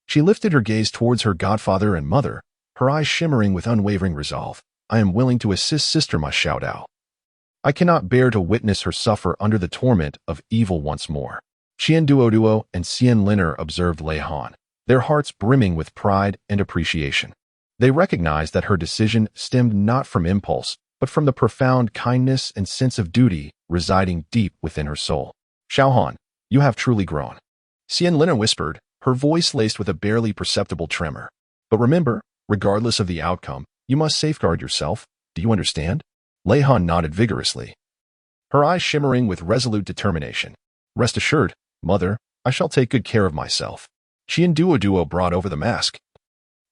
She lifted her gaze towards her godfather and mother, her eyes shimmering with unwavering resolve. I am willing to assist Sister Ma Xiaodao. I cannot bear to witness her suffer under the torment of evil once more. Duo and Xian Liner observed Lei Han, their hearts brimming with pride and appreciation. They recognized that her decision stemmed not from impulse, but from the profound kindness and sense of duty residing deep within her soul. Xiaohan, you have truly grown. Xian Liner whispered, her voice laced with a barely perceptible tremor. But remember, regardless of the outcome, you must safeguard yourself. Do you understand? Lei Han nodded vigorously, her eyes shimmering with resolute determination. Rest assured, mother, I shall take good care of myself. Duo brought over the mask,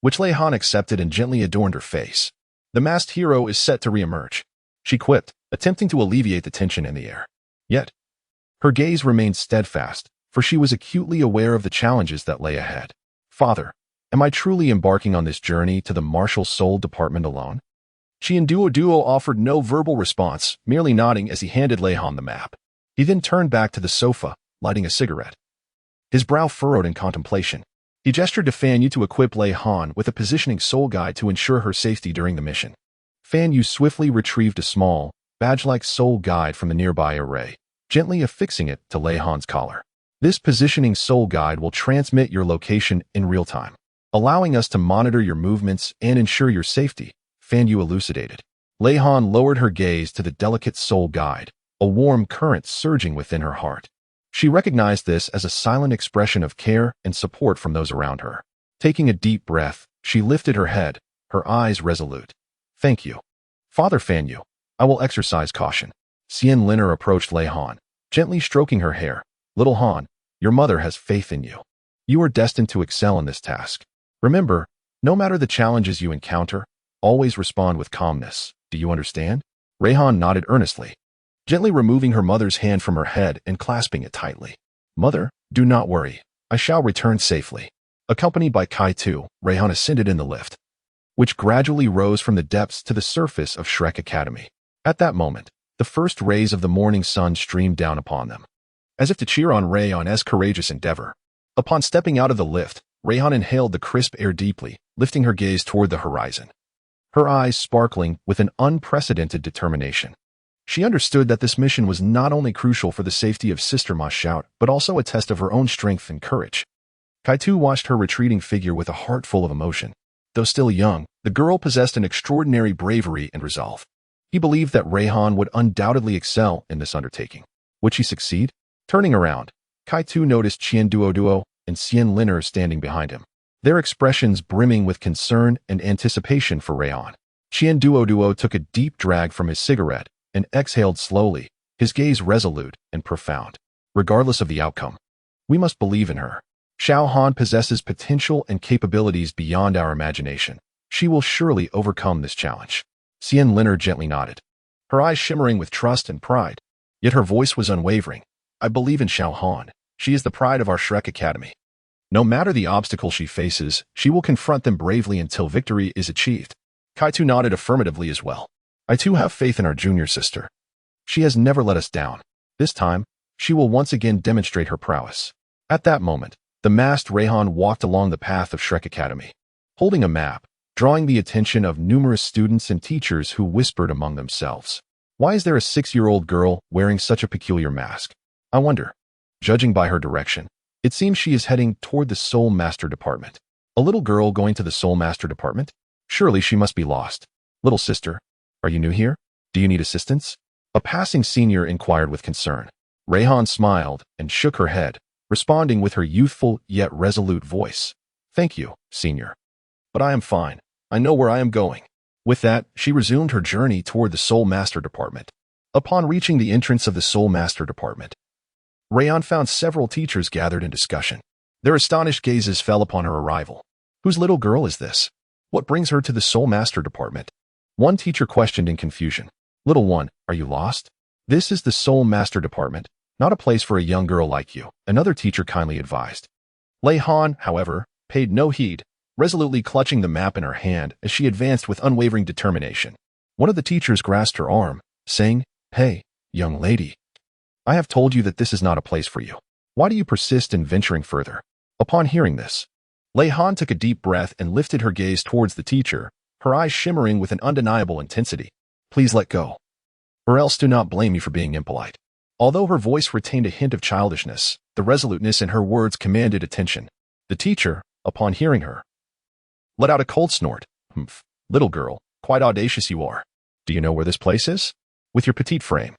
which Lei Han accepted and gently adorned her face. The masked hero is set to reemerge, she quipped, attempting to alleviate the tension in the air. Yet, her gaze remained steadfast, for she was acutely aware of the challenges that lay ahead. Father, am I truly embarking on this journey to the martial soul department alone? Duo offered no verbal response, merely nodding as he handed Lei Han the map. He then turned back to the sofa, lighting a cigarette. His brow furrowed in contemplation. He gestured to Fan Yu to equip Lei Han with a positioning soul guide to ensure her safety during the mission. Fan Yu swiftly retrieved a small, badge-like soul guide from the nearby array, gently affixing it to Lei Han's collar. This positioning soul guide will transmit your location in real time, allowing us to monitor your movements and ensure your safety, Fan Yu elucidated. Lei Han lowered her gaze to the delicate soul guide, a warm current surging within her heart. She recognized this as a silent expression of care and support from those around her. Taking a deep breath, she lifted her head, her eyes resolute. Thank you, Father Fan Yu. I will exercise caution. Xian Liner approached Lei Han, gently stroking her hair. Little Han, your mother has faith in you. You are destined to excel in this task. Remember, no matter the challenges you encounter, always respond with calmness. Do you understand? Han nodded earnestly, gently removing her mother's hand from her head and clasping it tightly. Mother, do not worry. I shall return safely. Accompanied by Kai-Tu, Han ascended in the lift, which gradually rose from the depths to the surface of Shrek Academy. At that moment, the first rays of the morning sun streamed down upon them, as if to cheer on Han's courageous endeavor. Upon stepping out of the lift, Han inhaled the crisp air deeply, lifting her gaze toward the horizon, her eyes sparkling with an unprecedented determination. She understood that this mission was not only crucial for the safety of Sister Ma Xiao, but also a test of her own strength and courage. Kai-Tu watched her retreating figure with a heart full of emotion. Though still young, the girl possessed an extraordinary bravery and resolve. He believed that Han would undoubtedly excel in this undertaking. Would she succeed? Turning around, Kai-Tu noticed Duo and Xian Liner standing behind him, their expressions brimming with concern and anticipation for Han. Duo took a deep drag from his cigarette and exhaled slowly, his gaze resolute and profound. Regardless of the outcome, we must believe in her. Han possesses potential and capabilities beyond our imagination. She will surely overcome this challenge. Xian Liner gently nodded, her eyes shimmering with trust and pride, yet her voice was unwavering. I believe in Han. She is the pride of our Shrek Academy. No matter the obstacles she faces, she will confront them bravely until victory is achieved. Kai-Tu nodded affirmatively as well. I too have faith in our junior sister. She has never let us down. This time, she will once again demonstrate her prowess. At that moment, the masked Han walked along the path of Shrek Academy, holding a map, drawing the attention of numerous students and teachers who whispered among themselves. Why is there a 6-year-old girl wearing such a peculiar mask? I wonder. Judging by her direction, it seems she is heading toward the Soul Master Department. A little girl going to the Soul Master Department? Surely she must be lost. Little sister, are you new here? Do you need assistance? A passing senior inquired with concern. Han smiled and shook her head, responding with her youthful yet resolute voice. Thank you, senior. But I am fine. I know where I am going. With that, she resumed her journey toward the Soul Master Department. Upon reaching the entrance of the Soul Master Department, Han found several teachers gathered in discussion. Their astonished gazes fell upon her arrival. Whose little girl is this? What brings her to the Soul Master Department? One teacher questioned in confusion. Little one, are you lost? This is the Soul Master Department, not a place for a young girl like you, another teacher kindly advised. Han, however, paid no heed, resolutely clutching the map in her hand as she advanced with unwavering determination. One of the teachers grasped her arm, saying, "Hey, young lady, I have told you that this is not a place for you. Why do you persist in venturing further?" Upon hearing this, Lei Han took a deep breath and lifted her gaze towards the teacher, her eyes shimmering with an undeniable intensity. "Please let go, or else do not blame me for being impolite." Although her voice retained a hint of childishness, the resoluteness in her words commanded attention. The teacher, upon hearing her, let out a cold snort. "Humph, little girl, quite audacious you are. Do you know where this place is? With your petite frame,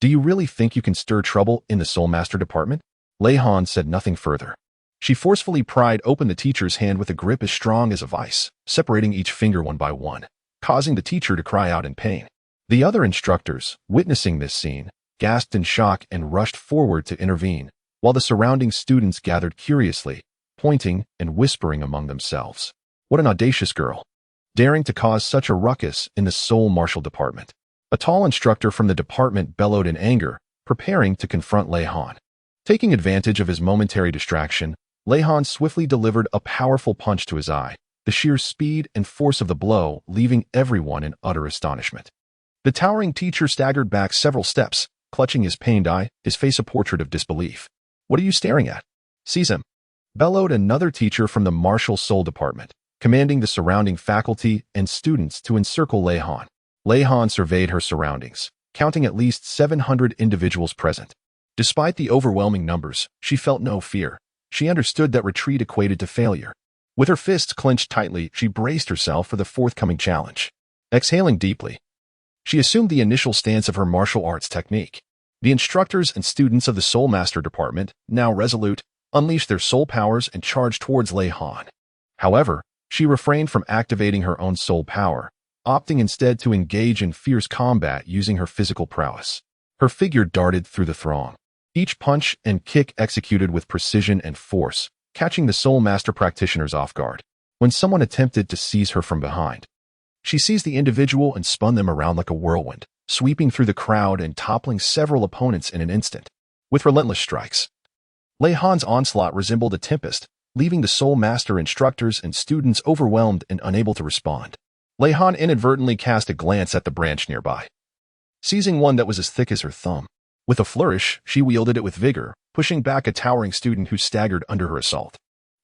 do you really think you can stir trouble in the Soul Master department?" Lei Han said nothing further. She forcefully pried open the teacher's hand with a grip as strong as a vice, separating each finger one by one, causing the teacher to cry out in pain. The other instructors, witnessing this scene, gasped in shock and rushed forward to intervene, while the surrounding students gathered curiously, pointing and whispering among themselves. What an audacious girl, daring to cause such a ruckus in the Soul Martial department. A tall instructor from the department bellowed in anger, preparing to confront Lei Han. Taking advantage of his momentary distraction, Lei Han swiftly delivered a powerful punch to his eye, the sheer speed and force of the blow leaving everyone in utter astonishment. The towering teacher staggered back several steps, clutching his pained eye, his face a portrait of disbelief. "What are you staring at? Seize him!" bellowed another teacher from the Martial Soul department, commanding the surrounding faculty and students to encircle Lei Han. Lei Han surveyed her surroundings, counting at least 700 individuals present. Despite the overwhelming numbers, she felt no fear. She understood that retreat equated to failure. With her fists clenched tightly, she braced herself for the forthcoming challenge. Exhaling deeply, she assumed the initial stance of her martial arts technique. The instructors and students of the Soul Master department, now resolute, unleashed their soul powers and charged towards Lei Han. However, she refrained from activating her own soul power, opting instead to engage in fierce combat using her physical prowess. Her figure darted through the throng, each punch and kick executed with precision and force, catching the Soul Master practitioners off guard. When someone attempted to seize her from behind, she seized the individual and spun them around like a whirlwind, sweeping through the crowd and toppling several opponents in an instant. With relentless strikes, Lei Han's onslaught resembled a tempest, leaving the Soul Master instructors and students overwhelmed and unable to respond. Lei Han inadvertently cast a glance at the branch nearby, seizing one that was as thick as her thumb. With a flourish, she wielded it with vigor, pushing back a towering student who staggered under her assault.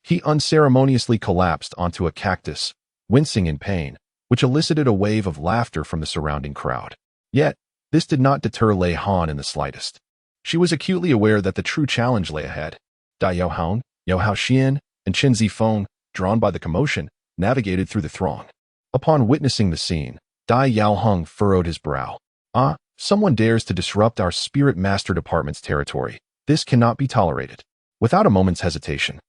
He unceremoniously collapsed onto a cactus, wincing in pain, which elicited a wave of laughter from the surrounding crowd. Yet, this did not deter Lei Han in the slightest. She was acutely aware that the true challenge lay ahead. Dai Yaohang, Yao Xian, and Chen Zifeng, drawn by the commotion, navigated through the throng. Upon witnessing the scene, Dai Yaohang furrowed his brow. "Ah, someone dares to disrupt our Spirit Master Department's territory. This cannot be tolerated." Without a moment's hesitation,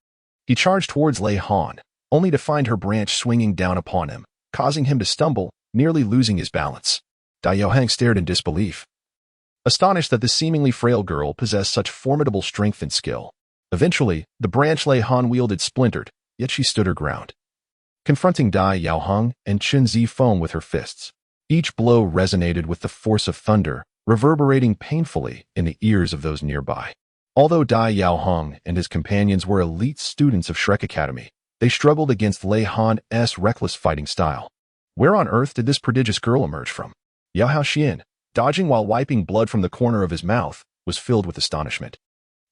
he charged towards Lei Han, only to find her branch swinging down upon him, causing him to stumble, nearly losing his balance. Dai Yaohang stared in disbelief, astonished that the seemingly frail girl possessed such formidable strength and skill. Eventually, the branch Lei Han wielded splintered, yet she stood her ground, confronting Dai Yaohang and Chen Zifeng with her fists. Each blow resonated with the force of thunder, reverberating painfully in the ears of those nearby. Although Dai Yaohang and his companions were elite students of Shrek Academy, they struggled against Lei Han's reckless fighting style. Where on earth did this prodigious girl emerge from? Yao Xian, dodging while wiping blood from the corner of his mouth, was filled with astonishment.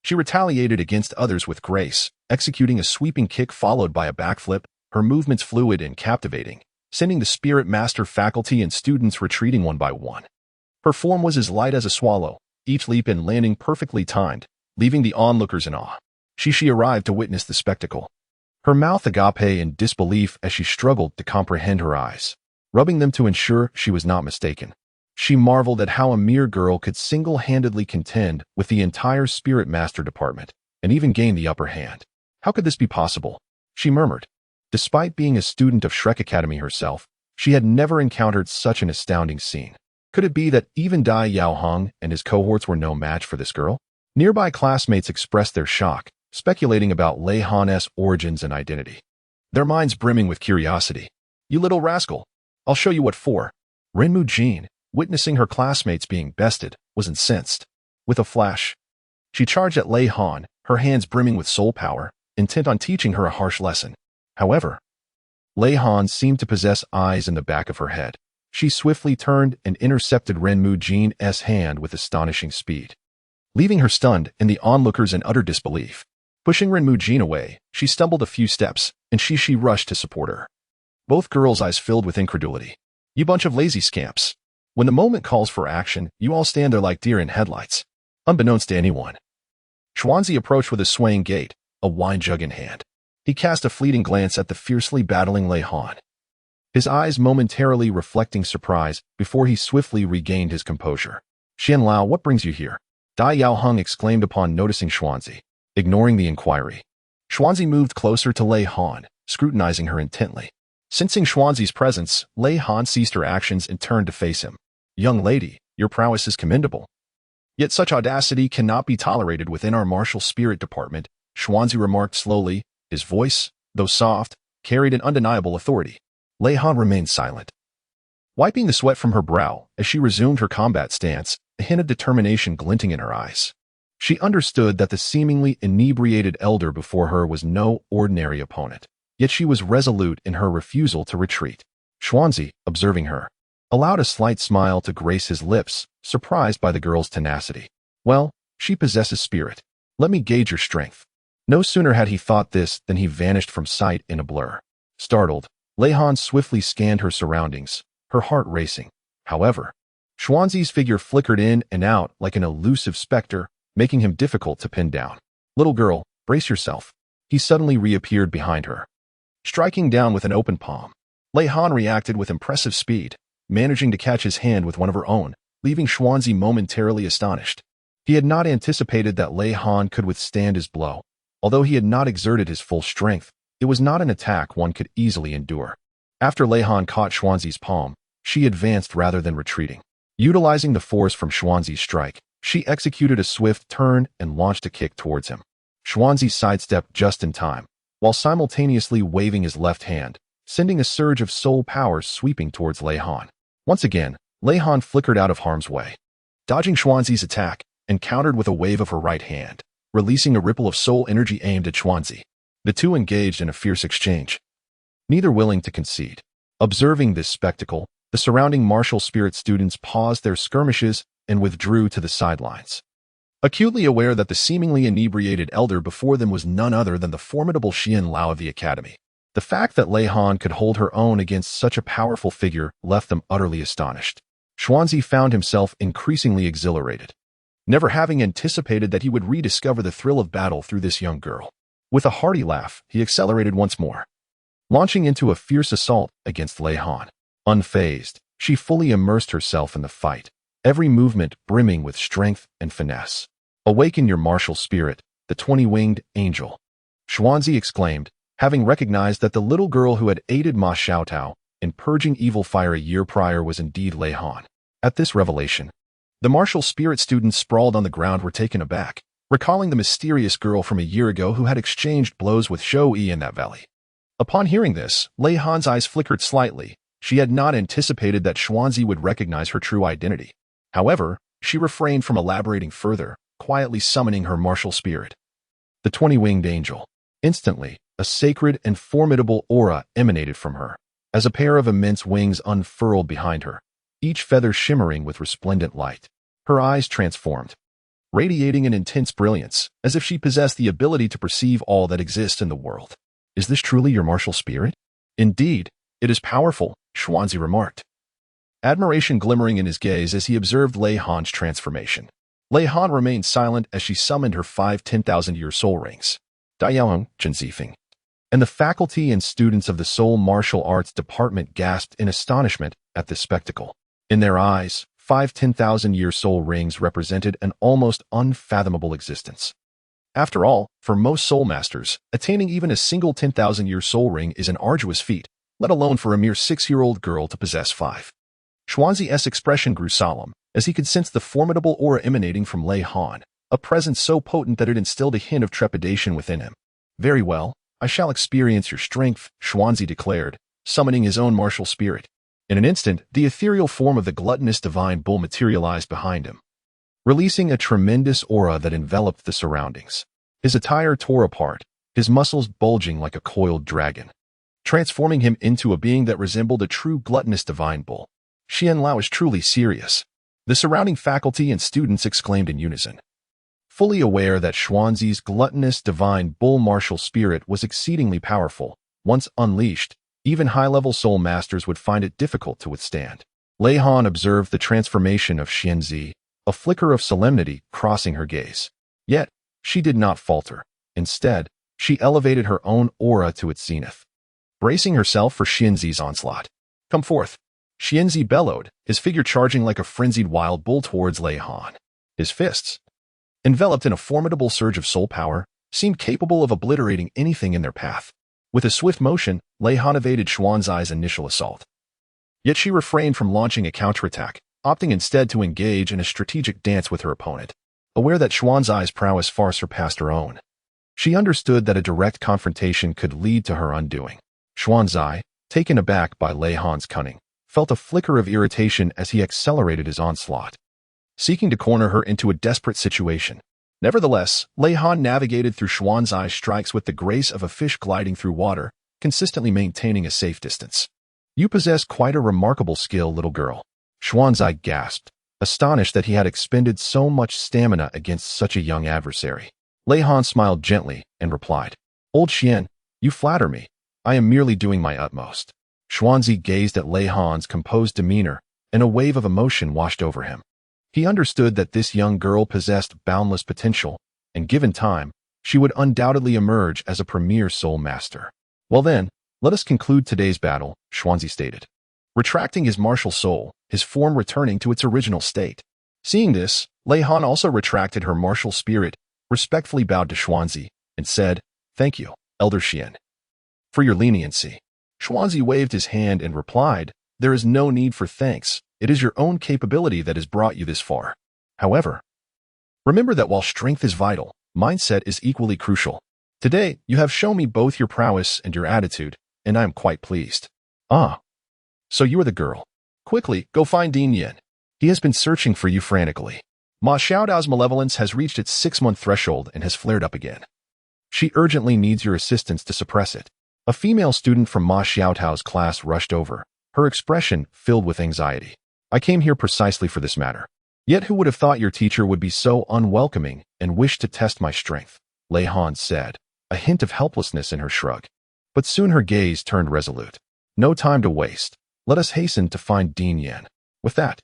She retaliated against others with grace, executing a sweeping kick followed by a backflip, her movements fluid and captivating, sending the Spirit Master faculty and students retreating one by one. Her form was as light as a swallow, each leap and landing perfectly timed, leaving the onlookers in awe. Shishi arrived to witness the spectacle, her mouth agape in disbelief as she struggled to comprehend her eyes, rubbing them to ensure she was not mistaken. She marveled at how a mere girl could single-handedly contend with the entire Spirit Master Department, and even gain the upper hand. How could this be possible? She murmured. Despite being a student of Shrek Academy herself, she had never encountered such an astounding scene. Could it be that even Dai Yaohang and his cohorts were no match for this girl? Nearby classmates expressed their shock, speculating about Lei Han's origins and identity, their minds brimming with curiosity. "You little rascal, I'll show you what for." Renmu Jin, witnessing her classmates being bested, was incensed. With a flash, she charged at Lei Han, her hands brimming with soul power, intent on teaching her a harsh lesson. However, Lei Han seemed to possess eyes in the back of her head. She swiftly turned and intercepted Renmu Jin's hand with astonishing speed, leaving her stunned and the onlookers in utter disbelief. Pushing Renmu Jin away, she stumbled a few steps, and Shishi rushed to support her. Both girls' eyes filled with incredulity. You bunch of lazy scamps. When the moment calls for action, you all stand there like deer in headlights. Unbeknownst to anyone, Xuanzi approached with a swaying gait, a wine jug in hand. He cast a fleeting glance at the fiercely battling Lei Han, his eyes momentarily reflecting surprise before he swiftly regained his composure. Xian Lao, what brings you here? Dai Yaoheng exclaimed upon noticing Xuanzi, ignoring the inquiry. Xuanzi moved closer to Lei Han, scrutinizing her intently. Sensing Xuanzi's presence, Lei Han ceased her actions and turned to face him. Young lady, your prowess is commendable. Yet such audacity cannot be tolerated within our martial spirit department, Xuanzi remarked slowly. His voice, though soft, carried an undeniable authority. Lei Han remained silent, wiping the sweat from her brow as she resumed her combat stance, a hint of determination glinting in her eyes. She understood that the seemingly inebriated elder before her was no ordinary opponent, yet she was resolute in her refusal to retreat. Xuanzi, observing her, allowed a slight smile to grace his lips, surprised by the girl's tenacity. Well, she possesses spirit. Let me gauge your strength. No sooner had he thought this than he vanished from sight in a blur. Startled, Lei Han swiftly scanned her surroundings, her heart racing. However, Xuanzi's figure flickered in and out like an elusive specter, making him difficult to pin down. Little girl, brace yourself. He suddenly reappeared behind her, striking down with an open palm. Lei Han reacted with impressive speed, managing to catch his hand with one of her own, leaving Xuanzi momentarily astonished. He had not anticipated that Lei Han could withstand his blow. Although he had not exerted his full strength, it was not an attack one could easily endure. After Lei Han caught Xuanzi's palm, she advanced rather than retreating. Utilizing the force from Xuanzi's strike, she executed a swift turn and launched a kick towards him. Xuanzi sidestepped just in time, while simultaneously waving his left hand, sending a surge of soul power sweeping towards Lei Han. Once again, Lei Han flickered out of harm's way, dodging Xuanzi's attack and countered with a wave of her right hand, releasing a ripple of soul energy aimed at Xuanzi. The two engaged in a fierce exchange, neither willing to concede. Observing this spectacle, the surrounding martial spirit students paused their skirmishes and withdrew to the sidelines, acutely aware that the seemingly inebriated elder before them was none other than the formidable Xian Lao of the academy. The fact that Lei Han could hold her own against such a powerful figure left them utterly astonished. Xuanzi found himself increasingly exhilarated, never having anticipated that he would rediscover the thrill of battle through this young girl. With a hearty laugh, he accelerated once more, launching into a fierce assault against Lei Han. Unfazed, she fully immersed herself in the fight, every movement brimming with strength and finesse. Awaken your martial spirit, the 20-winged angel, Xuanzi exclaimed, having recognized that the little girl who had aided Ma Xiaotao in purging evil fire a year prior was indeed Lei Han. At this revelation, the martial spirit students sprawled on the ground were taken aback, recalling the mysterious girl from a year ago who had exchanged blows with Shou Yi in that valley. Upon hearing this, Lei Han's eyes flickered slightly. She had not anticipated that Xuanzi would recognize her true identity. However, she refrained from elaborating further, quietly summoning her martial spirit, the 20-winged angel. Instantly, a sacred and formidable aura emanated from her, as a pair of immense wings unfurled behind her, each feather shimmering with resplendent light. Her eyes transformed, radiating an intense brilliance, as if she possessed the ability to perceive all that exists in the world. Is this truly your martial spirit? Indeed, it is powerful, Xuanzi remarked, admiration glimmering in his gaze as he observed Lei Han's transformation. Lei Han remained silent as she summoned her 5 10,000-year soul rings. Daiyang, Zhenzifeng, and the faculty and students of the Soul Martial Arts Department gasped in astonishment at this spectacle. In their eyes, 5 10,000-year soul rings represented an almost unfathomable existence. After all, for most soul masters, attaining even a single 10,000-year soul ring is an arduous feat, let alone for a mere 6-year-old girl to possess 5. Xuanzi's expression grew solemn, as he could sense the formidable aura emanating from Lei Han, a presence so potent that it instilled a hint of trepidation within him. Very well, I shall experience your strength, Xuanzi declared, summoning his own martial spirit. In an instant, the ethereal form of the gluttonous divine bull materialized behind him, releasing a tremendous aura that enveloped the surroundings. His attire tore apart, his muscles bulging like a coiled dragon. transforming him into a being that resembled a true gluttonous divine bull. Xianlao is truly serious. The surrounding faculty and students exclaimed in unison. Fully aware that Xuanzi's gluttonous divine bull martial spirit was exceedingly powerful, once unleashed, even high-level soul masters would find it difficult to withstand. Lei Han observed the transformation of Xianzi, a flicker of solemnity crossing her gaze. Yet, she did not falter. Instead, she elevated her own aura to its zenith, bracing herself for Xianzi's onslaught. "Come forth!" Xianzi bellowed, his figure charging like a frenzied wild bull towards Lei Han. His fists, enveloped in a formidable surge of soul power, seemed capable of obliterating anything in their path. With a swift motion, Lei Han evaded Xuanzi's initial assault. Yet she refrained from launching a counterattack, opting instead to engage in a strategic dance with her opponent, aware that Xuanzi's prowess far surpassed her own. She understood that a direct confrontation could lead to her undoing. Xuanzi, taken aback by Lei Han's cunning, felt a flicker of irritation as he accelerated his onslaught, seeking to corner her into a desperate situation. Nevertheless, Lei Han navigated through Xuanzi's strikes with the grace of a fish gliding through water, consistently maintaining a safe distance. "You possess quite a remarkable skill, little girl." Xuanzi gasped, astonished that he had expended so much stamina against such a young adversary. Lei Han smiled gently and replied, "Old Xian, you flatter me. I am merely doing my utmost." Xuanzi gazed at Lei Han's composed demeanor, and a wave of emotion washed over him. He understood that this young girl possessed boundless potential, and given time, she would undoubtedly emerge as a premier soul master. "Well then, let us conclude today's battle," Xuanzi stated, retracting his martial soul, his form returning to its original state. Seeing this, Lei Han also retracted her martial spirit, respectfully bowed to Xuanzi, and said, "Thank you, Elder Xian, for your leniency." Xuanzi waved his hand and replied, "There is no need for thanks. It is your own capability that has brought you this far. However, remember that while strength is vital, mindset is equally crucial. Today, you have shown me both your prowess and your attitude, and I am quite pleased." "Ah, so you are the girl. Quickly, go find Dean Yin. He has been searching for you frantically. Ma Xiaodao's malevolence has reached its 6-month threshold and has flared up again. She urgently needs your assistance to suppress it." A female student from Ma Xiaodao's class rushed over, her expression filled with anxiety. "I came here precisely for this matter. Yet who would have thought your teacher would be so unwelcoming and wish to test my strength?" Lei Han said, a hint of helplessness in her shrug. But soon her gaze turned resolute. "No time to waste. Let us hasten to find Dean Yan." With that,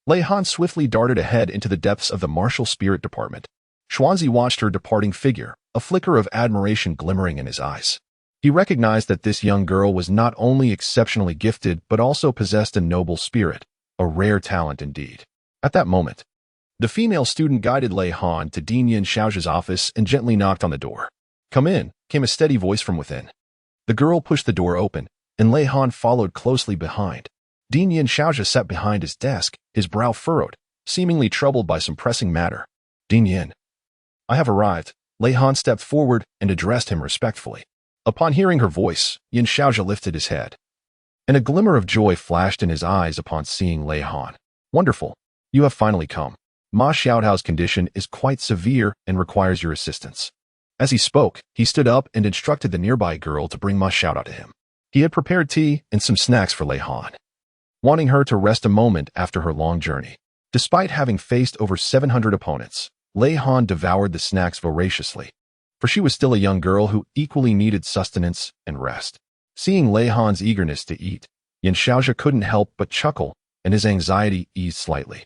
Lei Han swiftly darted ahead into the depths of the martial spirit department. Xuanzi watched her departing figure, a flicker of admiration glimmering in his eyes. He recognized that this young girl was not only exceptionally gifted but also possessed a noble spirit, a rare talent indeed. At that moment, the female student guided Lei Han to Dean Yin Xiao's office and gently knocked on the door. "Come in," came a steady voice from within. The girl pushed the door open, and Lei Han followed closely behind. Dean Yin Xiao sat behind his desk, his brow furrowed, seemingly troubled by some pressing matter. "Dean Yin, I have arrived." Lei Han stepped forward and addressed him respectfully. Upon hearing her voice, Yin Xiaozhe lifted his head, and a glimmer of joy flashed in his eyes upon seeing Lei Han. "Wonderful. You have finally come. Ma Xiaodao's condition is quite severe and requires your assistance." As he spoke, he stood up and instructed the nearby girl to bring Ma Xiaodao to him. He had prepared tea and some snacks for Lei Han, wanting her to rest a moment after her long journey. Despite having faced over 700 opponents, Lei Han devoured the snacks voraciously, for she was still a young girl who equally needed sustenance and rest. Seeing Lei Han's eagerness to eat, Yin Xiaozhe couldn't help but chuckle, and his anxiety eased slightly.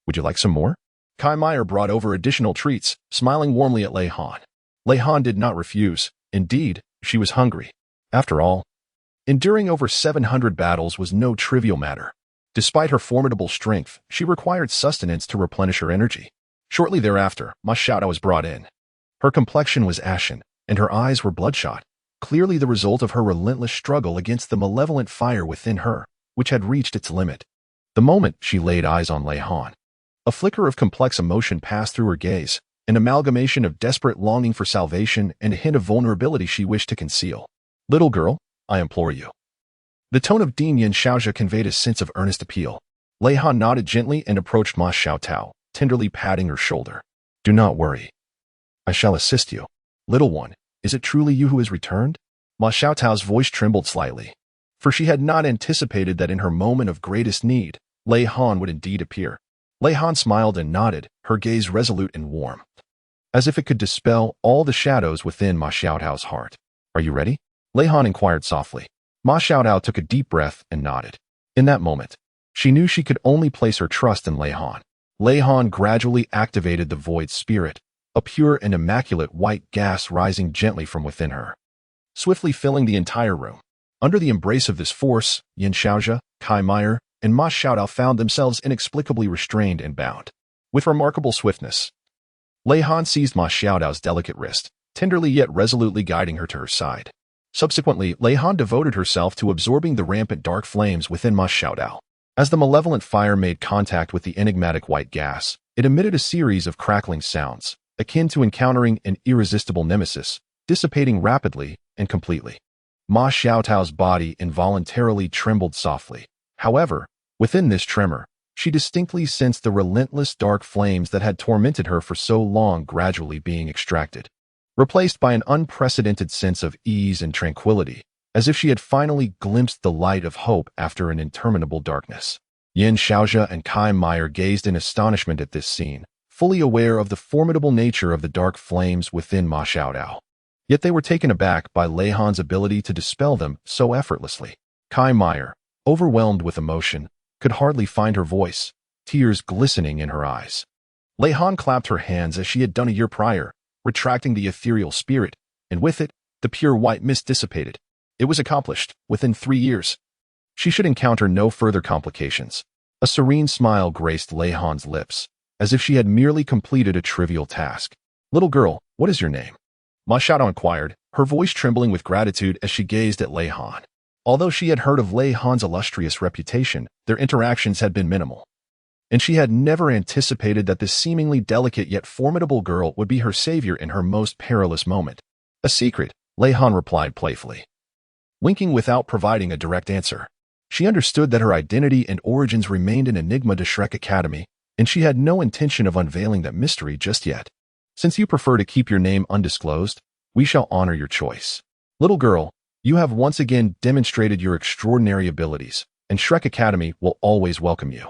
"Would you like some more?" Kai Meyer brought over additional treats, smiling warmly at Lei Han. Lei Han did not refuse. Indeed, she was hungry. After all, enduring over 700 battles was no trivial matter. Despite her formidable strength, she required sustenance to replenish her energy. Shortly thereafter, Ma Xiaodao was brought in. Her complexion was ashen, and her eyes were bloodshot, clearly the result of her relentless struggle against the malevolent fire within her, which had reached its limit. The moment she laid eyes on Lei Han, a flicker of complex emotion passed through her gaze, an amalgamation of desperate longing for salvation and a hint of vulnerability she wished to conceal. "Little girl, I implore you." The tone of Dean Yin Xiaozhe conveyed a sense of earnest appeal. Lei Han nodded gently and approached Ma Xiaotao, tenderly patting her shoulder. "Do not worry. I shall assist you. Little one, is it truly you who has returned?" Ma Xiaotao's voice trembled slightly, for she had not anticipated that in her moment of greatest need, Lei Han would indeed appear. Lei Han smiled and nodded, her gaze resolute and warm, as if it could dispel all the shadows within Ma Xiaotao's heart. Are you ready? Lei Han inquired softly. Ma Xiaotao took a deep breath and nodded. In that moment, she knew she could only place her trust in Lei Han. Lei Han gradually activated the void spirit, a pure and immaculate white gas rising gently from within her, swiftly filling the entire room. Under the embrace of this force, Yin Xiaozhe, Kai Meyer, and Ma Xiaotao found themselves inexplicably restrained and bound. With remarkable swiftness, Lei Han seized Ma Xiaotao's delicate wrist, tenderly yet resolutely guiding her to her side. Subsequently, Lei Han devoted herself to absorbing the rampant dark flames within Ma Xiaotao. As the malevolent fire made contact with the enigmatic white gas, it emitted a series of crackling sounds, akin to encountering an irresistible nemesis, dissipating rapidly and completely. Ma Xiaotao's body involuntarily trembled softly. However, within this tremor, she distinctly sensed the relentless dark flames that had tormented her for so long gradually being extracted, replaced by an unprecedented sense of ease and tranquility, as if she had finally glimpsed the light of hope after an interminable darkness. Yin Xiaozhe and Kai Meyer gazed in astonishment at this scene, fully aware of the formidable nature of the dark flames within Ma Xiaotao. Yet they were taken aback by Lei Han's ability to dispel them so effortlessly. Kai Meyer, overwhelmed with emotion, could hardly find her voice, tears glistening in her eyes. Lei Han clapped her hands as she had done a year prior, retracting the ethereal spirit, and with it, the pure white mist dissipated. It was accomplished within 3 years. She should encounter no further complications. A serene smile graced Lei Han's lips, as if she had merely completed a trivial task. Little girl, what is your name? Ma Xiaotao inquired, her voice trembling with gratitude as she gazed at Lei Han. Although she had heard of Lei Han's illustrious reputation, their interactions had been minimal, and she had never anticipated that this seemingly delicate yet formidable girl would be her savior in her most perilous moment. A secret, Lei Han replied playfully, winking without providing a direct answer. She understood that her identity and origins remained an enigma to Shrek Academy, and she had no intention of unveiling that mystery just yet. Since you prefer to keep your name undisclosed, we shall honor your choice. Little girl, you have once again demonstrated your extraordinary abilities, and Shrek Academy will always welcome you.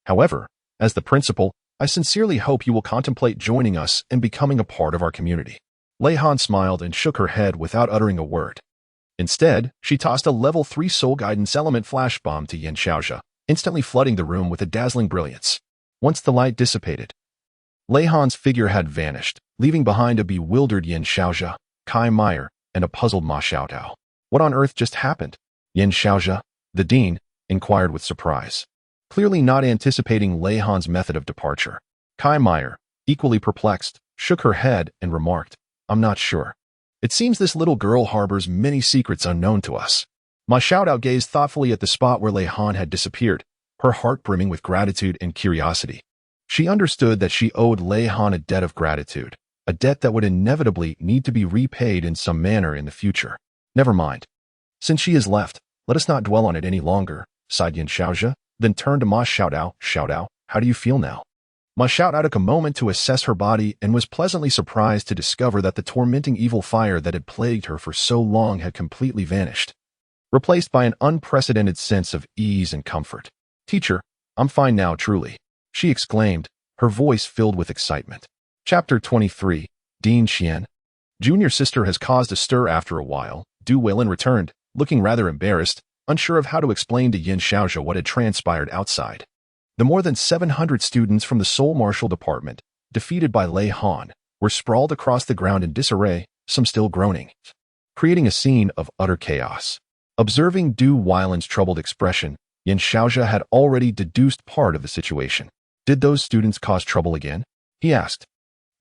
However, as the principal, I sincerely hope you will contemplate joining us and becoming a part of our community. Lei Han smiled and shook her head without uttering a word. Instead, she tossed a level 3 soul guidance element flash bomb to Yin Xiaozhe, instantly flooding the room with a dazzling brilliance. Once the light dissipated, Lei Han's figure had vanished, leaving behind a bewildered Yin Xiaozhe, Kai Meyer, and a puzzled Ma Xiaotao. What on earth just happened? Yin Xiaozhe, the dean, inquired with surprise, clearly not anticipating Lei Han's method of departure. Kai Meyer, equally perplexed, shook her head and remarked, I'm not sure. It seems this little girl harbors many secrets unknown to us. Ma Xiaotao gazed thoughtfully at the spot where Lei Han had disappeared, her heart brimming with gratitude and curiosity. She understood that she owed Lei Han a debt of gratitude, a debt that would inevitably need to be repaid in some manner in the future. Never mind. Since she has left, let us not dwell on it any longer, sighed Yin Xiaozhe, then turned to Ma Xiaotao. Xiaotao, how do you feel now? Ma Xiaotao took a moment to assess her body and was pleasantly surprised to discover that the tormenting evil fire that had plagued her for so long had completely vanished, replaced by an unprecedented sense of ease and comfort. Teacher, I'm fine now, truly, she exclaimed, her voice filled with excitement. Chapter 23, Dean Xian. Junior sister has caused a stir after a while. Douluo returned, looking rather embarrassed, unsure of how to explain to Yin Xiaozhe what had transpired outside. The more than 700 students from the Soul Martial Department, defeated by Lei Han, were sprawled across the ground in disarray, some still groaning, creating a scene of utter chaos. Observing Douluo's troubled expression, Yin Xiaozhe had already deduced part of the situation. Did those students cause trouble again? He asked.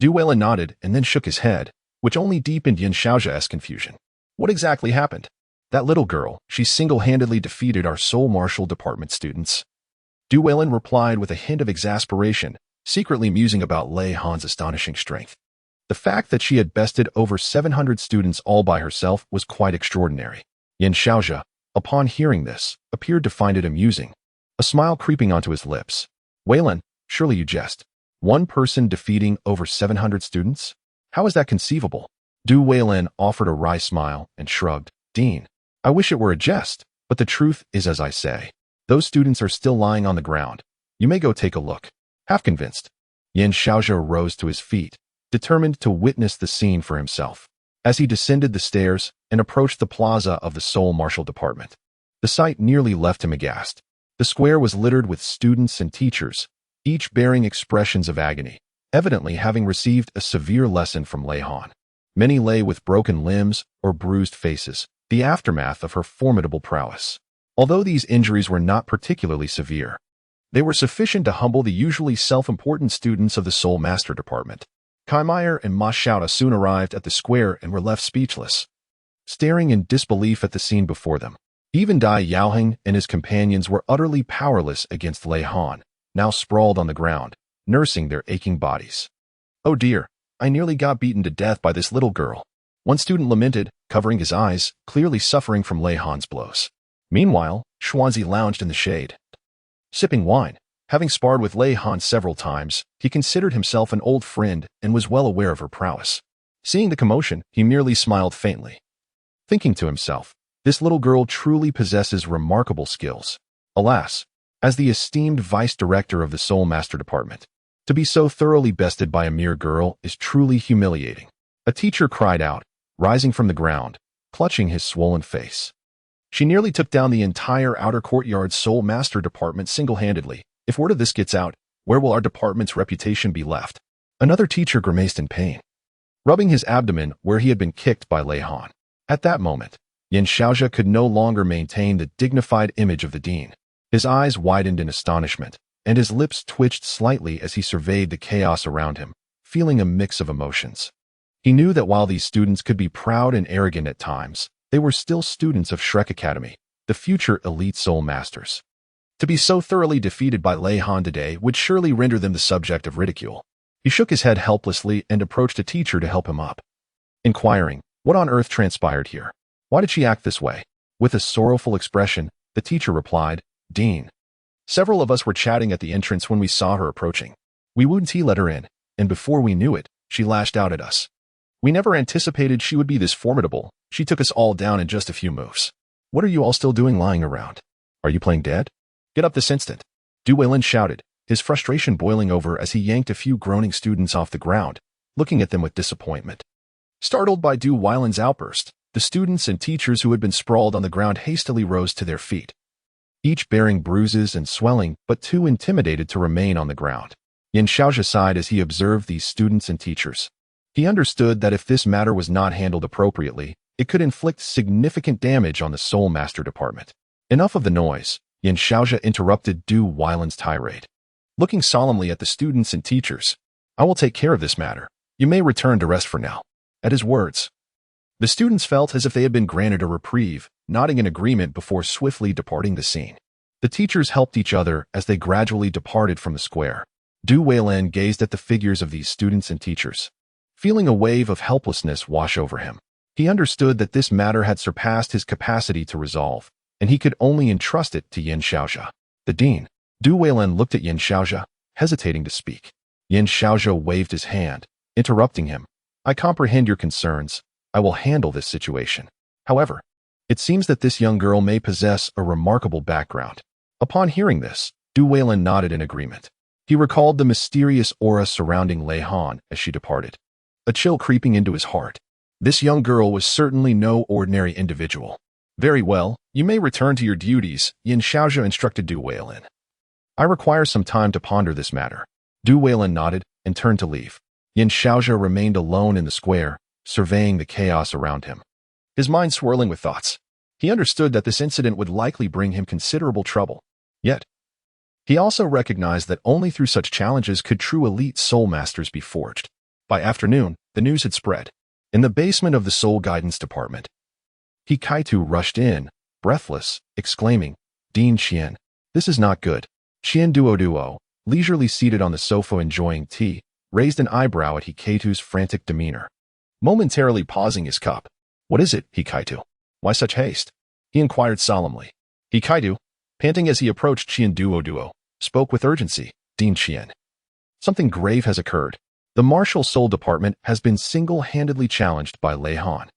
Douluo nodded and then shook his head, which only deepened Yin Xiaozhe's confusion. What exactly happened? That little girl, she single-handedly defeated our Soul Martial Department students. Douluo replied with a hint of exasperation, secretly musing about Lei Han's astonishing strength. The fact that she had bested over 700 students all by herself was quite extraordinary. Yin Xiaozhe, upon hearing this, appeared to find it amusing, a smile creeping onto his lips. Weilin, surely you jest. One person defeating over 700 students? How is that conceivable? Du Weilin offered a wry smile and shrugged, Dean, I wish it were a jest, but the truth is as I say. Those students are still lying on the ground. You may go take a look. Half convinced, Yan Xiaozhou rose to his feet, determined to witness the scene for himself. As he descended the stairs and approached the plaza of the Seoul Martial Department, the sight nearly left him aghast. The square was littered with students and teachers, each bearing expressions of agony, evidently having received a severe lesson from Lei Han. Many lay with broken limbs or bruised faces, the aftermath of her formidable prowess. Although these injuries were not particularly severe, they were sufficient to humble the usually self-important students of the Seoul Master Department. Kai Meyer and Ma Xiaota soon arrived at the square and were left speechless, staring in disbelief at the scene before them. Even Dai Yaoheng and his companions were utterly powerless against Lei Han, now sprawled on the ground, nursing their aching bodies. Oh dear, I nearly got beaten to death by this little girl. One student lamented, covering his eyes, clearly suffering from Lei Han's blows. Meanwhile, Xuanzi lounged in the shade, sipping wine. Having sparred with Lei Han several times, he considered himself an old friend and was well aware of her prowess. Seeing the commotion, he merely smiled faintly, thinking to himself, this little girl truly possesses remarkable skills. Alas, as the esteemed vice director of the Seoul Master Department, to be so thoroughly bested by a mere girl is truly humiliating. A teacher cried out, rising from the ground, clutching his swollen face. She nearly took down the entire outer courtyard Seoul Master Department single-handedly. If word of this gets out, where will our department's reputation be left? Another teacher grimaced in pain, rubbing his abdomen where he had been kicked by Lei Han. At that moment, Yan Xiaozhou could no longer maintain the dignified image of the dean. His eyes widened in astonishment, and his lips twitched slightly as he surveyed the chaos around him, feeling a mix of emotions. He knew that while these students could be proud and arrogant at times, they were still students of Shrek Academy, the future elite soul masters. To be so thoroughly defeated by Lei Han today would surely render them the subject of ridicule. He shook his head helplessly and approached a teacher to help him up, inquiring, what on earth transpired here? Why did she act this way? With a sorrowful expression, the teacher replied, Dean. Several of us were chatting at the entrance when we saw her approaching. We wouldn't let her in, and before we knew it, she lashed out at us. We never anticipated she would be this formidable. She took us all down in just a few moves. What are you all still doing lying around? Are you playing dead? Get up this instant. Du Weilin shouted, his frustration boiling over as he yanked a few groaning students off the ground, looking at them with disappointment. Startled by Du Weilin's outburst, the students and teachers who had been sprawled on the ground hastily rose to their feet, each bearing bruises and swelling, but too intimidated to remain on the ground. Yan Xiaozhou sighed as he observed these students and teachers. He understood that if this matter was not handled appropriately, it could inflict significant damage on the Seoul Master Department. Enough of the noise, Yan Xiaozhou interrupted Du Weilin's tirade. Looking solemnly at the students and teachers, I will take care of this matter. You may return to rest for now. At his words, the students felt as if they had been granted a reprieve, nodding in agreement before swiftly departing the scene. The teachers helped each other as they gradually departed from the square. Du Weilin gazed at the figures of these students and teachers, feeling a wave of helplessness wash over him. He understood that this matter had surpassed his capacity to resolve, and he could only entrust it to Yan Xiaozhou. The dean. Du Weilin looked at Yan Xiaozhou, hesitating to speak. Yan Xiaozhou waved his hand, interrupting him. I comprehend your concerns. I will handle this situation. However, it seems that this young girl may possess a remarkable background. Upon hearing this, Du Weilin nodded in agreement. He recalled the mysterious aura surrounding Lei Han as she departed, a chill creeping into his heart. This young girl was certainly no ordinary individual. Very well, you may return to your duties, Yan Xiaozhou instructed Du Weilin. I require some time to ponder this matter. Du Weilin nodded and turned to leave. Yan Xiaozhou remained alone in the square, surveying the chaos around him, his mind swirling with thoughts. He understood that this incident would likely bring him considerable trouble. Yet, he also recognized that only through such challenges could true elite soul masters be forged. By afternoon, the news had spread. In the basement of the Soul Guidance Department, Hikaitu rushed in, breathless, exclaiming, Dean Qian, this is not good. Qian Duo, leisurely seated on the sofa enjoying tea, raised an eyebrow at Hikaitu's frantic demeanor, momentarily pausing his cup. What is it, Hikaitu? Why such haste? He inquired solemnly. Hikaitu, panting as he approached Qian Duo, spoke with urgency. Dean Qian, something grave has occurred. The Martial Soul Department has been single-handedly challenged by Lei Han.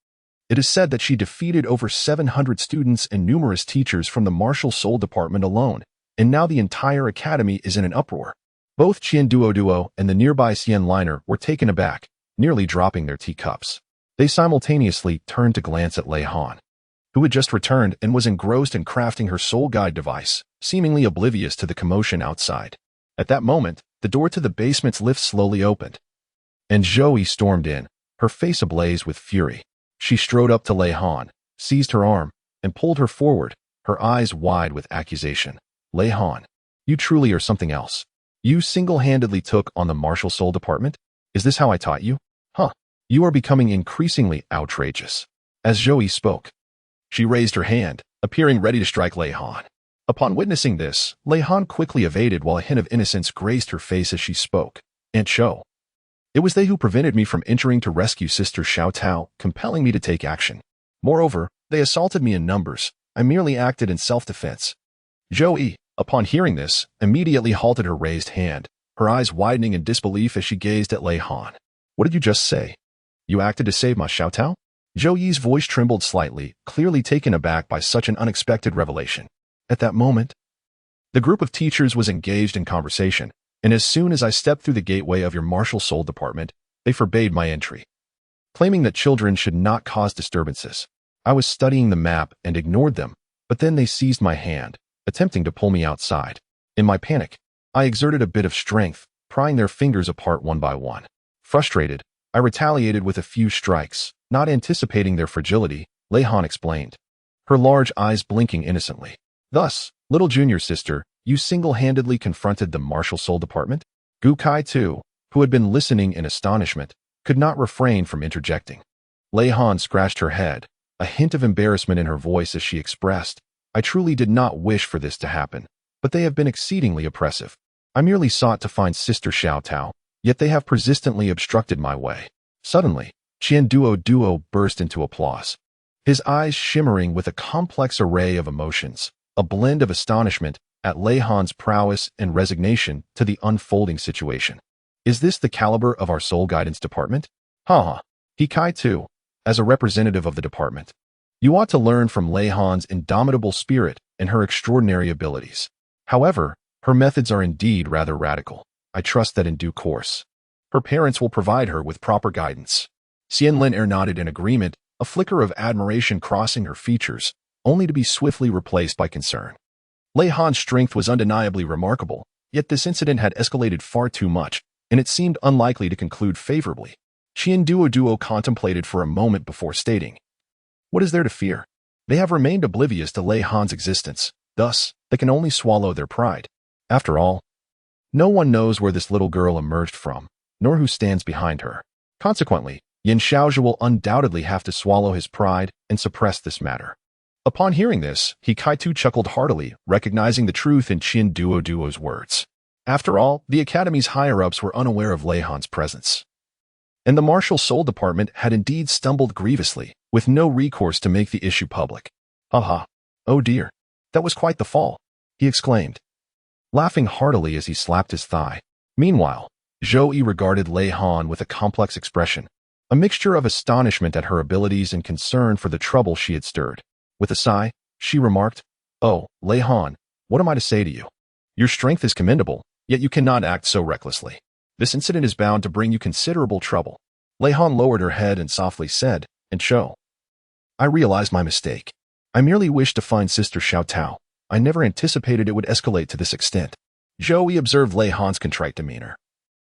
It is said that she defeated over 700 students and numerous teachers from the martial soul department alone, and now the entire academy is in an uproar. Both Duo and the nearby Xian Liner were taken aback, nearly dropping their teacups. They simultaneously turned to glance at Lei Han, who had just returned and was engrossed in crafting her soul guide device, seemingly oblivious to the commotion outside. At that moment, the door to the basement's lift slowly opened, and Zoe stormed in, her face ablaze with fury. She strode up to Lei Han, seized her arm, and pulled her forward, her eyes wide with accusation. Lei Han, you truly are something else. You single-handedly took on the martial soul department? Is this how I taught you? Huh. You are becoming increasingly outrageous. As Zoe spoke, she raised her hand, appearing ready to strike Lei Han. Upon witnessing this, Lei Han quickly evaded while a hint of innocence graced her face as she spoke. Aunt Shou. It was they who prevented me from entering to rescue Sister Xiao Tao, compelling me to take action. Moreover, they assaulted me in numbers. I merely acted in self-defense. Zoe, upon hearing this, immediately halted her raised hand, her eyes widening in disbelief as she gazed at Lei Han. What did you just say? You acted to save Ma Xiao Tao? Zhou voice trembled slightly, clearly taken aback by such an unexpected revelation. At that moment, the group of teachers was engaged in conversation, and as soon as I stepped through the gateway of your martial soul department, they forbade my entry, claiming that children should not cause disturbances. I was studying the map and ignored them, but then they seized my hand, attempting to pull me outside. In my panic, I exerted a bit of strength, prying their fingers apart one by one. Frustrated, I retaliated with a few strikes, not anticipating their fragility, Lei Han explained, her large eyes blinking innocently. Thus, little junior sister, you single-handedly confronted the martial soul department? Gu Kai too, who had been listening in astonishment, could not refrain from interjecting. Lei Han scratched her head, a hint of embarrassment in her voice as she expressed, I truly did not wish for this to happen, but they have been exceedingly oppressive. I merely sought to find Sister Xiao Tao, yet they have persistently obstructed my way. Suddenly, Duo burst into applause, his eyes shimmering with a complex array of emotions, a blend of astonishment at Lei Han's prowess and resignation to the unfolding situation. Is this the caliber of our soul guidance department? Haha. He Kai too, as a representative of the department. You ought to learn from Lei Han's indomitable spirit and her extraordinary abilities. However, her methods are indeed rather radical. I trust that in due course, her parents will provide her with proper guidance. Xianlin nodded in agreement, a flicker of admiration crossing her features, only to be swiftly replaced by concern. Lei Han's strength was undeniably remarkable, yet this incident had escalated far too much, and it seemed unlikely to conclude favorably. Duo contemplated for a moment before stating, what is there to fear? They have remained oblivious to Lei Han's existence, thus, they can only swallow their pride. After all, no one knows where this little girl emerged from, nor who stands behind her. Consequently, Yin Xiaozhi will undoubtedly have to swallow his pride and suppress this matter. Upon hearing this, He Kaitu chuckled heartily, recognizing the truth in Duo's words. After all, the Academy's higher-ups were unaware of Lei Han's presence, and the martial soul department had indeed stumbled grievously, with no recourse to make the issue public. Haha. Oh dear. That was quite the fall, he exclaimed, laughing heartily as he slapped his thigh. Meanwhile, Zhou regarded Lei Han with a complex expression, a mixture of astonishment at her abilities and concern for the trouble she had stirred. With a sigh, she remarked, Oh, Lei Han, what am I to say to you? Your strength is commendable, yet you cannot act so recklessly. This incident is bound to bring you considerable trouble. Lei Han lowered her head and softly said, And Shou, I realized my mistake. I merely wished to find Sister Xiao Tao. I never anticipated it would escalate to this extent. Zhou observed Lei Han's contrite demeanor,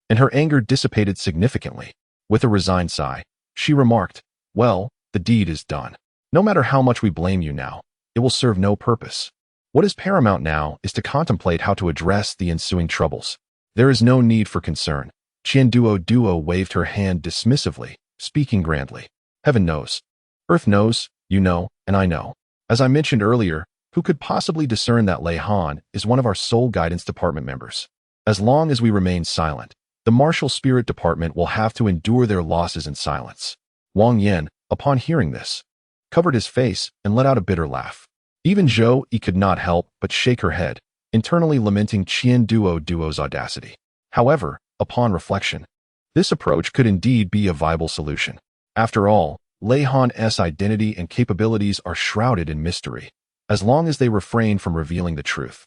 and her anger dissipated significantly. With a resigned sigh, she remarked, Well, the deed is done. No matter how much we blame you now, it will serve no purpose. What is paramount now is to contemplate how to address the ensuing troubles. There is no need for concern. Duo waved her hand dismissively, speaking grandly. Heaven knows. Earth knows, you know, and I know. As I mentioned earlier, who could possibly discern that Lei Han is one of our soul guidance department members? As long as we remain silent, the martial spirit department will have to endure their losses in silence. Wang Yan, upon hearing this, covered his face and let out a bitter laugh. Even Zhou could not help but shake her head, internally lamenting Duo's audacity. However, upon reflection, this approach could indeed be a viable solution. After all, Lei Han's identity and capabilities are shrouded in mystery, as long as they refrain from revealing the truth.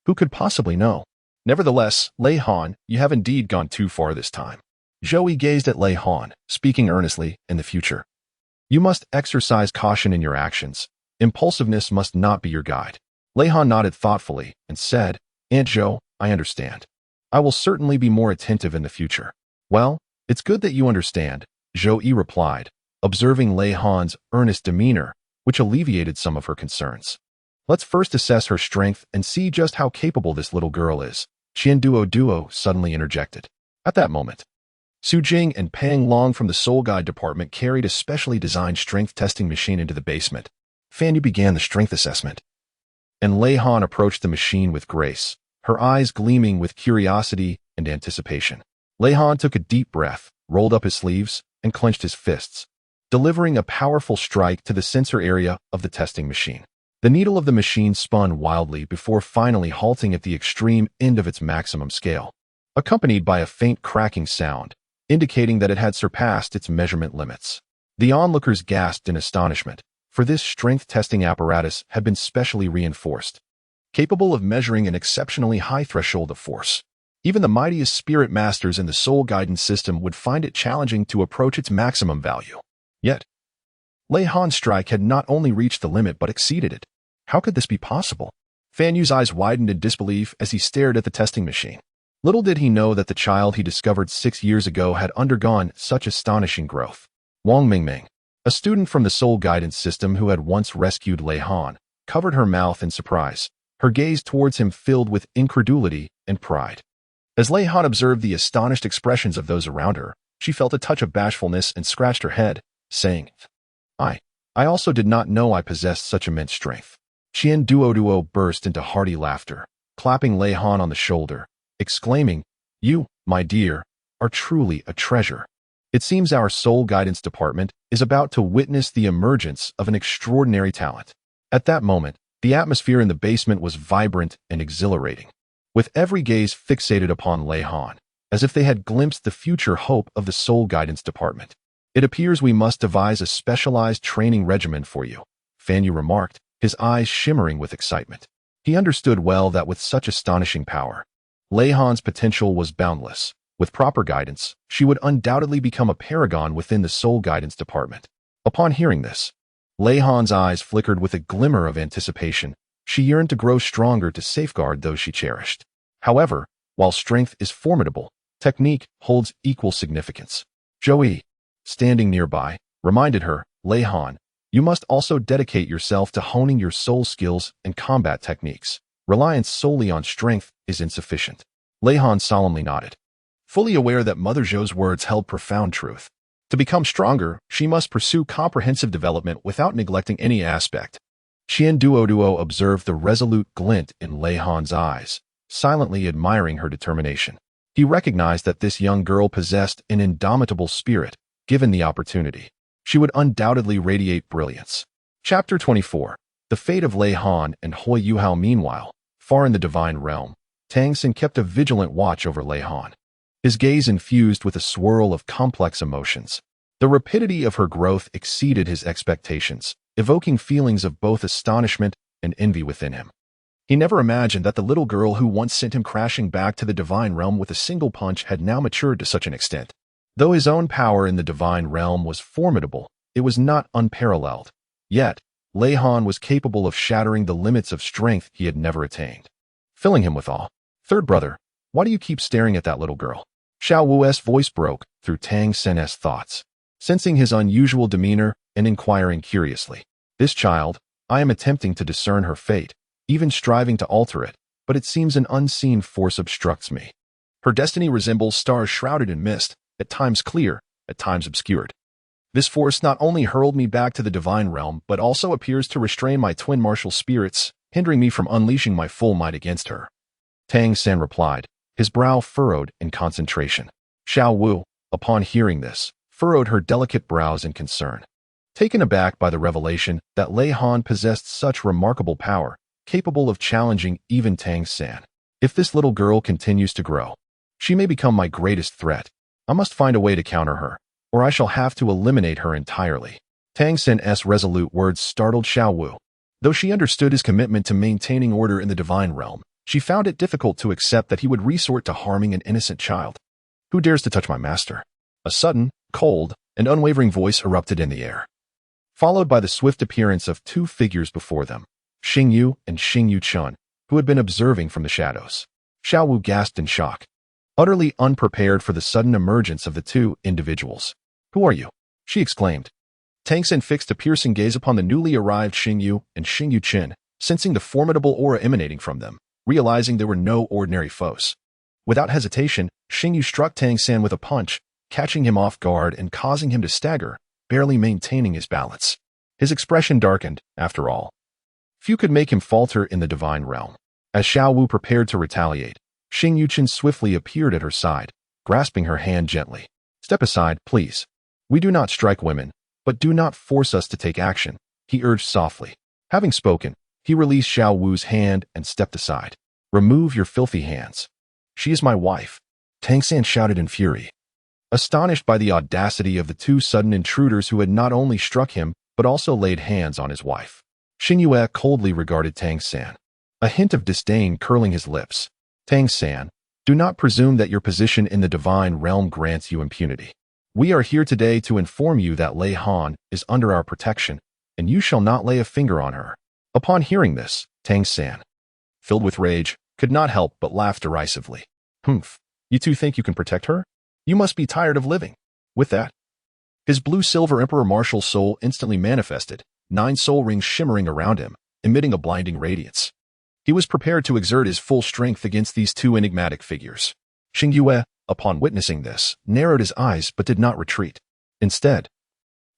Who could possibly know? Nevertheless, Lei Han, you have indeed gone too far this time. Joey gazed at Lei Han, speaking earnestly, in the future. You must exercise caution in your actions. Impulsiveness must not be your guide. Lei Han nodded thoughtfully and said, Aunt Zhou, I understand. I will certainly be more attentive in the future. Well, it's good that you understand, Zhou Yi replied, observing Lei Han's earnest demeanor, which alleviated some of her concerns. Let's first assess her strength and see just how capable this little girl is, Duo suddenly interjected. At that moment, Su Jing and Pang Long from the Soul Guide department carried a specially designed strength testing machine into the basement. Fan Yu began the strength assessment, and Lei Han approached the machine with grace, her eyes gleaming with curiosity and anticipation. Lei Han took a deep breath, rolled up his sleeves, and clenched his fists, delivering a powerful strike to the sensor area of the testing machine. The needle of the machine spun wildly before finally halting at the extreme end of its maximum scale, accompanied by a faint cracking sound, indicating that it had surpassed its measurement limits. The onlookers gasped in astonishment, for this strength testing apparatus had been specially reinforced, capable of measuring an exceptionally high threshold of force. Even the mightiest spirit masters in the soul guidance system would find it challenging to approach its maximum value. Yet, Lei Han's strike had not only reached the limit but exceeded it. How could this be possible? Fan Yu's eyes widened in disbelief as he stared at the testing machine. Little did he know that the child he discovered 6 years ago had undergone such astonishing growth. Wang Mingming, a student from the soul guidance system who had once rescued Lei Han, covered her mouth in surprise, her gaze towards him filled with incredulity and pride. As Lei Han observed the astonished expressions of those around her, she felt a touch of bashfulness and scratched her head, saying, I also did not know I possessed such immense strength. Duo burst into hearty laughter, clapping Lei Han on the shoulder, exclaiming, You, my dear, are truly a treasure. It seems our soul guidance department is about to witness the emergence of an extraordinary talent. At that moment, the atmosphere in the basement was vibrant and exhilarating, with every gaze fixated upon Lei Han, as if they had glimpsed the future hope of the soul guidance department. It appears we must devise a specialized training regimen for you, Fan Yu remarked, his eyes shimmering with excitement. He understood well that with such astonishing power, Lei Han's potential was boundless. With proper guidance, she would undoubtedly become a paragon within the soul guidance department. Upon hearing this, Lei Han's eyes flickered with a glimmer of anticipation. She yearned to grow stronger to safeguard those she cherished. However, while strength is formidable, technique holds equal significance. Joey, standing nearby, reminded her, Lei Han, you must also dedicate yourself to honing your soul skills and combat techniques. Reliance solely on strength is insufficient. Lei Han solemnly nodded, fully aware that Mother Zhou's words held profound truth. To become stronger, she must pursue comprehensive development without neglecting any aspect. Duo observed the resolute glint in Lei Han's eyes, silently admiring her determination. He recognized that this young girl possessed an indomitable spirit. Given the opportunity, she would undoubtedly radiate brilliance. Chapter 24. The fate of Lei Han and Hui Yuhao. Meanwhile, far in the divine realm, Tang Xin kept a vigilant watch over Lei Han, his gaze infused with a swirl of complex emotions. The rapidity of her growth exceeded his expectations, evoking feelings of both astonishment and envy within him. He never imagined that the little girl who once sent him crashing back to the divine realm with a single punch had now matured to such an extent. Though his own power in the divine realm was formidable, it was not unparalleled. Yet, Lei Han was capable of shattering the limits of strength he had never attained, filling him with awe. Third brother, why do you keep staring at that little girl? Xiao Wu's voice broke through Tang Xin's thoughts, sensing his unusual demeanor and inquiring curiously. This child, I am attempting to discern her fate, even striving to alter it, but it seems an unseen force obstructs me. Her destiny resembles stars shrouded in mist, at times clear, at times obscured. This force not only hurled me back to the divine realm, but also appears to restrain my twin martial spirits, hindering me from unleashing my full might against her. Tang Xin replied, his brow furrowed in concentration. Xiao Wu, upon hearing this, furrowed her delicate brows in concern. Taken aback by the revelation that Lei Han possessed such remarkable power, capable of challenging even Tang Xin. If this little girl continues to grow, she may become my greatest threat. I must find a way to counter her, or I shall have to eliminate her entirely. Tang San's resolute words startled Xiao Wu. Though she understood his commitment to maintaining order in the divine realm, she found it difficult to accept that he would resort to harming an innocent child. Who dares to touch my master? A sudden, cold, and unwavering voice erupted in the air, followed by the swift appearance of two figures before them, Xing Yu and Xing Yu Chun, who had been observing from the shadows. Xiao Wu gasped in shock, utterly unprepared for the sudden emergence of the two individuals. Who are you? She exclaimed. Tang San fixed a piercing gaze upon the newly arrived Xing Yu and Xing Yu Chin, sensing the formidable aura emanating from them, realizing they were no ordinary foes. Without hesitation, Xing Yu struck Tang San with a punch, catching him off guard and causing him to stagger, barely maintaining his balance. His expression darkened, after all. Few could make him falter in the divine realm. As Xiao Wu prepared to retaliate, Xing Yu Chin swiftly appeared at her side, grasping her hand gently. Step aside, please. We do not strike women, but do not force us to take action, he urged softly. Having spoken, he released Xiao Wu's hand and stepped aside. Remove your filthy hands. She is my wife, Tang San shouted in fury, astonished by the audacity of the two sudden intruders who had not only struck him, but also laid hands on his wife. Xing Yue coldly regarded Tang San, a hint of disdain curling his lips. Tang San, do not presume that your position in the divine realm grants you impunity. We are here today to inform you that Lei Han is under our protection, and you shall not lay a finger on her. Upon hearing this, Tang San, filled with rage, could not help but laugh derisively. Humph, you two think you can protect her? You must be tired of living. With that, his blue-silver Emperor martial soul instantly manifested, 9 soul rings shimmering around him, emitting a blinding radiance. He was prepared to exert his full strength against these two enigmatic figures. Xing Yue, upon witnessing this, narrowed his eyes but did not retreat. Instead,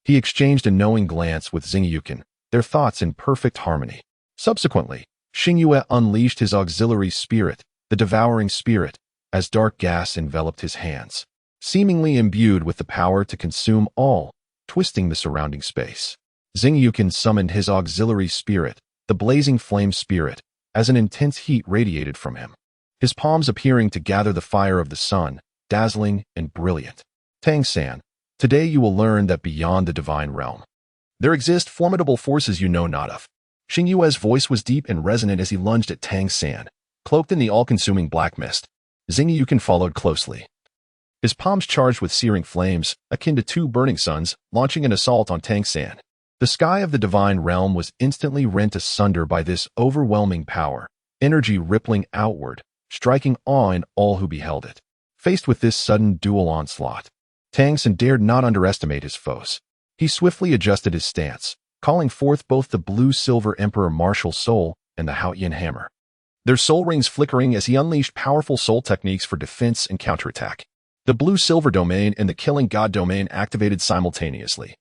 he exchanged a knowing glance with Xing Yukin, their thoughts in perfect harmony. Subsequently, Xing Yue unleashed his auxiliary spirit, the devouring spirit, as dark gas enveloped his hands, seemingly imbued with the power to consume all, twisting the surrounding space. Xing Yukin summoned his auxiliary spirit, the blazing flame spirit, as an intense heat radiated from him, his palms appearing to gather the fire of the sun, dazzling and brilliant. Tang San, today you will learn that beyond the divine realm, there exist formidable forces you know not of. Xing Yue's voice was deep and resonant as he lunged at Tang San, cloaked in the all-consuming black mist. Xing Yukin followed closely, his palms charged with searing flames, akin to 2 burning suns, launching an assault on Tang San. The sky of the divine realm was instantly rent asunder by this overwhelming power, energy rippling outward, striking awe in all who beheld it. Faced with this sudden dual onslaught, Tang San dared not underestimate his foes. He swiftly adjusted his stance, calling forth both the blue-silver Emperor martial soul and the Haoyan hammer, their soul rings flickering as he unleashed powerful soul techniques for defense and counterattack. The blue-silver domain and the killing god domain activated simultaneously,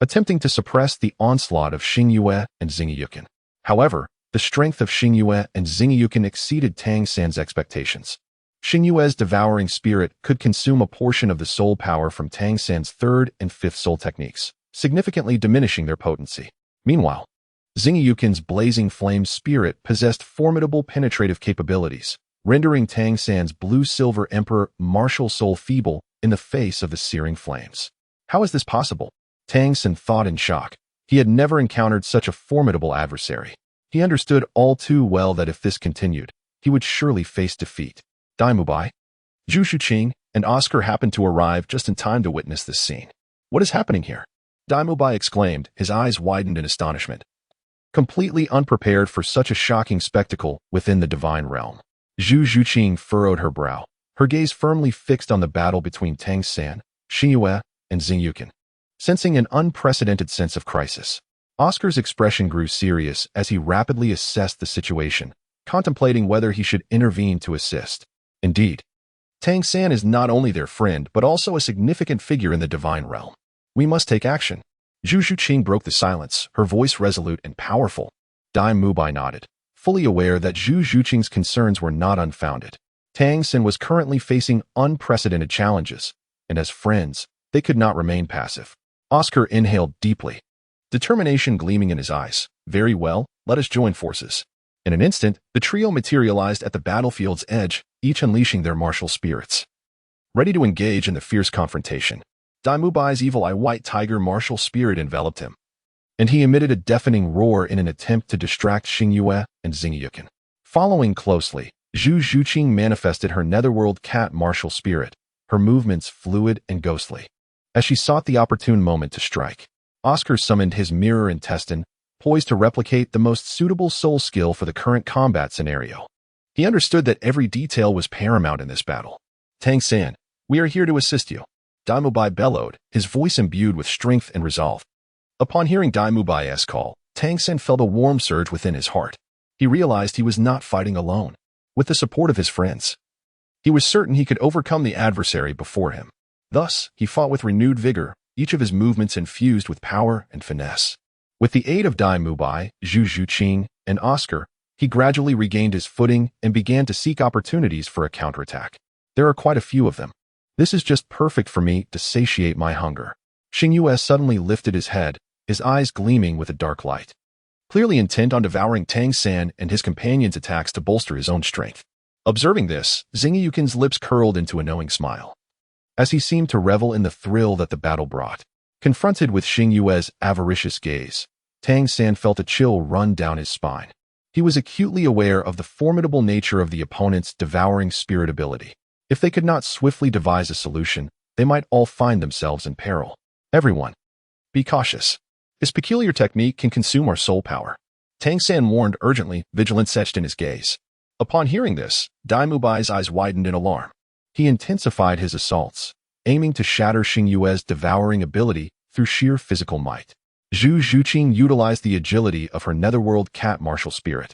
attempting to suppress the onslaught of Xing Yue and Xing Yukin. However, the strength of Xing Yue and Xing Yukin exceeded Tang San's expectations. Xing Yue's devouring spirit could consume a portion of the soul power from Tang San's 3rd and 5th soul techniques, significantly diminishing their potency. Meanwhile, Xing Yukin's blazing flame spirit possessed formidable penetrative capabilities, rendering Tang San's blue-silver Emperor martial soul feeble in the face of the searing flames. How is this possible? Tang San thought in shock. He had never encountered such a formidable adversary. He understood all too well that if this continued, he would surely face defeat. Dai Mubai, Zhu Shuqing, and Oscar happened to arrive just in time to witness this scene. What is happening here? Dai Mubai exclaimed, his eyes widened in astonishment, completely unprepared for such a shocking spectacle within the divine realm. Zhu Shuqing furrowed her brow, her gaze firmly fixed on the battle between Tang San, Xing Yue, and Xing Yukin, sensing an unprecedented sense of crisis. Oscar's expression grew serious as he rapidly assessed the situation, contemplating whether he should intervene to assist. Indeed, Tang San is not only their friend, but also a significant figure in the divine realm. We must take action. Zhu Shuqing broke the silence, her voice resolute and powerful. Dai Mubai nodded, fully aware that Zhu Shuqing's concerns were not unfounded. Tang San was currently facing unprecedented challenges, and as friends, they could not remain passive. Oscar inhaled deeply, determination gleaming in his eyes. Very well, let us join forces. In an instant, the trio materialized at the battlefield's edge, each unleashing their martial spirits, ready to engage in the fierce confrontation. Daimubai's evil eye white tiger martial spirit enveloped him, and he emitted a deafening roar in an attempt to distract Xingyue and Xingyukin. Following closely, Zhu Zhuqing manifested her netherworld cat martial spirit, her movements fluid and ghostly. As she sought the opportune moment to strike, Oscar summoned his mirror intestine, poised to replicate the most suitable soul skill for the current combat scenario. He understood that every detail was paramount in this battle. Tang San, we are here to assist you. Daimubai bellowed, his voice imbued with strength and resolve. Upon hearing Daimubai's call, Tang San felt a warm surge within his heart. He realized he was not fighting alone. With the support of his friends, he was certain he could overcome the adversary before him. Thus, he fought with renewed vigor, each of his movements infused with power and finesse. With the aid of Daimubai, Zhu Zhuqing, and Oscar, he gradually regained his footing and began to seek opportunities for a counterattack. There are quite a few of them. This is just perfect for me to satiate my hunger. Xingyue suddenly lifted his head, his eyes gleaming with a dark light, clearly intent on devouring Tang San and his companions' attacks to bolster his own strength. Observing this, Xingyukin's lips curled into a knowing smile, as he seemed to revel in the thrill that the battle brought. Confronted with Xingyue's avaricious gaze, Tang San felt a chill run down his spine. He was acutely aware of the formidable nature of the opponent's devouring spirit ability. If they could not swiftly devise a solution, they might all find themselves in peril. Everyone, be cautious. This peculiar technique can consume our soul power. Tang San warned urgently, vigilance etched in his gaze. Upon hearing this, Daimubai's eyes widened in alarm. He intensified his assaults, aiming to shatter Xingyue's devouring ability through sheer physical might. Zhu Zhuqing utilized the agility of her netherworld cat martial spirit,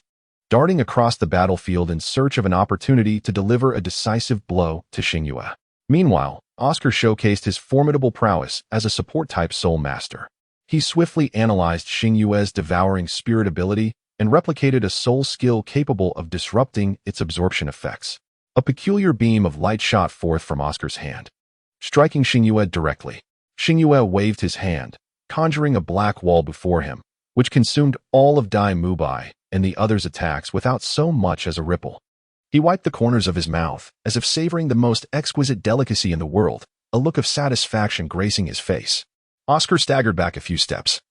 darting across the battlefield in search of an opportunity to deliver a decisive blow to Xingyue. Meanwhile, Oscar showcased his formidable prowess as a support-type soul master. He swiftly analyzed Xingyue's devouring spirit ability and replicated a soul skill capable of disrupting its absorption effects. A peculiar beam of light shot forth from Oscar's hand, striking Xingyue directly. Xingyue waved his hand, conjuring a black wall before him, which consumed all of Daimubai and the others' attacks without so much as a ripple. He wiped the corners of his mouth, as if savoring the most exquisite delicacy in the world, a look of satisfaction gracing his face. Oscar staggered back a few steps,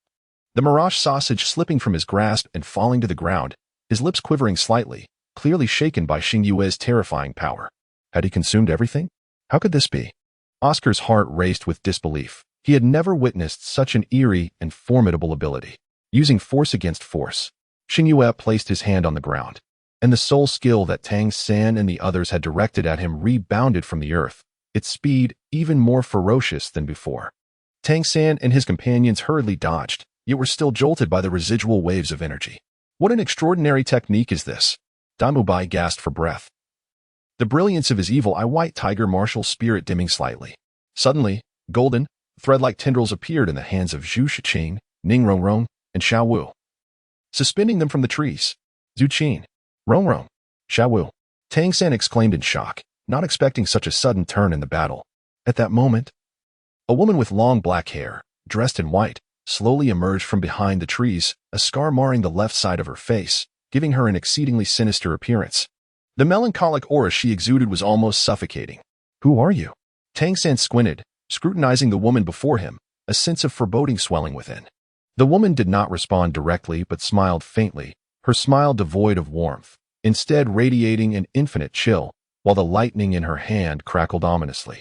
the mirage sausage slipping from his grasp and falling to the ground, his lips quivering slightly, clearly shaken by Xingyue's terrifying power. Had he consumed everything? How could this be? Oscar's heart raced with disbelief. He had never witnessed such an eerie and formidable ability. Using force against force, Xingyue placed his hand on the ground, and the soul skill that Tang San and the others had directed at him rebounded from the earth, its speed even more ferocious than before. Tang San and his companions hurriedly dodged, yet were still jolted by the residual waves of energy. What an extraordinary technique is this? Daimubai gasped for breath, the brilliance of his evil eye white tiger martial spirit dimming slightly. Suddenly, golden, thread-like tendrils appeared in the hands of Zhu Zhuqing, Ning Rongrong, and Xiao Wu, suspending them from the trees. Zhuqing, Rongrong, Xiao Wu. Tang San exclaimed in shock, not expecting such a sudden turn in the battle. At that moment, a woman with long black hair, dressed in white, slowly emerged from behind the trees, a scar marring the left side of her face, giving her an exceedingly sinister appearance. The melancholic aura she exuded was almost suffocating. Who are you? Tang San squinted, scrutinizing the woman before him, a sense of foreboding swelling within. The woman did not respond directly but smiled faintly, her smile devoid of warmth, instead radiating an infinite chill, while the lightning in her hand crackled ominously,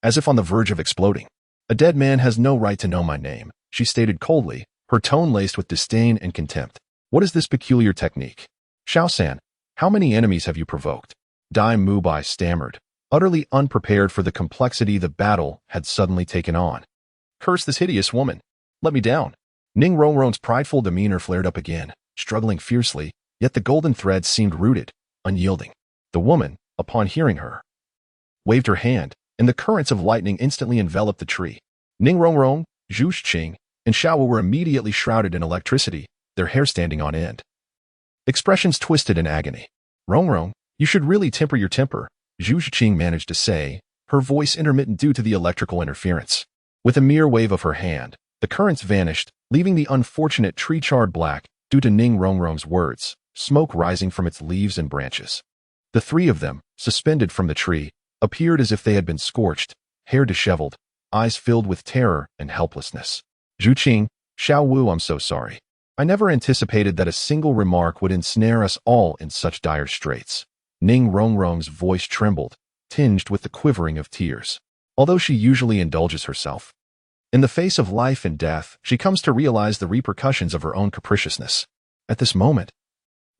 as if on the verge of exploding. A dead man has no right to know my name, she stated coldly, her tone laced with disdain and contempt. What is this peculiar technique? Xiao-san, how many enemies have you provoked? Daimubai stammered, utterly unprepared for the complexity the battle had suddenly taken on. Curse this hideous woman. Let me down. Ning Rongrong's prideful demeanor flared up again, struggling fiercely, yet the golden thread seemed rooted, unyielding. The woman, upon hearing her, waved her hand, and the currents of lightning instantly enveloped the tree. Ning Rongrong, Zhu Zhuqing, and Xiao Wu were immediately shrouded in electricity, their hair standing on end. Expressions twisted in agony. Rongrong, you should really temper your temper, Zhu Zhuqing managed to say, her voice intermittent due to the electrical interference. With a mere wave of her hand, the currents vanished, leaving the unfortunate tree charred black due to Ning Rongrong's words, smoke rising from its leaves and branches. The three of them, suspended from the tree, appeared as if they had been scorched, hair disheveled, eyes filled with terror and helplessness. Zhu Qing, Xiao Wu, I'm so sorry. I never anticipated that a single remark would ensnare us all in such dire straits. Ning Rongrong's voice trembled, tinged with the quivering of tears. Although she usually indulges herself, in the face of life and death, she comes to realize the repercussions of her own capriciousness. At this moment,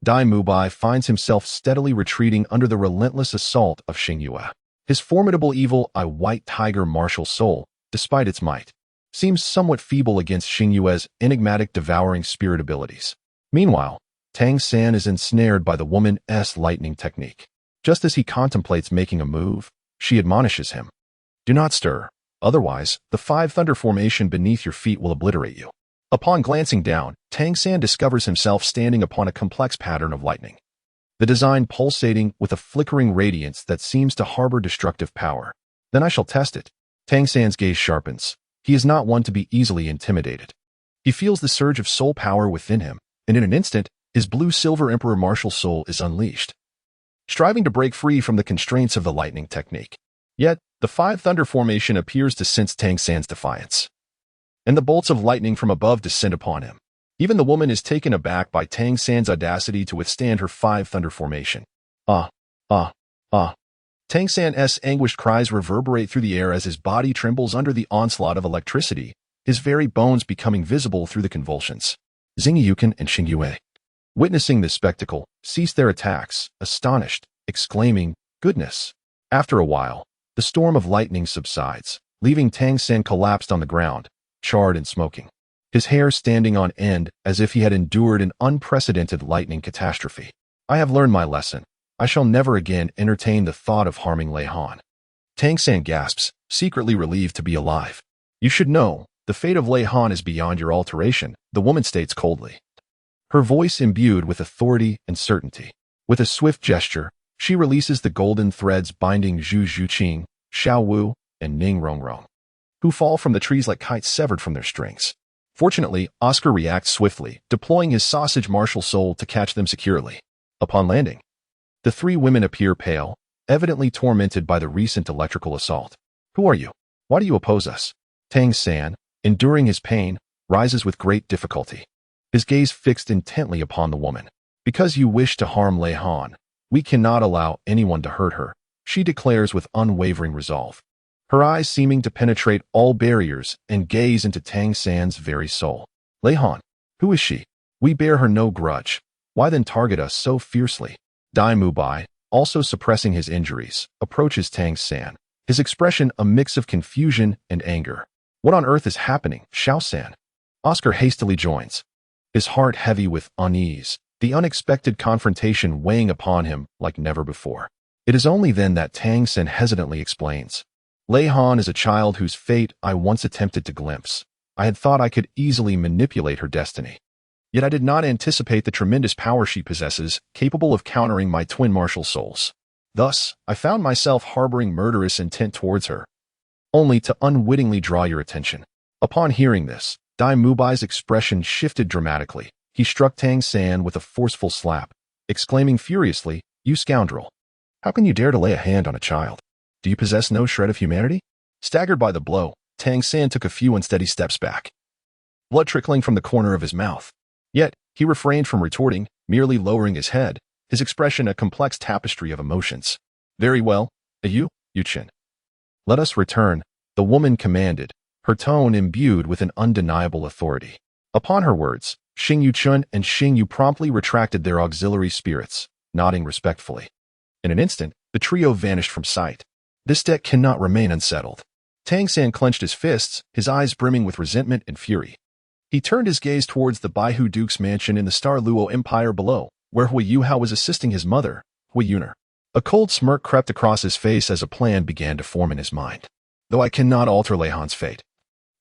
Dai Mubai finds himself steadily retreating under the relentless assault of Xingyue. His formidable evil eye white tiger martial soul, despite its might, seems somewhat feeble against Xingyue's enigmatic devouring spirit abilities. Meanwhile, Tang San is ensnared by the woman's lightning technique. Just as he contemplates making a move, she admonishes him. Do not stir. Otherwise, the 5 thunder formation beneath your feet will obliterate you. Upon glancing down, Tang San discovers himself standing upon a complex pattern of lightning. The design pulsating with a flickering radiance that seems to harbor destructive power. Then I shall test it. Tang San's gaze sharpens. He is not one to be easily intimidated. He feels the surge of soul power within him, and in an instant, his blue-silver emperor martial soul is unleashed, striving to break free from the constraints of the lightning technique. Yet, the 5 thunder formation appears to sense Tang San's defiance, and the bolts of lightning from above descend upon him. Even the woman is taken aback by Tang San's audacity to withstand her 5 thunder formation. Ah, ah, ah. Tang San's anguished cries reverberate through the air as his body trembles under the onslaught of electricity, his very bones becoming visible through the convulsions. Xingyukan and Xingyue, witnessing this spectacle, cease their attacks, astonished, exclaiming, "Goodness!" After a while, the storm of lightning subsides, leaving Tang San collapsed on the ground, charred and smoking, his hair standing on end as if he had endured an unprecedented lightning catastrophe. I have learned my lesson. I shall never again entertain the thought of harming Lei Han. Tang San gasps, secretly relieved to be alive. You should know, the fate of Lei Han is beyond your alteration, the woman states coldly, her voice imbued with authority and certainty. With a swift gesture, she releases the golden threads binding Zhu Qing, Xiao Wu, and Ning Rongrong, who fall from the trees like kites severed from their strings. Fortunately, Oscar reacts swiftly, deploying his sausage martial soul to catch them securely. Upon landing, the 3 women appear pale, evidently tormented by the recent electrical assault. Who are you? Why do you oppose us? Tang San, enduring his pain, rises with great difficulty, his gaze fixed intently upon the woman. Because you wish to harm Lei Han, we cannot allow anyone to hurt her, she declares with unwavering resolve, her eyes seeming to penetrate all barriers and gaze into Tang San's very soul. Lei Han, who is she? We bear her no grudge. Why then target us so fiercely? Dai Mubai, also suppressing his injuries, approaches Tang San, his expression a mix of confusion and anger. What on earth is happening, Xiao San? Oscar hastily joins, his heart heavy with unease, the unexpected confrontation weighing upon him like never before. It is only then that Tang San hesitantly explains. Lei Han is a child whose fate I once attempted to glimpse. I had thought I could easily manipulate her destiny. Yet I did not anticipate the tremendous power she possesses, capable of countering my twin martial souls. Thus, I found myself harboring murderous intent towards her, only to unwittingly draw your attention. Upon hearing this, Dai Mubai's expression shifted dramatically. He struck Tang San with a forceful slap, exclaiming furiously, "You scoundrel! How can you dare to lay a hand on a child? Do you possess no shred of humanity?" Staggered by the blow, Tang San took a few unsteady steps back, blood trickling from the corner of his mouth. Yet, he refrained from retorting, merely lowering his head, his expression a complex tapestry of emotions. "Very well, you, Yuchen. Let us return," the woman commanded, her tone imbued with an undeniable authority. Upon her words, Xing Yuchun and Xing Yu promptly retracted their auxiliary spirits, nodding respectfully. In an instant, the trio vanished from sight. This deck cannot remain unsettled. Tang San clenched his fists, his eyes brimming with resentment and fury. He turned his gaze towards the Baihu Duke's mansion in the Douluo Empire below, where Hui Yuhao was assisting his mother, Hui Yuner. A cold smirk crept across his face as a plan began to form in his mind. Though I cannot alter Lei Han's fate,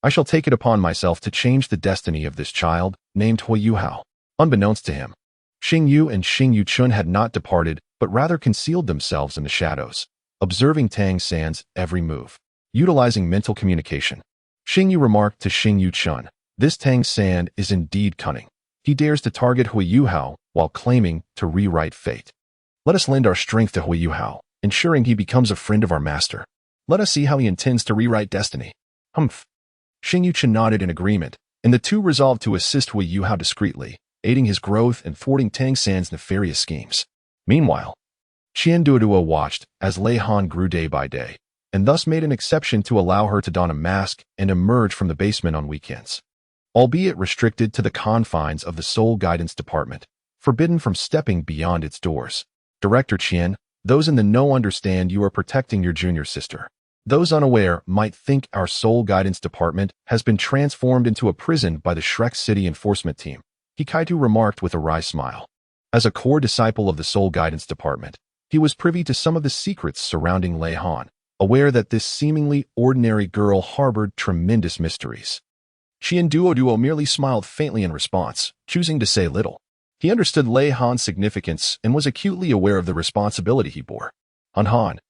I shall take it upon myself to change the destiny of this child, named Hui Yuhao. Unbeknownst to him, Xing Yu and Xing Yuchun had not departed, but rather concealed themselves in the shadows, observing Tang San's every move. Utilizing mental communication, Xing Yu remarked to Xing Yuchun, "This Tang San is indeed cunning. He dares to target Hui Yuhao while claiming to rewrite fate. Let us lend our strength to Hui Yuhao, ensuring he becomes a friend of our master. Let us see how he intends to rewrite destiny." Humph. Xing Yuchen nodded in agreement, and the two resolved to assist Hui Yuhao discreetly, aiding his growth and thwarting Tang San's nefarious schemes. Meanwhile, Douluo watched as Lei Han grew day by day, and thus made an exception to allow her to don a mask and emerge from the basement on weekends. Albeit restricted to the confines of the Soul Guidance Department, forbidden from stepping beyond its doors. Director Qian, those in the know understand you are protecting your junior sister. Those unaware might think our Soul Guidance Department has been transformed into a prison by the Shrek City Enforcement Team, Hikaitu remarked with a wry smile. As a core disciple of the Soul Guidance Department, he was privy to some of the secrets surrounding Lei Han, aware that this seemingly ordinary girl harbored tremendous mysteries. Duo merely smiled faintly in response, choosing to say little. He understood Lei Han's significance and was acutely aware of the responsibility he bore. Han,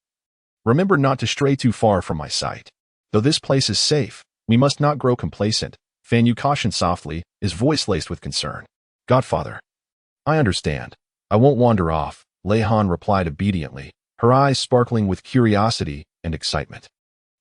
remember not to stray too far from my sight. Though this place is safe, we must not grow complacent, Fan Yu cautioned softly, his voice laced with concern. Godfather. I understand. I won't wander off, Lei Han replied obediently, her eyes sparkling with curiosity and excitement.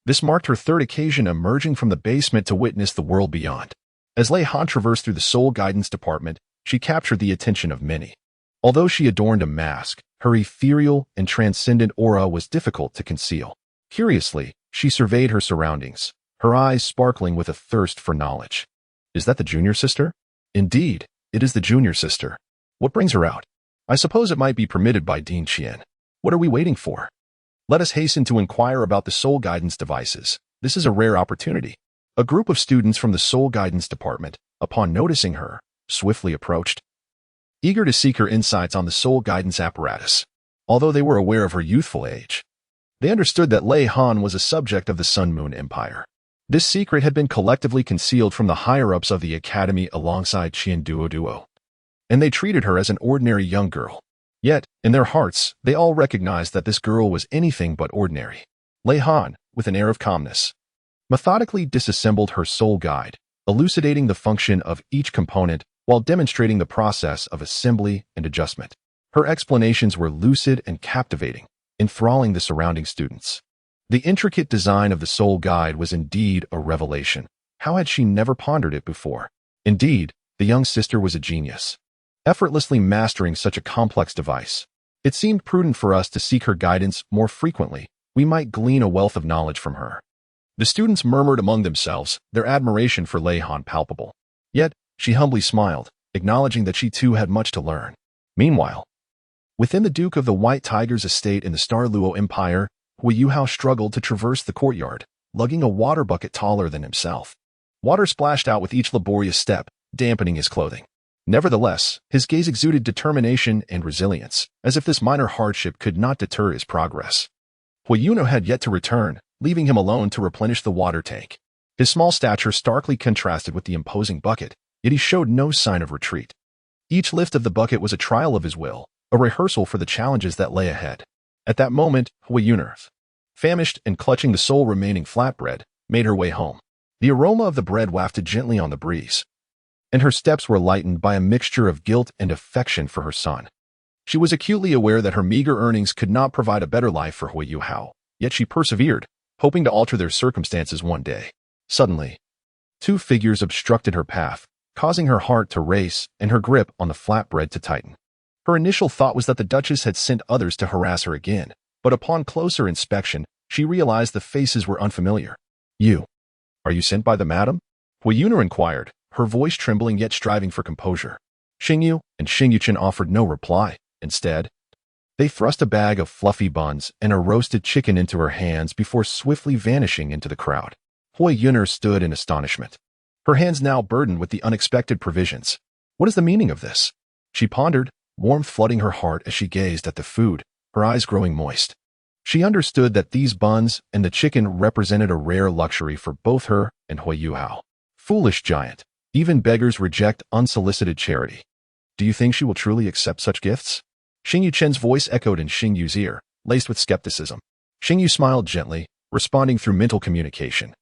This marked her third occasion emerging from the basement to witness the world beyond. As Lei Han traversed through the Soul Guidance Department, she captured the attention of many. Although she adorned a mask, her ethereal and transcendent aura was difficult to conceal. Curiously, she surveyed her surroundings, her eyes sparkling with a thirst for knowledge. Is that the junior sister? Indeed, it is the junior sister. What brings her out? I suppose it might be permitted by Dean Qian. What are we waiting for? Let us hasten to inquire about the Soul Guidance devices. This is a rare opportunity. A group of students from the Soul Guidance Department, upon noticing her, swiftly approached, eager to seek her insights on the Soul Guidance apparatus. Although they were aware of her youthful age, they understood that Lei Han was a subject of the Sun Moon Empire. This secret had been collectively concealed from the higher-ups of the academy alongside Duo, and they treated her as an ordinary young girl. Yet, in their hearts, they all recognized that this girl was anything but ordinary. Lei Han, with an air of calmness, methodically disassembled her soul guide, elucidating the function of each component while demonstrating the process of assembly and adjustment. Her explanations were lucid and captivating, enthralling the surrounding students. The intricate design of the soul guide was indeed a revelation. How had she never pondered it before? Indeed, the young sister was a genius, effortlessly mastering such a complex device. It seemed prudent for us to seek her guidance more frequently. We might glean a wealth of knowledge from her. The students murmured among themselves, their admiration for Lei Han palpable. Yet, she humbly smiled, acknowledging that she too had much to learn. Meanwhile, within the Duke of the White Tiger's estate in the Douluo Empire, Hui Yuhao struggled to traverse the courtyard, lugging a water bucket taller than himself. Water splashed out with each laborious step, dampening his clothing. Nevertheless, his gaze exuded determination and resilience, as if this minor hardship could not deter his progress. Hui Yuhao had yet to return, leaving him alone to replenish the water tank. His small stature starkly contrasted with the imposing bucket, yet he showed no sign of retreat. Each lift of the bucket was a trial of his will, a rehearsal for the challenges that lay ahead. At that moment, Hui Yuhao, famished and clutching the sole remaining flatbread, made her way home. The aroma of the bread wafted gently on the breeze, and her steps were lightened by a mixture of guilt and affection for her son. She was acutely aware that her meager earnings could not provide a better life for Hui Yuhao, yet she persevered, hoping to alter their circumstances one day. Suddenly, two figures obstructed her path, causing her heart to race and her grip on the flatbread to tighten. Her initial thought was that the Duchess had sent others to harass her again, but upon closer inspection, she realized the faces were unfamiliar. Are you sent by the madam? Hui Yuhao inquired, her voice trembling yet striving for composure. Xingyu and Xingyuchen offered no reply. Instead, they thrust a bag of fluffy buns and a roasted chicken into her hands before swiftly vanishing into the crowd. Hui Yuhao stood in astonishment, her hands now burdened with the unexpected provisions. What is the meaning of this? She pondered, warmth flooding her heart as she gazed at the food, her eyes growing moist. She understood that these buns and the chicken represented a rare luxury for both her and Hui Yuhao. Foolish giant, even beggars reject unsolicited charity. Do you think she will truly accept such gifts? Xingyu Chen's voice echoed in Xingyu's ear, laced with skepticism. Xingyu smiled gently, responding through mental communication.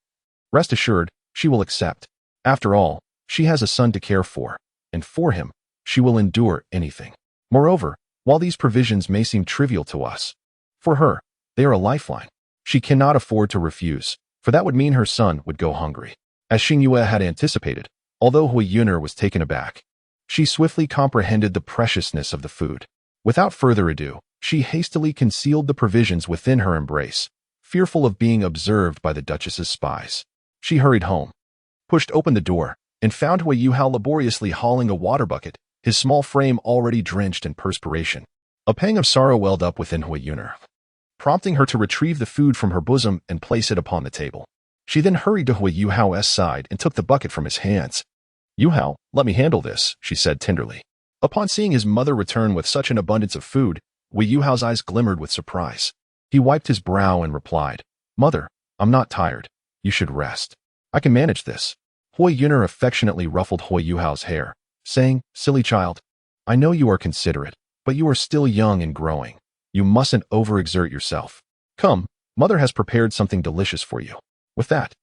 Rest assured, she will accept. After all, she has a son to care for, and for him, she will endure anything. Moreover, while these provisions may seem trivial to us, for her, they are a lifeline. She cannot afford to refuse. for that would mean her son would go hungry. As Xingyue had anticipated, although Hui Yuner was taken aback, she swiftly comprehended the preciousness of the food. Without further ado, she hastily concealed the provisions within her embrace, fearful of being observed by the Duchess's spies. She hurried home, pushed open the door, and found Hui Yuhao laboriously hauling a water bucket, his small frame already drenched in perspiration. A pang of sorrow welled up within Hui Yuner, prompting her to retrieve the food from her bosom and place it upon the table. She then hurried to Hui Yuhao's side and took the bucket from his hands. "Yuhao, let me handle this," she said tenderly. Upon seeing his mother return with such an abundance of food, Hui Yuhao's eyes glimmered with surprise. He wiped his brow and replied, "Mother, I'm not tired. You should rest. I can manage this." Hui Yuner affectionately ruffled Hui Yuhao's hair, saying, "Silly child, I know you are considerate, but you are still young and growing. You mustn't overexert yourself. Come, mother has prepared something delicious for you." With that,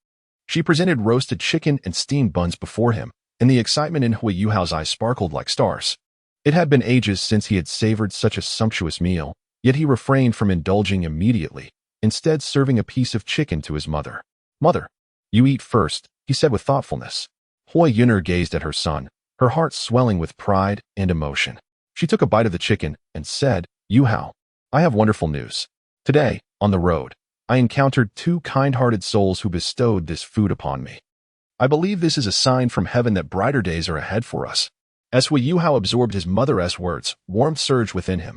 she presented roasted chicken and steamed buns before him, and the excitement in Hui Yuhao's eyes sparkled like stars. It had been ages since he had savored such a sumptuous meal, yet he refrained from indulging immediately, instead serving a piece of chicken to his mother. "Mother, you eat first," he said with thoughtfulness. Hui Yuner gazed at her son, her heart swelling with pride and emotion. She took a bite of the chicken and said, "Yuhao, I have wonderful news. Today, on the road, I encountered two kind-hearted souls who bestowed this food upon me. I believe this is a sign from heaven that brighter days are ahead for us." As Hui Yuhao absorbed his mother's words, warmth surged within him.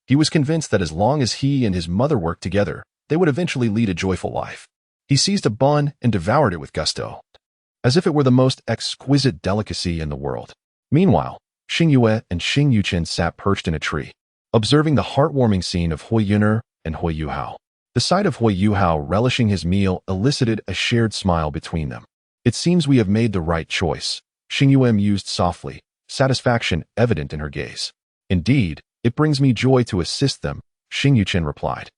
He was convinced that as long as he and his mother worked together, they would eventually lead a joyful life. He seized a bun and devoured it with gusto, as if it were the most exquisite delicacy in the world. Meanwhile, Xingyue and Xing Yuchen sat perched in a tree, observing the heartwarming scene of Hui Yuner and Hui Yuhao. The sight of Hui Yuhao relishing his meal elicited a shared smile between them. "It seems we have made the right choice," Xingyue mused softly, satisfaction evident in her gaze. "Indeed, it brings me joy to assist them," Xing Yuchen replied,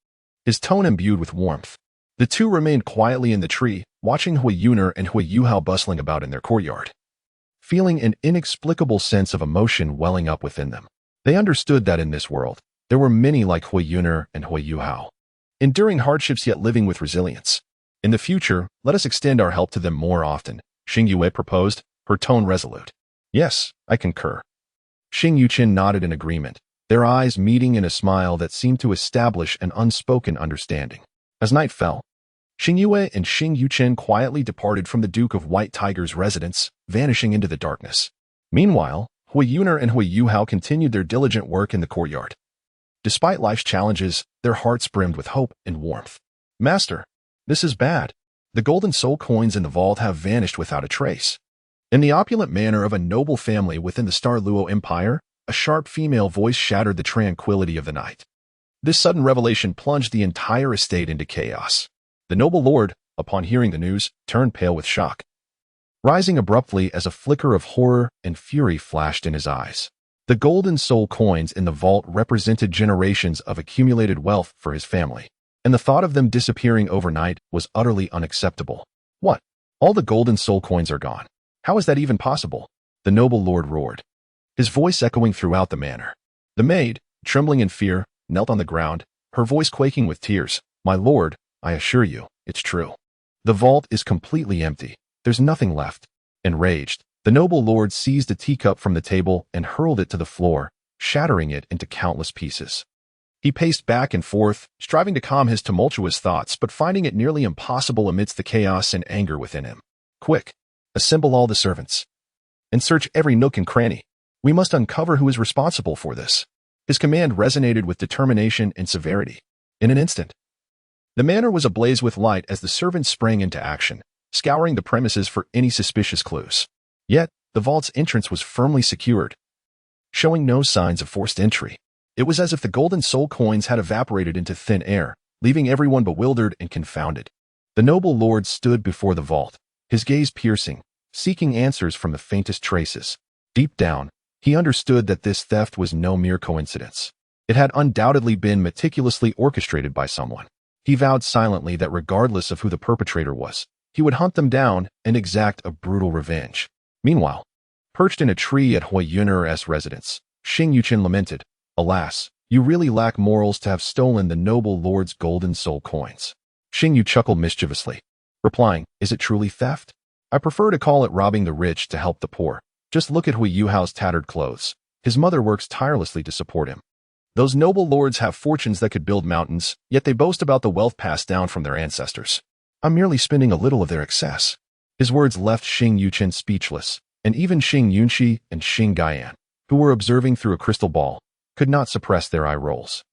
his tone imbued with warmth. The two remained quietly in the tree, watching Hui Yuner and Hui Yuhao bustling about in their courtyard, feeling an inexplicable sense of emotion welling up within them. They understood that in this world, there were many like Hui Yuner and Hui Yuhao, enduring hardships yet living with resilience. "In the future, let us extend our help to them more often," Xingyue proposed, her tone resolute. "Yes, I concur." Xing Yuchen nodded in agreement, their eyes meeting in a smile that seemed to establish an unspoken understanding. As night fell, Xingyue and Xing Yuchen quietly departed from the Duke of White Tiger's residence, vanishing into the darkness. Meanwhile, Hui Yuner and Hui Yuhao continued their diligent work in the courtyard. Despite life's challenges, their hearts brimmed with hope and warmth. "Master, this is bad. The golden soul coins in the vault have vanished without a trace." In the opulent manner of a noble family within the Douluo Empire, a sharp female voice shattered the tranquility of the night. This sudden revelation plunged the entire estate into chaos. The noble lord, upon hearing the news, turned pale with shock, rising abruptly as a flicker of horror and fury flashed in his eyes. The golden soul coins in the vault represented generations of accumulated wealth for his family, and the thought of them disappearing overnight was utterly unacceptable. "What? All the golden soul coins are gone? How is that even possible?" the noble lord roared, his voice echoing throughout the manor. The maid, trembling in fear, knelt on the ground, her voice quaking with tears. "My lord, I assure you, it's true. The vault is completely empty. There's nothing left." Enraged, the noble lord seized a teacup from the table and hurled it to the floor, shattering it into countless pieces. He paced back and forth, striving to calm his tumultuous thoughts, but finding it nearly impossible amidst the chaos and anger within him. "Quick, assemble all the servants, and search every nook and cranny. We must uncover who is responsible for this." His command resonated with determination and severity. In an instant, the manor was ablaze with light as the servants sprang into action, scouring the premises for any suspicious clues. Yet, the vault's entrance was firmly secured, showing no signs of forced entry. It was as if the golden soul coins had evaporated into thin air, leaving everyone bewildered and confounded. The noble lord stood before the vault, his gaze piercing, seeking answers from the faintest traces. Deep down, he understood that this theft was no mere coincidence. It had undoubtedly been meticulously orchestrated by someone. He vowed silently that regardless of who the perpetrator was, he would hunt them down and exact a brutal revenge. Meanwhile, perched in a tree at Hui Yuner's residence, Xing Yuchen lamented, "Alas, you really lack morals to have stolen the noble lord's golden soul coins." Xing Yu chuckled mischievously. replying, "Is it truly theft? I prefer to call it robbing the rich to help the poor. Just look at Hui Yuhao's tattered clothes. His mother works tirelessly to support him. Those noble lords have fortunes that could build mountains, yet they boast about the wealth passed down from their ancestors. I'm merely spending a little of their excess." His words left Xing Yuchen speechless, and even Xing Yunxi and Xing Gaian, who were observing through a crystal ball, could not suppress their eye rolls.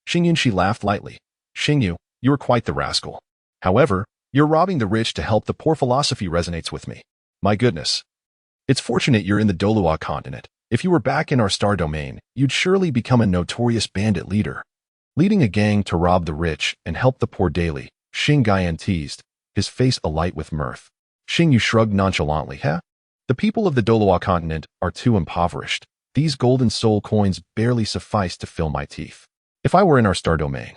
Xing Yunxi laughed lightly. "Xing Yu, you are quite the rascal. However, your robbing the rich to help the poor philosophy resonates with me. My goodness. It's fortunate you're in the Douluo continent. If you were back in our star domain, you'd surely become a notorious bandit leader. Leading a gang to rob the rich and help the poor daily," Xing Gaian teased, his face alight with mirth. Xing Yu shrugged nonchalantly. The people of the Douluo continent are too impoverished. These golden soul coins barely suffice to fill my teeth. If I were in our star domain,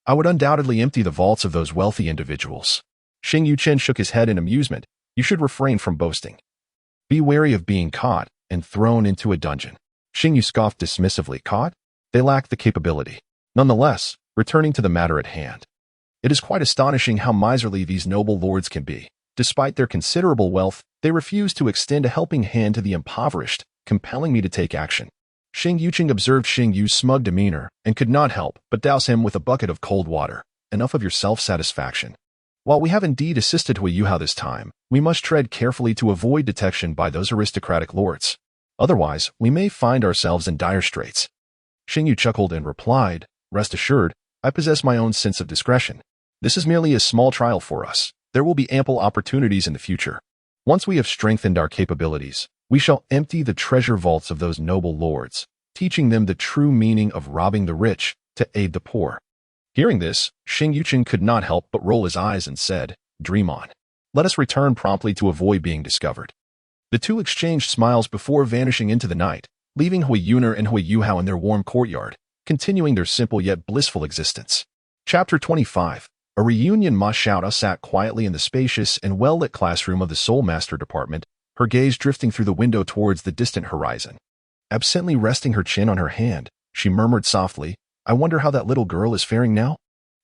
I would undoubtedly empty the vaults of those wealthy individuals." Xing Yuchen shook his head in amusement. "You should refrain from boasting. Be wary of being caught and thrown into a dungeon." Xing Yu scoffed dismissively. "Caught? They lack the capability." Nonetheless, returning to the matter at hand, it is quite astonishing how miserly these noble lords can be. Despite their considerable wealth, they refuse to extend a helping hand to the impoverished, compelling me to take action. Xing Yucheng observed Xing Yu's smug demeanor and could not help but douse him with a bucket of cold water. "Enough of your self-satisfaction. While we have indeed assisted Hui Yuhao this time, we must tread carefully to avoid detection by those aristocratic lords. Otherwise, we may find ourselves in dire straits." Xing Yu chuckled and replied, "Rest assured, I possess my own sense of discretion. This is merely a small trial for us. There will be ample opportunities in the future. Once we have strengthened our capabilities, we shall empty the treasure vaults of those noble lords, teaching them the true meaning of robbing the rich to aid the poor." Hearing this, Xing Yuchen could not help but roll his eyes and said, "Dream on. Let us return promptly to avoid being discovered." The two exchanged smiles before vanishing into the night, leaving Hui Yuner and Hui Yuhao in their warm courtyard, continuing their simple yet blissful existence. Chapter 25. A reunion. Ma Xiaotao sat quietly in the spacious and well-lit classroom of the Soul Master Department, her gaze drifting through the window towards the distant horizon. Absently resting her chin on her hand, she murmured softly, "I wonder how that little girl is faring now?"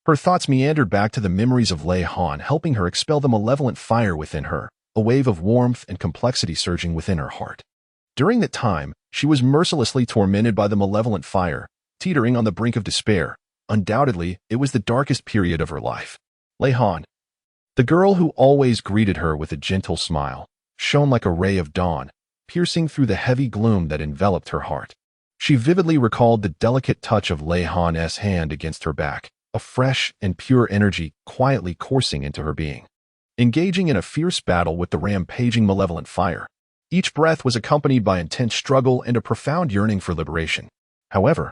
Her thoughts meandered back to the memories of Lei Han, helping her expel the malevolent fire within her, a wave of warmth and complexity surging within her heart. During that time, she was mercilessly tormented by the malevolent fire, teetering on the brink of despair. Undoubtedly, it was the darkest period of her life. Lei Han, the girl who always greeted her with a gentle smile, shone like a ray of dawn, piercing through the heavy gloom that enveloped her heart. She vividly recalled the delicate touch of Lei Han's hand against her back, a fresh and pure energy quietly coursing into her being. Engaging in a fierce battle with the rampaging malevolent fire, each breath was accompanied by intense struggle and a profound yearning for liberation. However,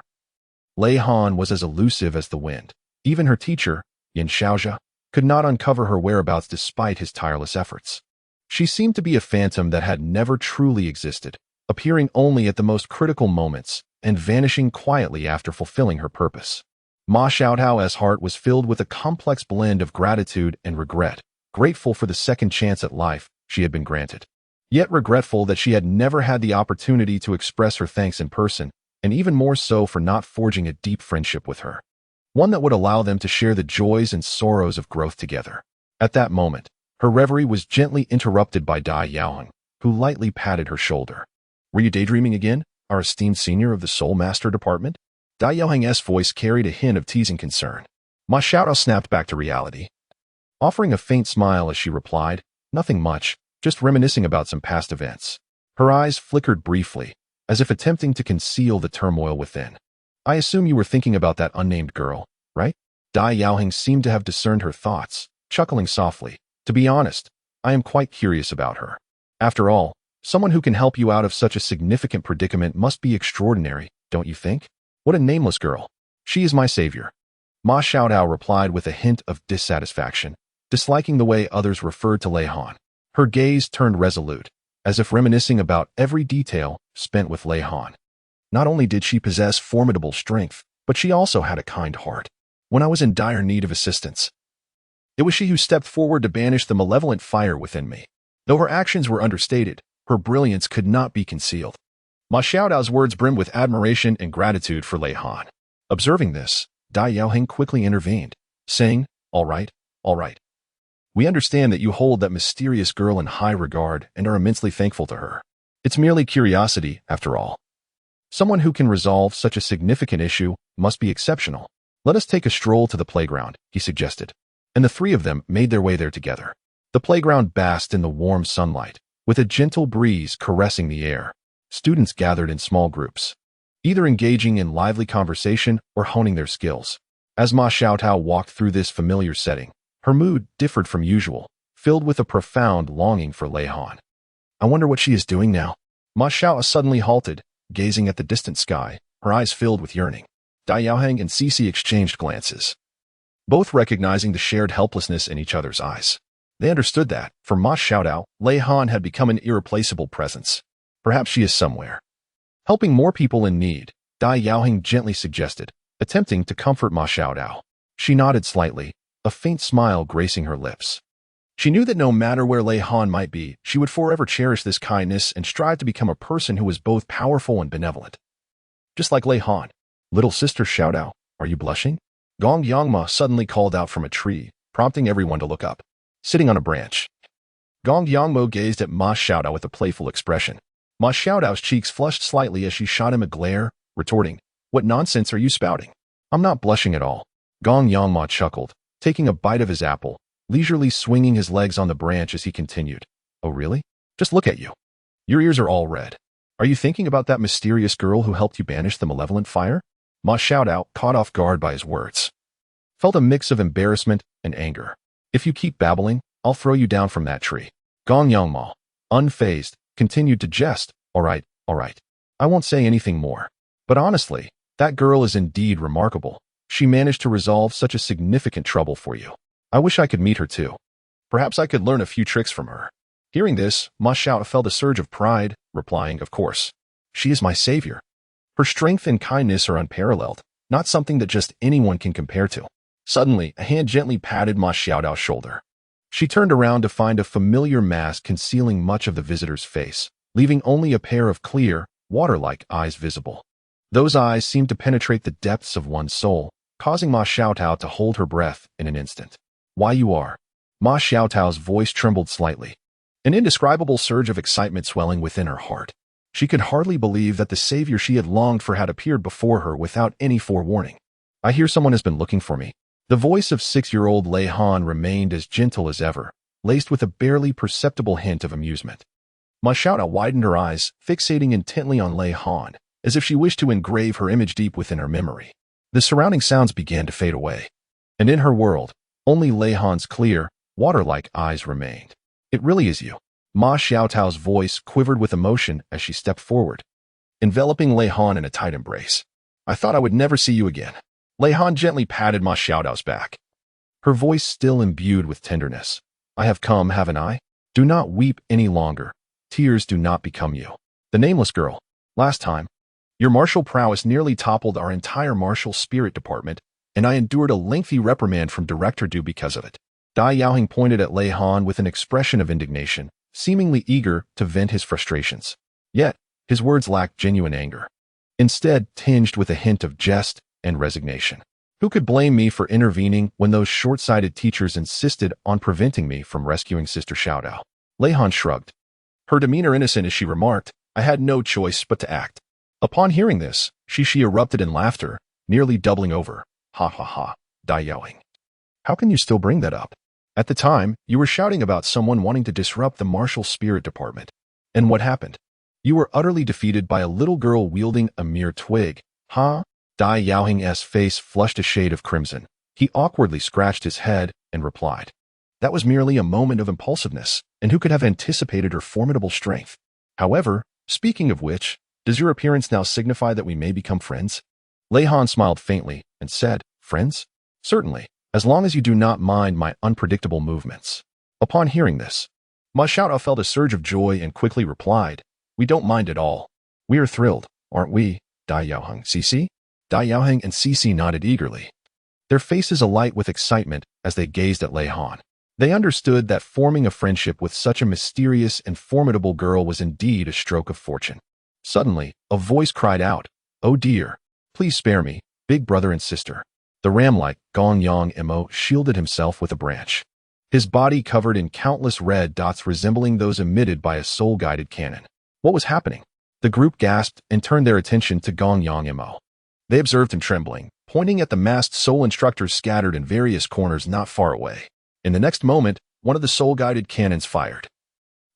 Lei Han was as elusive as the wind. Even her teacher, Yin Xiaozhe, could not uncover her whereabouts despite his tireless efforts. She seemed to be a phantom that had never truly existed, appearing only at the most critical moments and vanishing quietly after fulfilling her purpose. Ma Xiaotao's heart was filled with a complex blend of gratitude and regret, grateful for the second chance at life she had been granted, yet regretful that she had never had the opportunity to express her thanks in person, and even more so for not forging a deep friendship with her, one that would allow them to share the joys and sorrows of growth together. At that moment, her reverie was gently interrupted by Dai Yaoheng, who lightly patted her shoulder. "Were you daydreaming again, our esteemed senior of the Soul Master Department?" Dai Yaoheng's voice carried a hint of teasing concern. Ma Xiaotao snapped back to reality, offering a faint smile as she replied, "Nothing much, just reminiscing about some past events." Her eyes flickered briefly, as if attempting to conceal the turmoil within. "I assume you were thinking about that unnamed girl, right?" Dai Yaoheng seemed to have discerned her thoughts, chuckling softly. "To be honest, I am quite curious about her. After all, someone who can help you out of such a significant predicament must be extraordinary, don't you think? What a nameless girl. She is my savior." Ma Xiaotao replied with a hint of dissatisfaction, disliking the way others referred to Lei Han. Her gaze turned resolute, as if reminiscing about every detail spent with Lei Han. Not only did she possess formidable strength, but she also had a kind heart. When I was in dire need of assistance, it was she who stepped forward to banish the malevolent fire within me. Though her actions were understated, her brilliance could not be concealed. Ma Xiaodao's words brimmed with admiration and gratitude for Lei Han. Observing this, Dai Yaoheng quickly intervened, saying, all right. We understand that you hold that mysterious girl in high regard and are immensely thankful to her. It's merely curiosity, after all. Someone who can resolve such a significant issue must be exceptional. Let us take a stroll to the playground, he suggested, and the three of them made their way there together. The playground basked in the warm sunlight, with a gentle breeze caressing the air. Students gathered in small groups, either engaging in lively conversation or honing their skills. As Ma Xiaotao walked through this familiar setting, her mood differed from usual, filled with a profound longing for Lei Han. I wonder what she is doing now. Ma Xiao suddenly halted, gazing at the distant sky, her eyes filled with yearning. Dai Yaoheng and Cici exchanged glances, both recognizing the shared helplessness in each other's eyes. They understood that, for Ma Xiaotao, Lei Han had become an irreplaceable presence. Perhaps she is somewhere, helping more people in need, Dai Yaoheng gently suggested, attempting to comfort Ma Xiaotao. She nodded slightly, a faint smile gracing her lips. She knew that no matter where Lei Han might be, she would forever cherish this kindness and strive to become a person who was both powerful and benevolent. Just like Lei Han. Little sister Xiaotao, are you blushing? Gong Yangma suddenly called out from a tree, prompting everyone to look up. Sitting on a branch, Gong Yangmo gazed at Ma Xiaotao with a playful expression. Ma Xiaotao's cheeks flushed slightly as she shot him a glare, retorting, "What nonsense are you spouting? I'm not blushing at all." Gong Yangma chuckled, taking a bite of his apple, leisurely swinging his legs on the branch as he continued. "Oh really? Just look at you. Your ears are all red. Are you thinking about that mysterious girl who helped you banish the malevolent fire?" Ma Xiaotao, caught off guard by his words, felt a mix of embarrassment and anger. "If you keep babbling, I'll throw you down from that tree." Gong Yangma, unfazed, continued to jest. All right. I won't say anything more. But honestly, that girl is indeed remarkable. She managed to resolve such a significant trouble for you. I wish I could meet her too. Perhaps I could learn a few tricks from her." Hearing this, Ma Xiao felt a surge of pride, replying, "Of course. She is my savior. Her strength and kindness are unparalleled, not something that just anyone can compare to." Suddenly, a hand gently patted Ma Xiaotao's shoulder. She turned around to find a familiar mask concealing much of the visitor's face, leaving only a pair of clear, water-like eyes visible. Those eyes seemed to penetrate the depths of one's soul, causing Ma Xiaotao to hold her breath in an instant. "Why you are?" Ma Xiaotao's voice trembled slightly, an indescribable surge of excitement swelling within her heart. She could hardly believe that the savior she had longed for had appeared before her without any forewarning. "I hear someone has been looking for me." The voice of 6-year-old Lei Han remained as gentle as ever, laced with a barely perceptible hint of amusement. Ma Xiaotao widened her eyes, fixating intently on Lei Han, as if she wished to engrave her image deep within her memory. The surrounding sounds began to fade away, and in her world, only Lei Han's clear, water-like eyes remained. "It really is you." Ma Xiaotao's voice quivered with emotion as she stepped forward, enveloping Lei Han in a tight embrace. "I thought I would never see you again." Lei Han gently patted Ma Xiaotao's back, her voice still imbued with tenderness. "I have come, haven't I? Do not weep any longer. Tears do not become you." The nameless girl. "Last time, your martial prowess nearly toppled our entire martial spirit department, and I endured a lengthy reprimand from Director Du because of it." Dai Yaoheng pointed at Lei Han with an expression of indignation, seemingly eager to vent his frustrations. Yet, his words lacked genuine anger, instead tinged with a hint of jest and resignation. "Who could blame me for intervening when those short-sighted teachers insisted on preventing me from rescuing Sister Xiaotao?" Lei Han shrugged, her demeanor innocent as she remarked, "I had no choice but to act." Upon hearing this, Shishi erupted in laughter, nearly doubling over. "Ha ha ha, Dai Yaoheng. How can you still bring that up? At the time, you were shouting about someone wanting to disrupt the martial spirit department. And what happened? You were utterly defeated by a little girl wielding a mere twig. Huh?" Dai Yaoheng's face flushed a shade of crimson. He awkwardly scratched his head and replied, "That was merely a moment of impulsiveness, and who could have anticipated her formidable strength? However, speaking of which, does your appearance now signify that we may become friends?" Lei Han smiled faintly and said, "Friends? Certainly, as long as you do not mind my unpredictable movements." Upon hearing this, Ma Xiaotao felt a surge of joy and quickly replied, "We don't mind at all. We are thrilled, aren't we, Dai Yaoheng, Cici?" Dai Yaoheng and Cici nodded eagerly, their faces alight with excitement as they gazed at Lei Han. They understood that forming a friendship with such a mysterious and formidable girl was indeed a stroke of fortune. Suddenly, a voice cried out, "Oh dear, please spare me, big brother and sister." The ram-like Gong Yang Mo shielded himself with a branch, his body covered in countless red dots resembling those emitted by a soul-guided cannon. What was happening? The group gasped and turned their attention to Gong Yang Mo. They observed him trembling, pointing at the masked soul instructors scattered in various corners not far away. In the next moment, one of the soul-guided cannons fired,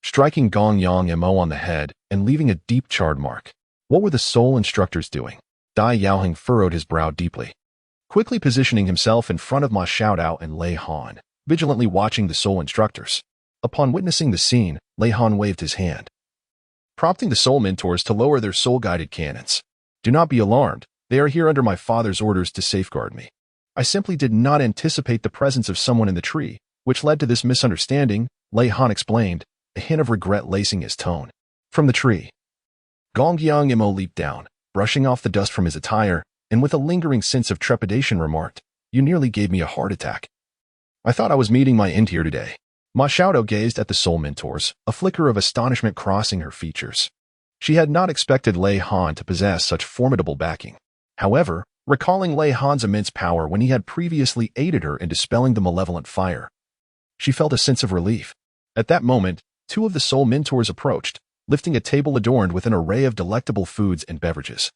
striking Gong Yang Mo on the head and leaving a deep charred mark. What were the soul instructors doing? Dai Yaoheng furrowed his brow deeply, quickly positioning himself in front of Ma Xiaotao and Lei Han, vigilantly watching the soul instructors. Upon witnessing the scene, Lei Han waved his hand, prompting the soul mentors to lower their soul-guided cannons. Do not be alarmed. They are here under my father's orders to safeguard me. I simply did not anticipate the presence of someone in the tree, which led to this misunderstanding, Lei Han explained, a hint of regret lacing his tone. From the tree, Gong Yang Mo leaped down, brushing off the dust from his attire, and with a lingering sense of trepidation remarked, "You nearly gave me a heart attack. I thought I was meeting my end here today." Ma Xiaotao gazed at the soul mentors, a flicker of astonishment crossing her features. She had not expected Lei Han to possess such formidable backing. However, recalling Lei Han's immense power when he had previously aided her in dispelling the malevolent fire, she felt a sense of relief. At that moment, two of the soul mentors approached, lifting a table adorned with an array of delectable foods and beverages.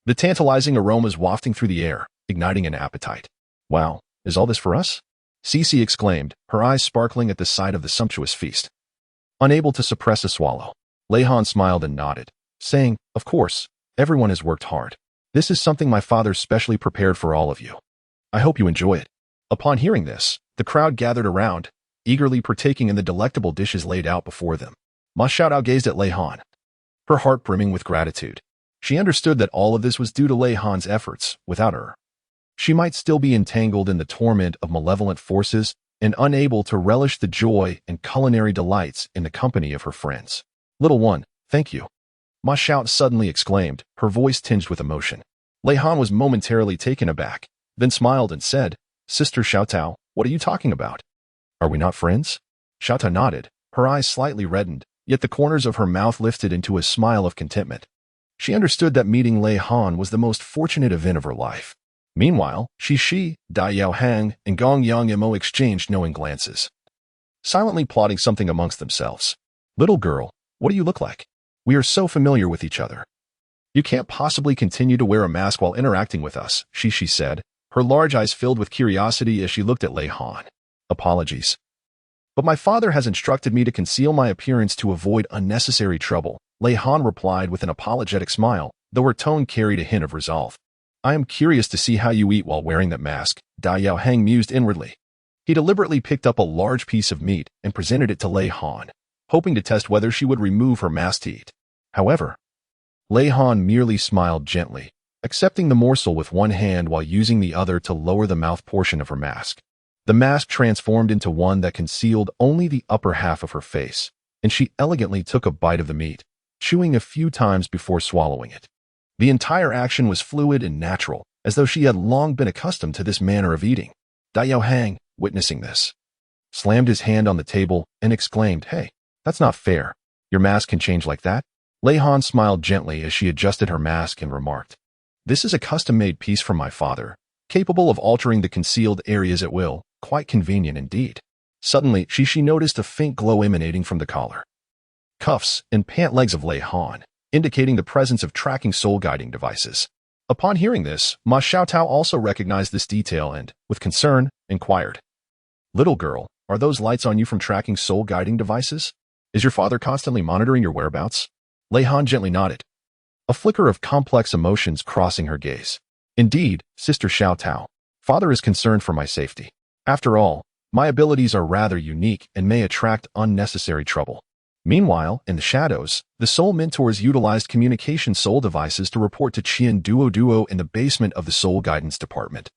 The tantalizing aromas wafting through the air, igniting an appetite. "Wow, is all this for us?" Cece exclaimed, her eyes sparkling at the sight of the sumptuous feast. Unable to suppress a swallow, Lei Han smiled and nodded, saying, "Of course, everyone has worked hard. This is something my father specially prepared for all of you. I hope you enjoy it." Upon hearing this, the crowd gathered around, eagerly partaking in the delectable dishes laid out before them. Ma Xiaotao gazed at Lei Han, her heart brimming with gratitude. She understood that all of this was due to Lei Han's efforts. Without her, she might still be entangled in the torment of malevolent forces and unable to relish the joy and culinary delights in the company of her friends. "Little one, thank you," Ma Xiao suddenly exclaimed, her voice tinged with emotion. Lei Han was momentarily taken aback, then smiled and said, "Sister Xiaotao, what are you talking about? Are we not friends?" Xiaotao nodded, her eyes slightly reddened, yet the corners of her mouth lifted into a smile of contentment. She understood that meeting Lei Han was the most fortunate event of her life. Meanwhile, Shi, Dai Yaoheng, and Gong Yang Mo exchanged knowing glances, silently plotting something amongst themselves. "Little girl, what do you look like? We are so familiar with each other. You can't possibly continue to wear a mask while interacting with us," Shi said, her large eyes filled with curiosity as she looked at Lei Han. "Apologies, but my father has instructed me to conceal my appearance to avoid unnecessary trouble," Lei Han replied with an apologetic smile, though her tone carried a hint of resolve. "I am curious to see how you eat while wearing that mask," Dai Yaoheng mused inwardly. He deliberately picked up a large piece of meat and presented it to Lei Han, hoping to test whether she would remove her mask to eat. However, Lei Han merely smiled gently, accepting the morsel with one hand while using the other to lower the mouth portion of her mask. The mask transformed into one that concealed only the upper half of her face, and she elegantly took a bite of the meat, chewing a few times before swallowing it. The entire action was fluid and natural, as though she had long been accustomed to this manner of eating. Dai Yaoheng, witnessing this, slammed his hand on the table and exclaimed, "Hey, that's not fair. Your mask can change like that?" Lei Han smiled gently as she adjusted her mask and remarked, "This is a custom-made piece from my father, capable of altering the concealed areas at will. Quite convenient indeed." Suddenly, Shi noticed a faint glow emanating from the collar, cuffs, and pant legs of Lei Han, indicating the presence of tracking soul-guiding devices. Upon hearing this, Ma Xiaotao also recognized this detail and, with concern, inquired, "Little girl, are those lights on you from tracking soul-guiding devices? Is your father constantly monitoring your whereabouts?" Lei Han gently nodded, a flicker of complex emotions crossing her gaze. "Indeed, Sister Xiaotao, father is concerned for my safety. After all, my abilities are rather unique and may attract unnecessary trouble." Meanwhile, in the shadows, the soul mentors utilized communication soul devices to report to Qian Duo in the basement of the soul guidance department,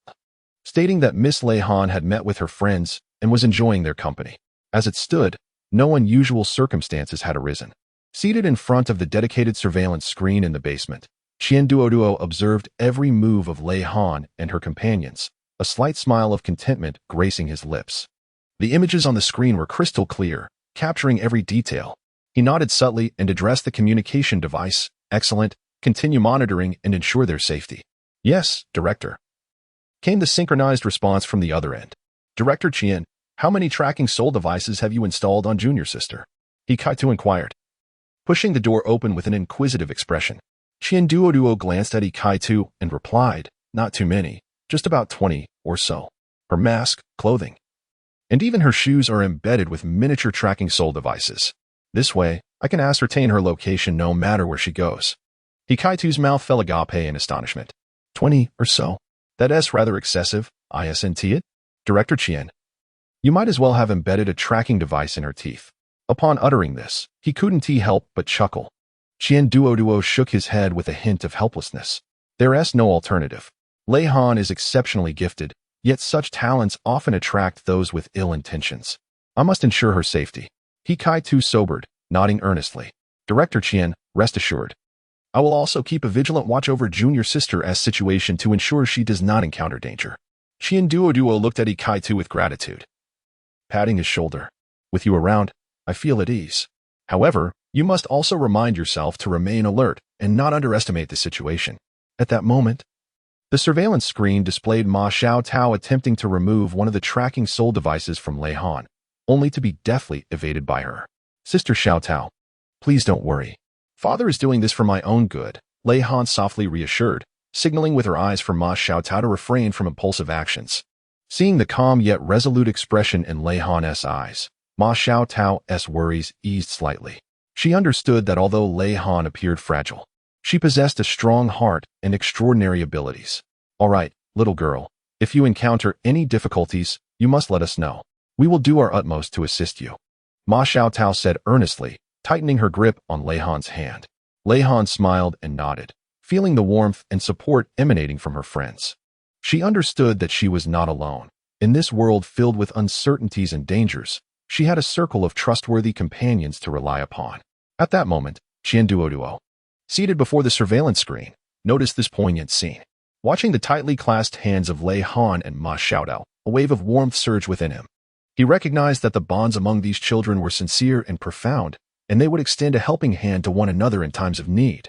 stating that Miss Lei Han had met with her friends and was enjoying their company. As it stood, no unusual circumstances had arisen. Seated in front of the dedicated surveillance screen in the basement, Qian Duo observed every move of Lei Han and her companions, a slight smile of contentment gracing his lips. The images on the screen were crystal clear, capturing every detail. He nodded subtly and addressed the communication device. "Excellent. Continue monitoring and ensure their safety." "Yes, Director," came the synchronized response from the other end. "Director Qian, How many tracking soul devices have you installed on Junior Sister? Hikaitu inquired, pushing the door open with an inquisitive expression. Duo glanced at Hikaitu and replied, not too many, just about 20 or so. Her mask, clothing, and even her shoes are embedded with miniature tracking soul devices. This way, I can ascertain her location no matter where she goes. Hikaitu's mouth fell agape in astonishment. 20 or so. That's rather excessive, isn't it? Director Chien. You might as well have embedded a tracking device in her teeth. Upon uttering this, he couldn't help but chuckle. Duo shook his head with a hint of helplessness. There's no alternative. Lei Han is exceptionally gifted, yet such talents often attract those with ill intentions. I must ensure her safety. Hikaitu sobered, nodding earnestly. Director Chien, rest assured. I will also keep a vigilant watch over Junior Sister's situation to ensure she does not encounter danger. Duo looked at Hikaitu with gratitude, patting his shoulder. With you around, I feel at ease. However, you must also remind yourself to remain alert and not underestimate the situation. At that moment, the surveillance screen displayed Ma Xiaotao attempting to remove one of the tracking soul devices from Lei Han, only to be deftly evaded by her. Sister Xiaotao, please don't worry. Father is doing this for my own good, Lei Han softly reassured, signaling with her eyes for Ma Xiaotao to refrain from impulsive actions. Seeing the calm yet resolute expression in Lei Han's eyes, Ma Xiaotao's worries eased slightly. She understood that although Lei Han appeared fragile, she possessed a strong heart and extraordinary abilities. All right, little girl, if you encounter any difficulties, you must let us know. We will do our utmost to assist you. Ma Xiaotao said earnestly, tightening her grip on Lei Han's hand. Lei Han smiled and nodded, feeling the warmth and support emanating from her friends. She understood that she was not alone. In this world filled with uncertainties and dangers, she had a circle of trustworthy companions to rely upon. At that moment, Duo, seated before the surveillance screen, noticed this poignant scene. Watching the tightly clasped hands of Lei Han and Ma Xiaotao, a wave of warmth surged within him. He recognized that the bonds among these children were sincere and profound, and they would extend a helping hand to one another in times of need.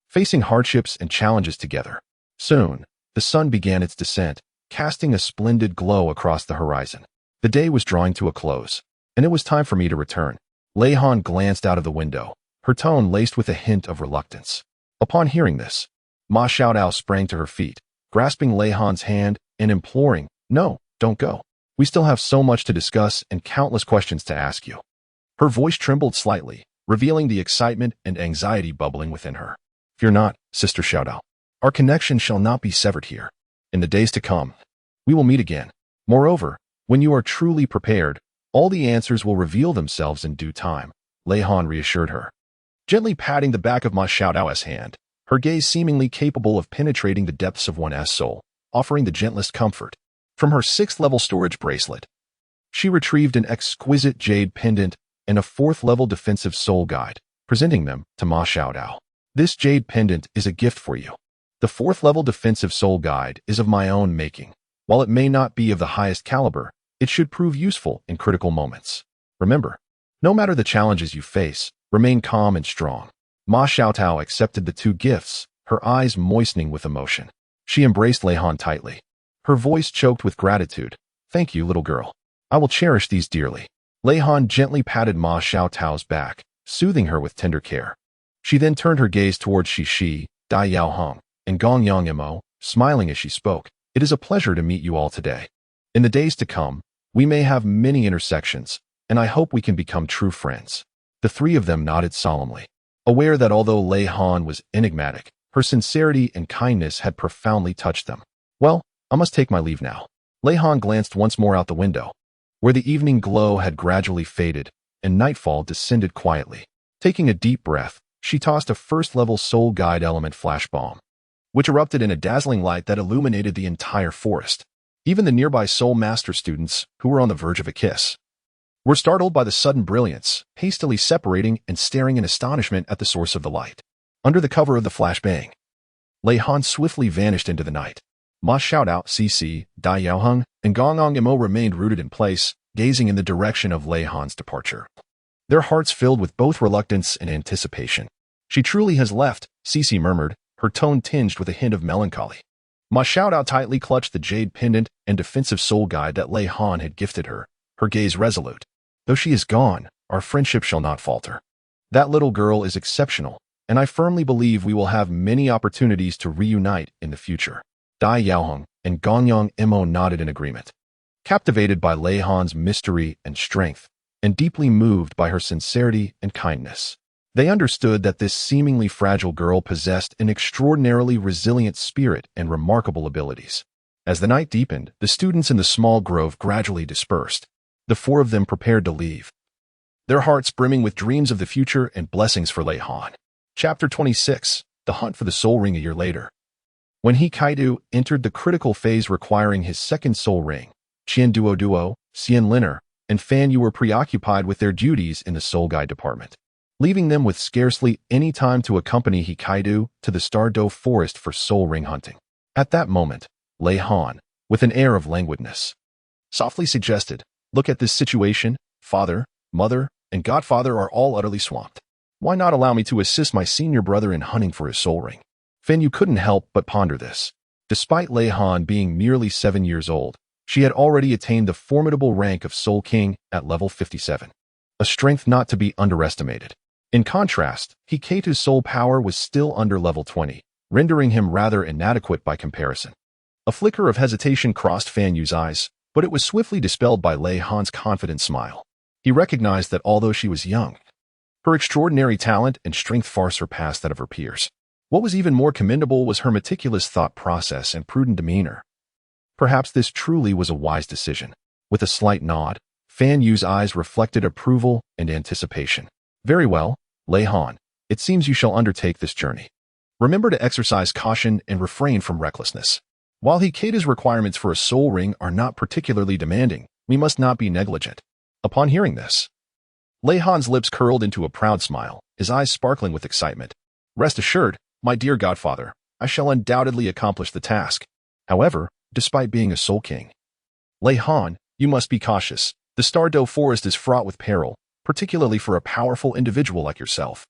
Facing hardships and challenges together. Soon, the sun began its descent, casting a splendid glow across the horizon. The day was drawing to a close, and it was time for me to return. Lei Han glanced out of the window, her tone laced with a hint of reluctance. Upon hearing this, Ma Xiaotao sprang to her feet, grasping Lei Han's hand and imploring, "No, don't go. We still have so much to discuss and countless questions to ask you." Her voice trembled slightly, revealing the excitement and anxiety bubbling within her. "Fear not, Sister Xiaotao. Our connection shall not be severed here. In the days to come, we will meet again. Moreover, when you are truly prepared, all the answers will reveal themselves in due time," Lei Han reassured her. Gently patting the back of Ma Xiaotao's hand, her gaze seemingly capable of penetrating the depths of one's soul, offering the gentlest comfort. From her 6th-level storage bracelet, she retrieved an exquisite jade pendant and a 4th-level defensive soul guide, presenting them to Ma Xiaotao. "This jade pendant is a gift for you. The 4th-level defensive soul guide is of my own making. While it may not be of the highest caliber, it should prove useful in critical moments. Remember, no matter the challenges you face, remain calm and strong." Ma Xiaotao accepted the 2 gifts, her eyes moistening with emotion. She embraced Lei Han tightly, her voice choked with gratitude. "Thank you, little girl. I will cherish these dearly." Lei Han gently patted Ma Xiaotao's back, soothing her with tender care. She then turned her gaze towards Shi, Dai Yaoheng, and Gong Yang, smiling as she spoke. "It is a pleasure to meet you all today. In the days to come, we may have many intersections, and I hope we can become true friends." The 3 of them nodded solemnly, aware that although Lei Han was enigmatic, her sincerity and kindness had profoundly touched them. "Well, I must take my leave now." Lei Han glanced once more out the window, where the evening glow had gradually faded and nightfall descended quietly. Taking a deep breath, she tossed a 1st-level soul guide element flash bomb, which erupted in a dazzling light that illuminated the entire forest. Even the nearby Soul Master students, who were on the verge of a kiss, were startled by the sudden brilliance, hastily separating and staring in astonishment at the source of the light. Under the cover of the flashbang, Lei Han swiftly vanished into the night. Ma Xiaotao, CC, Dai Yaoheng, and Gong Yang remained rooted in place, gazing in the direction of Lei Han's departure, their hearts filled with both reluctance and anticipation. "She truly has left," CC murmured, her tone tinged with a hint of melancholy. Ma Xiaotao tightly clutched the jade pendant and defensive soul guide that Lei Han had gifted her, her gaze resolute. Though she is gone, our friendship shall not falter. That little girl is exceptional, and I firmly believe we will have many opportunities to reunite in the future. Dai Yaoheng and Gongyang Imo nodded in agreement, captivated by Lei Han's mystery and strength, and deeply moved by her sincerity and kindness. They understood that this seemingly fragile girl possessed an extraordinarily resilient spirit and remarkable abilities. As the night deepened, the students in the small grove gradually dispersed. The four of them prepared to leave, their hearts brimming with dreams of the future and blessings for Lei Han. Chapter 26. The Hunt for the Soul Ring. A year later, when He Kaidu entered the critical phase requiring his second soul ring, Duo, Xian Liner, and Fan Yu were preoccupied with their duties in the soul guide department, leaving them with scarcely any time to accompany He Kaidu to the Douluo forest for soul ring hunting. At that moment, Lei Han, with an air of languidness, softly suggested, "Look at this situation. Father, mother, and godfather are all utterly swamped. Why not allow me to assist my senior brother in hunting for his soul ring?" Fan Yu couldn't help but ponder this. Despite Lei Han being merely 7 years old, she had already attained the formidable rank of Soul King at level 57, a strength not to be underestimated. In contrast, Hikatu's soul power was still under level 20, rendering him rather inadequate by comparison. A flicker of hesitation crossed Fan Yu's eyes, but it was swiftly dispelled by Lei Han's confident smile. He recognized that although she was young, her extraordinary talent and strength far surpassed that of her peers. What was even more commendable was her meticulous thought process and prudent demeanor. Perhaps this truly was a wise decision. With a slight nod, Fan Yu's eyes reflected approval and anticipation. "Very well, Lei Han, it seems you shall undertake this journey. Remember to exercise caution and refrain from recklessness. While Hikadu's requirements for a soul ring are not particularly demanding, we must not be negligent." Upon hearing this, Lei Han's lips curled into a proud smile, his eyes sparkling with excitement. "Rest assured, my dear godfather, I shall undoubtedly accomplish the task. However, despite being a soul king, Lei Han, you must be cautious. The Douluo forest is fraught with peril, particularly for a powerful individual like yourself,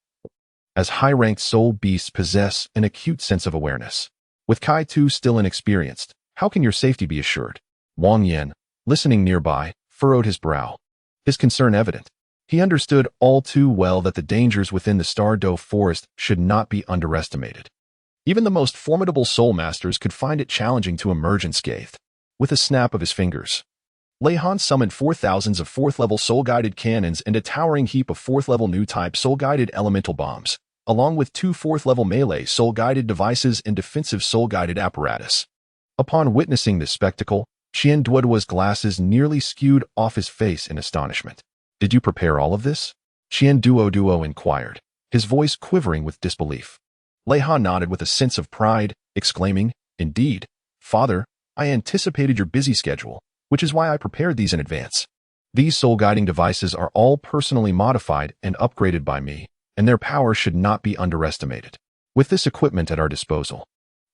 as high-ranked soul beasts possess an acute sense of awareness. With Kaitu still inexperienced, how can your safety be assured?" Wang Yan, listening nearby, furrowed his brow, his concern evident. He understood all too well that the dangers within the Douluo forest should not be underestimated. Even the most formidable soul masters could find it challenging to emerge unscathed. With a snap of his fingers, Lei Han summoned 4,000 of 4th-level soul-guided cannons and a towering heap of 4th-level new-type soul-guided elemental bombs, along with 2 4th-level melee soul-guided devices and defensive soul-guided apparatus. Upon witnessing this spectacle, Duo's glasses nearly skewed off his face in astonishment. "Did you prepare all of this?" Duo inquired, his voice quivering with disbelief. Lei Han nodded with a sense of pride, exclaiming, "Indeed, father, I anticipated your busy schedule, which is why I prepared these in advance. These soul-guiding devices are all personally modified and upgraded by me, and their power should not be underestimated. With this equipment at our disposal,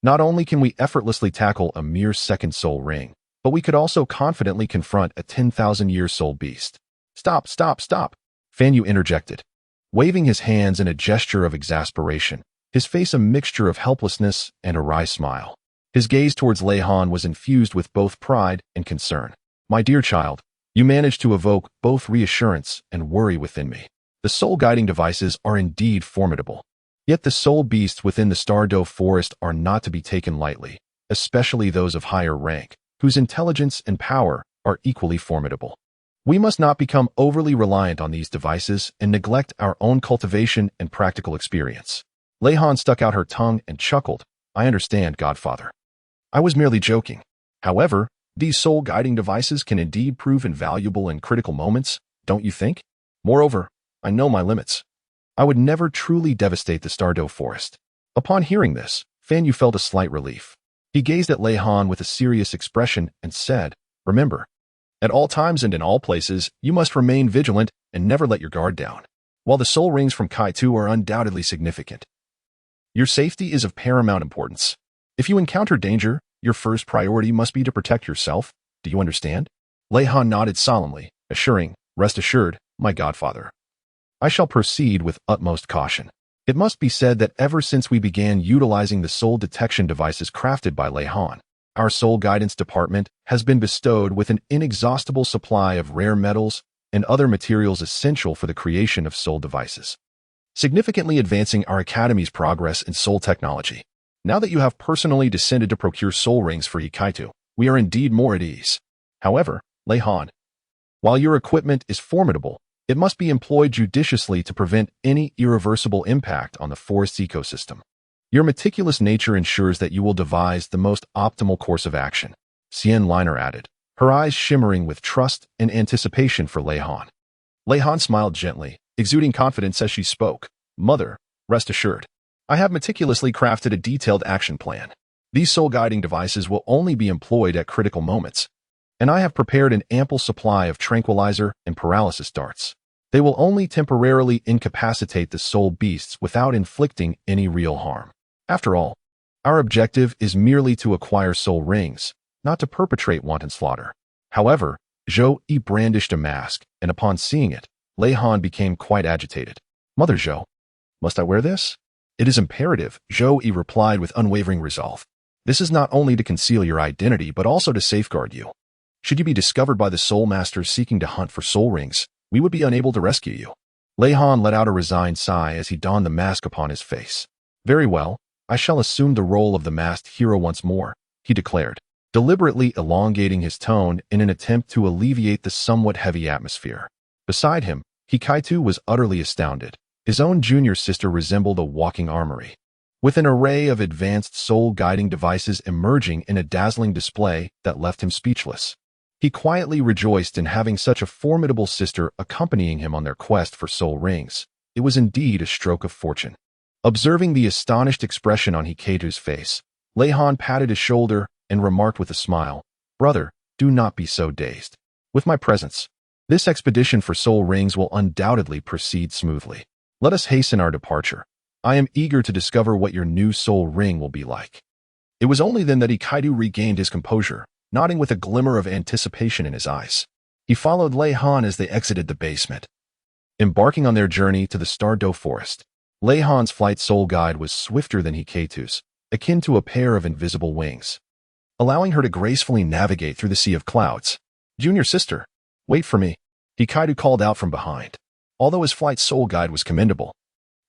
not only can we effortlessly tackle a mere second soul ring, but we could also confidently confront a 10,000-year soul beast." "Stop, stop, stop!" Fan Yu interjected, waving his hands in a gesture of exasperation, his face a mixture of helplessness and a wry smile. His gaze towards Lei Han was infused with both pride and concern. "My dear child, you managed to evoke both reassurance and worry within me. The soul-guiding devices are indeed formidable. Yet the soul beasts within the Douluo forest are not to be taken lightly, especially those of higher rank, whose intelligence and power are equally formidable. We must not become overly reliant on these devices and neglect our own cultivation and practical experience." Lei Han stuck out her tongue and chuckled. "I understand, godfather. I was merely joking. However, these soul-guiding devices can indeed prove invaluable in critical moments, don't you think? Moreover, I know my limits. I would never truly devastate the Douluo forest." Upon hearing this, Fan Yu felt a slight relief. He gazed at Lei Han with a serious expression and said, "Remember, at all times and in all places, you must remain vigilant and never let your guard down. While the soul rings from Kaitu are undoubtedly significant, your safety is of paramount importance. If you encounter danger, your first priority must be to protect yourself. Do you understand?" Lei Han nodded solemnly, assuring, "Rest assured, my godfather. I shall proceed with utmost caution." It must be said that ever since we began utilizing the soul detection devices crafted by Lei Han, Our soul guidance department has been bestowed with an inexhaustible supply of rare metals and other materials essential for the creation of soul devices, significantly advancing our academy's progress in soul technology. Now that you have personally descended to procure soul rings for Hikaitu, we are indeed more at ease. However, Lei Han, while your equipment is formidable, it must be employed judiciously to prevent any irreversible impact on the forest's ecosystem. Your meticulous nature ensures that you will devise the most optimal course of action, Xian Liner added, her eyes shimmering with trust and anticipation for Lei Han. Lei Han smiled gently, exuding confidence as she spoke. Mother, rest assured, I have meticulously crafted a detailed action plan. These soul-guiding devices will only be employed at critical moments, and I have prepared an ample supply of tranquilizer and paralysis darts. They will only temporarily incapacitate the soul beasts without inflicting any real harm. After all, our objective is merely to acquire soul rings, not to perpetrate wanton slaughter. However, Zhou Yi brandished a mask, and upon seeing it, Lei Han became quite agitated. Mother Zhou, must I wear this? It is imperative, Zhou Yi replied with unwavering resolve. This is not only to conceal your identity, but also to safeguard you. Should you be discovered by the soul masters seeking to hunt for soul rings, we would be unable to rescue you. Lei Han let out a resigned sigh as he donned the mask upon his face. Very well, I shall assume the role of the masked hero once more, he declared, deliberately elongating his tone in an attempt to alleviate the somewhat heavy atmosphere. Beside him, Hikaitu was utterly astounded. His own junior sister resembled a walking armory, with an array of advanced soul-guiding devices emerging in a dazzling display that left him speechless. He quietly rejoiced in having such a formidable sister accompanying him on their quest for soul rings. It was indeed a stroke of fortune. Observing the astonished expression on Hikaitu's face, Lei Han patted his shoulder and remarked with a smile, Brother, do not be so dazed. With my presence, this expedition for soul rings will undoubtedly proceed smoothly. Let us hasten our departure. I am eager to discover what your new soul ring will be like. It was only then that Hikaitu regained his composure, nodding with a glimmer of anticipation in his eyes. He followed Lei Han as they exited the basement. Embarking on their journey to the Douluo forest, Lei Han's flight soul guide was swifter than Hikaitu's, akin to a pair of invisible wings, allowing her to gracefully navigate through the sea of clouds. Junior sister, wait for me, Hikaitu called out from behind. Although his flight soul guide was commendable,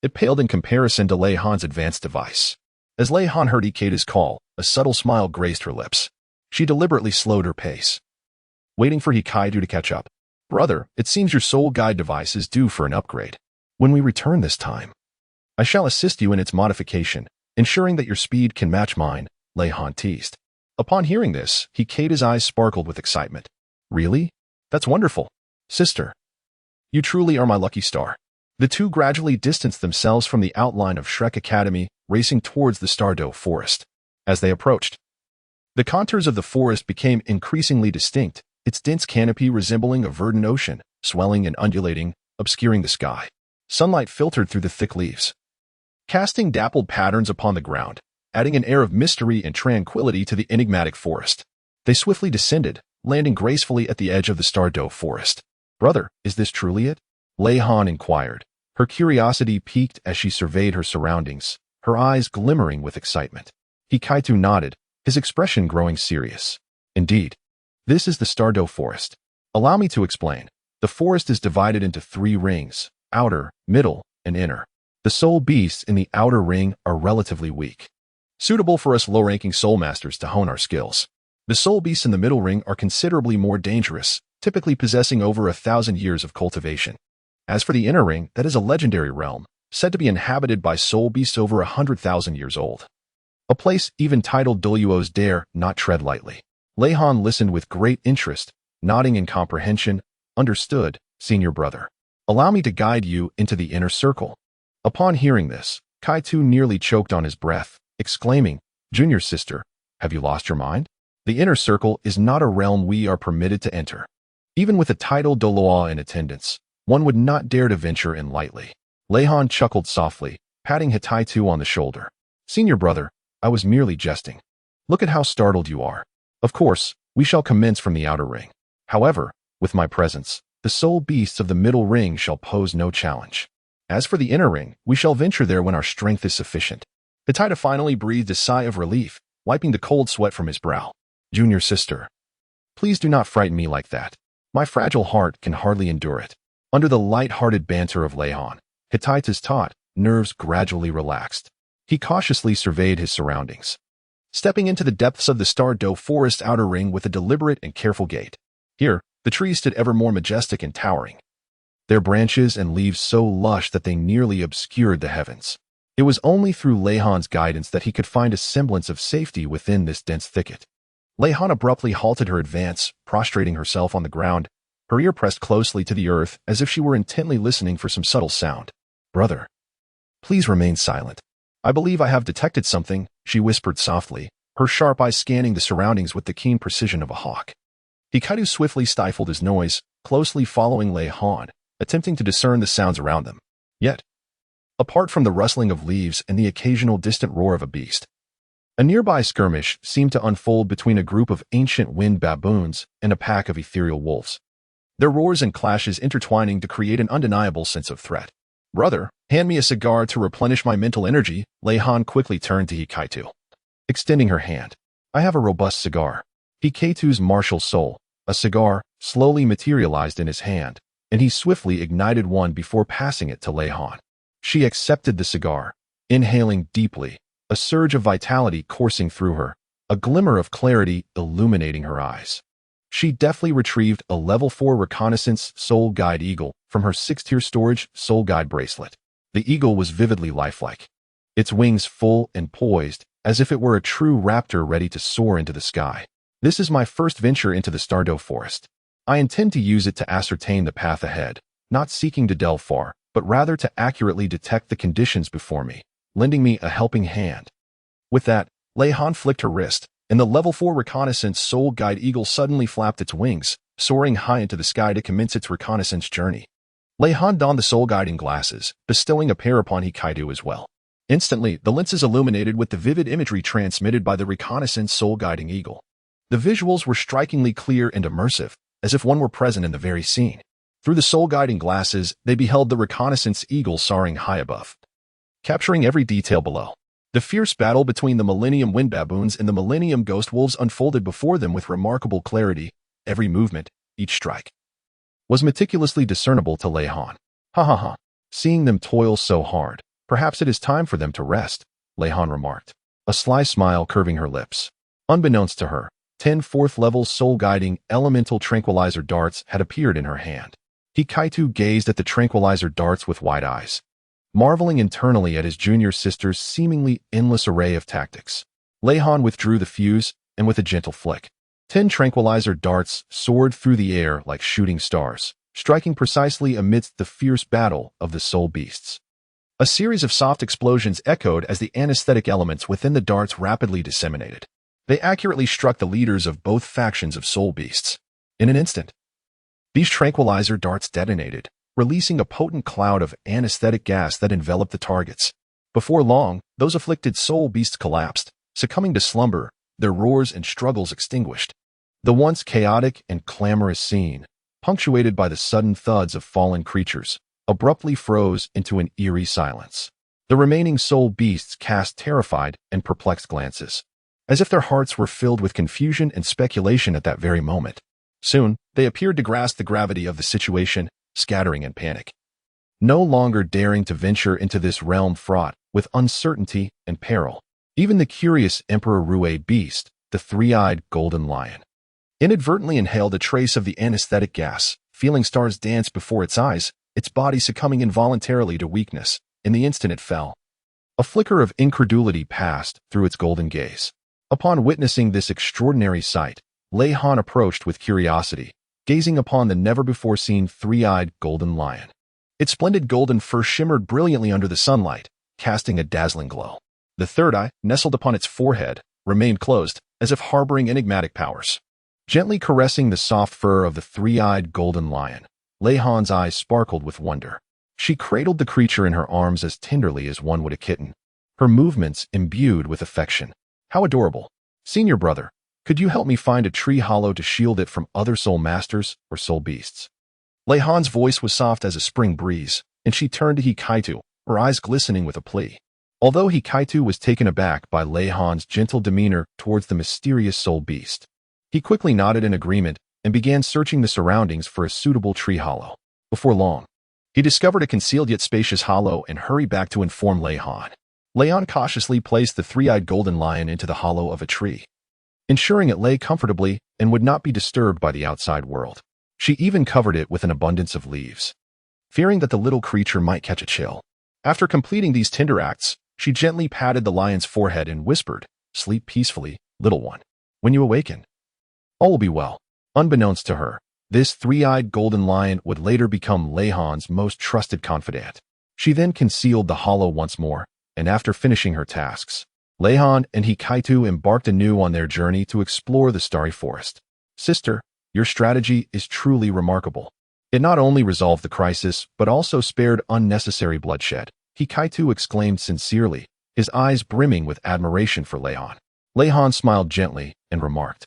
it paled in comparison to Lei Han's advanced device. As Lei Han heard Hikaitu's call, a subtle smile graced her lips. She deliberately slowed her pace, waiting for Hikaitu to catch up. Brother, it seems your soul guide device is due for an upgrade. When we return this time, I shall assist you in its modification, ensuring that your speed can match mine, Lei Han teased. Upon hearing this, Hikaitu's eyes sparkled with excitement. Really? That's wonderful. Sister, you truly are my lucky star. The two gradually distanced themselves from the outline of Shrek Academy, racing towards the Douluo forest. As they approached, the contours of the forest became increasingly distinct, its dense canopy resembling a verdant ocean, swelling and undulating, obscuring the sky. Sunlight filtered through the thick leaves, casting dappled patterns upon the ground, adding an air of mystery and tranquility to the enigmatic forest. They swiftly descended, landing gracefully at the edge of the Douluo forest. Brother, is this truly it? Lei Han inquired. Her curiosity piqued as she surveyed her surroundings, her eyes glimmering with excitement. Hikaitu nodded, his expression growing serious. Indeed, this is the Douluo forest. Allow me to explain. The forest is divided into 3 rings, outer, middle, and inner. The soul beasts in the outer ring are relatively weak, suitable for us low-ranking soul masters to hone our skills. The soul beasts in the middle ring are considerably more dangerous, typically possessing over 1,000 years of cultivation. As for the inner ring, that is a legendary realm, said to be inhabited by soul beasts over 100,000 years old. A place even titled Douluo's dare not tread lightly. Lei Han listened with great interest, nodding in comprehension. Understood, senior brother. Allow me to guide you into the inner circle. Upon hearing this, Kaitu nearly choked on his breath, exclaiming, Junior sister, have you lost your mind? The inner circle is not a realm we are permitted to enter. Even with a titled Douluo in attendance, one would not dare to venture in lightly. Lei Han chuckled softly, patting Hitaitu on the shoulder. Senior brother, I was merely jesting. Look at how startled you are. Of course, we shall commence from the outer ring. However, with my presence, the soul beasts of the middle ring shall pose no challenge. As for the inner ring, we shall venture there when our strength is sufficient. Hitaitu finally breathed a sigh of relief, wiping the cold sweat from his brow. Junior sister, please do not frighten me like that. My fragile heart can hardly endure it. Under the light-hearted banter of Leihan, Hittita's taut nerves gradually relaxed. He cautiously surveyed his surroundings, stepping into the depths of the Douluo forest outer ring with a deliberate and careful gait. Here, the trees stood ever more majestic and towering, their branches and leaves so lush that they nearly obscured the heavens. It was only through Leihan's guidance that he could find a semblance of safety within this dense thicket. Leihan abruptly halted her advance, prostrating herself on the ground, her ear pressed closely to the earth as if she were intently listening for some subtle sound. Brother, please remain silent. I believe I have detected something, she whispered softly, her sharp eyes scanning the surroundings with the keen precision of a hawk. Hittita swiftly stifled his noise, closely following Leihan, attempting to discern the sounds around them. Yet, apart from the rustling of leaves and the occasional distant roar of a beast, a nearby skirmish seemed to unfold between a group of ancient wind baboons and a pack of ethereal wolves, their roars and clashes intertwining to create an undeniable sense of threat. Brother, hand me a cigar to replenish my mental energy. Leihan quickly turned to Hittita, extending her hand. I have a robust cigar. Hittita's martial soul, a cigar, slowly materialized in his hand, and he swiftly ignited one before passing it to Leihan. She accepted the cigar, inhaling deeply, a surge of vitality coursing through her, a glimmer of clarity illuminating her eyes. She deftly retrieved a level 4 reconnaissance soul guide eagle from her 6th-tier storage soul guide bracelet. The eagle was vividly lifelike, its wings full and poised, as if it were a true raptor ready to soar into the sky. This is my first venture into the Douluo forest. I intend to use it to ascertain the path ahead, not seeking to delve far, but rather to accurately detect the conditions before me, lending me a helping hand. With that, Leihan flicked her wrist, and the level 4 reconnaissance soul guide eagle suddenly flapped its wings, soaring high into the sky to commence its reconnaissance journey. Leihan donned the soul guiding glasses, bestowing a pair upon Hittita as well. Instantly, the lenses illuminated with the vivid imagery transmitted by the reconnaissance soul guiding eagle. The visuals were strikingly clear and immersive, as if one were present in the very scene. Through the soul guiding glasses, they beheld the reconnaissance eagle soaring high above, capturing every detail below. The fierce battle between the Millennium Wind Baboons and the Millennium Ghost Wolves unfolded before them with remarkable clarity. Every movement, each strike, was meticulously discernible to Leihan. Ha ha ha. Seeing them toil so hard, perhaps it is time for them to rest, Leihan remarked, a sly smile curving her lips. Unbeknownst to her, 10 4th-level soul-guiding elemental tranquilizer darts had appeared in her hand. Hittita gazed at the tranquilizer darts with wide eyes, marveling internally at his junior sister's seemingly endless array of tactics. Leihan withdrew the fuse, and with a gentle flick, 10 tranquilizer darts soared through the air like shooting stars, striking precisely amidst the fierce battle of the soul beasts. A series of soft explosions echoed as the anesthetic elements within the darts rapidly disseminated. They accurately struck the leaders of both factions of soul beasts. In an instant, these tranquilizer darts detonated, releasing a potent cloud of anesthetic gas that enveloped the targets. Before long, those afflicted soul beasts collapsed, succumbing to slumber, their roars and struggles extinguished. The once chaotic and clamorous scene, punctuated by the sudden thuds of fallen creatures, abruptly froze into an eerie silence. The remaining soul beasts cast terrified and perplexed glances, as if their hearts were filled with confusion and speculation at that very moment. Soon, they appeared to grasp the gravity of the situation, scattering in panic, no longer daring to venture into this realm fraught with uncertainty and peril. Even the curious Emperor Rue beast, the three-eyed golden lion, inadvertently inhaled a trace of the anesthetic gas, feeling stars dance before its eyes, its body succumbing involuntarily to weakness. In the instant it fell, a flicker of incredulity passed through its golden gaze. Upon witnessing this extraordinary sight, Leihan approached with curiosity, gazing upon the never-before-seen three-eyed golden lion. Its splendid golden fur shimmered brilliantly under the sunlight, casting a dazzling glow. The third eye, nestled upon its forehead, remained closed, as if harboring enigmatic powers. Gently caressing the soft fur of the three-eyed golden lion, Leihan's eyes sparkled with wonder. She cradled the creature in her arms as tenderly as one would a kitten, her movements imbued with affection. How adorable. Senior brother, could you help me find a tree hollow to shield it from other soul masters or soul beasts? Leihan's voice was soft as a spring breeze, and she turned to Hittita, her eyes glistening with a plea. Although Hikaitu was taken aback by Lei Han's gentle demeanor towards the mysterious soul beast, he quickly nodded in agreement and began searching the surroundings for a suitable tree hollow. Before long, he discovered a concealed yet spacious hollow and hurried back to inform Lei Han. Lei Han cautiously placed the three-eyed golden lion into the hollow of a tree, ensuring it lay comfortably and would not be disturbed by the outside world. She even covered it with an abundance of leaves, fearing that the little creature might catch a chill. After completing these tender acts, she gently patted the lion's forehead and whispered, "Sleep peacefully, little one. When you awaken, all will be well." Unbeknownst to her, this three-eyed golden lion would later become Lei Han's most trusted confidant. She then concealed the hollow once more, and after finishing her tasks, Lei Han and Hikaitu embarked anew on their journey to explore the starry forest. "Sister, your strategy is truly remarkable. It not only resolved the crisis, but also spared unnecessary bloodshed," Hikaitu exclaimed sincerely, his eyes brimming with admiration for Lei Han. Lei Han smiled gently and remarked,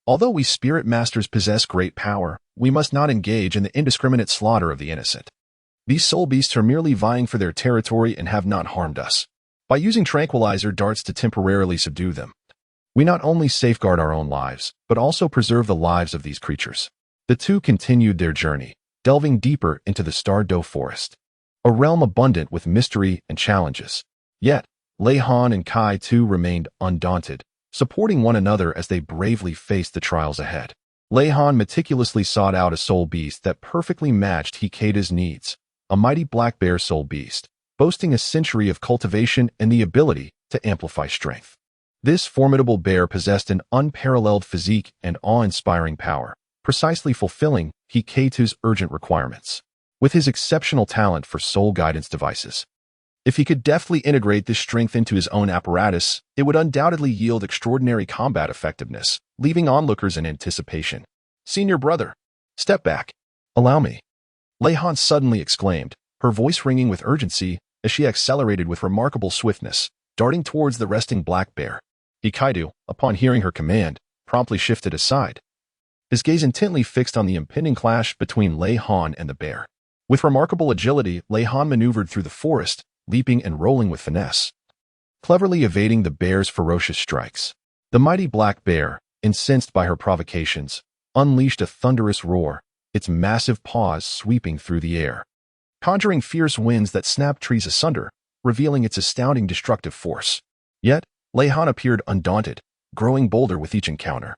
"Although we spirit masters possess great power, we must not engage in the indiscriminate slaughter of the innocent. These soul beasts are merely vying for their territory and have not harmed us. By using tranquilizer darts to temporarily subdue them, we not only safeguard our own lives, but also preserve the lives of these creatures." The two continued their journey, delving deeper into the Douluo forest, a realm abundant with mystery and challenges. Yet, Lei Han and Kai too remained undaunted, supporting one another as they bravely faced the trials ahead. Lei Han meticulously sought out a soul beast that perfectly matched Hikaita's needs, a mighty black bear soul beast, boasting a century of cultivation and the ability to amplify strength. This formidable bear possessed an unparalleled physique and awe-inspiring power, precisely fulfilling Hikaitu's urgent requirements. With his exceptional talent for soul guidance devices, if he could deftly integrate this strength into his own apparatus, it would undoubtedly yield extraordinary combat effectiveness, leaving onlookers in anticipation. "Senior brother, step back. Allow me," Lei Han suddenly exclaimed, her voice ringing with urgency as she accelerated with remarkable swiftness, darting towards the resting black bear. Hikaitu, upon hearing her command, promptly shifted aside, his gaze intently fixed on the impending clash between Lei Han and the bear. With remarkable agility, Lei Han maneuvered through the forest, leaping and rolling with finesse, cleverly evading the bear's ferocious strikes. The mighty black bear, incensed by her provocations, unleashed a thunderous roar, its massive paws sweeping through the air, conjuring fierce winds that snapped trees asunder, revealing its astounding destructive force. Yet, Lei Han appeared undaunted, growing bolder with each encounter.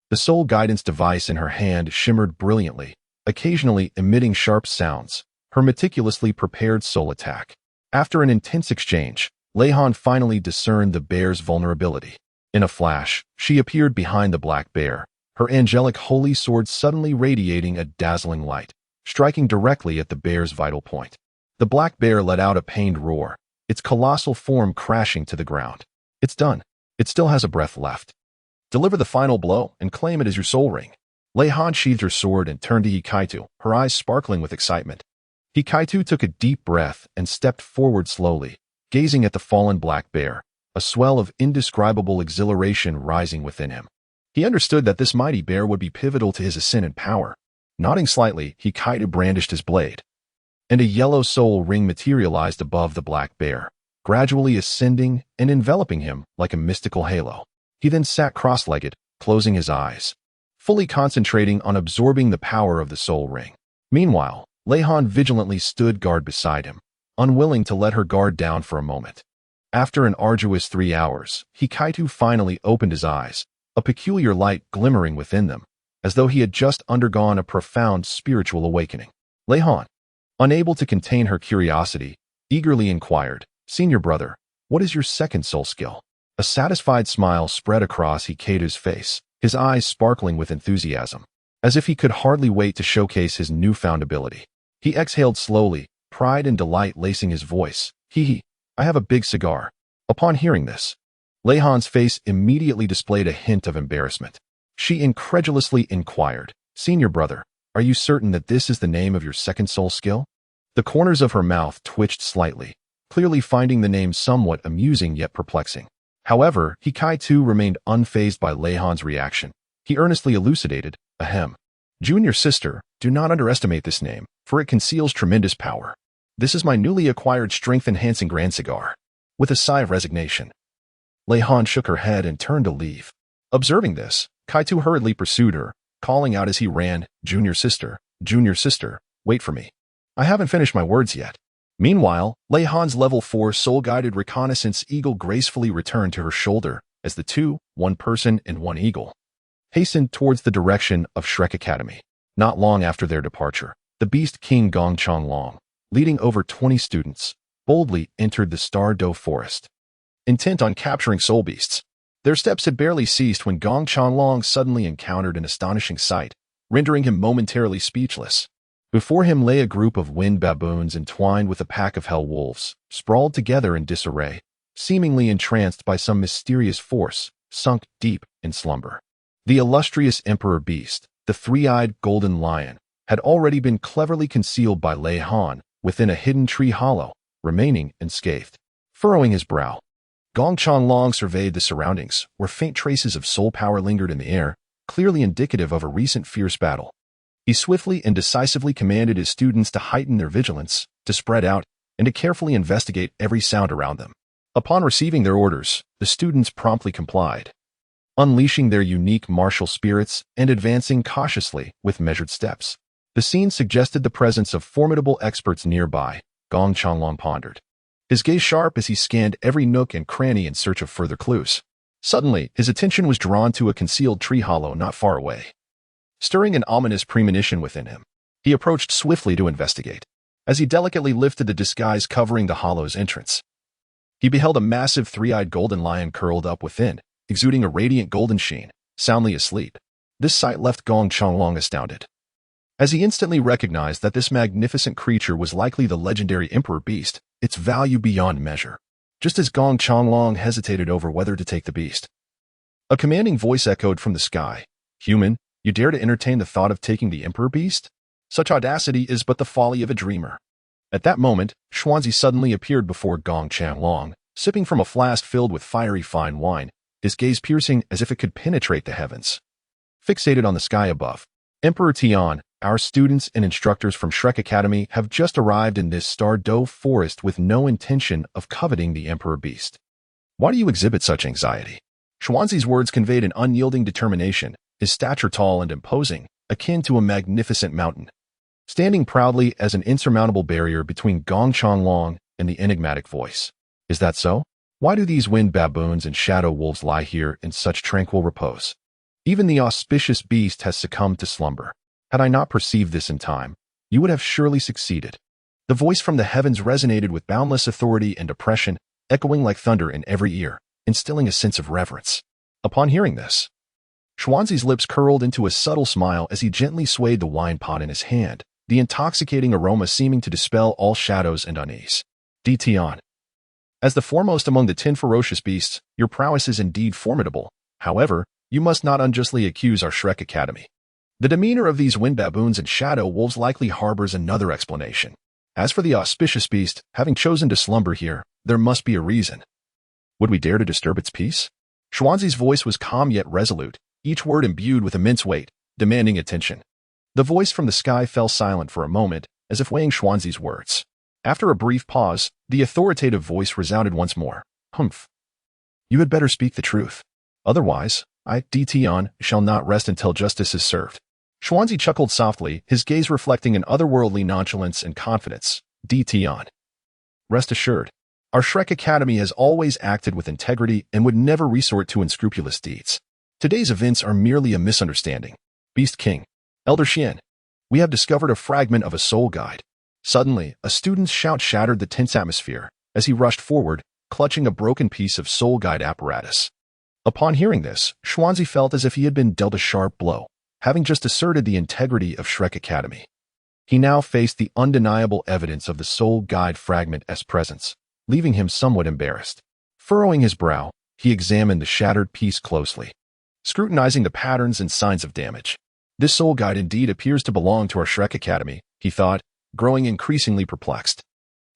The soul guidance device in her hand shimmered brilliantly, occasionally emitting sharp sounds, her meticulously prepared soul attack. After an intense exchange, Lei Han finally discerned the bear's vulnerability. In a flash, she appeared behind the black bear, her angelic holy sword suddenly radiating a dazzling light, striking directly at the bear's vital point. The black bear let out a pained roar, its colossal form crashing to the ground. "It's done. It still has a breath left. Deliver the final blow and claim it as your soul ring." Lei Han sheathed her sword and turned to Hikaitu, her eyes sparkling with excitement. Hikaitu took a deep breath and stepped forward slowly, gazing at the fallen black bear, a swell of indescribable exhilaration rising within him. He understood that this mighty bear would be pivotal to his ascent in power. Nodding slightly, Hikaitu brandished his blade, and a yellow soul ring materialized above the black bear, gradually ascending and enveloping him like a mystical halo. He then sat cross-legged, closing his eyes, fully concentrating on absorbing the power of the soul ring. Meanwhile, Lei Han vigilantly stood guard beside him, unwilling to let her guard down for a moment. After an arduous 3 hours, Hikaitu finally opened his eyes, a peculiar light glimmering within them, as though he had just undergone a profound spiritual awakening. Lei Han, unable to contain her curiosity, eagerly inquired, "Senior brother, what is your second soul skill?" A satisfied smile spread across Hikaitu's face, his eyes sparkling with enthusiasm, as if he could hardly wait to showcase his newfound ability. He exhaled slowly, pride and delight lacing his voice. I have a big cigar." Upon hearing this, Lei Han's face immediately displayed a hint of embarrassment. She incredulously inquired, "Senior brother, are you certain that this is the name of your second soul skill?" The corners of her mouth twitched slightly, clearly finding the name somewhat amusing yet perplexing. However, Hikaitu remained unfazed by Lei Han's reaction. He earnestly elucidated, "Ahem. Junior sister, do not underestimate this name, for it conceals tremendous power. This is my newly acquired strength-enhancing grand cigar. with a sigh of resignation. Lei Han shook her head and turned to leave. Observing this, Kaito hurriedly pursued her, calling out as he ran, Junior sister, wait for me. I haven't finished my words yet." Meanwhile, Lei Han's level 4 soul-guided reconnaissance eagle gracefully returned to her shoulder as the two, one person and one eagle, hastened towards the direction of Shrek Academy. Not long after their departure, the Beast King Gong Changlong, leading over 20 students, boldly entered the Star Do Forest, intent on capturing soul beasts. Their steps had barely ceased when Gong Changlong suddenly encountered an astonishing sight, rendering him momentarily speechless. Before him lay a group of wind baboons entwined with a pack of hell wolves, sprawled together in disarray, seemingly entranced by some mysterious force, sunk deep in slumber. The illustrious Emperor Beast, the three-eyed golden lion, had already been cleverly concealed by Lei Han within a hidden tree hollow, remaining unscathed. Furrowing his brow, Gong Changlong surveyed the surroundings, where faint traces of soul power lingered in the air, clearly indicative of a recent fierce battle. He swiftly and decisively commanded his students to heighten their vigilance, to spread out, and to carefully investigate every sound around them. Upon receiving their orders, the students promptly complied, unleashing their unique martial spirits and advancing cautiously with measured steps. The scene suggested the presence of formidable experts nearby, Gong Changlong pondered, his gaze sharp as he scanned every nook and cranny in search of further clues. Suddenly, his attention was drawn to a concealed tree hollow not far away. Stirring an ominous premonition within him, he approached swiftly to investigate. As he delicately lifted the disguise covering the hollow's entrance, he beheld a massive three-eyed golden lion curled up within, exuding a radiant golden sheen, soundly asleep. This sight left Gong Changlong astounded, as he instantly recognized that this magnificent creature was likely the legendary Emperor Beast, its value beyond measure. Just as Gong Changlong hesitated over whether to take the beast, a commanding voice echoed from the sky. "Human, you dare to entertain the thought of taking the Emperor Beast? Such audacity is but the folly of a dreamer." At that moment, Xuanzi suddenly appeared before Gong Changlong, sipping from a flask filled with fiery fine wine, his gaze piercing as if it could penetrate the heavens. Fixated on the sky above, "Emperor Tian, our students and instructors from Shrek Academy have just arrived in this Star Do Forest with no intention of coveting the Emperor Beast. Why do you exhibit such anxiety?" Xuanzi's words conveyed an unyielding determination, his stature tall and imposing, akin to a magnificent mountain, standing proudly as an insurmountable barrier between Gong Changlong and the enigmatic voice. "Is that so? Why do these wind baboons and shadow wolves lie here in such tranquil repose? Even the auspicious beast has succumbed to slumber. Had I not perceived this in time, you would have surely succeeded." The voice from the heavens resonated with boundless authority and oppression, echoing like thunder in every ear, instilling a sense of reverence. Upon hearing this, Xuanzi's lips curled into a subtle smile as he gently swayed the wine pot in his hand, the intoxicating aroma seeming to dispel all shadows and unease. Tian, as the foremost among the 10 ferocious beasts, your prowess is indeed formidable. However, you must not unjustly accuse our Shrek Academy. The demeanor of these wind baboons and shadow wolves likely harbors another explanation. As for the auspicious beast, having chosen to slumber here, there must be a reason. Would we dare to disturb its peace? Xuanzi's voice was calm yet resolute, each word imbued with immense weight, demanding attention. The voice from the sky fell silent for a moment, as if weighing Xuanzi's words. After a brief pause, the authoritative voice resounded once more. "Humph. You had better speak the truth. Otherwise, I, Tian, shall not rest until justice is served." Xuanzi chuckled softly, his gaze reflecting an otherworldly nonchalance and confidence. Tian, rest assured, our Shrek Academy has always acted with integrity and would never resort to unscrupulous deeds. Today's events are merely a misunderstanding. Beast King, Elder Xian, we have discovered a fragment of a soul guide. Suddenly, a student's shout shattered the tense atmosphere as he rushed forward, clutching a broken piece of soul guide apparatus. Upon hearing this, Xuanzi felt as if he had been dealt a sharp blow, having just asserted the integrity of Shrek Academy. He now faced the undeniable evidence of the soul guide fragment's presence, leaving him somewhat embarrassed. Furrowing his brow, he examined the shattered piece closely, scrutinizing the patterns and signs of damage. This soul guide indeed appears to belong to our Shrek Academy, he thought, growing increasingly perplexed.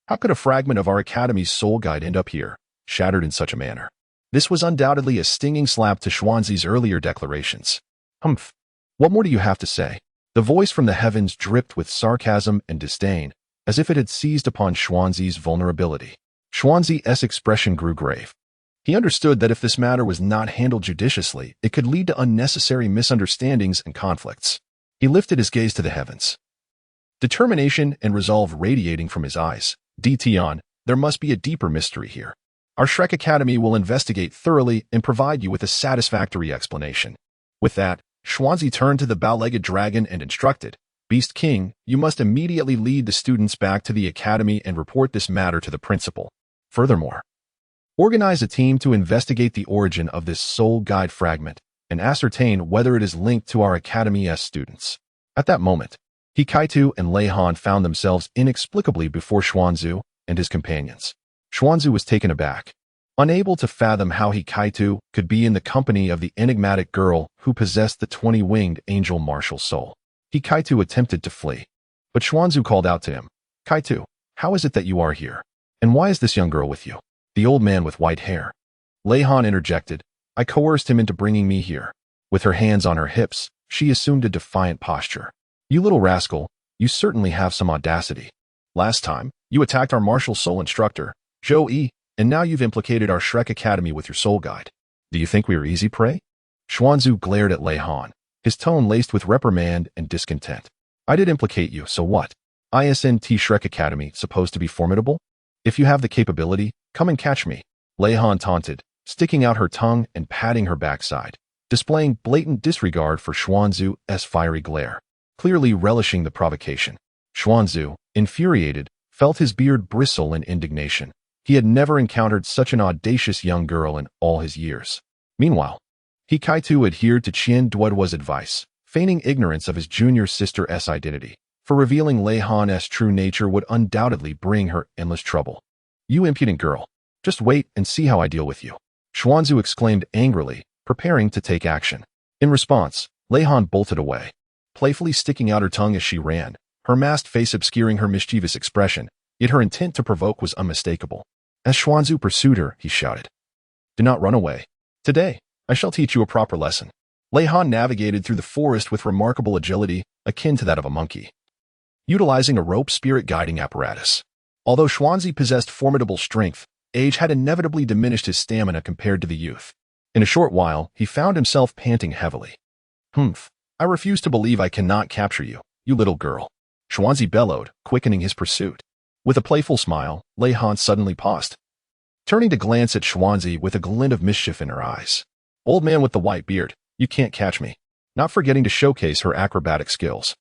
How could a fragment of our Academy's soul guide end up here, shattered in such a manner? This was undoubtedly a stinging slap to Xuanzi's earlier declarations. "Humph. What more do you have to say?" The voice from the heavens dripped with sarcasm and disdain, as if it had seized upon Xuanzi's vulnerability. Xuanzi's expression grew grave. He understood that if this matter was not handled judiciously, it could lead to unnecessary misunderstandings and conflicts. He lifted his gaze to the heavens. Determination and resolve radiating from his eyes. Dition, there must be a deeper mystery here. Our Shrek Academy will investigate thoroughly and provide you with a satisfactory explanation. With that, Xuanzi turned to the bow-legged dragon and instructed, Beast King, you must immediately lead the students back to the academy and report this matter to the principal. Furthermore, organize a team to investigate the origin of this soul guide fragment and ascertain whether it is linked to our academy's students. At that moment, Hikaitu and Lei Han found themselves inexplicably before Xuanzi and his companions. Xuanzi was taken aback, unable to fathom how Hikaitu could be in the company of the enigmatic girl who possessed the 20-winged angel martial soul. Hikaitu attempted to flee, but Xuanzi called out to him, Kaitu, how is it that you are here? And why is this young girl with you? The old man with white hair. Lei Han interjected, I coerced him into bringing me here. With her hands on her hips, she assumed a defiant posture. You little rascal, you certainly have some audacity. Last time, you attacked our martial soul instructor, Zhou Yi, and now you've implicated our Shrek Academy with your soul guide. Do you think we are easy prey? Xuanzi glared at Lei Han, his tone laced with reprimand and discontent. I did implicate you, so what? Isn't Shrek Academy supposed to be formidable? If you have the capability, come and catch me. Lei Han taunted, sticking out her tongue and patting her backside, displaying blatant disregard for Xuanzi's fiery glare, clearly relishing the provocation. Xuanzi, infuriated, felt his beard bristle in indignation. He had never encountered such an audacious young girl in all his years. Meanwhile, Hikaitu adhered to Qian Duoduo's advice, feigning ignorance of his junior sister's identity, for revealing Lei Han's true nature would undoubtedly bring her endless trouble. You impudent girl, just wait and see how I deal with you. Xuanzi exclaimed angrily, preparing to take action. In response, Lei Han bolted away, playfully sticking out her tongue as she ran, her masked face obscuring her mischievous expression, yet her intent to provoke was unmistakable. As Xuanzi pursued her, he shouted, Do not run away. Today, I shall teach you a proper lesson. Lei Han navigated through the forest with remarkable agility, akin to that of a monkey, utilizing a rope spirit guiding apparatus. Although Xuanzi possessed formidable strength, age had inevitably diminished his stamina compared to the youth. In a short while, he found himself panting heavily. I refuse to believe I cannot capture you, you little girl. Xuanzi bellowed, quickening his pursuit. With a playful smile, Lei Han suddenly paused, turning to glance at Xuanzi with a glint of mischief in her eyes. Old man with the white beard, you can't catch me. Not forgetting to showcase her acrobatic skills.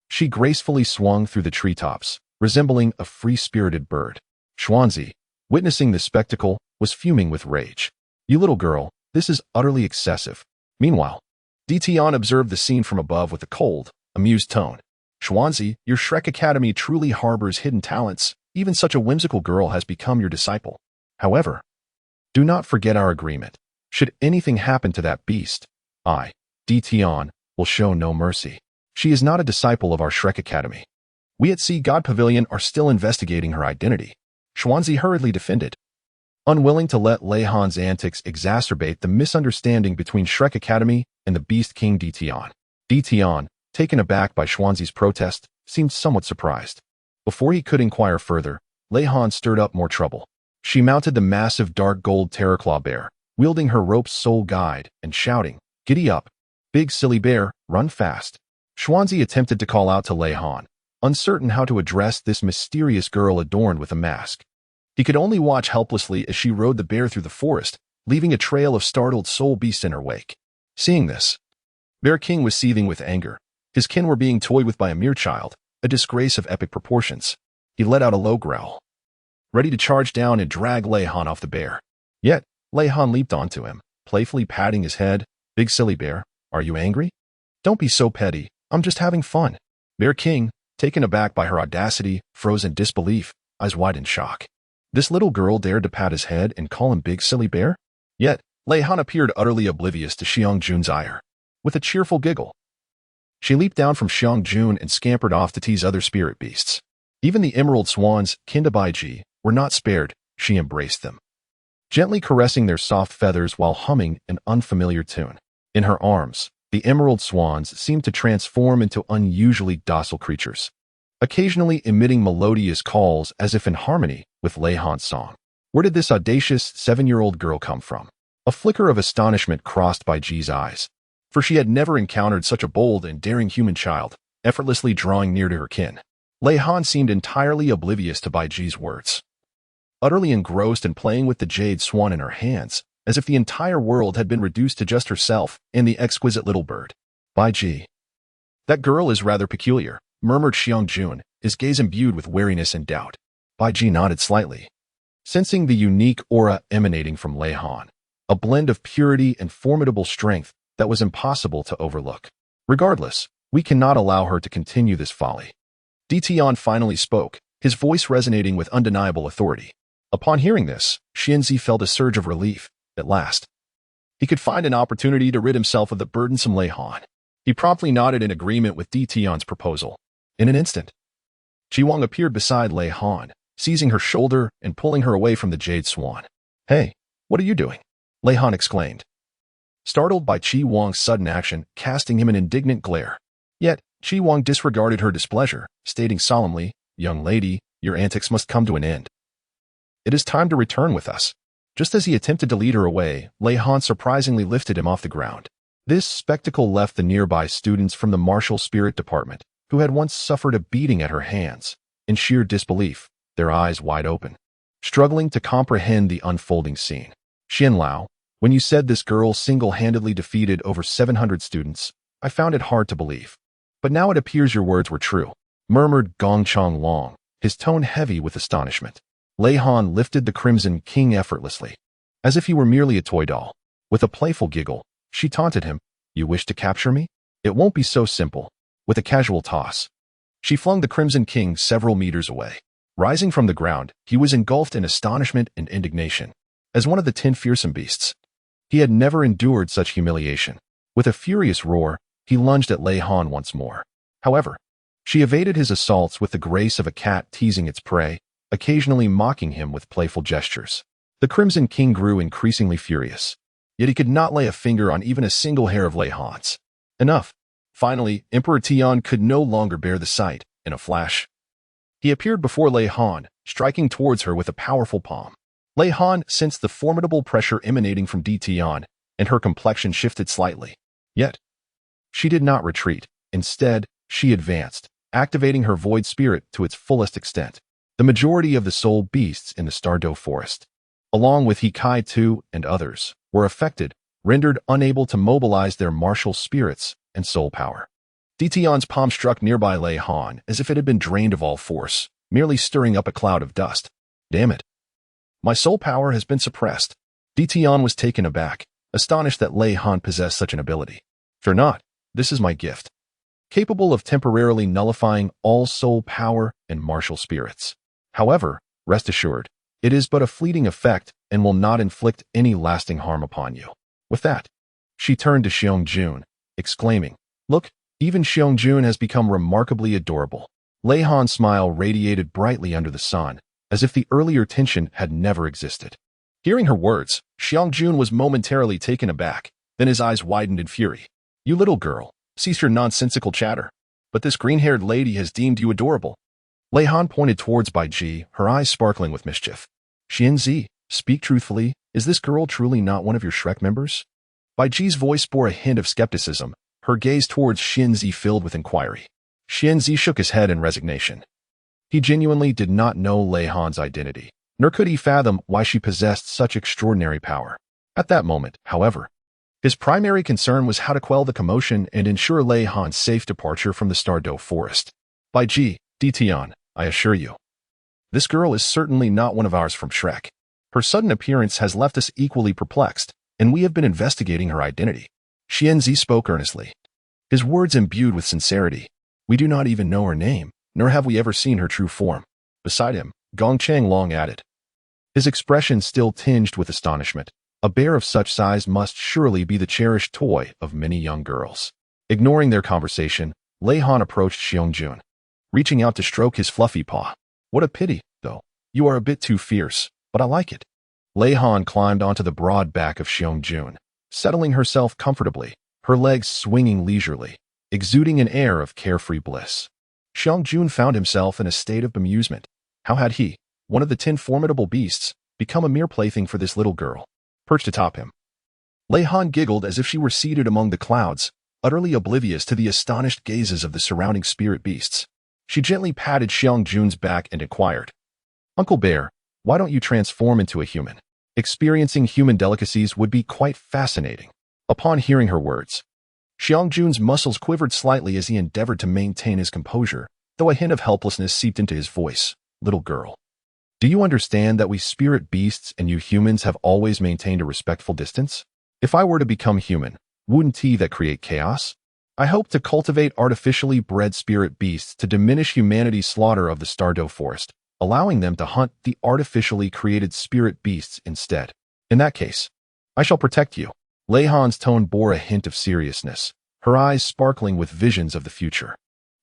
She gracefully swung through the treetops, resembling a free-spirited bird. Xuanzi, witnessing this spectacle, was fuming with rage. You little girl, this is utterly excessive. Meanwhile, Dition observed the scene from above with a cold, amused tone. Xuanzi, your Shrek Academy truly harbors hidden talents. Even such a whimsical girl has become your disciple. However, do not forget our agreement. Should anything happen to that beast, I, Dition, will show no mercy. She is not a disciple of our Shrek Academy. We at Sea God Pavilion are still investigating her identity. Xuanzi hurriedly defended, unwilling to let Lei Han's antics exacerbate the misunderstanding between Shrek Academy and the Beast King Dition. Dition, taken aback by Xuanzi's protest, seemed somewhat surprised. Before he could inquire further, Lei Han stirred up more trouble. She mounted the massive dark gold Terraclaw bear, wielding her rope's soul guide and shouting, Giddy up, big silly bear, run fast. Xuanzi attempted to call out to Lei Han, uncertain how to address this mysterious girl adorned with a mask. He could only watch helplessly as she rode the bear through the forest, leaving a trail of startled soul beasts in her wake. Seeing this, Bear King was seething with anger. His kin were being toyed with by a mere child, a disgrace of epic proportions. He let out a low growl, ready to charge down and drag Lei Han off the bear. Yet, Lei Han leaped onto him, playfully patting his head. Big silly bear, are you angry? Don't be so petty, I'm just having fun. Bear King, taken aback by her audacity, froze in disbelief, eyes wide in shock. This little girl dared to pat his head and call him big silly bear? Yet, Lei Han appeared utterly oblivious to Xiang Jun's ire. With a cheerful giggle, she leaped down from Xiang Jun and scampered off to tease other spirit beasts. Even the emerald swans, Kindabaiji, were not spared. She embraced them, gently caressing their soft feathers while humming an unfamiliar tune. In her arms, the emerald swans seemed to transform into unusually docile creatures, occasionally emitting melodious calls as if in harmony with Lei Han's song. Where did this audacious 7-year-old girl come from? A flicker of astonishment crossed Bai Ji's eyes, for she had never encountered such a bold and daring human child, effortlessly drawing near to her kin. Lei Han seemed entirely oblivious to Bai Ji's words, utterly engrossed and playing with the jade swan in her hands, as if the entire world had been reduced to just herself and the exquisite little bird. Bai Ji. That girl is rather peculiar, murmured Xiangjun, his gaze imbued with wariness and doubt. Bai Ji nodded slightly, sensing the unique aura emanating from Lei Han, a blend of purity and formidable strength that was impossible to overlook. Regardless, we cannot allow her to continue this folly. Di Tian finally spoke, his voice resonating with undeniable authority. Upon hearing this, Xianzi felt a surge of relief. At last, he could find an opportunity to rid himself of the burdensome Lei Han. He promptly nodded in agreement with Di Tian's proposal. In an instant, Qi Wang appeared beside Lei Han, seizing her shoulder and pulling her away from the jade swan. Hey, what are you doing? Lei Han exclaimed, startled by Qi Wang's sudden action, casting him an indignant glare. Yet, Qi Wang disregarded her displeasure, stating solemnly, Young lady, your antics must come to an end. It is time to return with us. Just as he attempted to lead her away, Lei Han surprisingly lifted him off the ground. This spectacle left the nearby students from the martial spirit department, who had once suffered a beating at her hands, in sheer disbelief, their eyes wide open, struggling to comprehend the unfolding scene. Xian Lao, when you said this girl single-handedly defeated over 700 students, I found it hard to believe. But now it appears your words were true, murmured Gong Changlong, his tone heavy with astonishment. Lei Han lifted the Crimson King effortlessly, as if he were merely a toy doll. With a playful giggle, she taunted him, You wish to capture me? It won't be so simple. With a casual toss, she flung the Crimson King several meters away. Rising from the ground, he was engulfed in astonishment and indignation. As one of the 10 fearsome beasts, he had never endured such humiliation. With a furious roar, he lunged at Lei Han once more. However, she evaded his assaults with the grace of a cat teasing its prey, occasionally mocking him with playful gestures. The Crimson King grew increasingly furious, yet he could not lay a finger on even a single hair of Lei Han's. Enough. Finally, Emperor Tian could no longer bear the sight. In a flash, he appeared before Lei Han, striking towards her with a powerful palm. Lei Han sensed the formidable pressure emanating from Di Tian, and her complexion shifted slightly. Yet, she did not retreat. Instead, she advanced, activating her void spirit to its fullest extent. The majority of the soul beasts in the Douluo forest, along with He Kai Tu and others, were affected, rendered unable to mobilize their martial spirits and soul power. Di Tian's palm struck nearby Lei Han as if it had been drained of all force, merely stirring up a cloud of dust. Damn it. My soul power has been suppressed. Di Tian was taken aback, astonished that Lei Han possessed such an ability. Fear not, this is my gift, capable of temporarily nullifying all soul power and martial spirits. However, rest assured, it is but a fleeting effect and will not inflict any lasting harm upon you. With that, she turned to Xiangjun, exclaiming, Look, even Xiangjun has become remarkably adorable. Lei Han's smile radiated brightly under the sun, as if the earlier tension had never existed. Hearing her words, Xiangjun was momentarily taken aback, then his eyes widened in fury. You little girl, cease your nonsensical chatter. But this green-haired lady has deemed you adorable. Lei Han pointed towards Bai Ji, her eyes sparkling with mischief. Xianzi, speak truthfully, is this girl truly not one of your Shrek members? Bai Ji's voice bore a hint of skepticism, her gaze towards Xianzi filled with inquiry. Xianzi shook his head in resignation. He genuinely did not know Lei Han's identity, nor could he fathom why she possessed such extraordinary power. At that moment, however, his primary concern was how to quell the commotion and ensure Lei Han's safe departure from the Douluo forest. Bai Ji, Di Tian, I assure you, this girl is certainly not one of ours from Shrek. Her sudden appearance has left us equally perplexed, and we have been investigating her identity. Xianzi spoke earnestly, his words imbued with sincerity. We do not even know her name, nor have we ever seen her true form. Beside him, Gong Changlong added, his expression still tinged with astonishment. A bear of such size must surely be the cherished toy of many young girls. Ignoring their conversation, Lei Han approached Xiangjun, reaching out to stroke his fluffy paw. What a pity, though. You are a bit too fierce, but I like it. Lei Han climbed onto the broad back of Xiangjun, settling herself comfortably, her legs swinging leisurely, exuding an air of carefree bliss. Xiangjun found himself in a state of bemusement. How had he, one of the 10 formidable beasts, become a mere plaything for this little girl, perched atop him. Lei Han giggled as if she were seated among the clouds, utterly oblivious to the astonished gazes of the surrounding spirit beasts. She gently patted Xiang Jun's back and inquired, "Uncle Bear, why don't you transform into a human? Experiencing human delicacies would be quite fascinating." Upon hearing her words, Xiang Jun's muscles quivered slightly as he endeavored to maintain his composure, though a hint of helplessness seeped into his voice. "Little girl, do you understand that we spirit beasts and you humans have always maintained a respectful distance? If I were to become human, wouldn't that create chaos? I hope to cultivate artificially bred spirit beasts to diminish humanity's slaughter of the Douluo forest, allowing them to hunt the artificially created spirit beasts instead. In that case, I shall protect you." Lei Han's tone bore a hint of seriousness, her eyes sparkling with visions of the future.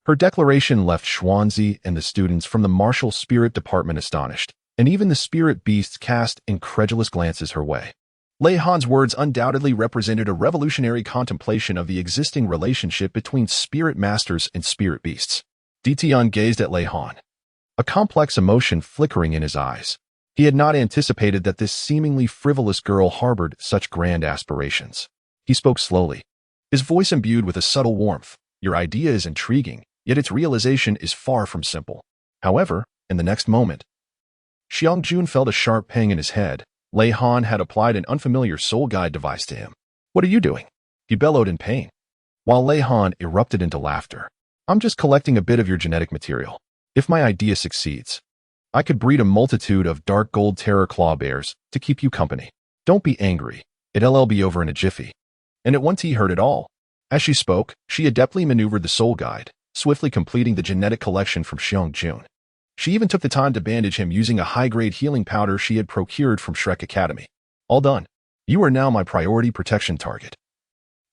Her declaration left Xuanzi and the students from the martial spirit department astonished, and even the spirit beasts cast incredulous glances her way. Lei Han's words undoubtedly represented a revolutionary contemplation of the existing relationship between spirit masters and spirit beasts. Ditian gazed at Lei Han, a complex emotion flickering in his eyes. He had not anticipated that this seemingly frivolous girl harbored such grand aspirations. He spoke slowly, his voice imbued with a subtle warmth. "Your idea is intriguing, yet its realization is far from simple." However, in the next moment, Xiang Jun felt a sharp pang in his head. Lei Han had applied an unfamiliar soul guide device to him. "What are you doing?" he bellowed in pain, while Lei Han erupted into laughter. "I'm just collecting a bit of your genetic material. If my idea succeeds, I could breed a multitude of dark gold terror claw bears to keep you company. Don't be angry, it'll be over in a jiffy." And at once he heard it all. As she spoke, she adeptly maneuvered the soul guide, swiftly completing the genetic collection from Xiang Jun. She even took the time to bandage him using a high-grade healing powder she had procured from Shrek Academy. "All done. You are now my priority protection target,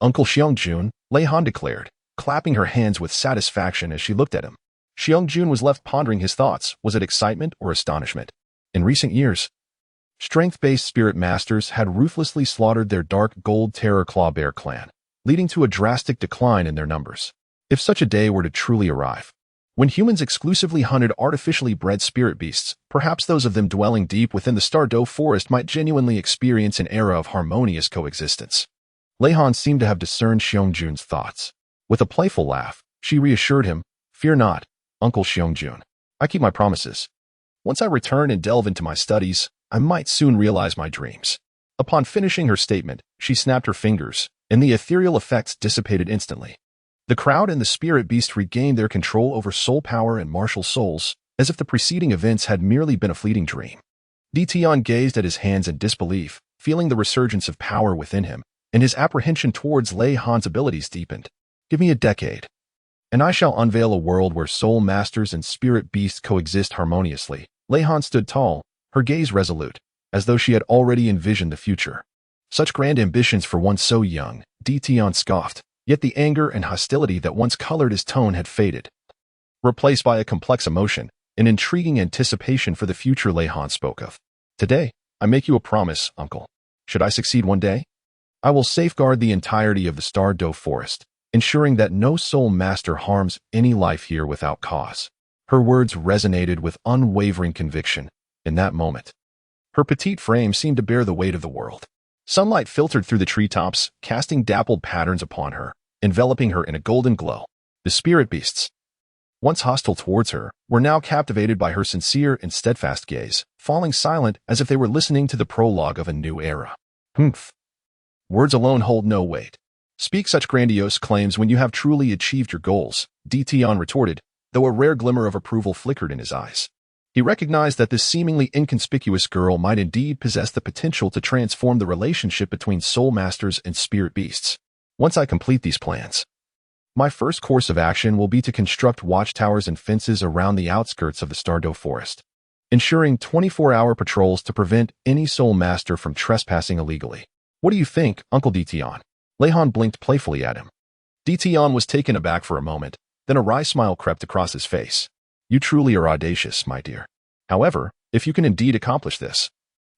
Uncle Xiang Jun," Lei Han declared, clapping her hands with satisfaction as she looked at him. Xiang Jun was left pondering his thoughts. Was it excitement or astonishment? In recent years, strength-based spirit masters had ruthlessly slaughtered their dark gold terror claw bear clan, leading to a drastic decline in their numbers. If such a day were to truly arrive, when humans exclusively hunted artificially bred spirit beasts, perhaps those of them dwelling deep within the Douluo forest might genuinely experience an era of harmonious coexistence. Lei Han seemed to have discerned Xiang Jun's thoughts. With a playful laugh, she reassured him, "Fear not, Uncle Xiang Jun. I keep my promises. Once I return and delve into my studies, I might soon realize my dreams." Upon finishing her statement, she snapped her fingers, and the ethereal effects dissipated instantly. The crowd and the spirit beast regained their control over soul power and martial souls, as if the preceding events had merely been a fleeting dream. Ditian gazed at his hands in disbelief, feeling the resurgence of power within him, and his apprehension towards Lei Han's abilities deepened. "Give me a decade, and I shall unveil a world where soul masters and spirit beasts coexist harmoniously." Lei Han stood tall, her gaze resolute, as though she had already envisioned the future. Such grand ambitions for one so young, Ditian scoffed, yet the anger and hostility that once colored his tone had faded, replaced by a complex emotion, an intriguing anticipation for the future. Lei Han spoke of. "Today, I make you a promise, Uncle. Should I succeed one day, I will safeguard the entirety of the Douluo forest, ensuring that no soul master harms any life here without cause." Her words resonated with unwavering conviction. In that moment, her petite frame seemed to bear the weight of the world. Sunlight filtered through the treetops, casting dappled patterns upon her, enveloping her in a golden glow. The spirit beasts, once hostile towards her, were now captivated by her sincere and steadfast gaze, falling silent as if they were listening to the prologue of a new era. "Humph. Words alone hold no weight. Speak such grandiose claims when you have truly achieved your goals," Ditian retorted, though a rare glimmer of approval flickered in his eyes. He recognized that this seemingly inconspicuous girl might indeed possess the potential to transform the relationship between soul masters and spirit beasts. "Once I complete these plans, my first course of action will be to construct watchtowers and fences around the outskirts of the Douluo forest, ensuring 24-hour patrols to prevent any soul master from trespassing illegally. What do you think, Uncle Ditian?" Lei Han blinked playfully at him. Ditian was taken aback for a moment, then a wry smile crept across his face. "You truly are audacious, my dear. However, if you can indeed accomplish this,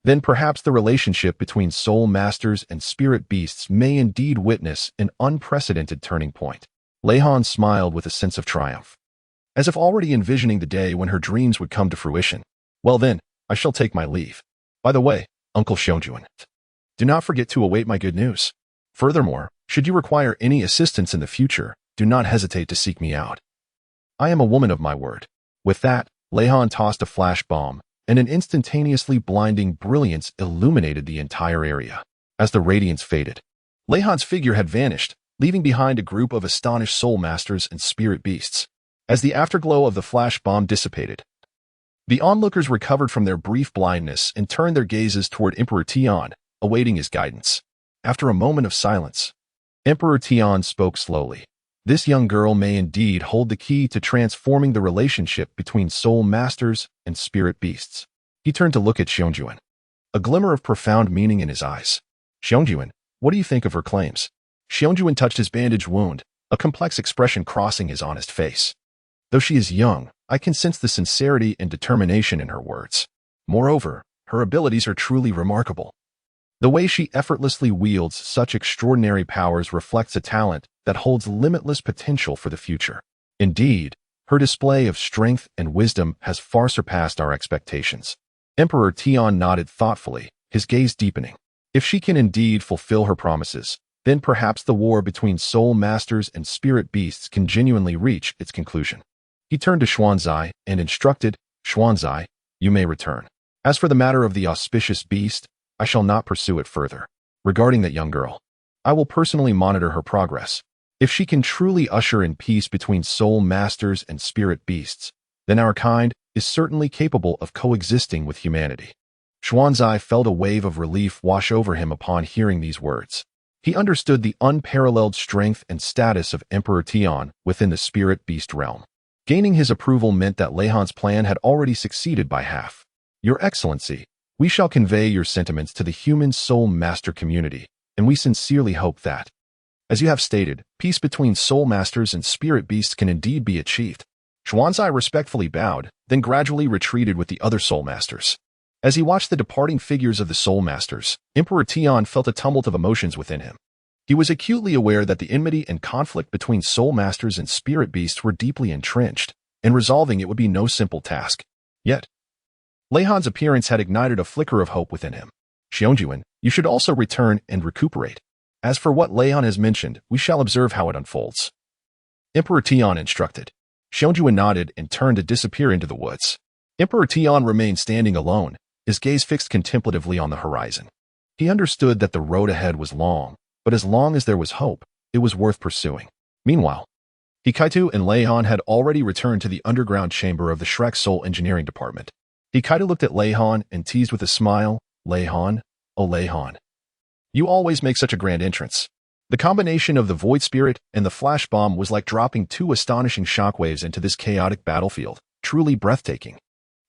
then perhaps the relationship between soul masters and spirit beasts may indeed witness an unprecedented turning point." Lei Han smiled with a sense of triumph, as if already envisioning the day when her dreams would come to fruition. "Well then, I shall take my leave. By the way, Uncle Xiongjuan, do not forget to await my good news. Furthermore, should you require any assistance in the future, do not hesitate to seek me out. I am a woman of my word. With that, Lei Han tossed a flash bomb, and an instantaneously blinding brilliance illuminated the entire area. As the radiance faded, Lei Han's figure had vanished, leaving behind a group of astonished soul masters and spirit beasts. As the afterglow of the flash bomb dissipated, the onlookers recovered from their brief blindness and turned their gazes toward Emperor Tian, awaiting his guidance. After a moment of silence, Emperor Tian spoke slowly. This young girl may indeed hold the key to transforming the relationship between soul masters and spirit beasts. He turned to look at Xiongjuan, a glimmer of profound meaning in his eyes. Xiongjuan, what do you think of her claims? Xiongjuan touched his bandaged wound, a complex expression crossing his honest face. Though she is young, I can sense the sincerity and determination in her words. Moreover, her abilities are truly remarkable. The way she effortlessly wields such extraordinary powers reflects a talent that holds limitless potential for the future. Indeed, her display of strength and wisdom has far surpassed our expectations. Emperor Tian nodded thoughtfully, his gaze deepening. If she can indeed fulfill her promises, then perhaps the war between soul masters and spirit beasts can genuinely reach its conclusion. He turned to Xuanzai and instructed, Xuanzai, you may return. As for the matter of the auspicious beast, I shall not pursue it further. Regarding that young girl, I will personally monitor her progress. If she can truly usher in peace between soul masters and spirit beasts, then our kind is certainly capable of coexisting with humanity. Xuanzai felt a wave of relief wash over him upon hearing these words. He understood the unparalleled strength and status of Emperor Tian within the spirit beast realm. Gaining his approval meant that Lei Han's plan had already succeeded by half. Your Excellency, we shall convey your sentiments to the human soul master community, and we sincerely hope that, as you have stated, peace between soul masters and spirit beasts can indeed be achieved. Xuanzai respectfully bowed, then gradually retreated with the other soul masters. As he watched the departing figures of the soul masters, Emperor Tian felt a tumult of emotions within him. He was acutely aware that the enmity and conflict between soul masters and spirit beasts were deeply entrenched, and resolving it would be no simple task. Yet, Lei Han's appearance had ignited a flicker of hope within him. Xiongjuan, you should also return and recuperate. As for what Lei Han has mentioned, we shall observe how it unfolds. Emperor Tian instructed. Xiongjuan nodded and turned to disappear into the woods. Emperor Tian remained standing alone, his gaze fixed contemplatively on the horizon. He understood that the road ahead was long, but as long as there was hope, it was worth pursuing. Meanwhile, Hikaitu and Lei Han had already returned to the underground chamber of the Shrek Soul Engineering Department. Hikaitu looked at Lei Han and teased with a smile, Lei Han, oh Lei Han. You always make such a grand entrance. The combination of the Void Spirit and the Flash Bomb was like dropping two astonishing shockwaves into this chaotic battlefield, truly breathtaking.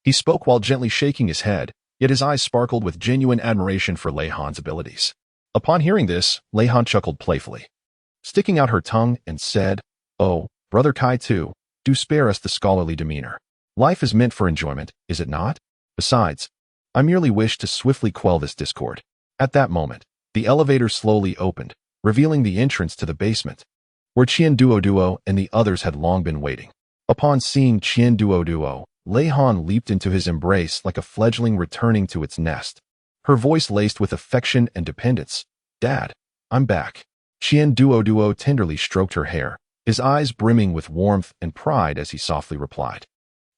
He spoke while gently shaking his head, yet his eyes sparkled with genuine admiration for Lei Han's abilities. Upon hearing this, Lei Han chuckled playfully, sticking out her tongue and said, Oh, Brother Kai too, do spare us the scholarly demeanor. Life is meant for enjoyment, is it not? Besides, I merely wish to swiftly quell this discord. At that moment, the elevator slowly opened, revealing the entrance to the basement, where Qian Duo and the others had long been waiting. Upon seeing Qian Duo, Lei Han leaped into his embrace like a fledgling returning to its nest. Her voice laced with affection and dependence. Dad, I'm back. Qian Duo tenderly stroked her hair, his eyes brimming with warmth and pride as he softly replied.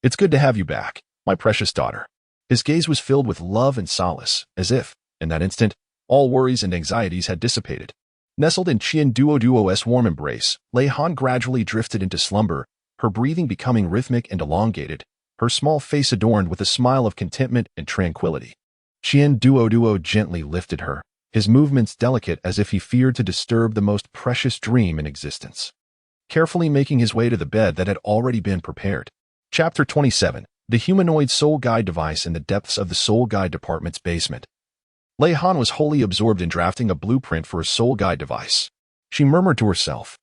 It's good to have you back, my precious daughter. His gaze was filled with love and solace, as if, in that instant, all worries and anxieties had dissipated. Nestled in Qian Duo's warm embrace, Lei Han gradually drifted into slumber, her breathing becoming rhythmic and elongated, her small face adorned with a smile of contentment and tranquility. Qian Duo gently lifted her, his movements delicate as if he feared to disturb the most precious dream in existence. Carefully making his way to the bed that had already been prepared. Chapter 27. The Humanoid Soul Guide Device in the Depths of the Soul Guide Department's Basement. Lei Han was wholly absorbed in drafting a blueprint for a soul guide device. She murmured to herself,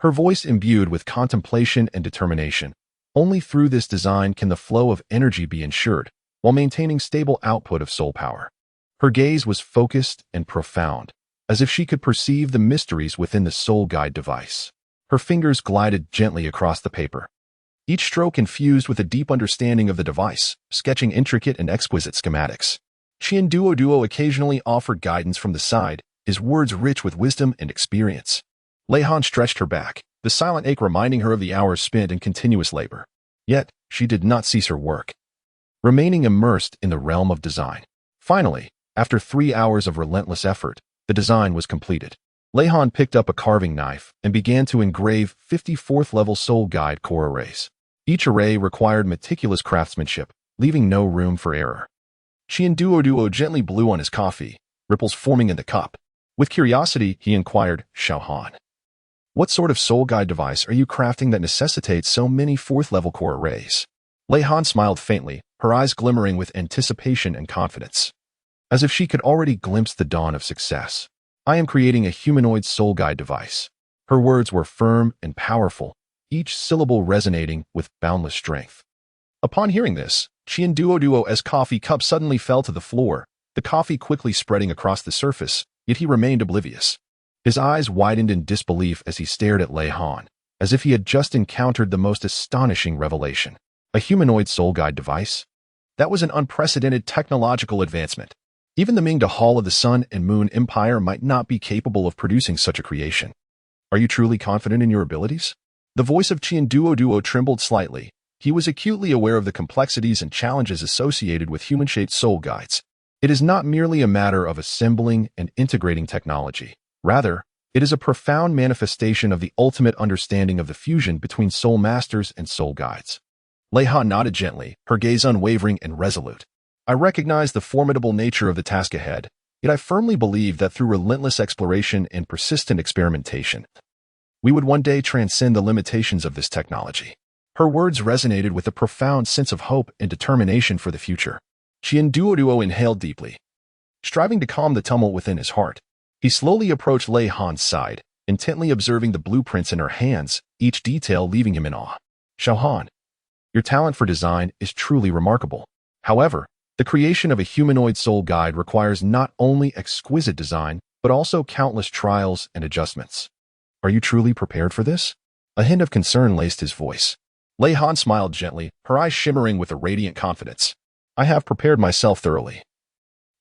her voice imbued with contemplation and determination. Only through this design can the flow of energy be ensured, while maintaining stable output of soul power. Her gaze was focused and profound, as if she could perceive the mysteries within the soul guide device. Her fingers glided gently across the paper, each stroke infused with a deep understanding of the device, sketching intricate and exquisite schematics. Duo occasionally offered guidance from the side, his words rich with wisdom and experience. Lei Han stretched her back, the silent ache reminding her of the hours spent in continuous labor. Yet, she did not cease her work, remaining immersed in the realm of design. Finally, after 3 hours of relentless effort, the design was completed. Lei Han picked up a carving knife and began to engrave 54th-level Soul Guide core arrays. Each array required meticulous craftsmanship, leaving no room for error. Duo gently blew on his coffee, ripples forming in the cup. With curiosity, he inquired, "Xiao Han, what sort of Soul Guide device are you crafting that necessitates so many 4th-level core arrays?" Lei Han smiled faintly, her eyes glimmering with anticipation and confidence, as if she could already glimpse the dawn of success. "I am creating a humanoid Soul Guide device." Her words were firm and powerful, each syllable resonating with boundless strength. Upon hearing this, Duo's coffee cup suddenly fell to the floor, the coffee quickly spreading across the surface, yet he remained oblivious. His eyes widened in disbelief as he stared at Lei Han, as if he had just encountered the most astonishing revelation. A humanoid Soul Guide device? That was an unprecedented technological advancement. Even the Mingda Hall of the Sun and Moon Empire might not be capable of producing such a creation. "Are you truly confident in your abilities?" The voice of Duo trembled slightly. He was acutely aware of the complexities and challenges associated with human-shaped soul guides. It is not merely a matter of assembling and integrating technology. Rather, it is a profound manifestation of the ultimate understanding of the fusion between soul masters and soul guides. Lei Han nodded gently, her gaze unwavering and resolute. "I recognize the formidable nature of the task ahead, yet I firmly believe that through relentless exploration and persistent experimentation, we would one day transcend the limitations of this technology." Her words resonated with a profound sense of hope and determination for the future. Duo inhaled deeply, striving to calm the tumult within his heart. He slowly approached Lei Han's side, intently observing the blueprints in her hands, each detail leaving him in awe. "Xiao Han, your talent for design is truly remarkable. However, the creation of a humanoid soul guide requires not only exquisite design, but also countless trials and adjustments. Are you truly prepared for this?" A hint of concern laced his voice. Lei Han smiled gently, her eyes shimmering with a radiant confidence. "I have prepared myself thoroughly.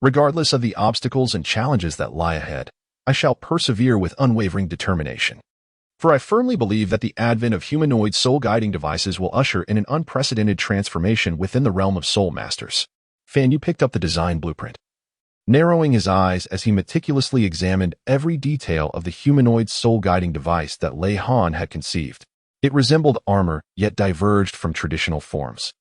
Regardless of the obstacles and challenges that lie ahead, I shall persevere with unwavering determination. For I firmly believe that the advent of humanoid soul-guiding devices will usher in an unprecedented transformation within the realm of soul masters." Fan Yu picked up the design blueprint, narrowing his eyes as he meticulously examined every detail of the humanoid soul-guiding device that Lei Han had conceived. It resembled armor, yet diverged from traditional forms,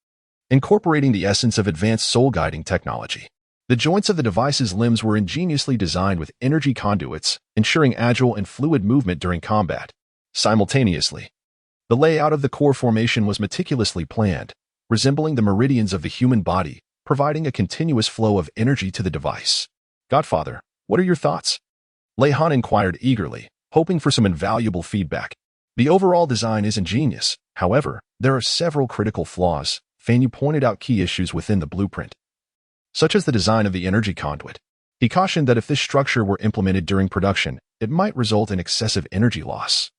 incorporating the essence of advanced soul-guiding technology. The joints of the device's limbs were ingeniously designed with energy conduits, ensuring agile and fluid movement during combat. Simultaneously, the layout of the core formation was meticulously planned, resembling the meridians of the human body, providing a continuous flow of energy to the device. "Godfather, what are your thoughts?" Lei Han inquired eagerly, hoping for some invaluable feedback. "The overall design is ingenious. However, there are several critical flaws." Fan Yu pointed out key issues within the blueprint, such as the design of the energy conduit. He cautioned that if this structure were implemented during production, it might result in excessive energy loss,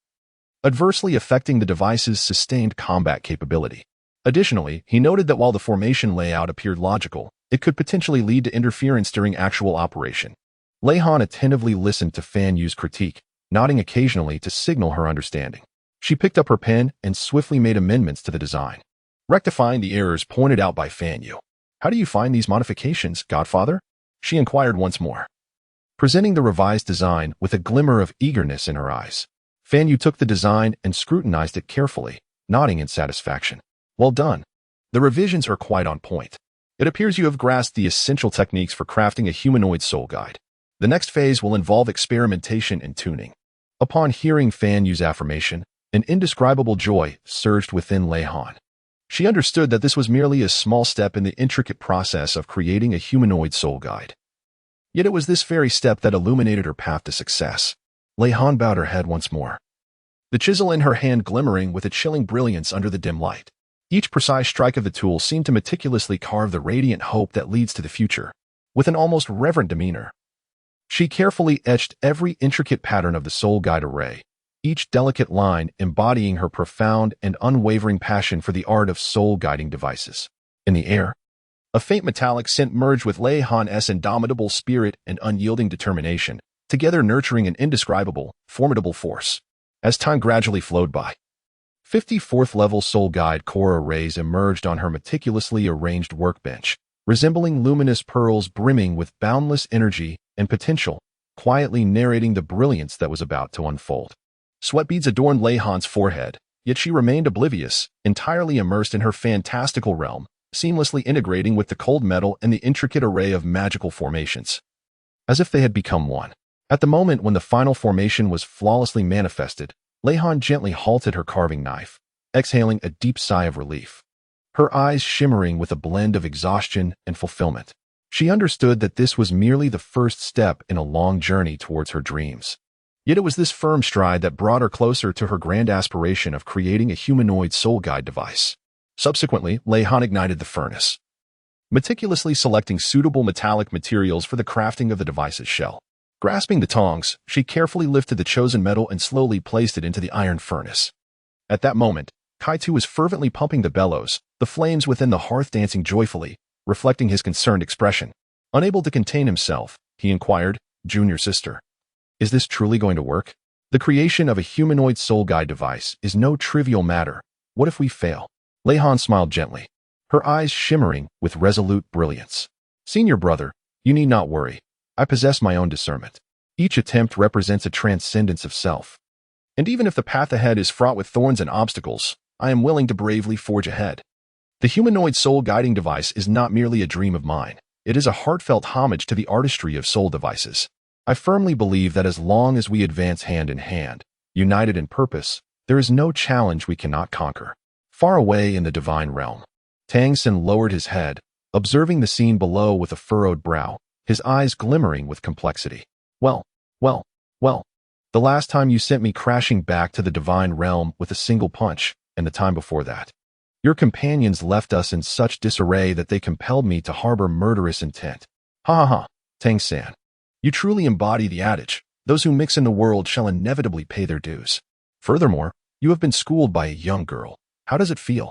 adversely affecting the device's sustained combat capability. Additionally, he noted that while the formation layout appeared logical, it could potentially lead to interference during actual operation. Lei Han attentively listened to Fan Yu's critique, nodding occasionally to signal her understanding. She picked up her pen and swiftly made amendments to the design, rectifying the errors pointed out by Fan Yu. "How do you find these modifications, Godfather?" she inquired once more, presenting the revised design with a glimmer of eagerness in her eyes. Fan Yu took the design and scrutinized it carefully, nodding in satisfaction. "Well done. The revisions are quite on point. It appears you have grasped the essential techniques for crafting a humanoid soul guide. The next phase will involve experimentation and tuning." Upon hearing Fan Yu's affirmation, an indescribable joy surged within Lei Han. She understood that this was merely a small step in the intricate process of creating a humanoid soul guide. Yet it was this very step that illuminated her path to success. Lei Han bowed her head once more, the chisel in her hand glimmering with a chilling brilliance under the dim light. Each precise strike of the tool seemed to meticulously carve the radiant hope that leads to the future. With an almost reverent demeanor, she carefully etched every intricate pattern of the soul guide array, each delicate line embodying her profound and unwavering passion for the art of soul-guiding devices. In the air, A faint metallic scent merged with Lei Han's indomitable spirit and unyielding determination, together nurturing an indescribable, formidable force. As time gradually flowed by, 54th level Soul Guide core arrays emerged on her meticulously arranged workbench, resembling luminous pearls brimming with boundless energy and potential, quietly narrating the brilliance that was about to unfold. Sweat beads adorned Lei Han's forehead, yet she remained oblivious, entirely immersed in her fantastical realm, seamlessly integrating with the cold metal and the intricate array of magical formations, as if they had become one. At the moment when the final formation was flawlessly manifested, Lei Han gently halted her carving knife, exhaling a deep sigh of relief, her eyes shimmering with a blend of exhaustion and fulfillment. She understood that this was merely the first step in a long journey towards her dreams. Yet it was this firm stride that brought her closer to her grand aspiration of creating a humanoid soul guide device. Subsequently, Lei Han ignited the furnace, meticulously selecting suitable metallic materials for the crafting of the device's shell. Grasping the tongs, she carefully lifted the chosen metal and slowly placed it into the iron furnace. At that moment, Kaitu was fervently pumping the bellows, the flames within the hearth dancing joyfully, reflecting his concerned expression. Unable to contain himself, he inquired, "Junior sister, is this truly going to work? The creation of a humanoid soul guide device is no trivial matter. What if we fail?" Lei Han smiled gently, her eyes shimmering with resolute brilliance. "Senior brother, you need not worry. I possess my own discernment. Each attempt represents a transcendence of self. And even if the path ahead is fraught with thorns and obstacles, I am willing to bravely forge ahead. The humanoid soul guiding device is not merely a dream of mine. It is a heartfelt homage to the artistry of soul devices. I firmly believe that as long as we advance hand in hand, united in purpose, there is no challenge we cannot conquer." Far away in the divine realm, Tang Xin lowered his head, observing the scene below with a furrowed brow, his eyes glimmering with complexity. Well, the last time you sent me crashing back to the divine realm with a single punch, and the time before that, your companions left us in such disarray that they compelled me to harbor murderous intent. Ha, Tang San. You truly embody the adage, those who mix in the world shall inevitably pay their dues. Furthermore, you have been schooled by a young girl. How does it feel?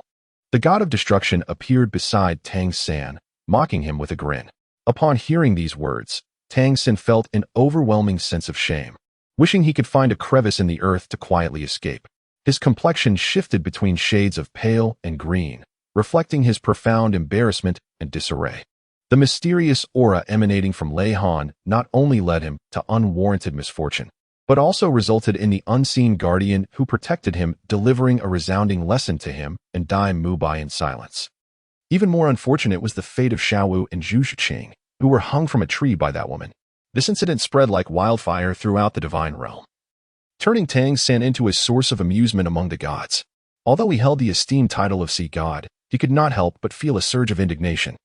The god of destruction appeared beside Tang San, mocking him with a grin. Upon hearing these words, Tang San felt an overwhelming sense of shame, wishing he could find a crevice in the earth to quietly escape. His complexion shifted between shades of pale and green, reflecting his profound embarrassment and disarray. The mysterious aura emanating from Lei Han not only led him to unwarranted misfortune, but also resulted in the unseen guardian who protected him delivering a resounding lesson to him and Dai Mubai in silence. Even more unfortunate was the fate of Xiaowu and Zhu Shiqing, who were hung from a tree by that woman. This incident spread like wildfire throughout the divine realm, turning Tang San into a source of amusement among the gods. Although he held the esteemed title of Sea God, he could not help but feel a surge of indignation.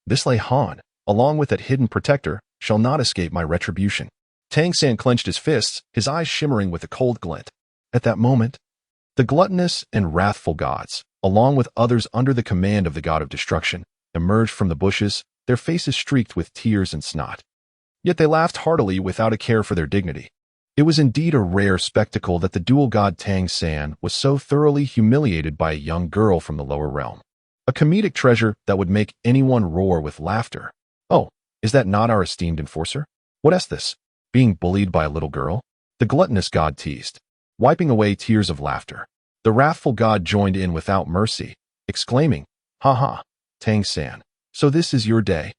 This Lei Han, along with that hidden protector, shall not escape my retribution. Tang San clenched his fists, his eyes shimmering with a cold glint. At that moment, the gluttonous and wrathful gods, along with others under the command of the god of destruction, emerged from the bushes, their faces streaked with tears and snot. Yet they laughed heartily without a care for their dignity. It was indeed a rare spectacle that the dual god Tang San was so thoroughly humiliated by a young girl from the lower realm. A comedic treasure that would make anyone roar with laughter. "Oh, is that not our esteemed enforcer? What is this? Being bullied by a little girl?" The gluttonous god teased, wiping away tears of laughter. The wrathful god joined in without mercy, exclaiming, "Ha, Tang San, so this is your day.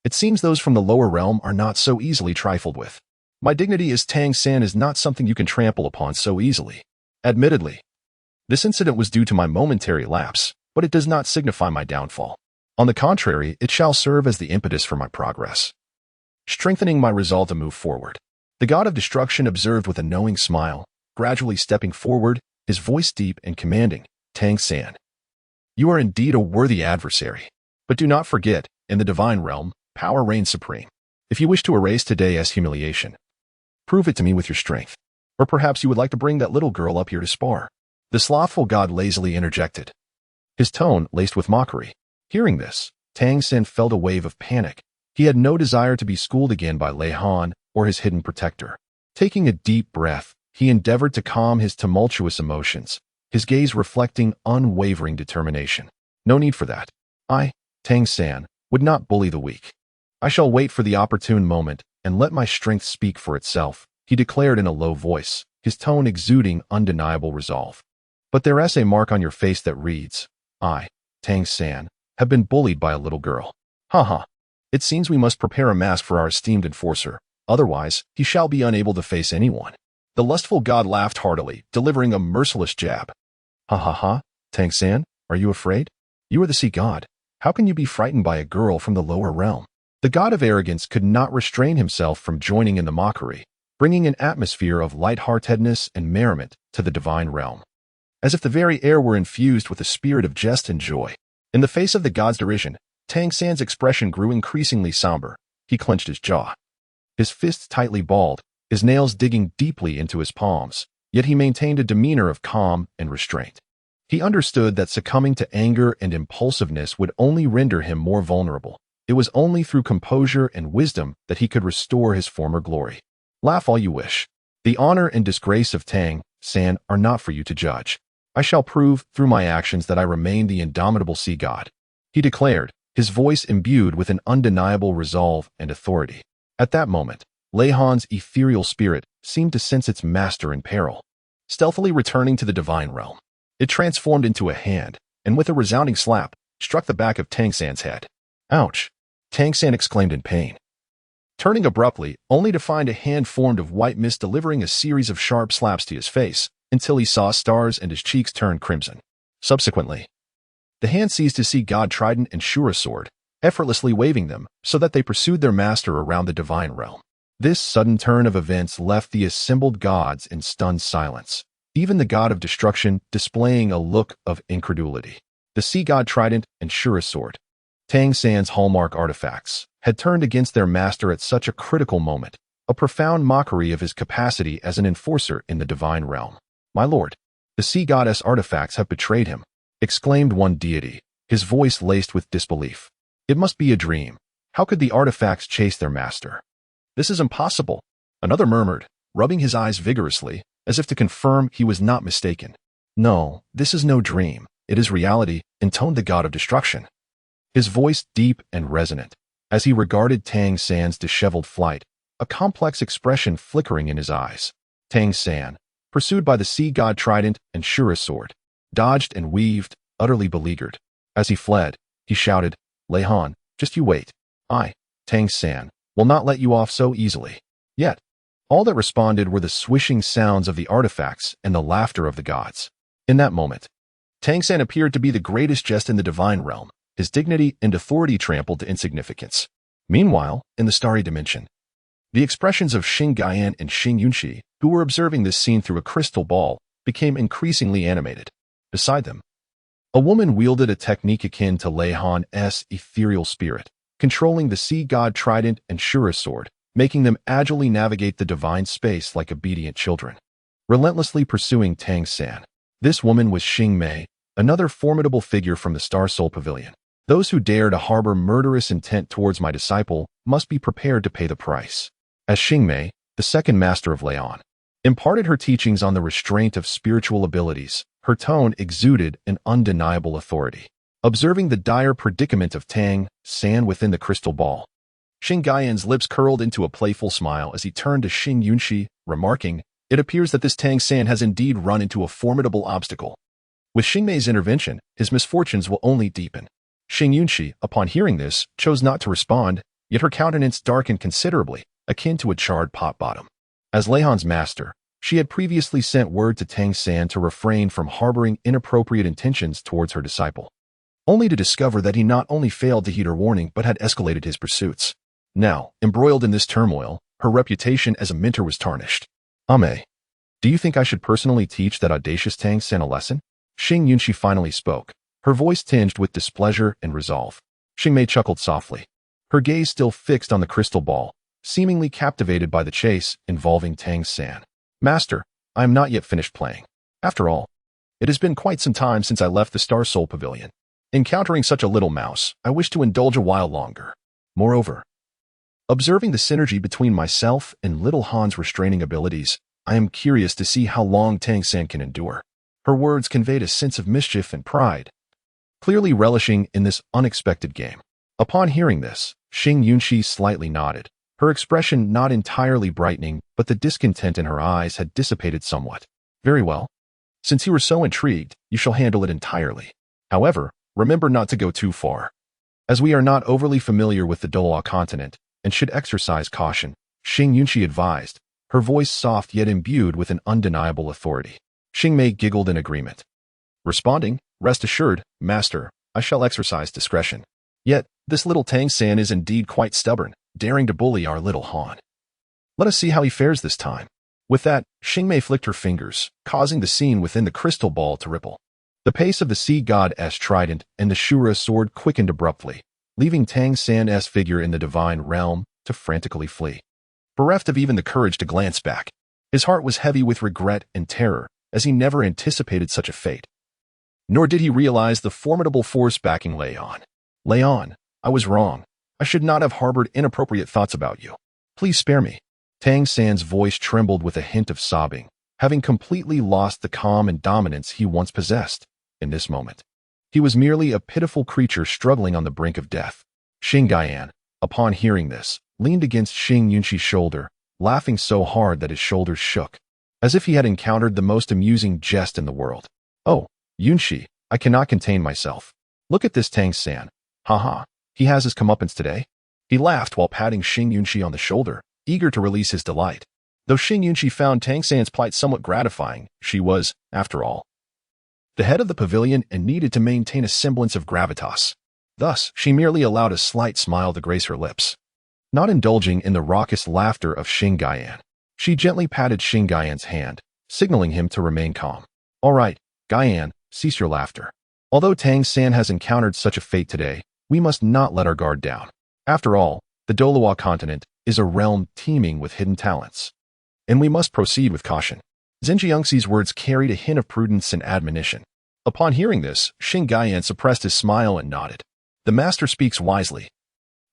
It seems those from the lower realm are not so easily trifled with. My dignity as Tang San is not something you can trample upon so easily. Admittedly, this incident was due to my momentary lapse, but it does not signify my downfall. On the contrary, it shall serve as the impetus for my progress, strengthening my resolve to move forward." The god of destruction observed with a knowing smile, gradually stepping forward, his voice deep and commanding, "Tang San, you are indeed a worthy adversary. But do not forget, in the divine realm, power reigns supreme. If you wish to erase today as humiliation, prove it to me with your strength. Or perhaps you would like to bring that little girl up here to spar." The slothful god lazily interjected, his tone laced with mockery. Hearing this, Tang San felt a wave of panic. He had no desire to be schooled again by Lei Han or his hidden protector. Taking a deep breath, he endeavored to calm his tumultuous emotions, his gaze reflecting unwavering determination. "No need for that. Tang San, would not bully the weak. I shall wait for the opportune moment and let my strength speak for itself, he declared in a low voice, his tone exuding undeniable resolve. But there is a mark on your face that reads, I, Tang San, have been bullied by a little girl. Ha. It seems we must prepare a mask for our esteemed enforcer, otherwise he shall be unable to face anyone. The lustful god laughed heartily, delivering a merciless jab. Ha. Tang San, are you afraid? You are the sea god. How can you be frightened by a girl from the lower realm? The god of arrogance could not restrain himself from joining in the mockery, bringing an atmosphere of lightheartedness and merriment to the divine realm, as if the very air were infused with a spirit of jest and joy. In the face of the god's derision, Tang San's expression grew increasingly somber. He clenched his jaw, his fists tightly balled, his nails digging deeply into his palms, yet he maintained a demeanor of calm and restraint. He understood that succumbing to anger and impulsiveness would only render him more vulnerable. It was only through composure and wisdom that he could restore his former glory. Laugh all you wish. The honor and disgrace of Tang San are not for you to judge. I shall prove through my actions that I remain the indomitable sea god, he declared, his voice imbued with an undeniable resolve and authority. At that moment, Lei Han's ethereal spirit seemed to sense its master in peril. Stealthily returning to the divine realm, it transformed into a hand, and with a resounding slap, struck the back of Tang San's head. Ouch! Tang San exclaimed in pain, turning abruptly, only to find a hand formed of white mist delivering a series of sharp slaps to his face, until he saw stars and his cheeks turned crimson. Subsequently, the hand seized his sea god trident and Shura sword, effortlessly waving them so that they pursued their master around the divine realm. This sudden turn of events left the assembled gods in stunned silence, even the god of destruction displaying a look of incredulity. The sea god trident and Shura sword, Tang San's hallmark artifacts, had turned against their master at such a critical moment, a profound mockery of his capacity as an enforcer in the divine realm. My lord, the sea goddess artifacts have betrayed him, exclaimed one deity, his voice laced with disbelief. It must be a dream. How could the artifacts chase their master? This is impossible, another murmured, rubbing his eyes vigorously, as if to confirm he was not mistaken. No, this is no dream. It is reality, intoned the god of destruction, his voice deep and resonant, as he regarded Tang San's disheveled flight, a complex expression flickering in his eyes. Tang San, pursued by the sea god trident and Shura sword, dodged and weaved, utterly beleaguered. As he fled, he shouted, Lei Han, just you wait. I, Tang San, will not let you off so easily. Yet, all that responded were the swishing sounds of the artifacts and the laughter of the gods. In that moment, Tang San appeared to be the greatest jest in the divine realm, his dignity and authority trampled to insignificance. Meanwhile, in the starry dimension, the expressions of Xing Gaian and Xing Yunxi, who were observing this scene through a crystal ball, became increasingly animated. Beside them, a woman wielded a technique akin to Lei Han's ethereal spirit, controlling the sea god trident and Shura sword, making them agilely navigate the divine space like obedient children, relentlessly pursuing Tang San. This woman was Xing Mei, another formidable figure from the Star Soul Pavilion. Those who dare to harbor murderous intent towards my disciple must be prepared to pay the price. As Xing Mei, the second master of Leian, imparted her teachings on the restraint of spiritual abilities, her tone exuded an undeniable authority. Observing the dire predicament of Tang San within the crystal ball, Xing Gaian's lips curled into a playful smile as he turned to Xing Yunxi, remarking, It appears that this Tang San has indeed run into a formidable obstacle. With Xing Mei's intervention, his misfortunes will only deepen. Xing Yunxi, upon hearing this, chose not to respond, yet her countenance darkened considerably, akin to a charred pot bottom. As Leihan's master, she had previously sent word to Tang San to refrain from harboring inappropriate intentions towards her disciple, only to discover that he not only failed to heed her warning but had escalated his pursuits. Now, embroiled in this turmoil, her reputation as a mentor was tarnished. Ame, do you think I should personally teach that audacious Tang San a lesson? Xing Yunxi finally spoke, her voice tinged with displeasure and resolve. Xing Mei chuckled softly, her gaze still fixed on the crystal ball, seemingly captivated by the chase involving Tang San. Master, I am not yet finished playing. After all, it has been quite some time since I left the Star Soul Pavilion. Encountering such a little mouse, I wish to indulge a while longer. Moreover, observing the synergy between myself and Little Han's restraining abilities, I am curious to see how long Tang San can endure. Her words conveyed a sense of mischief and pride, clearly relishing in this unexpected game. Upon hearing this, Xing Yunxi slightly nodded, her expression not entirely brightening, but the discontent in her eyes had dissipated somewhat. Very well. Since you were so intrigued, you shall handle it entirely. However, remember not to go too far. As we are not overly familiar with the Douluo continent and should exercise caution, Xing Yunxi advised, her voice soft yet imbued with an undeniable authority. Xing Mei giggled in agreement. Responding, rest assured, master, I shall exercise discretion. Yet, this little Tang San is indeed quite stubborn, daring to bully our little Han. Let us see how he fares this time. With that, Xing Mei flicked her fingers, causing the scene within the crystal ball to ripple. The pace of the sea god's trident and the Shura sword quickened abruptly, leaving Tang San's figure in the divine realm to frantically flee. Bereft of even the courage to glance back, his heart was heavy with regret and terror, as he never anticipated such a fate. Nor did he realize the formidable force backing Leon. Leon, I was wrong. I should not have harbored inappropriate thoughts about you. Please spare me. Tang San's voice trembled with a hint of sobbing, having completely lost the calm and dominance he once possessed. In this moment, he was merely a pitiful creature struggling on the brink of death. Xing Gaian, upon hearing this, leaned against Xing Yunxi's shoulder, laughing so hard that his shoulders shook, as if he had encountered the most amusing jest in the world. Oh, Yunxi, I cannot contain myself. Look at this Tang San. Haha, he has his comeuppance today. He laughed while patting Xing Yunxi on the shoulder, eager to release his delight. Though Xing Yunxi found Tang San's plight somewhat gratifying, she was, after all, the head of the pavilion and needed to maintain a semblance of gravitas. Thus, she merely allowed a slight smile to grace her lips. Not indulging in the raucous laughter of Xing Gaian, she gently patted Xing Gaian's hand, signaling him to remain calm. All right, Gaian, cease your laughter. Although Tang San has encountered such a fate today, we must not let our guard down. After all, the Douluo continent is a realm teeming with hidden talents, and we must proceed with caution. Xinjiangxi's words carried a hint of prudence and admonition. Upon hearing this, Xing Gaian suppressed his smile and nodded. The master speaks wisely.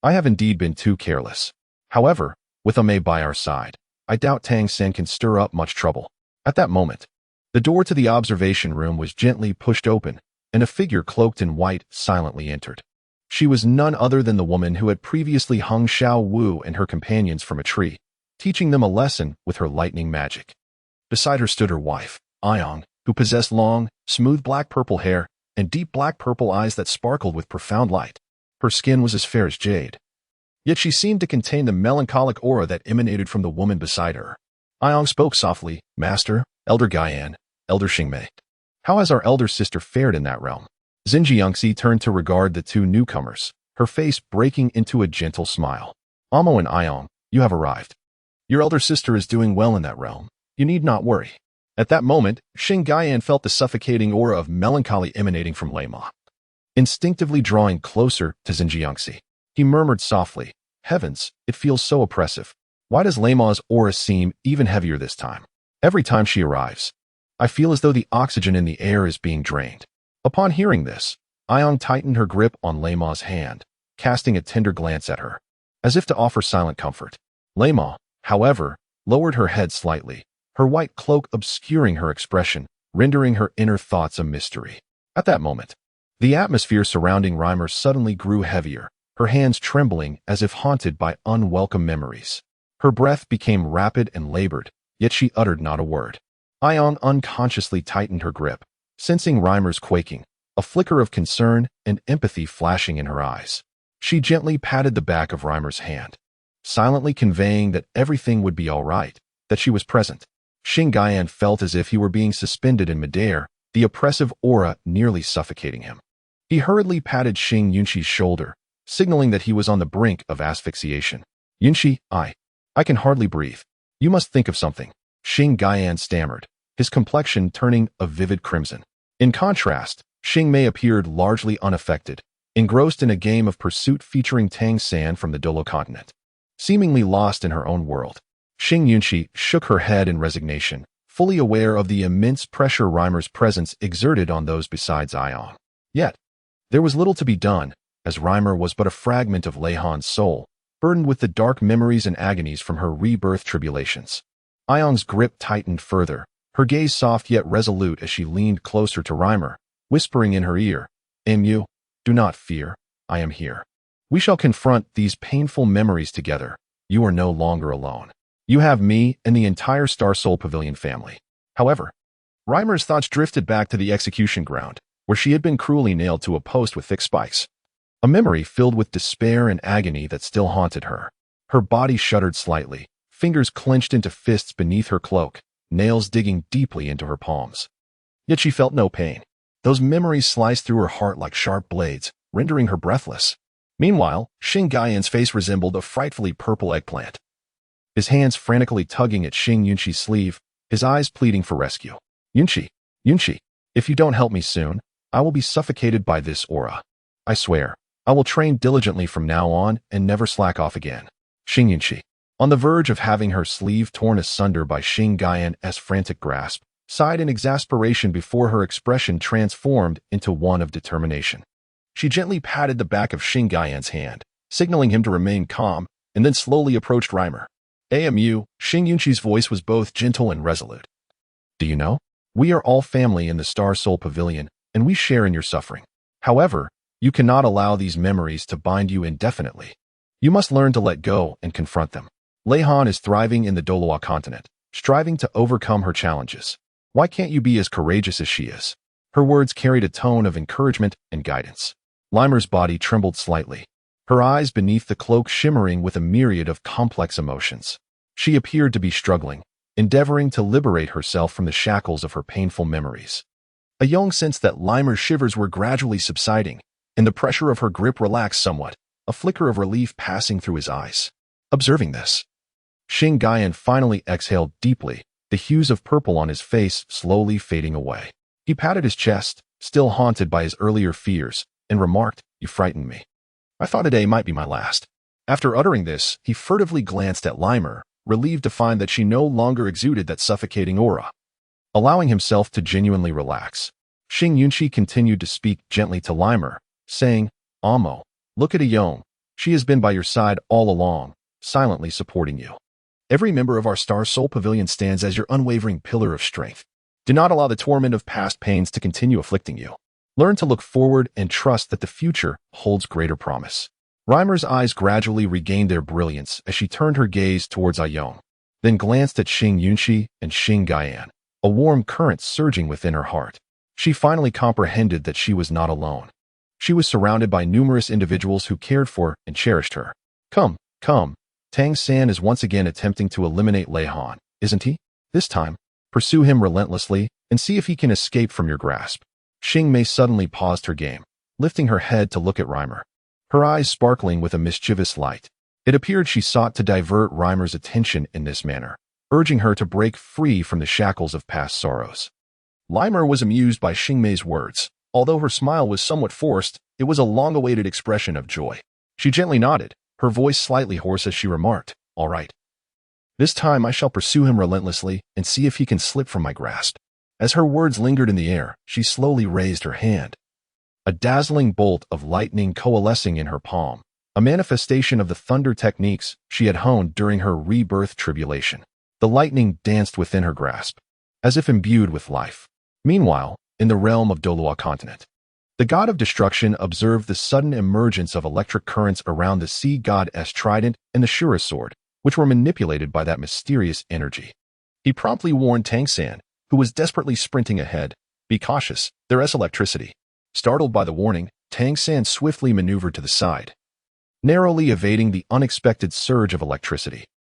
I have indeed been too careless. However, with Mei by our side, I doubt Tang San can stir up much trouble. At that moment, the door to the observation room was gently pushed open, and a figure cloaked in white silently entered. She was none other than the woman who had previously hung Xiao Wu and her companions from a tree, teaching them a lesson with her lightning magic. Beside her stood her wife, Ayong, who possessed long, smooth black-purple hair and deep black-purple eyes that sparkled with profound light. Her skin was as fair as jade. Yet she seemed to contain the melancholic aura that emanated from the woman beside her. Ayong spoke softly, Master, Elder Gaian, Elder Xingmei. How has our elder sister fared in that realm? Xinjiangxi turned to regard the two newcomers, her face breaking into a gentle smile. Amo and Ayong, you have arrived. Your elder sister is doing well in that realm. You need not worry. At that moment, Xing Gaian felt the suffocating aura of melancholy emanating from Lei Ma. Instinctively drawing closer to Xinjiangxi, he murmured softly, Heavens, it feels so oppressive. Why does Lei Ma's aura seem even heavier this time? Every time she arrives, I feel as though the oxygen in the air is being drained. Upon hearing this, Ayong tightened her grip on Lei Ma's hand, casting a tender glance at her, as if to offer silent comfort. Lei Ma, however, lowered her head slightly, her white cloak obscuring her expression, rendering her inner thoughts a mystery. At that moment, the atmosphere surrounding Reimer suddenly grew heavier, her hands trembling as if haunted by unwelcome memories. Her breath became rapid and labored, yet she uttered not a word. Ayong unconsciously tightened her grip, sensing Reimer's quaking, a flicker of concern and empathy flashing in her eyes. She gently patted the back of Reimer's hand, silently conveying that everything would be all right, that she was present. Xing Gaian felt as if he were being suspended in midair, the oppressive aura nearly suffocating him. He hurriedly patted Xing Yunxi's shoulder, signaling that he was on the brink of asphyxiation. Yunxi, I can hardly breathe. You must think of something. Xing Gaian stammered, his complexion turning a vivid crimson. In contrast, Xing Mei appeared largely unaffected, engrossed in a game of pursuit featuring Tang San from the Douluo continent. Seemingly lost in her own world, Xing Yunxi shook her head in resignation, fully aware of the immense pressure Reimer's presence exerted on those besides Ayong. Yet, there was little to be done, as Reimer was but a fragment of Lei Han's soul, burdened with the dark memories and agonies from her rebirth tribulations. Ayong's grip tightened further, her gaze soft yet resolute as she leaned closer to Reimer, whispering in her ear, Mu, do not fear, I am here. We shall confront these painful memories together. You are no longer alone. You have me and the entire Star Soul Pavilion family. However, Reimer's thoughts drifted back to the execution ground, where she had been cruelly nailed to a post with thick spikes. A memory filled with despair and agony that still haunted her. Her body shuddered slightly, fingers clenched into fists beneath her cloak, nails digging deeply into her palms. Yet she felt no pain. Those memories sliced through her heart like sharp blades, rendering her breathless. Meanwhile, Xing Gaiyan's face resembled a frightfully purple eggplant. His hands frantically tugging at Xing Yunqi's sleeve, his eyes pleading for rescue. Yunqi, if you don't help me soon, I will be suffocated by this aura. I swear, I will train diligently from now on and never slack off again. Xing Yunqi, on the verge of having her sleeve torn asunder by Xing Gaiyan's frantic grasp, sighed in exasperation before her expression transformed into one of determination. She gently patted the back of Xing Gaiyan's hand, signaling him to remain calm, and then slowly approached Reimer. AMU, Xing Yunqi's voice was both gentle and resolute. Do you know? We are all family in the Star Soul Pavilion, and we share in your suffering. However, you cannot allow these memories to bind you indefinitely. You must learn to let go and confront them. Lei Han is thriving in the Douluo continent, striving to overcome her challenges. Why can't you be as courageous as she is? Her words carried a tone of encouragement and guidance. Limer's body trembled slightly, her eyes beneath the cloak shimmering with a myriad of complex emotions. She appeared to be struggling, endeavoring to liberate herself from the shackles of her painful memories. Ayong sensed that Limer's shivers were gradually subsiding, and the pressure of her grip relaxed somewhat, a flicker of relief passing through his eyes. Observing this, Xing Gaiyan finally exhaled deeply, the hues of purple on his face slowly fading away. He patted his chest, still haunted by his earlier fears, and remarked, "You frightened me. I thought today might be my last." After uttering this, he furtively glanced at Limer, relieved to find that she no longer exuded that suffocating aura. Allowing himself to genuinely relax, Xing Yunqi continued to speak gently to Limer, saying, "Amo, look at Ayong. She has been by your side all along, silently supporting you. Every member of our Star Soul Pavilion stands as your unwavering pillar of strength. Do not allow the torment of past pains to continue afflicting you. Learn to look forward and trust that the future holds greater promise." Reimer's eyes gradually regained their brilliance as she turned her gaze towards Ayong, then glanced at Xing Yunqi and Xing Gaiyan, a warm current surging within her heart. She finally comprehended that she was not alone. She was surrounded by numerous individuals who cared for and cherished her. Come. Tang San is once again attempting to eliminate Lei Han, isn't he? This time, pursue him relentlessly and see if he can escape from your grasp. Xing Mei suddenly paused her game, lifting her head to look at Reimer, her eyes sparkling with a mischievous light. It appeared she sought to divert Reimer's attention in this manner, urging her to break free from the shackles of past sorrows. Limer was amused by Xing Mei's words. Although her smile was somewhat forced, it was a long-awaited expression of joy. She gently nodded, her voice slightly hoarse as she remarked, "All right. This time I shall pursue him relentlessly and see if he can slip from my grasp." As her words lingered in the air, she slowly raised her hand. A dazzling bolt of lightning coalescing in her palm, a manifestation of the thunder techniques she had honed during her rebirth tribulation. The lightning danced within her grasp, as if imbued with life. Meanwhile, in the realm of Douluo continent, the god of destruction observed the sudden emergence of electric currents around the sea god's trident and the Shura sword, which were manipulated by that mysterious energy. He promptly warned Tang San, who was desperately sprinting ahead, "Be cautious, there is electricity." Startled by the warning, Tang San swiftly maneuvered to the side, narrowly evading the unexpected surge of electricity.